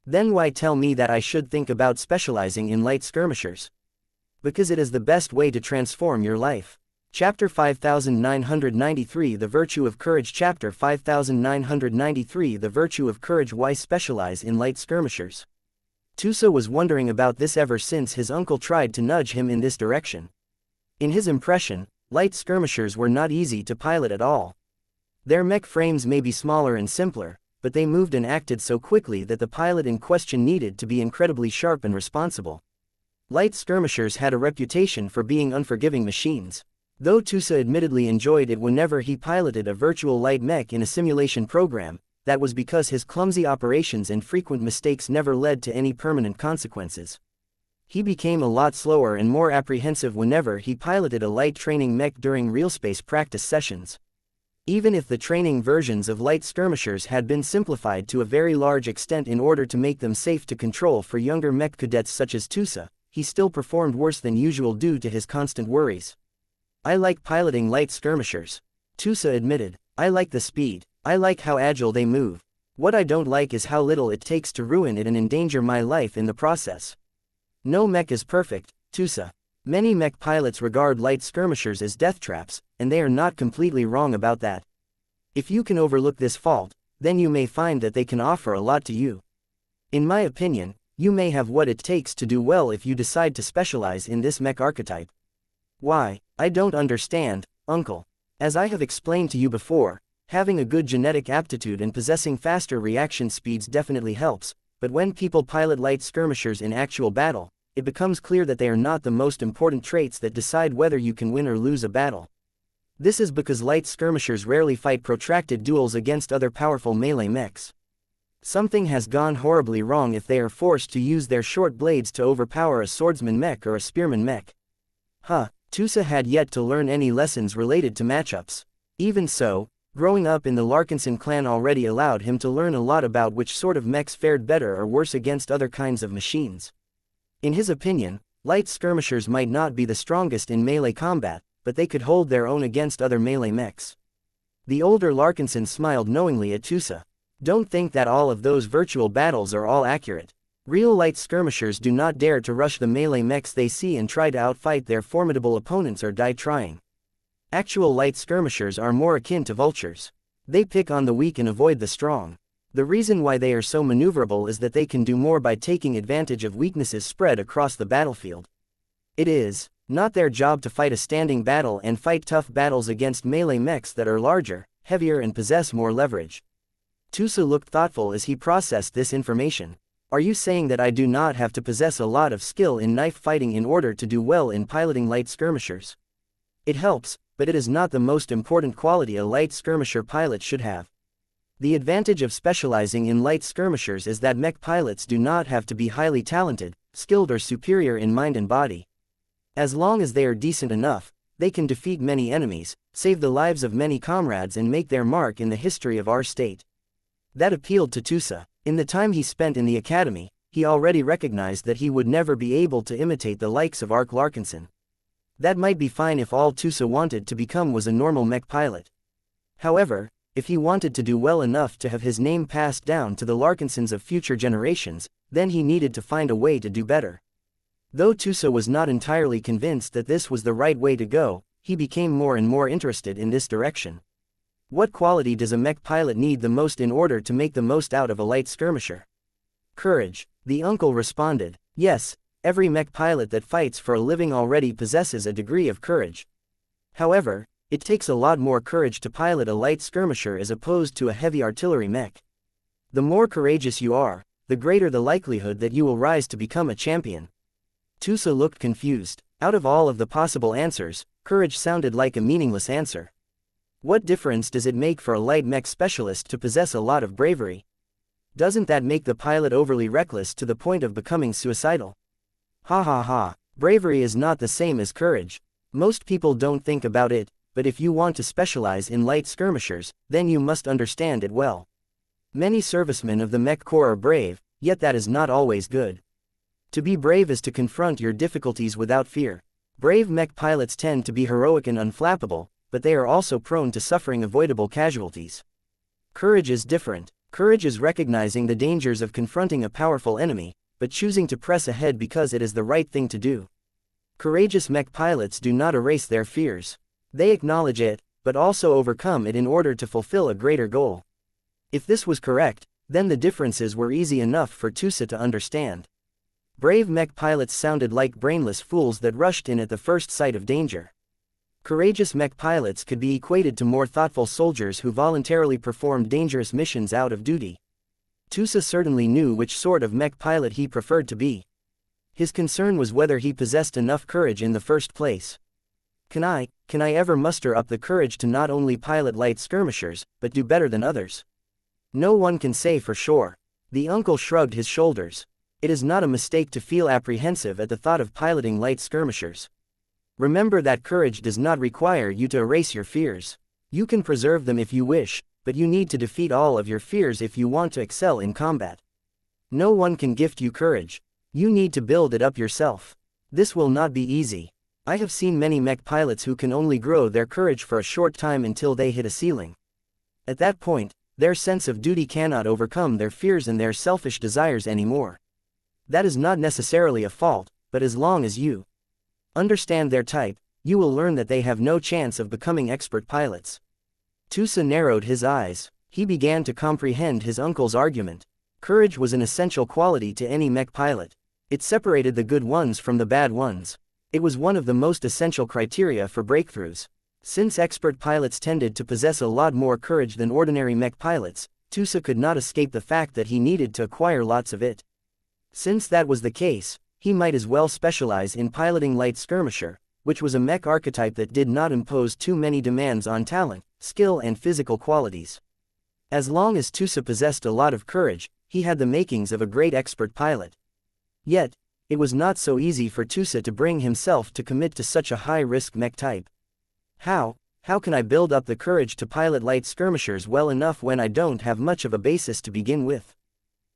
Then why tell me that I should think about specializing in light skirmishers? Because it is the best way to transform your life. Chapter 5993 The Virtue of Courage. Chapter 5993 The Virtue of Courage. Why specialize in light skirmishers? Tusa was wondering about this ever since his uncle tried to nudge him in this direction. In his impression, light skirmishers were not easy to pilot at all. Their mech frames may be smaller and simpler, but they moved and acted so quickly that the pilot in question needed to be incredibly sharp and responsible. Light skirmishers had a reputation for being unforgiving machines. Though Tusa admittedly enjoyed it whenever he piloted a virtual light mech in a simulation program, that was because his clumsy operations and frequent mistakes never led to any permanent consequences. He became a lot slower and more apprehensive whenever he piloted a light training mech during real space practice sessions. Even if the training versions of light skirmishers had been simplified to a very large extent in order to make them safe to control for younger mech cadets such as Tusa, he still performed worse than usual due to his constant worries. I like piloting light skirmishers, Tusa admitted. I like the speed. I like how agile they move. What I don't like is how little it takes to ruin it and endanger my life in the process. No mech is perfect, Tusa. Many mech pilots regard light skirmishers as death traps, and they are not completely wrong about that. If you can overlook this fault, then you may find that they can offer a lot to you. In my opinion, you may have what it takes to do well if you decide to specialize in this mech archetype. Why, I don't understand, uncle. As I have explained to you before, having a good genetic aptitude and possessing faster reaction speeds definitely helps, but when people pilot light skirmishers in actual battle, it becomes clear that they are not the most important traits that decide whether you can win or lose a battle. This is because light skirmishers rarely fight protracted duels against other powerful melee mechs. Something has gone horribly wrong if they are forced to use their short blades to overpower a swordsman mech or a spearman mech. Tusa had yet to learn any lessons related to matchups. Even so, growing up in the Larkinson clan already allowed him to learn a lot about which sort of mechs fared better or worse against other kinds of machines. In his opinion, light skirmishers might not be the strongest in melee combat, but they could hold their own against other melee mechs. The older Larkinson smiled knowingly at Tusa. Don't think that all of those virtual battles are all accurate. Real light skirmishers do not dare to rush the melee mechs they see and try to outfight their formidable opponents or die trying. Actual light skirmishers are more akin to vultures. They pick on the weak and avoid the strong. The reason why they are so maneuverable is that they can do more by taking advantage of weaknesses spread across the battlefield. It is not their job to fight a standing battle and fight tough battles against melee mechs that are larger, heavier and possess more leverage. Tusa looked thoughtful as he processed this information. Are you saying that I do not have to possess a lot of skill in knife fighting in order to do well in piloting light skirmishers? It helps, but it is not the most important quality a light skirmisher pilot should have. The advantage of specializing in light skirmishers is that mech pilots do not have to be highly talented, skilled or superior in mind and body. As long as they are decent enough, they can defeat many enemies, save the lives of many comrades and make their mark in the history of our state. That appealed to Tusa. In the time he spent in the academy, he already recognized that he would never be able to imitate the likes of Ark Larkinson. That might be fine if all Tusa wanted to become was a normal mech pilot. However, if he wanted to do well enough to have his name passed down to the Larkinsons of future generations, then he needed to find a way to do better. Though Tusa was not entirely convinced that this was the right way to go, he became more and more interested in this direction. What quality does a mech pilot need the most in order to make the most out of a light skirmisher? Courage, the uncle responded. Yes, every mech pilot that fights for a living already possesses a degree of courage. However, it takes a lot more courage to pilot a light skirmisher as opposed to a heavy artillery mech. The more courageous you are, the greater the likelihood that you will rise to become a champion. Tusa looked confused. Out of all of the possible answers, courage sounded like a meaningless answer. What difference does it make for a light mech specialist to possess a lot of bravery? Doesn't that make the pilot overly reckless to the point of becoming suicidal? Ha ha ha, bravery is not the same as courage. Most people don't think about it, but if you want to specialize in light skirmishers, then you must understand it well. Many servicemen of the Mech Corps are brave, yet that is not always good. To be brave is to confront your difficulties without fear. Brave mech pilots tend to be heroic and unflappable, but they are also prone to suffering avoidable casualties. Courage is different. Courage is recognizing the dangers of confronting a powerful enemy, but choosing to press ahead because it is the right thing to do. Courageous mech pilots do not erase their fears. They acknowledge it, but also overcome it in order to fulfill a greater goal. If this was correct, then the differences were easy enough for Tusa to understand. Brave mech pilots sounded like brainless fools that rushed in at the first sight of danger. Courageous mech pilots could be equated to more thoughtful soldiers who voluntarily performed dangerous missions out of duty. Tusa certainly knew which sort of mech pilot he preferred to be. His concern was whether he possessed enough courage in the first place. Can I ever muster up the courage to not only pilot light skirmishers, but do better than others? No one can say for sure. The uncle shrugged his shoulders. It is not a mistake to feel apprehensive at the thought of piloting light skirmishers. Remember that courage does not require you to erase your fears. You can preserve them if you wish, but you need to defeat all of your fears if you want to excel in combat. No one can gift you courage. You need to build it up yourself. This will not be easy. I have seen many mech pilots who can only grow their courage for a short time until they hit a ceiling. At that point, their sense of duty cannot overcome their fears and their selfish desires anymore. That is not necessarily a fault, but as long as you understand their type, you will learn that they have no chance of becoming expert pilots. Tusa narrowed his eyes. He began to comprehend his uncle's argument. Courage was an essential quality to any mech pilot. It separated the good ones from the bad ones. It was one of the most essential criteria for breakthroughs. Since expert pilots tended to possess a lot more courage than ordinary mech pilots, Tusa could not escape the fact that he needed to acquire lots of it. Since that was the case, he might as well specialize in piloting light skirmisher, which was a mech archetype that did not impose too many demands on talent, skill and physical qualities. As long as Tusa possessed a lot of courage, he had the makings of a great expert pilot. Yet, it was not so easy for Tusa to bring himself to commit to such a high-risk mech type. How can I build up the courage to pilot light skirmishers well enough when I don't have much of a basis to begin with?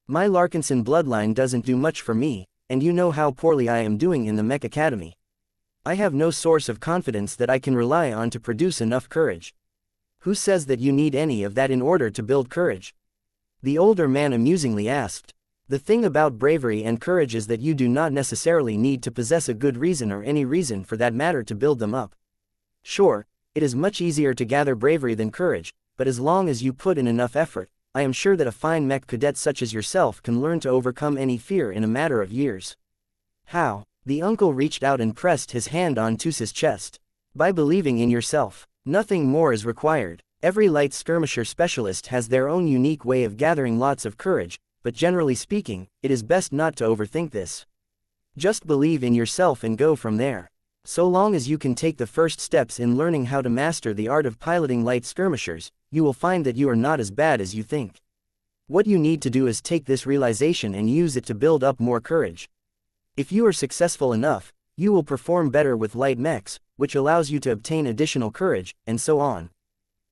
My Larkinson bloodline doesn't do much for me, and you know how poorly I am doing in the Mech Academy. I have no source of confidence that I can rely on to produce enough courage. Who says that you need any of that in order to build courage? The older man amusingly asked. The thing about bravery and courage is that you do not necessarily need to possess a good reason or any reason for that matter to build them up. Sure, it is much easier to gather bravery than courage, but as long as you put in enough effort, I am sure that a fine mech cadet such as yourself can learn to overcome any fear in a matter of years. How? The uncle reached out and pressed his hand on Tusa's chest. By believing in yourself. Nothing more is required. Every light skirmisher specialist has their own unique way of gathering lots of courage, but generally speaking, it is best not to overthink this. Just believe in yourself and go from there. So long as you can take the first steps in learning how to master the art of piloting light skirmishers, you will find that you are not as bad as you think. What you need to do is take this realization and use it to build up more courage. If you are successful enough, you will perform better with light mechs, which allows you to obtain additional courage, and so on.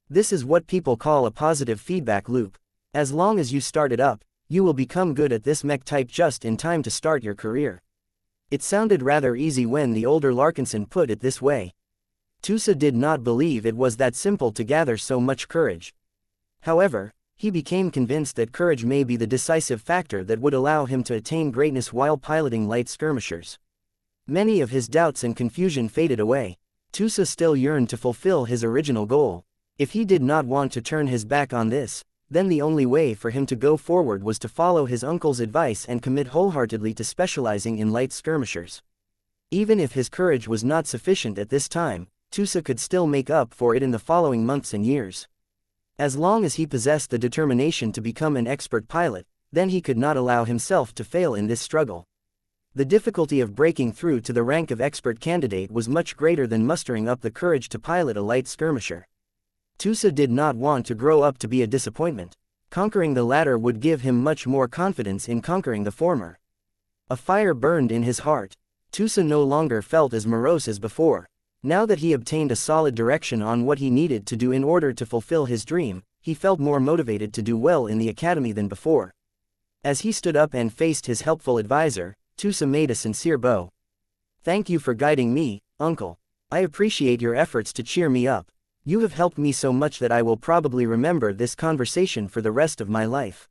This is what people call a positive feedback loop. As long as you start it up, you will become good at this mech type just in time to start your career. It sounded rather easy when the older Larkinson put it this way. Tusa did not believe it was that simple to gather so much courage. However, he became convinced that courage may be the decisive factor that would allow him to attain greatness while piloting light skirmishers. Many of his doubts and confusion faded away. Tusa still yearned to fulfill his original goal. If he did not want to turn his back on this, then the only way for him to go forward was to follow his uncle's advice and commit wholeheartedly to specializing in light skirmishers. Even if his courage was not sufficient at this time, Tusa could still make up for it in the following months and years. As long as he possessed the determination to become an expert pilot, then he could not allow himself to fail in this struggle. The difficulty of breaking through to the rank of expert candidate was much greater than mustering up the courage to pilot a light skirmisher. Tusa did not want to grow up to be a disappointment. Conquering the latter would give him much more confidence in conquering the former. A fire burned in his heart. Tusa no longer felt as morose as before. Now that he obtained a solid direction on what he needed to do in order to fulfill his dream, he felt more motivated to do well in the academy than before. As he stood up and faced his helpful advisor, Tusa made a sincere bow. "Thank you for guiding me, uncle. I appreciate your efforts to cheer me up. You have helped me so much that I will probably remember this conversation for the rest of my life.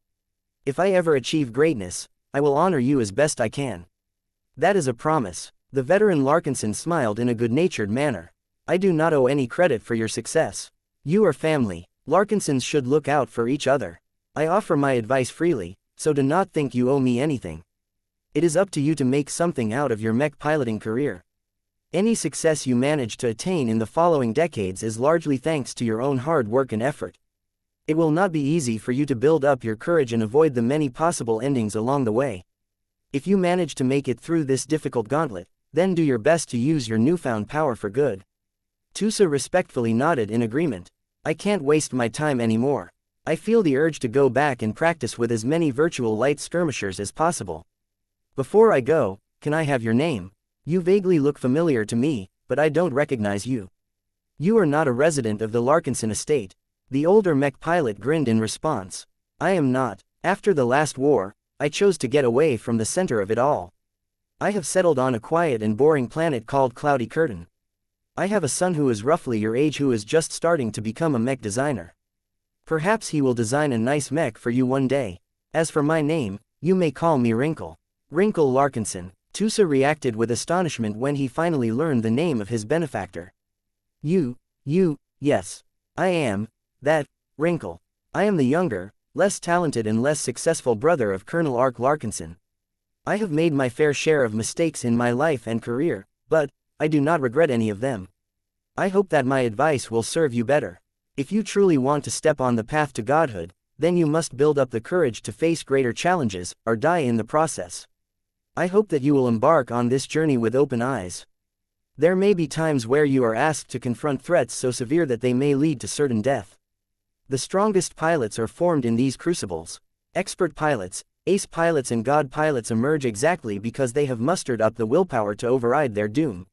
If I ever achieve greatness, I will honor you as best I can." "That is a promise." The veteran Larkinson smiled in a good-natured manner. "I do not owe any credit for your success. You are family. Larkinsons should look out for each other. I offer my advice freely, so do not think you owe me anything. It is up to you to make something out of your mech piloting career. Any success you manage to attain in the following decades is largely thanks to your own hard work and effort. It will not be easy for you to build up your courage and avoid the many possible endings along the way. If you manage to make it through this difficult gauntlet, then do your best to use your newfound power for good." Tusa respectfully nodded in agreement. "I can't waste my time anymore. I feel the urge to go back and practice with as many virtual light skirmishers as possible. Before I go, can I have your name? You vaguely look familiar to me, but I don't recognize you. You are not a resident of the Larkinson estate." The older mech pilot grinned in response. "I am not. After the last war, I chose to get away from the center of it all. I have settled on a quiet and boring planet called Cloudy Curtain. I have a son who is roughly your age who is just starting to become a mech designer. Perhaps he will design a nice mech for you one day. As for my name, you may call me Wrinkle. Wrinkle Larkinson." Tusa reacted with astonishment when he finally learned the name of his benefactor. Yes. I am, that, Wrinkle. I am the younger, less talented and less successful brother of Colonel Ark Larkinson. I have made my fair share of mistakes in my life and career, but, I do not regret any of them. I hope that my advice will serve you better. If you truly want to step on the path to godhood, then you must build up the courage to face greater challenges, or die in the process. I hope that you will embark on this journey with open eyes. There may be times where you are asked to confront threats so severe that they may lead to certain death. The strongest pilots are formed in these crucibles. Expert pilots, ace pilots and god pilots emerge exactly because they have mustered up the willpower to override their doom.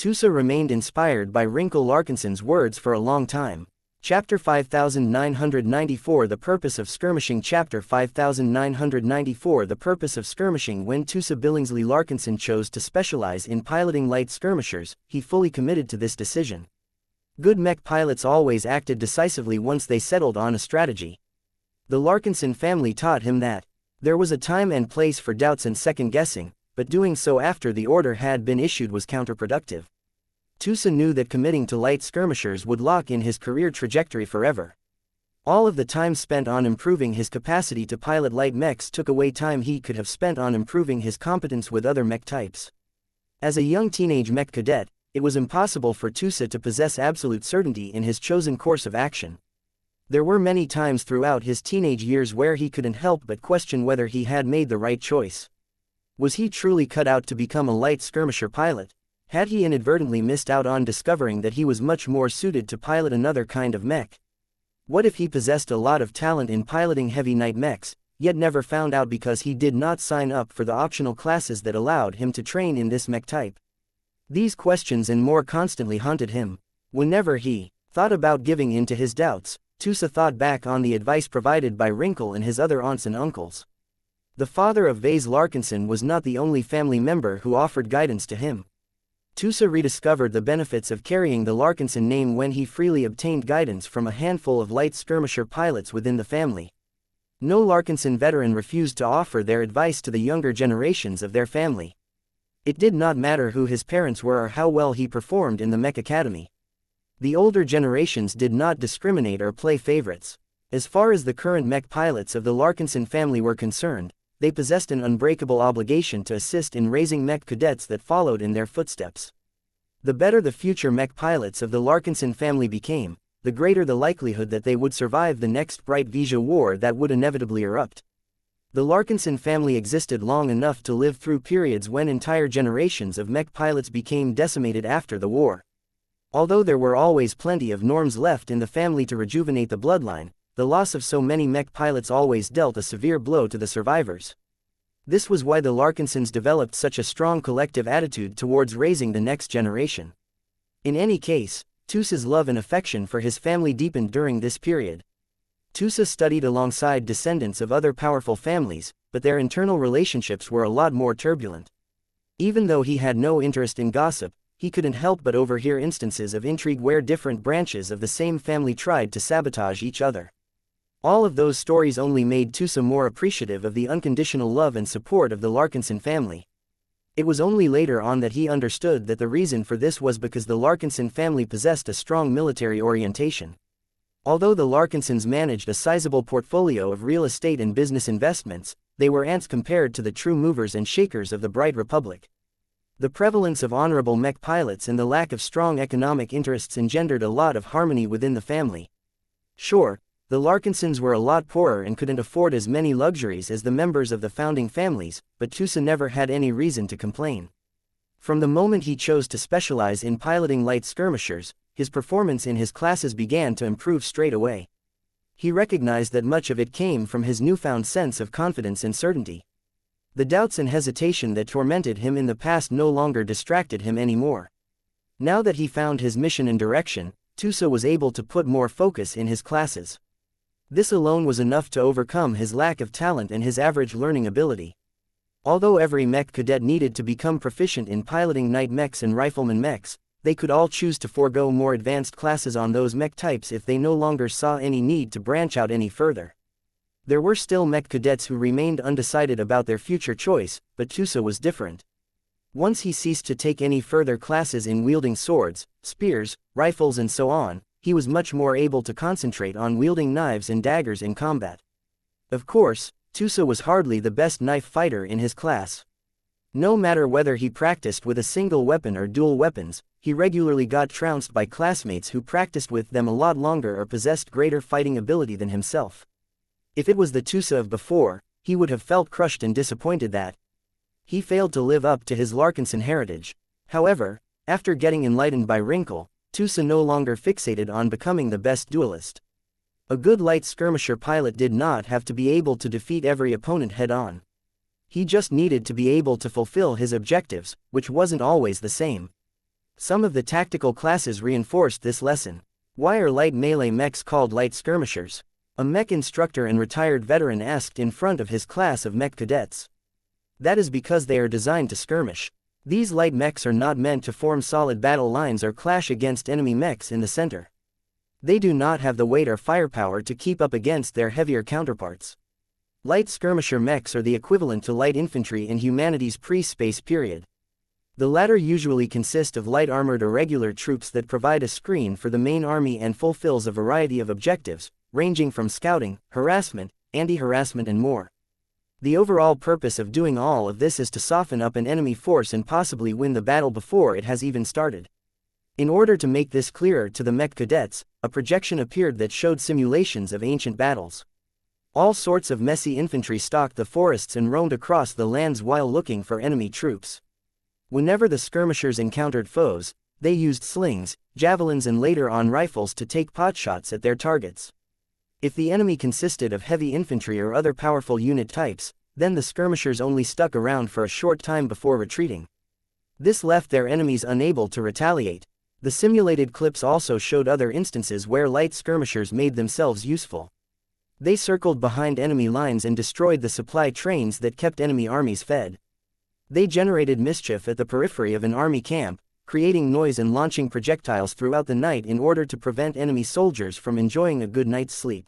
Tusa remained inspired by Wrinkle Larkinson's words for a long time. Chapter 5994 The Purpose of Skirmishing Chapter 5994 The Purpose of Skirmishing When Tusa Billingsley Larkinson chose to specialize in piloting light skirmishers, he fully committed to this decision. Good mech pilots always acted decisively once they settled on a strategy. The Larkinson family taught him that there was a time and place for doubts and second-guessing, but doing so after the order had been issued was counterproductive. Tusa knew that committing to light skirmishers would lock in his career trajectory forever. All of the time spent on improving his capacity to pilot light mechs took away time he could have spent on improving his competence with other mech types. As a young teenage mech cadet, it was impossible for Tusa to possess absolute certainty in his chosen course of action. There were many times throughout his teenage years where he couldn't help but question whether he had made the right choice. Was he truly cut out to become a light skirmisher pilot? Had he inadvertently missed out on discovering that he was much more suited to pilot another kind of mech? What if he possessed a lot of talent in piloting heavy night mechs, yet never found out because he did not sign up for the optional classes that allowed him to train in this mech type? These questions and more constantly haunted him. Whenever he thought about giving in to his doubts, Tusa thought back on the advice provided by Wrinkle and his other aunts and uncles. The father of Vase Larkinson was not the only family member who offered guidance to him. Tusa rediscovered the benefits of carrying the Larkinson name when he freely obtained guidance from a handful of light skirmisher pilots within the family. No Larkinson veteran refused to offer their advice to the younger generations of their family. It did not matter who his parents were or how well he performed in the Mech Academy. The older generations did not discriminate or play favorites. As far as the current mech pilots of the Larkinson family were concerned, they possessed an unbreakable obligation to assist in raising mech cadets that followed in their footsteps. The better the future mech pilots of the Larkinson family became, the greater the likelihood that they would survive the next Bright Vija war that would inevitably erupt. The Larkinson family existed long enough to live through periods when entire generations of mech pilots became decimated after the war. Although there were always plenty of norms left in the family to rejuvenate the bloodline, the loss of so many mech pilots always dealt a severe blow to the survivors. This was why the Larkinsons developed such a strong collective attitude towards raising the next generation. In any case, Tusa's love and affection for his family deepened during this period. Tusa studied alongside descendants of other powerful families, but their internal relationships were a lot more turbulent. Even though he had no interest in gossip, he couldn't help but overhear instances of intrigue where different branches of the same family tried to sabotage each other. All of those stories only made Tusa more appreciative of the unconditional love and support of the Larkinson family. It was only later on that he understood that the reason for this was because the Larkinson family possessed a strong military orientation. Although the Larkinsons managed a sizable portfolio of real estate and business investments, they were ants compared to the true movers and shakers of the Bright Republic. The prevalence of honorable mech pilots and the lack of strong economic interests engendered a lot of harmony within the family. Sure, the Larkinsons were a lot poorer and couldn't afford as many luxuries as the members of the founding families, but Tusa never had any reason to complain. From the moment he chose to specialize in piloting light skirmishers, his performance in his classes began to improve straight away. He recognized that much of it came from his newfound sense of confidence and certainty. The doubts and hesitation that tormented him in the past no longer distracted him anymore. Now that he found his mission and direction, Tusa was able to put more focus in his classes. This alone was enough to overcome his lack of talent and his average learning ability. Although every mech cadet needed to become proficient in piloting night mechs and rifleman mechs, they could all choose to forego more advanced classes on those mech types if they no longer saw any need to branch out any further. There were still mech cadets who remained undecided about their future choice, but Tusa was different. Once he ceased to take any further classes in wielding swords, spears, rifles and so on, he was much more able to concentrate on wielding knives and daggers in combat. Of course, Tusa was hardly the best knife fighter in his class. No matter whether he practiced with a single weapon or dual weapons, he regularly got trounced by classmates who practiced with them a lot longer or possessed greater fighting ability than himself. If it was the Tusa of before, he would have felt crushed and disappointed that he failed to live up to his Larkinson heritage. However, after getting enlightened by Wrinkle, Tusa no longer fixated on becoming the best duelist. A good light skirmisher pilot did not have to be able to defeat every opponent head-on. He just needed to be able to fulfill his objectives, which wasn't always the same. Some of the tactical classes reinforced this lesson. Why are light melee mechs called light skirmishers? A mech instructor and retired veteran asked in front of his class of mech cadets. That is because they are designed to skirmish. These light mechs are not meant to form solid battle lines or clash against enemy mechs in the center. They do not have the weight or firepower to keep up against their heavier counterparts. Light skirmisher mechs are the equivalent to light infantry in humanity's pre-space period. The latter usually consist of light armored irregular troops that provide a screen for the main army and fulfills a variety of objectives, ranging from scouting, harassment, anti-harassment and more. The overall purpose of doing all of this is to soften up an enemy force and possibly win the battle before it has even started. In order to make this clearer to the mech cadets, a projection appeared that showed simulations of ancient battles. All sorts of messy infantry stalked the forests and roamed across the lands while looking for enemy troops. Whenever the skirmishers encountered foes, they used slings, javelins and later on rifles to take potshots at their targets. If the enemy consisted of heavy infantry or other powerful unit types, then the skirmishers only stuck around for a short time before retreating. This left their enemies unable to retaliate. The simulated clips also showed other instances where light skirmishers made themselves useful. They circled behind enemy lines and destroyed the supply trains that kept enemy armies fed. They generated mischief at the periphery of an army camp, creating noise and launching projectiles throughout the night in order to prevent enemy soldiers from enjoying a good night's sleep.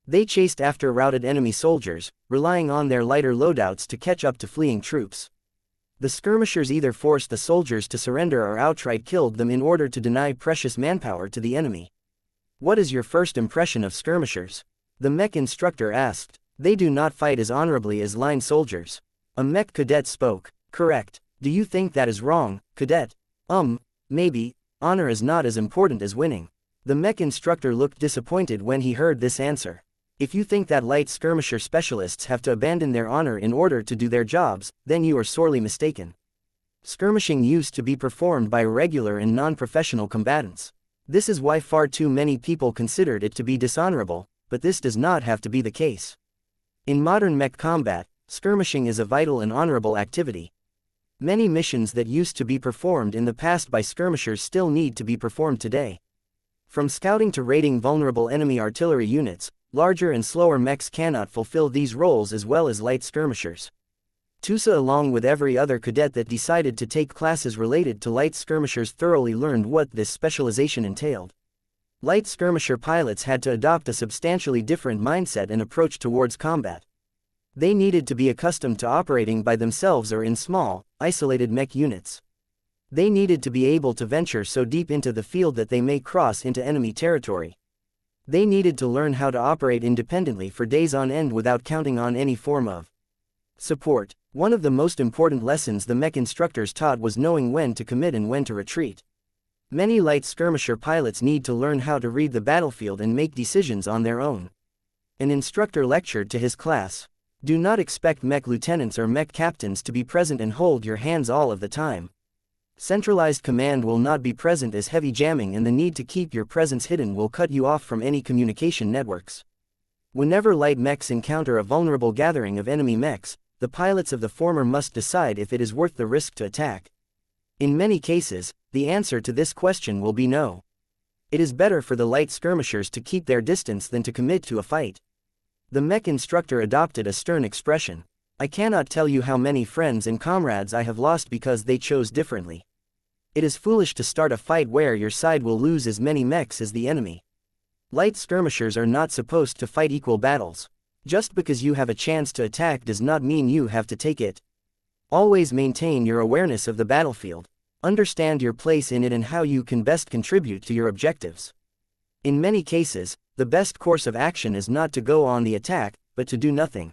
They chased after routed enemy soldiers, relying on their lighter loadouts to catch up to fleeing troops. The skirmishers either forced the soldiers to surrender or outright killed them in order to deny precious manpower to the enemy. What is your first impression of skirmishers? The mech instructor asked. They do not fight as honorably as line soldiers. A mech cadet spoke. Correct. Do you think that is wrong, cadet? Maybe. Honor is not as important as winning. The mech instructor looked disappointed when he heard this answer. If you think that light skirmisher specialists have to abandon their honor in order to do their jobs, then you are sorely mistaken. Skirmishing used to be performed by regular and non-professional combatants. This is why far too many people considered it to be dishonorable, but this does not have to be the case. In modern mech combat, skirmishing is a vital and honorable activity. Many missions that used to be performed in the past by skirmishers still need to be performed today. From scouting to raiding vulnerable enemy artillery units, larger and slower mechs cannot fulfill these roles as well as light skirmishers. Tusa, along with every other cadet that decided to take classes related to light skirmishers, thoroughly learned what this specialization entailed. Light skirmisher pilots had to adopt a substantially different mindset and approach towards combat. They needed to be accustomed to operating by themselves or in small, isolated mech units. They needed to be able to venture so deep into the field that they may cross into enemy territory. They needed to learn how to operate independently for days on end without counting on any form of support. One of the most important lessons the mech instructors taught was knowing when to commit and when to retreat. Many light skirmisher pilots need to learn how to read the battlefield and make decisions on their own. An instructor lectured to his class. Do not expect mech lieutenants or mech captains to be present and hold your hands all of the time. Centralized command will not be present, as heavy jamming and the need to keep your presence hidden will cut you off from any communication networks. Whenever light mechs encounter a vulnerable gathering of enemy mechs, the pilots of the former must decide if it is worth the risk to attack. In many cases, the answer to this question will be no. It is better for the light skirmishers to keep their distance than to commit to a fight. The mech instructor adopted a stern expression. I cannot tell you how many friends and comrades I have lost because they chose differently. It is foolish to start a fight where your side will lose as many mechs as the enemy. Light skirmishers are not supposed to fight equal battles. Just because you have a chance to attack does not mean you have to take it. Always maintain your awareness of the battlefield. Understand your place in it and how you can best contribute to your objectives. In many cases, the best course of action is not to go on the attack, but to do nothing.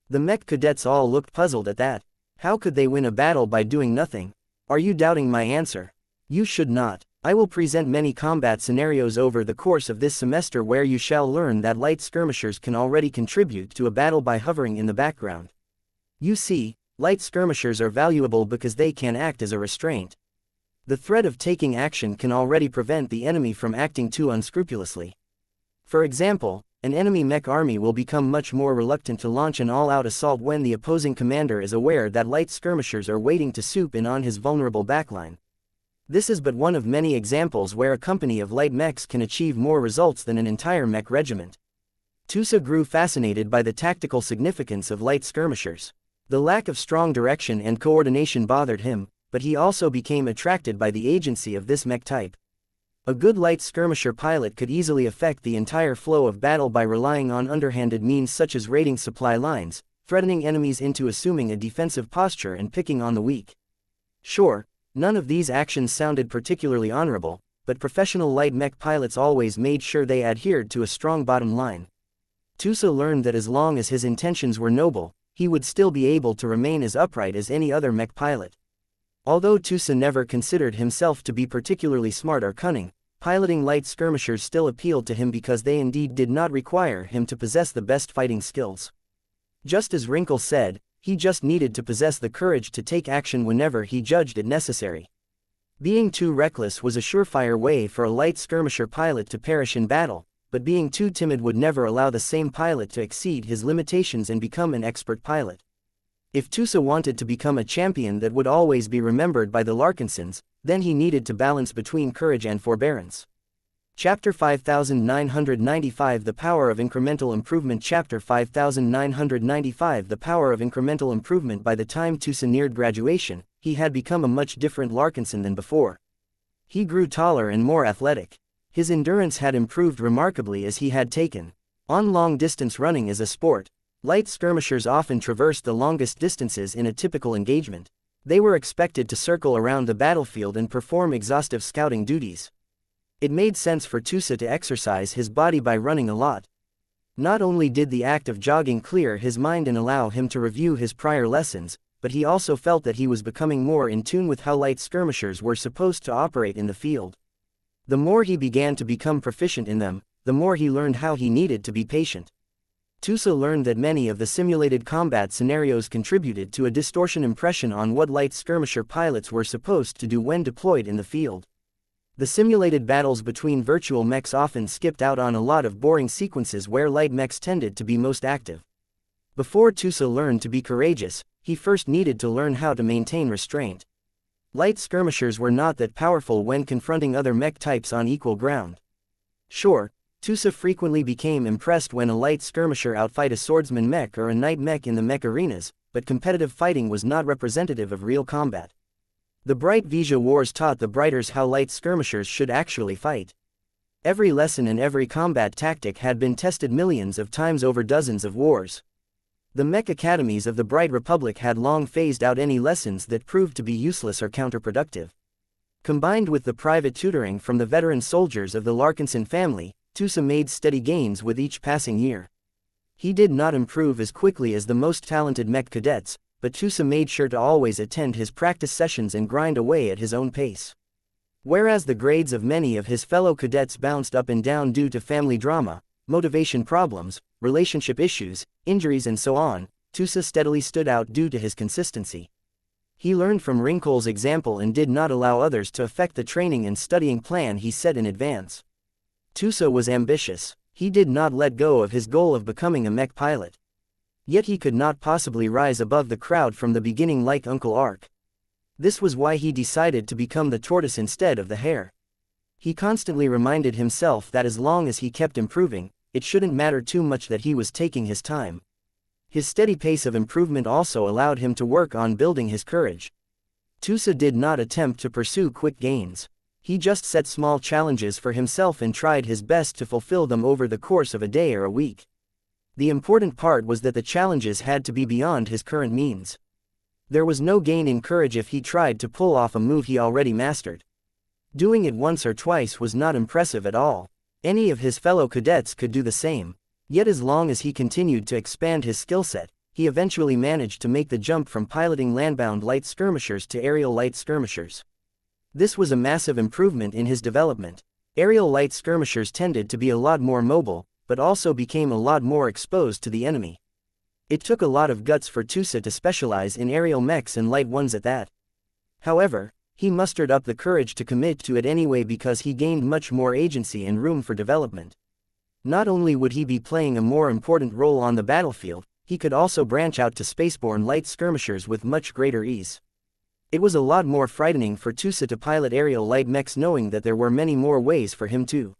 The mech cadets all looked puzzled at that. How could they win a battle by doing nothing? Are you doubting my answer? You should not. I will present many combat scenarios over the course of this semester where you shall learn that light skirmishers can already contribute to a battle by hovering in the background. You see, light skirmishers are valuable because they can act as a restraint. The threat of taking action can already prevent the enemy from acting too unscrupulously. For example, an enemy mech army will become much more reluctant to launch an all-out assault when the opposing commander is aware that light skirmishers are waiting to swoop in on his vulnerable backline. This is but one of many examples where a company of light mechs can achieve more results than an entire mech regiment. Tusa grew fascinated by the tactical significance of light skirmishers. The lack of strong direction and coordination bothered him, but he also became attracted by the agency of this mech type. A good light skirmisher pilot could easily affect the entire flow of battle by relying on underhanded means such as raiding supply lines, threatening enemies into assuming a defensive posture and picking on the weak. Sure, none of these actions sounded particularly honorable, but professional light mech pilots always made sure they adhered to a strong bottom line. Tusa learned that as long as his intentions were noble, he would still be able to remain as upright as any other mech pilot. Although Tusa never considered himself to be particularly smart or cunning, piloting light skirmishers still appealed to him because they indeed did not require him to possess the best fighting skills. Just as Wrinkle said, he just needed to possess the courage to take action whenever he judged it necessary. Being too reckless was a surefire way for a light skirmisher pilot to perish in battle, but being too timid would never allow the same pilot to exceed his limitations and become an expert pilot. If Tusa wanted to become a champion that would always be remembered by the Larkinsons, then he needed to balance between courage and forbearance. Chapter 5995 The Power of Incremental Improvement Chapter 5995 The Power of Incremental Improvement By the time Tusa neared graduation, he had become a much different Larkinson than before. He grew taller and more athletic. His endurance had improved remarkably as he had taken on long-distance running as a sport. Light skirmishers often traversed the longest distances in a typical engagement. They were expected to circle around the battlefield and perform exhaustive scouting duties. It made sense for Tusa to exercise his body by running a lot. Not only did the act of jogging clear his mind and allow him to review his prior lessons, but he also felt that he was becoming more in tune with how light skirmishers were supposed to operate in the field. The more he began to become proficient in them, the more he learned how he needed to be patient. Tusa learned that many of the simulated combat scenarios contributed to a distortion impression on what light skirmisher pilots were supposed to do when deployed in the field. The simulated battles between virtual mechs often skipped out on a lot of boring sequences where light mechs tended to be most active. Before Tusa learned to be courageous, he first needed to learn how to maintain restraint. Light skirmishers were not that powerful when confronting other mech types on equal ground. Sure, Tusa frequently became impressed when a light skirmisher outfight a swordsman mech or a knight mech in the mech arenas, but competitive fighting was not representative of real combat. The Bright Vija Wars taught the Brighters how light skirmishers should actually fight. Every lesson and every combat tactic had been tested millions of times over dozens of wars. The mech academies of the Bright Republic had long phased out any lessons that proved to be useless or counterproductive. Combined with the private tutoring from the veteran soldiers of the Larkinson family, Tusa made steady gains with each passing year. He did not improve as quickly as the most talented mech cadets, but Tusa made sure to always attend his practice sessions and grind away at his own pace. Whereas the grades of many of his fellow cadets bounced up and down due to family drama, motivation problems, relationship issues, injuries and so on, Tusa steadily stood out due to his consistency. He learned from Wrinkle's example and did not allow others to affect the training and studying plan he set in advance. Tusa was ambitious. He did not let go of his goal of becoming a mech pilot. Yet he could not possibly rise above the crowd from the beginning like Uncle Ark. This was why he decided to become the tortoise instead of the hare. He constantly reminded himself that as long as he kept improving, it shouldn't matter too much that he was taking his time. His steady pace of improvement also allowed him to work on building his courage. Tusa did not attempt to pursue quick gains. He just set small challenges for himself and tried his best to fulfill them over the course of a day or a week. The important part was that the challenges had to be beyond his current means. There was no gain in courage if he tried to pull off a move he already mastered. Doing it once or twice was not impressive at all. Any of his fellow cadets could do the same. Yet as long as he continued to expand his skill set, he eventually managed to make the jump from piloting landbound light skirmishers to aerial light skirmishers. This was a massive improvement in his development. Aerial light skirmishers tended to be a lot more mobile, but also became a lot more exposed to the enemy. It took a lot of guts for Tusa to specialize in aerial mechs and light ones at that. However, he mustered up the courage to commit to it anyway because he gained much more agency and room for development. Not only would he be playing a more important role on the battlefield, he could also branch out to spaceborne light skirmishers with much greater ease. It was a lot more frightening for Tusa to pilot aerial light mechs knowing that there were many more ways for him to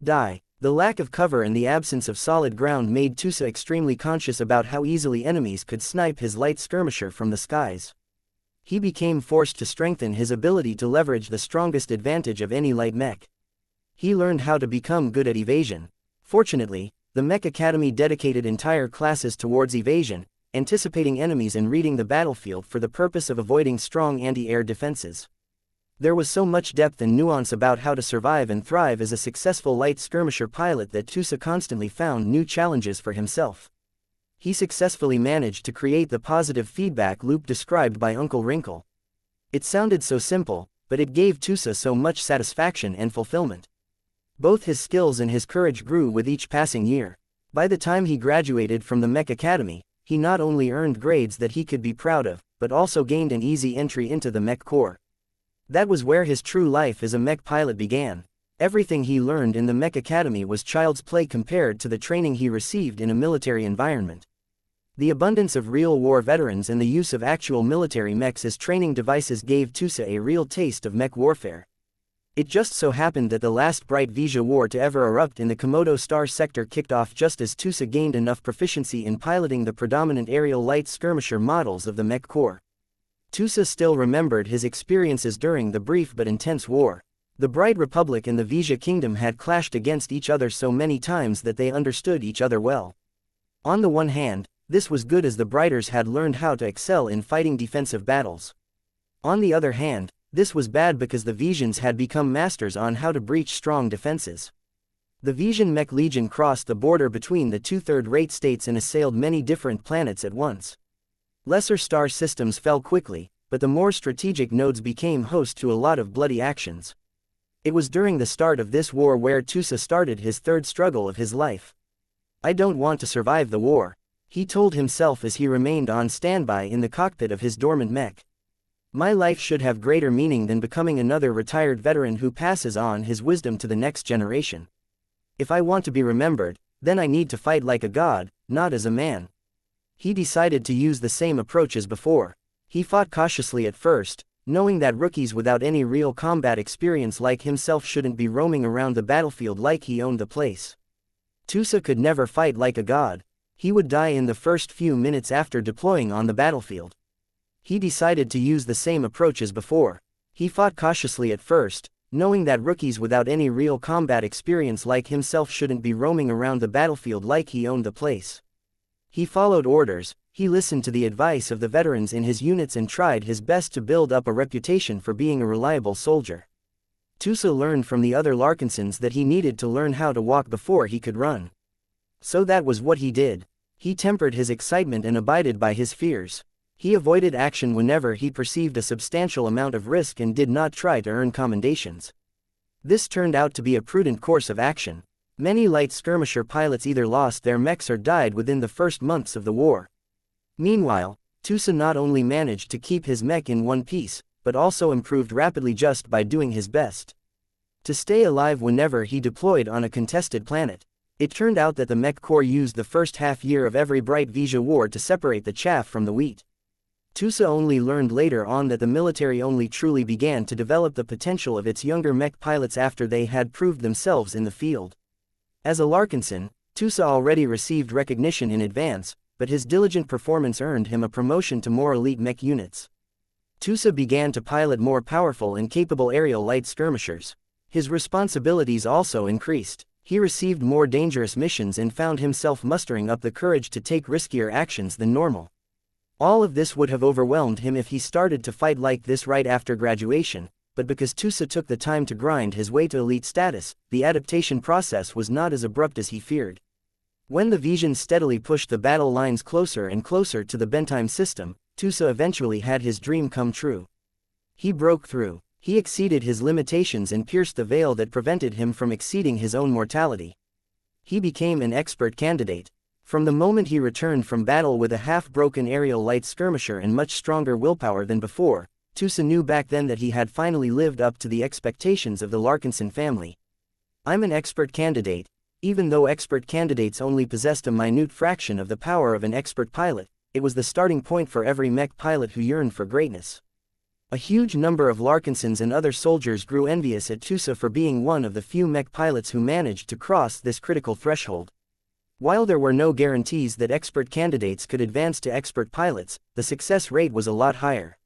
die. The lack of cover and the absence of solid ground made Tusa extremely conscious about how easily enemies could snipe his light skirmisher from the skies. He became forced to strengthen his ability to leverage the strongest advantage of any light mech. He learned how to become good at evasion. Fortunately, the Mech Academy dedicated entire classes towards evasion, anticipating enemies and reading the battlefield for the purpose of avoiding strong anti-air defenses. There was so much depth and nuance about how to survive and thrive as a successful light skirmisher pilot that Tusa constantly found new challenges for himself. He successfully managed to create the positive feedback loop described by Uncle Wrinkle. It sounded so simple, but it gave Tusa so much satisfaction and fulfillment. Both his skills and his courage grew with each passing year. By the time he graduated from the Mech Academy, he not only earned grades that he could be proud of, but also gained an easy entry into the Mech Corps. That was where his true life as a mech pilot began. Everything he learned in the Mech Academy was child's play compared to the training he received in a military environment. The abundance of real war veterans and the use of actual military mechs as training devices gave Tusa a real taste of mech warfare. It just so happened that the last Bright Vija war to ever erupt in the Komodo Star sector kicked off just as Tusa gained enough proficiency in piloting the predominant aerial light skirmisher models of the Mech Corps. Tusa still remembered his experiences during the brief but intense war. The Bright Republic and the Vija Kingdom had clashed against each other so many times that they understood each other well. On the one hand, this was good as the Brighters had learned how to excel in fighting defensive battles. On the other hand, this was bad because the Vijans had become masters on how to breach strong defenses. The Vijan Mech Legion crossed the border between the two third-rate states and assailed many different planets at once. Lesser star systems fell quickly, but the more strategic nodes became host to a lot of bloody actions. It was during the start of this war where Tusa started his third struggle of his life. "I don't want to survive the war," he told himself as he remained on standby in the cockpit of his dormant mech. "My life should have greater meaning than becoming another retired veteran who passes on his wisdom to the next generation. If I want to be remembered, then I need to fight like a god, not as a man." He decided to use the same approach as before. He fought cautiously at first, knowing that rookies without any real combat experience like himself shouldn't be roaming around the battlefield like he owned the place. Tusa could never fight like a god. He would die in the first few minutes after deploying on the battlefield. He decided to use the same approach as before. He fought cautiously at first, knowing that rookies without any real combat experience like himself shouldn't be roaming around the battlefield like he owned the place. He followed orders, he listened to the advice of the veterans in his units and tried his best to build up a reputation for being a reliable soldier. Tusa learned from the other Larkinsons that he needed to learn how to walk before he could run. So that was what he did. He tempered his excitement and abided by his fears. He avoided action whenever he perceived a substantial amount of risk and did not try to earn commendations. This turned out to be a prudent course of action. Many light skirmisher pilots either lost their mechs or died within the first months of the war. Meanwhile, Tusa not only managed to keep his mech in one piece, but also improved rapidly just by doing his best to stay alive whenever he deployed on a contested planet. It turned out that the Mech Corps used the first half year of every Bright Vija war to separate the chaff from the wheat. Tusa only learned later on that the military only truly began to develop the potential of its younger mech pilots after they had proved themselves in the field. As a Larkinson, Tusa already received recognition in advance, but his diligent performance earned him a promotion to more elite mech units. Tusa began to pilot more powerful and capable aerial light skirmishers. His responsibilities also increased. He received more dangerous missions and found himself mustering up the courage to take riskier actions than normal. All of this would have overwhelmed him if he started to fight like this right after graduation, but because Tusa took the time to grind his way to elite status, the adaptation process was not as abrupt as he feared. When the Vision steadily pushed the battle lines closer and closer to the Bentime system, Tusa eventually had his dream come true. He broke through. He exceeded his limitations and pierced the veil that prevented him from exceeding his own mortality. He became an expert candidate. From the moment he returned from battle with a half-broken aerial light skirmisher and much stronger willpower than before, Tusa knew back then that he had finally lived up to the expectations of the Larkinson family. "I'm an expert candidate." Even though expert candidates only possessed a minute fraction of the power of an expert pilot, it was the starting point for every mech pilot who yearned for greatness. A huge number of Larkinsons and other soldiers grew envious at Tusa for being one of the few mech pilots who managed to cross this critical threshold. While there were no guarantees that expert candidates could advance to expert pilots, the success rate was a lot higher.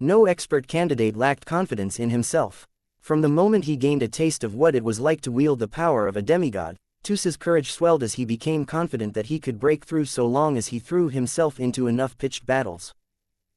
No expert candidate lacked confidence in himself. From the moment he gained a taste of what it was like to wield the power of a demigod, Tusa's courage swelled as he became confident that he could break through so long as he threw himself into enough pitched battles.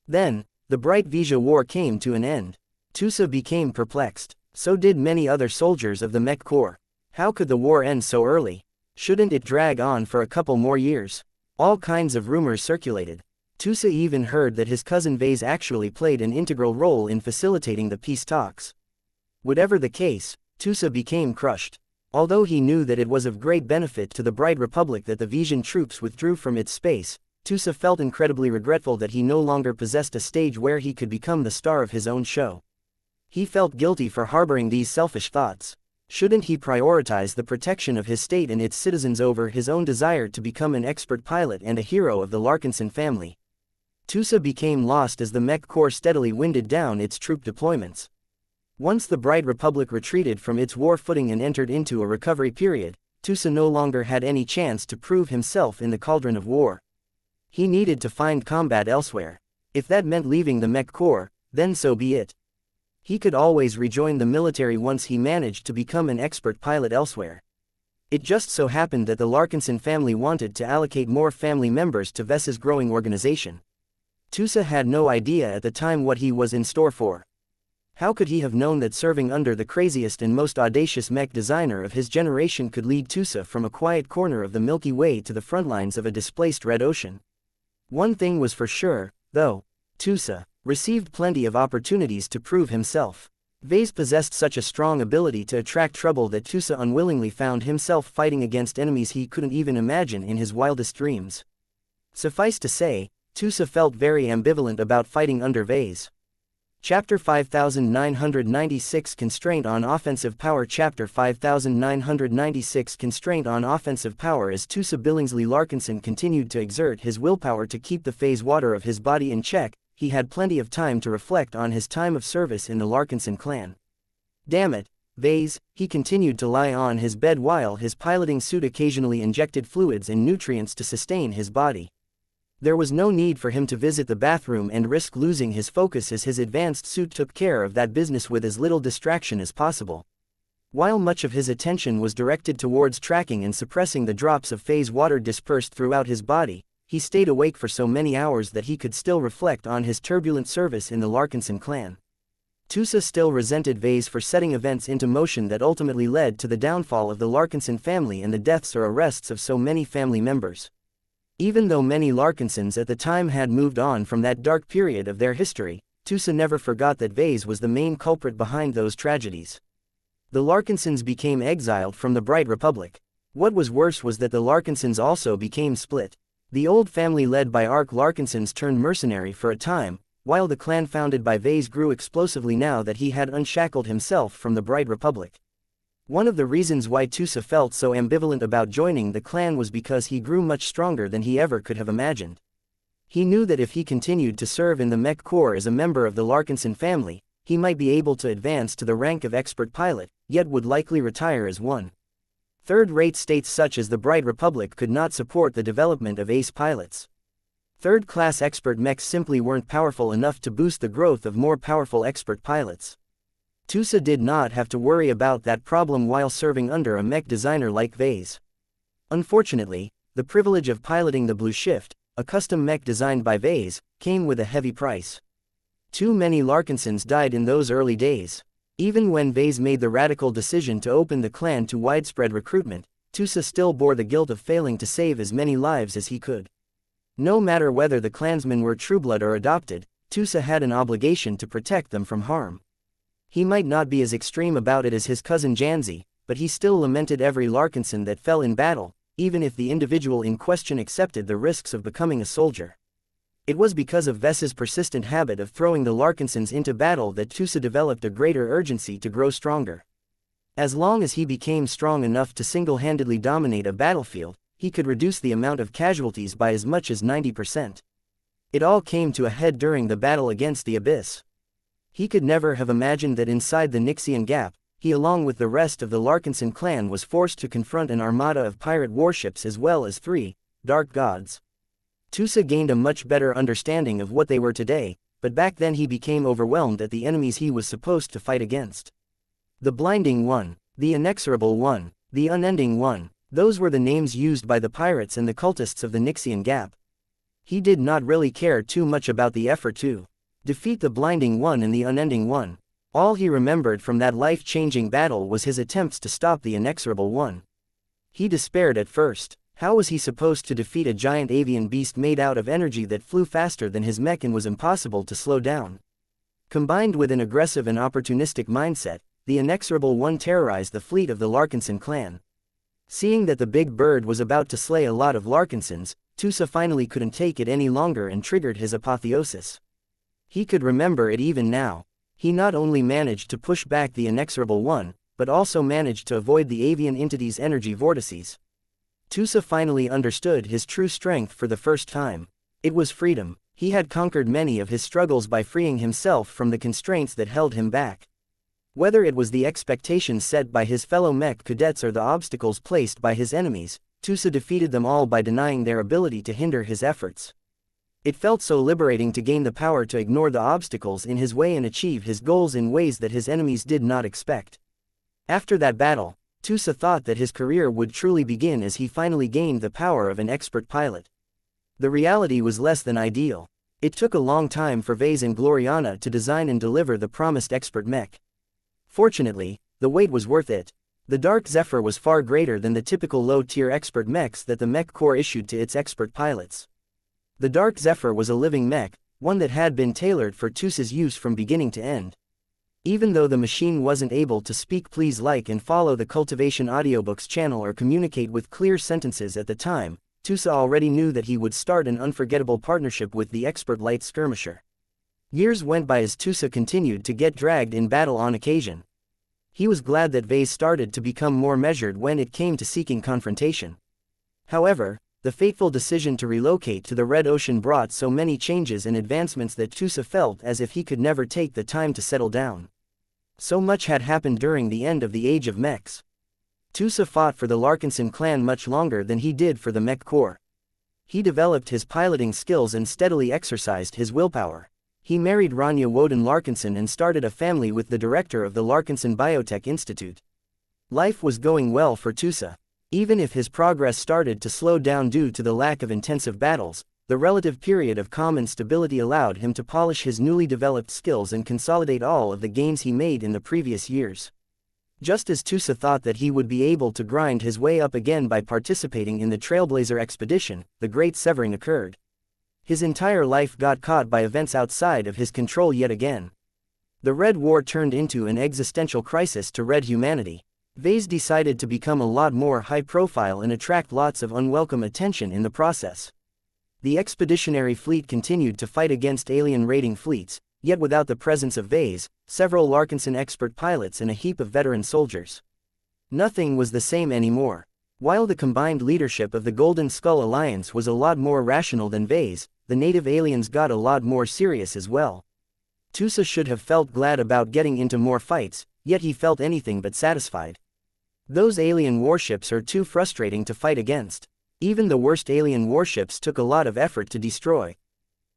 Then, the Bright Vija War came to an end. Tusa became perplexed. So did many other soldiers of the Mech Corps. How could the war end so early? Shouldn't it drag on for a couple more years? All kinds of rumors circulated. Tusa even heard that his cousin Vase actually played an integral role in facilitating the peace talks. Whatever the case, Tusa became crushed. Although he knew that it was of great benefit to the Bright Republic that the Vision troops withdrew from its space, Tusa felt incredibly regretful that he no longer possessed a stage where he could become the star of his own show. He felt guilty for harboring these selfish thoughts. Shouldn't he prioritize the protection of his state and its citizens over his own desire to become an expert pilot and a hero of the Larkinson family? Tusa became lost as the Mech Corps steadily winded down its troop deployments. Once the Bright Republic retreated from its war footing and entered into a recovery period, Tusa no longer had any chance to prove himself in the cauldron of war. He needed to find combat elsewhere. If that meant leaving the Mech Corps, then so be it. He could always rejoin the military once he managed to become an expert pilot elsewhere. It just so happened that the Larkinson family wanted to allocate more family members to Ves's growing organization. Tusa had no idea at the time what he was in store for. How could he have known that serving under the craziest and most audacious mech designer of his generation could lead Tusa from a quiet corner of the Milky Way to the front lines of a displaced red ocean? One thing was for sure, though. Tusa received plenty of opportunities to prove himself. Vase possessed such a strong ability to attract trouble that Tusa unwillingly found himself fighting against enemies he couldn't even imagine in his wildest dreams. Suffice to say, Tusa felt very ambivalent about fighting under Vase. Chapter 5996 Constraint on Offensive Power Chapter 5996 Constraint on Offensive Power. As Tusa Billingsley Larkinson continued to exert his willpower to keep the phase water of his body in check, he had plenty of time to reflect on his time of service in the Larkinson clan. Damn it, Vase, he continued to lie on his bed while his piloting suit occasionally injected fluids and nutrients to sustain his body. There was no need for him to visit the bathroom and risk losing his focus, as his advanced suit took care of that business with as little distraction as possible. While much of his attention was directed towards tracking and suppressing the drops of phase water dispersed throughout his body, he stayed awake for so many hours that he could still reflect on his turbulent service in the Larkinson clan. Tusa still resented Vase for setting events into motion that ultimately led to the downfall of the Larkinson family and the deaths or arrests of so many family members. Even though many Larkinsons at the time had moved on from that dark period of their history, Tusa never forgot that Vase was the main culprit behind those tragedies. The Larkinsons became exiled from the Bright Republic. What was worse was that the Larkinsons also became split. The old family led by Ark Larkinsons turned mercenary for a time, while the clan founded by Vase grew explosively now that he had unshackled himself from the Bright Republic. One of the reasons why Tusa felt so ambivalent about joining the clan was because he grew much stronger than he ever could have imagined. He knew that if he continued to serve in the Mech Corps as a member of the Larkinson family, he might be able to advance to the rank of expert pilot, yet would likely retire as one. Third-rate states such as the Bright Republic could not support the development of ace pilots. Third-class expert mechs simply weren't powerful enough to boost the growth of more powerful expert pilots. Tusa did not have to worry about that problem while serving under a mech designer like Vase. Unfortunately, the privilege of piloting the Blue Shift, a custom mech designed by Vase, came with a heavy price. Too many Larkinsons died in those early days. Even when Vase made the radical decision to open the clan to widespread recruitment, Tusa still bore the guilt of failing to save as many lives as he could. No matter whether the clansmen were trueblood or adopted, Tusa had an obligation to protect them from harm. He might not be as extreme about it as his cousin Janzi, but he still lamented every Larkinson that fell in battle, even if the individual in question accepted the risks of becoming a soldier. It was because of Vess's persistent habit of throwing the Larkinsons into battle that Tusa developed a greater urgency to grow stronger. As long as he became strong enough to single-handedly dominate a battlefield, he could reduce the amount of casualties by as much as 90%. It all came to a head during the battle against the Abyss. He could never have imagined that inside the Nixian Gap, he along with the rest of the Larkinson clan was forced to confront an armada of pirate warships as well as 3 dark gods. Tusa gained a much better understanding of what they were today, but back then he became overwhelmed at the enemies he was supposed to fight against. The Blinding One, the Inexorable One, the Unending One, those were the names used by the pirates and the cultists of the Nixian Gap. He did not really care too much about the effort to defeat the Blinding One and the Unending One. All he remembered from that life-changing battle was his attempts to stop the Inexorable One. He despaired at first. How was he supposed to defeat a giant avian beast made out of energy that flew faster than his mech and was impossible to slow down? Combined with an aggressive and opportunistic mindset, the Inexorable One terrorized the fleet of the Larkinson clan. Seeing that the big bird was about to slay a lot of Larkinsons, Tusa finally couldn't take it any longer and triggered his apotheosis. He could remember it even now. He not only managed to push back the Inexorable One, but also managed to avoid the avian entity's energy vortices. Tusa finally understood his true strength for the first time. It was freedom. He had conquered many of his struggles by freeing himself from the constraints that held him back. Whether it was the expectations set by his fellow mech cadets or the obstacles placed by his enemies, Tusa defeated them all by denying their ability to hinder his efforts. It felt so liberating to gain the power to ignore the obstacles in his way and achieve his goals in ways that his enemies did not expect. After that battle, Tusa thought that his career would truly begin as he finally gained the power of an expert pilot. The reality was less than ideal. It took a long time for Vase and Gloriana to design and deliver the promised expert mech. Fortunately, the wait was worth it. The Dark Zephyr was far greater than the typical low-tier expert mechs that the Mech Corps issued to its expert pilots. The Dark Zephyr was a living mech, one that had been tailored for Tusa's use from beginning to end. Even though the machine wasn't able to speak please like and follow the Cultivation Audiobooks channel or communicate with clear sentences at the time, Tusa already knew that he would start an unforgettable partnership with the expert light skirmisher. Years went by as Tusa continued to get dragged in battle on occasion. He was glad that Vase started to become more measured when it came to seeking confrontation. However, the fateful decision to relocate to the Red Ocean brought so many changes and advancements that Tusa felt as if he could never take the time to settle down. So much had happened during the end of the Age of Mechs. Tusa fought for the Larkinson clan much longer than he did for the Mech Corps. He developed his piloting skills and steadily exercised his willpower. He married Rania Woden Larkinson and started a family with the director of the Larkinson Biotech Institute. Life was going well for Tusa. Even if his progress started to slow down due to the lack of intensive battles, the relative period of calm and stability allowed him to polish his newly developed skills and consolidate all of the gains he made in the previous years. Just as Tusa thought that he would be able to grind his way up again by participating in the Trailblazer expedition, the Great Severing occurred. His entire life got caught by events outside of his control yet again. The Red War turned into an existential crisis to Red humanity. Vase decided to become a lot more high-profile and attract lots of unwelcome attention in the process. The expeditionary fleet continued to fight against alien raiding fleets, yet without the presence of Vase, several Larkinson expert pilots and a heap of veteran soldiers. Nothing was the same anymore. While the combined leadership of the Golden Skull Alliance was a lot more rational than Vase, the native aliens got a lot more serious as well. Tusa should have felt glad about getting into more fights, yet he felt anything but satisfied. Those alien warships are too frustrating to fight against. Even the worst alien warships took a lot of effort to destroy.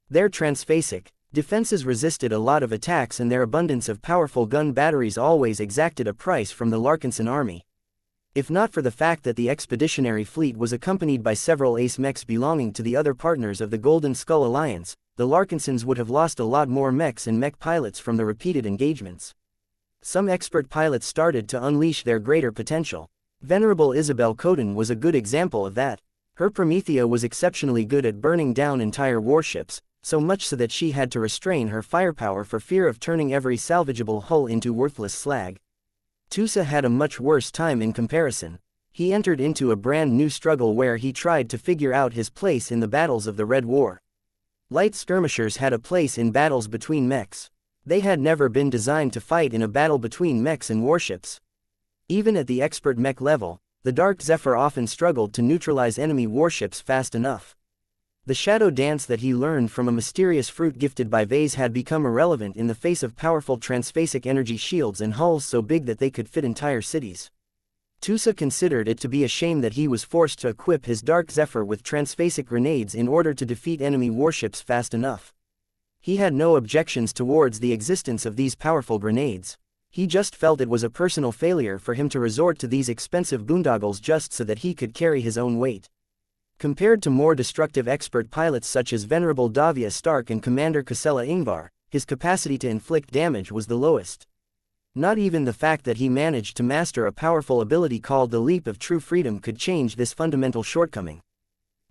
Their transphasic defenses resisted a lot of attacks and their abundance of powerful gun batteries always exacted a price from the Larkinson army. If not for the fact that the expeditionary fleet was accompanied by several ace mechs belonging to the other partners of the Golden Skull Alliance, the Larkinsons would have lost a lot more mechs and mech pilots from the repeated engagements. Some expert pilots started to unleash their greater potential. Venerable Isabel Coden was a good example of that. Her Promethea was exceptionally good at burning down entire warships, so much so that she had to restrain her firepower for fear of turning every salvageable hull into worthless slag. Tusa had a much worse time in comparison. He entered into a brand new struggle where he tried to figure out his place in the battles of the Red War. Light skirmishers had a place in battles between mechs. They had never been designed to fight in a battle between mechs and warships. Even at the expert mech level, the Dark Zephyr often struggled to neutralize enemy warships fast enough. The shadow dance that he learned from a mysterious fruit gifted by Vase had become irrelevant in the face of powerful transphasic energy shields and hulls so big that they could fit entire cities. Tusa considered it to be a shame that he was forced to equip his Dark Zephyr with transphasic grenades in order to defeat enemy warships fast enough. He had no objections towards the existence of these powerful grenades. He just felt it was a personal failure for him to resort to these expensive boondoggles just so that he could carry his own weight. Compared to more destructive expert pilots such as Venerable Davia Stark and Commander Casella Ingvar, his capacity to inflict damage was the lowest. Not even the fact that he managed to master a powerful ability called the Leap of True Freedom could change this fundamental shortcoming.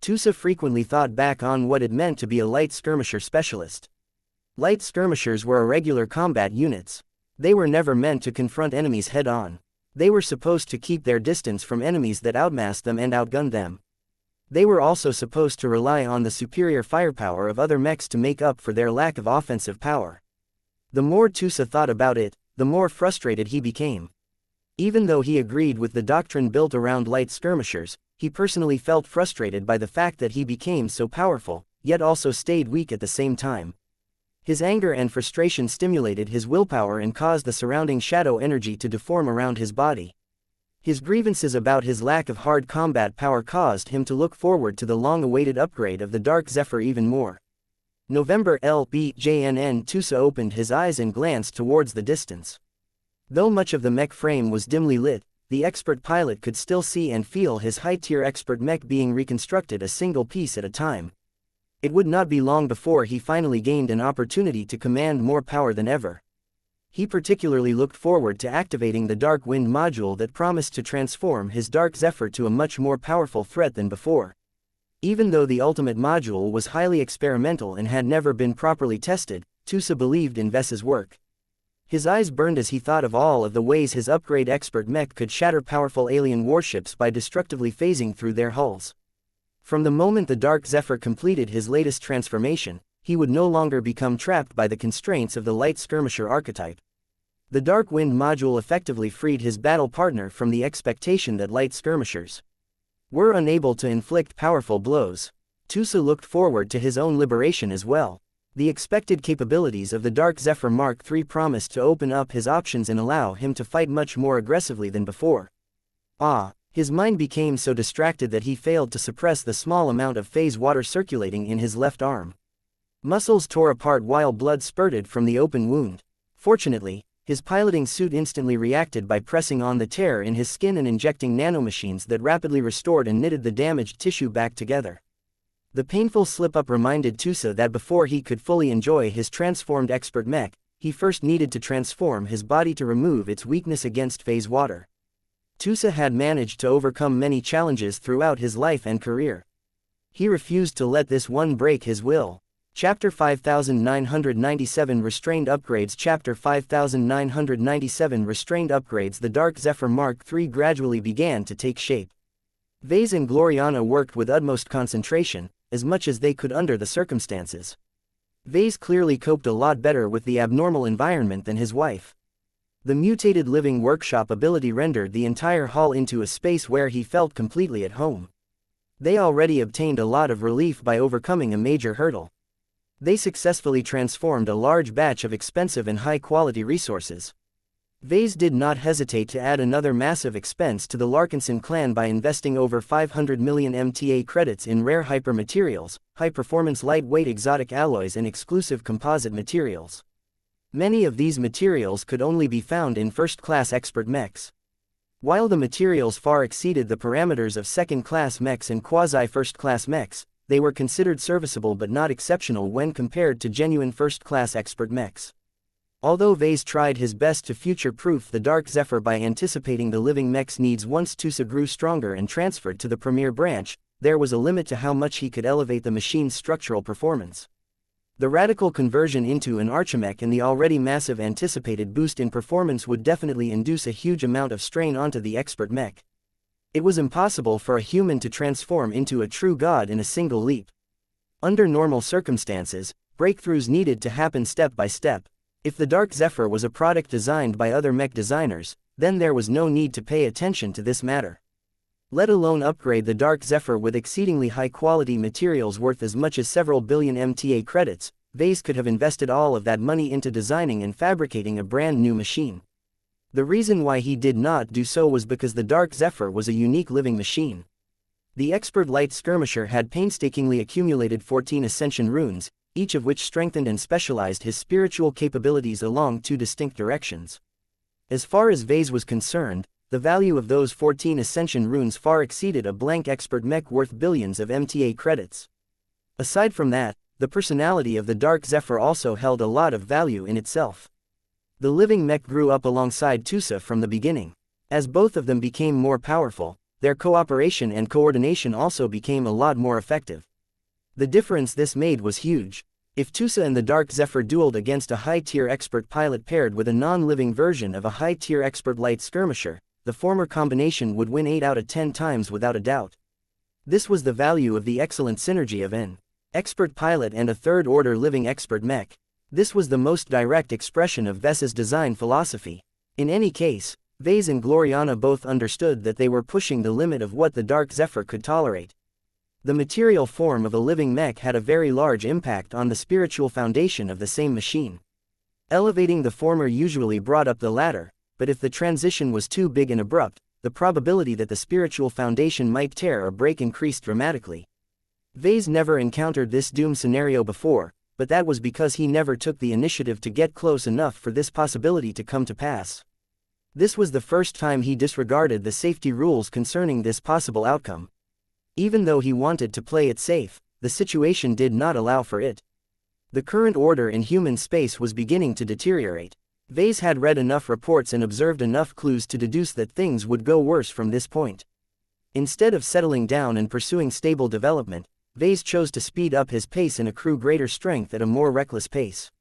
Tusa frequently thought back on what it meant to be a light skirmisher specialist. Light skirmishers were irregular combat units. They were never meant to confront enemies head-on. They were supposed to keep their distance from enemies that outmassed them and outgunned them. They were also supposed to rely on the superior firepower of other mechs to make up for their lack of offensive power. The more Tusa thought about it, the more frustrated he became. Even though he agreed with the doctrine built around light skirmishers, he personally felt frustrated by the fact that he became so powerful, yet also stayed weak at the same time. His anger and frustration stimulated his willpower and caused the surrounding shadow energy to deform around his body. His grievances about his lack of hard combat power caused him to look forward to the long-awaited upgrade of the Dark Zephyr even more. November LBJNN Tusa opened his eyes and glanced towards the distance. Though much of the mech frame was dimly lit, the expert pilot could still see and feel his high-tier expert mech being reconstructed a single piece at a time. It would not be long before he finally gained an opportunity to command more power than ever. He particularly looked forward to activating the Dark Wind module that promised to transform his Dark Zephyr to a much more powerful threat than before. Even though the ultimate module was highly experimental and had never been properly tested, Tusa believed in Ves's work. His eyes burned as he thought of all of the ways his upgrade expert mech could shatter powerful alien warships by destructively phasing through their hulls. From the moment the Dark Zephyr completed his latest transformation, he would no longer become trapped by the constraints of the light skirmisher archetype. The Dark Wind module effectively freed his battle partner from the expectation that light skirmishers were unable to inflict powerful blows. Tusa looked forward to his own liberation as well. The expected capabilities of the Dark Zephyr Mark III promised to open up his options and allow him to fight much more aggressively than before. His mind became so distracted that he failed to suppress the small amount of phase water circulating in his left arm. Muscles tore apart while blood spurted from the open wound. Fortunately, his piloting suit instantly reacted by pressing on the tear in his skin and injecting nanomachines that rapidly restored and knitted the damaged tissue back together. The painful slip-up reminded Tusa that before he could fully enjoy his transformed expert mech, he first needed to transform his body to remove its weakness against phase water. Tusa had managed to overcome many challenges throughout his life and career. He refused to let this one break his will. Chapter 5997 Restrained Upgrades Chapter 5997 Restrained Upgrades The Dark Zephyr Mark III gradually began to take shape. Vase and Gloriana worked with utmost concentration, as much as they could under the circumstances. Vase clearly coped a lot better with the abnormal environment than his wife. The mutated living workshop ability rendered the entire hall into a space where he felt completely at home. They already obtained a lot of relief by overcoming a major hurdle. They successfully transformed a large batch of expensive and high-quality resources. Vase did not hesitate to add another massive expense to the Larkinson clan by investing over 500 million MTA credits in rare hypermaterials, high-performance lightweight exotic alloys and exclusive composite materials. Many of these materials could only be found in first-class expert mechs. While the materials far exceeded the parameters of second-class mechs and quasi-first-class mechs, they were considered serviceable but not exceptional when compared to genuine first-class expert mechs. Although Vase tried his best to future-proof the Dark Zephyr by anticipating the living mech's needs once Tusa grew stronger and transferred to the Premier branch, there was a limit to how much he could elevate the machine's structural performance. The radical conversion into an Archimech and the already massive anticipated boost in performance would definitely induce a huge amount of strain onto the expert mech. It was impossible for a human to transform into a true god in a single leap. Under normal circumstances, breakthroughs needed to happen step by step. If the Dark Zephyr was a product designed by other mech designers, then there was no need to pay attention to this matter. Let alone upgrade the Dark Zephyr with exceedingly high-quality materials worth as much as several billion MTA credits. Vase could have invested all of that money into designing and fabricating a brand new machine. The reason why he did not do so was because the Dark Zephyr was a unique living machine. The expert light skirmisher had painstakingly accumulated 14 ascension runes, each of which strengthened and specialized his spiritual capabilities along two distinct directions. As far as Vase was concerned, the value of those 14 ascension runes far exceeded a blank expert mech worth billions of MTA credits. Aside from that, the personality of the Dark Zephyr also held a lot of value in itself. The living mech grew up alongside Tusa from the beginning. As both of them became more powerful, their cooperation and coordination also became a lot more effective. The difference this made was huge. If Tusa and the Dark Zephyr dueled against a high-tier expert pilot paired with a non-living version of a high-tier expert light skirmisher, the former combination would win 8 out of 10 times without a doubt. This was the value of the excellent synergy of an expert pilot and a third-order living expert mech. This was the most direct expression of Vase's design philosophy. In any case, Vase and Gloriana both understood that they were pushing the limit of what the Dark Zephyr could tolerate. The material form of a living mech had a very large impact on the spiritual foundation of the same machine. Elevating the former usually brought up the latter, but if the transition was too big and abrupt, the probability that the spiritual foundation might tear or break increased dramatically. Vase never encountered this doom scenario before, but that was because he never took the initiative to get close enough for this possibility to come to pass. This was the first time he disregarded the safety rules concerning this possible outcome. Even though he wanted to play it safe, the situation did not allow for it. The current order in human space was beginning to deteriorate. Vase had read enough reports and observed enough clues to deduce that things would go worse from this point. Instead of settling down and pursuing stable development, Vase chose to speed up his pace and accrue greater strength at a more reckless pace.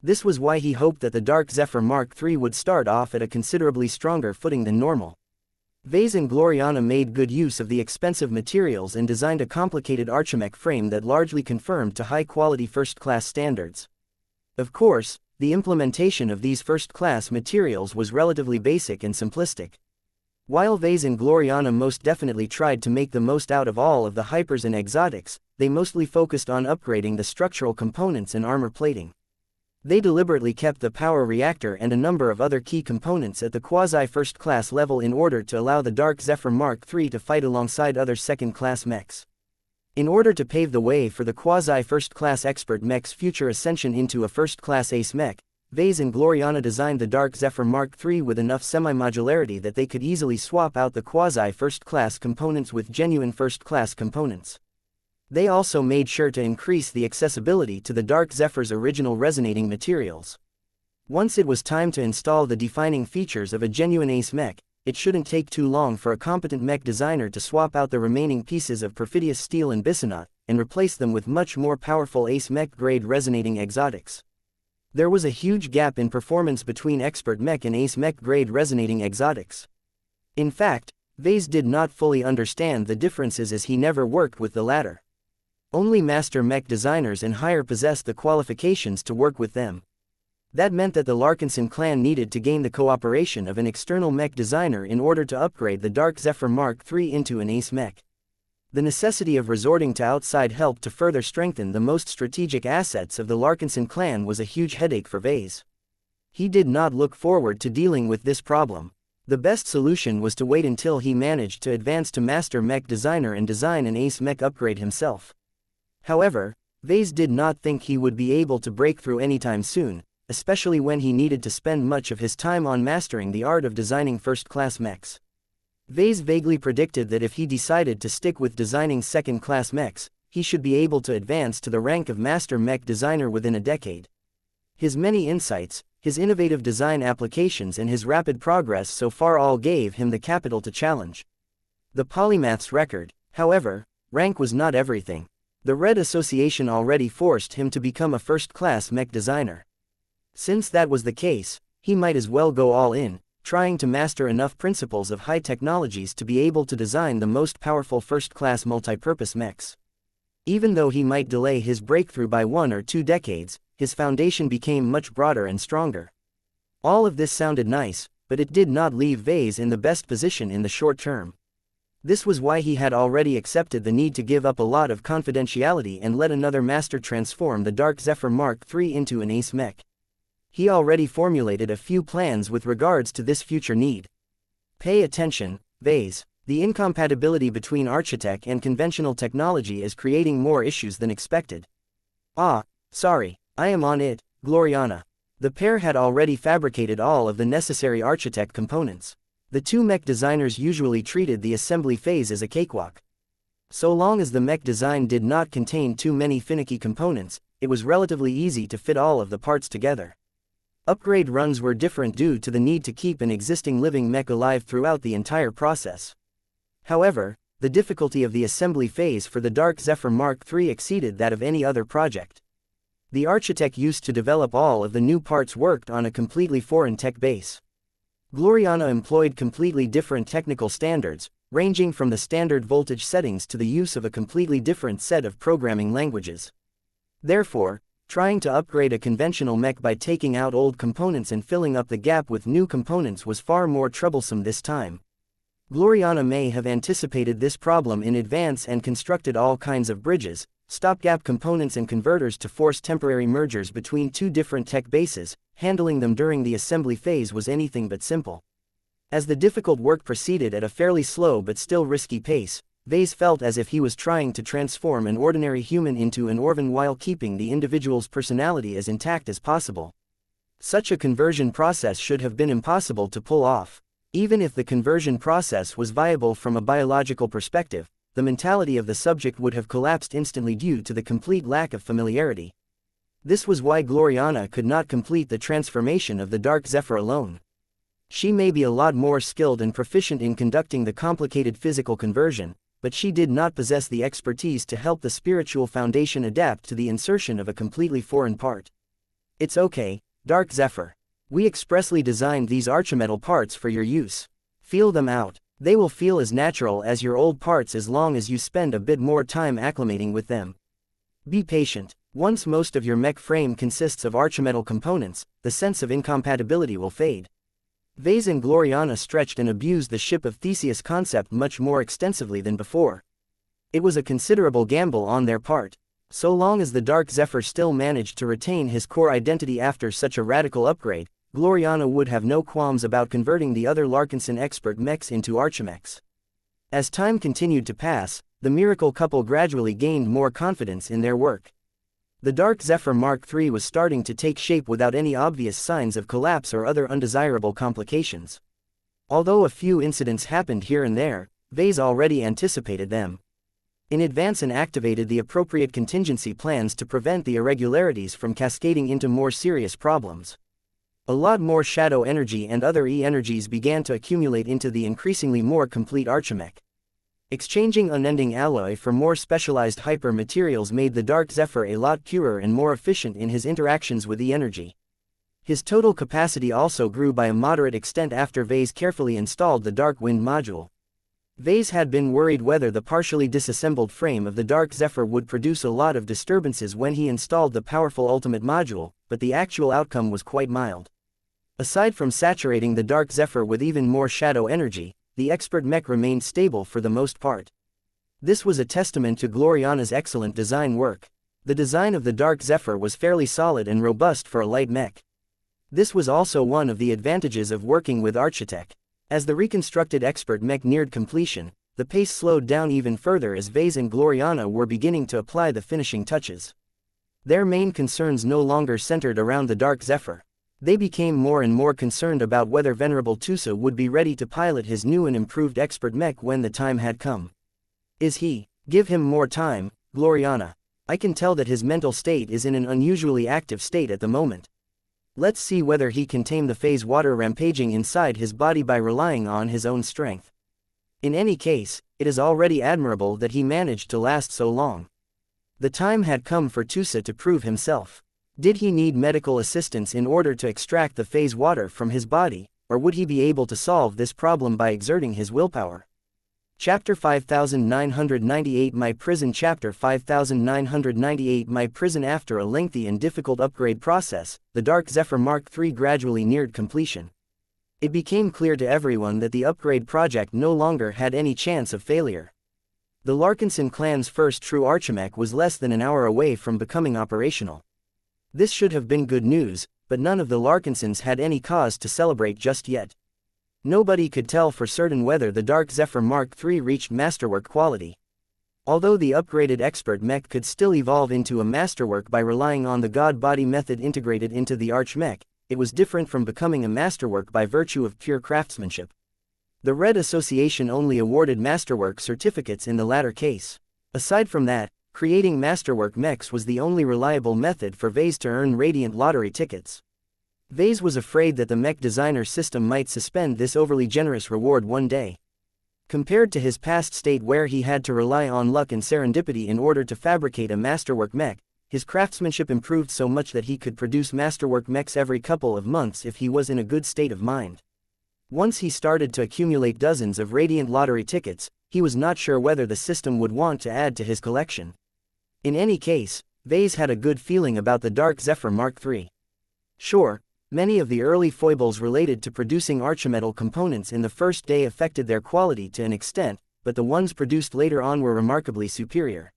This was why he hoped that the Dark Zephyr Mark III would start off at a considerably stronger footing than normal. Vase and Gloriana made good use of the expensive materials and designed a complicated Archimech frame that largely conformed to high-quality first-class standards. Of course, the implementation of these first-class materials was relatively basic and simplistic. While Vase and Gloriana most definitely tried to make the most out of all of the hypers and exotics, they mostly focused on upgrading the structural components and armor plating. They deliberately kept the power reactor and a number of other key components at the quasi-first-class level in order to allow the Dark Zephyr Mark III to fight alongside other second-class mechs. In order to pave the way for the quasi-first-class expert mech's future ascension into a first-class ace mech, Vase and Gloriana designed the Dark Zephyr Mark III with enough semi-modularity that they could easily swap out the quasi-first-class components with genuine first-class components. They also made sure to increase the accessibility to the Dark Zephyr's original resonating materials. Once it was time to install the defining features of a genuine ace mech, it shouldn't take too long for a competent mech designer to swap out the remaining pieces of perfidious steel and bisonite, and replace them with much more powerful ace mech-grade resonating exotics. There was a huge gap in performance between expert mech and ace mech-grade resonating exotics. In fact, Vase did not fully understand the differences as he never worked with the latter. Only master mech designers and higher possessed the qualifications to work with them. That meant that the Larkinson clan needed to gain the cooperation of an external mech designer in order to upgrade the Dark Zephyr Mark III into an ace mech. The necessity of resorting to outside help to further strengthen the most strategic assets of the Larkinson clan was a huge headache for Vase. He did not look forward to dealing with this problem. The best solution was to wait until he managed to advance to master mech designer and design an ace mech upgrade himself. However, Vase did not think he would be able to break through anytime soon, especially when he needed to spend much of his time on mastering the art of designing first-class mechs. Vase vaguely predicted that if he decided to stick with designing second-class mechs, he should be able to advance to the rank of master mech designer within a decade. His many insights, his innovative design applications and his rapid progress so far all gave him the capital to challenge the polymath's record. However, rank was not everything. The Red Association already forced him to become a first-class mech designer. Since that was the case, he might as well go all in, trying to master enough principles of high technologies to be able to design the most powerful first-class multipurpose mechs. Even though he might delay his breakthrough by 1 or 2 decades, his foundation became much broader and stronger. All of this sounded nice, but it did not leave Vase in the best position in the short term. This was why he had already accepted the need to give up a lot of confidentiality and let another master transform the Dark Zephyr Mark III into an ace mech. He already formulated a few plans with regards to this future need. Pay attention, Vase. The incompatibility between Architect and conventional technology is creating more issues than expected. Ah, sorry, I am on it, Gloriana. The pair had already fabricated all of the necessary Architect components. The two mech designers usually treated the assembly phase as a cakewalk. So long as the mech design did not contain too many finicky components, it was relatively easy to fit all of the parts together. Upgrade runs were different due to the need to keep an existing living mech alive throughout the entire process. However, the difficulty of the assembly phase for the Dark Zephyr Mark III exceeded that of any other project. The Architect used to develop all of the new parts worked on a completely foreign tech base. Gloriana employed completely different technical standards, ranging from the standard voltage settings to the use of a completely different set of programming languages. Therefore, trying to upgrade a conventional mech by taking out old components and filling up the gap with new components was far more troublesome this time. Gloriana may have anticipated this problem in advance and constructed all kinds of bridges, stopgap components and converters to force temporary mergers between two different tech bases. Handling them during the assembly phase was anything but simple. As the difficult work proceeded at a fairly slow but still risky pace, Vase felt as if he was trying to transform an ordinary human into an Orvan while keeping the individual's personality as intact as possible. Such a conversion process should have been impossible to pull off. Even if the conversion process was viable from a biological perspective, the mentality of the subject would have collapsed instantly due to the complete lack of familiarity. This was why Gloriana could not complete the transformation of the Dark Zephyr alone. She may be a lot more skilled and proficient in conducting the complicated physical conversion, but she did not possess the expertise to help the spiritual foundation adapt to the insertion of a completely foreign part. It's okay, Dark Zephyr. We expressly designed these archimetal parts for your use. Feel them out. They will feel as natural as your old parts as long as you spend a bit more time acclimating with them. Be patient. Once most of your mech frame consists of archimetal components, the sense of incompatibility will fade. Vase and Gloriana stretched and abused the ship of Theseus concept much more extensively than before. It was a considerable gamble on their part. So long as the Dark Zephyr still managed to retain his core identity after such a radical upgrade, Gloriana would have no qualms about converting the other Larkinson expert mechs into archimechs. As time continued to pass, the miracle couple gradually gained more confidence in their work. The Dark Zephyr Mark III was starting to take shape without any obvious signs of collapse or other undesirable complications. Although a few incidents happened here and there, Vase already anticipated them in advance and activated the appropriate contingency plans to prevent the irregularities from cascading into more serious problems. A lot more shadow energy and other E-energies began to accumulate into the increasingly more complete Archimech. Exchanging unending alloy for more specialized hyper materials made the Dark Zephyr a lot purer and more efficient in his interactions with E-energy. His total capacity also grew by a moderate extent after Vase carefully installed the Dark Wind module. Vase had been worried whether the partially disassembled frame of the Dark Zephyr would produce a lot of disturbances when he installed the powerful Ultimate module, but the actual outcome was quite mild. Aside from saturating the Dark Zephyr with even more shadow energy, the expert mech remained stable for the most part. This was a testament to Gloriana's excellent design work. The design of the Dark Zephyr was fairly solid and robust for a light mech. This was also one of the advantages of working with Architect. As the reconstructed expert mech neared completion, the pace slowed down even further as Vase and Gloriana were beginning to apply the finishing touches. Their main concerns no longer centered around the Dark Zephyr. They became more and more concerned about whether Venerable Tusa would be ready to pilot his new and improved expert mech when the time had come. Is he? Give him more time, Gloriana. I can tell that his mental state is in an unusually active state at the moment. Let's see whether he can tame the phase water rampaging inside his body by relying on his own strength. In any case, it is already admirable that he managed to last so long. The time had come for Tusa to prove himself. Did he need medical assistance in order to extract the phase water from his body, or would he be able to solve this problem by exerting his willpower? Chapter 5998 My Prison Chapter 5998 My Prison After a lengthy and difficult upgrade process, the Dark Zephyr Mark III gradually neared completion. It became clear to everyone that the upgrade project no longer had any chance of failure. The Larkinson clan's first true Archimech was less than an hour away from becoming operational. This should have been good news, but none of the Larkinsons had any cause to celebrate just yet. Nobody could tell for certain whether the Dark Zephyr Mark III reached masterwork quality. Although the upgraded expert mech could still evolve into a masterwork by relying on the God-body method integrated into the Archmech, it was different from becoming a masterwork by virtue of pure craftsmanship. The Red Association only awarded masterwork certificates in the latter case. Aside from that, creating masterwork mechs was the only reliable method for Vase to earn Radiant lottery tickets. Vase was afraid that the mech designer system might suspend this overly generous reward one day. Compared to his past state where he had to rely on luck and serendipity in order to fabricate a masterwork mech, his craftsmanship improved so much that he could produce masterwork mechs every couple of months if he was in a good state of mind. Once he started to accumulate dozens of Radiant lottery tickets, he was not sure whether the system would want to add to his collection. In any case, Vase had a good feeling about the Dark Zephyr Mark III. Sure, many of the early foibles related to producing archimetal components in the first day affected their quality to an extent, but the ones produced later on were remarkably superior.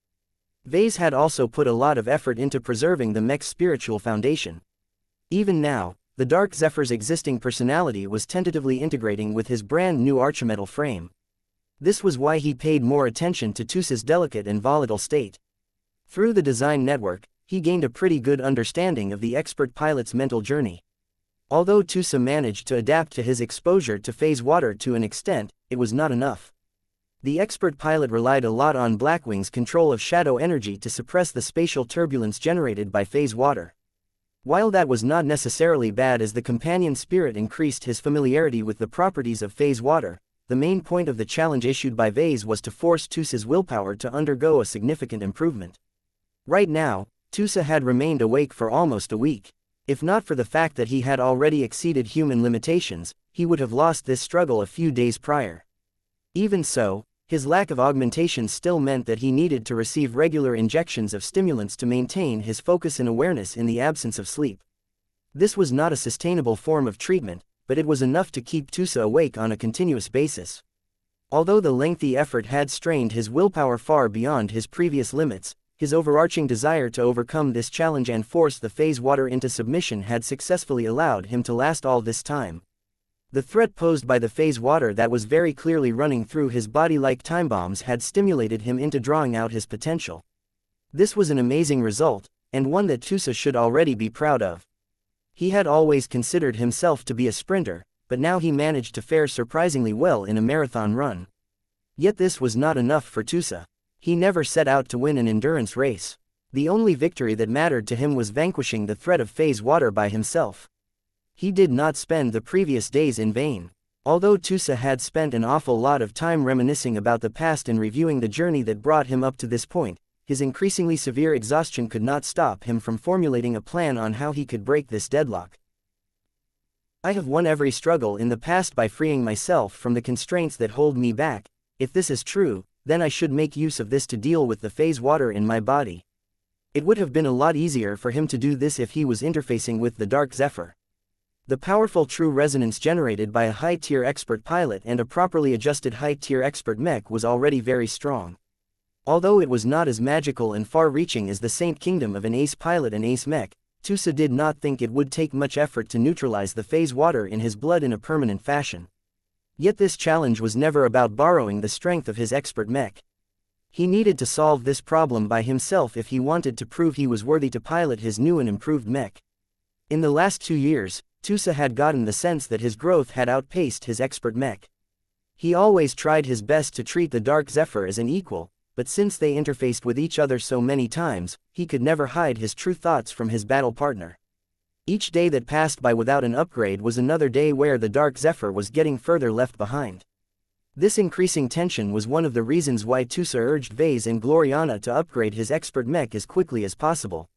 Vase had also put a lot of effort into preserving the mech's spiritual foundation. Even now, the Dark Zephyr's existing personality was tentatively integrating with his brand new archimetal frame. This was why he paid more attention to Tusa's delicate and volatile state. Through the design network, he gained a pretty good understanding of the expert pilot's mental journey. Although Tusa managed to adapt to his exposure to phase water to an extent, it was not enough. The expert pilot relied a lot on Blackwing's control of shadow energy to suppress the spatial turbulence generated by phase water. While that was not necessarily bad as the companion spirit increased his familiarity with the properties of phase water, the main point of the challenge issued by Vase was to force Tusa's willpower to undergo a significant improvement. Right now, Tusa had remained awake for almost a week. If not for the fact that he had already exceeded human limitations, he would have lost this struggle a few days prior. Even so, his lack of augmentation still meant that he needed to receive regular injections of stimulants to maintain his focus and awareness in the absence of sleep. This was not a sustainable form of treatment, but it was enough to keep Tusa awake on a continuous basis. Although the lengthy effort had strained his willpower far beyond his previous limits, his overarching desire to overcome this challenge and force the phase water into submission had successfully allowed him to last all this time. The threat posed by the phase water that was very clearly running through his body like time bombs had stimulated him into drawing out his potential. This was an amazing result, and one that Tusa should already be proud of. He had always considered himself to be a sprinter, but now he managed to fare surprisingly well in a marathon run. Yet this was not enough for Tusa. He never set out to win an endurance race. The only victory that mattered to him was vanquishing the threat of phase water by himself. He did not spend the previous days in vain. Although Tusa had spent an awful lot of time reminiscing about the past and reviewing the journey that brought him up to this point, his increasingly severe exhaustion could not stop him from formulating a plan on how he could break this deadlock. I have won every struggle in the past by freeing myself from the constraints that hold me back. If this is true, then I should make use of this to deal with the phase water in my body. It would have been a lot easier for him to do this if he was interfacing with the Dark Zephyr. The powerful true resonance generated by a high-tier expert pilot and a properly adjusted high-tier expert mech was already very strong. Although it was not as magical and far-reaching as the Saint Kingdom of an ace pilot and ace mech, Tusa did not think it would take much effort to neutralize the phase water in his blood in a permanent fashion. Yet this challenge was never about borrowing the strength of his expert mech. He needed to solve this problem by himself if he wanted to prove he was worthy to pilot his new and improved mech. In the last 2 years, Tusa had gotten the sense that his growth had outpaced his expert mech. He always tried his best to treat the Dark Zephyr as an equal, but since they interfaced with each other so many times, he could never hide his true thoughts from his battle partner. Each day that passed by without an upgrade was another day where the Dark Zephyr was getting further left behind. This increasing tension was one of the reasons why Tusa urged Vase and Gloriana to upgrade his expert mech as quickly as possible.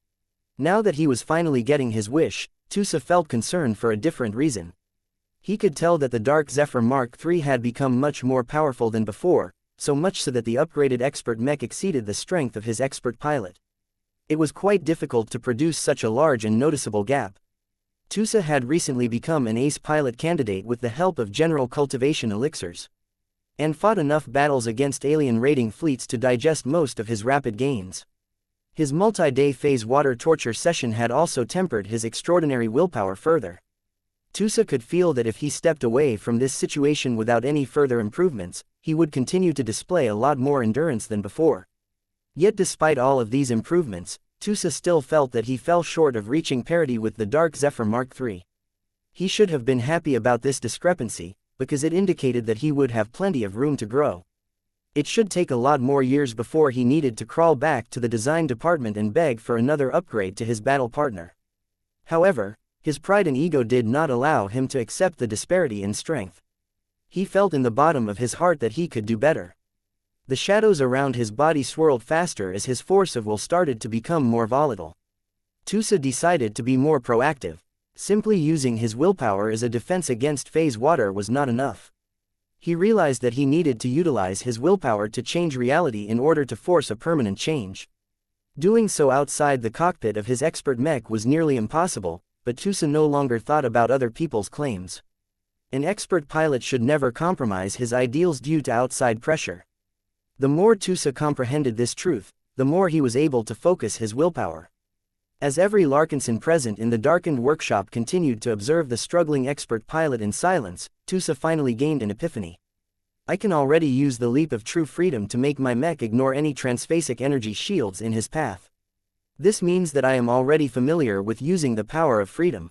Now that he was finally getting his wish, Tusa felt concerned for a different reason. He could tell that the Dark Zephyr Mark III had become much more powerful than before, so much so that the upgraded expert mech exceeded the strength of his expert pilot. It was quite difficult to produce such a large and noticeable gap. Tusa had recently become an ace pilot candidate with the help of general cultivation elixirs, and fought enough battles against alien raiding fleets to digest most of his rapid gains. His multi-day phase water torture session had also tempered his extraordinary willpower further. Tusa could feel that if he stepped away from this situation without any further improvements, he would continue to display a lot more endurance than before. Yet despite all of these improvements, Tusa still felt that he fell short of reaching parity with the Dark Zephyr Mark III. He should have been happy about this discrepancy, because it indicated that he would have plenty of room to grow. It should take a lot more years before he needed to crawl back to the design department and beg for another upgrade to his battle partner. However, his pride and ego did not allow him to accept the disparity in strength. He felt in the bottom of his heart that he could do better. The shadows around his body swirled faster as his force of will started to become more volatile. Tusa decided to be more proactive. Simply using his willpower as a defense against phase water was not enough. He realized that he needed to utilize his willpower to change reality in order to force a permanent change. Doing so outside the cockpit of his expert mech was nearly impossible, but Tusa no longer thought about other people's claims. An expert pilot should never compromise his ideals due to outside pressure. The more Tusa comprehended this truth, the more he was able to focus his willpower. As every Larkinson present in the darkened workshop continued to observe the struggling expert pilot in silence, Tusa finally gained an epiphany. I can already use the leap of true freedom to make my mech ignore any transphasic energy shields in his path. This means that I am already familiar with using the power of freedom.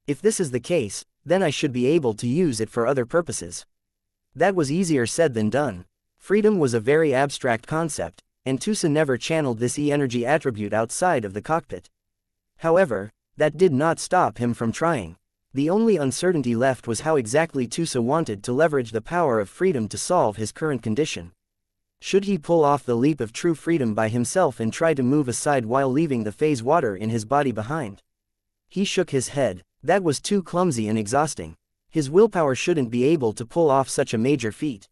If this is the case, then I should be able to use it for other purposes. That was easier said than done. Freedom was a very abstract concept, and Tusa never channeled this E-energy attribute outside of the cockpit. However, that did not stop him from trying. The only uncertainty left was how exactly Tusa wanted to leverage the power of freedom to solve his current condition. Should he pull off the leap of true freedom by himself and try to move aside while leaving the phase water in his body behind? He shook his head. That was too clumsy and exhausting. His willpower shouldn't be able to pull off such a major feat.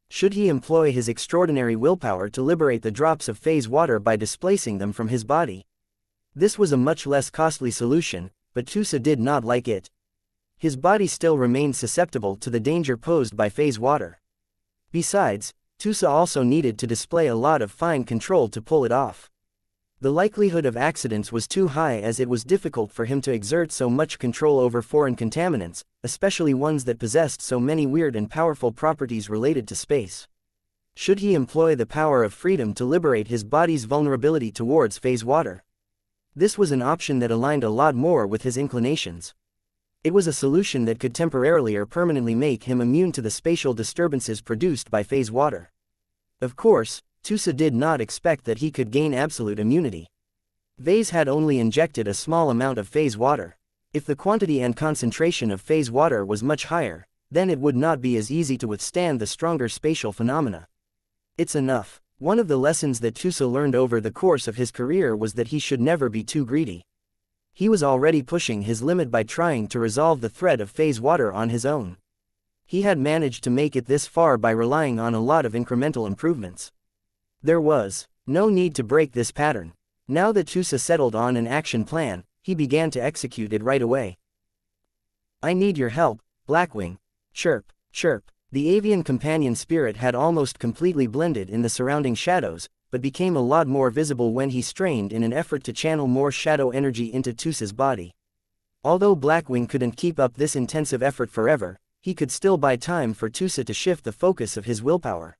Should he employ his extraordinary willpower to liberate the drops of phase water by displacing them from his body? This was a much less costly solution, but Tusa did not like it. His body still remained susceptible to the danger posed by phase water. Besides, Tusa also needed to display a lot of fine control to pull it off. The likelihood of accidents was too high as it was difficult for him to exert so much control over foreign contaminants, especially ones that possessed so many weird and powerful properties related to space. Should he employ the power of freedom to liberate his body's vulnerability towards phase water? This was an option that aligned a lot more with his inclinations. It was a solution that could temporarily or permanently make him immune to the spatial disturbances produced by phase water. Of course, Tusa did not expect that he could gain absolute immunity. Vase had only injected a small amount of phase water. If the quantity and concentration of phase water was much higher, then it would not be as easy to withstand the stronger spatial phenomena. It's enough. One of the lessons that Tusa learned over the course of his career was that he should never be too greedy. He was already pushing his limit by trying to resolve the threat of phase water on his own. He had managed to make it this far by relying on a lot of incremental improvements. There was no need to break this pattern. Now that Tusa settled on an action plan, he began to execute it right away. I need your help, Blackwing. Chirp, chirp. The avian companion spirit had almost completely blended in the surrounding shadows, but became a lot more visible when he strained in an effort to channel more shadow energy into Tusa's body. Although Blackwing couldn't keep up this intensive effort forever, he could still buy time for Tusa to shift the focus of his willpower.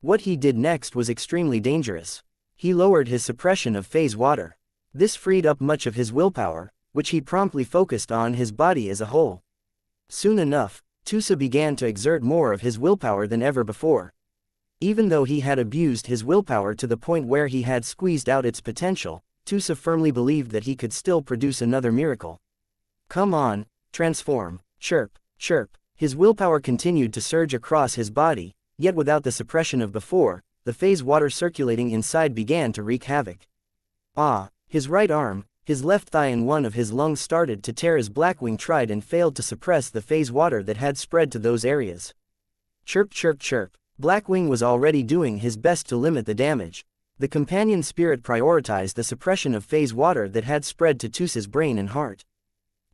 What he did next was extremely dangerous. He lowered his suppression of phase water. This freed up much of his willpower, which he promptly focused on his body as a whole. Soon enough, Tusa began to exert more of his willpower than ever before. Even though he had abused his willpower to the point where he had squeezed out its potential, Tusa firmly believed that he could still produce another miracle. Come on, transform, chirp, chirp. His willpower continued to surge across his body, yet without the suppression of before, the phase water circulating inside began to wreak havoc. Ah, his right arm, his left thigh and one of his lungs started to tear as Blackwing tried and failed to suppress the phase water that had spread to those areas. Chirp chirp chirp. Blackwing was already doing his best to limit the damage. The companion spirit prioritized the suppression of phase water that had spread to Tusa's brain and heart.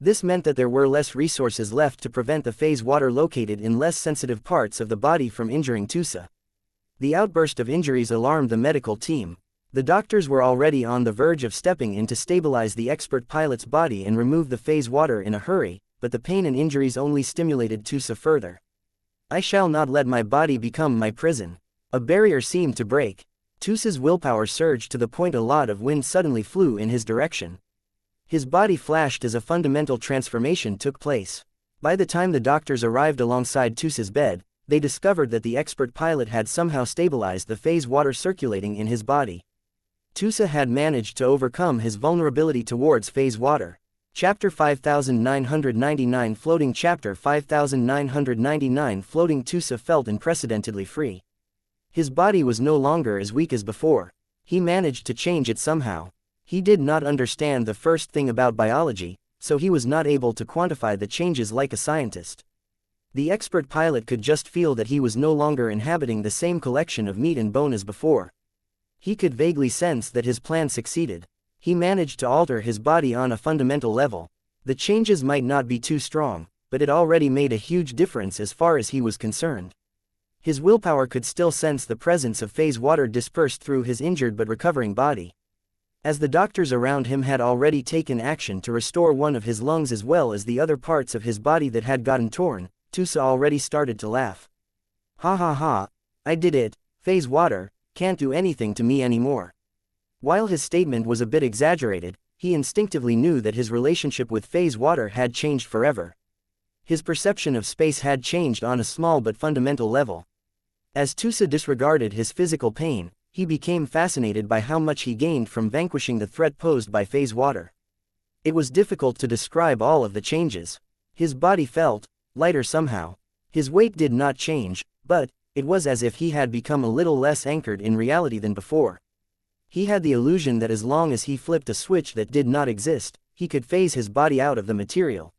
This meant that there were less resources left to prevent the phase water located in less sensitive parts of the body from injuring Tusa. The outburst of injuries alarmed the medical team. The doctors were already on the verge of stepping in to stabilize the expert pilot's body and remove the phase water in a hurry, but the pain and injuries only stimulated Tusa further. I shall not let my body become my prison. A barrier seemed to break. Tusa's willpower surged to the point a lot of wind suddenly flew in his direction. His body flashed as a fundamental transformation took place. By the time the doctors arrived alongside Tusa's bed, they discovered that the expert pilot had somehow stabilized the phase water circulating in his body. Tusa had managed to overcome his vulnerability towards phase water. Chapter 5999 Floating. Chapter 5999 Floating. Tusa felt unprecedentedly free. His body was no longer as weak as before. He managed to change it somehow. He did not understand the first thing about biology, so he was not able to quantify the changes like a scientist. The expert pilot could just feel that he was no longer inhabiting the same collection of meat and bone as before. He could vaguely sense that his plan succeeded. He managed to alter his body on a fundamental level. The changes might not be too strong, but it already made a huge difference as far as he was concerned. His willpower could still sense the presence of phase water dispersed through his injured but recovering body. As the doctors around him had already taken action to restore one of his lungs as well as the other parts of his body that had gotten torn, Tusa already started to laugh. Ha ha ha, I did it, phase water can't do anything to me anymore. While his statement was a bit exaggerated, he instinctively knew that his relationship with phase water had changed forever. His perception of space had changed on a small but fundamental level. As Tusa disregarded his physical pain, he became fascinated by how much he gained from vanquishing the threat posed by phase water. It was difficult to describe all of the changes. His body felt lighter somehow. His weight did not change, but it was as if he had become a little less anchored in reality than before. He had the illusion that as long as he flipped a switch that did not exist, he could phase his body out of the material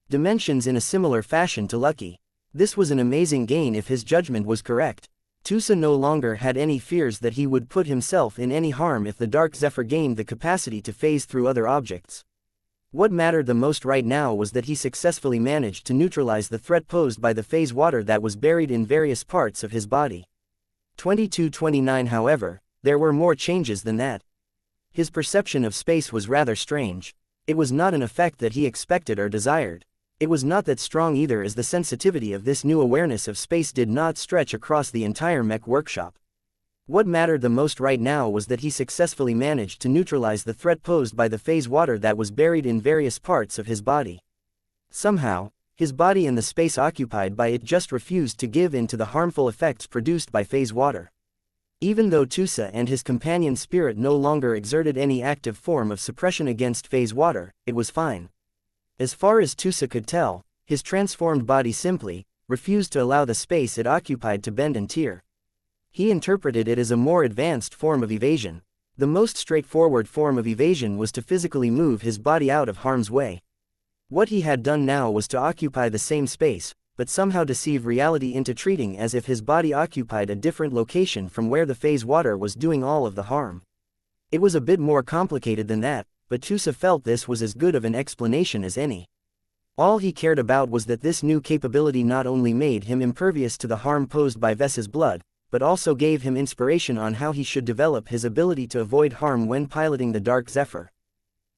dimensions in a similar fashion to Lucky. This was an amazing gain if his judgment was correct. Tusa no longer had any fears that he would put himself in any harm if the Dark Zephyr gained the capacity to phase through other objects. What mattered the most right now was that he successfully managed to neutralize the threat posed by the phase water that was buried in various parts of his body. 2229 However, there were more changes than that. His perception of space was rather strange. It was not an effect that he expected or desired. It was not that strong either, as the sensitivity of this new awareness of space did not stretch across the entire Mech workshop. What mattered the most right now was that he successfully managed to neutralize the threat posed by the phase water that was buried in various parts of his body. Somehow, his body and the space occupied by it just refused to give in to the harmful effects produced by phase water. Even though Tusa and his companion spirit no longer exerted any active form of suppression against phase water, it was fine. As far as Tusa could tell, his transformed body simply refused to allow the space it occupied to bend and tear. He interpreted it as a more advanced form of evasion. The most straightforward form of evasion was to physically move his body out of harm's way. What he had done now was to occupy the same space, but somehow deceive reality into treating as if his body occupied a different location from where the phase water was doing all of the harm. It was a bit more complicated than that, but Tusa felt this was as good of an explanation as any. All he cared about was that this new capability not only made him impervious to the harm posed by Vess's blood, but also gave him inspiration on how he should develop his ability to avoid harm when piloting the Dark Zephyr.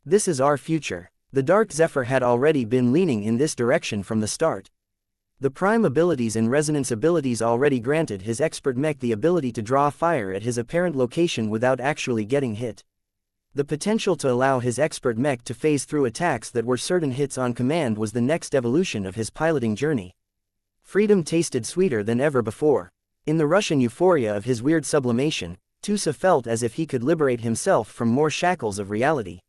This is our future. The Dark Zephyr had already been leaning in this direction from the start. The prime abilities and resonance abilities already granted his expert mech the ability to draw fire at his apparent location without actually getting hit. The potential to allow his expert mech to phase through attacks that were certain hits on command was the next evolution of his piloting journey. Freedom tasted sweeter than ever before. In the rush and euphoria of his weird sublimation, Tusa felt as if he could liberate himself from more shackles of reality.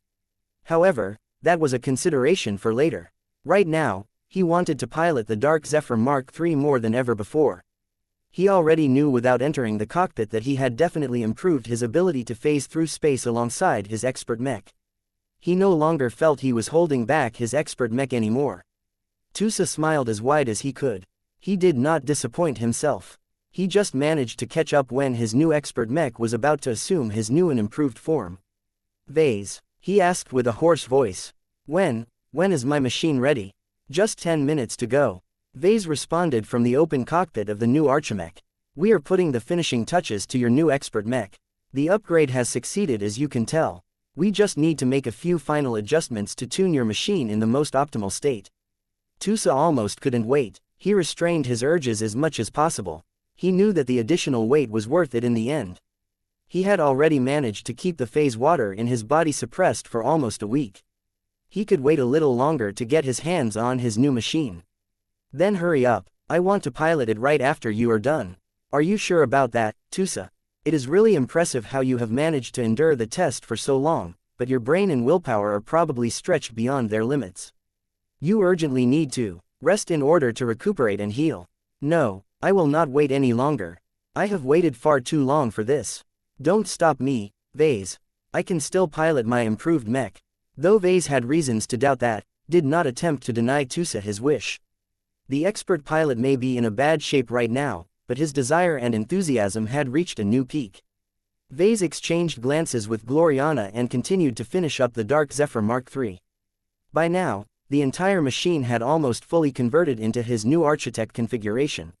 However, that was a consideration for later. Right now, he wanted to pilot the Dark Zephyr Mark III more than ever before. He already knew without entering the cockpit that he had definitely improved his ability to phase through space alongside his expert mech. He no longer felt he was holding back his expert mech anymore. Tusa smiled as wide as he could. He did not disappoint himself. He just managed to catch up when his new expert mech was about to assume his new and improved form. "Vase," he asked with a hoarse voice. When is my machine ready?" "Just 10 minutes to go," Vase responded from the open cockpit of the new Archimech. "We are putting the finishing touches to your new expert mech. The upgrade has succeeded, as you can tell. We just need to make a few final adjustments to tune your machine in the most optimal state." Tusa almost couldn't wait. He restrained his urges as much as possible. He knew that the additional weight was worth it in the end. He had already managed to keep the phase water in his body suppressed for almost a week. He could wait a little longer to get his hands on his new machine. "Then hurry up, I want to pilot it right after you are done." "Are you sure about that, Tusa? It is really impressive how you have managed to endure the test for so long, but your brain and willpower are probably stretched beyond their limits. You urgently need to rest in order to recuperate and heal." "No, I will not wait any longer. I have waited far too long for this. Don't stop me, Vase. I can still pilot my improved mech." Though Vase had reasons to doubt that, did not attempt to deny Tusa his wish. The expert pilot may be in a bad shape right now, but his desire and enthusiasm had reached a new peak. Vase exchanged glances with Gloriana and continued to finish up the Dark Zephyr Mark III. By now, the entire machine had almost fully converted into his new Architect configuration.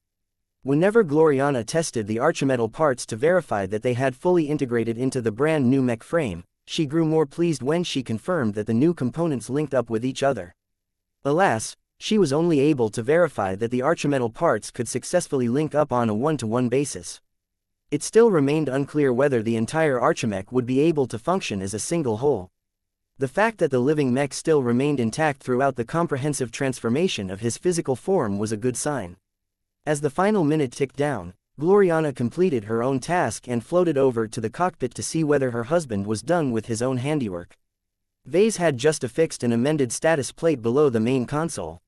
Whenever Gloriana tested the Archimetal parts to verify that they had fully integrated into the brand new mech frame, she grew more pleased when she confirmed that the new components linked up with each other. Alas, she was only able to verify that the Archimetal parts could successfully link up on a one-to-one basis. It still remained unclear whether the entire Archimech would be able to function as a single whole. The fact that the living mech still remained intact throughout the comprehensive transformation of his physical form was a good sign. As the final minute ticked down, Gloriana completed her own task and floated over to the cockpit to see whether her husband was done with his own handiwork. Vase had just affixed an amended status plate below the main console.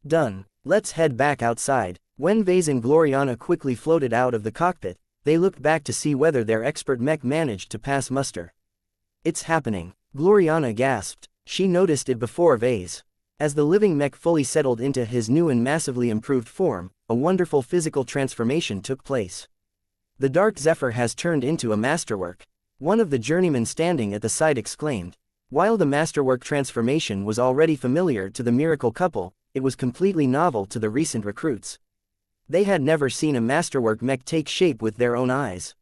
"Done. Let's head back outside." When Vase and Gloriana quickly floated out of the cockpit, they looked back to see whether their expert mech managed to pass muster. "It's happening," Gloriana gasped. She noticed it before Vase. As the living mech fully settled into his new and massively improved form, a wonderful physical transformation took place. "The Dark Zephyr has turned into a masterwork," one of the journeymen standing at the side exclaimed. While the masterwork transformation was already familiar to the miracle couple, it was completely novel to the recent recruits. They had never seen a masterwork mech take shape with their own eyes.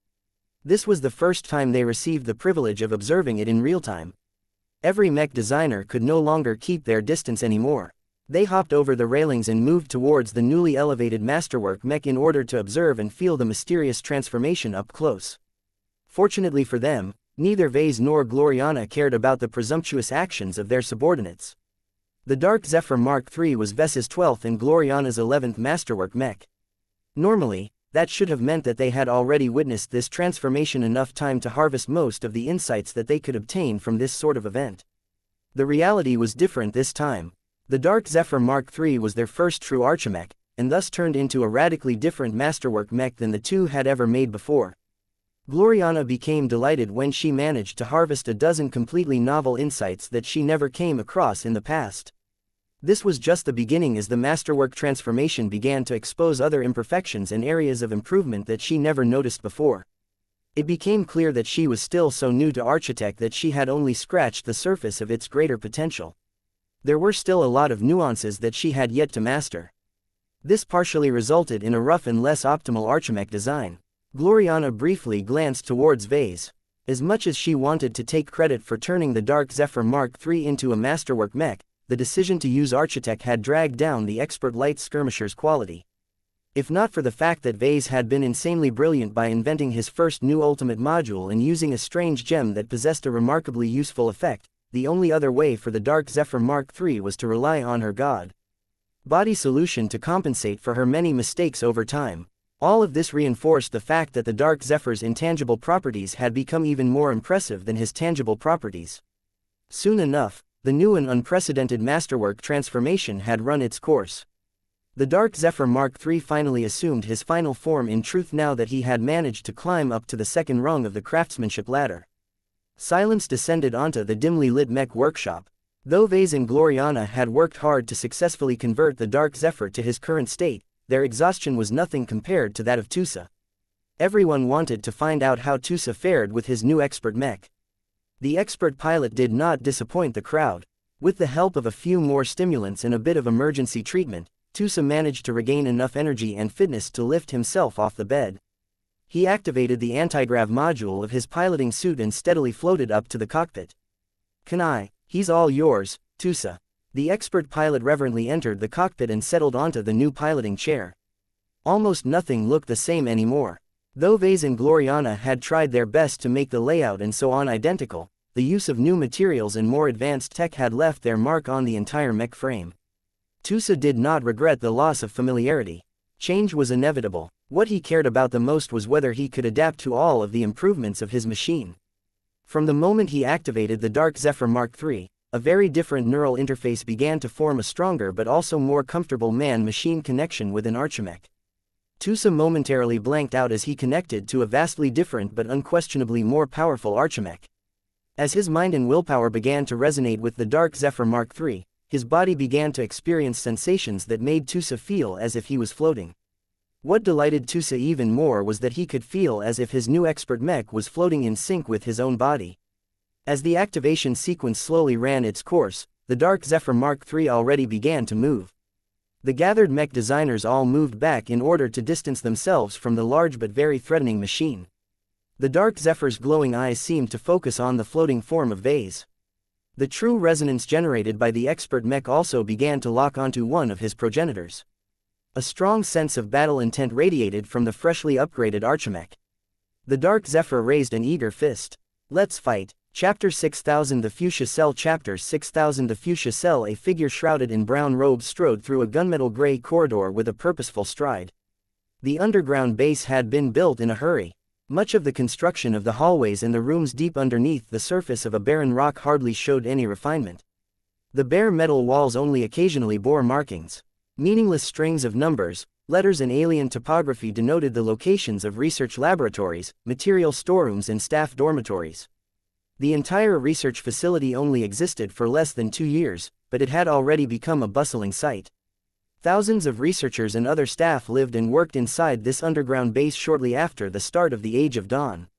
This was the first time they received the privilege of observing it in real time. Every mech designer could no longer keep their distance anymore. They hopped over the railings and moved towards the newly elevated masterwork mech in order to observe and feel the mysterious transformation up close. Fortunately for them, neither Vase nor Gloriana cared about the presumptuous actions of their subordinates. The Dark Zephyr Mark III was Vase's 12th and Gloriana's 11th masterwork mech. Normally, that should have meant that they had already witnessed this transformation enough time to harvest most of the insights that they could obtain from this sort of event. The reality was different this time. The Dark Zephyr Mark III was their first true Archimech, and thus turned into a radically different masterwork mech than the two had ever made before. Gloriana became delighted when she managed to harvest a dozen completely novel insights that she never came across in the past. This was just the beginning as the masterwork transformation began to expose other imperfections and areas of improvement that she never noticed before. It became clear that she was still so new to Architect that she had only scratched the surface of its greater potential. There were still a lot of nuances that she had yet to master. This partially resulted in a rough and less optimal Archimech design. Gloriana briefly glanced towards Vase. As much as she wanted to take credit for turning the Dark Zephyr Mark III into a masterwork mech, the decision to use Architect had dragged down the expert light skirmisher's quality. If not for the fact that Vase had been insanely brilliant by inventing his first new ultimate module and using a strange gem that possessed a remarkably useful effect, the only other way for the Dark Zephyr Mark III was to rely on her God-body solution to compensate for her many mistakes over time. All of this reinforced the fact that the Dark Zephyr's intangible properties had become even more impressive than his tangible properties. Soon enough, The new and unprecedented masterwork transformation had run its course. The Dark Zephyr Mark III finally assumed his final form in truth now that he had managed to climb up to the second rung of the craftsmanship ladder. Silence descended onto the dimly lit Mech workshop. Though Vase and Gloriana had worked hard to successfully convert the Dark Zephyr to his current state, their exhaustion was nothing compared to that of Tusa. Everyone wanted to find out how Tusa fared with his new expert mech. The expert pilot did not disappoint the crowd. With the help of a few more stimulants and a bit of emergency treatment, Tusa managed to regain enough energy and fitness to lift himself off the bed. He activated the anti-grav module of his piloting suit and steadily floated up to the cockpit. "Kanai, he's all yours, Tusa." The expert pilot reverently entered the cockpit and settled onto the new piloting chair. Almost nothing looked the same anymore. Though Vase and Gloriana had tried their best to make the layout and so on identical, the use of new materials and more advanced tech had left their mark on the entire mech frame. Tusa did not regret the loss of familiarity. Change was inevitable. What he cared about the most was whether he could adapt to all of the improvements of his machine. From the moment he activated the Dark Zephyr Mark III, a very different neural interface began to form, a stronger but also more comfortable man-machine connection within Archimech. Tusa momentarily blanked out as he connected to a vastly different but unquestionably more powerful Archimech. As his mind and willpower began to resonate with the Dark Zephyr Mark III, his body began to experience sensations that made Tusa feel as if he was floating. What delighted Tusa even more was that he could feel as if his new expert mech was floating in sync with his own body. As the activation sequence slowly ran its course, the Dark Zephyr Mark III already began to move. The gathered mech designers all moved back in order to distance themselves from the large but very threatening machine. The Dark Zephyr's glowing eyes seemed to focus on the floating form of Vase. The true resonance generated by the expert mech also began to lock onto one of his progenitors. A strong sense of battle intent radiated from the freshly upgraded Archimech. The Dark Zephyr raised an eager fist. "Let's fight." Chapter 6000 The Fuchsia Cell Chapter 6000 The Fuchsia Cell. A figure shrouded in brown robes strode through a gunmetal gray corridor with a purposeful stride. The underground base had been built in a hurry. Much of the construction of the hallways and the rooms deep underneath the surface of a barren rock hardly showed any refinement. The bare metal walls only occasionally bore markings. Meaningless strings of numbers, letters and alien topography denoted the locations of research laboratories, material storerooms and staff dormitories. The entire research facility only existed for less than 2 years, but it had already become a bustling site. Thousands of researchers and other staff lived and worked inside this underground base shortly after the start of the Age of Dawn.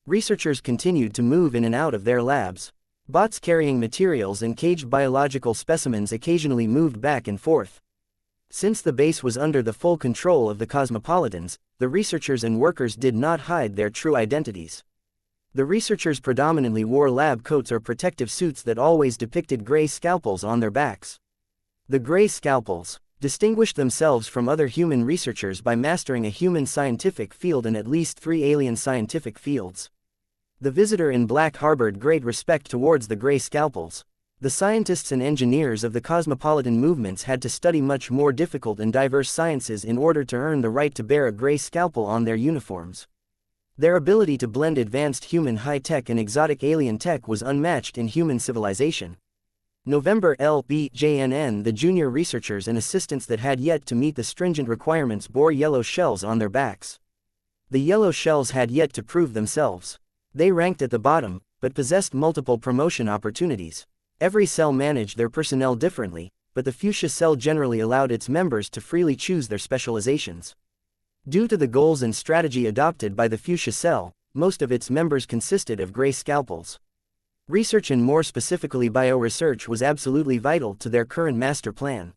Researchers continued to move in and out of their labs. Bots carrying materials and caged biological specimens occasionally moved back and forth. Since the base was under the full control of the Cosmopolitans, the researchers and workers did not hide their true identities. The researchers predominantly wore lab coats or protective suits that always depicted gray scalpels on their backs. The gray scalpels distinguished themselves from other human researchers by mastering a human scientific field and at least 3 alien scientific fields. The visitor in black harbored great respect towards the gray scalpels. The scientists and engineers of the cosmopolitan movements had to study much more difficult and diverse sciences in order to earn the right to bear a gray scalpel on their uniforms. Their ability to blend advanced human high-tech and exotic alien tech was unmatched in human civilization. November LBJNN. The junior researchers and assistants that had yet to meet the stringent requirements bore yellow shells on their backs. The yellow shells had yet to prove themselves. They ranked at the bottom, but possessed multiple promotion opportunities. Every cell managed their personnel differently, but the Fuchsia Cell generally allowed its members to freely choose their specializations. Due to the goals and strategy adopted by the Fuchsia Cell, most of its members consisted of gray scalpels. Research and more specifically bioresearch was absolutely vital to their current master plan.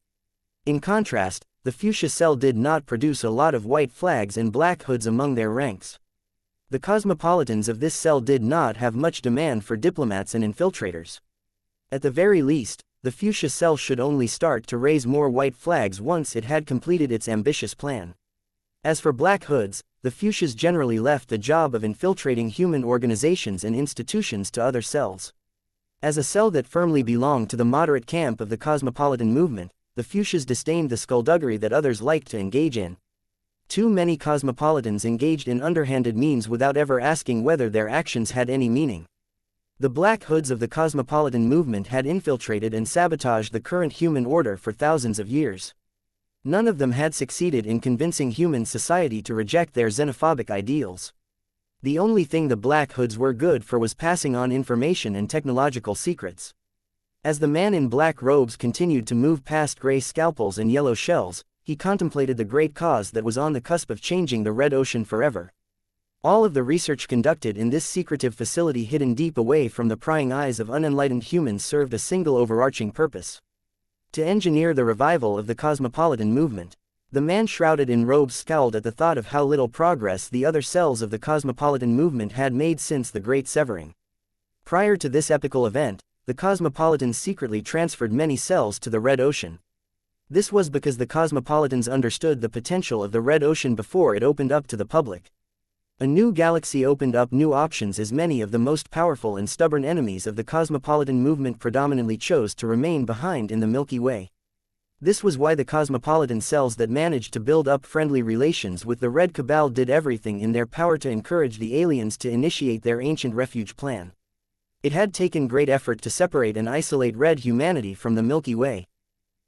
In contrast, the Fuchsia Cell did not produce a lot of white flags and black hoods among their ranks. The cosmopolitans of this cell did not have much demand for diplomats and infiltrators. At the very least, the Fuchsia Cell should only start to raise more white flags once it had completed its ambitious plan. As for black hoods, the Fuchsias generally left the job of infiltrating human organizations and institutions to other cells. As a cell that firmly belonged to the moderate camp of the cosmopolitan movement, the Fuchsias disdained the skullduggery that others liked to engage in. Too many cosmopolitans engaged in underhanded means without ever asking whether their actions had any meaning. The Black Hoods of the cosmopolitan movement had infiltrated and sabotaged the current human order for thousands of years. None of them had succeeded in convincing human society to reject their xenophobic ideals. The only thing the Black Hoods were good for was passing on information and technological secrets. As the man in black robes continued to move past gray scalpels and yellow shells, he contemplated the great cause that was on the cusp of changing the Red Ocean forever. All of the research conducted in this secretive facility hidden deep away from the prying eyes of unenlightened humans served a single overarching purpose: to engineer the revival of the cosmopolitan movement. The man shrouded in robes scowled at the thought of how little progress the other cells of the cosmopolitan movement had made since the Great Severing. Prior to this epical event, the cosmopolitans secretly transferred many cells to the Red Ocean. This was because the cosmopolitans understood the potential of the Red Ocean before it opened up to the public. A new galaxy opened up new options as many of the most powerful and stubborn enemies of the cosmopolitan movement predominantly chose to remain behind in the Milky Way. This was why the cosmopolitan cells that managed to build up friendly relations with the Red Cabal did everything in their power to encourage the aliens to initiate their ancient refuge plan. It had taken great effort to separate and isolate red humanity from the Milky Way.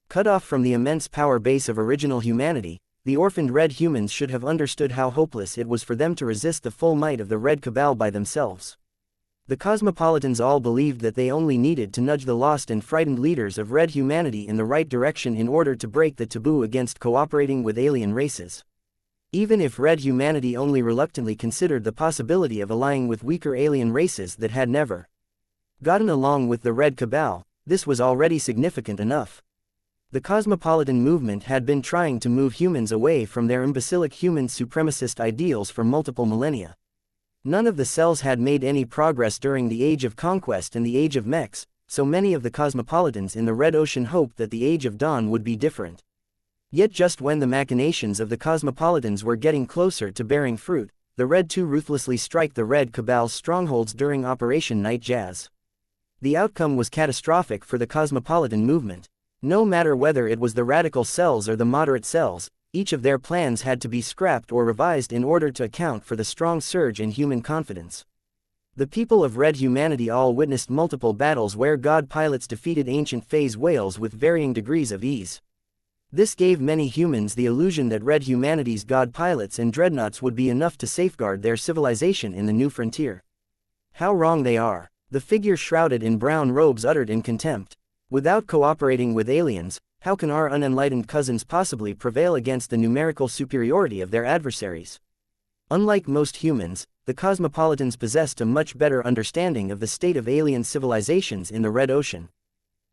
Cut off from the immense power base of original humanity, the orphaned red humans should have understood how hopeless it was for them to resist the full might of the Red Cabal by themselves. The cosmopolitans all believed that they only needed to nudge the lost and frightened leaders of red humanity in the right direction in order to break the taboo against cooperating with alien races. Even if red humanity only reluctantly considered the possibility of allying with weaker alien races that had never gotten along with the Red Cabal, this was already significant enough. The cosmopolitan movement had been trying to move humans away from their imbecilic human supremacist ideals for multiple millennia. None of the cells had made any progress during the Age of Conquest and the Age of Mechs, so many of the cosmopolitans in the Red Ocean hoped that the Age of Dawn would be different. Yet just when the machinations of the cosmopolitans were getting closer to bearing fruit, the Red too ruthlessly strike the Red Cabal's strongholds during Operation Night Jazz. The outcome was catastrophic for the cosmopolitan movement. No matter whether it was the radical cells or the moderate cells, each of their plans had to be scrapped or revised in order to account for the strong surge in human confidence. The people of red humanity all witnessed multiple battles where god pilots defeated ancient phase whales with varying degrees of ease. This gave many humans the illusion that red humanity's god pilots and dreadnoughts would be enough to safeguard their civilization in the new frontier. How wrong they are, the figure shrouded in brown robes uttered in contempt. Without cooperating with aliens, how can our unenlightened cousins possibly prevail against the numerical superiority of their adversaries? Unlike most humans, the cosmopolitans possessed a much better understanding of the state of alien civilizations in the Red Ocean.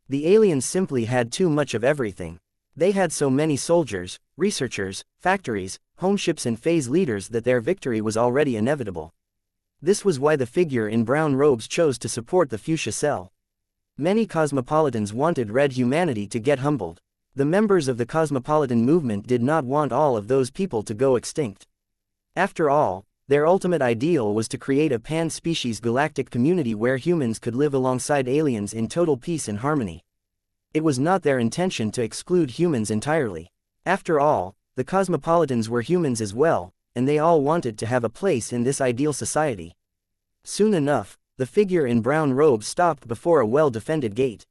The aliens simply had too much of everything. They had so many soldiers, researchers, factories, homeships and phase leaders that their victory was already inevitable. This was why the figure in brown robes chose to support the fuchsia cell. Many cosmopolitans wanted red humanity to get humbled. The members of the cosmopolitan movement did not want all of those people to go extinct. After all, their ultimate ideal was to create a pan-species galactic community where humans could live alongside aliens in total peace and harmony. It was not their intention to exclude humans entirely. After all, the cosmopolitans were humans as well, and they all wanted to have a place in this ideal society. Soon enough, the figure in brown robes stopped before a well-defended gate.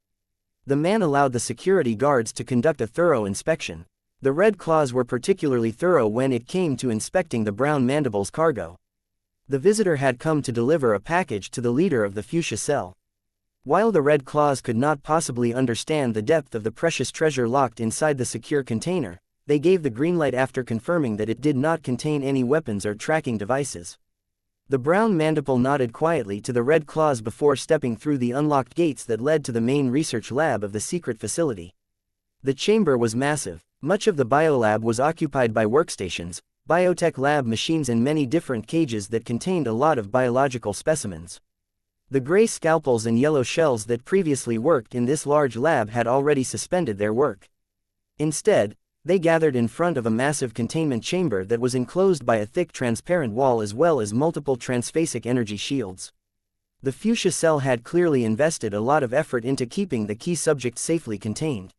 The man allowed the security guards to conduct a thorough inspection. The Red Claws were particularly thorough when it came to inspecting the brown mandible's cargo. The visitor had come to deliver a package to the leader of the fuchsia cell. While the Red Claws could not possibly understand the depth of the precious treasure locked inside the secure container, they gave the green light after confirming that it did not contain any weapons or tracking devices. The brown mandible nodded quietly to the Red Claws before stepping through the unlocked gates that led to the main research lab of the secret facility. The chamber was massive. Much of the biolab was occupied by workstations, biotech lab machines and many different cages that contained a lot of biological specimens. The gray scalpels and yellow shells that previously worked in this large lab had already suspended their work. Instead, they gathered in front of a massive containment chamber that was enclosed by a thick transparent wall as well as multiple transphasic energy shields. The fuchsia cell had clearly invested a lot of effort into keeping the key subject safely contained.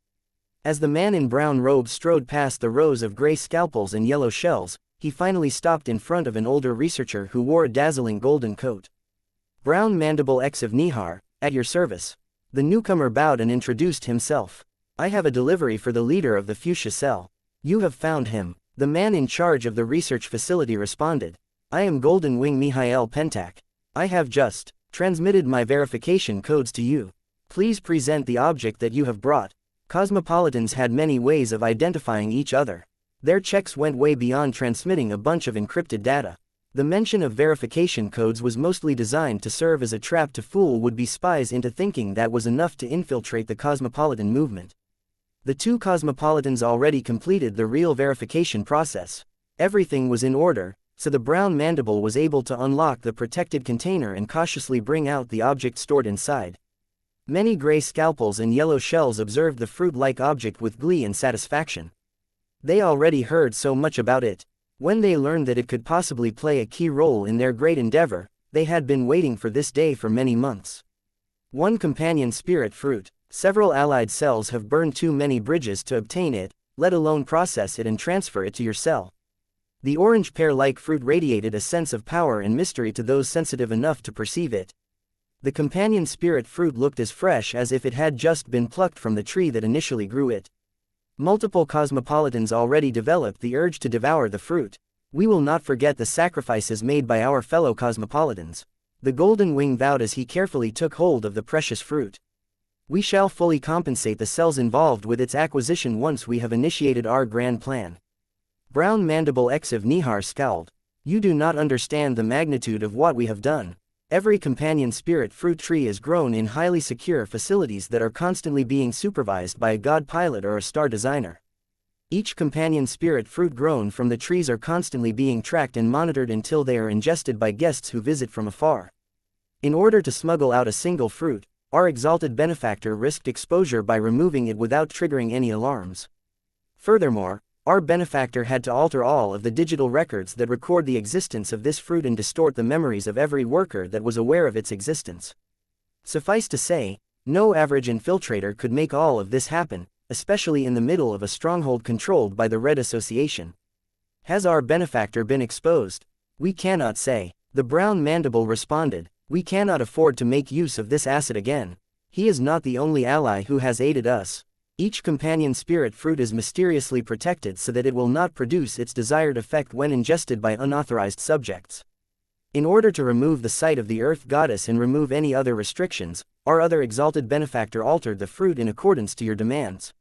As the man in brown robes strode past the rows of gray scalpels and yellow shells, he finally stopped in front of an older researcher who wore a dazzling golden coat. Brown Mandible X of Nihar, at your service. The newcomer bowed and introduced himself. I have a delivery for the leader of the Fuchsia Cell. You have found him. The man in charge of the research facility responded. I am Golden Wing Mihail Pentak. I have just transmitted my verification codes to you. Please present the object that you have brought. Cosmopolitans had many ways of identifying each other. Their checks went way beyond transmitting a bunch of encrypted data. The mention of verification codes was mostly designed to serve as a trap to fool would-be spies into thinking that was enough to infiltrate the cosmopolitan movement. The two cosmopolitans already completed the real verification process. Everything was in order, so the brown mandible was able to unlock the protected container and cautiously bring out the object stored inside. Many gray scalpels and yellow shells observed the fruit-like object with glee and satisfaction. They already heard so much about it. When they learned that it could possibly play a key role in their great endeavor, they had been waiting for this day for many months. One companion spirit fruit. Several allied cells have burned too many bridges to obtain it, let alone process it and transfer it to your cell. The orange pear-like fruit radiated a sense of power and mystery to those sensitive enough to perceive it. The companion spirit fruit looked as fresh as if it had just been plucked from the tree that initially grew it. Multiple cosmopolitans already developed the urge to devour the fruit. We will not forget the sacrifices made by our fellow cosmopolitans. The Golden Wing vowed as he carefully took hold of the precious fruit. We shall fully compensate the cells involved with its acquisition once we have initiated our grand plan. Brown Mandible X of Nihar scowled. You do not understand the magnitude of what we have done. Every companion spirit fruit tree is grown in highly secure facilities that are constantly being supervised by a god pilot or a star designer. Each companion spirit fruit grown from the trees are constantly being tracked and monitored until they are ingested by guests who visit from afar. In order to smuggle out a single fruit, our exalted benefactor risked exposure by removing it without triggering any alarms. Furthermore, our benefactor had to alter all of the digital records that record the existence of this fruit and distort the memories of every worker that was aware of its existence. Suffice to say, no average infiltrator could make all of this happen, especially in the middle of a stronghold controlled by the Red Association. Has our benefactor been exposed? We cannot say. The brown mandible responded. We cannot afford to make use of this asset again. He is not the only ally who has aided us. Each companion spirit fruit is mysteriously protected so that it will not produce its desired effect when ingested by unauthorized subjects. In order to remove the sight of the Earth Goddess and remove any other restrictions, our other exalted benefactor altered the fruit in accordance to your demands.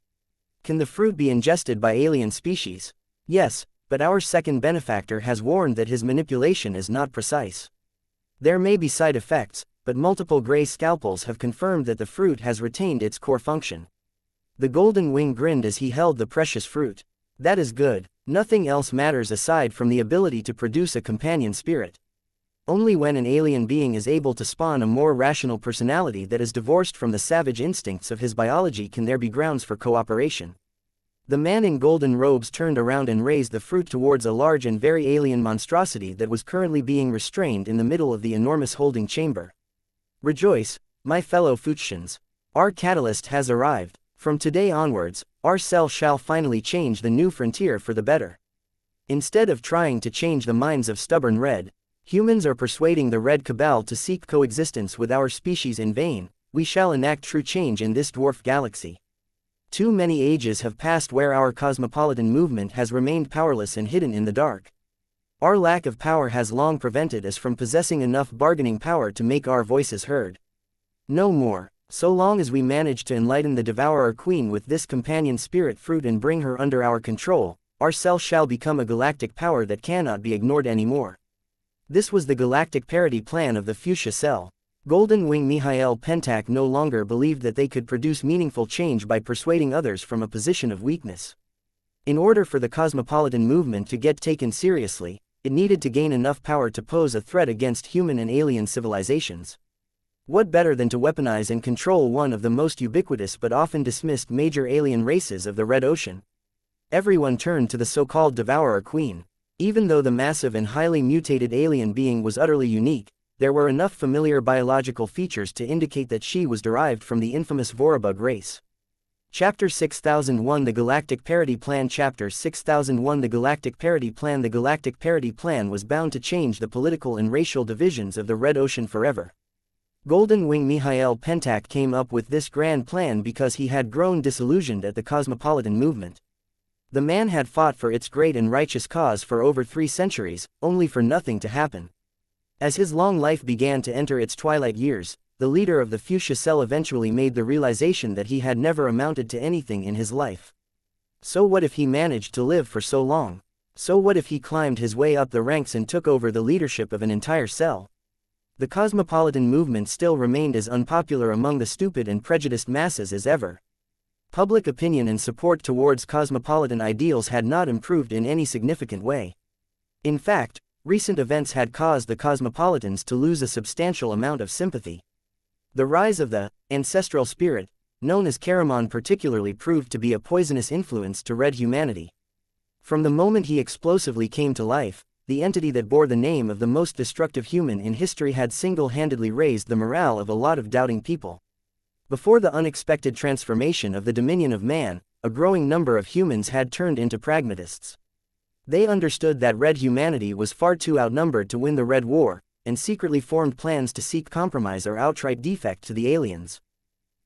Can the fruit be ingested by alien species? Yes, but our second benefactor has warned that his manipulation is not precise. There may be side effects, but multiple gray scalpels have confirmed that the fruit has retained its core function. The Golden Wing grinned as he held the precious fruit. That is good. Nothing else matters aside from the ability to produce a companion spirit. Only when an alien being is able to spawn a more rational personality that is divorced from the savage instincts of his biology can there be grounds for cooperation. The man in golden robes turned around and raised the fruit towards a large and very alien monstrosity that was currently being restrained in the middle of the enormous holding chamber. Rejoice, my fellow Fuchsians. Our catalyst has arrived. From today onwards, our cell shall finally change the new frontier for the better. Instead of trying to change the minds of stubborn Red, humans are persuading the Red Cabal to seek coexistence with our species in vain. We shall enact true change in this dwarf galaxy. Too many ages have passed where our cosmopolitan movement has remained powerless and hidden in the dark. Our lack of power has long prevented us from possessing enough bargaining power to make our voices heard. No more. So long as we manage to enlighten the Devourer Queen with this companion spirit fruit and bring her under our control, our cell shall become a galactic power that cannot be ignored anymore. This was the galactic parity plan of the Fuchsia Cell. Golden Wing Mihail Pentak no longer believed that they could produce meaningful change by persuading others from a position of weakness. In order for the cosmopolitan movement to get taken seriously, it needed to gain enough power to pose a threat against human and alien civilizations. What better than to weaponize and control one of the most ubiquitous but often dismissed major alien races of the Red Ocean? Everyone turned to the so-called Devourer Queen. Even though the massive and highly mutated alien being was utterly unique, there were enough familiar biological features to indicate that she was derived from the infamous Vorabug race. Chapter 6001 The Galactic Parity Plan Chapter 6001 The Galactic Parity Plan The Galactic Parity Plan was bound to change the political and racial divisions of the Red Ocean forever. Golden Wing Mikhail Pentak came up with this grand plan because he had grown disillusioned at the cosmopolitan movement. The man had fought for its great and righteous cause for over 3 centuries, only for nothing to happen. As his long life began to enter its twilight years, the leader of the Fuchsia Cell eventually made the realization that he had never amounted to anything in his life. So what if he managed to live for so long? So what if he climbed his way up the ranks and took over the leadership of an entire cell? The cosmopolitan movement still remained as unpopular among the stupid and prejudiced masses as ever. Public opinion and support towards cosmopolitan ideals had not improved in any significant way. In fact, recent events had caused the cosmopolitans to lose a substantial amount of sympathy. The rise of the ancestral spirit, known as Karamon, particularly proved to be a poisonous influence to red humanity. From the moment he explosively came to life, the entity that bore the name of the most destructive human in history had single-handedly raised the morale of a lot of doubting people. Before the unexpected transformation of the dominion of man, a growing number of humans had turned into pragmatists. They understood that red humanity was far too outnumbered to win the Red War, and secretly formed plans to seek compromise or outright defect to the aliens.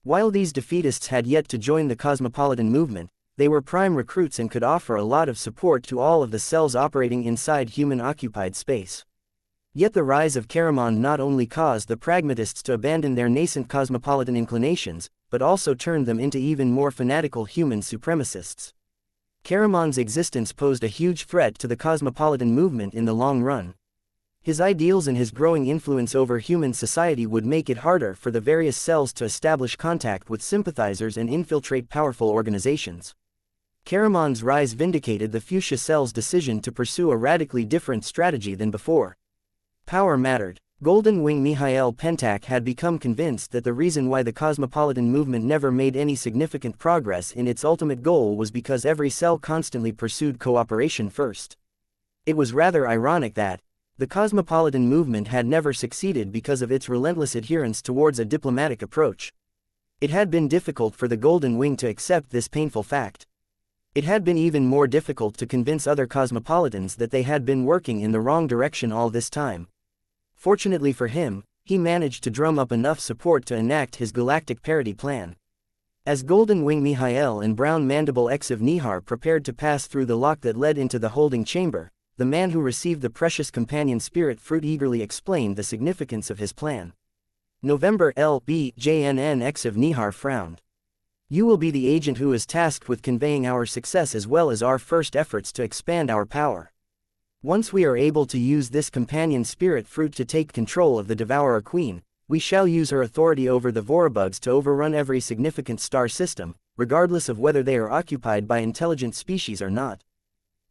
While these defeatists had yet to join the cosmopolitan movement, they were prime recruits and could offer a lot of support to all of the cells operating inside human-occupied space. Yet the rise of Karamon not only caused the pragmatists to abandon their nascent cosmopolitan inclinations, but also turned them into even more fanatical human supremacists. Karamon's existence posed a huge threat to the cosmopolitan movement in the long run. His ideals and his growing influence over human society would make it harder for the various cells to establish contact with sympathizers and infiltrate powerful organizations. Karamon's rise vindicated the Fuchsia Cell's decision to pursue a radically different strategy than before. Power mattered. Golden Wing Mikhail Pentak had become convinced that the reason why the cosmopolitan movement never made any significant progress in its ultimate goal was because every cell constantly pursued cooperation first. It was rather ironic that the cosmopolitan movement had never succeeded because of its relentless adherence towards a diplomatic approach. It had been difficult for the Golden Wing to accept this painful fact. It had been even more difficult to convince other cosmopolitans that they had been working in the wrong direction all this time. Fortunately for him, he managed to drum up enough support to enact his galactic parity plan. As Golden Wing Mikhail and Brown Mandible Exiv Nihar prepared to pass through the lock that led into the holding chamber, the man who received the precious companion spirit fruit eagerly explained the significance of his plan. November LBJNN Exiv Nihar frowned. You will be the agent who is tasked with conveying our success as well as our first efforts to expand our power. Once we are able to use this companion spirit fruit to take control of the Devourer Queen, we shall use her authority over the Vorabugs to overrun every significant star system, regardless of whether they are occupied by intelligent species or not.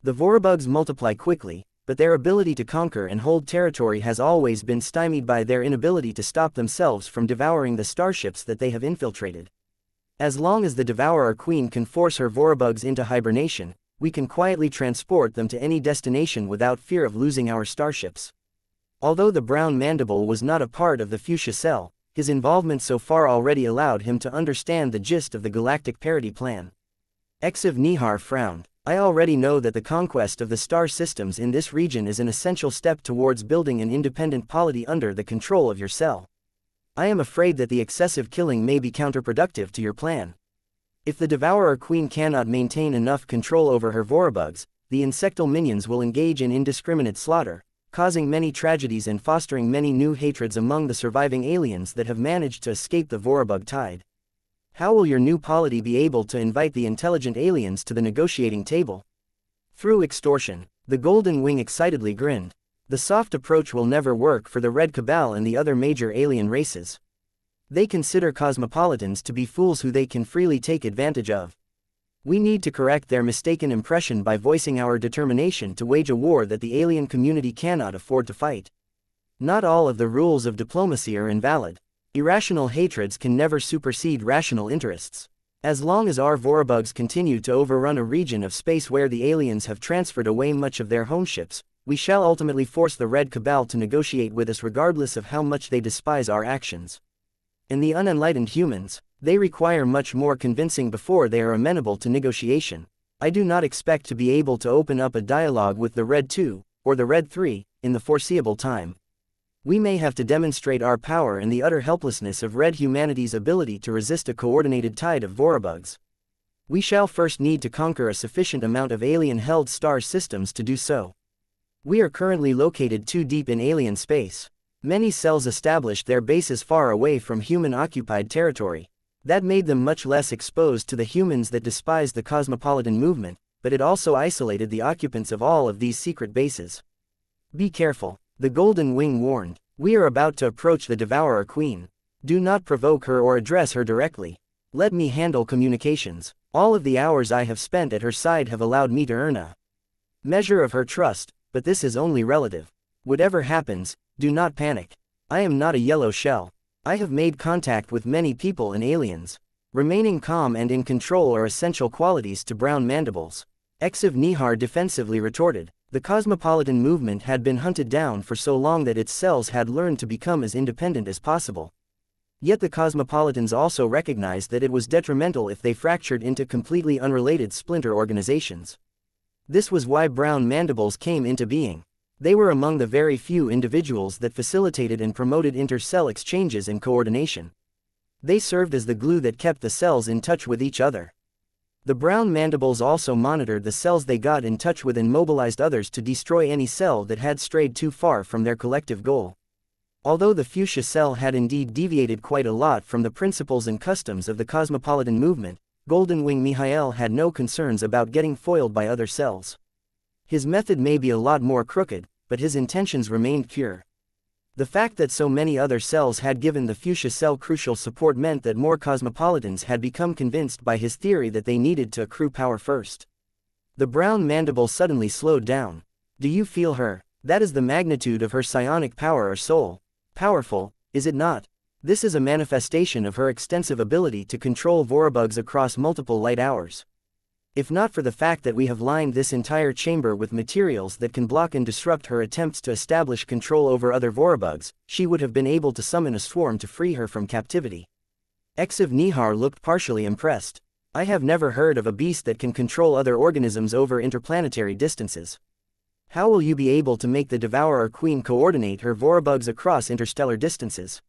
The Vorabugs multiply quickly, but their ability to conquer and hold territory has always been stymied by their inability to stop themselves from devouring the starships that they have infiltrated. As long as the Devourer Queen can force her Vorabugs into hibernation, we can quietly transport them to any destination without fear of losing our starships. Although the Brown Mandible was not a part of the Fuchsia Cell, his involvement so far already allowed him to understand the gist of the galactic parity plan. Exiv Nihar frowned. I already know that the conquest of the star systems in this region is an essential step towards building an independent polity under the control of your cell. I am afraid that the excessive killing may be counterproductive to your plan. If the Devourer Queen cannot maintain enough control over her Vorabugs, the insectal minions will engage in indiscriminate slaughter, causing many tragedies and fostering many new hatreds among the surviving aliens that have managed to escape the Vorabug tide. How will your new polity be able to invite the intelligent aliens to the negotiating table? Through extortion. The Golden Wing excitedly grinned. The soft approach will never work for the Red Cabal and the other major alien races. They consider cosmopolitans to be fools who they can freely take advantage of. We need to correct their mistaken impression by voicing our determination to wage a war that the alien community cannot afford to fight. Not all of the rules of diplomacy are invalid. Irrational hatreds can never supersede rational interests. As long as our Vorabugs continue to overrun a region of space where the aliens have transferred away much of their home ships, we shall ultimately force the Red Cabal to negotiate with us regardless of how much they despise our actions. And the unenlightened humans, they require much more convincing before they are amenable to negotiation. I do not expect to be able to open up a dialogue with the Red 2, or the Red 3, in the foreseeable time. We may have to demonstrate our power and the utter helplessness of red humanity's ability to resist a coordinated tide of Vorabugs. We shall first need to conquer a sufficient amount of alien-held star systems to do so. We are currently located too deep in alien space. Many cells established their bases far away from human-occupied territory. That made them much less exposed to the humans that despised the cosmopolitan movement, but it also isolated the occupants of all of these secret bases. Be careful, the Golden Wing warned. We are about to approach the Devourer Queen. Do not provoke her or address her directly. Let me handle communications. All of the hours I have spent at her side have allowed me to earn a measure of her trust, but this is only relative. Whatever happens, do not panic. I am not a yellow shell. I have made contact with many people and aliens. Remaining calm and in control are essential qualities to brown mandibles. Exiv Nihar defensively retorted. The cosmopolitan movement had been hunted down for so long that its cells had learned to become as independent as possible. Yet the cosmopolitans also recognized that it was detrimental if they fractured into completely unrelated splinter organizations. This was why brown mandibles came into being. They were among the very few individuals that facilitated and promoted inter-cell exchanges and coordination. They served as the glue that kept the cells in touch with each other. The brown mandibles also monitored the cells they got in touch with and mobilized others to destroy any cell that had strayed too far from their collective goal. Although the fuchsia cell had indeed deviated quite a lot from the principles and customs of the cosmopolitan movement, Golden Wing Mihail had no concerns about getting foiled by other cells. His method may be a lot more crooked, but his intentions remained pure. The fact that so many other cells had given the fuchsia cell crucial support meant that more cosmopolitans had become convinced by his theory that they needed to accrue power first. The brown mandible suddenly slowed down. Do you feel her? That is the magnitude of her psionic power or soul. Powerful, is it not? This is a manifestation of her extensive ability to control Vorabugs across multiple light hours. If not for the fact that we have lined this entire chamber with materials that can block and disrupt her attempts to establish control over other Vorabugs, she would have been able to summon a swarm to free her from captivity. Exiv Nihar looked partially impressed. I have never heard of a beast that can control other organisms over interplanetary distances. How will you be able to make the Devourer Queen coordinate her Vorabugs across interstellar distances?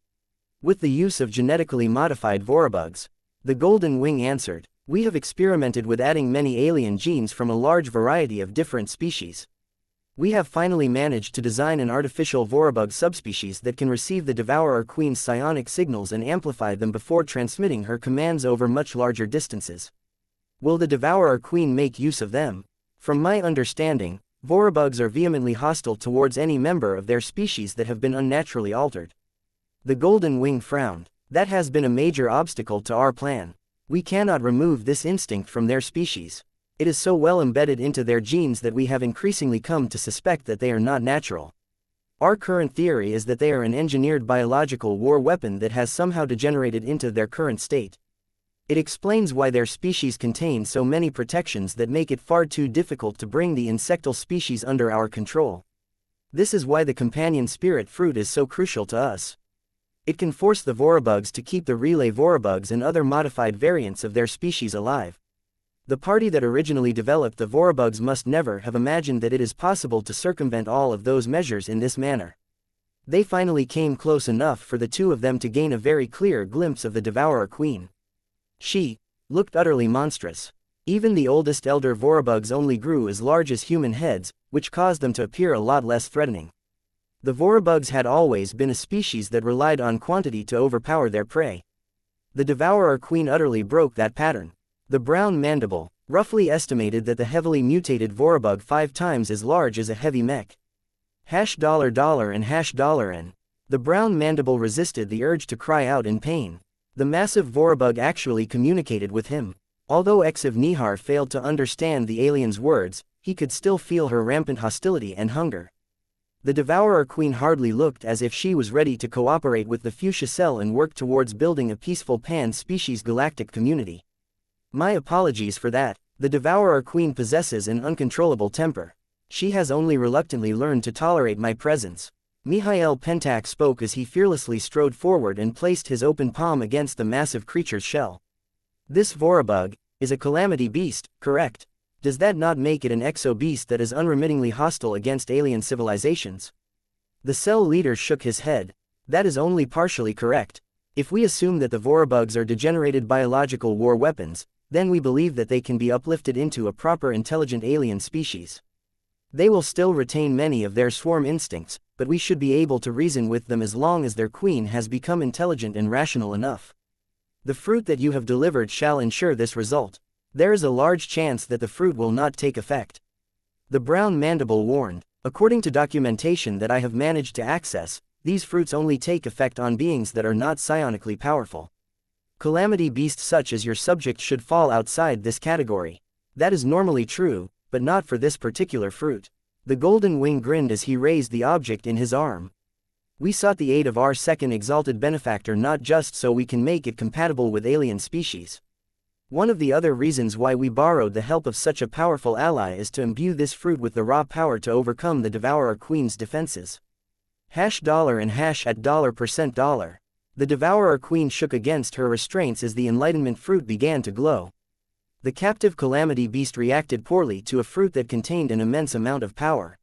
With the use of genetically modified Vorabugs. The Golden Wing answered. We have experimented with adding many alien genes from a large variety of different species. We have finally managed to design an artificial Vorabug subspecies that can receive the Devourer Queen's psionic signals and amplify them before transmitting her commands over much larger distances. Will the Devourer Queen make use of them? From my understanding, Vorabugs are vehemently hostile towards any member of their species that have been unnaturally altered. The Golden Wing frowned. That has been a major obstacle to our plan. We cannot remove this instinct from their species. It is so well embedded into their genes that we have increasingly come to suspect that they are not natural. Our current theory is that they are an engineered biological war weapon that has somehow degenerated into their current state. It explains why their species contain so many protections that make it far too difficult to bring the insectal species under our control. This is why the companion spirit fruit is so crucial to us. It can force the Vorabugs to keep the relay Vorabugs and other modified variants of their species alive. The party that originally developed the Vorabugs must never have imagined that it is possible to circumvent all of those measures in this manner. They finally came close enough for the two of them to gain a very clear glimpse of the Devourer Queen. She looked utterly monstrous. Even the oldest elder Vorabugs only grew as large as human heads, which caused them to appear a lot less threatening. The Vorabugs had always been a species that relied on quantity to overpower their prey. The Devourer Queen utterly broke that pattern. The brown mandible roughly estimated that the heavily mutated Vorabug 5 times as large as a heavy mech. $$ and $N. The brown mandible resisted the urge to cry out in pain. The massive Vorabug actually communicated with him. Although Exiv Nihar failed to understand the alien's words, he could still feel her rampant hostility and hunger. The Devourer Queen hardly looked as if she was ready to cooperate with the Fuchsia Cell and work towards building a peaceful pan-species galactic community. My apologies for that. The Devourer Queen possesses an uncontrollable temper. She has only reluctantly learned to tolerate my presence. Mihail Pentak spoke as he fearlessly strode forward and placed his open palm against the massive creature's shell. This Vorabug is a calamity beast, correct? Does that not make it an exo-beast that is unremittingly hostile against alien civilizations? The cell leader shook his head. That is only partially correct. If we assume that the Vorabugs are degenerated biological war weapons, then we believe that they can be uplifted into a proper intelligent alien species. They will still retain many of their swarm instincts, but we should be able to reason with them as long as their queen has become intelligent and rational enough. The fruit that you have delivered shall ensure this result. There is a large chance that the fruit will not take effect. The brown mandible warned. According to documentation that I have managed to access, these fruits only take effect on beings that are not psionically powerful. Calamity beasts such as your subject should fall outside this category. That is normally true, but not for this particular fruit. The golden wing grinned as he raised the object in his arm. We sought the aid of our second exalted benefactor not just so we can make it compatible with alien species. One of the other reasons why we borrowed the help of such a powerful ally is to imbue this fruit with the raw power to overcome the Devourer Queen's defenses. $$ and $@%. The Devourer Queen shook against her restraints as the Enlightenment fruit began to glow. The captive Calamity Beast reacted poorly to a fruit that contained an immense amount of power.